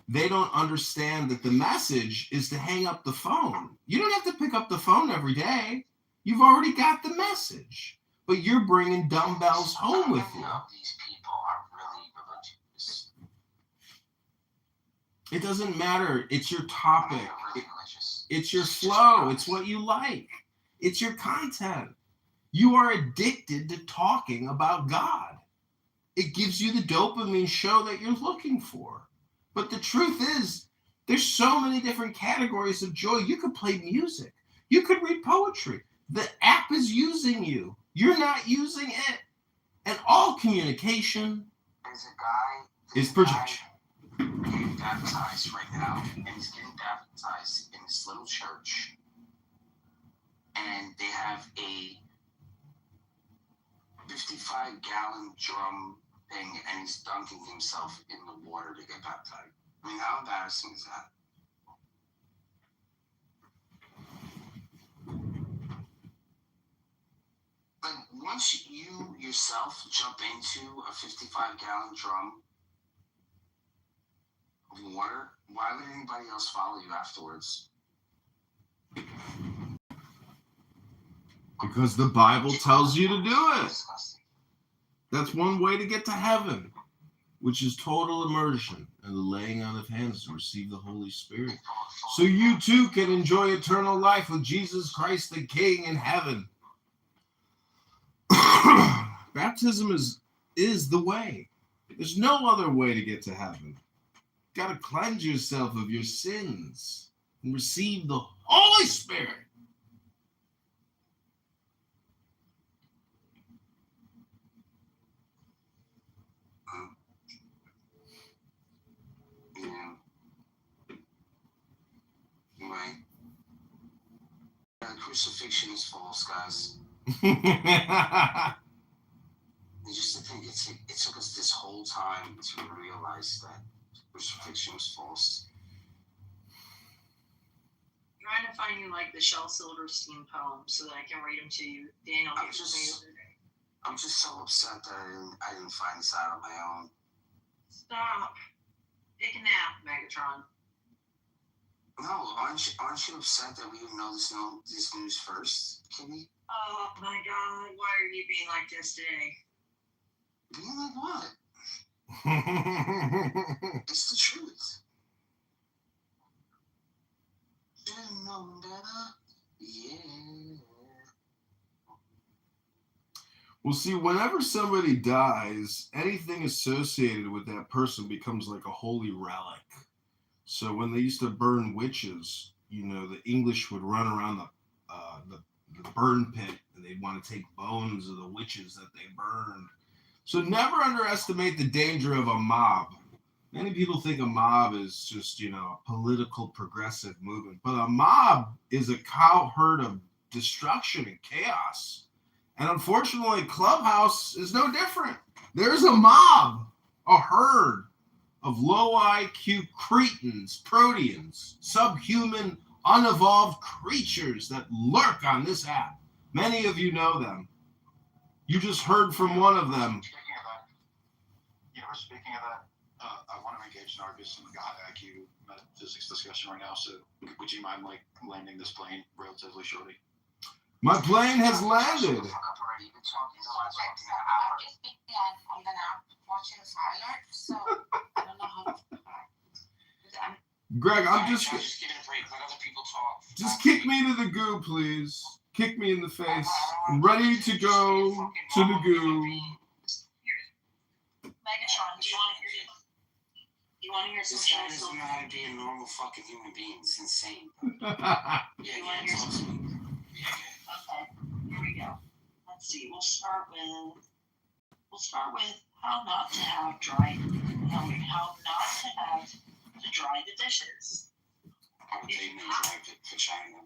they don't understand that the message is to hang up the phone. You don't have to pick up the phone every day. You've already got the message. But you're bringing dumbbells home with you. These people are really religious. It doesn't matter. It's your topic. It's your flow. It's what you like. It's your content. You are addicted to talking about God. It gives you the dopamine show that you're looking for. But the truth is, there's so many different categories of joy. You could play music. You could read poetry. The app is using you. You're not using it. And all communication is projection. Getting baptized right now, and he's getting baptized in this little church, and they have a 55-gallon drum thing, and he's dunking himself in the water to get baptized. I mean, how embarrassing is that? Like, once you yourself jump into a 55-gallon drum of water, why would anybody else follow you afterwards? Because the Bible tells you to do it. That's one way to get to heaven, which is total immersion and the laying on of hands to receive the Holy Spirit. So you too can enjoy eternal life with Jesus Christ the King in heaven. Baptism is the way. There's no other way to get to heaven. You got to cleanse yourself of your sins and receive the Holy Spirit. Yeah. Right. The crucifixion is false, guys. Just to think, it took us this whole time to realize that crucifixion was false. Trying to find you like the Shel Silverstein poem so that I can read them to you. Daniel gave them to me the other day. I'm just so upset that I didn't find this out on my own. Stop. Take a nap, Megatron. No, aren't you upset that we didn't know this news first, Kitty? Oh my God, why are you being like this today? Being like what? It's the truth. Should've known better. Yeah. Well, see, whenever somebody dies, anything associated with that person becomes like a holy relic. So when they used to burn witches, the English would run around the burn pit, and they'd want to take bones of the witches that they burned. So never underestimate the danger of a mob. Many people think a mob is just, a political progressive movement. But a mob is a cow herd of destruction and chaos. And unfortunately, Clubhouse is no different. There's a mob, a herd of low IQ cretins, proteans, subhuman, unevolved creatures that lurk on this app. Many of you know them. You just heard from one of them. Speaking of that, I want to engage Nargis in the high IQ metaphysics discussion right now. So, would you mind landing this plane relatively shortly? My plane has landed. I'm just on the app watching Skylar, so I don't know how. Greg, I'm just giving a break. Let other people talk. Just kick me to the goo, please. Kick me in the face. I'm ready to go to the goo. Megatron, do you want to hear some This guy Shel doesn't know how to be a normal fucking human being. It's insane. Yeah, talk to me. Okay, here we go. Let's see. We'll start with how not to have to dry the dishes. How would they dry vagina?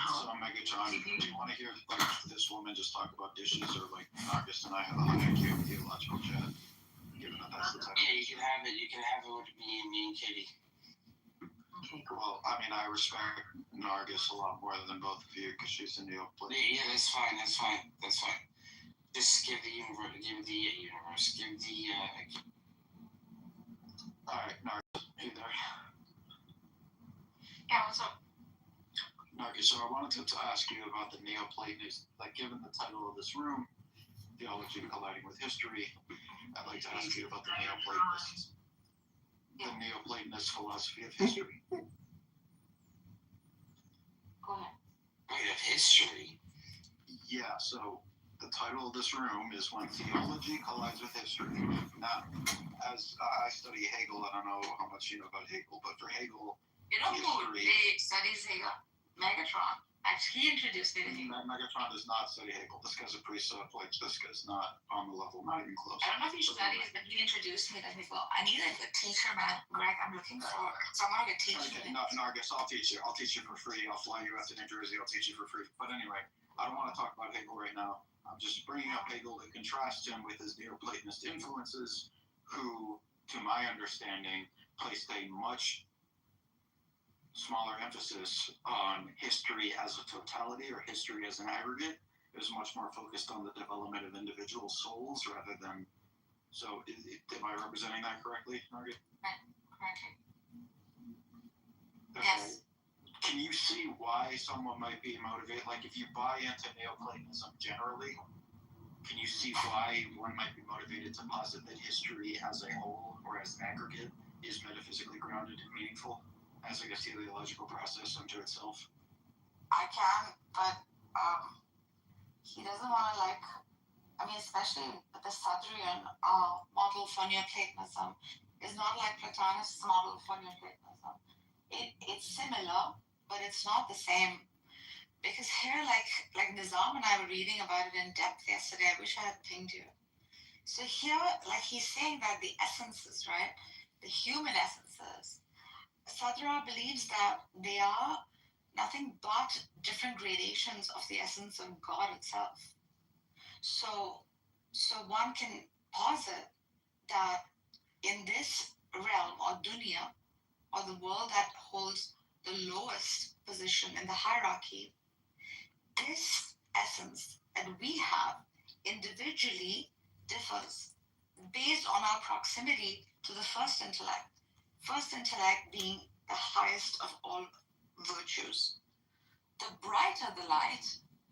So, Megatron, do you want to hear this woman just talk about dishes, or Nargis and I have a high IQ theological chat? Given that that's the type. Yeah, you can have it. You can have it with me and Kitty. Okay, cool. Well, I mean, I respect Nargis a lot more than both of you because she's a Neoplastic. Yeah, that's fine. Just give the universe. All right, Nargis, hey there. Yeah, what's up? Nargis, so I wanted to ask you about the Neoplatonists. Given the title of this room, Theology Colliding with History, I'd like to ask you about the Neoplatonists. The Neoplatonist philosophy of history. Go ahead. Wait, of history? Yeah, so the title of this room is When Theology Collides with History. Now, as I study Hegel, I don't know how much you know about Hegel, but for Hegel, You know who studies Hegel? Megatron. Actually, he introduced me to Hegel. Megatron does not study Hegel. This guy's a precept. Like, this guy's not on the level, not even close. I don't know if he studies, but he introduced me to Hegel. I need a good teacher, man. Greg, I'm looking for someone who can teach Okay, me. no, I guess I'll teach you. I'll teach you for free. I'll fly you out to New Jersey. I'll teach you for free. But anyway, I don't want to talk about Hegel right now. I'm just bringing up Hegel to contrast him with his Neoplatonist influences, who, to my understanding, placed a much smaller emphasis on history as a totality or history as an aggregate. It was much more focused on the development of individual souls rather than. So, am I representing that correctly, Margaret? Correctly. Okay. Yes. Can you see why someone might be motivated? Like, if you buy into Neoplatonism generally, can you see why one might be motivated to posit that history as a whole or as an aggregate is metaphysically grounded and meaningful as like a teleological process unto itself? I can, but he doesn't want to especially with the Sadhurian model for Neoplatonism is not like Plotinus' model for Neoplatonism. It's similar, but it's not the same. Because here, like Nizam and I were reading about it in depth yesterday. I wish I had pinged you. So here, like he's saying that the essences, right? The human essences, Sadhura believes that they are nothing but different gradations of the essence of God itself. So one can posit that in this realm or dunya, or the world that holds the lowest position in the hierarchy, this essence that we have individually differs based on our proximity to the first intellect. First intellect being the highest of all virtues. The brighter the light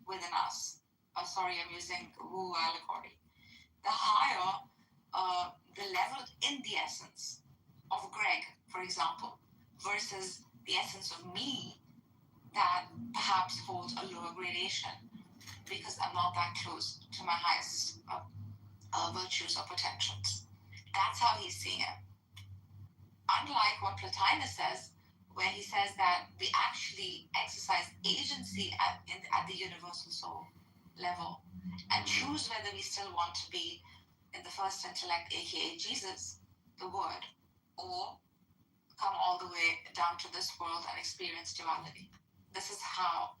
within us, I'm using Wu allegory, the higher the level in the essence of Greg, for example, versus the essence of me that perhaps holds a lower gradation because I'm not that close to my highest virtues or potentials. That's how he's seeing it. Unlike what Plotinus says, where he says that we actually exercise agency at the universal soul level and choose whether we still want to be in the first intellect, aka Jesus, the Word, or come all the way down to this world and experience duality. This is how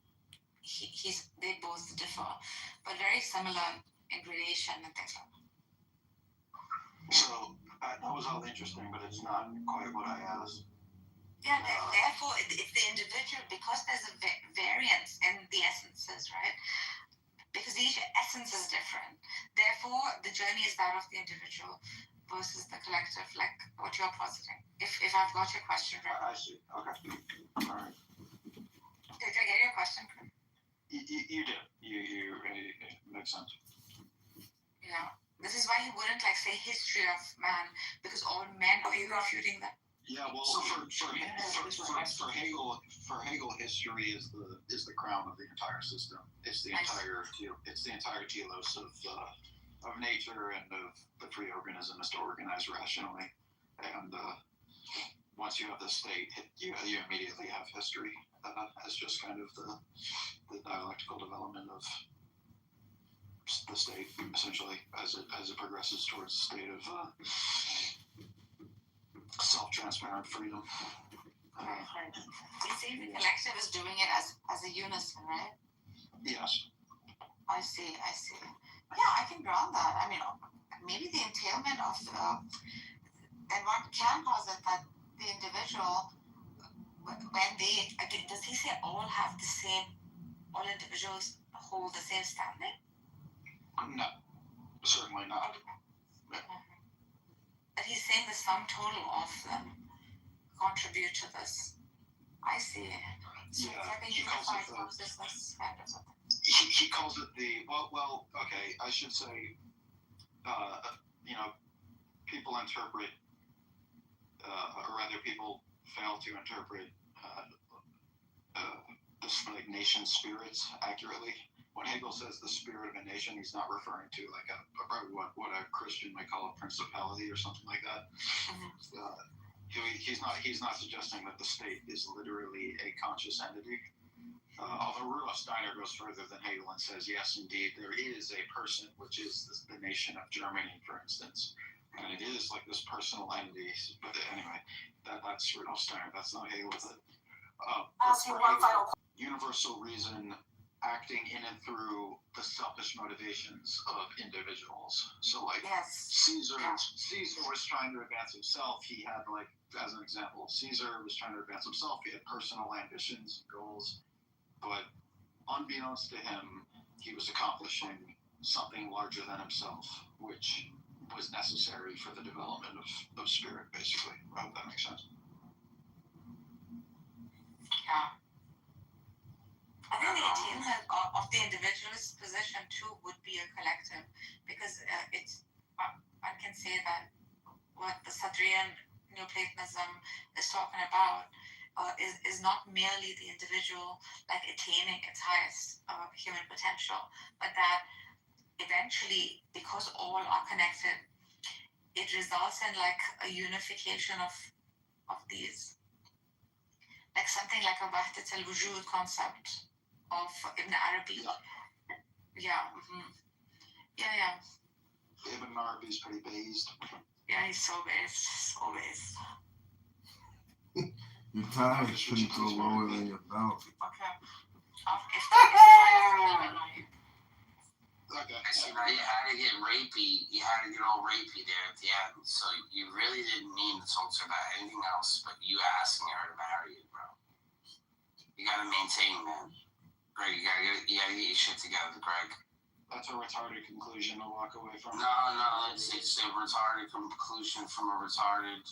they both differ, but very similar in gradation and things like that. So that was all interesting, but it's not quite what I asked. Yeah, therefore it's the individual, because there's a variance in the essences, right? Because each essence is different. Therefore, the journey is that of the individual versus the collective, like what you're positing. If I've got your question right. I see. Okay. All right. Did I get your question? You did. You it makes sense. Yeah. This is why he wouldn't say history of man, because all men are you refuting that? Yeah, well, for Hegel, history is the crown of the entire system. It's the entire telos of nature and of the free organism is to organize rationally. And once you have the state, you immediately have history as just kind of the dialectical development of the state, essentially, as it progresses towards a state of self-transparent freedom. You see, the collective is doing it as a unison, right? Yes. I see. Yeah, I can grant that. I mean, maybe the entailment of then one can posit that the individual, when does he say all have the same, all individuals hold the same standing? No, certainly not. But he's saying the sum total of them contribute to this. I see. So Yeah, it's like a unified consciousness kind of something. He calls it well, okay, I should say, people interpret, or rather people fail to interpret the nation spirits accurately. When Hegel says the spirit of a nation, he's not referring to what a Christian might call a principality or something like that. He's not suggesting that the state is literally a conscious entity. Although Rudolf Steiner goes further than Hegel and says, yes, indeed, there is a person, which is the nation of Germany, for instance. And it is like this personal entity. But anyway, that's Rudolf Steiner. That's not Hegel. Universal reason acting in and through the selfish motivations of individuals. So, like, Caesar was trying to advance himself. He had, like, as an example, Caesar was trying to advance himself. He had personal ambitions and goals. But unbeknownst to him, he was accomplishing something larger than himself, which was necessary for the development of spirit, basically. I hope that makes sense. Yeah. I think the attainment of the individualist position too would be a collective, because I can say that what the Sartrean Neoplatonism is talking about is not merely the individual like attaining its highest human potential, but that eventually, because all are connected, it results in like a unification of these, like something like a Wahdat al-Wujud concept of Ibn Arabi. Yeah. Yeah. Ibn Arabi is pretty based. Yeah, he's so based. Your tie shouldn't go lower than your belt. Okay. So now you had to get rapey. You had to get all rapey there at the end. So you really didn't mean to talk to her about anything else, but you asking her to marry you, bro. You gotta maintain, man. Greg, you gotta get your shit together, Greg. That's a retarded conclusion to walk away from. No, it's a retarded conclusion from a retarded.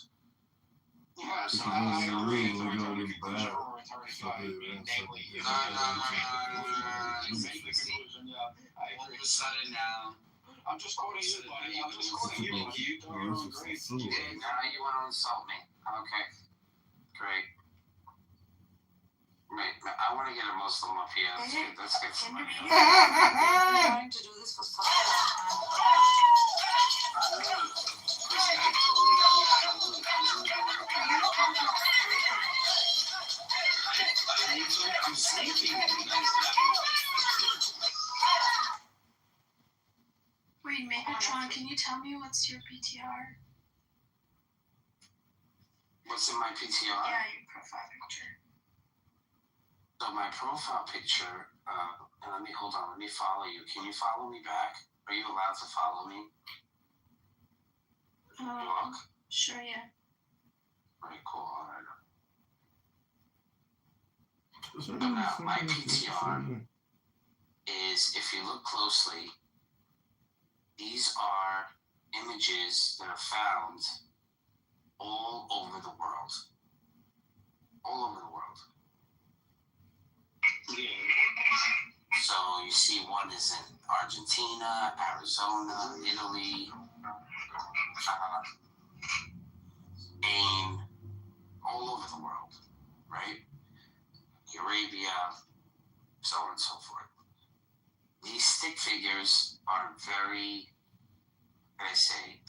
Yeah, so I agree. It's a retarded conclusion from a retarded guy. Namely, you. No. All of a sudden now. I'm just quoting you, buddy. I'm just quoting you. You doing your own great. Yeah, now you want to insult me. Okay. Great. Wait, I want to get a Muslim up here. Let's get somebody else. I'm trying to do this for such a long time. I'm sleeping. Wait, Megatron, can you tell me what's your PTR? What's in my PTR? Yeah, your profile picture. So my profile picture, and let me follow you. Can you follow me back? Are you allowed to follow me? Look. Sure, yeah. Very cool, alright. So now, my PTR is, if you look closely, these are images that are found all over the world. All over the world. So you see one is in Argentina, Arizona, Italy, Spain, all over the world, right? Arabia, so on and so forth. These stick figures are very, what can I say?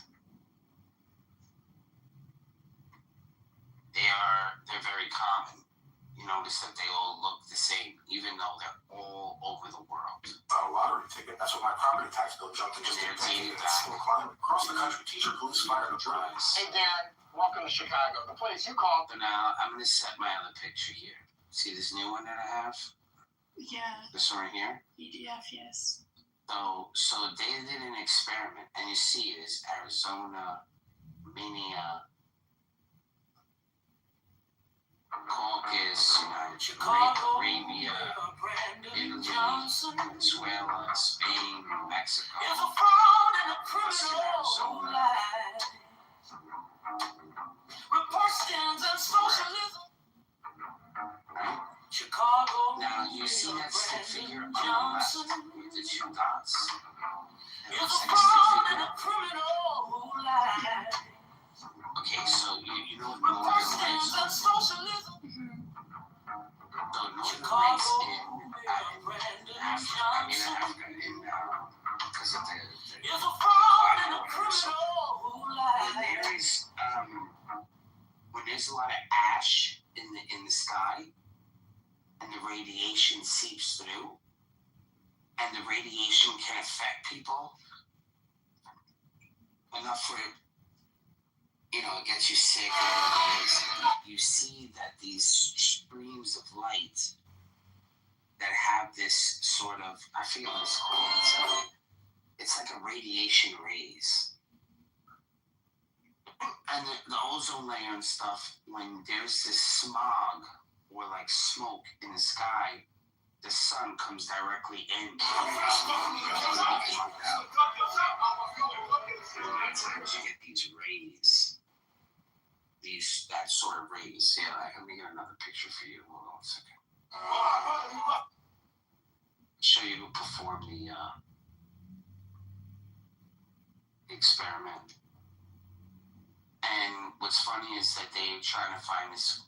They're very common. You notice that they all look the same, even though they're all over the world. A lottery ticket. That's what my property tax bill jumped in just they're dated back across the country. Teacher, police, fire, and drugs. Hey, Dan, welcome to Chicago. The place you called. So now I'm going to set my other picture here. See this new one that I have? Yeah. This one right here? PDF, yes. So they did an experiment, and you see it is Arizona, Minia, Caucasus, Arabia, Italy, Venezuela, Spain, Mexico, Western Arizona. Right? Now you see that stick figure on the left with the two dots? And the second stick figure. Okay, so you know what Northern Lights are? So Northern Lights in Africa, because of the when there's a lot of ash in the sky, and the radiation seeps through, and the radiation can affect people enough where, it gets you sick or whatever it is. You see that these streams of light that have this sort of, I forget what it's called, it's like a radiation rays. And the ozone layer and stuff, when there's this smog or like smoke in the sky, the sun comes directly in. And that's how you get these rays. That sort of rays. Yeah, let me get another picture for you. Hold on a second. Show you who performed the experiment. And what's funny is that they're trying to find this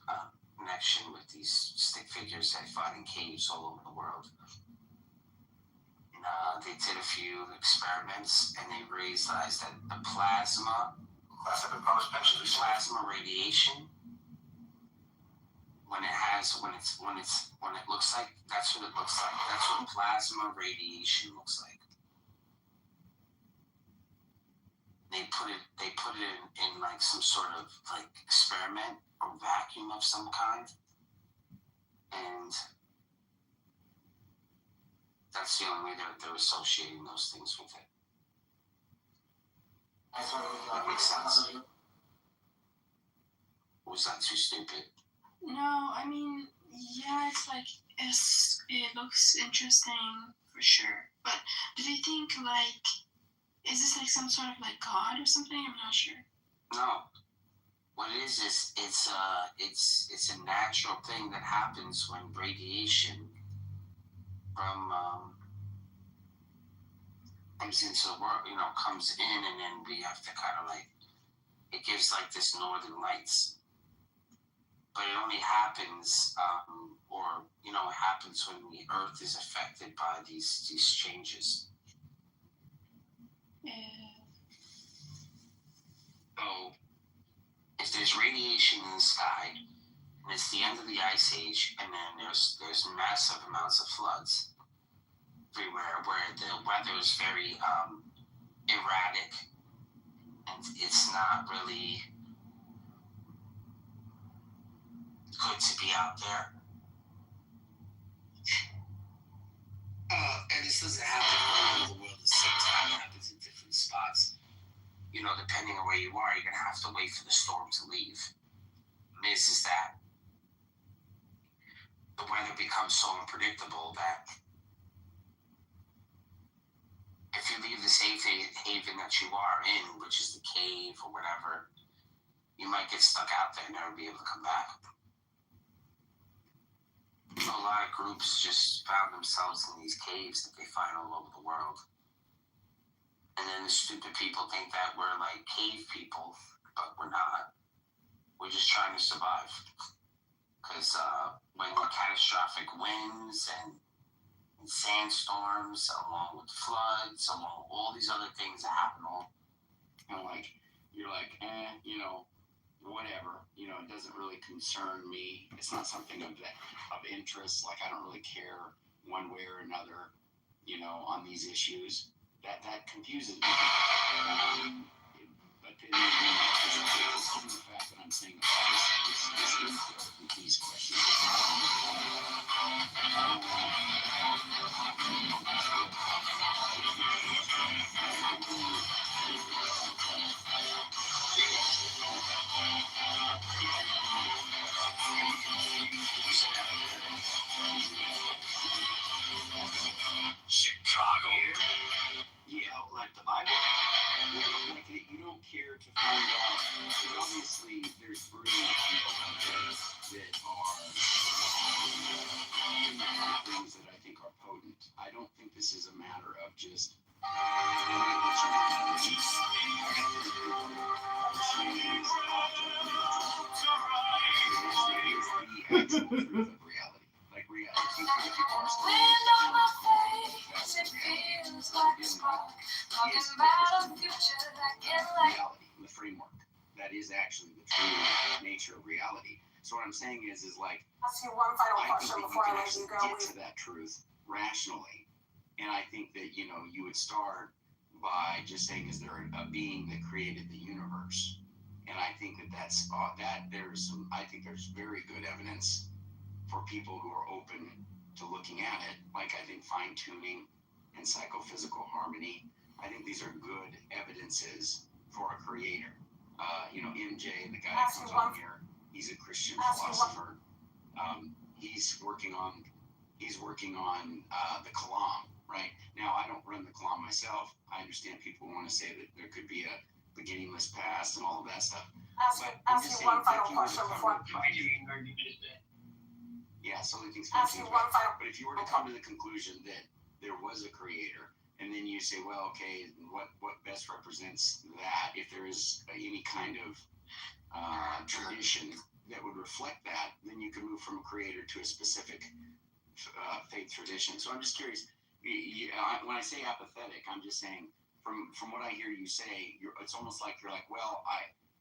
connection with these stick figures they find in caves all over the world. And they did a few experiments, and they realized that the plasma radiation, when it looks like, that's what it looks like. That's what plasma radiation looks like. They put it in like some sort of like experiment or vacuum of some kind, and that's the only way they're associating those things with it. That makes sense. Was that too stupid? No, I mean, yeah, it's like, it looks interesting for sure. But do they think, like, is this like some sort of like God or something? I'm not sure. No. What it is it's a natural thing that happens when radiation from comes into the world, comes in, and then we have to kind of like, it gives like this northern lights. But it only happens, it happens when the Earth is affected by these changes. Yeah. So, if there's radiation in the sky, and it's the end of the ice age, and then there's massive amounts of floods everywhere, where the weather is very erratic, and it's not really good to be out there. And this doesn't happen all over the world at the same time. It happens in different spots. Depending on where you are, you're going to have to wait for the storm to leave. And this is that. The weather becomes so unpredictable that if you leave the safe haven that you are in, which is the cave or whatever, you might get stuck out there and never be able to come back. A lot of groups just found themselves in these caves that they find all over the world. And then the stupid people think that we're like cave people, but we're not. We're just trying to survive. Because when catastrophic winds and sandstorms, along with floods, along with all these other things that happen, you're like, whatever, it doesn't really concern me. It's not something of interest. Like, I don't really care one way or another, on these issues. That confuses me. But the fact that I'm saying this with these questions. Chicago. Yeah, like the Bible. Like you don't care to find out. Because obviously, there's brilliant people out there that are things that I think are potent. I don't think this is a matter of just. Like reality. Reality, the framework. That is actually the true nature of reality. So So what I'm saying is like, Ask you one final I think question that you before can I let actually you go. get to that truth rationally. And I think that, you know, you would start by just saying, is there a being that created the universe? And I think that I think there's very good evidence for people who are open to looking at it. Like, I think fine tuning and psychophysical harmony, I think these are good evidences for a creator. You know, MJ, the guy that comes on here, he's a Christian philosopher. He's working on the Kalam, right? Now, I don't run the Kalam myself. I understand people want to say that there could be a beginningless past and all of that stuff. Ask you one final question before. Yeah, so many things. Ask you one final. But if you were to come to the conclusion that there was a creator, and then you say, well, okay, what best represents that? If there is any kind of tradition that would reflect that, then you can move from a creator to a specific faith tradition. So I'm just curious. When I say apathetic, I'm just saying from what I hear you say, it's almost like you're like, well,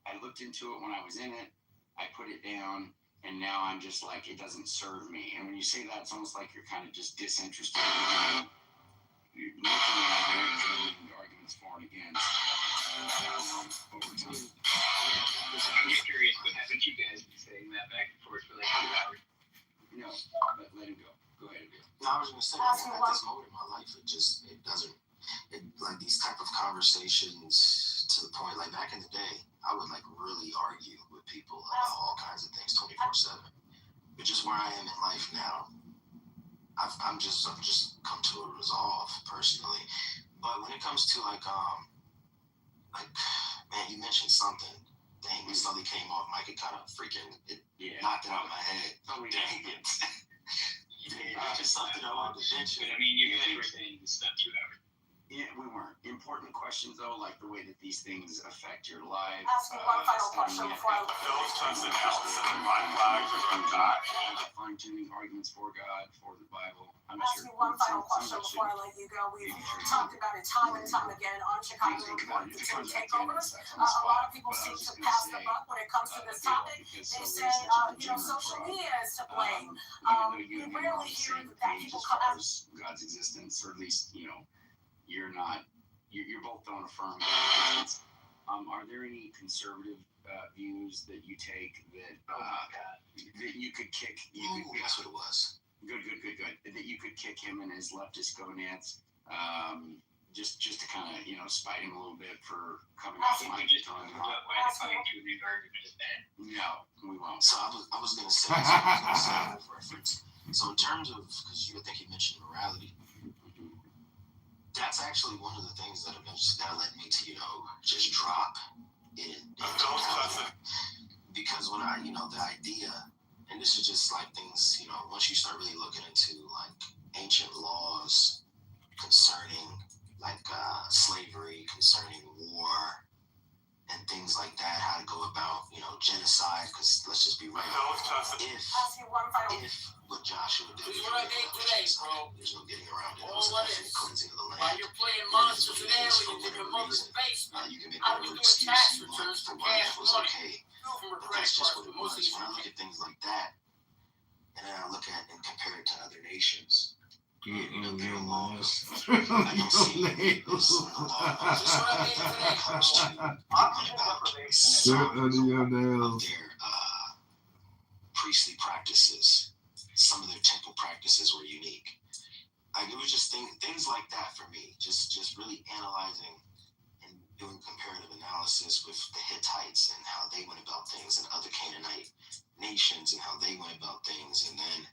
I looked into it when I was in it, I put it down, and now I'm just like, it doesn't serve me. And when you say that, it's almost like you're kind of just disinterested in looking at it, the arguments for and against over time. I'm just curious, but haven't you guys been saying that back and forth for like 2 hours? No, let him go. Go ahead. No, I was gonna say, at this moment in my life, it doesn't, like these type of conversations to the point, like back in the day, I would like really argue with people about all kinds of things 24/7. But just where I am in life now, I've just come to a resolve personally. But when it comes to like man, you mentioned something. Dang, it suddenly came off mic. It kind of freaking knocked it out of my head. Dang it. It's just something I wanted to mention. But I mean, you guys were saying this stuff 2 hours. Yeah, we weren't. Important questions, though, like the way that these things affect your life. Ask you one final question before I let you go. Fine-tuning arguments for God, for the Bible. I'm Ask you one final question before I let you go. We've talked about it time and time again on Chicago takeovers. A lot of people seem to pass the buck when it comes to this topic. They say, social media is to blame. We rarely hear that people come out. God's existence, or at least, you're both don't affirm God's existence. Are there any conservative views that you take that that you could kick? That's what it was. Good. That you could kick him in his leftist gonads, just to kind of spite him a little bit for coming off the mic. No, we won't. So I was gonna say with reference. So in terms of, because I think you mentioned morality, that's actually one of the things that led me to just drop in because when I the idea, and this is just like things once you start really looking into like ancient laws concerning like slavery, concerning war and things like that, how to go about genocide, because let's just be real, if what Joshua did, there's no getting around it. It was a cleansing of the land. While you're playing monsters and aliens in your mother's basement, you can make I was whatever doing excuse tax you returns want for for why it cash was money. okay. From But that's just what it was. When I look at things like that, and then I look at and compare it to other nations, their laws, I don't see this law when it comes to about their priestly practices. Some of their temple practices were unique. It was just things like that for me. Just really analyzing and doing comparative analysis with the Hittites and how they went about things, and other Canaanite nations and how they went about things, and then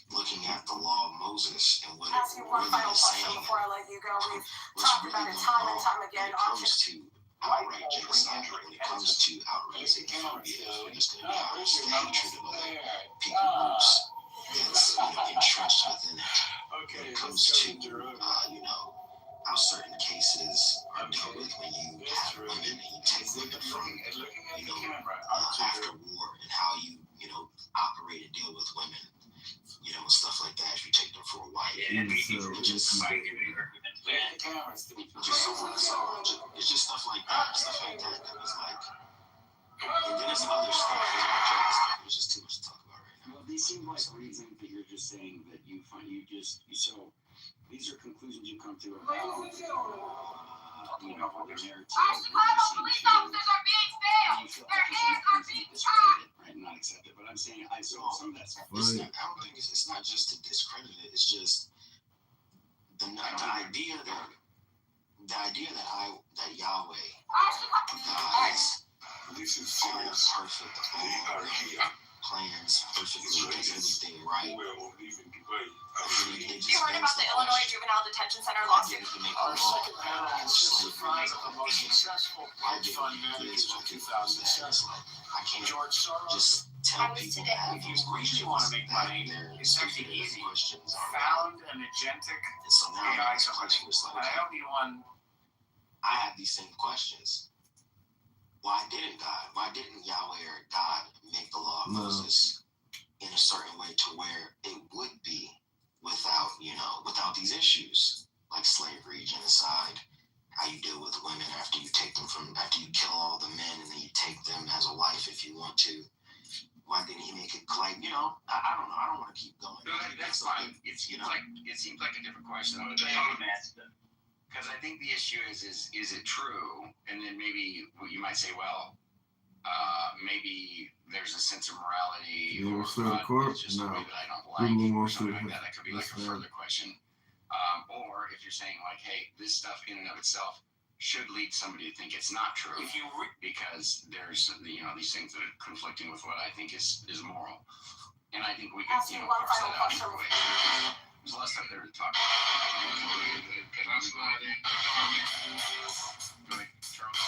looking at the law of Moses and what it really is saying. Before I let you go, we've What's talked really about it going time and on time again. when it comes to outright genocide, when it comes to outright xenophobia, if we're just going to be honest, the hatred of other people groups that's entrenched within it. When it comes to how certain cases are dealt with when you have women and you take women from after war, and how you operate and deal with women, and stuff like that. If you take them for a wife, it's just so on and so on. It's just stuff like that was like, and then there's other stuff. There's more stuff. It was just too much to talk seem like reason that you're just saying that you find so these are conclusions you come to about the narrative. Chicago police officers are being failed. Their hands are being discredited, right? Not accepted. But I'm saying I saw some of that stuff. I don't think it's not just to discredit it. It's just the idea that Yahweh, God, is perfect, plans perfectly, does everything right. You heard about the Illinois Juvenile Detention Center lawsuit? Our second panel is the prize of the most successful hedge fund managers of 2007. I can't George Soros. just tell people that If you really want to make money, it's actually easy. Found an agentic so now AI company. I help you on. I have these same questions. Why didn't Yahweh or God make the law of Moses in a certain way to where it would be without these issues like slavery, genocide, how you deal with women after you kill all the men and then you take them as a wife if you want to. Why didn't he make it like, I don't know. I don't want to keep going. No, that's fine. It seems like a different question. Because I think the issue is it true? And then maybe you might say, well, maybe there's a sense of morality or just a way that I don't like or something like that. That could be like a further question. Or if you're saying like, hey, this stuff in and of itself should lead somebody to think it's not true because there's these things that are conflicting with what I think is moral. And I think we could parse that out either way. There's a lot of stuff there to talk about. Can I slide in? Go ahead, Charles.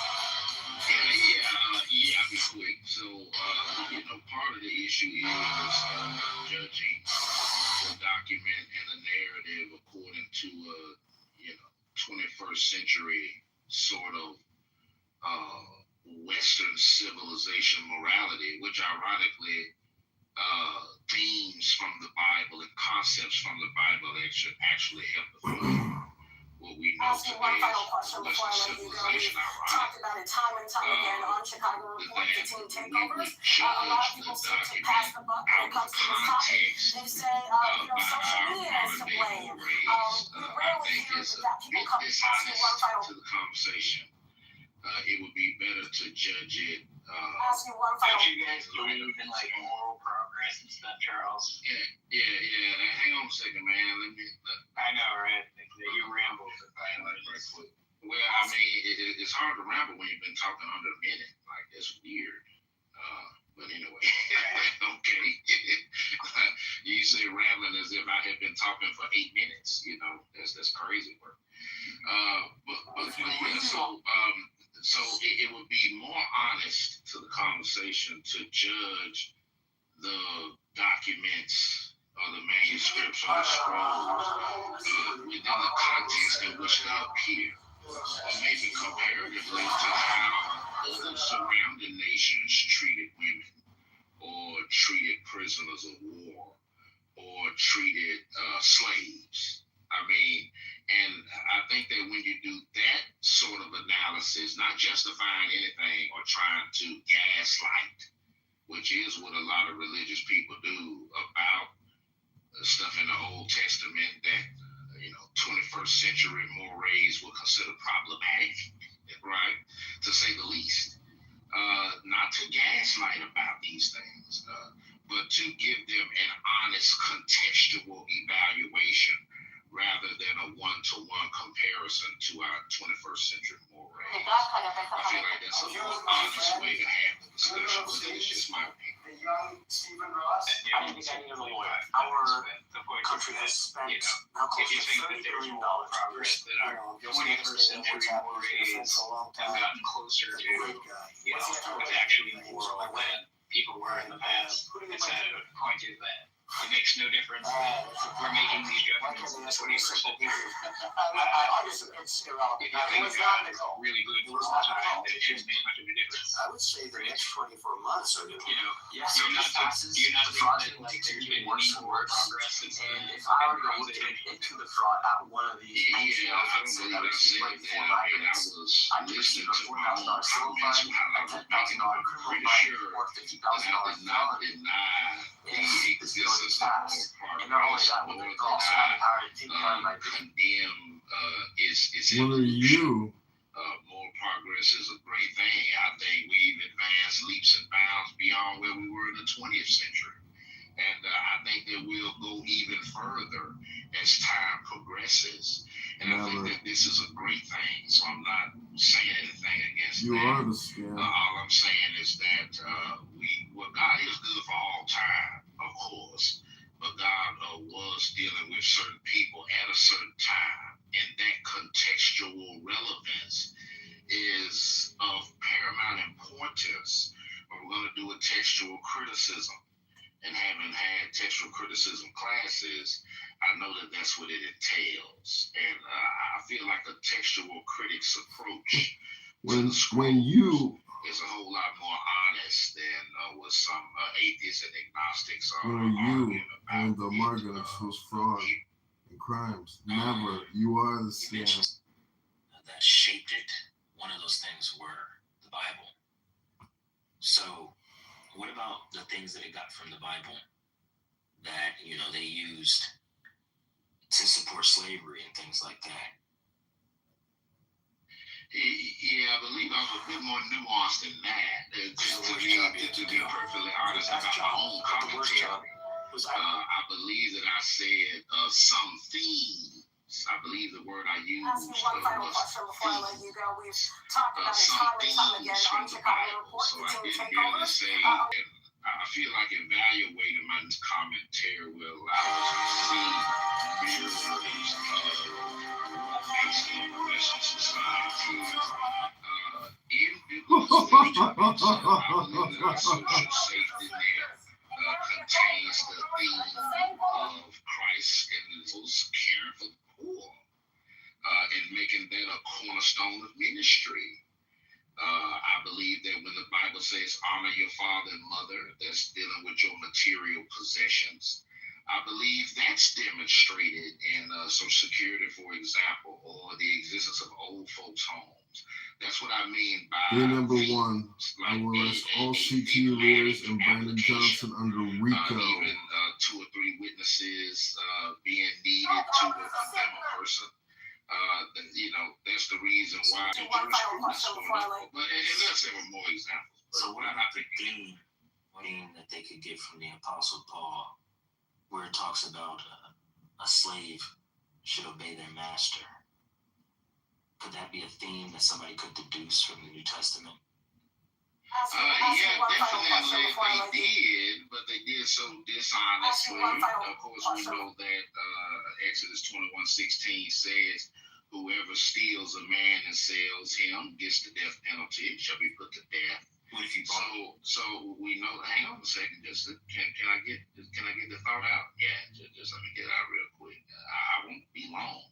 Yeah, I'll be quick. So, part of the issue is judging the document and the narrative according to 21st century sort of Western civilization morality, which ironically themes from the Bible and concepts from the Bible that should actually help define what we know today one final as question before I let you go. civilization. We've talked about it time and time again on Chicago Report, the team takeovers. A lot of people seem to pass the buck when it comes to this topic. They say, social media is to blame. We rarely hear that people come asking one final to the conversation. It would be better to judge it. Ask you one final. Don't you guys believe in like moral progress and stuff, Charles? Yeah. Hang on a second, man. I know, right? You ramble. Well, I mean, it's hard to ramble when you've been talking under a minute. Like, that's weird. But anyway, okay. You say rambling as if I had been talking for 8 minutes. That's crazy work. So it would be more honest to the conversation to judge the documents or the manuscripts or the scrolls within the context in which they appear, or maybe comparatively to how other surrounding nations treated women, or treated prisoners of war, or treated slaves. I mean, and I think that when you do that sort of analysis, not justifying anything or trying to gaslight, which is what a lot of religious people do about stuff in the Old Testament that 21st century mores will consider problematic, right, to say the least. Not to gaslight about these things, but to give them an honest contextual evaluation rather than a one-to-one comparison to our 21st century mores. I feel like that's a more honest way to have the discussion, but that's just my opinion. The young Stephen Ross. I don't think I need to believe our country has spent now close to $30 billion progress that our 21st century mores have gotten closer to what's actually moral than people were in the past. It's at a point of that. It makes no difference. We're making these judgments in the 21st century. It's irrelevant. If you think God is really good for all time, then it shouldn't make much of a difference. I would say the next 24 months are going to be. You're not thinking like there's been any more progress since And if I were to look into the fraud at one of these banks, I would say that would be like 4 migrants. I could receive a $4,000 civil fine, a $10,000 criminal fine, or $50,000 felony. If this bill is passed, and not only that, but they also have the power to take down my condemn is What are you? More progress is a great thing. I think we've advanced leaps and bounds beyond where we were in the 20th century. And I think that we'll go even further as time progresses. And I think that this is a great thing. So I'm not saying anything against You that. are the scam. All I'm saying is that God is good for all time, of course. But God was dealing with certain people at a certain time. And that contextual relevance is of paramount importance when we're going to do a textual criticism. And having had textual criticism classes, I know that that's what it entails. And I feel like a textual critic's approach when you is a whole lot more honest than what some atheists and agnostics are. when you and the martyrs whose fraud and crimes, never. You are the scam. That shaped it. One of those things were the Bible. So what about the things that it got from the Bible that, they used to support slavery and things like that? Yeah, I believe I was a bit more nuanced than that. To be perfectly honest about my own commentary, I believe that I said some themes. I believe the word I used was one final question before I let you go. We've talked about it time and time again on Chicago Report. So I didn't really say, and I feel like evaluating my commentary will allow us to see mirrors of excellent Western society. In biblical scripture, I believe that our social safety net contains the theme of Christ and those caring for the poor, and making that a cornerstone of ministry. I believe that when the Bible says honor your father and mother, that's dealing with your material possessions. I believe that's demonstrated in Social Security, for example, or the existence of old folks' homes. That's what I mean by Day number 1. I will arrest all CT leaders and Brandon Johnson under RICO. Even 2 or 3 witnesses being needed to condemn a person. That's the reason why. But let's have more examples. So what about the theme that they could get from the Apostle Paul, where it talks about a slave should obey their master? Could that be a theme that somebody could deduce from the New Testament? Yeah, definitely they did, but they did so dishonestly. Of course, we know that Exodus 21:16 says, whoever steals a man and sells him gets the death penalty, shall be put to death. What if you so we know, hang on a second, can I get the thought out? Yeah, just let me get it out real quick. I won't be long.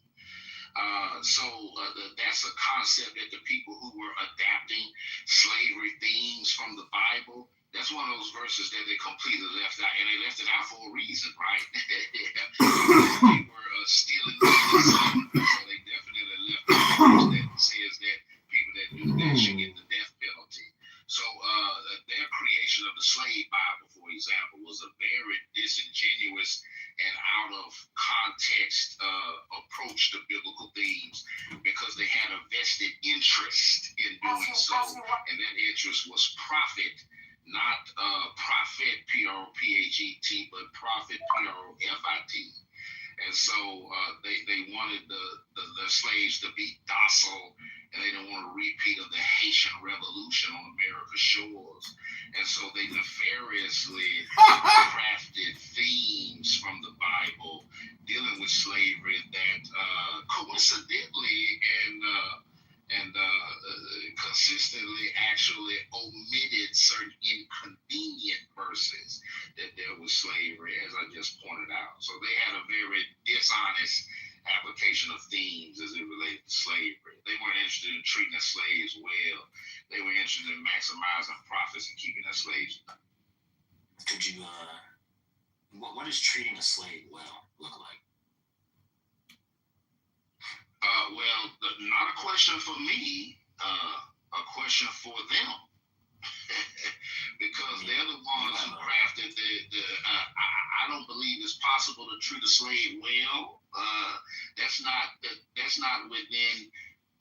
That's a concept that the people who were adapting slavery themes from the Bible, that's one of those verses that they completely left out, and they left it out for a reason, right? They were stealing slavery, so they definitely left out that says that people that do that should get the death penalty. So their creation of the slave Bible, for example, was a very disingenuous and out of context approach to biblical themes, because they had a vested interest in doing so, and that interest was profit, not profit, P-R-O-P-H-E-T, but profit, P-R-O-F-I-T. And so they wanted the slaves to be docile, and they didn't want a repeat of the Haitian Revolution on America's shores. And so they nefariously crafted themes from the Bible dealing with slavery that coincidentally and consistently actually omitted certain inconvenient verses that dealt with slavery, as I just very dishonest application of themes as it related to slavery. They weren't interested in treating their slaves well. They were interested in maximizing profits and keeping their slaves. Could you, what does treating a slave well look like? Well, not a question for me, a question for them. Because they're the ones who crafted I don't believe it's possible to treat a slave well. That's not within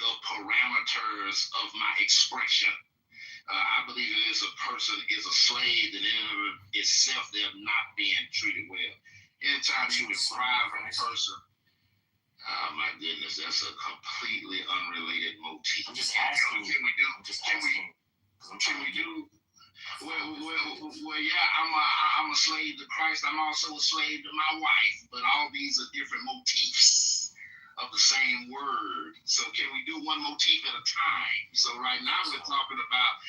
the parameters of my expression. I believe that if a person is a slave, then in and of itself they're not being treated well. Anytime you deprive a person, oh my goodness, that's a completely unrelated motif. I'm just asking. Can we do? Well, yeah, I'm a slave to Christ. I'm also a slave to my wife. But all these are different motifs of the same word. So can we do one motif at a time? So right now we're talking about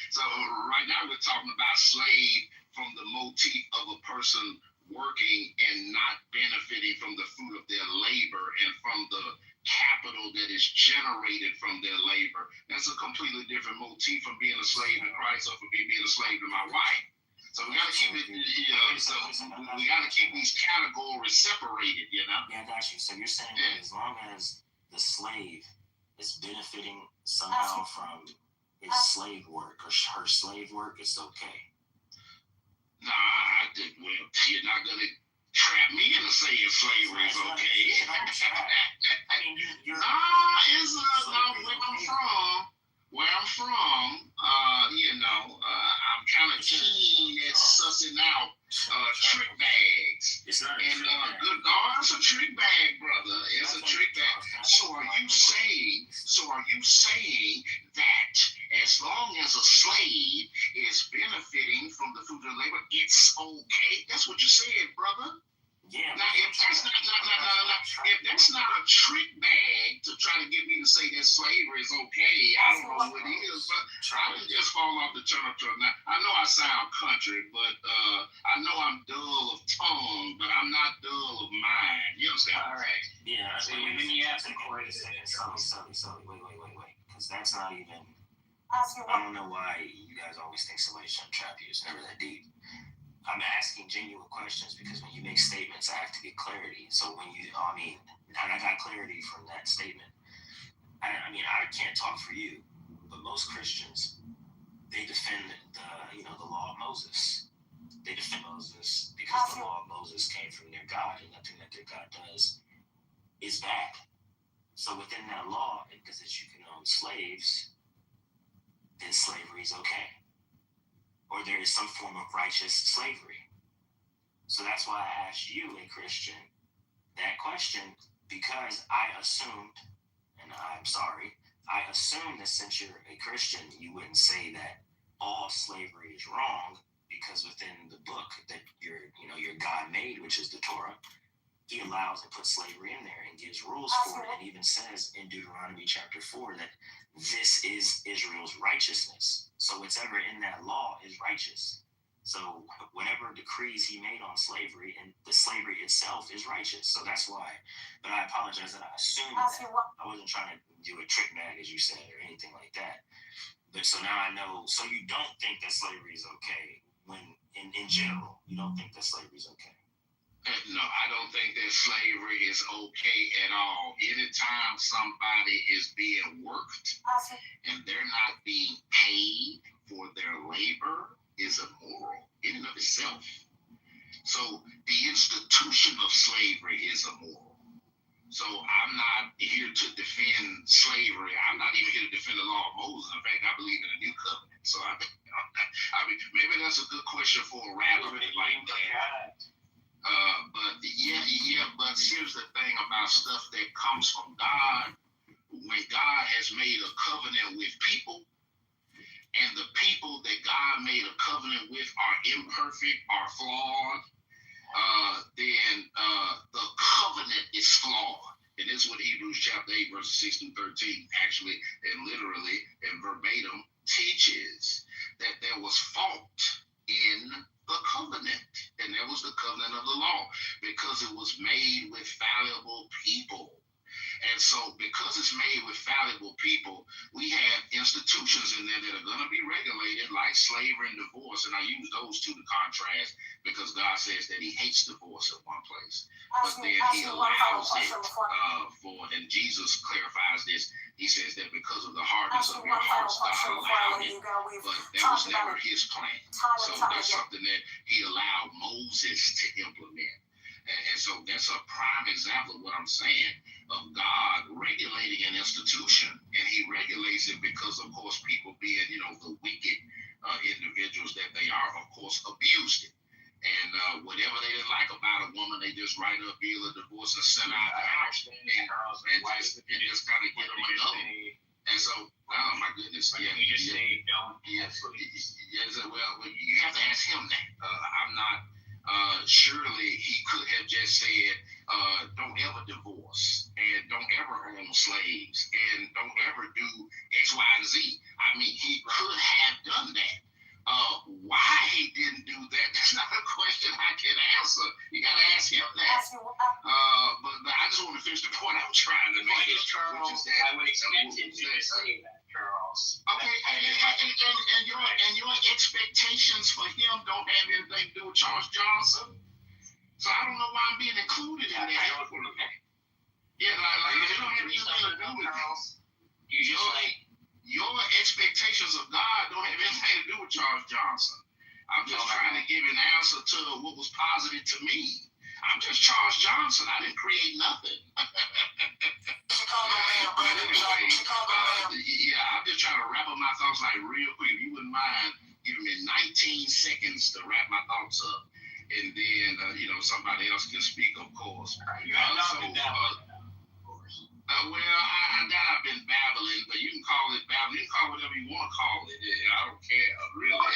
slave from the motif of a person working and not benefiting from the fruit of their labor and from the capital that is generated from their labor. That's a completely different motif from being a slave to Christ or from being a slave to my wife. So we got to keep it. We got to keep these categories separated. Yeah, I got you. So you're saying that as long as the slave is benefiting somehow from his slave work or her slave work, it's okay. Nah, I think, well, you're not going to trap me into saying slavery is okay. Where I'm from, I'm kind of keen at sussing out trick bags. It's not good God, it's a trick bag, brother. It's a trick bag. So are you saying that as long as a slave is benefiting from the fruit of labor, it's okay? That's what you said, brother. Yeah. Now, if that's not a trick bag to try to get me to say that slavery is okay, I don't know what it is, but I can just fall off the turnip. Now, I know I sound country, but I know I'm dull of tongue, but I'm not dull of mind. You understand? All right. Yeah. So then you have to wait. Wait. Because that's not even. I don't know why you guys always think somebody shouldn't trap you. It's never that deep. I'm asking genuine questions because when you make statements, I have to get clarity. So and I got clarity from that statement. I can't talk for you, but most Christians, they defend the law of Moses. They defend Moses because the law of Moses came from their God, and nothing that their God does is bad. So within that law, because you can own slaves, then slavery is okay. Or there is some form of righteous slavery. So that's why I asked you, a Christian, that question, because I assumed, and I'm sorry, I assumed that since you're a Christian, you wouldn't say that all slavery is wrong, because within the book that your God made, which is the Torah, he allows and puts slavery in there and gives rules for it, and even says in Deuteronomy chapter 4 that this is Israel's righteousness. So whatever in that law is righteous. So whatever decrees he made on slavery, and the slavery itself is righteous. So that's why. But I apologize that I assumed that. I wasn't trying to do a trick bag, as you said, or anything like that. But so now I know. So you don't think that slavery is okay when, in general, you don't think that slavery is okay? No, I don't think that slavery is okay at all. Anytime somebody is being worked and they're not being paid for their labor is immoral in and of itself. So the institution of slavery is immoral. So I'm not here to defend slavery. I'm not even here to defend the law of Moses. In fact, I believe in a new covenant. So maybe that's a good question for a rabbi like that. But here's the thing about stuff that comes from God. When God has made a covenant with people, and the people that God made a covenant with are imperfect, are flawed, then the covenant is flawed. And this is what Hebrews chapter 8, verses 6 through 13 actually and literally and verbatim teaches, that there was fault in the covenant, and that was the covenant of the law, because it was made with fallible people. And so, because it's made with fallible people, we have institutions in there that are going to be regulated, like slavery and divorce. And I use those two to contrast, because God says that He hates divorce at one place, but then He allows it and Jesus clarifies this. He says that because of the hardness of your hearts, God allowed it, but that was never His plan. So that's something that He allowed Moses to implement. And so that's a prime example of what I'm saying, of God regulating an institution. And He regulates it because, of course, people being, the wicked individuals that they are, of course, abused it. And whatever they didn't like about a woman, they just write up, bill of divorce, and send out the house, and just kind of get them another. And so, oh my goodness, well, you have to ask him that. I'm not. Surely he could have just said, don't ever divorce, and don't ever own slaves, and don't ever do X, Y, and Z. I mean, he could have done that. Why he didn't do that, that's not a question I can answer. You got to ask him that. But I just want to finish the point I'm trying to make. Charles, I would expect him to say that, Charles. Okay, and your expectations for him don't have anything to do with Charles Johnson. So I don't know why I'm being included in that. Yeah, like it don't have anything to do with Charles. You just like. Your expectations of God don't have anything to do with Charles Johnson. I'm just trying to give an answer to what was posited to me. I'm just Charles Johnson. I didn't create nothing. But anyway, I'm just trying to wrap up my thoughts like real quick. If you wouldn't mind giving me 19 seconds to wrap my thoughts up, and then somebody else can speak, of course. Well, I doubt I've been babbling, but you can call it babbling. You can call it whatever you want to call it. I don't care, really.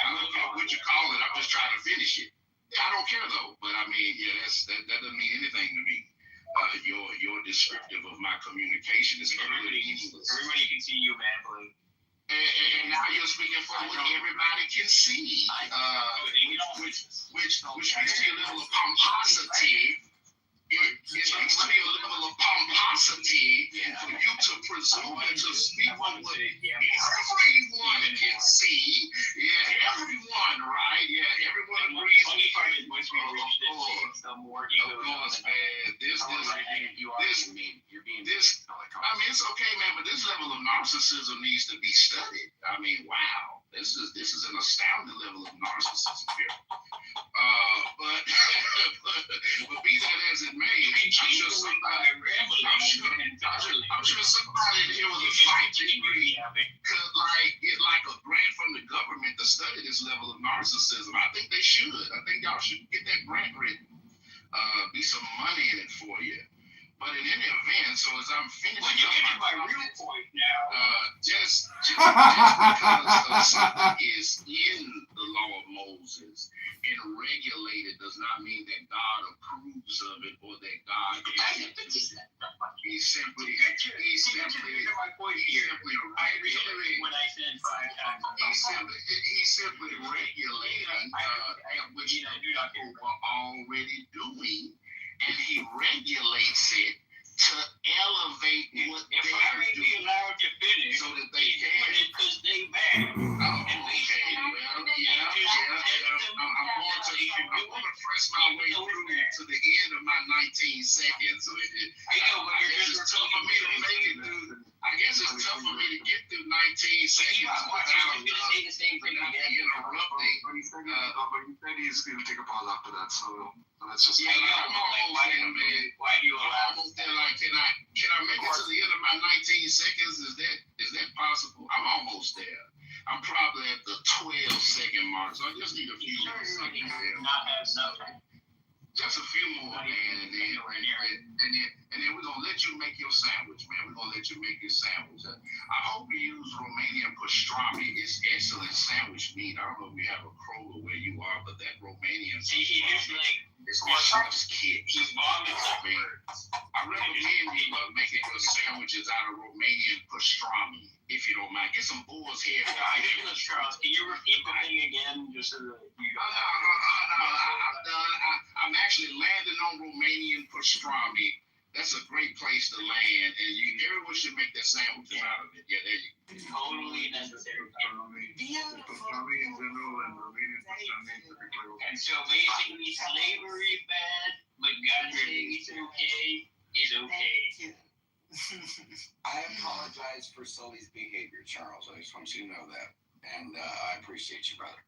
I don't care what you call it. I'm just trying to finish it. Yeah, I don't care, though. But, I mean, that doesn't mean anything to me. Your descriptive of my communication is everybody can see you babbling. And now you're speaking for what everybody can see. Which speaks to your level of pomposity. It speaks to me a level of pomposity for you to presume and to speak on what everyone can see. Yeah, everyone, right? Yeah, everyone agrees. Of course, man. I mean, it's okay, man, but this level of narcissism needs to be studied. I mean, wow. This is an astounding level of narcissism here. But be that as it may, I'm sure somebody in here with a flight degree could get like a grant from the government to study this level of narcissism. I think they should. I think y'all should get that grant written. Be some money in it for you. But in any event, so as I'm finishing well, you're getting my real point now. Just because something is in the law of Moses and regulated does not mean that God approves of it or that God is. He's simply regulating. When I said 5 times, he's simply regulating which people were already doing. And he regulates it to elevate what if I may be allowed to finish, so that they can. Because they bad. I'm going to press my way through to the end of my 19 seconds. So I know, but it's tough for me to make it through. I guess it's tough for me to get through 19 seconds without say the same thing again. Interrupting. But he said he's going to take a pause after that, so let's just. Yeah, I'm almost there, man. Why do you allow? Almost there. Like, can I make it to the end of my 19 seconds? Is that possible? I'm almost there. I'm probably at the 12-second mark, so I just need a few more seconds there. Not have something. Just a few more, man, and then we're gonna let you make your sandwich, man. We're gonna let you make your sandwich. I hope you use Romanian pastrami. It's excellent sandwich meat. I don't know if you have a Kroger where you are, but that Romanian. See, he just like Bishop's kid. He vomits at me. I recommend him making us sandwiches out of Romanian pastrami, if you don't mind. Get some boar's head. I didn't know, Charles. Can you repeat the thing again, just so that you No, I'm done. I'm actually landing on Romanian pastrami. That's a great place to land, and everyone should make their sandwiches out of it. Yeah, there you go. totally necessary. And so basically, slavery is bad, but God saying it's okay is okay. I apologize for Sully's behavior, Charles. I just want you to know that. And I appreciate you, brother.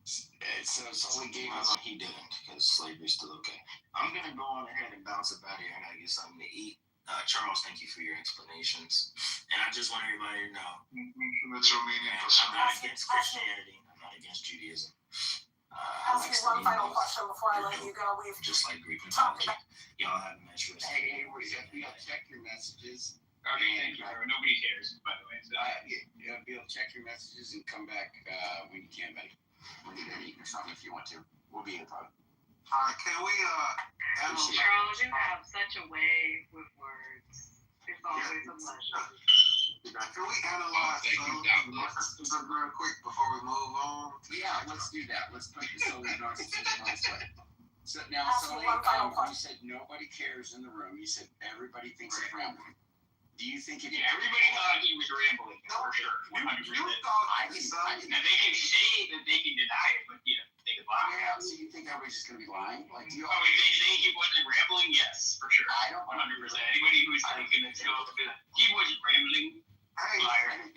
So Sully gave us... He didn't, because slavery's still okay. I'm going to go on ahead and bounce up out of here. I got to get something to eat. Charles, thank you for your explanations. And I just want everybody to know, I'm not against Christianity. I'm not against Judaism. I like one final studying question before I let you go. We've just like Greek mythology. Y'all have a nice rest. Hey, check your messages. Okay, thank you. Nobody cares, by the way. So. Be able to check your messages and come back when you can, buddy. When you're done eating or something, if you want to. We'll be in time. Can we Charles, you have such a way with words. It's always a pleasure. Can we analyze some real quick before we move on? Yeah, let's do that. Let's put the Sully narcissism on display. So now, Sully, you said nobody cares in the room. You said everybody thinks it's rambling. Do you think if everybody thought he was rambling, for sure, 100%. Now they can say that they can deny it, but they could lie. Yeah, so you think everybody's just gonna be lying? Like, if they say he wasn't rambling, yes, for sure. I don't 100%. Anybody who's thinking that he wasn't rambling, liar. I'm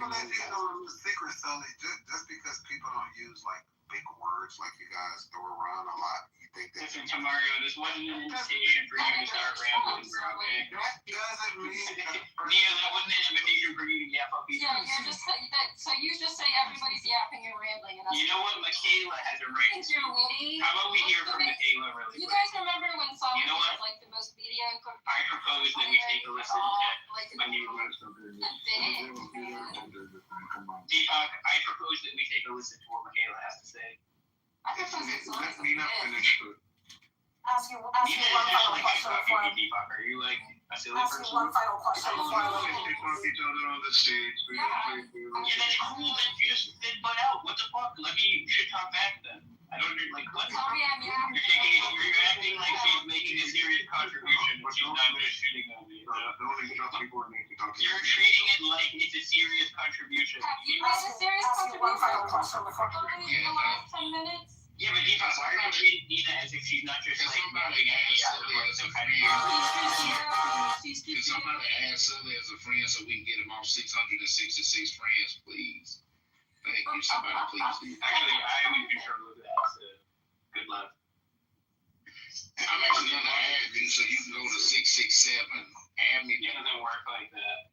gonna let you know the secret, Sully. Just because people don't use like big words like you guys throw around a lot, you think that. Listen, Tamario, this wasn't an invitation for you to start rambling, bro. Okay? That doesn't mean. Nia, that wasn't an invitation for you to yap up either. Yeah, you're just so you just say everybody's yapping and rambling, and you know what? Michaela has a right. Think you're witty. How about we hear from Michaela really You quick? guys remember when Solomon You know what? was like the most mediocre? I propose that we take a listen to my new one. Deepak, I propose that we take a listen to what Michaela has to say. I propose that Let Nina finish the. Ask you one final question before I Deepak, are you like a silly ask you person? one final question before I let you They talk each other on the stage. Yeah, that's cool. Then butt out. What the fuck? Let me shit talk back then. I don't like what? Sorry, I'm yapping. You're acting like she's making a serious contribution, but she's not just shitting on me. You're treating it like it's a serious contribution. Have you made a serious contribution in the last 10 minutes? Yeah, but Deepak, why are you treating Nina as if she's not just like moving any some kind of Can somebody ask Sully as a friend so we can get him off 666 friends, please? Thank you. Somebody please do. Actually, I am in control of that, so good luck. I'm actually going to add you so you can go to 667. Add me. It doesn't work like that.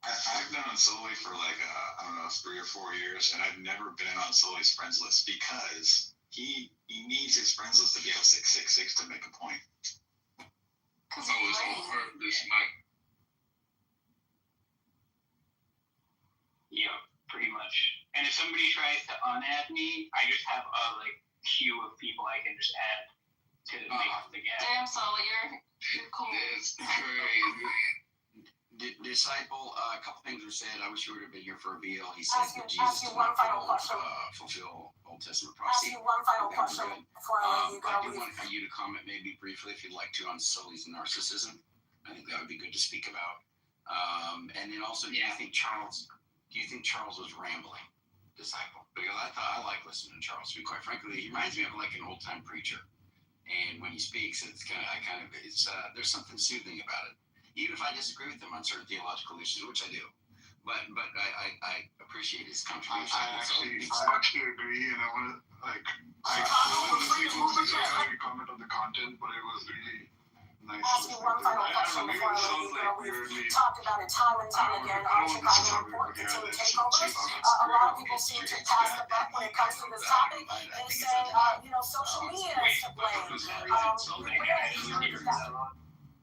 I've been on Sully for like, I don't know, 3 or 4 years, and I've never been on Sully's friends list because he needs his friends list to be on 666 to make a point. It's on purpose, Mike. Yeah, pretty much. And if somebody tries to unadd me, I just have a queue of people I can just add to make up the gap. Damn, Sully, you're cool. That's crazy. Disciple, a couple things were said. I wish you would have been here for a meal. He said that Jesus did not fulfill Old Testament prophecy. ask you one final question before I let you go. I do want you to comment maybe briefly, if you'd like to, on Sully's narcissism. I think that would be good to speak about. And then also, do you think Charles was rambling, Disciple? Because I like listening to Charles. To be quite frankly, he reminds me of like an old time preacher. And when he speaks, it's there's something soothing about it. Even if I disagree with him on certain theological issues, which I do, but I appreciate his contribution. I actually agree, and I want to comment on the content, but it was really nice. Ask you one final question before I let you go. We've talked about it time and time again on Chicago Report, continuing takeovers. A lot of people seem to pass the buck when it comes to this topic and say, social media is to blame.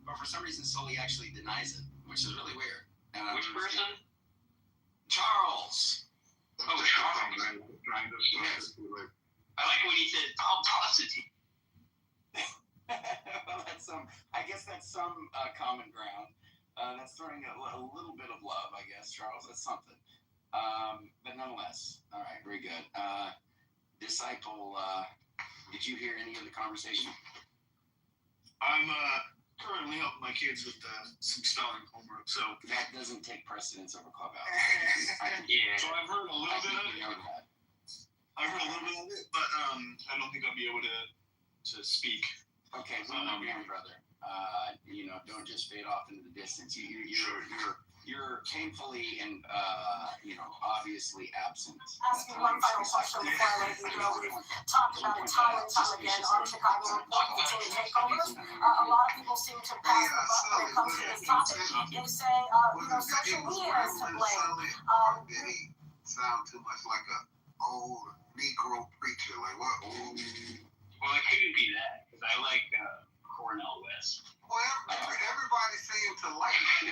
But for some reason, Sully actually denies it, which is really weird. Which person? Charles. Oh, Sean. Trying to Yes. I like when he said, "I'll toss it to you." Well, I guess that's some common ground. That's throwing a little bit of love, I guess, Charles. That's something. But nonetheless, all right, very good. Disciple, did you hear any of the conversation? I'm currently helping my kids with some spelling homework, so that doesn't take precedence over Clubhouse. Yeah. So I've heard a little bit of it. That. I've heard a little bit of it, but I don't think I'll be able to speak. Okay, we understand, brother. Don't just fade off into the distance. You're painfully and obviously absent. Ask you one final question before I let you go. We've talked about it time and time again on Chicago Report between takeovers. A lot of people seem to pass the buck when it comes to this topic. They say, social media is to blame. Did he sound too much like a old Negro preacher? Like what? Well, it couldn't be that, because I like Cornel West. Well, everybody seemed to like it,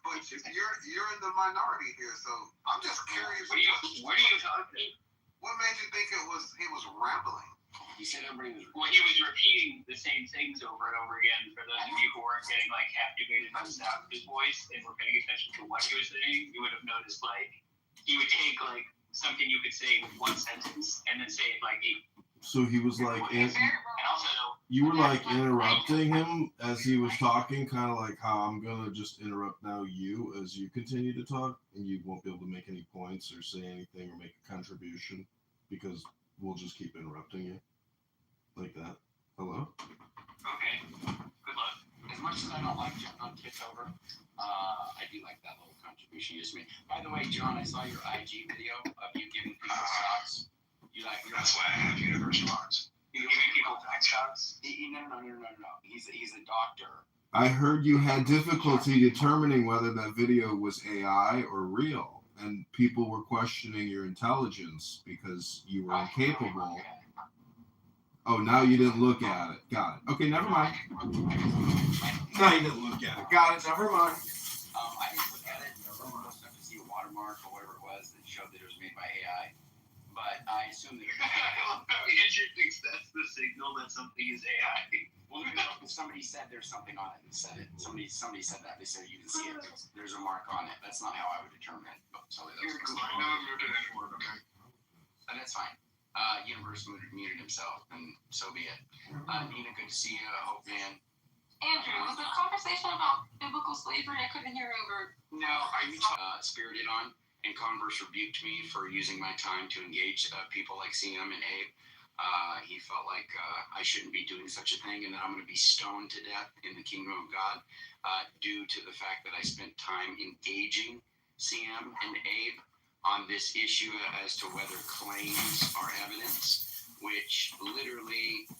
but you're in the minority here, so I'm just curious. What are you talking about? What made you think he was rambling? He said everybody was. Well, he was repeating the same things over and over again. For those of you who weren't getting captivated by the sound of his voice and were paying attention to what he was saying, you would have noticed he would take something you could say with one sentence and then say it like eight. So he was like, you were like interrupting him as he was talking, kind of like how I'm gonna just interrupt now you as you continue to talk, and you won't be able to make any points or say anything or make a contribution because we'll just keep interrupting you like that. Hello? Okay. Good luck. As much as I don't like John Kitover, I do like that little contribution you just made. By the way, John, I saw your IG video of you giving people stocks. That's why I have universe stocks. You giving people tax shots? No. He's a doctor. I heard you had difficulty determining whether that video was AI or real, and people were questioning your intelligence because you were incapable. Oh, now you didn't look at it. Got it. Okay, never mind. Now you didn't look at it. Got it. Never mind. I didn't look at it. I was supposed to see a watermark or whatever it was that showed that it was made by AI. But I assume that Andrew thinks that's the signal that something is AI. Well, somebody said there's something on it and said it. Somebody said that. They said you can see it. There's a mark on it. That's not how I would determine it. But so that's and that's fine. Universe muted himself, and so be it. Nina, good to see you. I hope, man. Andrew, was the conversation about biblical slavery? I couldn't hear over. No, are you spirited on? And Converse rebuked me for using my time to engage people like CM and Abe. He felt like I shouldn't be doing such a thing and that I'm going to be stoned to death in the kingdom of God due to the fact that I spent time engaging CM and Abe on this issue as to whether claims are evidence, which literally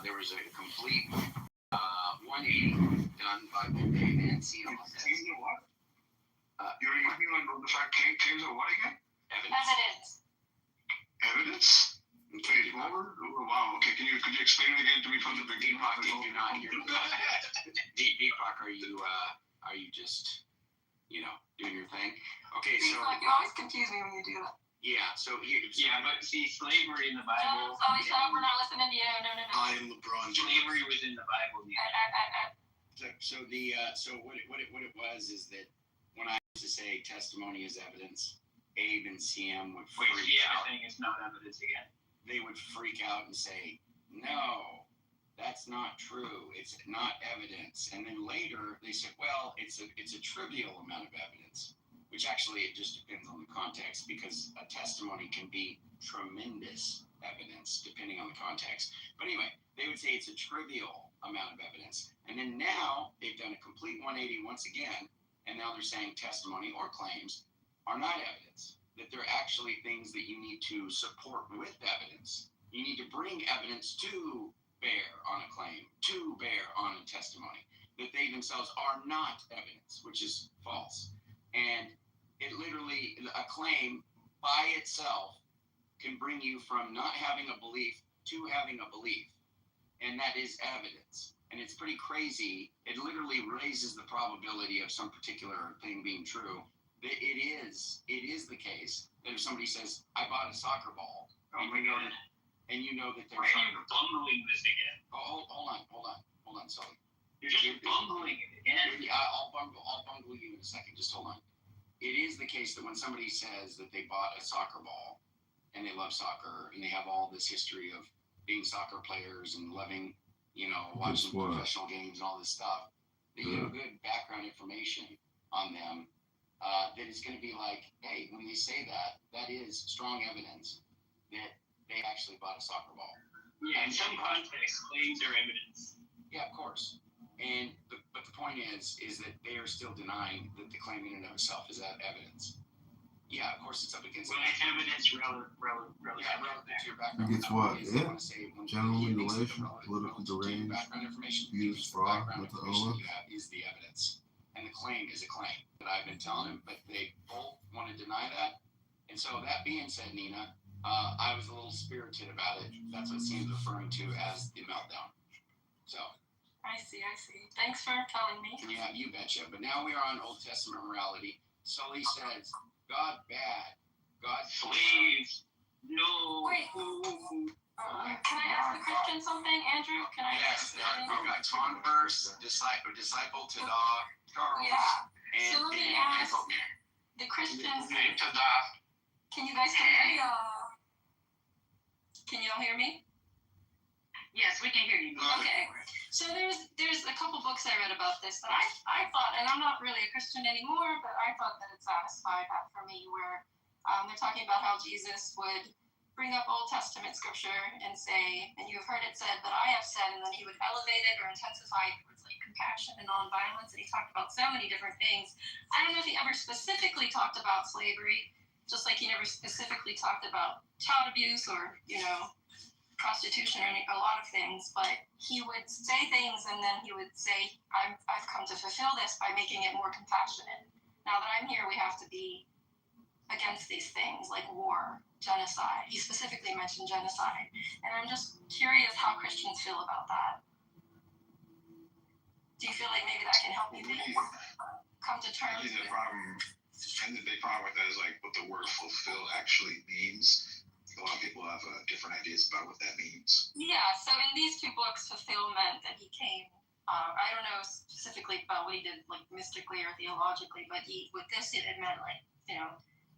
there was a complete 180 done by both Abe and CM on this. You're using the fact claims of what again? Evidence. Evidence? Page forward? Oh, wow. Okay, could you explain it again to me from the beginning? Deepak, did you not hear Deepak, are you just, doing your thing? Okay, so You always confuse me when you do that. Yeah, but see, slavery in the Bible. No, sorry, Sean, we're not listening to you. No. I am LeBron James. Slavery was in the Bible. So what it was is that when I used to say testimony is evidence, Abe and CM would freak out. Saying it's not evidence again. They would freak out and say, no, that's not true. It's not evidence. And then later they said, well, it's a trivial amount of evidence, which actually it just depends on the context because a testimony can be tremendous evidence depending on the context. But anyway, they would say it's a trivial amount of evidence. And then now they've done a complete 180 once again, and now they're saying testimony or claims are not evidence. That they're actually things that you need to support with evidence. You need to bring evidence to bear on a claim, to bear on a testimony, that they themselves are not evidence, which is false. And it literally, a claim by itself can bring you from not having a belief to having a belief. And that is evidence. And it's pretty crazy. It literally raises the probability of some particular thing being true It is the case that if somebody says, I bought a soccer ball, and you know that they're... Why are you bungling this again? Oh, hold on, Sully. You're just bungling it again. I'll bungle you in a second. Just hold on. It is the case that when somebody says that they bought a soccer ball and they love soccer and they have all this history of being soccer players and loving, watching professional games and all this stuff, that you have good background information on them, that it's going to be like, hey, when they say that, that is strong evidence that they actually bought a soccer ball. Yeah, in some contexts, claims are evidence. Yeah, of course. But the point is that they are still denying that the claim in and of itself is that evidence. Yeah, of course it's up against... Well, it's evidence relative to your background. It's what? General mutilation, political deranged, abuse, fraud, mental illness. Is the evidence. And the claim is a claim that I've been telling him, but they both want to deny that. And so that being said, Nina, I was a little spirited about it. That's what Sam's referring to as the meltdown. So... I see. Thanks for telling me. Yeah, you betcha. But now we are on Old Testament morality. Sully says, God bad. God slaves. No. Wait. Can I ask the Christian something, Andrew? Can I Yes, we got converse, disciple to Charles. Yeah. And so let me ask the Christians. Can you guys hear me? Can y'all hear me? Yes, we can hear you. Okay. So there's a couple books I read about this that I thought, and I'm not really a Christian anymore, but I thought that it satisfied that for me, where they're talking about how Jesus would bring up Old Testament scripture and say, and you have heard it said, but I have said, and then he would elevate it or intensify it towards like compassion and nonviolence, and he talked about so many different things. I don't know if he ever specifically talked about slavery, just like he never specifically talked about child abuse or, prostitution or a lot of things, but he would say things and then he would say, I've come to fulfill this by making it more compassionate. Now that I'm here, we have to be against these things like war, genocide. He specifically mentioned genocide. And I'm just curious how Christians feel about that. Do you feel like maybe that can help you come to terms with... The big problem with that is like what the word fulfill actually means. A lot of people have different ideas about what that means. Yeah, so in these two books, fulfill meant that he came, I don't know specifically about what he did, like mystically or theologically, but with this, it meant like,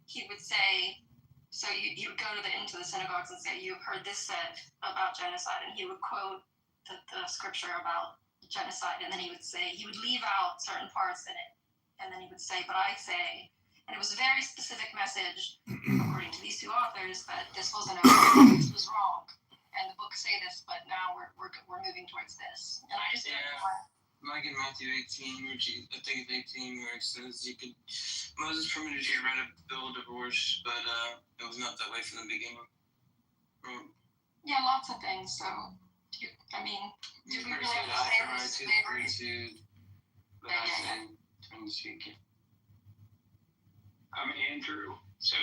he would say, so you would go into the synagogues and say, you have heard this said about genocide, and he would quote the scripture about genocide, and then he would say, he would leave out certain parts in it, and then he would say, but I say, and it was a very specific message, according to these two authors, that this wasn't okay, this was wrong. And the books say this, but now we're moving towards this. And I just like in Matthew 18, I think it's 18, where it says Moses permitted you to write a bill of divorce, but it was not that way from the beginning. Yeah, lots of things. So, do we really have to say slavery? I'm Andrew. So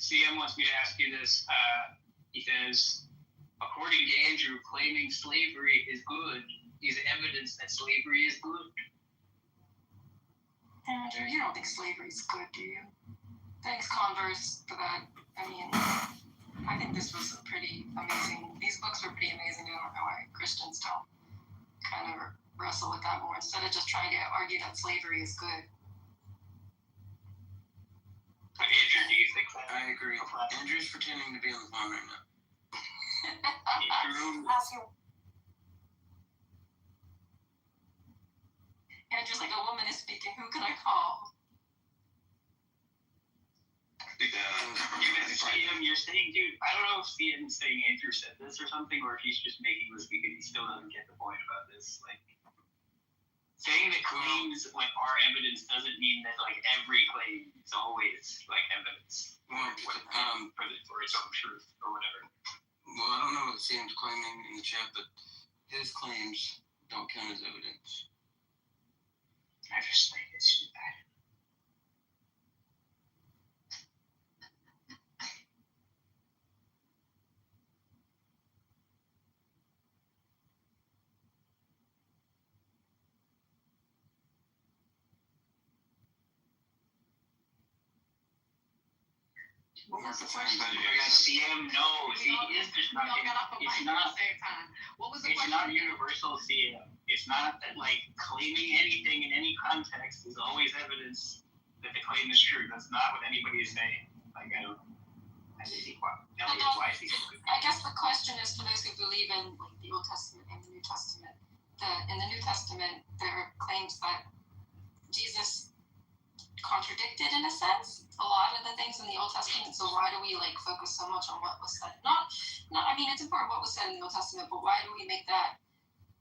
CM wants me to ask you this. He says, according to Andrew, claiming slavery is good is evidence that slavery is good. Andrew, you don't think slavery is good, do you? Thanks, Converse, for that. I think this was pretty amazing. These books were pretty amazing. I don't know why Christians don't kind of wrestle with that more instead of just trying to argue that slavery is good. Andrew, do you think that? I agree. Andrew's pretending to be on the phone right now. Andrew's like, a woman is speaking. Who can I call? You're saying, dude, I don't know if CM's saying Andrew said this or something, or if he's just making this because he still doesn't get the point about this. Like, saying that claims are evidence doesn't mean that every claim is always evidence for its own truth or whatever. Well, I don't know what CM's claiming in the chat, but his claims don't count as evidence. I just think it's bad. What was the question? CM, no, see, it's just not. It's not. What was the It's question? not universal CM. It's not that like claiming anything in any context is always evidence that the claim is true. That's not what anybody is saying. Like I don't. I think why is he so good? I guess the question is for those who believe in like the Old Testament and the New Testament. In the New Testament, there are claims that Jesus contradicted, in a sense, a lot of the things in the Old Testament. So why do we like focus so much on what was said? Not. I mean, it's important what was said in the Old Testament, but why do we make that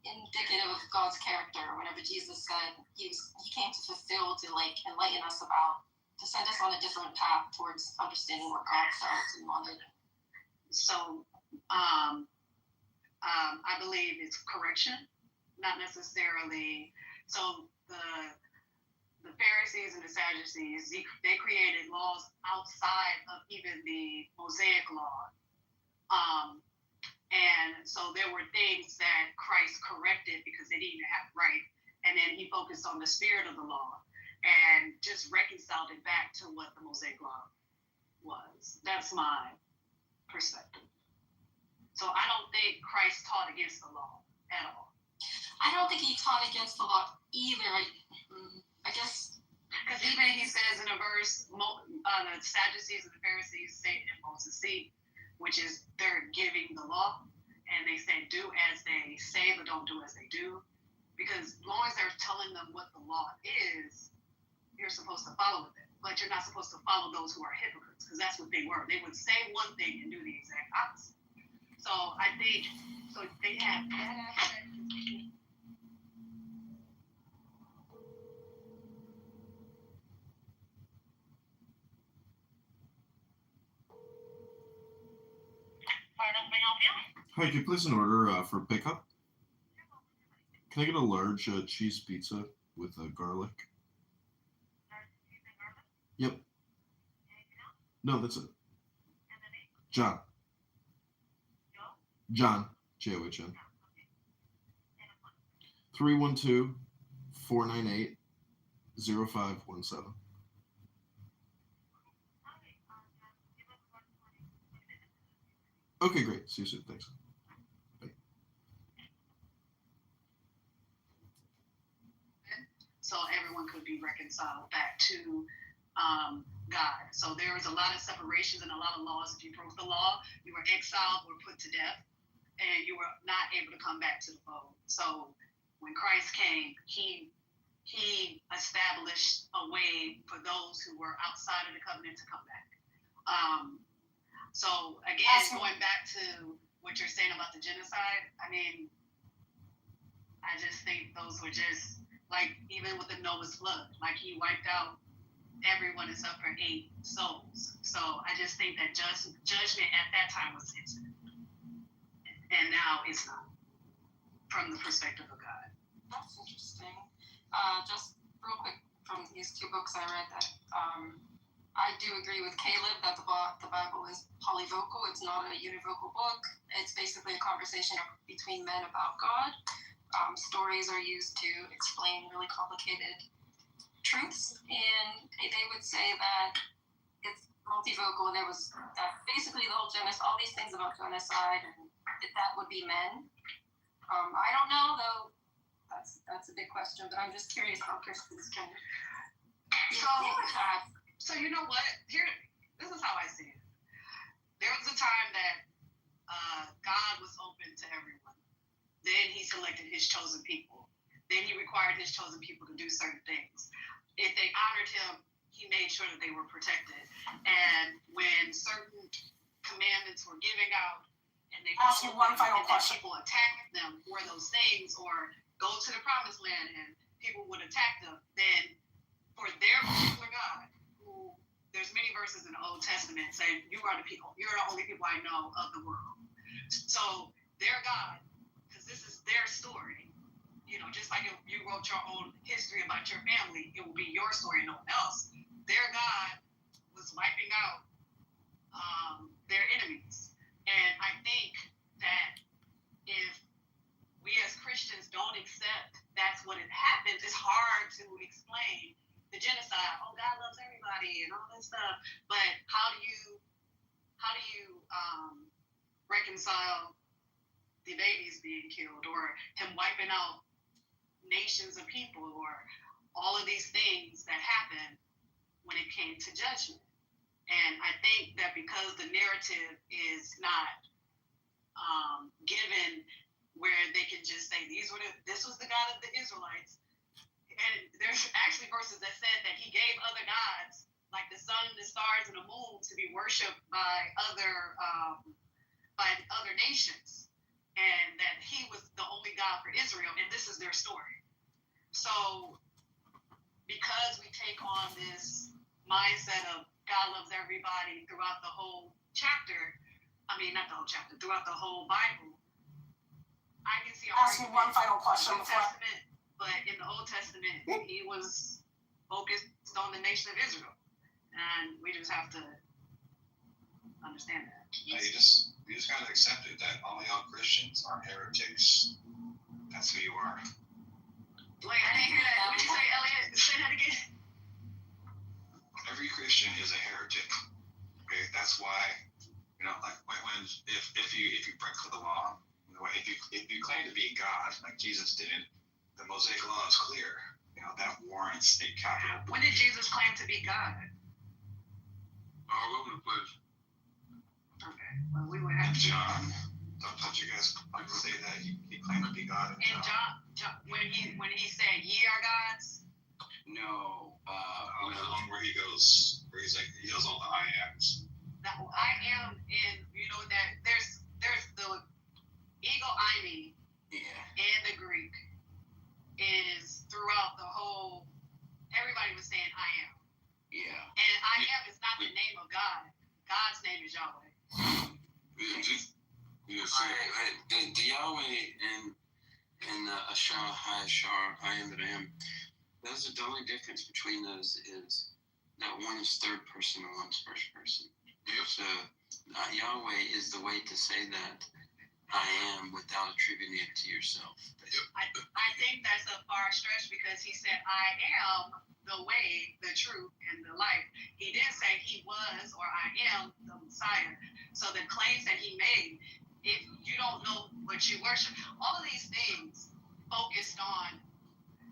indicative of God's character? Whenever Jesus said he came to fulfill, to like enlighten us about, to send us on a different path towards understanding what God felt and wanted. So, I believe it's correction, not necessarily. So the Pharisees and the Sadducees, they created laws outside of even the Mosaic law. And so there were things that Christ corrected because they didn't have it right. And then he focused on the spirit of the law and just reconciled it back to what the Mosaic law was. That's my perspective. So I don't think Christ taught against the law at all. I don't think he taught against the law either. I guess. Because even he says in a verse, the Sadducees and the Pharisees say in Moses' seat, which is they're giving the law, and they say do as they say, but don't do as they do. Because as long as they're telling them what the law is, you're supposed to follow it. But you're not supposed to follow those who are hypocrites, because that's what they were. They would say one thing and do the exact opposite. So I think, so they have that aspect. Hi, can you place an order for pickup? Can I get a large cheese pizza with garlic? Yep. No, that's it. John. John. John. 312-498-0517. Okay, great. See you soon. Thanks. Bye. So everyone could be reconciled back to God. So there was a lot of separations and a lot of laws. If you broke the law, you were exiled or put to death, and you were not able to come back to the fold. So when Christ came, he established a way for those who were outside of the covenant to come back. So again, going back to what you're saying about the genocide, I mean, I just think those were just like, even with the Noah's flood, like he wiped out everyone except for 8 souls. So I just think that judgment at that time was instant, and now it's not, from the perspective of God. That's interesting. Just real quick, from these 2 books I read, that I do agree with Caleb that the Bible is polyvocal. It's not a univocal book. It's basically a conversation between men about God. Stories are used to explain really complicated truths, and they would say that it's multivocal, and there was that basically the whole genocide, all these things about genocide, and that would be men. I don't know though. That's a big question, but I'm just curious how Christians can. So you know what? Here, this is how I see it. There was a time that God was open to everyone. Then he selected his chosen people. Then he required his chosen people to do certain things. If they honored him, he made sure that they were protected. And when certain commandments were given out, and they ask you one final question. People attacked them for those things, or go to the promised land and people would attack them, then for their particular God, who there's many verses in the Old Testament say, you are the people, you're the only people I know of the world. So their God, because this is their story, you know, just like if you wrote your own history about your family, it will be your story and no one else. Their God was wiping out their enemies. And I think that if we as Christians don't accept that's what it happens, it's hard to explain the genocide. Oh, God loves everybody and all this stuff. But how do you how do you reconcile the babies being killed, or him wiping out nations of people, or all of these things that happened when it came to judgment? And I think that because the narrative is not given where they can just say this was the God of the Israelites, and there's actually verses that said that he gave other gods like the sun, the stars, and the moon to be worshipped by other nations, and that he was the only God for Israel, and this is their story. So because we take on this mindset of God loves everybody throughout the whole chapter, not the whole chapter, throughout the whole Bible, I can see Ask you one final question in the New Testament, but in the Old Testament, he was focused on the nation of Israel, and we just have to understand that. You just gotta accept it that all y'all Christians are heretics. That's who you are. Wait, I didn't hear that. What did you say, Elliot? Say that again. Every Christian is a heretic. Okay, that's why, if you break the law, if you claim to be God like Jesus did, the Mosaic law is clear. That warrants a capital. When did Jesus claim to be God? All over the place. Okay, well, we would have John. Don't you guys like to say that he claimed to be God? And John, when he said, "Ye are gods." No. Where he goes, where he's like, he does all the I ams. Now, I am in, that there's the ego eimi in the Greek is throughout the whole. Everybody was saying I am. Yeah. And I am is not the name of God. God's name is Yahweh. The Yahweh and Ashar, HaShar, I am that I am. The only difference between those is that one is third person and one's first person. So Yahweh is the way to say that I am without attributing it to yourself. I think that's a far stretch because he said I am the way, the truth, and the life. He didn't say he was or I am the Messiah. So the claims that he made, if you don't know what you worship, all of these things focused on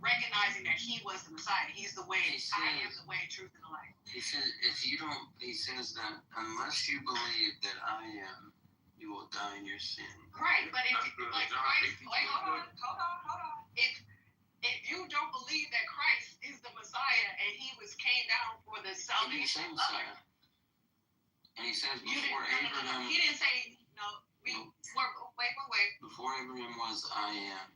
recognizing that he was the Messiah. He's the way. I am the way, truth, and the life. He says, he says that unless you believe that I am, you will die in your sin. Right, but if Christ, hold on. If you don't believe that Christ is the Messiah and he came down for the salvation of others. And he says before Abraham. He didn't say no. Wait. Before Abraham was, I am.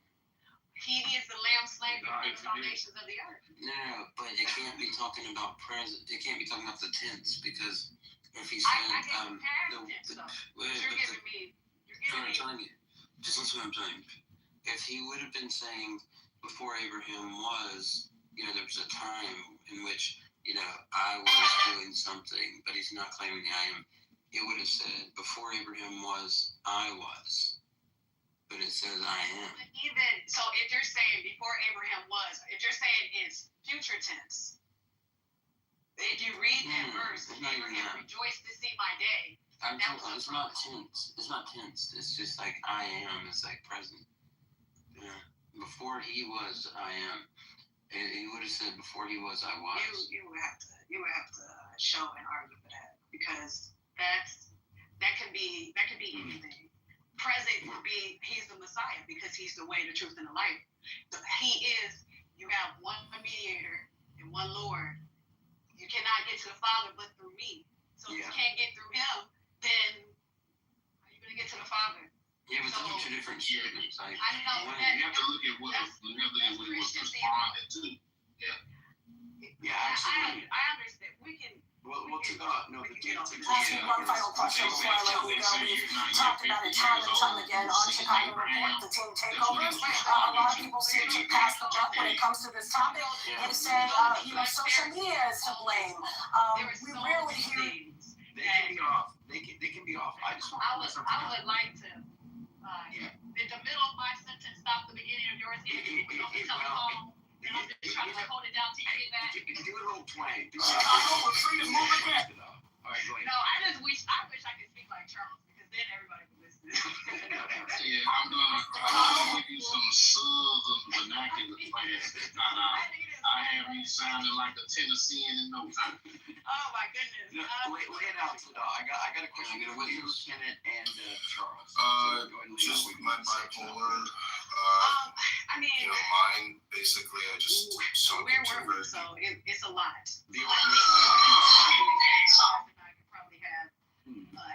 He is the lamb slain before the foundations of the earth. No, but it can't be talking about present. It can't be talking about the tense because if he said, just listen to what I'm saying. If he would have been saying before Abraham was, there was a time in which, I was doing something, but he's not claiming I am. It would have said before Abraham was, I was. But it says I am. Even so, if you're saying before Abraham was, if you're saying it's future tense, if you read that verse, Abraham rejoiced to see my day. It's not tense. It's not tense. It's just like I am. It's like present. Yeah. Before he was, I am. And he would have said before he was, I was. You would have to show and argue for that because that can be anything. Present would be he's the Messiah because he's the way, the truth, and the life. You have one mediator and one Lord. You cannot get to the Father but through me. So if you can't get through him, then how are you going to get to the Father? Yeah, but those are two different statements. I know. You have to look at what was responded to. Yeah, absolutely. I understand. We can. Ask you one final question before I let you go. We've talked about it time and time again on Chicago Report, the team takeovers. A lot of people seem to pass the buck when it comes to this topic and say, social media is to blame. We rarely hear. They can be off. They can be off. I would like to. Did the middle of my sentence stop the beginning of yours? Trying to hold it down to get back. Give it a little twang. Chicago will treat us moving ahead. All right, go ahead. No, I wish I could speak like Charles because then everybody would listen. Yeah, I'm gonna give you some southern vernacular class that I have you sounding like a Tennessean in no time. Oh my goodness. No, lay it out to the dog. I got a question. I'm gonna with you, Kenneth and Charles. Go ahead and lay Just out what you my want to say. bipolar. I mean, You know, mine basically, I just sunk where into were we? it. So it's a lot. The I could probably have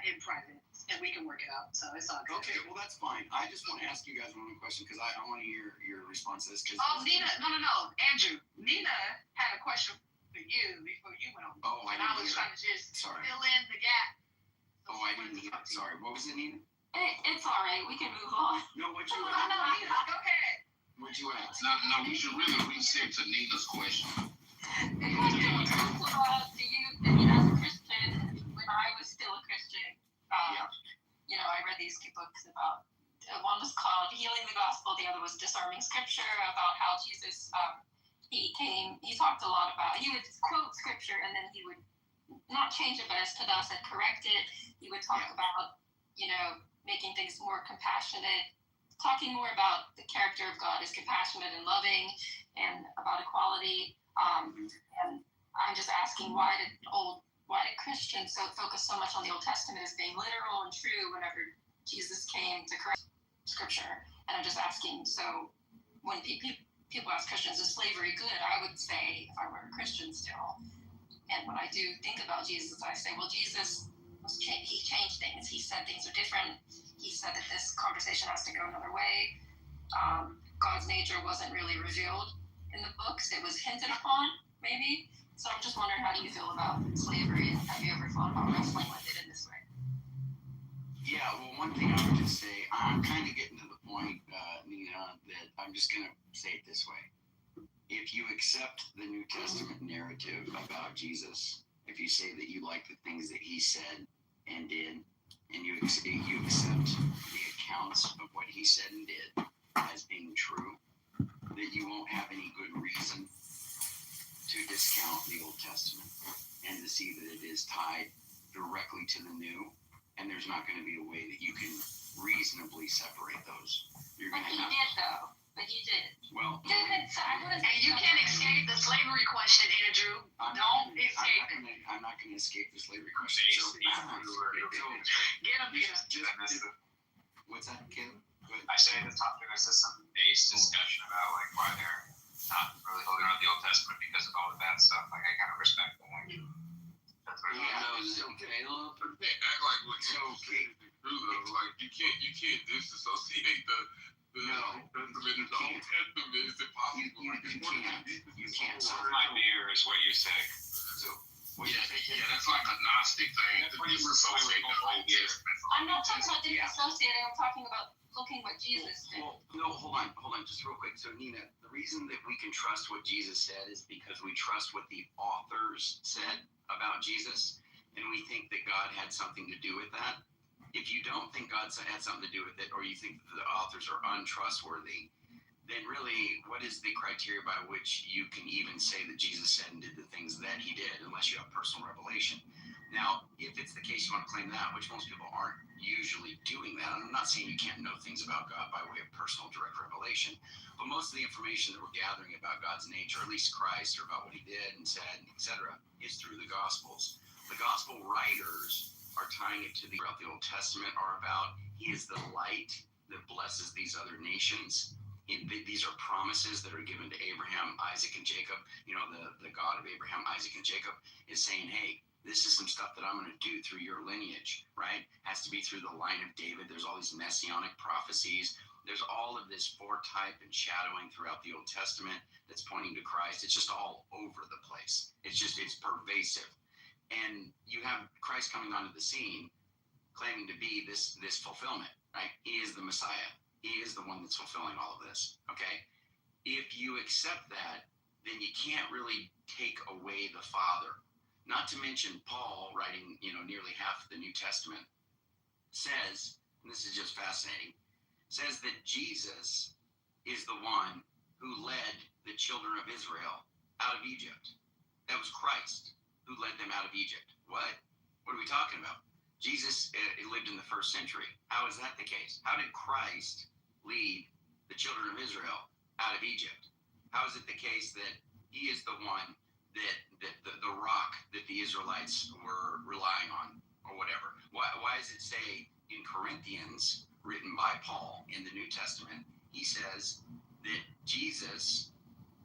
in private, and we can work it out. So it's all good. Okay, well that's fine. I just want to ask you guys one question because I want to hear your response to this. Oh, Nina, no, Andrew. Nina had a question for you before you went on. Oh, I and I didn't was hear trying to just Sorry. fill in the gap. Oh, I didn't hear it. Sorry. What was it, Nina? It's all right. We can move on. No, what you No, ask? Nina, go ahead. What you ask? Now we should really reset to Nina's question. The question was also about do you, I mean, as a Christian, when I was still a Christian, you know, I read these two books about, one was called Healing the Gospel, the other was Disarming Scripture, about how Jesus, he talked a lot about, he would quote Scripture and then he would not change it, but as Tada said, correct it. He would talk about, you know, making things more compassionate, talking more about the character of God as compassionate and loving and about equality. And I'm just asking, why did Christians focus so much on the Old Testament as being literal and true whenever Jesus came to correct Scripture? And I'm just asking, so when people ask Christians, is slavery good? I would say, if I were a Christian still, and when I do think about Jesus, I say, well, Jesus, he changed things. He said things are different. He said that this conversation has to go another way. God's nature wasn't really revealed in the books. It was hinted upon, maybe. So I'm just wondering, how do you feel about slavery? And have you ever thought about wrestling with it in this way? Yeah, well, one thing I would just say, I'm kind of getting to the point, Nina, that I'm just going to say it this way. If you accept the New Testament narrative about Jesus, if you say that you like the things that he said and did, and you accept the accounts of what he said and did as being true, that you won't have any good reason to discount the Old Testament and to see that it is tied directly to the New, and there's not going to be a way that you can reasonably separate those. You're going to have. But he did. Well, and you can't escape the slavery question, Andrew. Don't escape it. I'm not going to escape the slavery question. So, Get him. What's that, Caleb? I say in the topic is just some base discussion about like why they're not really holding on to the Old Testament because of all the bad stuff. Like I kind of respect that. That's what Caleb. You can't act like what you say is true though. Like you can't disassociate the Old Testament and the Old Testament. It's impossible. You can't. My beer is what you say. So, yeah, that's like a Gnostic thing. That's what you disassociate the Old Testament. I'm not talking about disassociating. I'm talking about looking what Jesus did. Well, no, hold on, just real quick. So, Nina, the reason that we can trust what Jesus said is because we trust what the authors said about Jesus, and we think that God had something to do with that. If you don't think God had something to do with it, or you think that the authors are untrustworthy, then really, what is the criteria by which you can even say that Jesus said and did the things that he did, unless you have personal revelation? Now, if it's the case you want to claim that, which most people aren't usually doing that, and I'm not saying you can't know things about God by way of personal direct revelation, but most of the information that we're gathering about God's nature, or at least Christ, or about what he did and said, etc., is through the Gospels. The Gospel writers are tying it to throughout the Old Testament are about he is the light that blesses these other nations. These are promises that are given to Abraham, Isaac, and Jacob. You know, the God of Abraham, Isaac, and Jacob is saying, hey, this is some stuff that I'm going to do through your lineage, right? Has to be through the line of David. There's all these messianic prophecies. There's all of this foretype and shadowing throughout the Old Testament that's pointing to Christ. It's just all over the place. It's pervasive. And you have Christ coming onto the scene claiming to be this fulfillment, right? He is the Messiah. He is the one that's fulfilling all of this, okay? If you accept that, then you can't really take away the Father. Not to mention Paul, writing, nearly half of the New Testament, says, and this is just fascinating, says that Jesus is the one who led the children of Israel out of Egypt. That was Christ who led them out of Egypt. What What are we talking about? Jesus lived in the 1st century. How is that the case? How did Christ lead the children of Israel out of Egypt? How is it the case that he is the one that the rock that the Israelites were relying on, or whatever? Why does it say in Corinthians, written by Paul in the New Testament, he says that Jesus,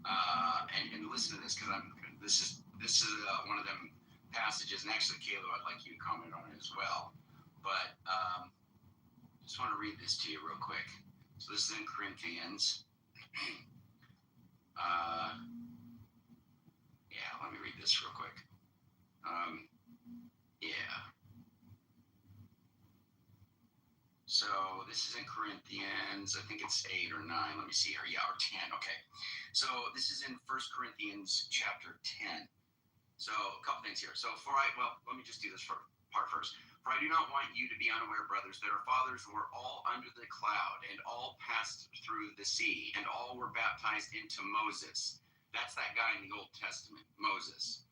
and listen to this, because this is one of them passages, and actually, Caleb, I'd like you to comment on it as well. But just want to read this to you real quick. So this is in Corinthians. Yeah, let me read this real quick. So this is in Corinthians, I think it's 8 or 9. Let me see here. Yeah, or 10. Okay. So this is in 1 Corinthians chapter 10. So a couple things here. So let me just do this part first. For I do not want you to be unaware, brothers, that our fathers were all under the cloud, and all passed through the sea, and all were baptized into Moses. That's that guy in the Old Testament, Moses.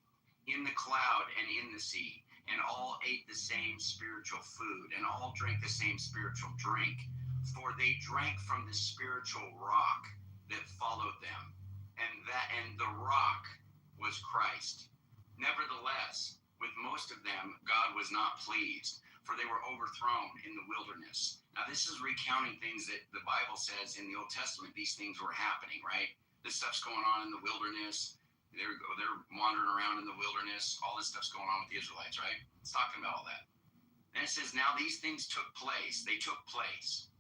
In the cloud and in the sea, and all ate the same spiritual food, and all drank the same spiritual drink, for they drank from the spiritual rock that followed them, and the rock was Christ. Nevertheless, with most of them, God was not pleased, for they were overthrown in the wilderness. Now, this is recounting things that the Bible says in the Old Testament. These things were happening, right? This stuff's going on in the wilderness. They're wandering around in the wilderness. All this stuff's going on with the Israelites, right? It's talking about all that. And it says, now these things took place. They took place.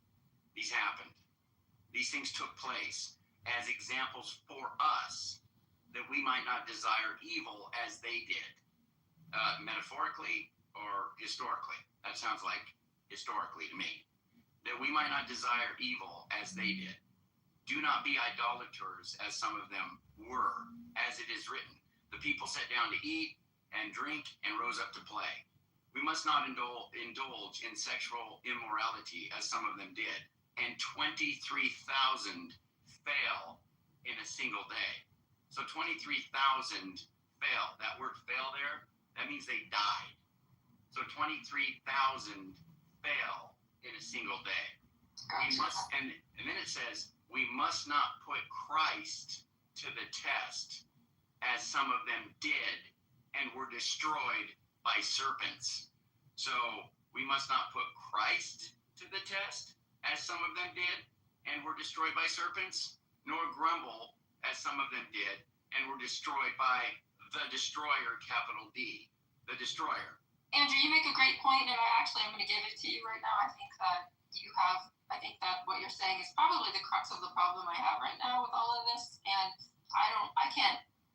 These happened. These things took place as examples for us, that we might not desire evil as they did. Metaphorically or historically? That sounds like historically to me. That we might not desire evil as they did. Do not be idolaters, as some of them were, as it is written. The people sat down to eat and drink and rose up to play. We must not indulge in sexual immorality, as some of them did. And 23,000 fell in a single day. So 23,000 fell. That word "fell" there, that means they died. So 23,000 fell in a single day. We must, and then it says, we must not put Christ to the test, as some of them did and were destroyed by serpents. So we must not put Christ to the test, as some of them did and were destroyed by serpents, nor grumble, as some of them did and were destroyed by the destroyer, capital D, the destroyer. Andrew, you make a great point, and I'm going to give it to you right now. I think that what you're saying is probably the crux of the problem I have right now with all of this. And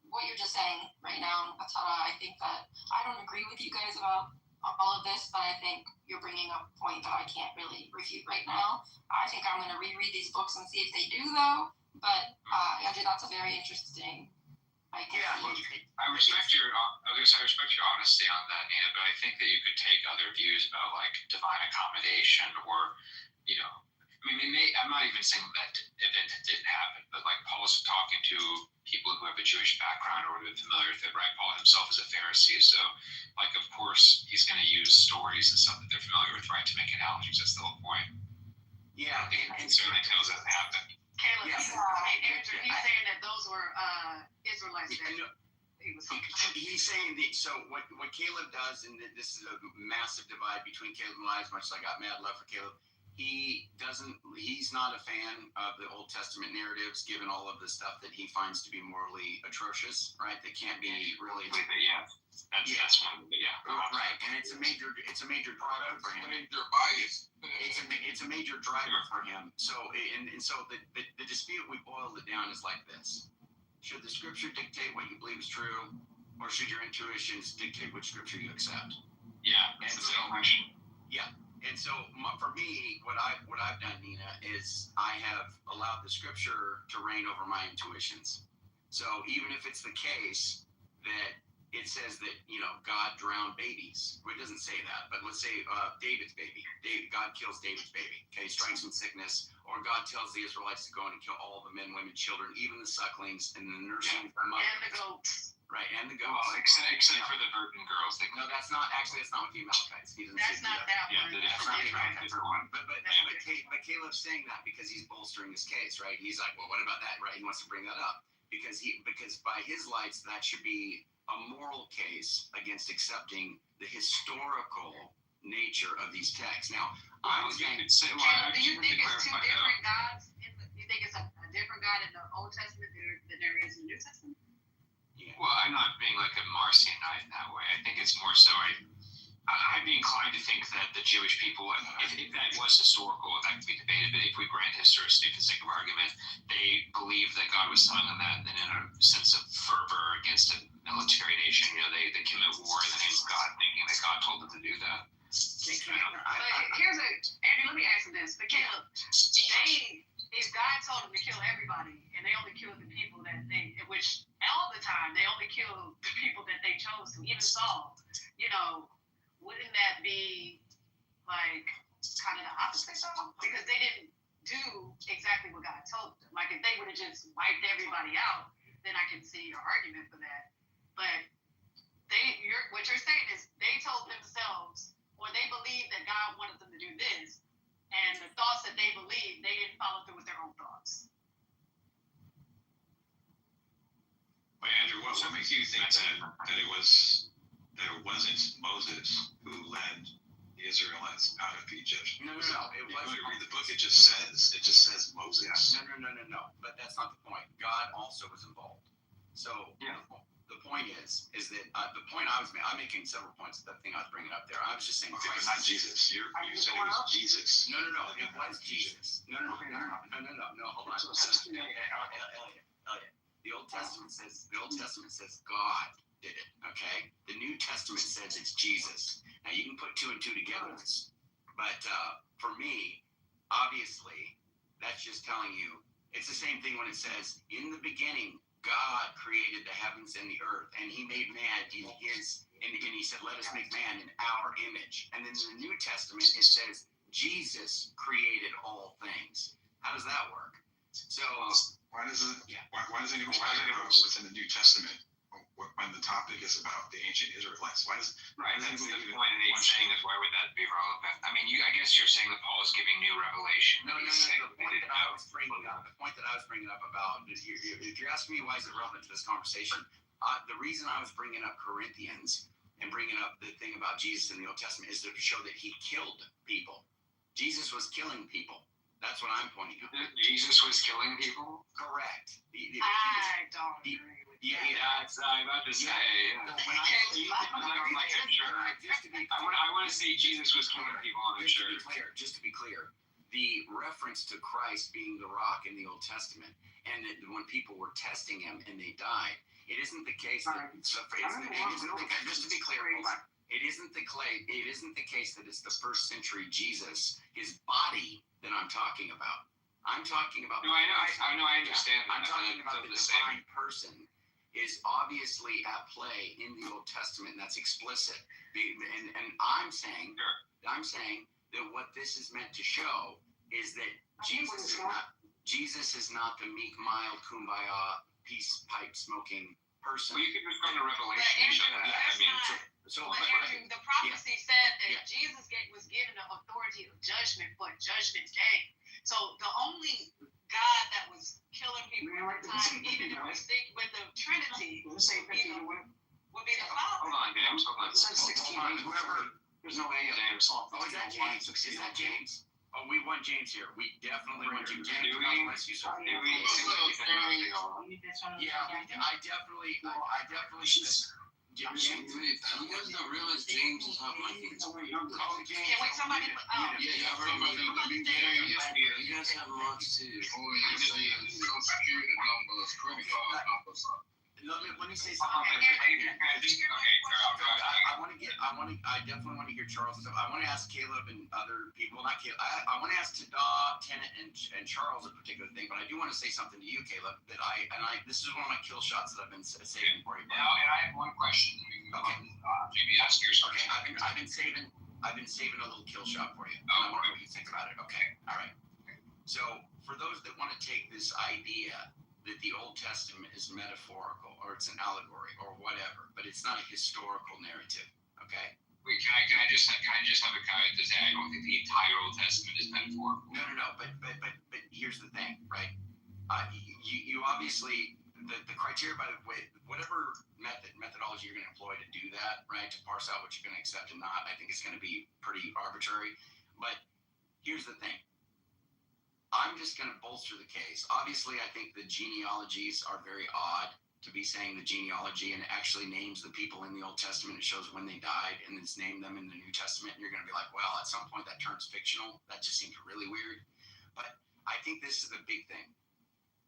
what you're just saying right now, Atara, I think that I don't agree with you guys about all of this, but I think you're bringing up a point that I can't really refute right now. I think I'm going to reread these books and see if they do, though. But, Andrew, that's a very interesting idea. I respect your honesty on that, Nina, but I think that you could take other views about like divine accommodation, or, I'm not even saying that event didn't happen, but like Paul's talking to people who have a Jewish background or who are familiar with it, right? Paul himself is a Pharisee, so like, of course, he's going to use stories and stuff that they're familiar with, right, to make analogies. That's the whole point. Yeah, and certainly tells that happened. Caleb, he's saying that those were Israelites. He's saying that. So what Caleb does, and this is a massive divide between Caleb and I, as much as I got mad love for Caleb. He's not a fan of the Old Testament narratives, given all of the stuff that he finds to be morally atrocious, right? That can't be really. That's one. Right, and it's a major driver for him. Major bias. It's a major driver for him. So the dispute, we boiled it down, is like this: should the Scripture dictate what you believe is true, or should your intuitions dictate which Scripture you accept? Yeah, that's the same question. Yeah. And so for me, what I've done, Nina, is I have allowed the Scripture to reign over my intuitions. So even if it's the case that it says that, God drowned babies, well, it doesn't say that, but let's say David's baby. God kills David's baby, okay, strikes him sickness, or God tells the Israelites to go in and kill all the men, women, children, even the sucklings and the nursing mothers. And the goats. Right, and the goats. Well, except for the virgin girls. No, that's not with the Amalekites. He doesn't That's say not that. that Yeah, one. the That's not the different Amalekites. one. But Caleb's saying that because he's bolstering his case, right? He's like, well, what about that, right? He wants to bring that up because by his lights, that should be a moral case against accepting the historical nature of these texts. Now, I'm saying, Do you think it's two different gods? You think it's a different God in the Old Testament than there is in the New Testament? Well, I'm not being like a Marcionite in that way. I think it's more so I'd be inclined to think that the Jewish people, if that was historical, that could be debated, but if we grant historicity for the sake of argument, they believe that God was telling them that, and in a sense of fervor against a military nation, they commit war in the name of God, thinking that God told them to do that. Andrew, let me ask you this. But Caleb, if God told them to kill everybody, and they only killed the people which all the time, they only killed the people that they chose to, even Saul, wouldn't that be like kind of the opposite though? Because they didn't do exactly what God told them. Like if they would have just wiped everybody out, then I can see your argument for that. But what you're saying is they told themselves, or they believed that God wanted them to do this, and the thoughts that they believed, they didn't follow through with their own thoughts. But Andrew, what makes you think that it wasn't Moses who led the Israelites out of Egypt? No. If you read the book, it just says Moses. Yeah. No. But that's not the point. God also was involved. So the point is that the point I'm making several points of that thing I was bringing up there. I was just saying, okay, but not Jesus. You said it was Jesus. No. It was Jesus. No. Hold on. Elliot. The Old Testament says God did it. Okay. The New Testament says it's Jesus. Now you can put two and two together, but for me, obviously, that's just telling you it's the same thing when it says in the beginning God created the heavens and the earth, and He made man in His. And He said, "Let us make man in our image." And then in the New Testament, it says Jesus created all things. How does that work? So why does it go within the New Testament when the topic is about the ancient Israelites? Why does right? That's the point that he's saying is why would that be relevant? I mean, I guess you're saying that Paul is giving new revelation. No. The point that I was bringing up about if you're asking me why is it relevant to this conversation, the reason I was bringing up Corinthians and bringing up the thing about Jesus in the Old Testament is to show that He killed people. Jesus was killing people. That's what I'm pointing out. Jesus was killing people? Correct. I don't agree with that. That's I'm about to say. I want to say Jesus was killing people on the church. Just to be clear, the reference to Christ being the rock in the Old Testament, and that when people were testing Him and they died, it isn't the case that just to be clear, hold on. It isn't the case that it's the first century Jesus, His body that I'm talking about. I'm talking about. No, I know. I understand. I'm talking about the divine person is obviously at play in the Old Testament. And that's explicit, and I'm saying that what this is meant to show is that Jesus is not the meek, mild, kumbaya, peace pipe smoking person. Well, you could just go to Revelation and show that. Andrew, the prophecy said that Jesus was given the authority of judgment for Judgment Day. So the only God that was killing people at the time, even if we stick with the Trinity, would be the Father. Hold on, James. Hold on. It says 16. Whoever. There's no A. James. Oh, is that James? Is that James? Oh, we want James here. We definitely want James. Yeah, I definitely. James. You guys don't realize James is not my kid. Oh, James. Can we somebody? Yeah, I've heard about it. You guys have rocks too. Let me say something. I definitely want to hear Charles. I want to ask Caleb and other people. Not Caleb. I want to ask Tennant and Charles a particular thing, but I do want to say something to you, Caleb. This is one of my kill shots that I've been saving for you. Now, and I have one question. Okay. Maybe ask yours. Okay. I've been saving a little kill shot for you. I want to know what you think about it. Okay. All right. So for those that want to take this idea that the Old Testament is metaphorical or it's an allegory or whatever, but it's not a historical narrative. Okay. Wait, can I just have a comment to say I don't think the entire Old Testament is metaphorical. No. But here's the thing, right? You obviously the criteria, by the way, whatever methodology you're going to employ to do that, right, to parse out what you're going to accept and not, I think it's going to be pretty arbitrary. But here's the thing. I'm just going to bolster the case. Obviously, I think the genealogies are very odd to be saying the genealogy and actually names the people in the Old Testament. It shows when they died and it's named them in the New Testament. And you're going to be like, well, at some point that turns fictional. That just seems really weird. But I think this is the big thing.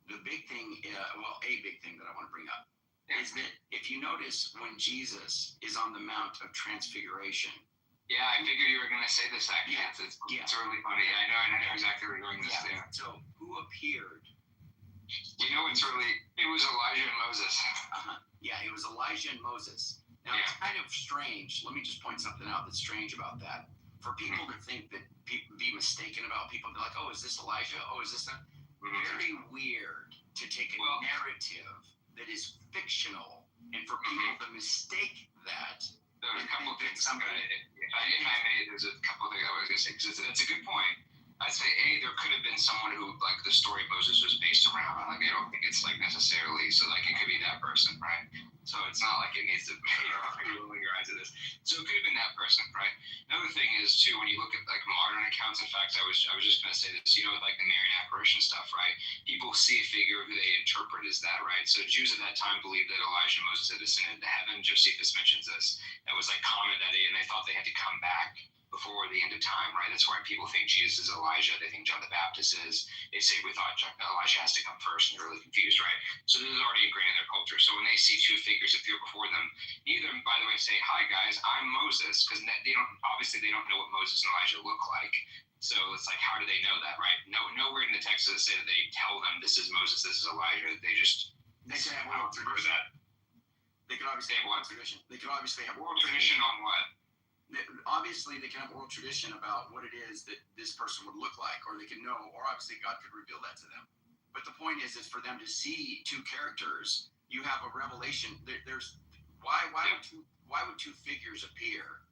The big thing, a big thing that I want to bring up is that if you notice when Jesus is on the Mount of Transfiguration. Yeah, I figured you were going to say this actually. Yeah. It's really funny. I know exactly where you're going with this. Yeah. So who appeared? You know, it was Elijah and Moses. Yeah, it was Elijah and Moses. Now, it's kind of strange. Let me just point something out that's strange about that. For people to think that people be mistaken about people, they're like, oh, is this Elijah? Oh, is this that? Very weird to take a narrative that is fictional and for people to mistake that. There's a couple of things. If I may, there's a couple of things I was going to say, because that's a good point. I'd say, there could have been someone who, like, the story of Moses was based around. Like, I don't think it's, like, necessarily, so, like, it could be that person, right? So it's not like it needs to be rolling your eyes at this. So it could have been that person, right? Another thing is, too, when you look at, like, modern accounts, in fact, I was just going to say this, like, the Marian apparition stuff, right? People see a figure who they interpret as that, right? So Jews at that time believed that Elijah and Moses had ascended to heaven. Josephus mentions this. That was, like, common that day, and they thought they had to come back before the end of time, right? That's why people think Jesus is Elijah. They think John the Baptist is. They say we thought Elijah has to come first, and they're really confused, right? So this is already ingrained in their culture. So when they see two figures appear before them, neither, by the way, say, "Hi guys, I'm Moses," because they don't know what Moses and Elijah look like. So it's like, how do they know that, right? Nowhere in the text does it say that they tell them this is Moses, this is Elijah. They can have oral tradition. They can obviously have oral tradition. They can obviously have oral tradition on what? Obviously, they can have oral tradition about what it is that this person would look like, or they can know, or obviously God could reveal that to them. But the point is for them to see two characters, you have a revelation. There's why would two figures appear,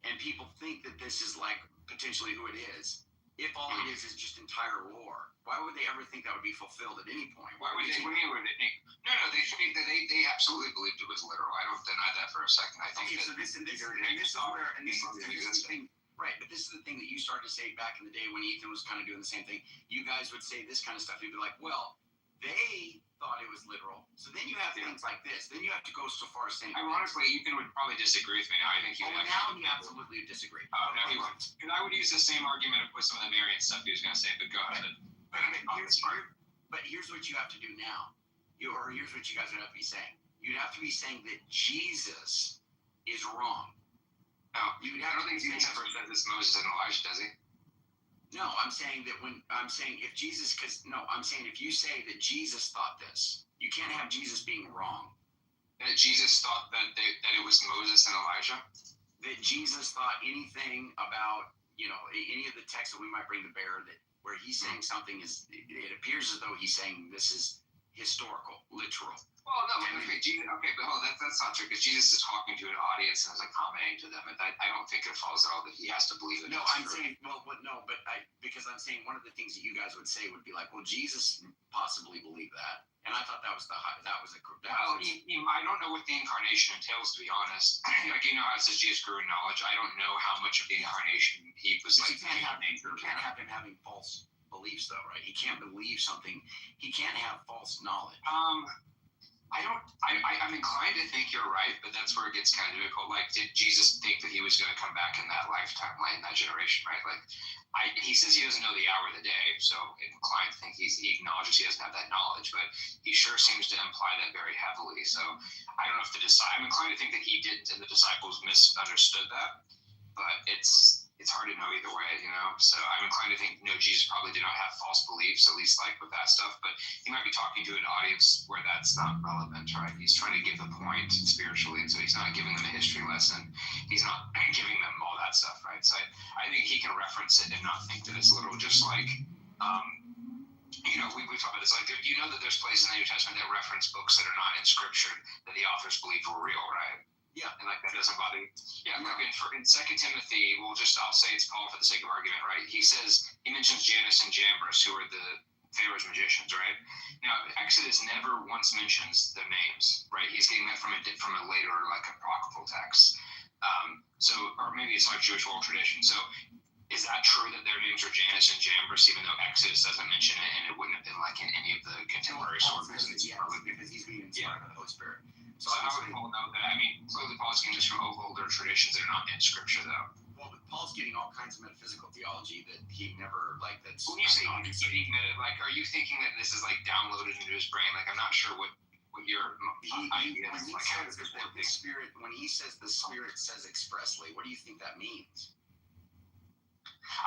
and people think that this is like potentially who it is, if all it is just entire lore? Why would they ever think that would be fulfilled at any point? Why would they? What do you mean? Would they think? No, they think that they absolutely believed it was literal. I don't deny that for a second. I think so this is the thing, right? But this is the thing that you started to say back in the day when Ethan was kind of doing the same thing. You guys would say this kind of stuff. You'd be like, well, they thought it was literal. So then you have things like this. Then you have to go so far as saying. Ironically, Ethan would probably disagree with me. I think he would. Now he absolutely would disagree. Oh no, he wouldn't. Because I would use the same argument with some of the Marian stuff he was going to say. But go ahead. But here's what you have to do now. Here's what you guys would have to be saying. You'd have to be saying that Jesus is wrong. No, I don't think Jesus ever said this Moses and Elijah, does he? No, I'm saying if you say that Jesus thought this, you can't have Jesus being wrong. That Jesus thought that it was Moses and Elijah? That Jesus thought anything about, any of the texts that we might bring to bear where he's saying something it appears as though he's saying this is historical, literal. Well, no, but that's not true, because Jesus is talking to an audience and is commenting to them. And I don't think it follows at all that he has to believe it. No, I'm saying, because I'm saying one of the things that you guys would say would be like, well, Jesus possibly believed that. And I thought that was I don't know what the incarnation entails, to be honest. Like, how it says Jesus grew in knowledge. I don't know how much of the incarnation he was like. You can't have him having false beliefs, though, right? He can't believe something. He can't have false knowledge. I'm inclined to think you're right, but that's where it gets kind of difficult. Like, did Jesus think that he was going to come back in that lifetime, like in that generation, right? Like, he says he doesn't know the hour of the day, so I'm inclined to think he acknowledges he doesn't have that knowledge, but he sure seems to imply that very heavily. So I don't know if I'm inclined to think that he didn't, and the disciples misunderstood that, but it's hard to know either way, So I'm inclined to think, Jesus probably did not have false beliefs, at least like with that stuff, but he might be talking to an audience where that's not relevant, right? He's trying to give the point spiritually, and so he's not giving them a history lesson. He's not giving them all that stuff, right? So I think he can reference it and not think that it's literal, just like, we we talked about this. Like, do you know that there's places in the New Testament that reference books that are not in Scripture that the authors believe were real, right? Yeah. And like that doesn't bother you. Yeah. Like in 2 Timothy, I'll say it's Paul for the sake of argument, right? He mentions Janus and Jambres, who are the Pharaoh's magicians, right? Now, Exodus never once mentions their names, right? He's getting that from a later, like, apocryphal text. Or maybe it's like Jewish oral tradition. So, is that true that their names are Janus and Jambres, even though Exodus doesn't mention it, and it wouldn't have been like in any of the contemporary sources? Yeah, because he's being inspired by the Holy Spirit. So how would Paul know that? I mean, clearly Paul's getting this from older traditions that are not in Scripture, though. Well, but Paul's getting all kinds of metaphysical theology that he never, like, that's... When you say he's getting that, like, are you thinking that this is, like, downloaded into his brain? Like, I'm not sure what your idea is. Like, how does this work? When he says the Spirit says expressly, what do you think that means?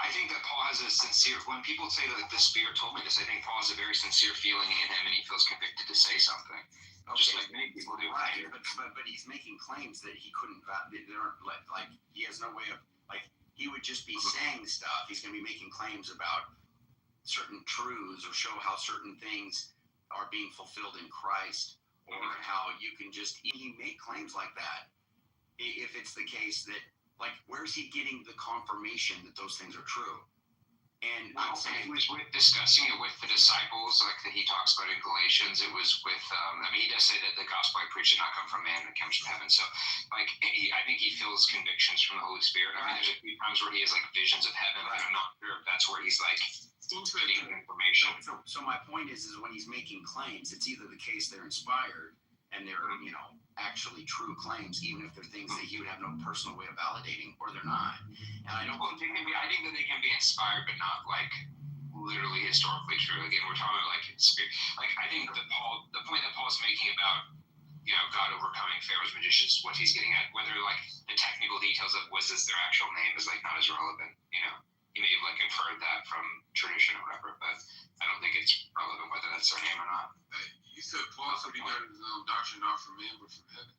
I think that Paul has a sincere, when people say that the Spirit told me this, I think Paul has a very sincere feeling in him and he feels convicted to say something. Okay. Just like many people do. Right, but he's making claims that he couldn't, they aren't, like, he has no way of, like, he would just be saying stuff. He's going to be making claims about certain truths or show how certain things are being fulfilled in Christ, or how you can just, he make claims like that. If it's the case that, like, where's he getting the confirmation that those things are true? And well, it was with discussing it with the disciples, like that he talks about in Galatians. It was with, he does say that the gospel I preach did not come from man, it comes from heaven. So, like, I think he feels convictions from the Holy Spirit. I mean, there's a few times where he has, like, visions of heaven, and I'm not sure if that's where he's, like, getting information. So my point is when he's making claims, it's either the case they're inspired, and they're, actually true claims, even if they're things that he would have no personal way of validating, or they're not. And I don't. Well, I think that they can be inspired, but not like literally historically true. Again, we're talking about like spirit. Like I think the point that Paul's making about God overcoming Pharaoh's magicians, what he's getting at, whether like the technical details of was this their actual name is like not as relevant. He may have like inferred that from tradition or whatever, but I don't think it's relevant whether that's their name or not. You said Paul said he got his doctrine not from man but from heaven.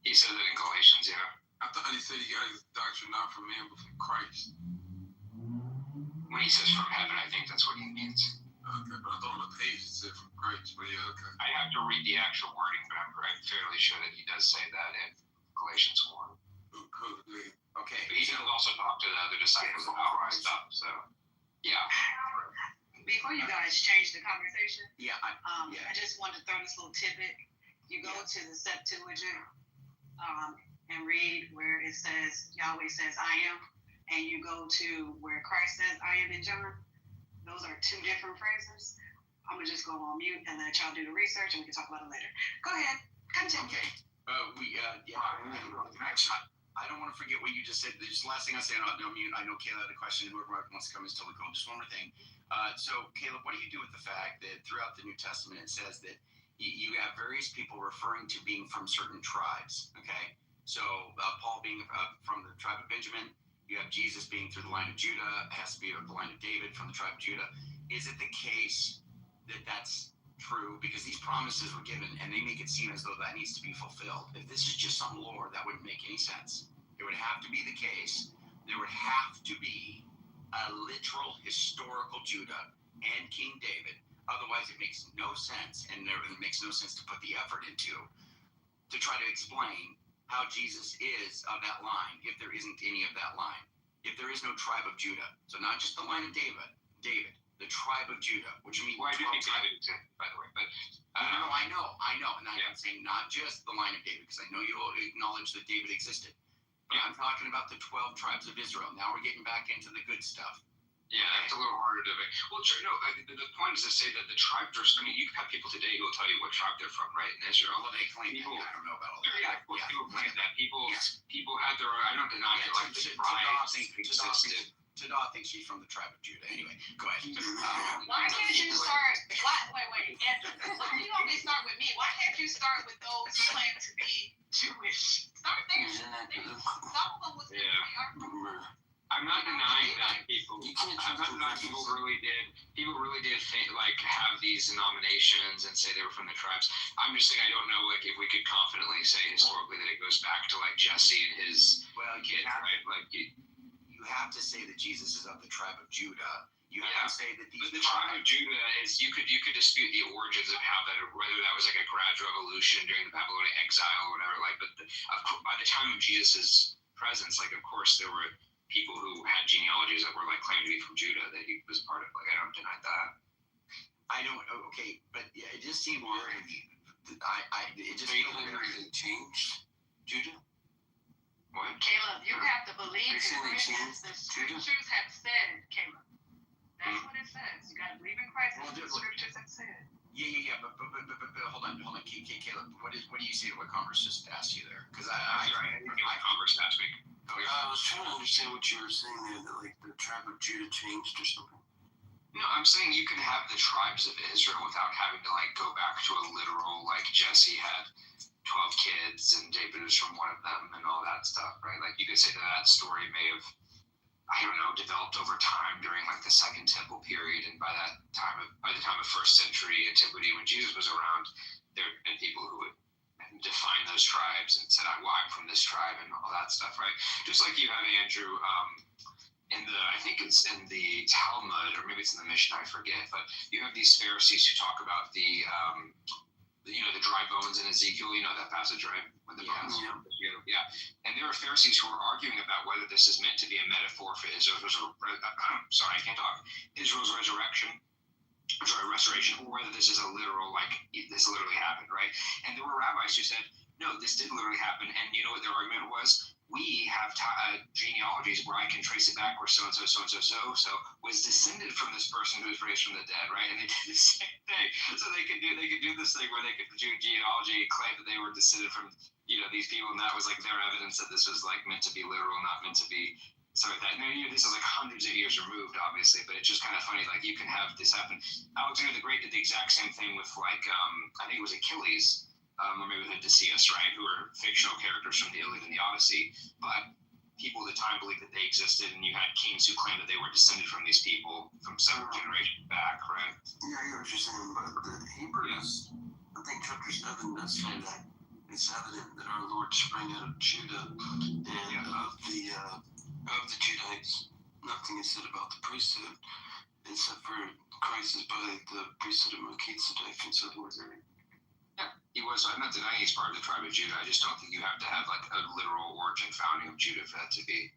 He said that in Galatians, yeah. I thought he said he got his doctrine not from man but from Christ. When he says from heaven, I think that's what he means. Okay, but I thought on the page it said from Christ, but yeah, okay. I have to read the actual wording, but I'm fairly sure that he does say that in Galatians 1. Okay. But he does also talk to the other disciples about all stuff, so, yeah. Before you guys change the conversation, I just wanted to throw this little tidbit. You go to the Septuagint and read where it says, Yahweh says, I am, and you go to where Christ says, I am in John. Those are two different phrases. I'm going to just go on mute and let y'all do the research and we can talk about it later. Go ahead. Continue. Okay. I don't want to forget what you just said. Just last thing I say, I'll mute. I know Kayla had a question. Whoever wants to come is totally cool. Just one more thing. So, Caleb, what do you do with the fact that throughout the New Testament it says that you have various people referring to being from certain tribes? Okay. So, Paul being from the tribe of Benjamin, you have Jesus being through the line of Judah. It has to be the line of David from the tribe of Judah. Is it the case that that's true? Because these promises were given and they make it seem as though that needs to be fulfilled. If this is just some lore, that wouldn't make any sense. It would have to be the case. There would have to be a literal historical Judah and King David. Otherwise, it makes no sense, and it makes no sense to put the effort into to try to explain how Jesus is of that line if there isn't any of that line. If there is no tribe of Judah, so not just the line of David, the tribe of Judah, which means I do think David existed, by the way, but no, I know, and I'm saying not just the line of David, because I know you'll acknowledge that David existed. But I'm talking about the 12 tribes of Israel. Now we're getting back into the good stuff. Yeah, that's a little harder to make. Well, no, the point is to say that the tribes are, you have people today who will tell you what tribe they're from, right, in Israel. Well, they claim people, I don't know about all that. Yeah, people claim that. People had their own, I don't deny it, like the tribes. Tada thinks she's from the tribe of Judah. Anyway, go ahead. Why can't you start? Wait, answer. Why do you want me to start with me? Why can't you start with those who claim to be Jewish? Start there. Some of them would say they are from. I'm not denying that people. I'm not denying people really did think, like, have these denominations and say they were from the tribes. I'm just saying I don't know, like, if we could confidently say historically that it goes back to like Jesse and his kids, right? Like. You have to say that Jesus is of the tribe of Judah You have to say that these. But the tribe of Judah is you could dispute the origins of how that, whether that was like a gradual evolution during the Babylonian exile or whatever. Like, but by the time of Jesus's presence, like of course there were people who had genealogies that were like claimed to be from Judah that he was part of. Like I don't deny that. I don't. Okay, but yeah, it just seemed weird. It just feels like everything changed. Judah. What? Caleb, you have to believe You're saying they Corinthians. changed The Judah? scriptures have said, Caleb. That's what it says. You got to believe in Christ. That's what the scriptures have said. Yeah. But hold on, Caleb. What do you say to what Converse just asked you there? Because I Converse last week. I was trying to understand what you were saying there, that like the tribe of Judah changed or something. No, I'm saying you can have the tribes of Israel without having to like go back to a literal like Jesse had 12 kids and David was from one of them and all that stuff, right? Like you could say that story may have, I don't know, developed over time during like the Second Temple period, and by the time of first century antiquity when Jesus was around, there had been people who would define those tribes and said, "I'm from this tribe" and all that stuff, right? Just like you have Andrew I think it's in the Talmud or maybe it's in the Mishnah, I forget, but you have these Pharisees who talk about the dry bones in Ezekiel, you know that passage, right? With the bones. Yeah. And there are Pharisees who are arguing about whether this is meant to be a metaphor for Israel's restoration, or whether this is a literal, like this literally happened, right? And there were rabbis who said, no, this didn't literally happen. And you know what their argument was? We have genealogies where I can trace it back where so-and-so was descended from this person who was raised from the dead, right? And they did the same thing. So they could do this thing where they could do genealogy and claim that they were descended from, these people, and that was like their evidence that this was like meant to be literal, not meant to be something like that. And this is like hundreds of years removed, obviously, but it's just kind of funny, like you can have this happen. Alexander the Great did the exact same thing with like, I think it was Achilles, or maybe with Odysseus, right, who are fictional characters from the Iliad and the Odyssey, but people at the time believed that they existed, and you had kings who claimed that they were descended from these people from several generations back, right? Yeah, I get what you're saying, but the Hebrews, I think chapter 7 does say that it's evident that our Lord sprang out of Judah, and of the Judites, nothing is said about the priesthood, except for Christ is by the priesthood of Melchizedek and so forth. Yeah, he was. I'm not denying he's part of the tribe of Judah. I just don't think you have to have like a literal origin founding of Judah for that to be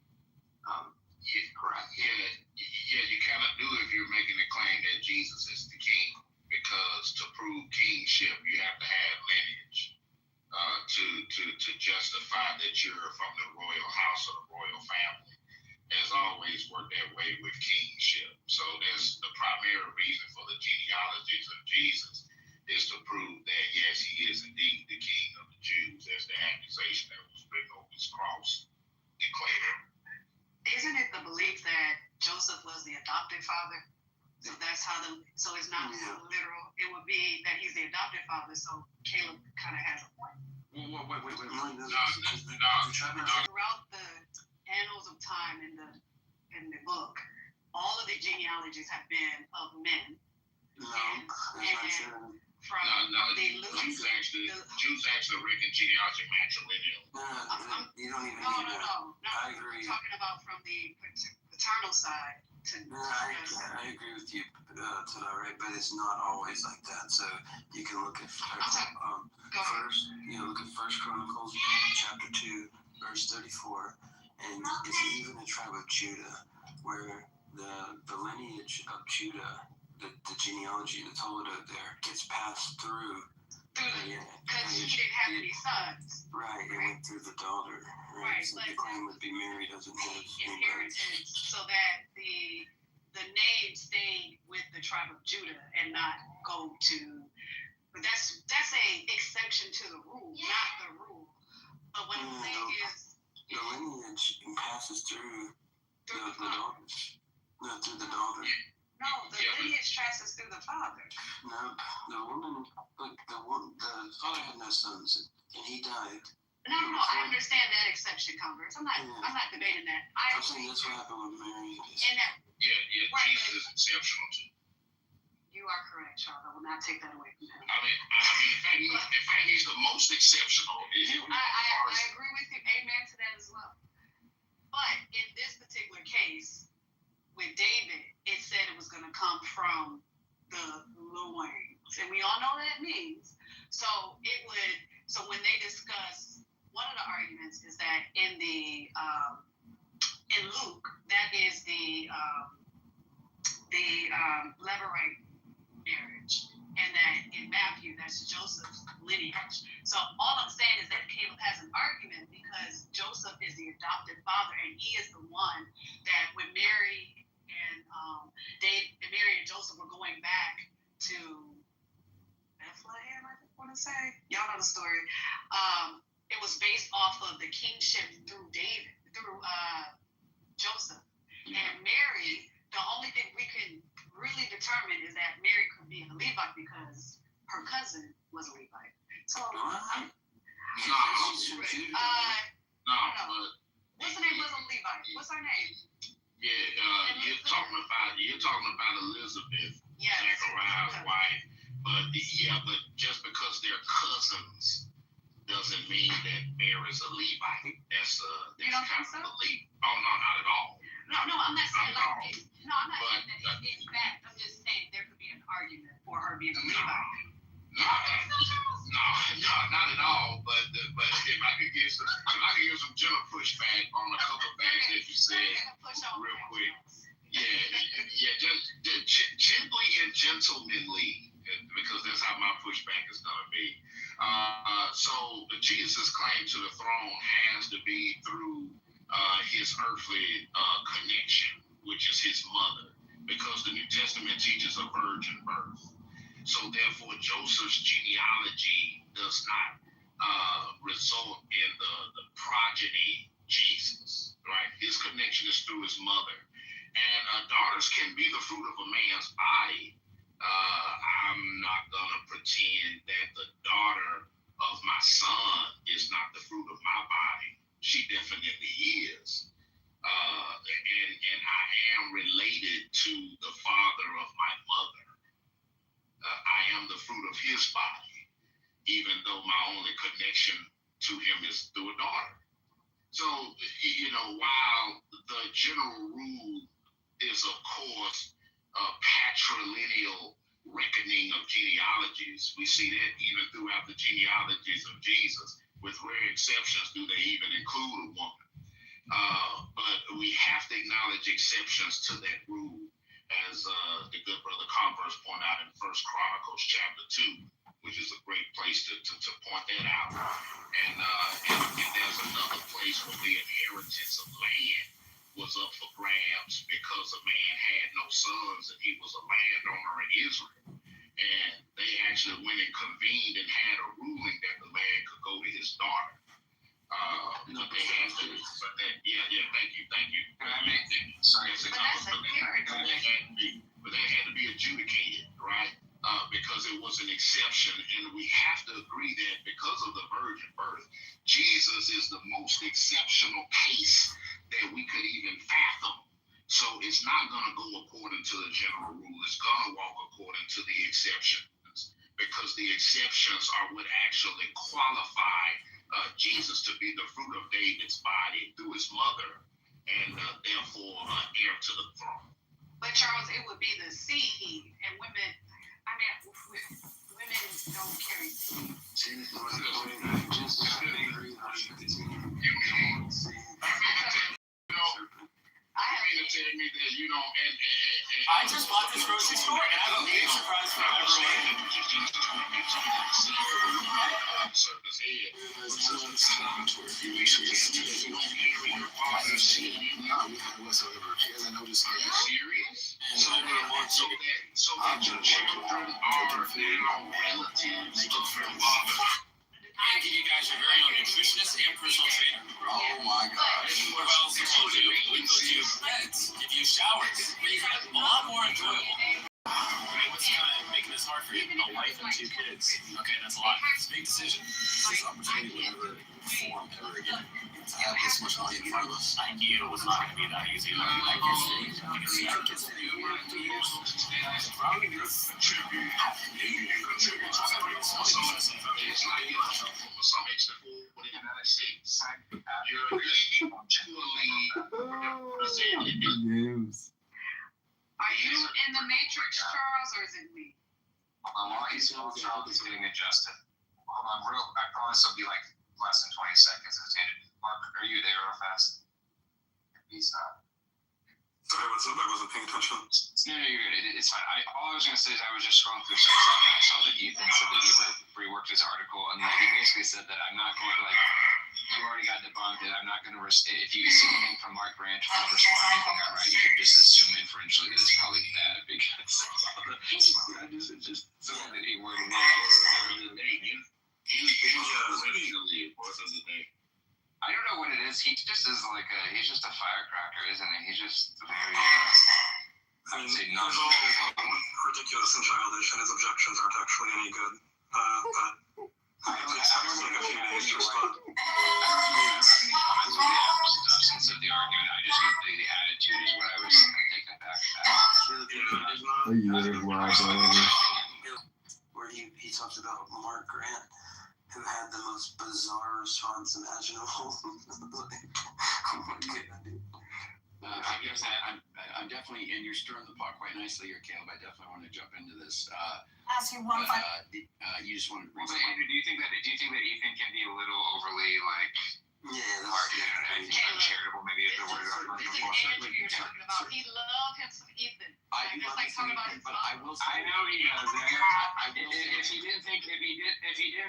correct. Yeah, you cannot do it if you're making the claim that Jesus is the king, because to prove kingship, you have to have lineage to justify that you're from the royal house or the royal family. Has always worked that way with kingship. So that's the primary reason for the genealogies of Jesus, is to prove that yes, he is indeed the king of the Jews, as the accusation that was written over his cross declared. Isn't it the belief that Joseph was the adopted father? So that's how so it's not literal. It would be that he's the adopted father. So Caleb kind of has a point. Wait. Throughout the annals of time in the book, all of the genealogies have been of men. Jews actually reckon genealogy matrilineal. You don't even No. I agree. I'm talking about from the paternal side. I agree with you to that, right? But it's not always like that. So you can look at first, look at 1 Chronicles chapter 2, verse 34, and it's even a tribe of Judah where the lineage of Judah, the genealogy, the Toledo there, gets passed through. Because he didn't have any sons. Right, it went through the daughter. Right, so the claim would be Mary doesn't have inheritance, so that the name stayed with the tribe of Judah and not go to. But that's a exception to the rule, not the rule. But what I'm saying is, the lineage passes through the daughters. No, through the daughter. No, the lineage passes through the father. No, the father had no sons, and he died. No, I understand that exception, Congress. I'm not debating that. I'm saying that's what happened with Mary. Jesus is exceptional too. You are correct, Charles. I will not take that away from him. I mean, in fact, he's the most exceptional. I agree with you. Amen to that as well. But in this particular case, with David, it said it was going to come from the loins, and we all know what that means. So when they discuss, one of the arguments is that in Luke, that is the Levirate marriage, and that in Matthew, that's Joseph's lineage. So all I'm saying is that Caleb has an argument because Joseph is the adopted father, and he is the one that when Mary and Mary and Joseph were going back to Bethlehem, I want to say. Y'all know the story. It was based off of the kingship through Joseph. And Mary, the only thing we can really determine is that Mary could be a Levite because her cousin was a Levite. So, what's the name was a Levite? What's her name? Yeah, you're talking about Elizabeth, Zachariah's wife. But just because they're cousins doesn't mean that Mary's a Levite. That's kind of a leap. Oh no, not at all. No, I'm not saying like it. No, I'm not saying that it's fact. I'm just saying there could be an argument for her being a Levite. No, not at all. But if I could give some gentle pushback on a couple things that you said real quick. Yeah, just gently and gentlemanly, because that's how my pushback is gonna be. So Jesus' claim to the throne has to be through his earthly connection, which is his mother, because the New Testament teaches a virgin birth. So therefore, Joseph's genealogy does not result in the progeny Jesus, right? His connection is through his mother. And daughters can be the fruit of a man's body. I'm not going to pretend that the daughter of my son is not the fruit of my body. She definitely is. And I am related to the father of my mother. I am the fruit of his body, even though my only connection to him is through a daughter. So, while the general rule is, of course, a patrilineal reckoning of genealogies, we see that even throughout the genealogies of Jesus. With rare exceptions, do they even include a woman? But we have to acknowledge exceptions to that rule, as the good brother Converse pointed out in 1 Chronicles chapter 2, which is a great place to point that out. And there's another place where the inheritance of land was up for grabs because a man had no sons and he was a landowner in Israel. And they actually went and convened and had a ruling that the man could go to his daughter. But they had to, thank you. Sorry, it's a but that had to be adjudicated, right? Because it was an exception, and we have to agree that because of the virgin birth, Jesus is the most exceptional case that we could even fathom. So it's not going to go according to the general rule. It's going to walk according to the exceptions, because the exceptions are what actually qualify Jesus to be the fruit of David's body through his mother, and therefore heir to the throne. But Charles, it would be the seed, and women don't carry seed. I just bought this grocery store and I have a big surprise for everyone. So that your children are now relatives of your father. I give you guys your very own nutritionist and personal trainer. Oh my gosh. What else to tell you? We go to your beds, give you showers, make it a lot more enjoyable. What's making this hard for you? A wife and 2 kids. Okay, that's a lot. It's a big decision. This opportunity will never form ever again. To have this much money in front of us. I knew it was not going to be that easy. I can see how it gets to you. Games. Charles, or is it me? While he's Charles is getting adjusted. Hold on, I promise it'll be like less than 20 seconds. Mark, are you there real fast? He's not. Sorry, what's up? I wasn't paying attention. No, you're good. It's fine. All I was going to say is I was just scrolling through some stuff and I saw that Ethan said that he reworked his article and that he basically said that I'm not going to, like, you already got debunked and I'm not going to, if you see anything from Mark Branch or respond to anything I write, you should just assume inferentially that it's probably bad because it's just something that he worded. I don't know what it is. He just is like he's just a firecracker, isn't he? He's just very, I would say not. He's all ridiculous and childish, and his objections aren't actually any good. But I don't take a few days to respond. I don't really have any comments on the substance of the argument. I just think the attitude is what I was taken back Where he talks about Mark Grant, who had the most bizarre response imaginable. I guess I'm definitely, and you're stirring the pot quite nicely here, Caleb. I definitely want to jump into this. Ask you one you just want to. Well, Andrew, do you think that Ethan can be a little overly like? And charitable, maybe if the word Andrew you're talking about. He loved him some Ethan. That's like talking about his but I will say, I know he does. If he didn't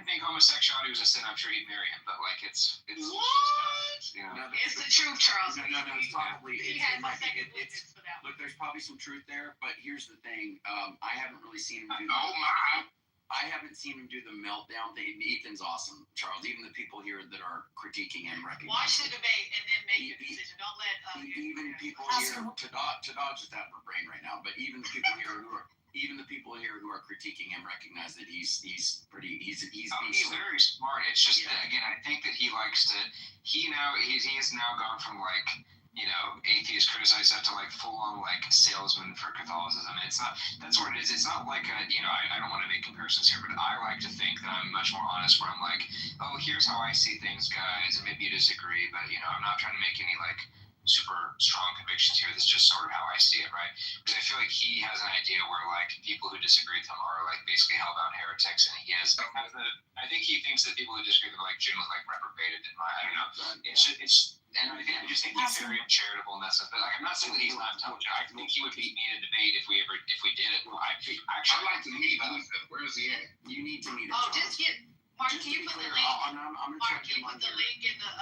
think homosexuality was a sin, I'm sure he'd marry him. But like, it's what? You know. It's the truth, Charles. No, it's probably. He has a second witness for that. Look, there's probably some truth there, but here's the thing. I haven't really seen him do. I haven't seen him do the meltdown thing. Ethan's awesome, Charles. Even the people here that are critiquing him recognize. Watch the debate and then make your decision. Don't let even people here. Tadad's just out of her brain right now. But even the people here who are critiquing him recognize that he's very smart. It's just again, I think that he likes to. He has now gone from like, you know, atheist criticize stuff to like full on like salesman for Catholicism. That's what it is. It's not like I don't want to make comparisons here, but I like to think that I'm much more honest where I'm like, oh, here's how I see things, guys, and maybe you disagree, but I'm not trying to make any like super strong convictions here. That's just sort of how I see it, right? Because I feel like he has an idea where like people who disagree with him are like basically hellbound heretics, and I think he thinks that people who disagree with him are like generally like reprobated in my, I don't know. And I just think he's very uncharitable in that sense. But like, I'm not saying that he's not intelligent. I think he would beat me in a debate if we did it. I actually like to meet him. Where is he at? You need to meet him. Oh, just get Mark. Can you put the link? Mark, can you put the link in the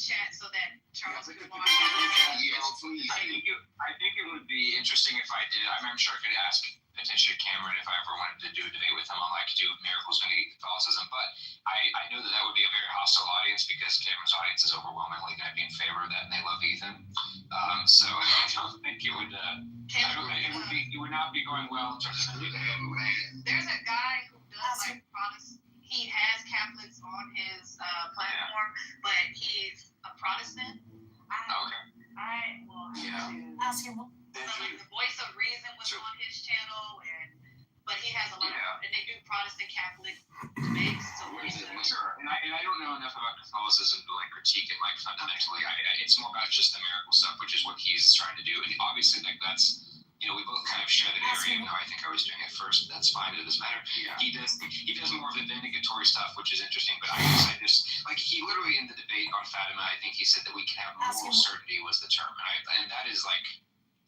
chat so that Charles can watch? I think it would be interesting if I did. I'm sure I could ask potentially Cameron if I ever wanted to do a debate with him on like, do miracles negate Catholicism? But I know that would be a very hostile audience because Cameron's audience is overwhelmingly going to be in favor of that, and they love Ethan. So I don't think it would. It would not be going well in terms of. There's a guy who does like Protestant. He has Catholics on his platform, but he's a Protestant. I will have to ask him. Like the Voice of Reason was on his channel, but he has a lot of, and they do Protestant Catholic debates. So sure, and I don't know enough about Catholicism to like critique it like fundamentally. It's more about just the miracle stuff, which is what he's trying to do, and obviously like that's. We both kind of share that area, even though I think I was doing it first. That's fine. It doesn't matter. Yeah. He does more of the vindicatory stuff, which is interesting. But I just like he literally in the debate on Fatima, I think he said that we can have moral certainty was the term, and that is like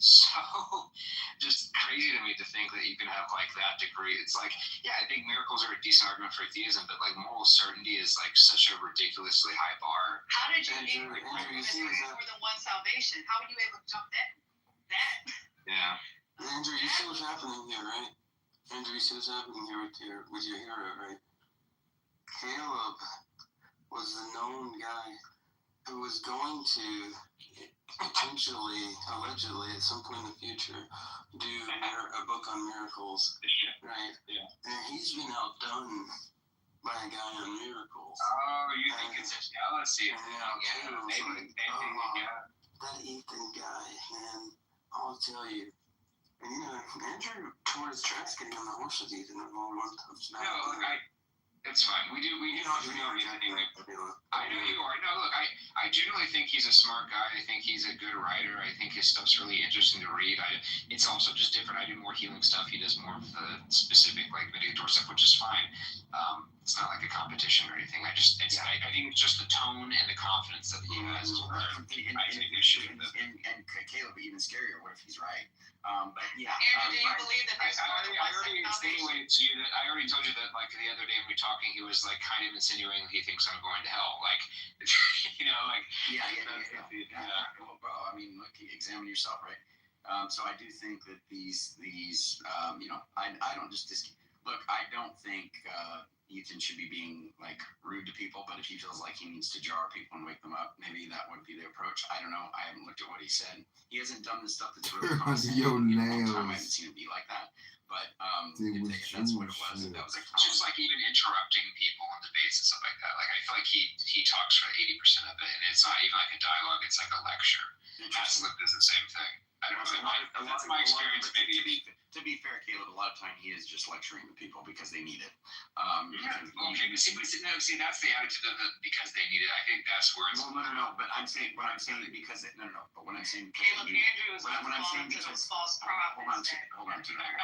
so just crazy to me to think that you can have like that degree. It's like, yeah, I think miracles are a decent argument for atheism, but like moral certainty is like such a ridiculously high bar. How did you more than one salvation? How were you able to jump that? Yeah. Andrew, you see what's happening here, right? Andrew, you see what's happening here with your hero, right? Caleb was the known guy who was going to potentially, allegedly, at some point in the future, do a book on miracles, right? Yeah. And he's been outdone by a guy on miracles. Oh, you think it's a jealousy? Maybe. That Ethan guy, man. I'll tell you. And Andrew tore his tracks getting on the horse with Ethan at all one time. It's fine. We know anything. I know you are. No, look, I generally think he's a smart guy. I think he's a good writer. I think his stuff's really interesting to read. It's also just different. I do more healing stuff. He does more of the specific, like, meditator stuff, which is fine. It's not like a competition or anything. I think it's just the tone and the confidence that he has. I take issue with it. And Caleb, even scarier, what if he's right? But yeah. Andrew, do you believe that there's more to I already insinuated to you that I already told you that, like, the other day when we were talking, he was like kind of insinuating he thinks I'm going to hell. Like, you know, like. Yeah. Well, bro, I mean, look, examine yourself, right? So I do think that these you know, I don't look, I don't think Ethan should be being, like, rude to people, but if he feels like he needs to jar people and wake them up, maybe that would be the approach. I don't know. I haven't looked at what he said. He hasn't done the stuff that's really Yo, nails. I haven't seen it be like that. But if that's what it was, that was just like even interrupting people in debates and stuff like that. Like, I feel like he talks for 80% of it, and it's not even like a dialogue; it's like a lecture. Haslip does the same thing. I don't know. That's my experience. Maybe. To be fair, Caleb, a lot of time he is just lecturing the people because they need it. Okay, but see, that's the attitude of the because they need it. I think that's where it's. No. But I'm saying But when I'm saying Caleb, Andrew is when I'm saying to those false prophets. Hold on to that.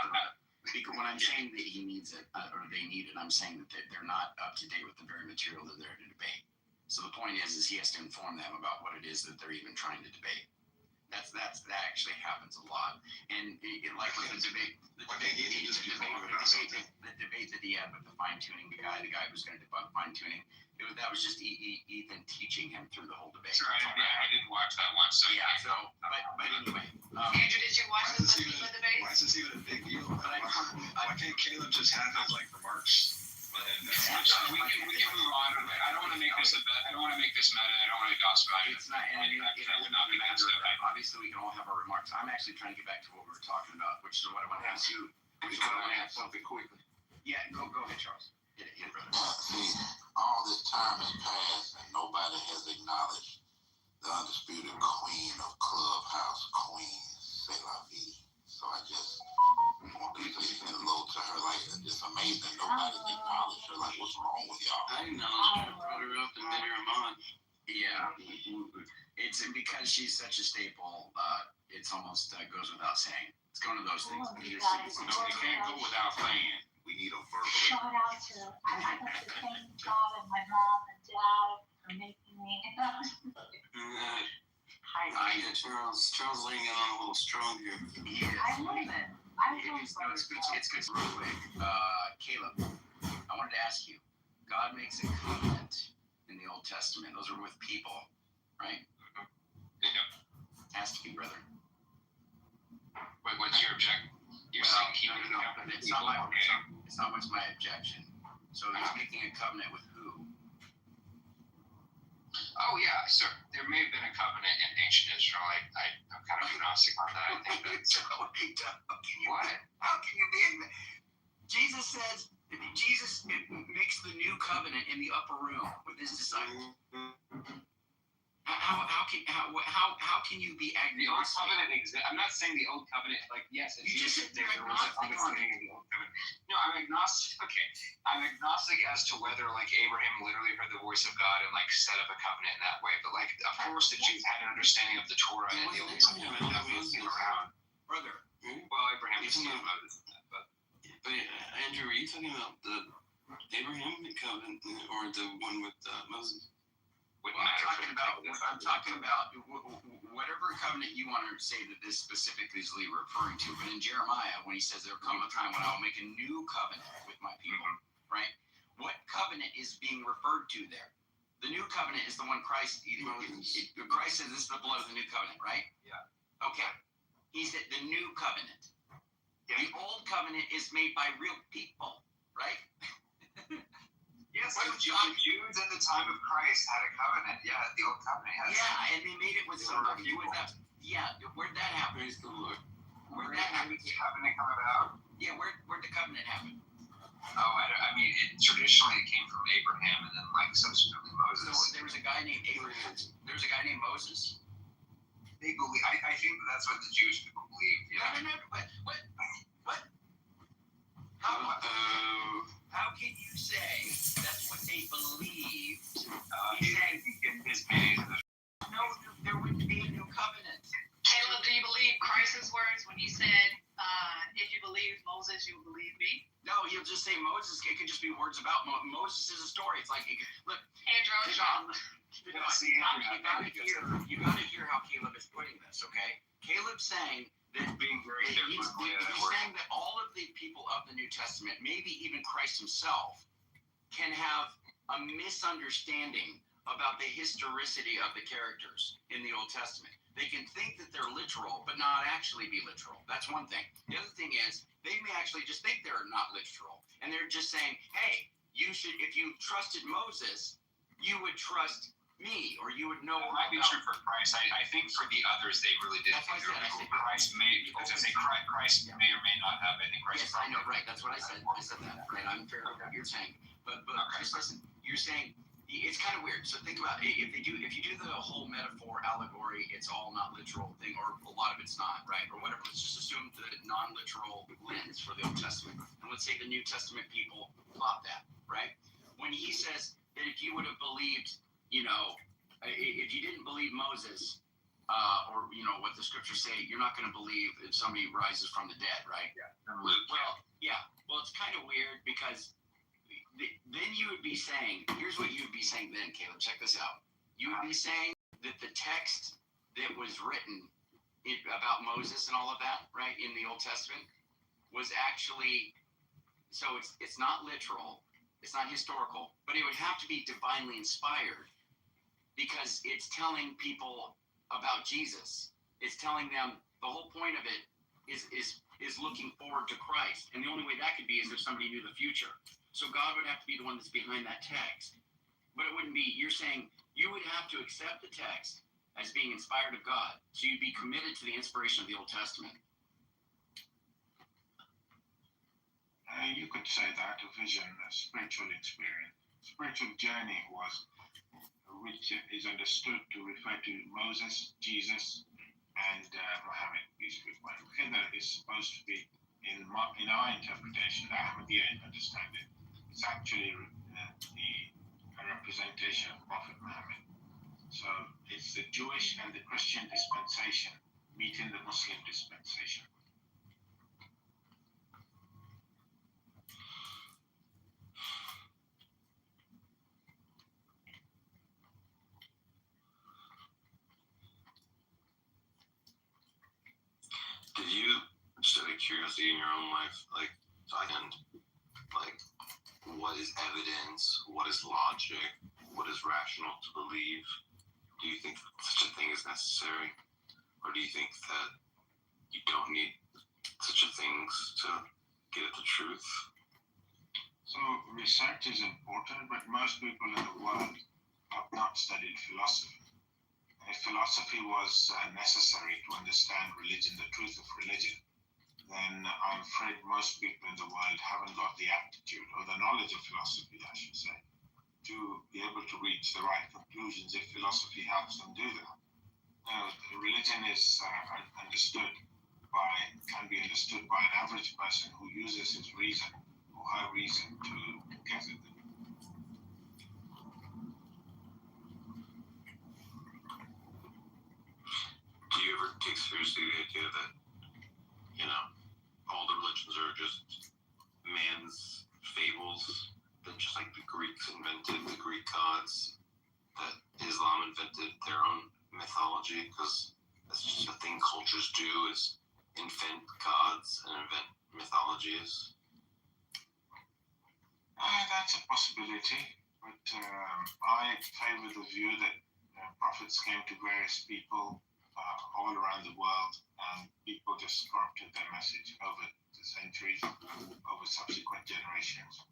Because when I'm saying that he needs it or they need it, I'm saying that they're not up to date with the very material that they're to debate. So the point is he has to inform them about what it is that they're even trying to debate. That actually happens a lot, and like with the debate that he had with the fine tuning guy who's going to debunk fine tuning. That was just Ethan teaching him through the whole debate. Sure, I didn't watch that one. So yeah. So, but anyway. Andrew, did you watch the debate? Why is this even a big deal? Why can't Caleb just have his, like, remarks? We can move on. I don't want to make this meta. I don't want to gossip about it. It's not. And I would not be mad. Obviously, we can all have our remarks. I'm actually trying to get back to what we were talking about, which is what I want to ask you. We want to ask something quickly. Yeah, go ahead, Charles. Hit it, brother. See, all this time has passed, and nobody has acknowledged the undisputed queen of Clubhouse, Queen C'est La Vie. So I just want to say hello to her. Like, it's amazing that nobody's acknowledged her. Like, what's wrong with y'all? I acknowledged her, brought her up, and made her a mod. Yeah, it's because she's such a staple. It's almost goes without saying. It's one of those things. You can't go without saying. We need a verbal. Shout out to, I'd like to thank God and my mom and dad for making me. Hi, Charles laying it on a little strong here. I love it. It's good. Real quick, Caleb, I wanted to ask you. God makes a covenant in the Old Testament. Those are with people, right? Yeah. Ask you, brother. Wait, what's your objection? You're saying he made a covenant with people. It's not much my objection. So he's making a covenant with who? Oh yeah, sir. There may have been a covenant in ancient Israel. I'm kind of agnostic on that. I think that's what? How can you be? Jesus says Jesus makes the new covenant in the upper room with his disciples. How can you be agnostic? The old covenant exists. I'm not saying the old covenant, like, yes, you just said there was a covenant in the old covenant. No, I'm agnostic. Okay, I'm agnostic as to whether, like, Abraham literally heard the voice of God and, like, set up a covenant in that way. But, like, of course, the Jews had an understanding of the Torah and the Old Testament that was around. Brother. Well, Abraham was talking about this, but Andrew, are you talking about the Abrahamic covenant or the one with Moses? I'm talking about whatever covenant you want to say that this specifically is referring to. But in Jeremiah, when he says there'll come a time when I'll make a new covenant with my people, right? What covenant is being referred to there? The new covenant is the one Christ says this is the blood of the new covenant, right? Yeah. Okay. He said the new covenant. Yeah. The old covenant is made by real people, right? Yes, the Jews at the time of Christ had a covenant. Yeah, the old covenant has. Yeah, and they made it with somebody. Yeah, where'd that happen? Praise the Lord. Where'd that happen? The covenant come about? Yeah, where'd the covenant happen? Oh, I mean, traditionally it came from Abraham and then, like, subsequently Moses. So there was a guy named Abraham. There was a guy named Moses. They believe. I think that's what the Jewish people believe. Yeah. No. What? How can you say Moses, you believe me? No, he'll just say Moses. It could just be words about Moses is a story. It's like, look, Andrew, John. you gotta hear how Caleb is putting this, okay? Caleb's saying that he's saying that all of the people of the New Testament, maybe even Christ himself, can have a misunderstanding about the historicity of the characters in the Old Testament. They can think that they're literal, but not actually be literal. That's one thing. The other thing is, they may actually just think they're not literal. And they're just saying, hey, you should, if you trusted Moses, you would trust me, or you would know. It might be true for Christ. I think for the others, they really did think they were literal. Christ may, because I say Christ may or may not have. I think Christ. Yes, I know, right. That's what I said. I said that. Right. I'm fair with what you're saying. But just listen, you're saying, it's kind of weird. So think about it. If you do the whole metaphor allegory, it's all not literal thing, or a lot of it's not, right? Or whatever. Let's just assume the non-literal lens for the Old Testament. And let's say the New Testament people thought that, right? When he says that if you would have believed, if you didn't believe Moses, or what the scriptures say, you're not going to believe if somebody rises from the dead, right? Yeah. Well, yeah. Well, it's kind of weird because then you would be saying, here's what you would be saying then, Caleb, check this out. You would be saying that the text that was written about Moses and all of that, right, in the Old Testament, was actually, so it's not literal, it's not historical, but it would have to be divinely inspired because it's telling people about Jesus. It's telling them, the whole point of it is looking forward to Christ. And the only way that could be is if somebody knew the future. So God would have to be the one that's behind that text. But it wouldn't be, you're saying you would have to accept the text as being inspired of God. So you'd be committed to the inspiration of the Old Testament. You could say that a vision, a spiritual experience, spiritual journey which is understood to refer to Moses, Jesus, and Muhammad, peace be upon him. Khidr is supposed to be, in our interpretation, the Ahmadiyya understanding, it's actually a representation of Prophet Muhammad. So it's the Jewish and the Christian dispensation meeting the Muslim dispensation. Did you, just out of curiosity in your own life, what is evidence? What is logic? What is rational to believe? Do you think such a thing is necessary? Or do you think that you don't need such a things to get at the truth? So research is important, but most people in the world have not studied philosophy. If philosophy was necessary to understand religion, the truth of religion, then I'm afraid most people in the world haven't got the aptitude or the knowledge of philosophy, I should say, to be able to reach the right conclusions if philosophy helps them do that. Religion is can be understood by an average person who uses his reason or her reason to get at them. Do you ever take seriously the idea that, all the religions are just man's fables, that just like the Greeks invented the Greek gods, that Islam invented their own mythology, because that's just a thing cultures do, is invent gods and invent mythologies? That's a possibility, but I favor the view that prophets came to various people all around the world, and people just corrupted their message over the centuries, over subsequent generations.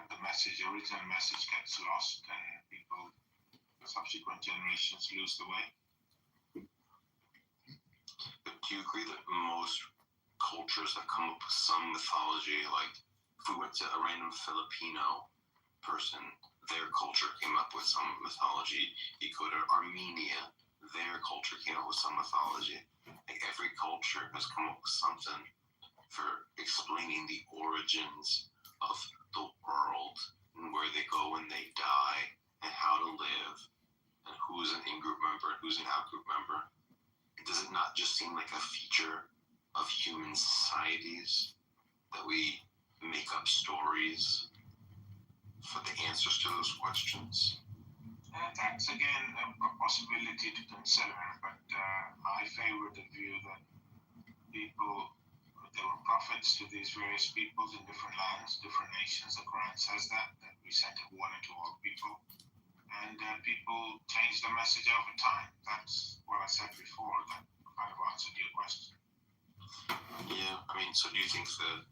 The original message gets lost, and subsequent generations lose the way. But do you agree that most cultures have come up with some mythology? Like, if we went to a random Filipino person, their culture came up with some mythology. You go to Armenia, their culture came up with some mythology. Like, every culture has come up with something for explaining the origins of the world and where they go when they die and how to live and who's an in-group member and who's an out-group member. Does it not just seem like a feature of human societies that we make up stories for the answers to those questions? That's again a possibility to consider, but I favor the view that there were prophets to these various peoples in different lands, different nations. The Quran says that we sent a warning to all people. And people change the message over time. That's what I said before. That kind of answered your question. Yeah, I mean, so do you think that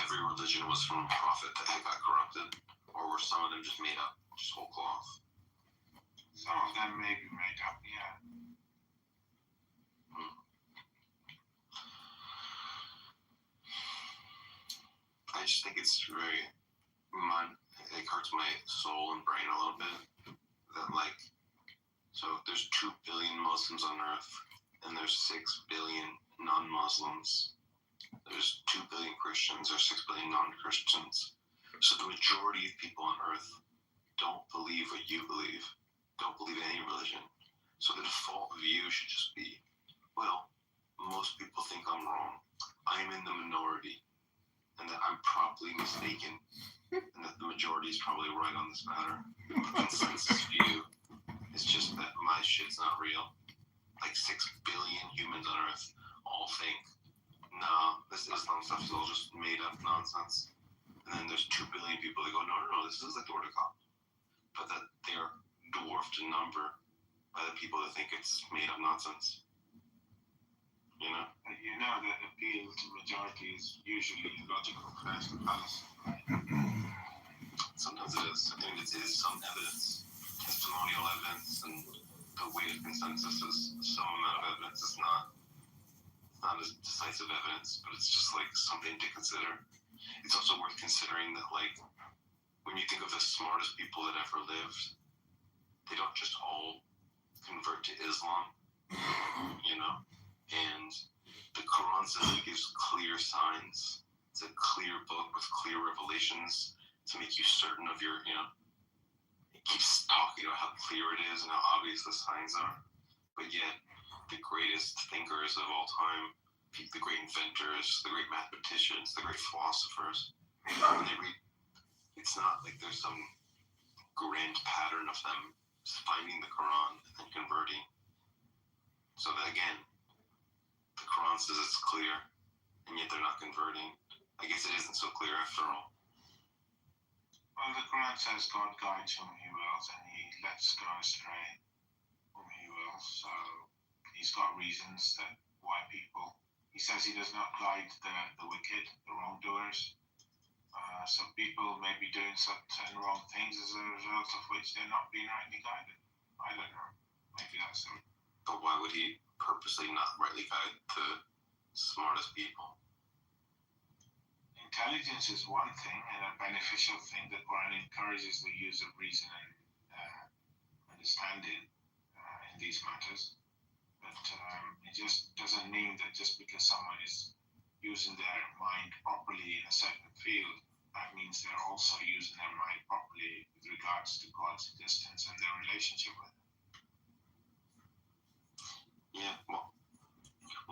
every religion was from a prophet that had got corrupted? Or were some of them just made up, just whole cloth? Some of them may be made up, yeah. I just think it's very, it hurts my soul and brain a little bit that, like, so there's 2 billion Muslims on earth and there's 6 billion non-Muslims. There's 2 billion Christians, there's 6 billion non-Christians. So the majority of people on earth don't believe what you believe, don't believe any religion. So the default view should just be, well, most people think I'm wrong. I am in the minority, and that I'm probably mistaken, and that the majority is probably right on this matter. The consensus view is just that my shit's not real. Like 6 billion humans on earth all think, nah, this Islam stuff is all just made up nonsense. And then there's 2 billion people that go, no, this is like the word of God. But that they're dwarfed in number by the people that think it's made up nonsense. You know? You know that appeal to majority is usually logical first and fallacy. Sometimes it is. I think it is some evidence, testimonial evidence, and the weight of consensus is some amount of evidence. It's not as decisive evidence, but it's just like something to consider. It's also worth considering that, like, when you think of the smartest people that ever lived, they don't just all convert to Islam, you know? And the Quran says it gives clear signs. It's a clear book with clear revelations to make you certain of your, you know, it keeps talking about how clear it is and how obvious the signs are. But yet, the greatest thinkers of all time, the great inventors, the great mathematicians, the great philosophers, when they read, it's not like there's some grand pattern of them finding the Quran and converting. So that, again, the Quran says it's clear, and yet they're not converting. I guess it isn't so clear after all. Well, the Quran says God guides whom he wills, and he lets go astray whom he wills. So he's got reasons that why people. He says he does not guide the wicked, the wrongdoers. So people may be doing certain wrong things as a result of which they're not being rightly guided. I don't know. Maybe that's it. But why would he purposely not rightly guide the smartest people? Intelligence is one thing, and a beneficial thing. The Quran encourages the use of reason and understanding in these matters. But it just doesn't mean that just because someone is using their mind properly in a certain field, that means they're also using their mind properly with regards to God's existence and their relationship with Him. Yeah, well,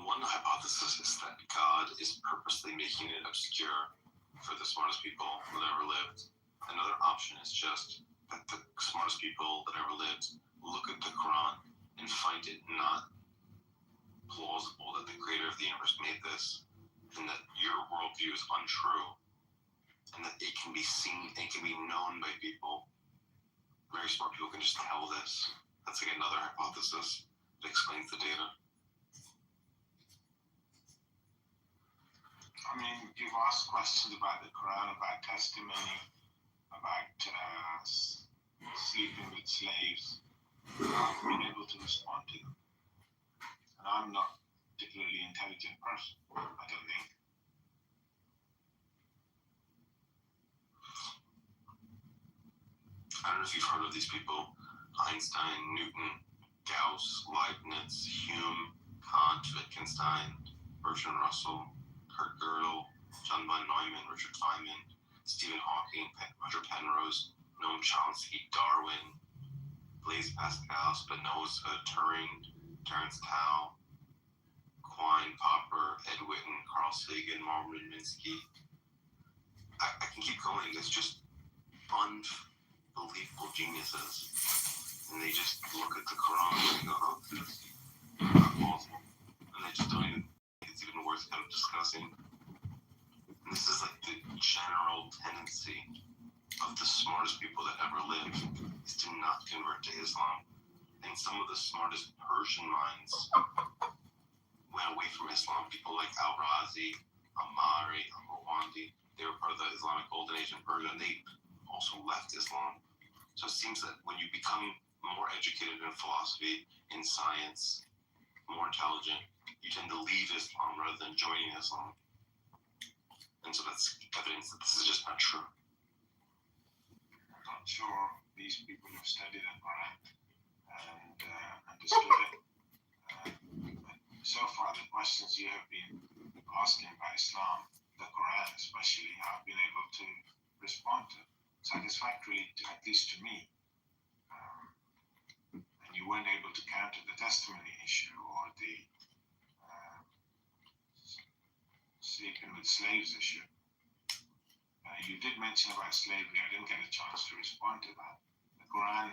one hypothesis is that God is purposely making it obscure for the smartest people that ever lived. Another option is just that the smartest people that ever lived look at the Quran and find it not plausible that the creator of the universe made this, and that your worldview is untrue, and that it can be seen, it can be known by people. Very smart people can just tell this. That's like another hypothesis that explains the data. I mean, you've asked questions about the Quran, about testimony, about sleeping with slaves. I've been able to respond to them. And I'm not a particularly intelligent person, I don't think. I don't know if you've heard of these people: Einstein, Newton, Gauss, Leibniz, Hume, Kant, Wittgenstein, Bertrand Russell, Kurt Gödel, John von Neumann, Richard Feynman, Stephen Hawking, Roger Penrose, Noam Chomsky, Darwin, Blaise Pascal, Spinoza, Turing, Terence Tao, Quine, Popper, Ed Witten, Carl Sagan, Marvin Minsky. I can keep going. It's just unbelievable geniuses. And they just look at the Quran and they go, oh, this is not plausible. And they just don't even think it's even worth kind of discussing. And this is like the general tendency of the smartest people that ever lived, is to not convert to Islam. And some of the smartest Persian minds went away from Islam. People like Al-Razi, Amari, Al-Rawandi, they were part of the Islamic Golden Age in Persia, and they also left Islam. So it seems that when you become more educated in philosophy, in science, more intelligent, you tend to leave Islam rather than joining Islam. And so that's evidence that this is just not true. I'm not sure these people have studied the Quran and understood it. But so far, the questions you have been asking by Islam, the Quran especially, I've been able to respond to satisfactorily, at least to me. And you weren't able to counter the testimony issue or the sleeping with slaves issue. You did mention about slavery. I didn't get a chance to respond to that. The Quran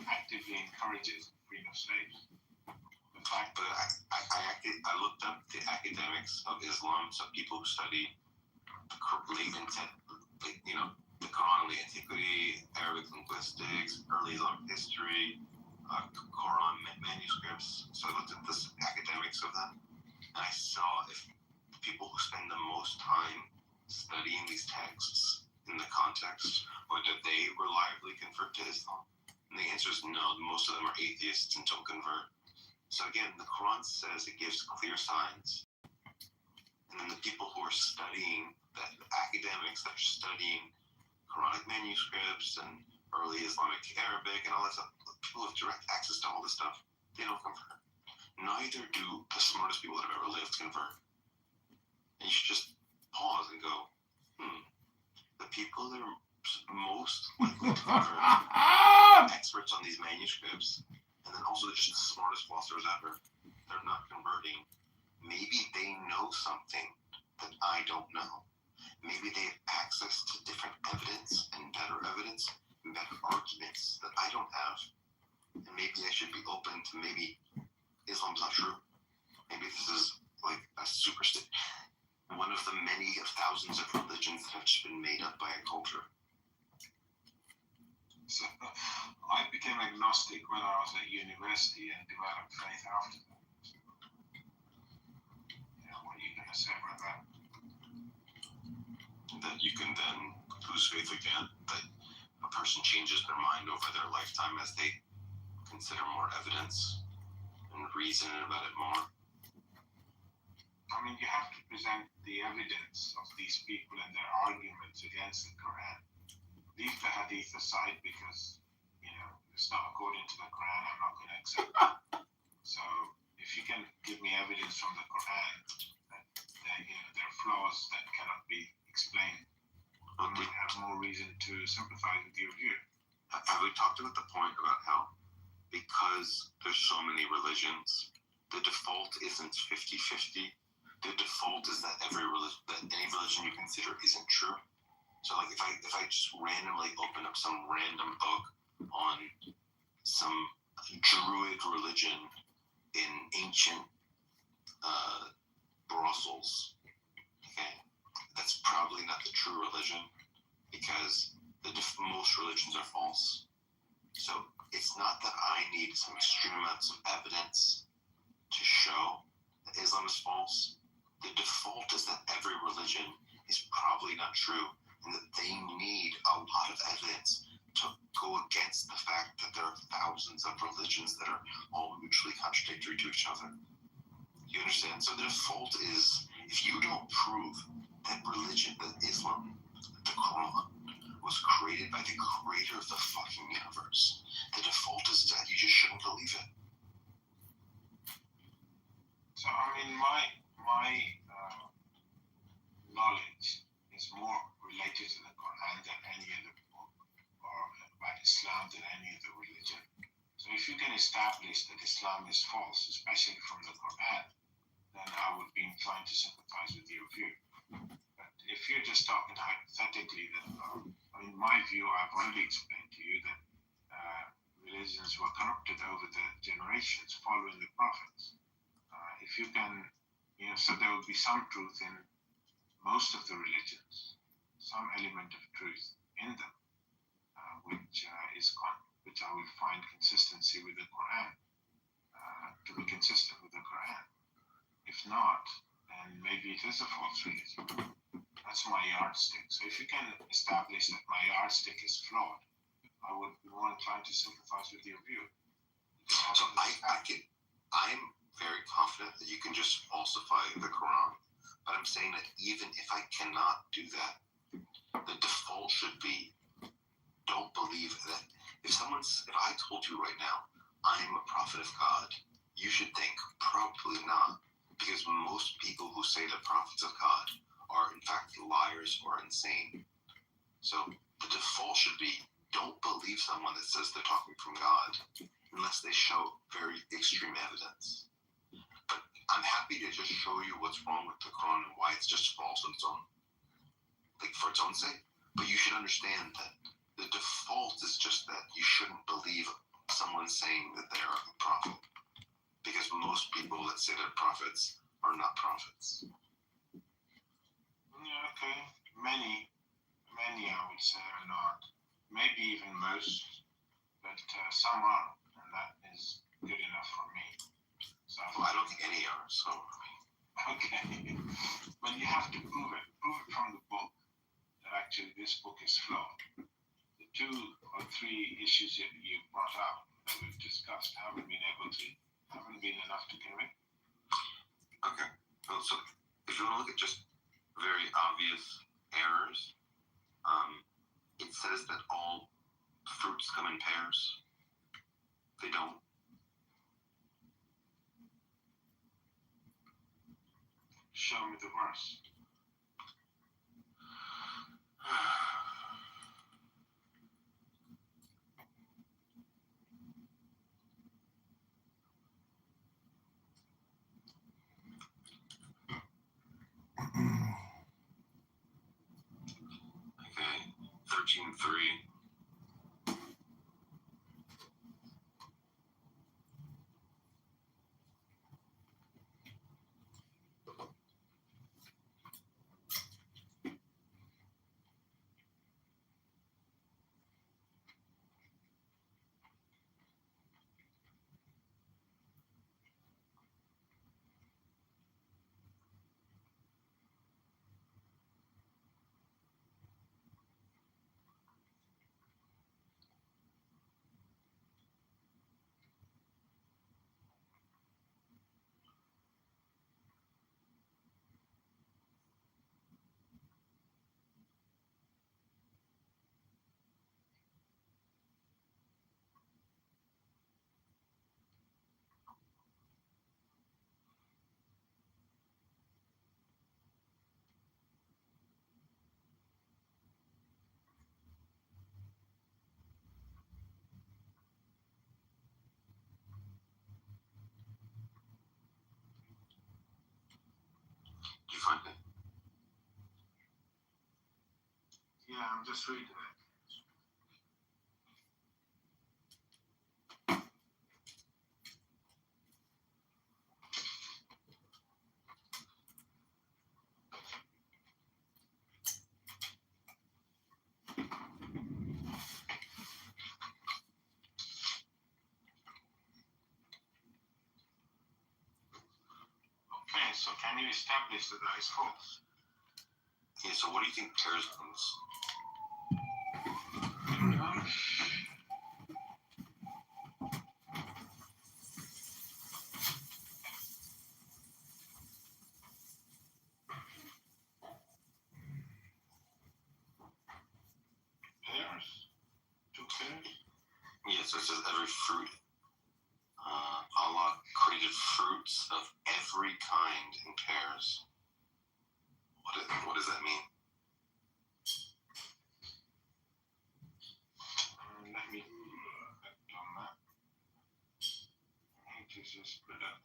actively encourages the freedom of slaves. The fact that I looked up the academics of Islam, so people who study the Quran, the antiquity, Arabic linguistics, early Islamic history, Quran manuscripts. So I looked at the academics of them, and I saw if people who spend the most time studying these texts in the context, whether they reliably convert to Islam. And the answer is no. Most of them are atheists and don't convert. So again, the Quran says it gives clear signs. And then the people who are studying, the academics that are studying Quranic manuscripts and early Islamic Arabic and all that stuff, people with direct access to all this stuff, they don't convert. Neither do the smartest people that have ever lived convert. And you should just pause and go, the people that are most likely to convert, experts on these manuscripts, and then also just the smartest philosophers ever, they're not converting. Maybe they know something that I don't know. Maybe they have access to different evidence and better arguments that I don't have. And maybe I should be open to maybe Islam's not true. Maybe this is like a superstition. One of the many of thousands of religions that have just been made up by a culture. So, I became agnostic when I was at university and developed faith after that. What are you going to say about that? That you can then lose faith again. That a person changes their mind over their lifetime as they consider more evidence and reason about it more. I mean, you have to present the evidence of these people and their arguments against the Quran. Leave the hadith aside because, it's not according to the Quran. I'm not going to accept it. So, if you can give me evidence from the Quran that there are flaws that cannot be explained, I might have more reason to sympathize with your view. Have we talked about the point about how because there's so many religions, the default isn't 50-50. The default is that any religion you consider isn't true. So like if I just randomly open up some random book on some Druid religion in ancient Brussels, okay, that's probably not the true religion because most religions are false. So it's not that I need some extreme amounts of evidence to show that Islam is false. The default is that every religion is probably not true and that they need a lot of evidence to go against the fact that there are thousands of religions that are all mutually contradictory to each other. You understand? So the default is, if you don't prove that religion, that Islam, the Quran, was created by the creator of the fucking universe, the default is that you just shouldn't believe it. So, I mean, my knowledge is more related to the Quran than any other book, or about Islam than any other religion. So if you can establish that Islam is false, especially from the Quran, then I would be inclined to sympathize with your view. But if you're just talking hypothetically, that in my view, I've already explained to you that religions were corrupted over the generations following the prophets. If you can, so there will be some truth in most of the religions, some element of truth in them, which I will find consistency with the Quran, to be consistent with the Quran. If not, then maybe it is a false religion. That's my yardstick. So if you can establish that my yardstick is flawed, I would be more inclined to sympathize with your view. So I'm very confident that you can just falsify the Quran, but I'm saying that even if I cannot do that, the default should be don't believe that. If I told you right now, I'm a prophet of God, you should think probably not, because most people who say they're prophets of God are in fact liars or insane. So the default should be don't believe someone that says they're talking from God unless they show very extreme evidence. But I'm happy to just show you what's wrong with the Quran and why it's just false on its own, like for its own sake. But you should understand that the default is just that you shouldn't believe someone saying that they're a prophet, because most people that say they're prophets are not prophets. Yeah, okay. Many I would say are not. Maybe even most, but some are, and that is good enough for me. So I don't think any are, so okay. But you have to prove it from the book that actually this book is flawed. The 2 or 3 issues that you brought up that we've discussed haven't been enough to convict. Okay. So if you want to look at just very obvious errors, it says that all fruits come in pairs. They don't. Show me the verse. Okay, 13:3. Did you find it? Yeah, I'm just reading it. Okay, so can you establish that that is false? Yeah, so what do you think pairs means? Pairs? 2 pairs? Yeah, so it says every fruit. Allah created fruits of every kind in pairs. What does that mean? Let me act on that. I need to just put up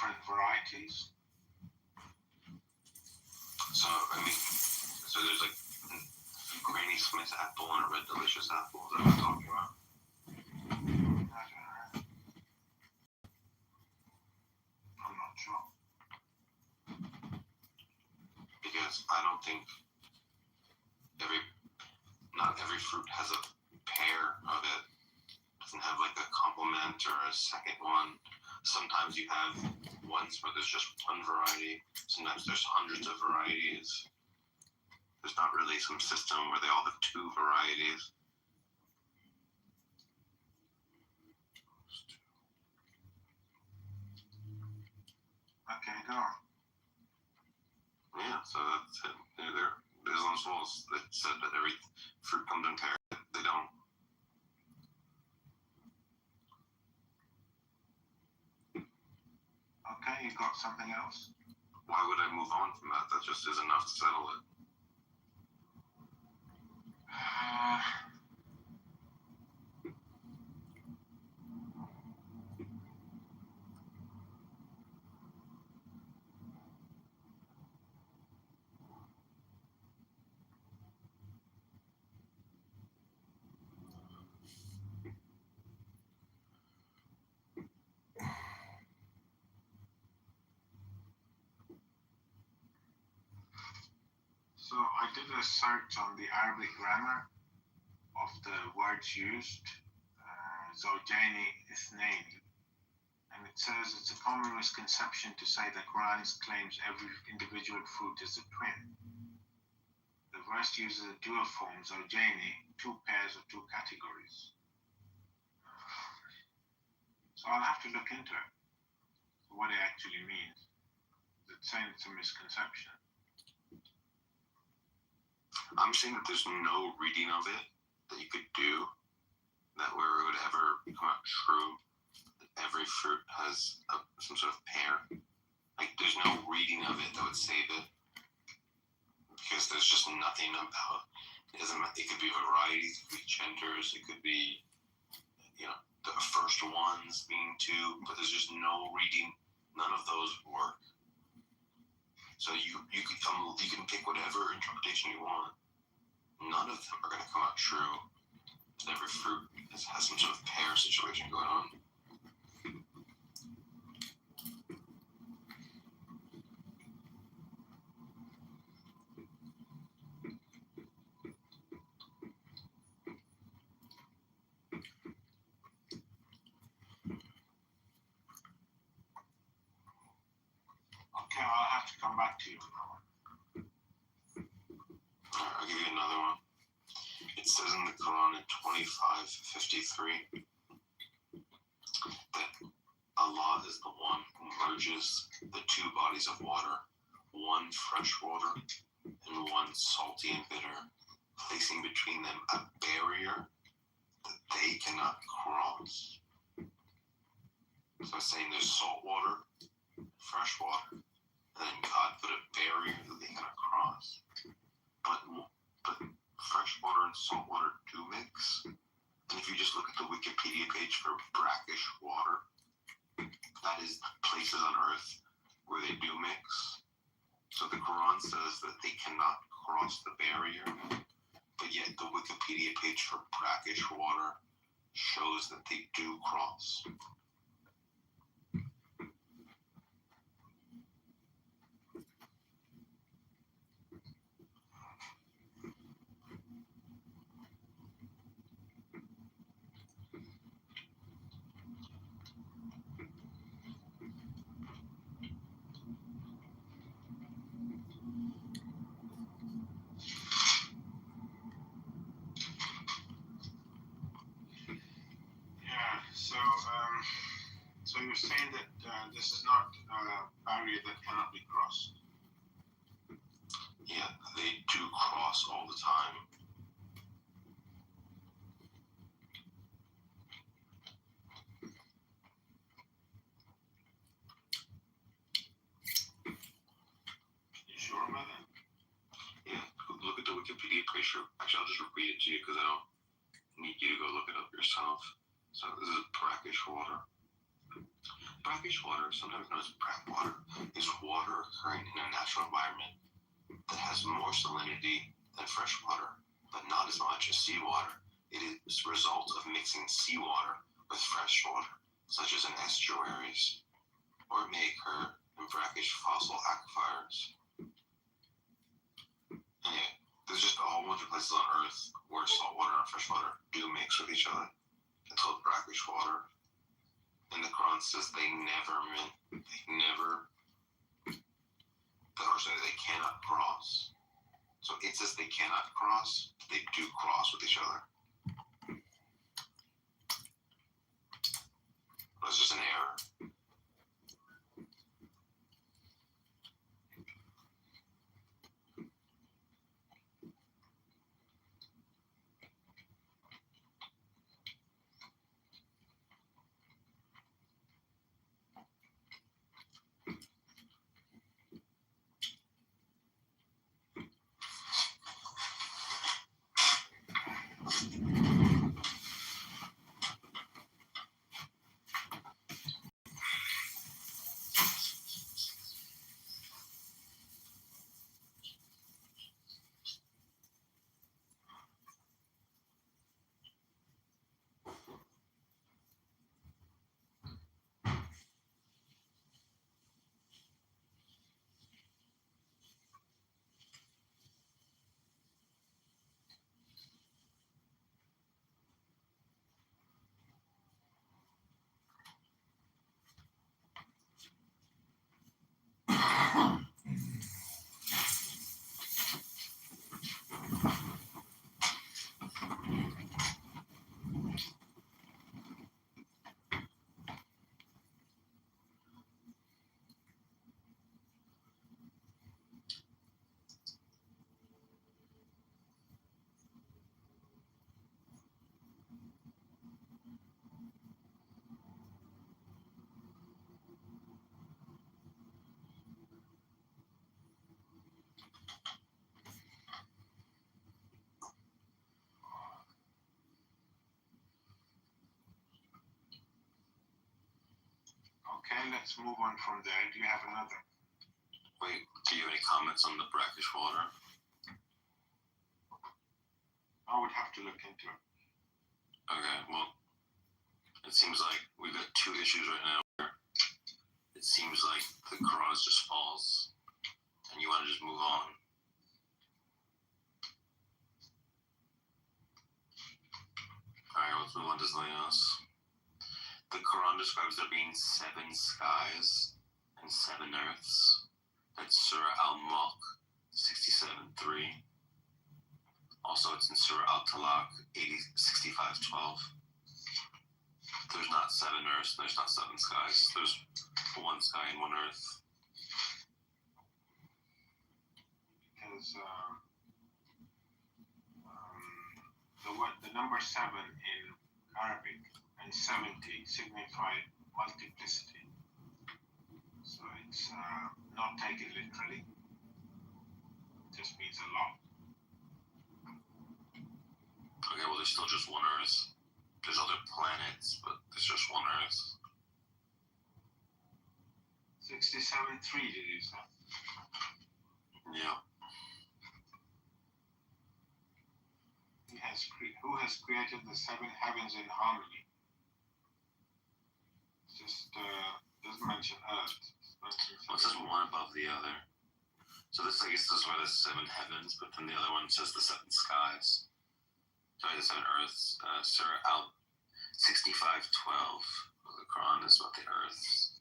different varieties. So there's like Granny Smith apple and a Red Delicious apple. Is that what I'm talking about? I'm not sure. Because I don't think not every fruit has a pair of it. Doesn't have like a complement or a second one. Sometimes you have ones where there's just one variety. Sometimes there's hundreds of varieties. There's not really some system where they all have two varieties. Okay, go on. Yeah, so that's it. There's Islam schools that said that every fruit comes in pairs. They don't. Okay, you got something else? Why would I move on from that? That just is enough to settle it. So I did a search on the Arabic grammar of the words used, Zawjani Ithnain, and it says it's a common misconception to say that Quran claims every individual fruit is a twin. The verse uses a dual form, Zawjani, two pairs or two categories. So I'll have to look into it, what it actually means. It's saying it's a misconception. I'm saying that there's no reading of it that you could do that where it would ever come out true that every fruit has some sort of pair. Like there's no reading of it that would save it because there's just nothing about it. It could be varieties, it could be genders, it could be the first ones being two, but there's just no reading. None of those work. So you can pick whatever interpretation you want. None of them are going to come out true. Every fruit has some sort of pair situation going on. Okay, I'll have to come back to you on that one. I'll give you another one. It says in the Quran in 25:53 that Allah is the one who merges the two bodies of water, one fresh water and one salty and bitter, placing between them a barrier that they cannot cross. So it's saying there's salt water, fresh water, and then God put a barrier that they cannot cross. But fresh water and salt water do mix. And if you just look at the Wikipedia page for brackish water, that is places on Earth where they do mix. So the Quran says that they cannot cross the barrier, but yet the Wikipedia page for brackish water shows that they do cross. Yeah, so you're saying that this is not a barrier that cannot be crossed? Yeah, they do cross all the time. You sure about that? Yeah, look at the Wikipedia page. Actually, I'll just read it to you because I don't need you to go look it up yourself. So this is brackish water. Brackish water, sometimes known as brack water, is water occurring in a natural environment that has more salinity than fresh water, but not as much as seawater. It is the result of mixing seawater with fresh water, such as in estuaries, or it may occur in brackish fossil aquifers. Anyway, there's just a whole bunch of places on Earth where saltwater and freshwater do mix with each other. It's called brackish water. And the Quran says they cannot cross. So it says they cannot cross, they do cross with each other. That's just an error. Okay, let's move on from there. Do you have another? Wait, do you have any comments on the brackish water? I would have to look into it. Okay, well, it seems like we've got two issues right now where it seems like the Quran is just false, and you want to just move on. Alright, let's move on to something else. The Quran describes there being 7 skies and 7 earths. That's Surah Al-Mulk 67:3. Also, it's in Surah Al-Talaq 65:12. There's not 7 earths, there's not 7 skies. There's 1 sky and 1 earth. Because the number 7 in Arabic and 70 signify multiplicity. So it's not taken literally. It just means a lot. Okay, well, there's still just 1 earth. There's other planets, but there's just 1 earth. 67:3, did you say? Yeah. Who has created the 7 heavens in harmony? Just doesn't mention Earth. Well, it says 1 above the other. So this, I guess, is where the 7 heavens, but then the other one says the 7 skies. Sorry, the 7 earths. Surah Al 65:12. The Quran is about the earths.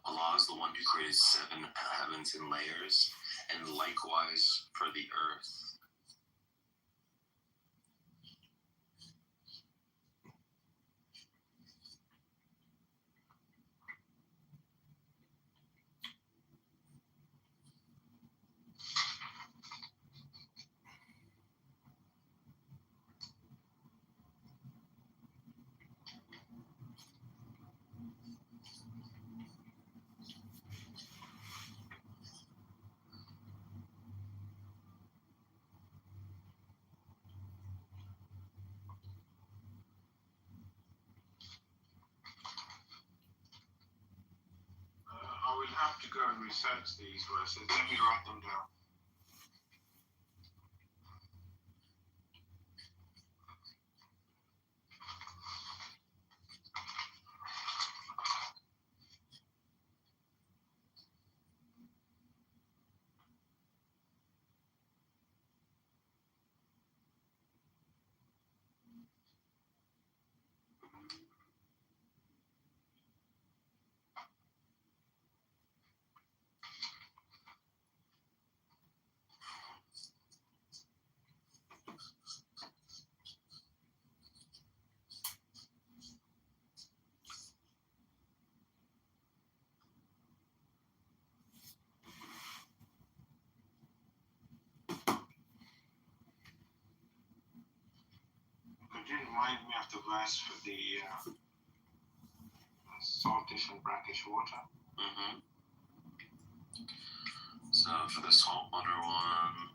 Allah is the one who created 7 heavens in layers, and likewise for the earth. have to go and research these verses. Let me write them down. Could you remind me of the verse for the saltish and brackish water? Mm-hmm. So for the saltwater one,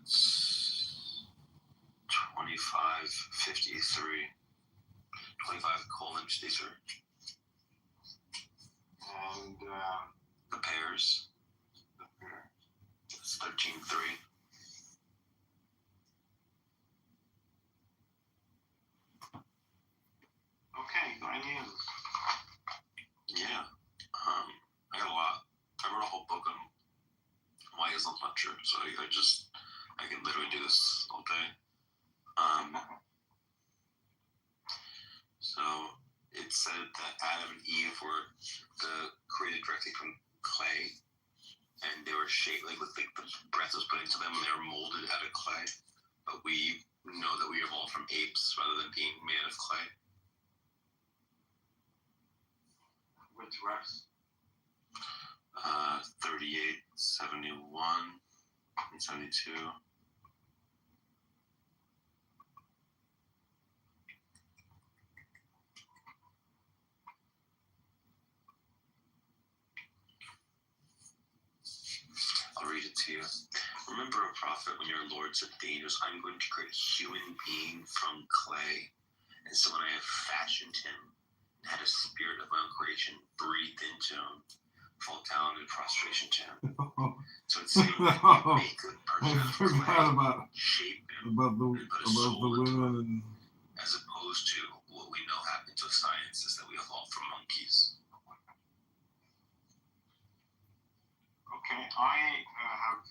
it's 25:53. 25:53. And the pears. It's 13:3. Okay, got any others? Yeah. I got a lot. I wrote a whole book on why Islam's not true. So I can literally do this all day. So it said that Adam and Eve were created directly from clay, and they were shaped like with the breath was put into them, and they were molded out of clay. But we know that we evolved from apes rather than being made of clay. Which verse? 38, 71, and 72. I'll read it to you. Remember, O prophet, when your Lord said to the angels, I'm going to create a human being from clay. And so when I have fashioned him and had a spirit of my own creation breathed into him, fall down in prostration to him. So it's saying that you make a person out of clay, shape him, about the him, women, as opposed to what we know happened to science is that we evolved from monkeys. Okay, I have.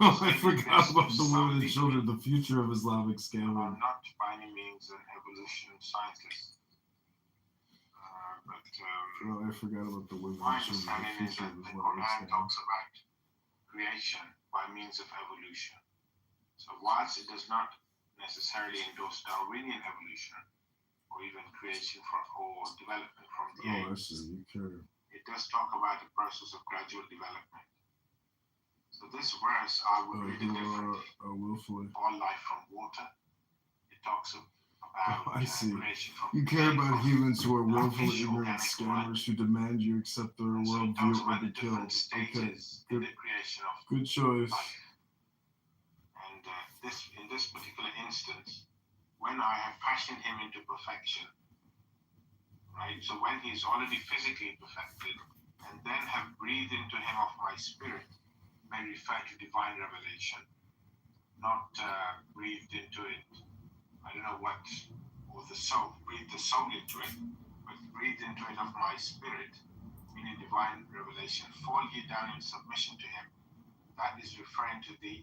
I forgot about the women and children, the future of Islamic scamming. I'm not by any means an evolution scientist, but I forgot about the women my and children, understanding the is future that of the Islamic Quran scamming. talks about creation by means of evolution. So whilst it does not necessarily endorse Darwinian evolution or even creation or development from the I apes, see. You care. it does talk about the process of gradual development. So this verse, I would read it differently. Willfully. All life from water. It talks about I see. creation from You care about humans who are willfully fish, ignorant organic scammers who demand you accept their So it worldview talks or about be the different killed. stages Okay, in the creation of good choice. life. And in this particular instance, when I have fashioned him into perfection, right? So when he's already physically perfected, and then have breathed into him of my spirit, may refer to divine revelation, not breathed into it. I don't know what, or the soul, breathed the soul into it, but breathed into it of my spirit, meaning divine revelation. Fall ye down in submission to him. That is referring to a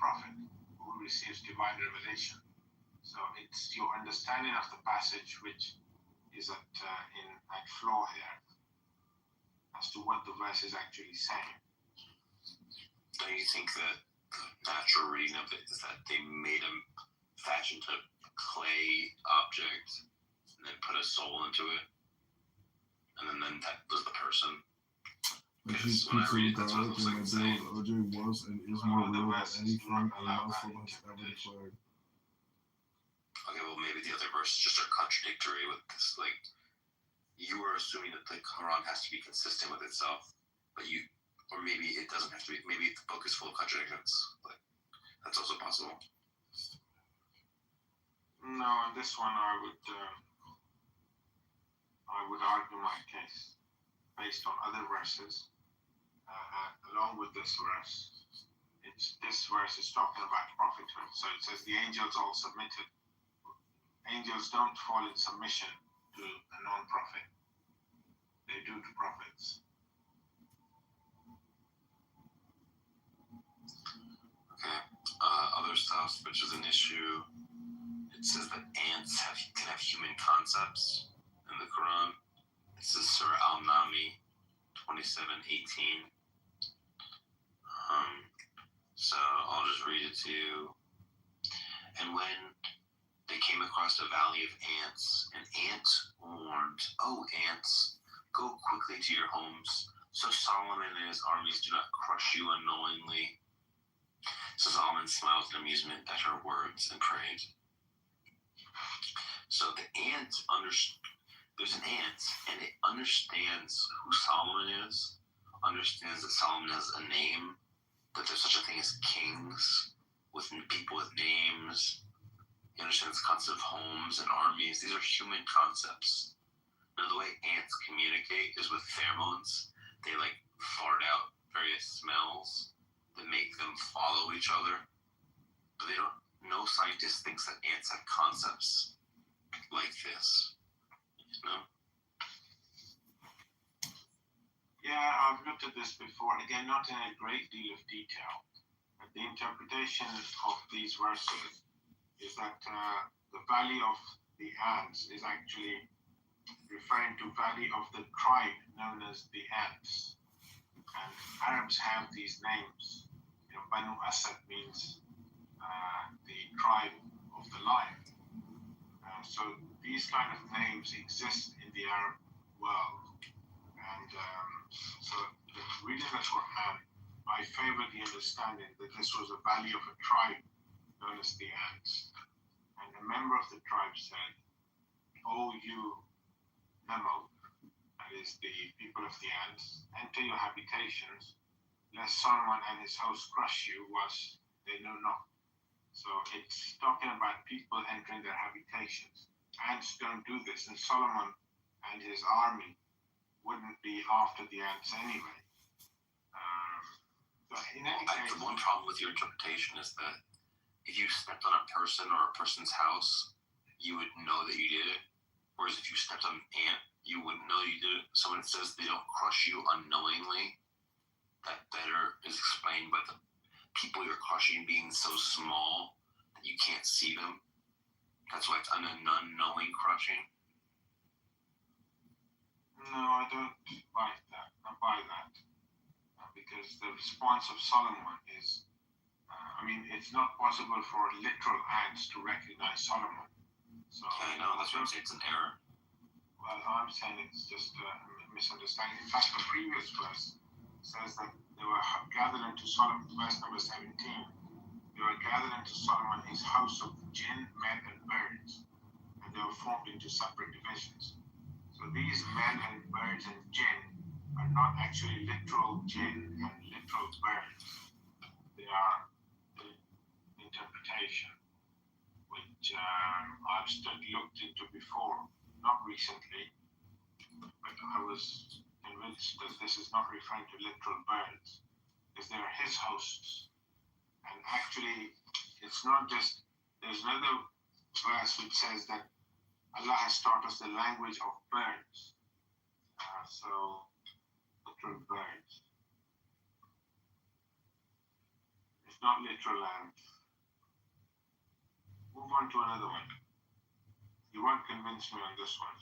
prophet who receives divine revelation. So it's your understanding of the passage which is at flaw here as to what the verse is actually saying. Don't you think that the natural reading of it is that they made him fashioned a clay object and then put a soul into it, and then that was the person? Because when I read it, that's what it in looks my like it's deal saying. with OJ was and is more real than anything a Muslim has ever declared. Okay, well maybe the other verses just are contradictory with this. Like, you are assuming that the Quran has to be consistent with itself, but or maybe it doesn't have to be. Maybe the book is full of contradictions. Like, that's also possible. No, on this one I I would argue my case based on other verses, along with this verse. This verse is talking about prophethood. So it says the angels all submitted. Angels don't fall in submission to a non-prophet. They do to prophets. Okay. Other stuff, which is an issue. It says that ants can have human concepts in the Quran. This is Surah Al-Nami 27:18. So I'll just read it to you. And when they came across the valley of ants, an ant warned, "Oh, ants, go quickly to your homes, so Solomon and his armies do not crush you unknowingly." So Solomon smiled in amusement at her words and prayed. So the ant there's an ant, and it understands who Solomon is, understands that Solomon has a name, that there's such a thing as kings, with people with names. He understands the concept of homes and armies. These are human concepts. Now, the way ants communicate is with pheromones. They fart out various smells that make them follow each other. But no scientist thinks that ants have concepts like this. No? Yeah, I've looked at this before. Again, not in a great deal of detail. But the interpretation of these verses is that the valley of the ants is actually referring to valley of the tribe known as the ants. And Arabs have these names. Banu Asad means the tribe of the lion. So these kind of names exist in the Arab world. And so reading the Quran, I favor the understanding that this was a valley of a tribe known as the ants. And a member of the tribe said, "O you, Nemo," that is the people of the ants, "enter your habitations, lest Solomon and his host crush you whilst they know not." So it's talking about people entering their habitations. Ants don't do this, and Solomon and his army wouldn't be after the ants anyway. The one problem with your interpretation is that if you stepped on a person or a person's house, you would know that you did it. Whereas if you stepped on an ant, you wouldn't know you did it. So when it says they don't crush you unknowingly, that better is explained by the people you're crushing being so small that you can't see them. That's why it's an unknowing crushing. No, I don't buy that. Because the response of Solomon is, it's not possible for literal ants to recognize Solomon. So I know, that's what I'm saying, it's an error. Well, I'm saying it's just a misunderstanding. In fact, the previous verse says that they were gathered into Solomon, verse number 17. They were gathered into Solomon, his house of jinn, men, and birds, and they were formed into separate divisions. So these men and birds and jinn are not actually literal jinn and literal birds. They are the interpretation, which I've looked into before, not recently, but I was convinced that this is not referring to literal birds, because they are his hosts. And actually, it's not just, there's another verse which says that Allah has taught us the language of birds. So, literal birds. It's not literal ants. Move on to another one. You won't convince me on this one.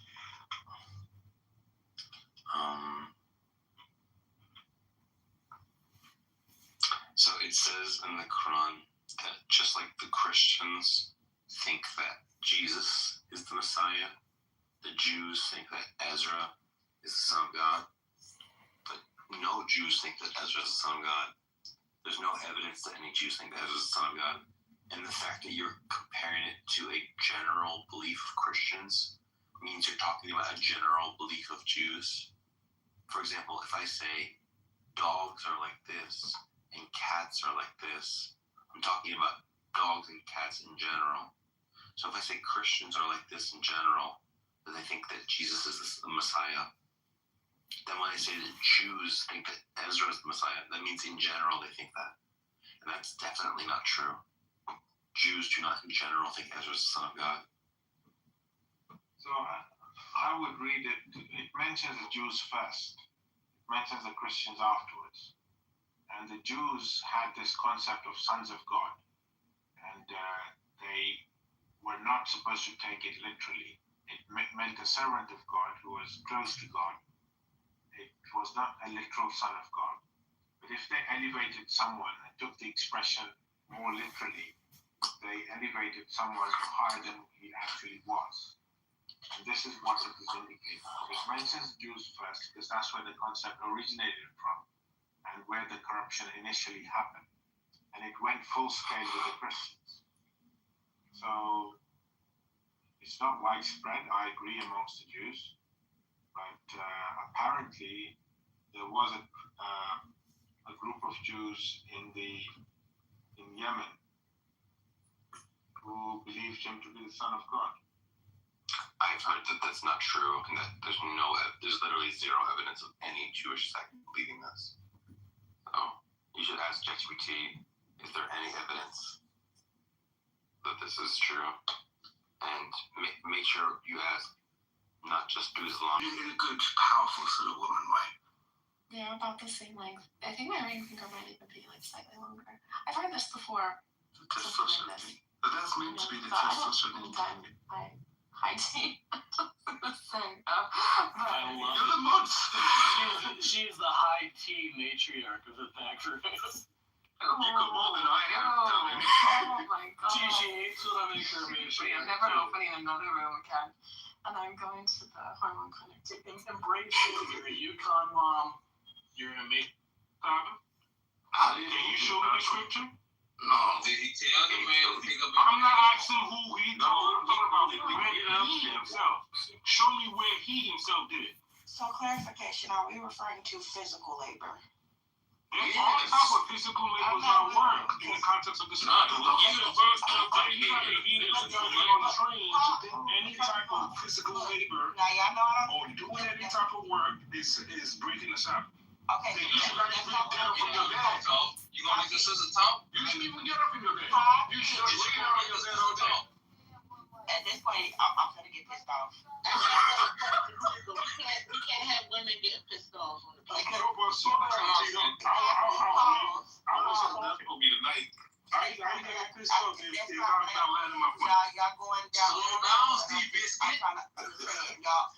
So it says in the Quran that just like the Christians think that Jesus is the Messiah, the Jews think that Ezra is the Son of God, but no Jews think that Ezra is the Son of God. There's no evidence that any Jews think that Ezra is the Son of God. And the fact that you're comparing it to a general belief of Christians means you're talking about a general belief of Jews. For example, if I say dogs are like this and cats are like this, I'm talking about dogs and cats in general. So if I say Christians are like this in general, that they think that Jesus is the Messiah. Then when I say that Jews think that Ezra is the Messiah, that means in general they think that. And that's definitely not true. Jews do not in general think Ezra is the Son of God. So I would read it. It mentions the Jews first. It mentions the Christians afterwards. And the Jews had this concept of sons of God. And they were not supposed to take it literally. It meant a servant of God who was close to God. It was not a literal son of God. But if they elevated someone and took the expression more literally, they elevated someone higher than he actually was. And this is what it is indicating. It mentions Jews first because that's where the concept originated from and where the corruption initially happened. And it went full scale with the Christians. So it's not widespread, I agree, amongst the Jews. But apparently there was a group of Jews in Yemen who believed him to be the Son of God. I've heard that that's not true, and that there's literally zero evidence of any Jewish sect believing this. So you should ask ChatGPT, is there any evidence that this is true? And make sure you ask, not just do Islam. In a good, powerful sort of woman way. Yeah, about the same length. I think my ring finger might even be like slightly longer. I've heard this before. Testosterone. But that's meant to be the But I don't testosterone. think I'm high tea. You're the monster. She's the high tea matriarch of the Thacker race. You got more than I have, darling. Oh my god. She hates when I make her matriarch. I'm never opening another room again. And I'm going to the hormone clinic to Embrace it. You're a Yukon mom. You're gonna make Can you show me the scripture? No. Did he tell the man to pick up? I'm not asking who he told. I'm talking about he himself. Show me where he himself did it. So clarification, are we referring to physical labor? There's all types of physical labors at work in the context of the scripture. Even the verse tells that you have to be on the train, any type of physical labor or doing any type of work is breaking the Sabbath. Okay. You should actually get up from your bed. You gonna make your sister talk? You shouldn't even get up from your bed. You should just lay down on your bed all day. At this point, I'm gonna get pissed off. We can't have women getting pissed off. No, but sometimes, I wasn't left for me tonight. I ain't got pissed off if I'm not landing my foot. Y'all going down. Slow down, Steve Biscuit. I'm trying to understand, y'all.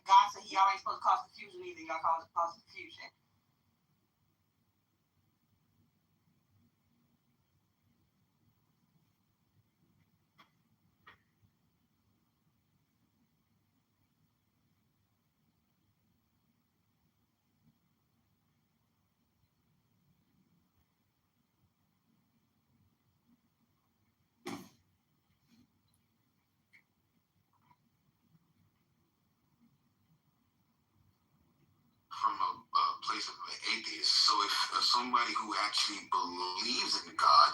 God said he already supposed to cause confusion either. Y'all cause confusion. From a place of an atheist. So if somebody who actually believes in God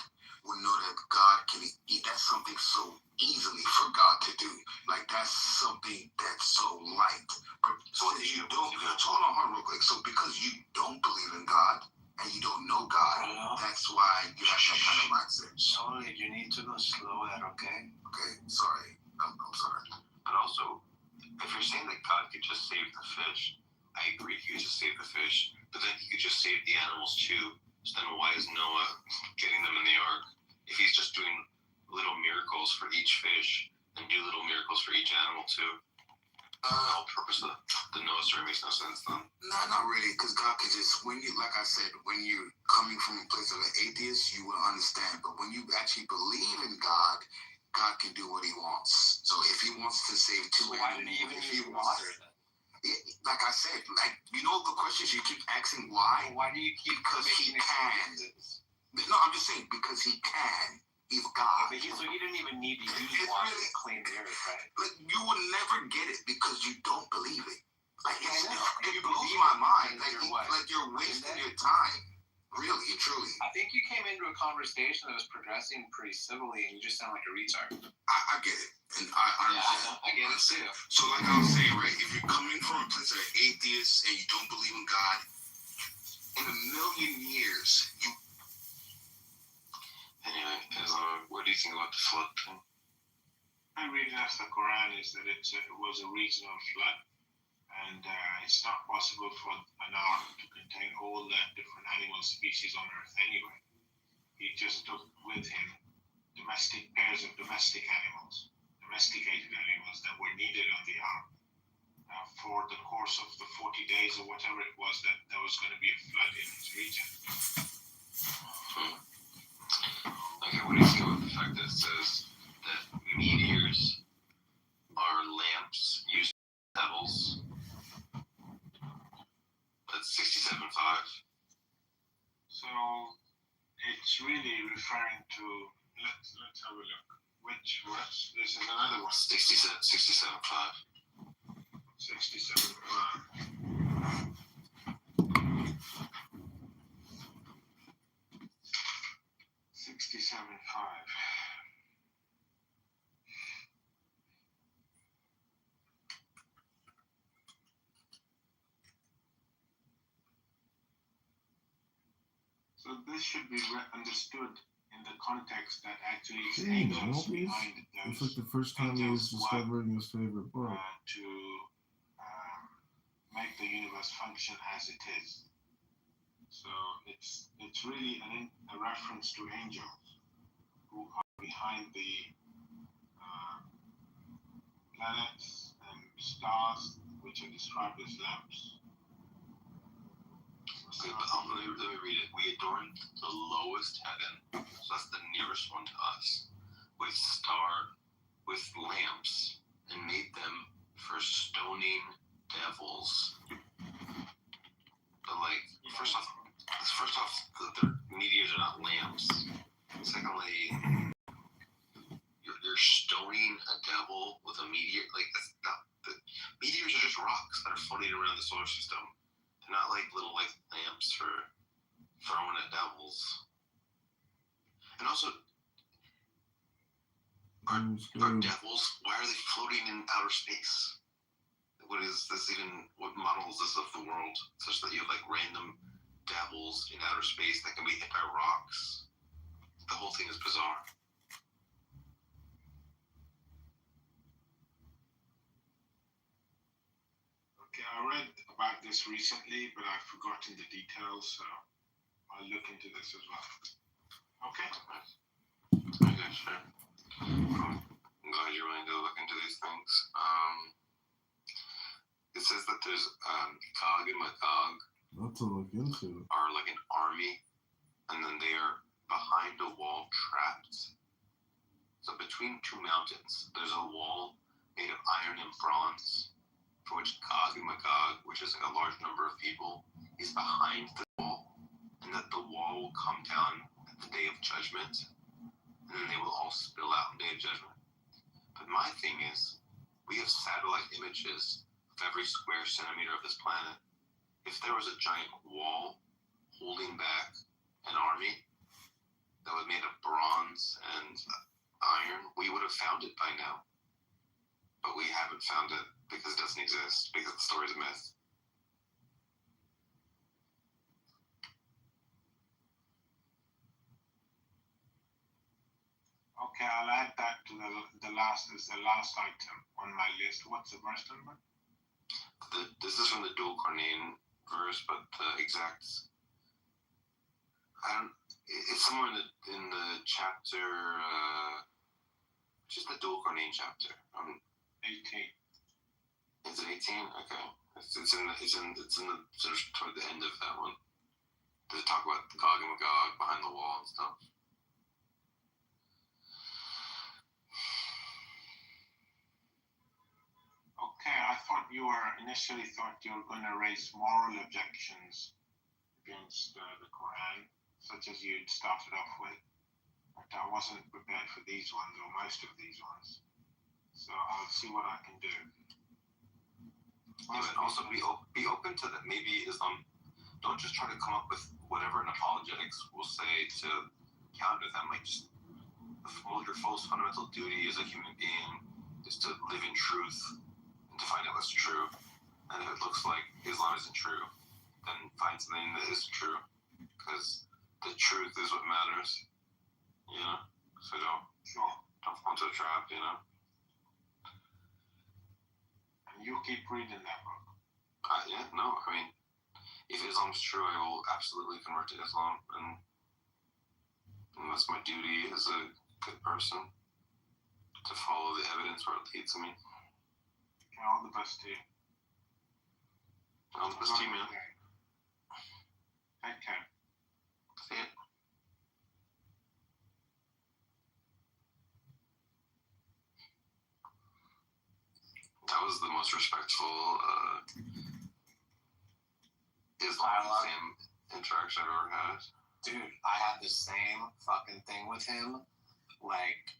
would know that God can eat, that's something so easily for God to do. Like that's something that's so light. But so if you don't, hold on real quick. So because you don't believe in God and you don't know God, that's why you have that kind of mindset. Sorry, you need to go slower, okay? Okay, sorry. I'm sorry. And also, if you're saying that God could just save the fish, I agree he could just save the fish, but then he could just save the animals too. So then why is Noah getting them in the ark? If he's just doing little miracles for each fish and do little miracles for each animal too. The whole purpose of the Noah story makes no sense then. No, not really, because God could just, when you, like I said, when you're coming from a place of an atheist, you will understand. But when you actually believe in God, God can do what he wants. So if he wants to save two animals, if he wants to, like I said, like, you know the questions you keep asking why? Why do you keep Because he can. No, I'm just saying because he can. He's God. But so he didn't even need to use water to clean the earth, right? Like, you will never get it because you don't believe it. Like, it blows believe my mind. it, Like you're wasting your time. Really, it truly. I think you came into a conversation that was progressing pretty civilly, and you just sound like a retard. I get it, and I understand. I get it too. So, like I was saying, right, if you're coming from a place of atheists and you don't believe in God, in a million years, you. Anyway, what do you think about the flood thing? My reading of the Quran is that it was a regional flood, and it's not possible for an ark to contain all the different animal species on Earth anyway. He just took with him pairs of domesticated animals that were needed on the ark for the course of the 40 days or whatever it was that there was going to be a flood in his region. Okay, what do you think about the fact that it says that meteors are lamps used by devils? That's 67.5. So it's really referring to. Let's have a look. Which verse? This is another one. 67.5. 67.5. 67.5. So this should be understood in the context that actually it's angels behind those. It's like the first time he was discovering his favorite book. To make the universe function as it is. So it's really a reference to angels who are behind the planets and stars, which are described as lamps. Okay, but let me read it. We adorned the lowest heaven, so that's the nearest one to us, with lamps, and made them for stoning devils. But like, first off, the meteors are not lamps. Secondly, you're stoning a devil with a meteor. Like, that's not. The meteors are just rocks that are floating around the solar system. They're not like little like lamps for throwing at devils. And also, are devils? Why are they floating in outer space? What is this even? What model is this of the world? Such that you have like random devils in outer space that can be hit by rocks. The whole thing is bizarre. Okay, I read about this recently, but I've forgotten the details, so I'll look into this as well. Okay? Okay, sure. I'm glad you're willing to look into these things. It says that there's Gog and Magog. Not to look into. Are like an army, and then they are behind a wall trapped. So between two mountains, there's a wall made of iron and bronze, for which Gog and Magog, which is like a large number of people, is behind the wall, and that the wall will come down at the day of judgment, and then they will all spill out in the day of judgment. But my thing is, we have satellite images of every square centimeter of this planet. If there was a giant wall holding back an army that was made of bronze and iron, we would have found it by now. But we haven't found it because it doesn't exist, because the story is a myth. Okay, I'll add that to the last item on my list. What's the verse number? This is from the dual Cornane verse, but the exact, it's somewhere in the chapter, which is the dual Cornane chapter. 18. Is it 18? Okay. It's in the sort of toward the end of that one. Does it talk about Gog and Magog behind the wall and stuff? Okay, I thought you initially thought you were going to raise moral objections against the Quran, such as you'd started off with. But I wasn't prepared for these ones, or most of these ones. So I'll see what I can do. Yeah, but also be open to that. Maybe Islam, don't just try to come up with whatever an apologetics will say to counter them. Like, just your most fundamental duty as a human being is to live in truth and to find out what's true. And if it looks like Islam isn't true, then find something that is true, because the truth is what matters. You know, so don't fall into a trap. You know. And you keep reading that book. Yeah, no, I mean, if Islam's true, I will absolutely convert to Islam, and that's my duty as a good person, to follow the evidence where it leads me. And all the best to you. All the best to you, man. Take care. See ya. That was the most respectful Islam interaction I've ever had. Dude, I had the same fucking thing with him, like,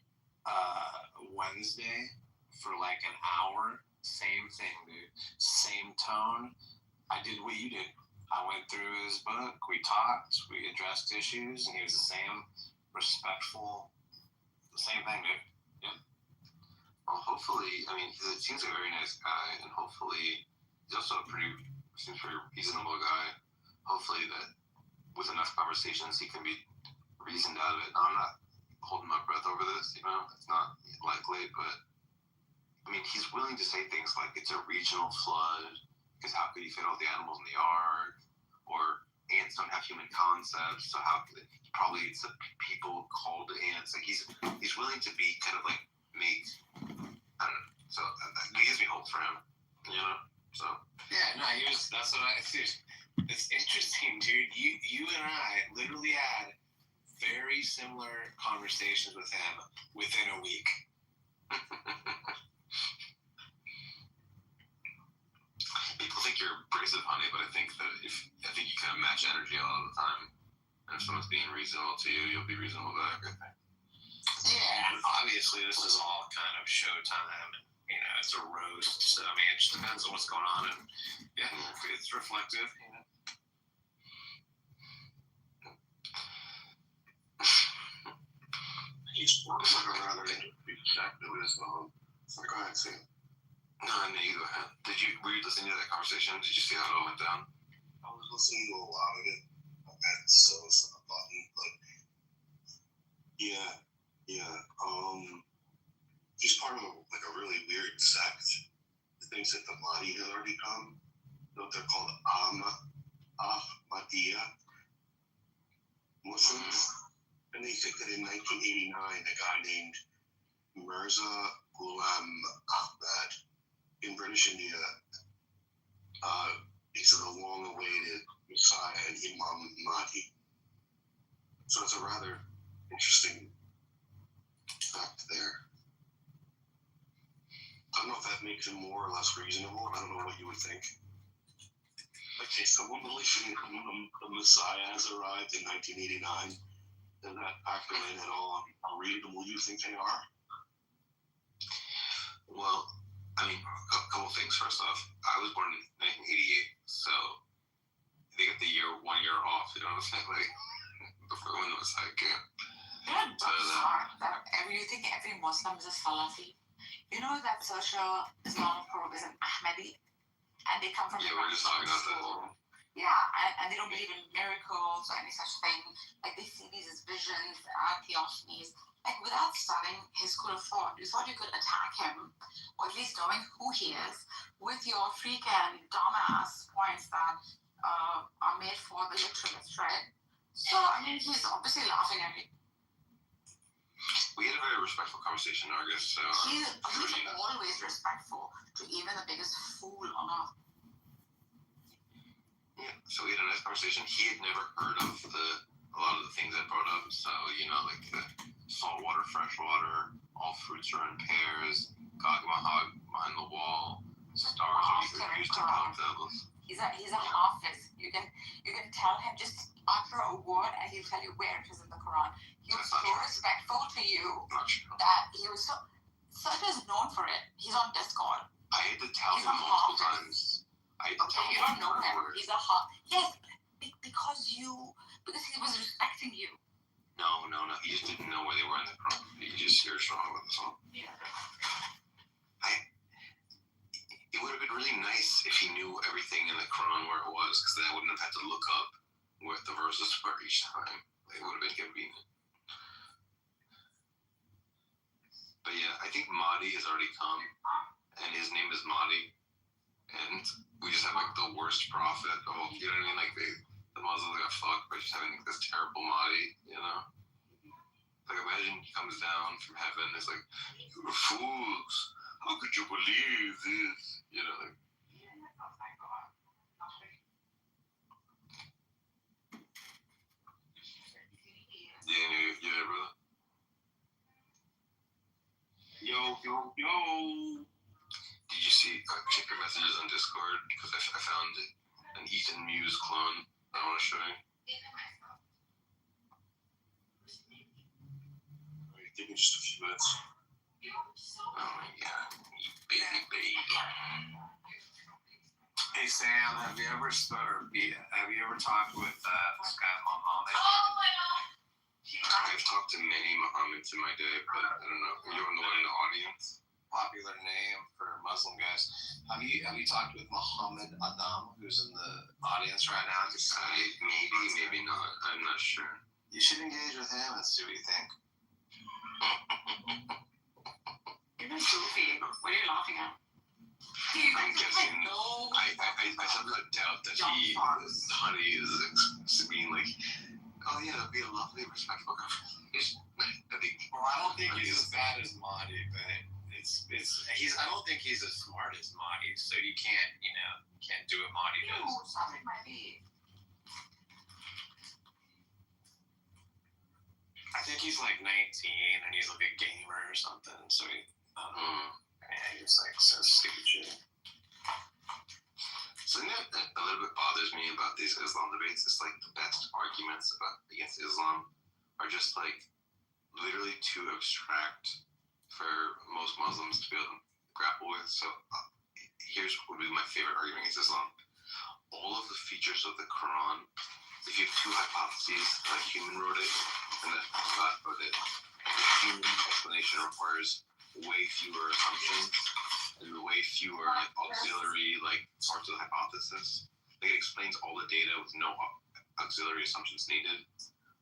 Wednesday for like an hour. Same thing, dude. Same tone. I did what you did. I went through his book, we talked, we addressed issues, and he was the same respectful, the same thing, dude. Yeah. Well, hopefully, I mean, he seems like a very nice guy, and hopefully, he's also seems pretty reasonable guy. Hopefully that with enough conversations, he can be reasoned out of it. Now, I'm not holding my breath over this, you know, it's not likely, but I mean, he's willing to say things like it's a regional flood, because how could he fit all the animals in the ark? Or ants don't have human concepts, so how could probably it's the people called ants. Like he's willing to be kind of like make, I don't know. So that gives me hope for him, you know. So yeah, no, that's what I. It's interesting, dude. You and I literally had very similar conversations with him within a week. People think you're abrasive, honey, but I think you kind of match energy a lot of the time. And if someone's being reasonable to you, you'll be reasonable back, I think. Yeah, and obviously this is all kind of showtime. You know, it's a roast. So I mean, it just depends on what's going on, and yeah, it's reflective. You know. He's like a rather perspective as well. So go ahead, see. No, you go ahead. Were you listening to that conversation? Did you see how it all went down? I was listening to a lot of it. I had so a button, but yeah. He's part of a really weird sect. He thinks that the Mahdi has already come. You know what they're called? Ahmadiyya Muslims. And they think that in 1989, a guy named Mirza Ghulam Ahmad in British India is the long-awaited Messiah and Imam Mahdi. So it's a rather interesting fact there. I don't know if that makes him more or less reasonable. I don't know what you would think. Okay, so one belief in the Messiah has arrived in 1989. Does that factor in at all on how reasonable you think they are? Well, I mean, a couple things. First off, I was born in 1988, so they get the 1 year off, you know what I'm saying? Like, before when the Messiah came. You think every Muslim is a Salafi? You know that social Islamic group is an Ahmadi, and they come from we're just talking about that as well. Yeah, and they don't believe in miracles or any such thing. Like they see these as visions, theophanies. Like without studying his school of thought, you thought you could attack him, or at least knowing who he is, with your freaking dumbass points that are made for the literalists, right? So I mean, he's obviously laughing at me. We had a very respectful conversation, Argus. So he's always respectful to even the biggest fool on earth. Yeah, so we had a nice conversation. He had never heard of a lot of the things I brought up. So, you know, like the salt water, fresh water, all fruits are in pairs, Gog Mahog behind the wall, stars are used to count devils. He's a hafiz. You can tell him, just utter a word and he'll tell you where it is in the Quran. He was so respectful to you that he was so. Such is known for it. He's on Discord. I had to tell him multiple times. You don't know him. He's a yes. because he was respecting you. No. He just didn't know where they were in the Quran. He just hears wrong with the song. Yeah. It would have been really nice if he knew everything in the Quran where it was, because then I wouldn't have had to look up where the verses were each time. It would have been convenient. But yeah, I think Mahdi has already come, and his name is Mahdi, and we just have like the worst prophet. Oh, you know what I mean? Like the Muslims got fucked by just having like this terrible Mahdi, you know? Like imagine he comes down from heaven and is like, "You're fools! How could you believe this?" You know, like. Yeah, brother. Yo. Did you see? Check your messages on Discord because I found an Ethan Muse clone I want to show you. Give me just a few minutes. Oh my god, you baby. Hey Sam, have you ever talked with this guy Mohammed? I've talked to many Mohammeds in my day, but I don't know. You're the one in the audience. Popular name for Muslim guys. Have you talked with Muhammad Adam, who's in the audience right now? Maybe not. I'm not sure. You should engage with him and see what you think. You're not goofy. What are you laughing at? I'm guessing. I somewhat doubt that Honey is being like, oh yeah, be a lovely, respectful conversation. I don't think he's as bad as Mahdi, but I don't think he's as smart as Mahdi, so you can't do what Mahdi does. I think he's like 19 and he's like a gamer or something, so he just like says stupid shit. Something that a little bit bothers me about these Islam debates is like the best arguments against Islam are just like literally too abstract for most Muslims to be able to grapple with. So here's what would be my favorite argument against Islam. All of the features of the Quran, if you have two hypotheses, that a human wrote it and that God wrote it, the human explanation requires way fewer assumptions and way fewer auxiliary parts of the hypothesis. Like it explains all the data with no auxiliary assumptions needed,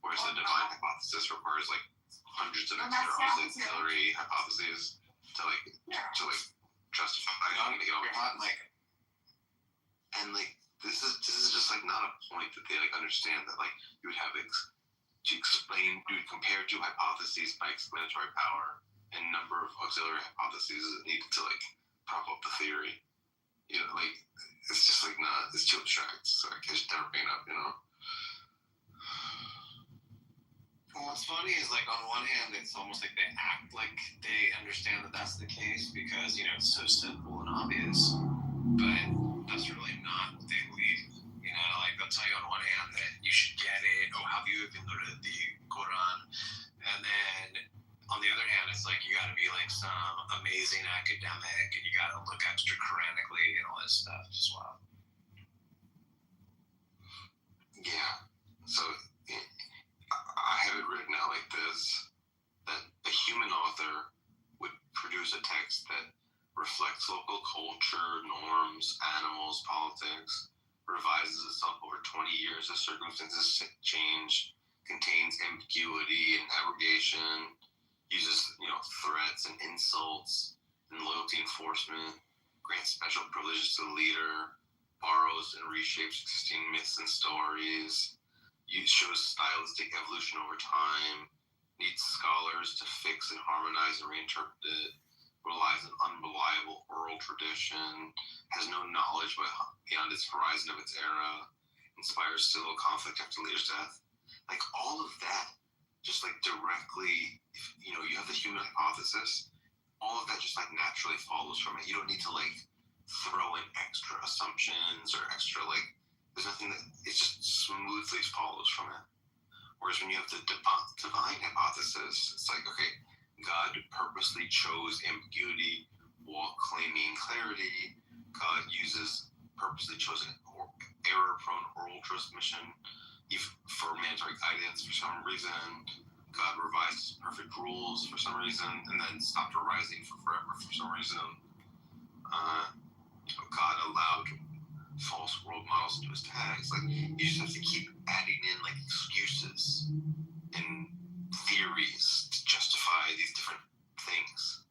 whereas the divine hypothesis requires like hundreds of extra auxiliary hypotheses to justify it. You're hot, Mike. And like this is just like not a point that they like understand that like you would have to explain, you would compare two hypotheses by explanatory power and number of auxiliary hypotheses needed to like prop up the theory. You know, like it's just like not, it's too abstract. So I can just never bring it up, you know. Well, what's funny is like on one hand, it's almost like they act like they understand that that's the case because it's so simple and obvious, but that's really not what they believe. Like they'll tell you on one hand that you should get it. Oh, have you even read the Quran? And then on the other hand, it's like you got to be like some amazing academic and you got to look extra Quranically and all this stuff as well. Yeah. So I have it written out like this, that a human author would produce a text that reflects local culture, norms, animals, politics, revises itself over 20 years as circumstances change, contains ambiguity and abrogation, uses threats and insults and loyalty enforcement, grants special privileges to the leader, borrows and reshapes existing myths and stories, shows stylistic evolution over time, needs scholars to fix and harmonize and reinterpret it, relies on unreliable oral tradition, has no knowledge beyond its horizon of its era, inspires civil conflict after leader's death. Like all of that, just like directly, you have the human hypothesis, all of that just like naturally follows from it. You don't need to like throw in extra assumptions or extra there's nothing that, it just smoothly follows from it. Whereas when you have the divine hypothesis, it's like, okay, God purposely chose ambiguity while claiming clarity. God uses purposely chosen error-prone oral transmission, for mandatory guidance for some reason. God revised his perfect rules for some reason, and then stopped revising for forever for some reason. God allowed false world models to his tags. Like, you just have to keep adding in like excuses and theories to justify these different things.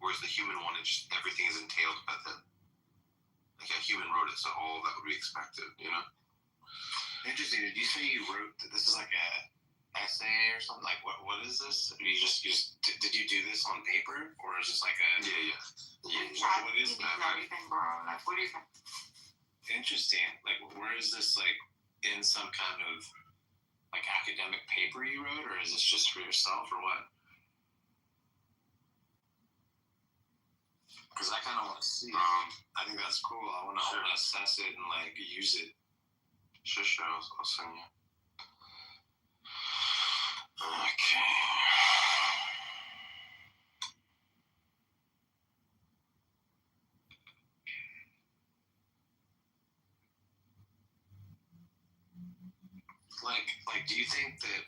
Whereas the human one, everything is entailed by like a human wrote it, so all of that would be expected, you know? Interesting. Did you say you wrote that this is like a essay or something? Like, what is this? Did you do this on paper, or is this like a? Yeah. What is that? Everything, bro. Like, what do you think? Interesting. Like, where is this, like, in some kind of like academic paper you wrote, or is this just for yourself, or what? Because I kind of want to see it. I think that's cool. I want to assess it and like use it. Sure. I'll send you. Okay. Like, do you think that,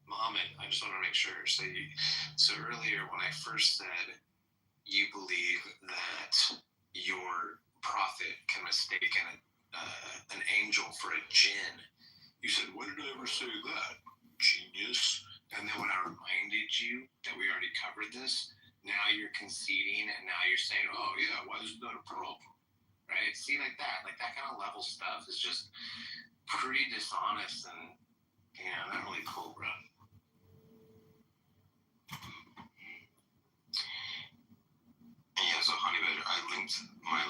Muhammad, I just want to make sure. So earlier when I first said you believe that your prophet can mistake an angel for a jinn, you said, when did I ever say that? Genius. And then when I reminded you that we already covered this, now you're conceding, and now you're saying, oh yeah, why is that a problem? Right? See, like that kind of level stuff is just pretty dishonest and, not really cool, bro. Yeah, so Honey Badger, I linked my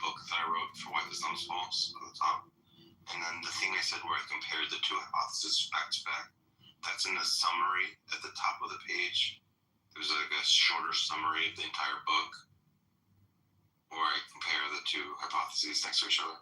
book that I wrote for Why Islam's False at the top. And then the thing I said where I compared the two hypotheses back to back, that's in the summary at the top of the page. There's like a shorter summary of the entire book where I compare the two hypotheses next to each other.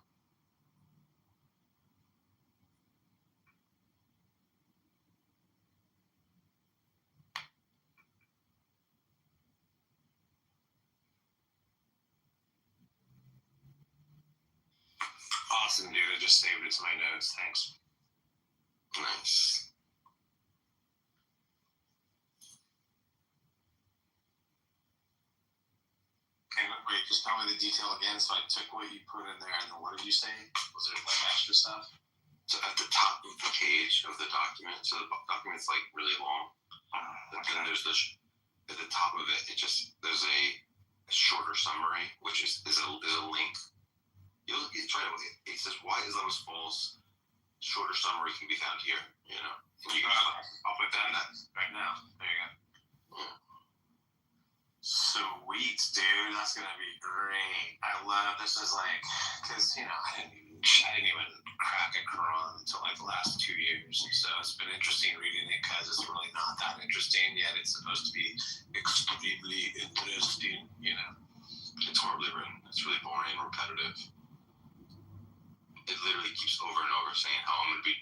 Awesome, dude. I just saved it to my notes. Thanks. Nice. Okay, wait, just tell me the detail again. So I took what you put in there, and then what did you say? Was there like extra stuff? So at the top of the page of the document, so the document's like really long. But then there's at the top of it, there's a shorter summary, which is a link. You try to, it says why Islam is false. Shorter summary can be found here. And you can I'll put that in right now. There you go. Yeah. Sweet, dude. That's gonna be great. I love this. Is like, because I didn't even crack a Quran until like the last 2 years, so it's been interesting reading it because it's really not that interesting yet. It's supposed to be extremely interesting. It's horribly written. It's really boring and repetitive. It literally keeps over and over saying how I'm going to be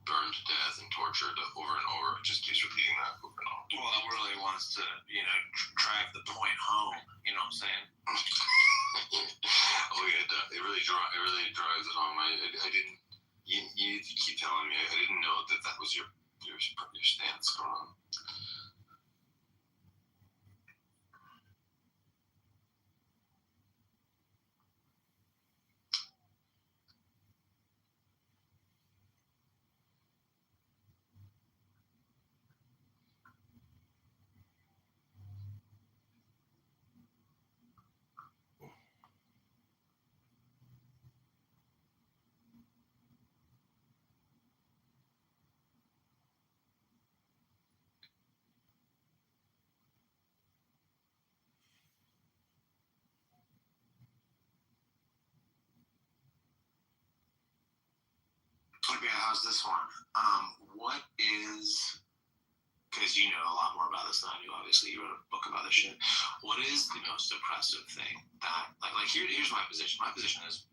burned to death and tortured over and over. It just keeps repeating that over and over. Well, it really wants to, drive the point home. You know what I'm saying? Oh yeah, it really drives it home. I didn't. You keep telling me. I didn't know that was your stance, Quran. Okay, how's this one? What is, because you know a lot more about this than I do, obviously, you wrote a book about this shit. What is the most oppressive thing that, here's my position. My position is,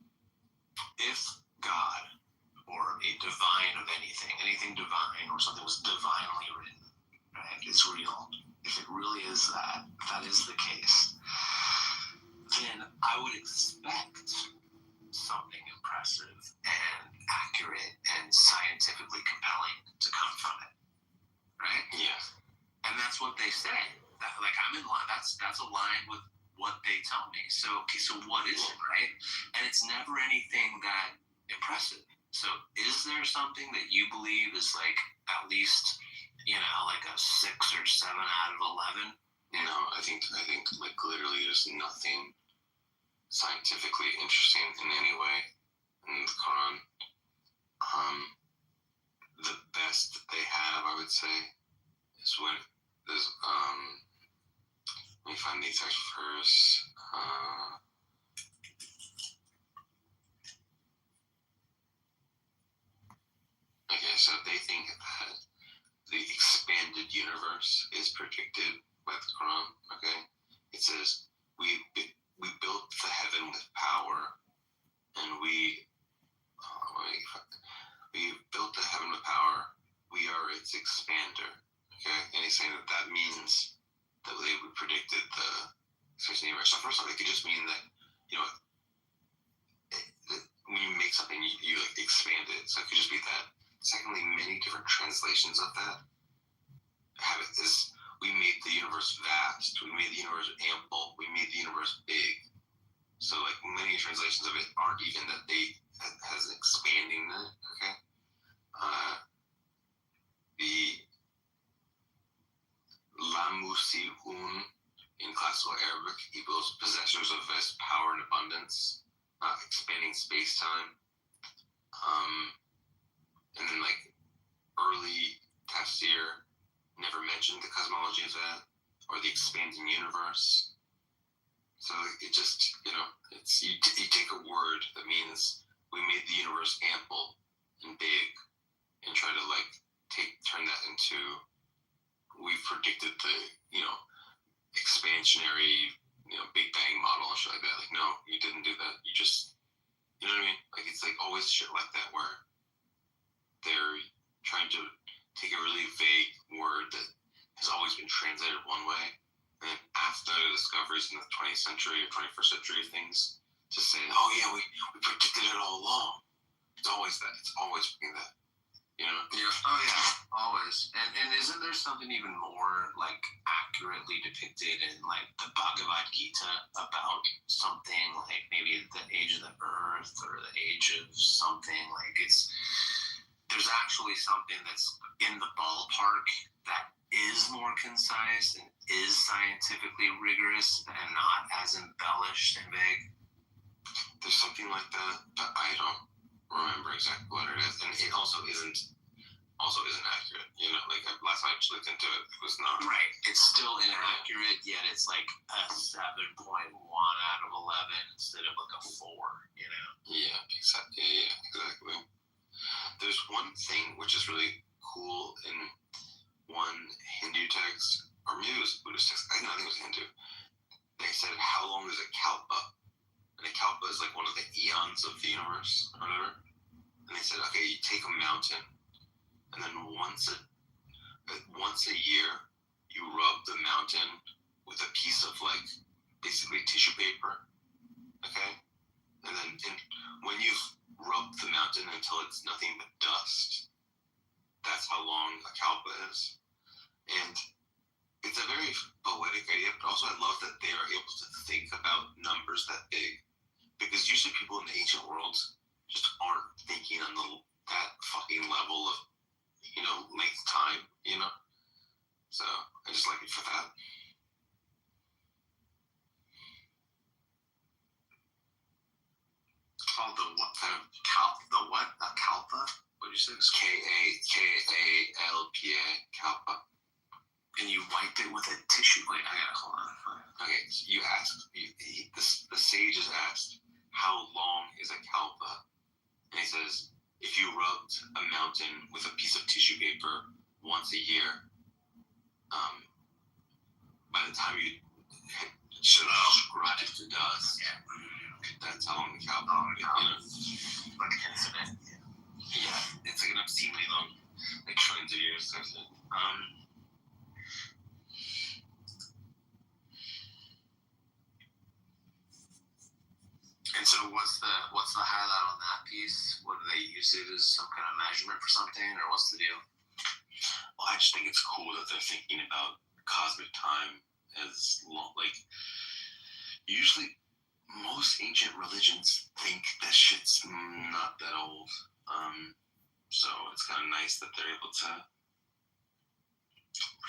if God, or a divine of anything divine, or something was divinely written, right, it's real, if it really is that is the case, then I would expect something impressive and accurate and scientifically compelling to come from it, right? Yeah. And that's what they say. That, like, I'm in line. That's aligned with what they tell me. So, okay, so what is it, right? And it's never anything that impressive. So, is there something that you believe is like at least, like a 6 or 7 out of 11? No, I think like literally there's nothing scientifically interesting in any way in the Quran. The best that they have, I would say, is when there's let me find the exact verse. Okay, so they think that the expanded universe is predicted by the Quran. Okay, it says we built the heaven with power, and we built the heaven with power. We are its expander. Okay, and he's saying that means that they predicted the expansion universe. So first of all, it could just mean that when you make something, you like expand it. So it could just be that. Secondly, many different translations of that have it as we made the universe vast, we made the universe ample, we made the universe big. So like many translations of it aren't even that they has expanding it. Okay. The Lamusiun in classical Arabic equals possessors of vast power and abundance, expanding space-time. And then like early tafsir never mentioned the cosmology of that or the expanding universe. So it just, it's you take a word that means we made the universe ample and big and try to like turn that into we've predicted the, expansionary, Big Bang model and shit like that. Like, no, you didn't do that. You just, you know what I mean? Like, it's like always shit like that where they're trying to take a really vague word that has always been translated one way, and then after the discoveries in the 20th century or 21st century things, to say, oh yeah, we predicted it all along. It's always that. It's always being that. Yeah. Oh yeah, always. And isn't there something even more like accurately depicted in like the Bhagavad Gita about something like maybe the age of the earth or the age of something? Like there's actually something that's in the ballpark that is more concise and is scientifically rigorous and not as embellished and vague. There's something like that, but I don't remember exactly what it is, and it also isn't accurate. Like last time I just looked into it, it was not right. It's still inaccurate, yet it's like a 7.1 out of 11 instead of like a 4. Yeah, exactly. Yeah, exactly. There's one thing which is really cool in one Hindu text, or maybe it was Buddhist text. I think it was Hindu. They said, "How long is a kalpa?" And a kalpa is like one of the eons of the universe, or whatever. And they said, okay, you take a mountain, and then once a year, you rub the mountain with a piece of like basically tissue paper, okay? And then when you've rubbed the mountain until it's nothing but dust, that's how long a kalpa is. And it's a very poetic idea, but also I love that they are able to think about numbers that big. Because usually people in the ancient worlds just aren't thinking on that fucking level of, length time, So I just like it for that. Called the what kind of the what? A kalpa? What did you say? Kalpa, kalpa. And you wiped it with a tissue. Wait, I gotta hold on. Okay, so you asked, the sages asked, how long is a kalpa? And he says, if you rubbed a mountain with a piece of tissue paper once a year, by the time you scrub it to dust, that's how long the kalpa is. Like an incident. Yeah, it's like an obscenely long, like trillions of years. And so what's the use it as some kind of measurement for something, or what's the deal? Well, I just think it's cool that they're thinking about cosmic time as like usually most ancient religions think that shit's not that old. So it's kind of nice that they're able to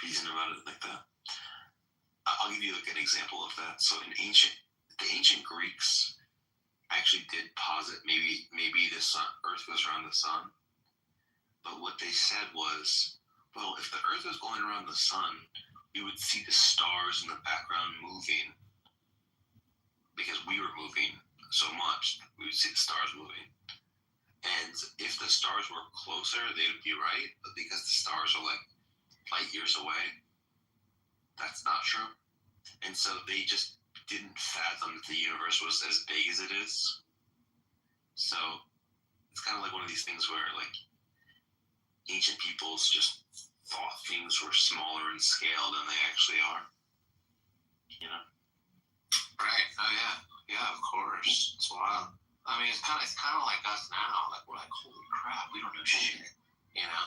reason about it like that. I'll give you like an example of that. So the ancient Greeks actually did posit maybe the sun, Earth goes around the sun. But what they said was, well, if the Earth was going around the sun, we would see the stars in the background moving because we were moving so much. We would see the stars moving. And if the stars were closer, they would be right. But because the stars are like light years away, that's not true. And so they just didn't fathom that the universe was as big as it is. So it's kind of like one of these things where like ancient peoples just thought things were smaller in scale than they actually are. You know? Right. Oh yeah. Yeah, of course. It's wild. I mean, it's kind of like us now. Like we're like, holy crap, we don't know shit. You know.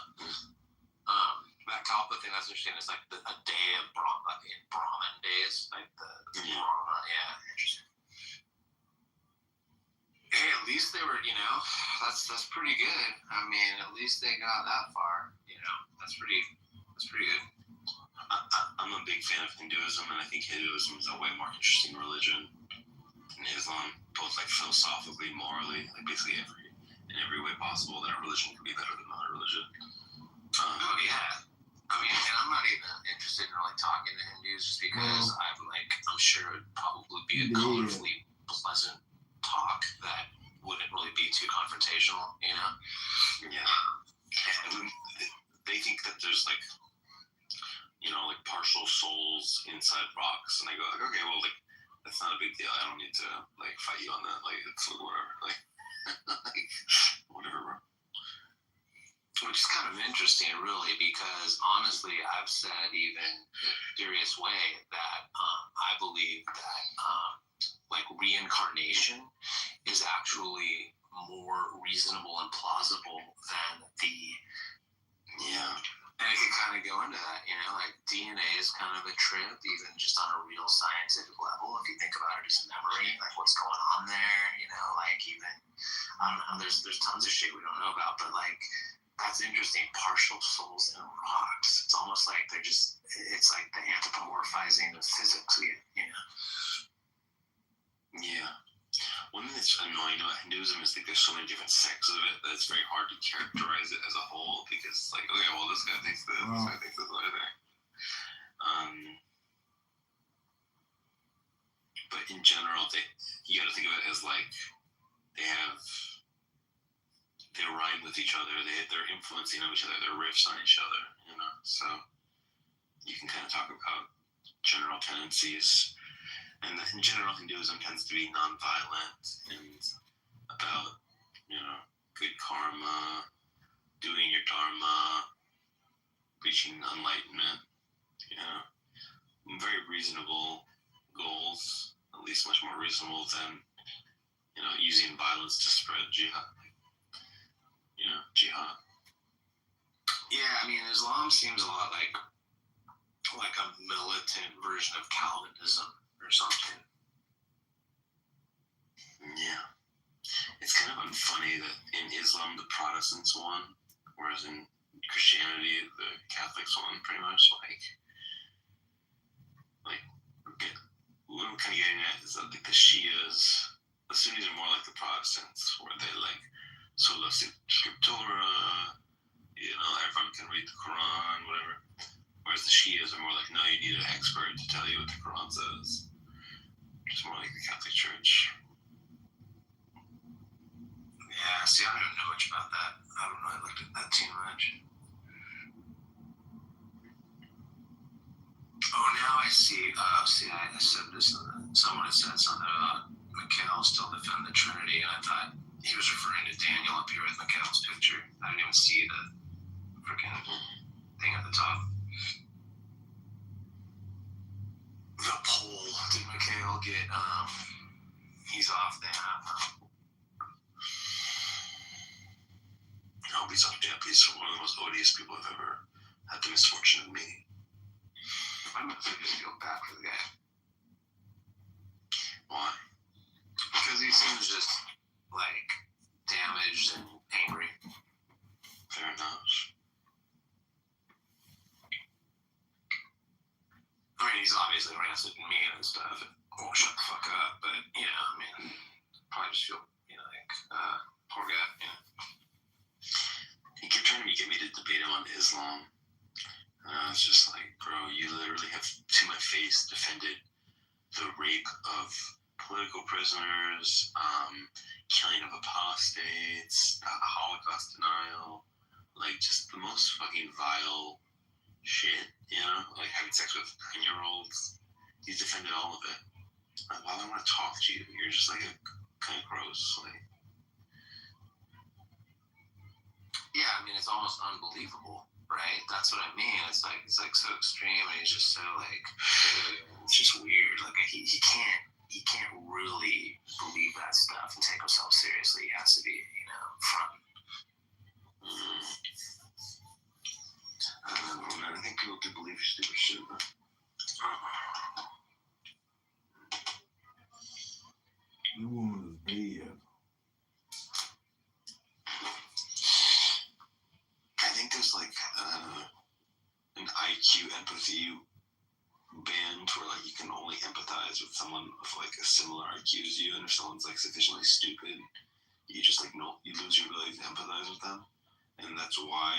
That Kalpa thing, that's interesting. It's like a day of like in Brahmin days, like the Brahma. Yeah, interesting. Hey, at least they were, that's pretty good. I mean, at least they got that far. That's pretty good. I'm a big fan of Hinduism, and I think Hinduism is a way more interesting religion than Islam, both like philosophically, morally, like basically in every way possible that a religion could be better than another religion. Oh yeah. I mean, and I'm not even interested in really talking to Hindus just because I'm sure it would probably be a colorfully pleasant talk that wouldn't really be too confrontational, Yeah. And they think that there's like partial souls inside rocks, and I go like, okay, well, like that's not a big deal. I don't need to like fight you on that. Like it's whatever. Like, like whatever, bro. Which is kind of interesting, really, because honestly, I've said even in a serious way that I believe that like reincarnation is actually more reasonable and plausible than and it can kind of go into that, like DNA is kind of a trip, even just on a real scientific level. If you think about it as memory, like what's going on there, like even, I don't know, there's tons of shit we don't know about, but like, that's interesting. Partial souls in rocks. It's almost like it's like the anthropomorphizing of physics, Yeah. One thing that's annoying about Hinduism is like there's so many different sects of it that it's very hard to characterize it as a whole because it's like, okay, well, this guy thinks this, this guy thinks this, other thing. But in general, you got to think of it as like they rhyme with each other. They're influencing each other. They're riffs on each other. So you can kind of talk about general tendencies. And in general, Hinduism tends to be nonviolent and about, good karma, doing your dharma, reaching enlightenment, very reasonable goals, at least much more reasonable than, using violence to spread jihad. Jihad. Yeah, I mean, Islam seems a lot like a militant version of Calvinism or something. Yeah. It's kind of funny that in Islam the Protestants won, whereas in Christianity the Catholics won pretty much. What I'm kind of getting at is that like the Shias, the Sunnis are more like the Protestants, where they like sola scriptura, everyone can read the Quran, whatever. Whereas the Shias are more like, no, you need an expert to tell you what the Quran says. It's more like the Catholic Church. Yeah, see, I don't know much about that. I don't really looked at that too much. Oh, now I see. I said this. Someone had said something about Mikhail still defend the Trinity, and I thought he was referring to Daniel up here with Mikhail's picture. I didn't even see the freaking thing at the top. The poll. Did Mikhail get? He's off the app. please don't do that. Please, one of the most odious people I've ever had the misfortune of meeting. I must just feel bad for the guy. Why? Because he seems just, like, damaged and angry. Fair enough. I mean, he's obviously rancid and mean and stuff, and won't shut the fuck up, but, you know, I mean, probably just feel, you know, like, poor guy, you know. He kept trying to get me to debate him on Islam. And I was just like, bro, you literally have, to my face, defended the rape of political prisoners, killing of apostates, Holocaust denial, like just the most fucking vile shit, you know, like having sex with 9-year-olds. He's defended all of it. Like, why do I want to talk to you? You're just like kind of gross. Like, yeah, I mean, it's almost unbelievable, right? That's what I mean. It's like so extreme, and he's just so like, it's just weird. Like he can't really believe that stuff and take himself seriously. He has to be, you know, front. I don't know, man. I think people do believe stupid shit. The woman is bad. I think there's like an IQ empathy band where like you can only empathize with someone of like a similar IQ as you, and if someone's like sufficiently stupid, you just like no, you lose your ability to empathize with them, and that's why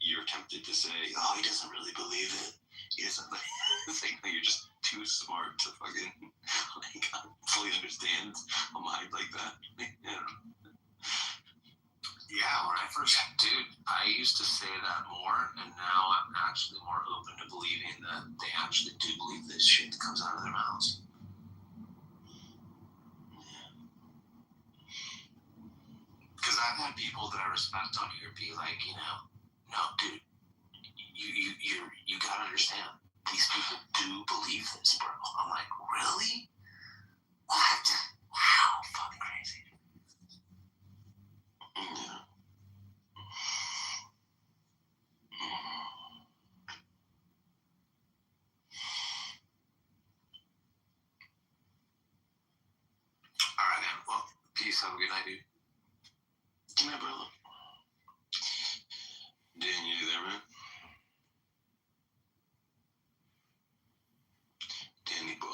you're tempted to say, oh, he doesn't really believe it. He doesn't like it's like no, you're just too smart to fucking like fully understand a mind like that. Yeah. Yeah, when I first, dude, I used to say that more, and now I'm actually more open to believing that they actually do believe this shit that comes out of their mouths. Because I've had people that I respect on here be like, you know, no, dude, you gotta understand, these people do believe this, bro. I'm like, really? What? Wow, fucking crazy. Yeah. All right, man. Well, peace. Have a good night, dude. Good night, brother. Dan, you there, man? Danny boy.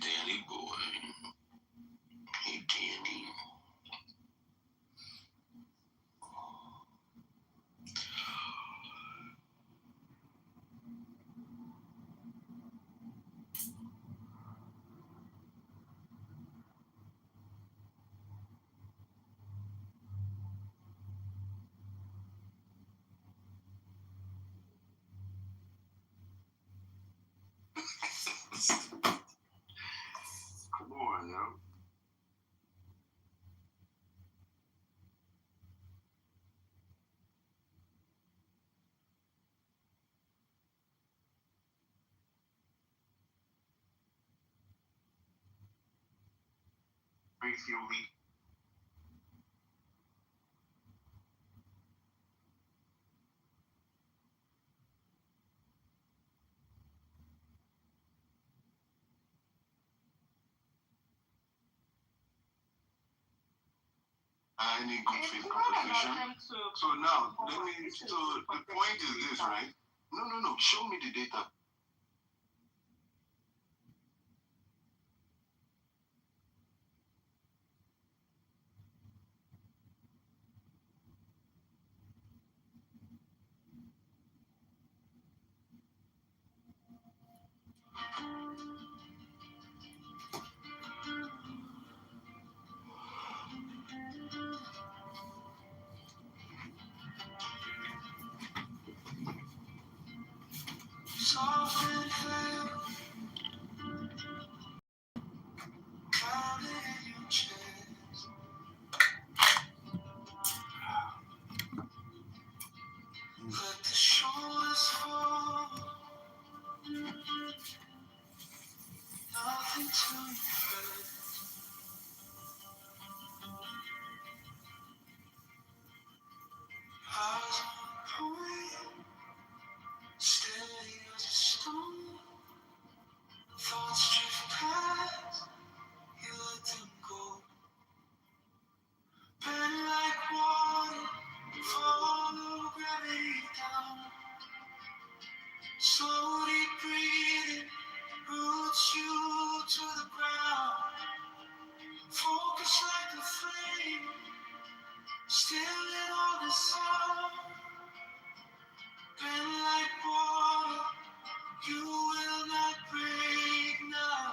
Danny boy. Hey, Danny. Come on, yo. Refueling. Any good faith competition. So now, so the point is this, right? No. Show me the data. soft and fair, crowded in your chest. Let the shoulders fall, nothing to impress. Eyes on point, steady as a stone. Thoughts drift past, you let them go. Bend like water, follow gravity down. Slowly breathing, roots you to the ground. Focus like a flame, still in all the sound. Bend like water, you will not break now.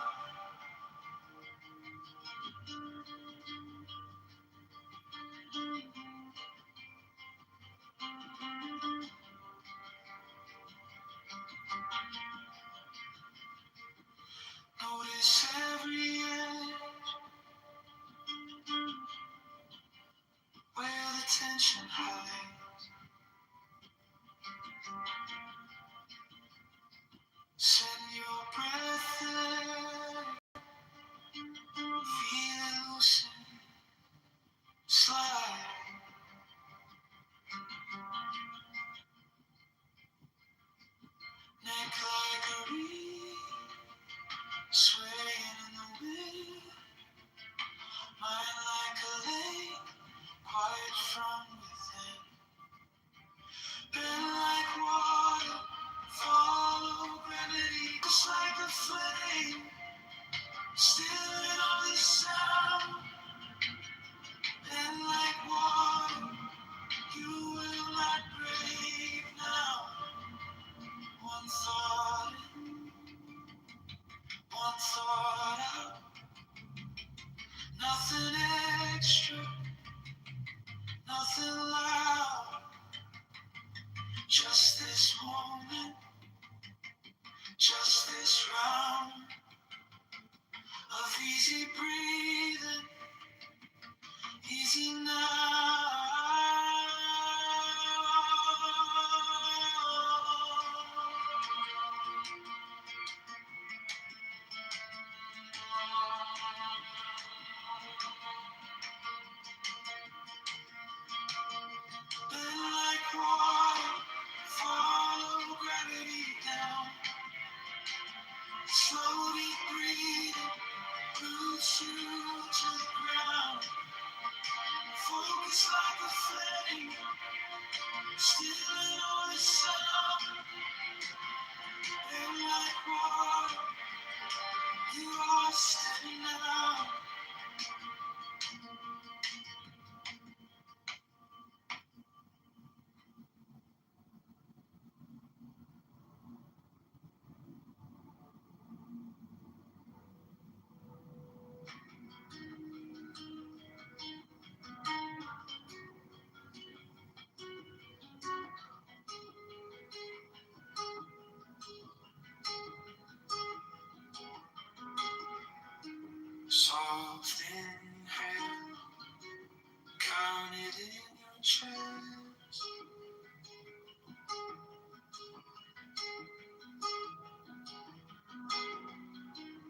Notice every edge where the tension hides. Send your breath in, feel it loosen, slide. Neck like a reed, swaying in the wind. Mind like a lake, quiet from within. Bend like water, follow gravity. Just like a flame, still in all this sound. Bend like water, you will not break now. One thought out, nothing extra, nothing loud. Just this moment, just this round of easy breathing, easy now. Bend like water, follow gravity down. Slowly breathing, roots you to the ground. Focus like a flame, still in all the sound. Bend like water, you are stepping out. Soft in hand, counted in your chest.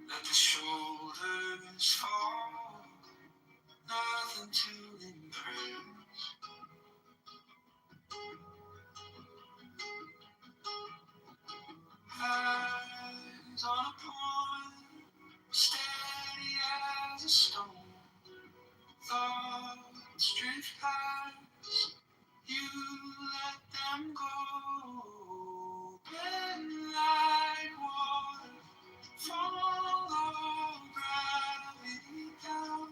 Let the shoulders fall, nothing to impress. Eyes on a point, steady as a stone. Thoughts drift past, you let them go. Bend like water, follow gravity down.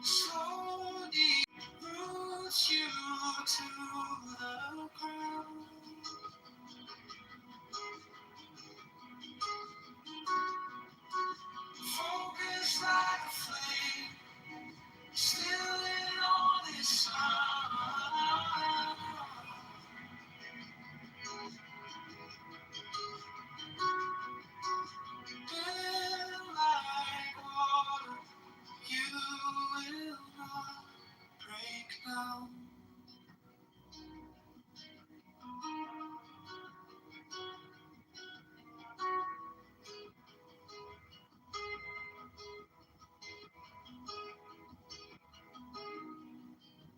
Slowly roots you to the ground. Focus like a flame, still in all this sound. will not break down.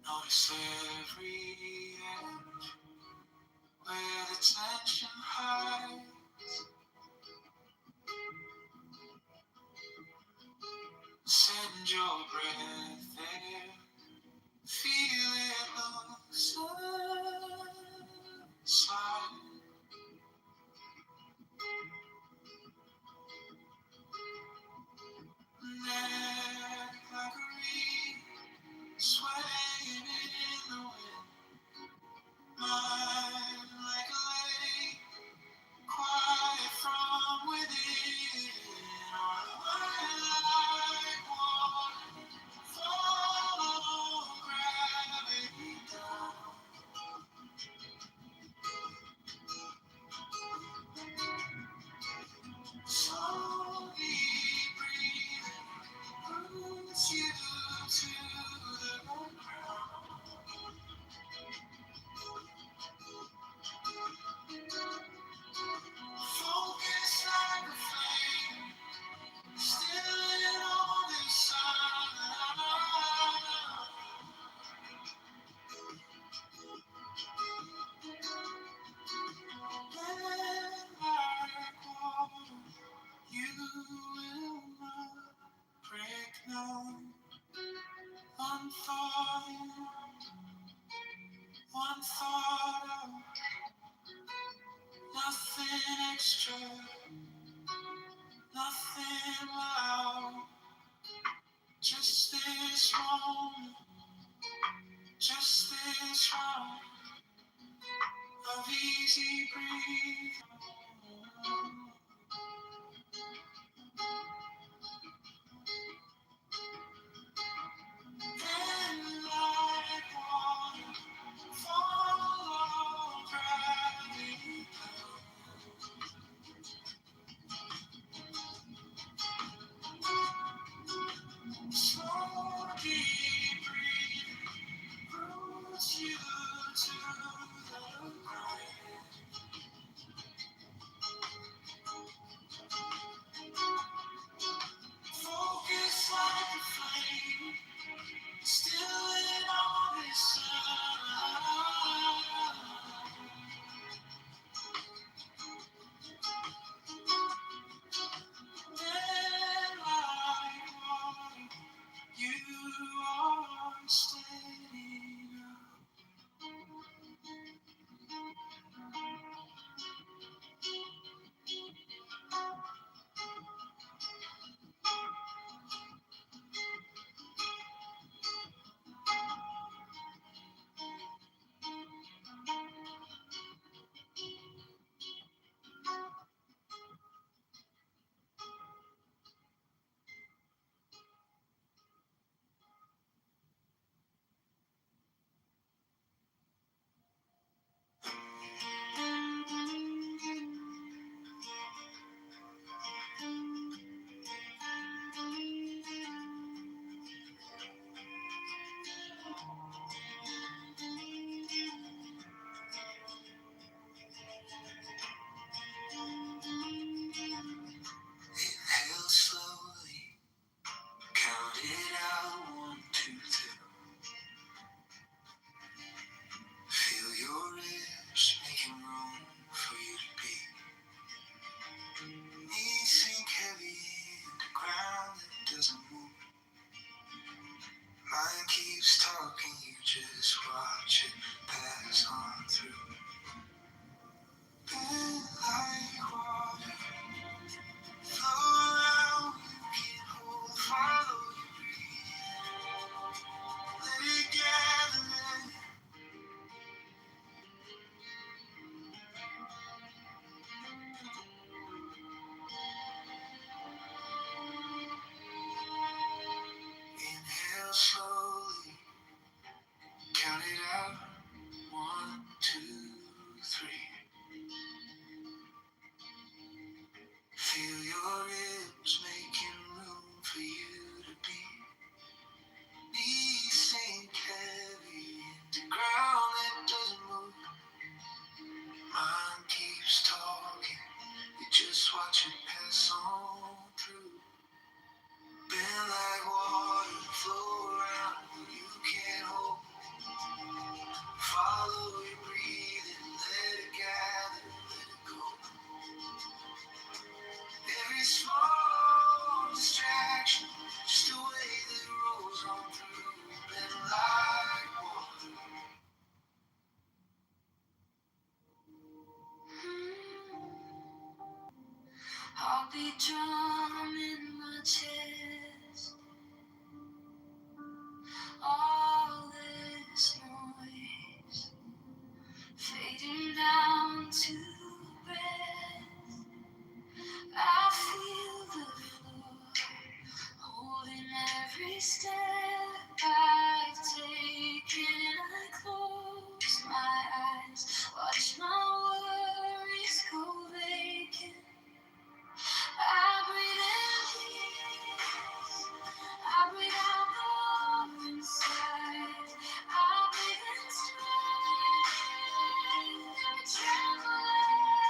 Notice every edge where the tension hides. Send your breath there, feel it slide. Neck like a reed, swaying in the wind. Mind like a lake, quiet from within. Or like water, follow gravity down. Slowly breathing roots you to the ground. Focus like a flame, still in all this sun. Then like water, you will not break down. One thought out, nothing extra, nothing loud. Just this moment, just this round of easy breathing. Then like water, follow gravity down. Slowly breathing roots you to the ground. Focus like a flame, still in all this sun. Then like water, you are steady now. Inhale slowly, count it out, 1, 2, 3. Feel your ribs making room for you to be. Knees sink heavy into ground that doesn't move. Mind keeps talking, you just watch it pass on through. Bend like water, flow around, you can't hold, follow your breath. Let it gather in. Inhale slowly, count it out, 1, 2, drum in my chest. All this noise fading down to breath. I feel the floor holding every step I've taken. I close my eyes, watch my worries go vacant. I breathe in peace, I breathe out the inside. I breathe in strength, every tremble,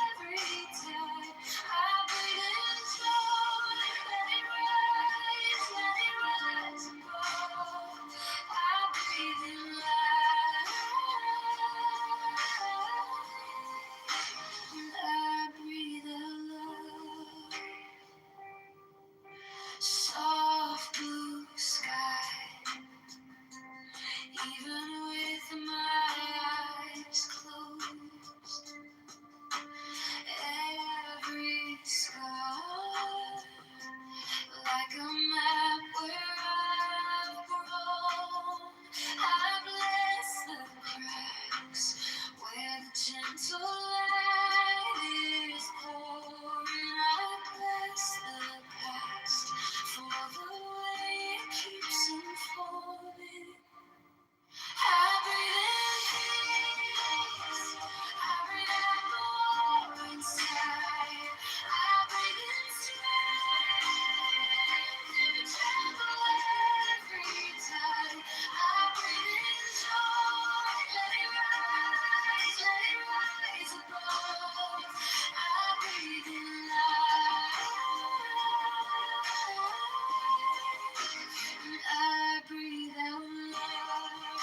every tide. I breathe in joy, let it rise above. I breathe in light, and I breathe out love. Soft blue sky, even with my eyes closed. Every scar, like a map where I've grown. I bless the cracks where the gentle light is pouring. I bless the past for the way it keeps unfolding. I breathe in peace, I breathe out the war inside. I breathe in strength, every tremble, every tide. I breathe in joy, let it rise above. I breathe in light, and I breathe out love.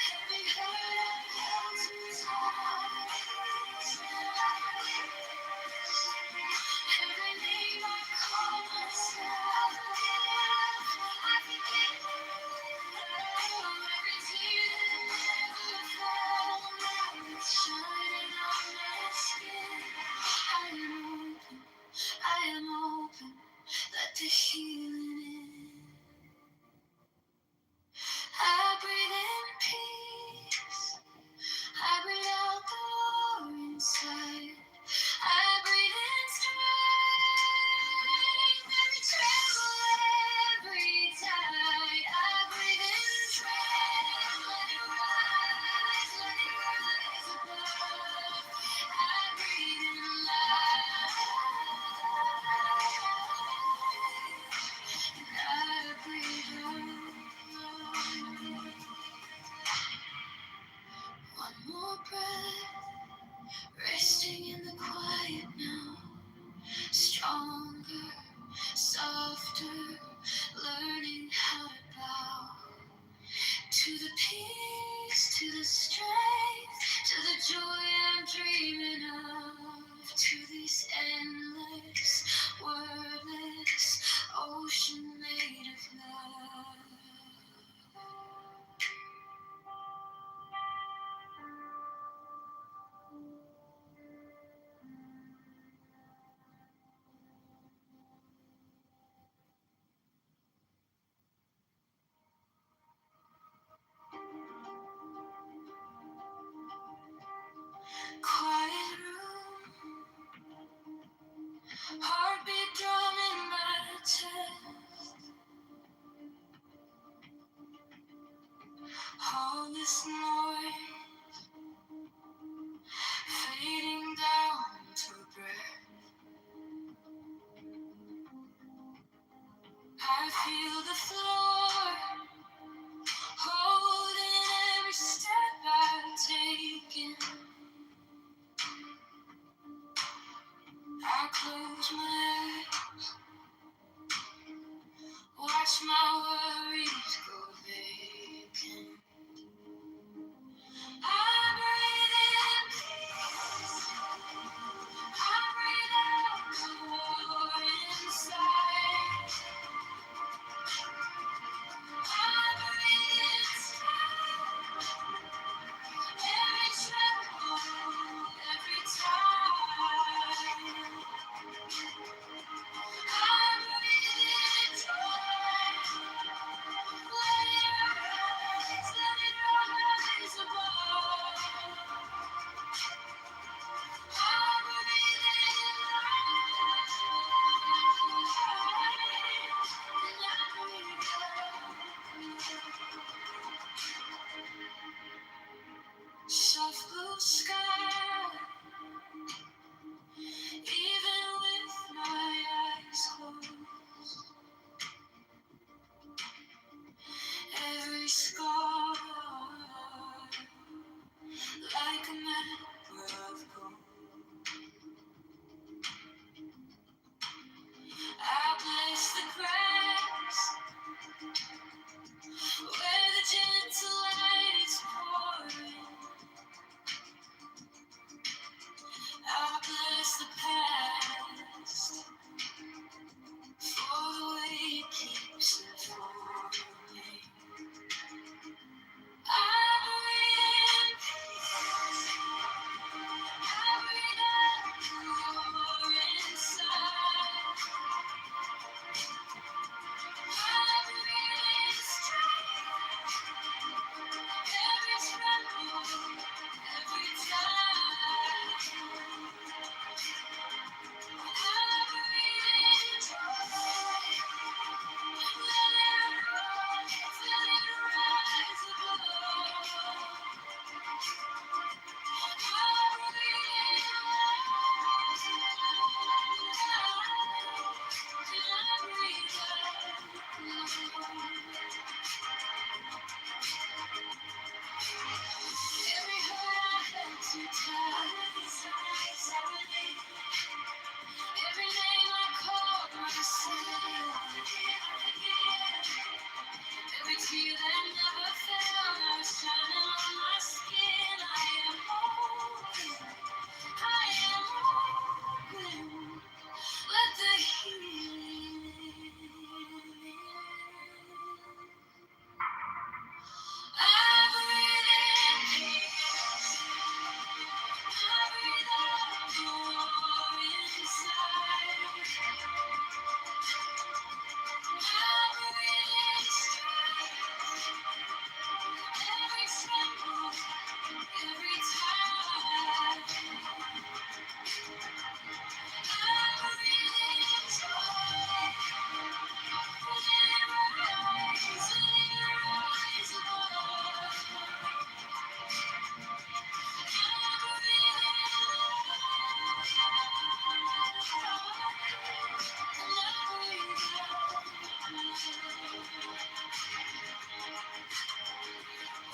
Every hurt and held to ties. Every name I call myself. I forget. Every tear that never fell. Now it's shining on my skin. I am open. Let the healing in. I breathe in peace, I breathe out the war inside. I breathe in strength, every tremble, every tide. I breathe in strength, let it rise above. I breathe in light, and I breathe out. One more breath, resting in the quiet now. Stronger, softer, learning how to bow to the peace, to the strength, to the joy I'm dreaming of, to this endless, wordless ocean made of love. Quiet room, heartbeat drum in my chest. All this noise fading down to breath. I feel the floor holding every step I've taken. I close my eyes, watch my worries go vacant. I breathe in peace, I breathe out the war inside.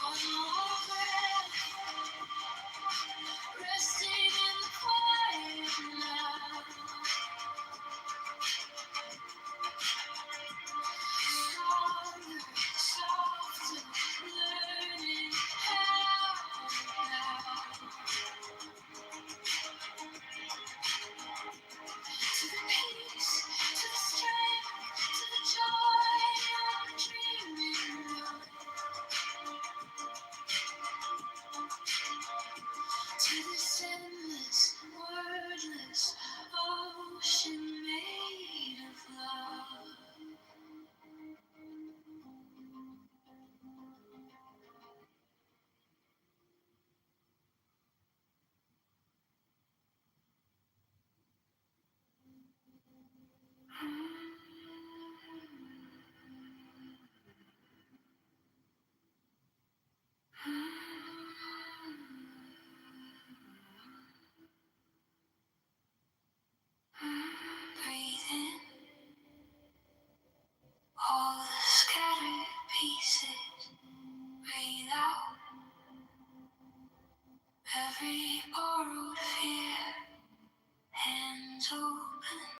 Oh,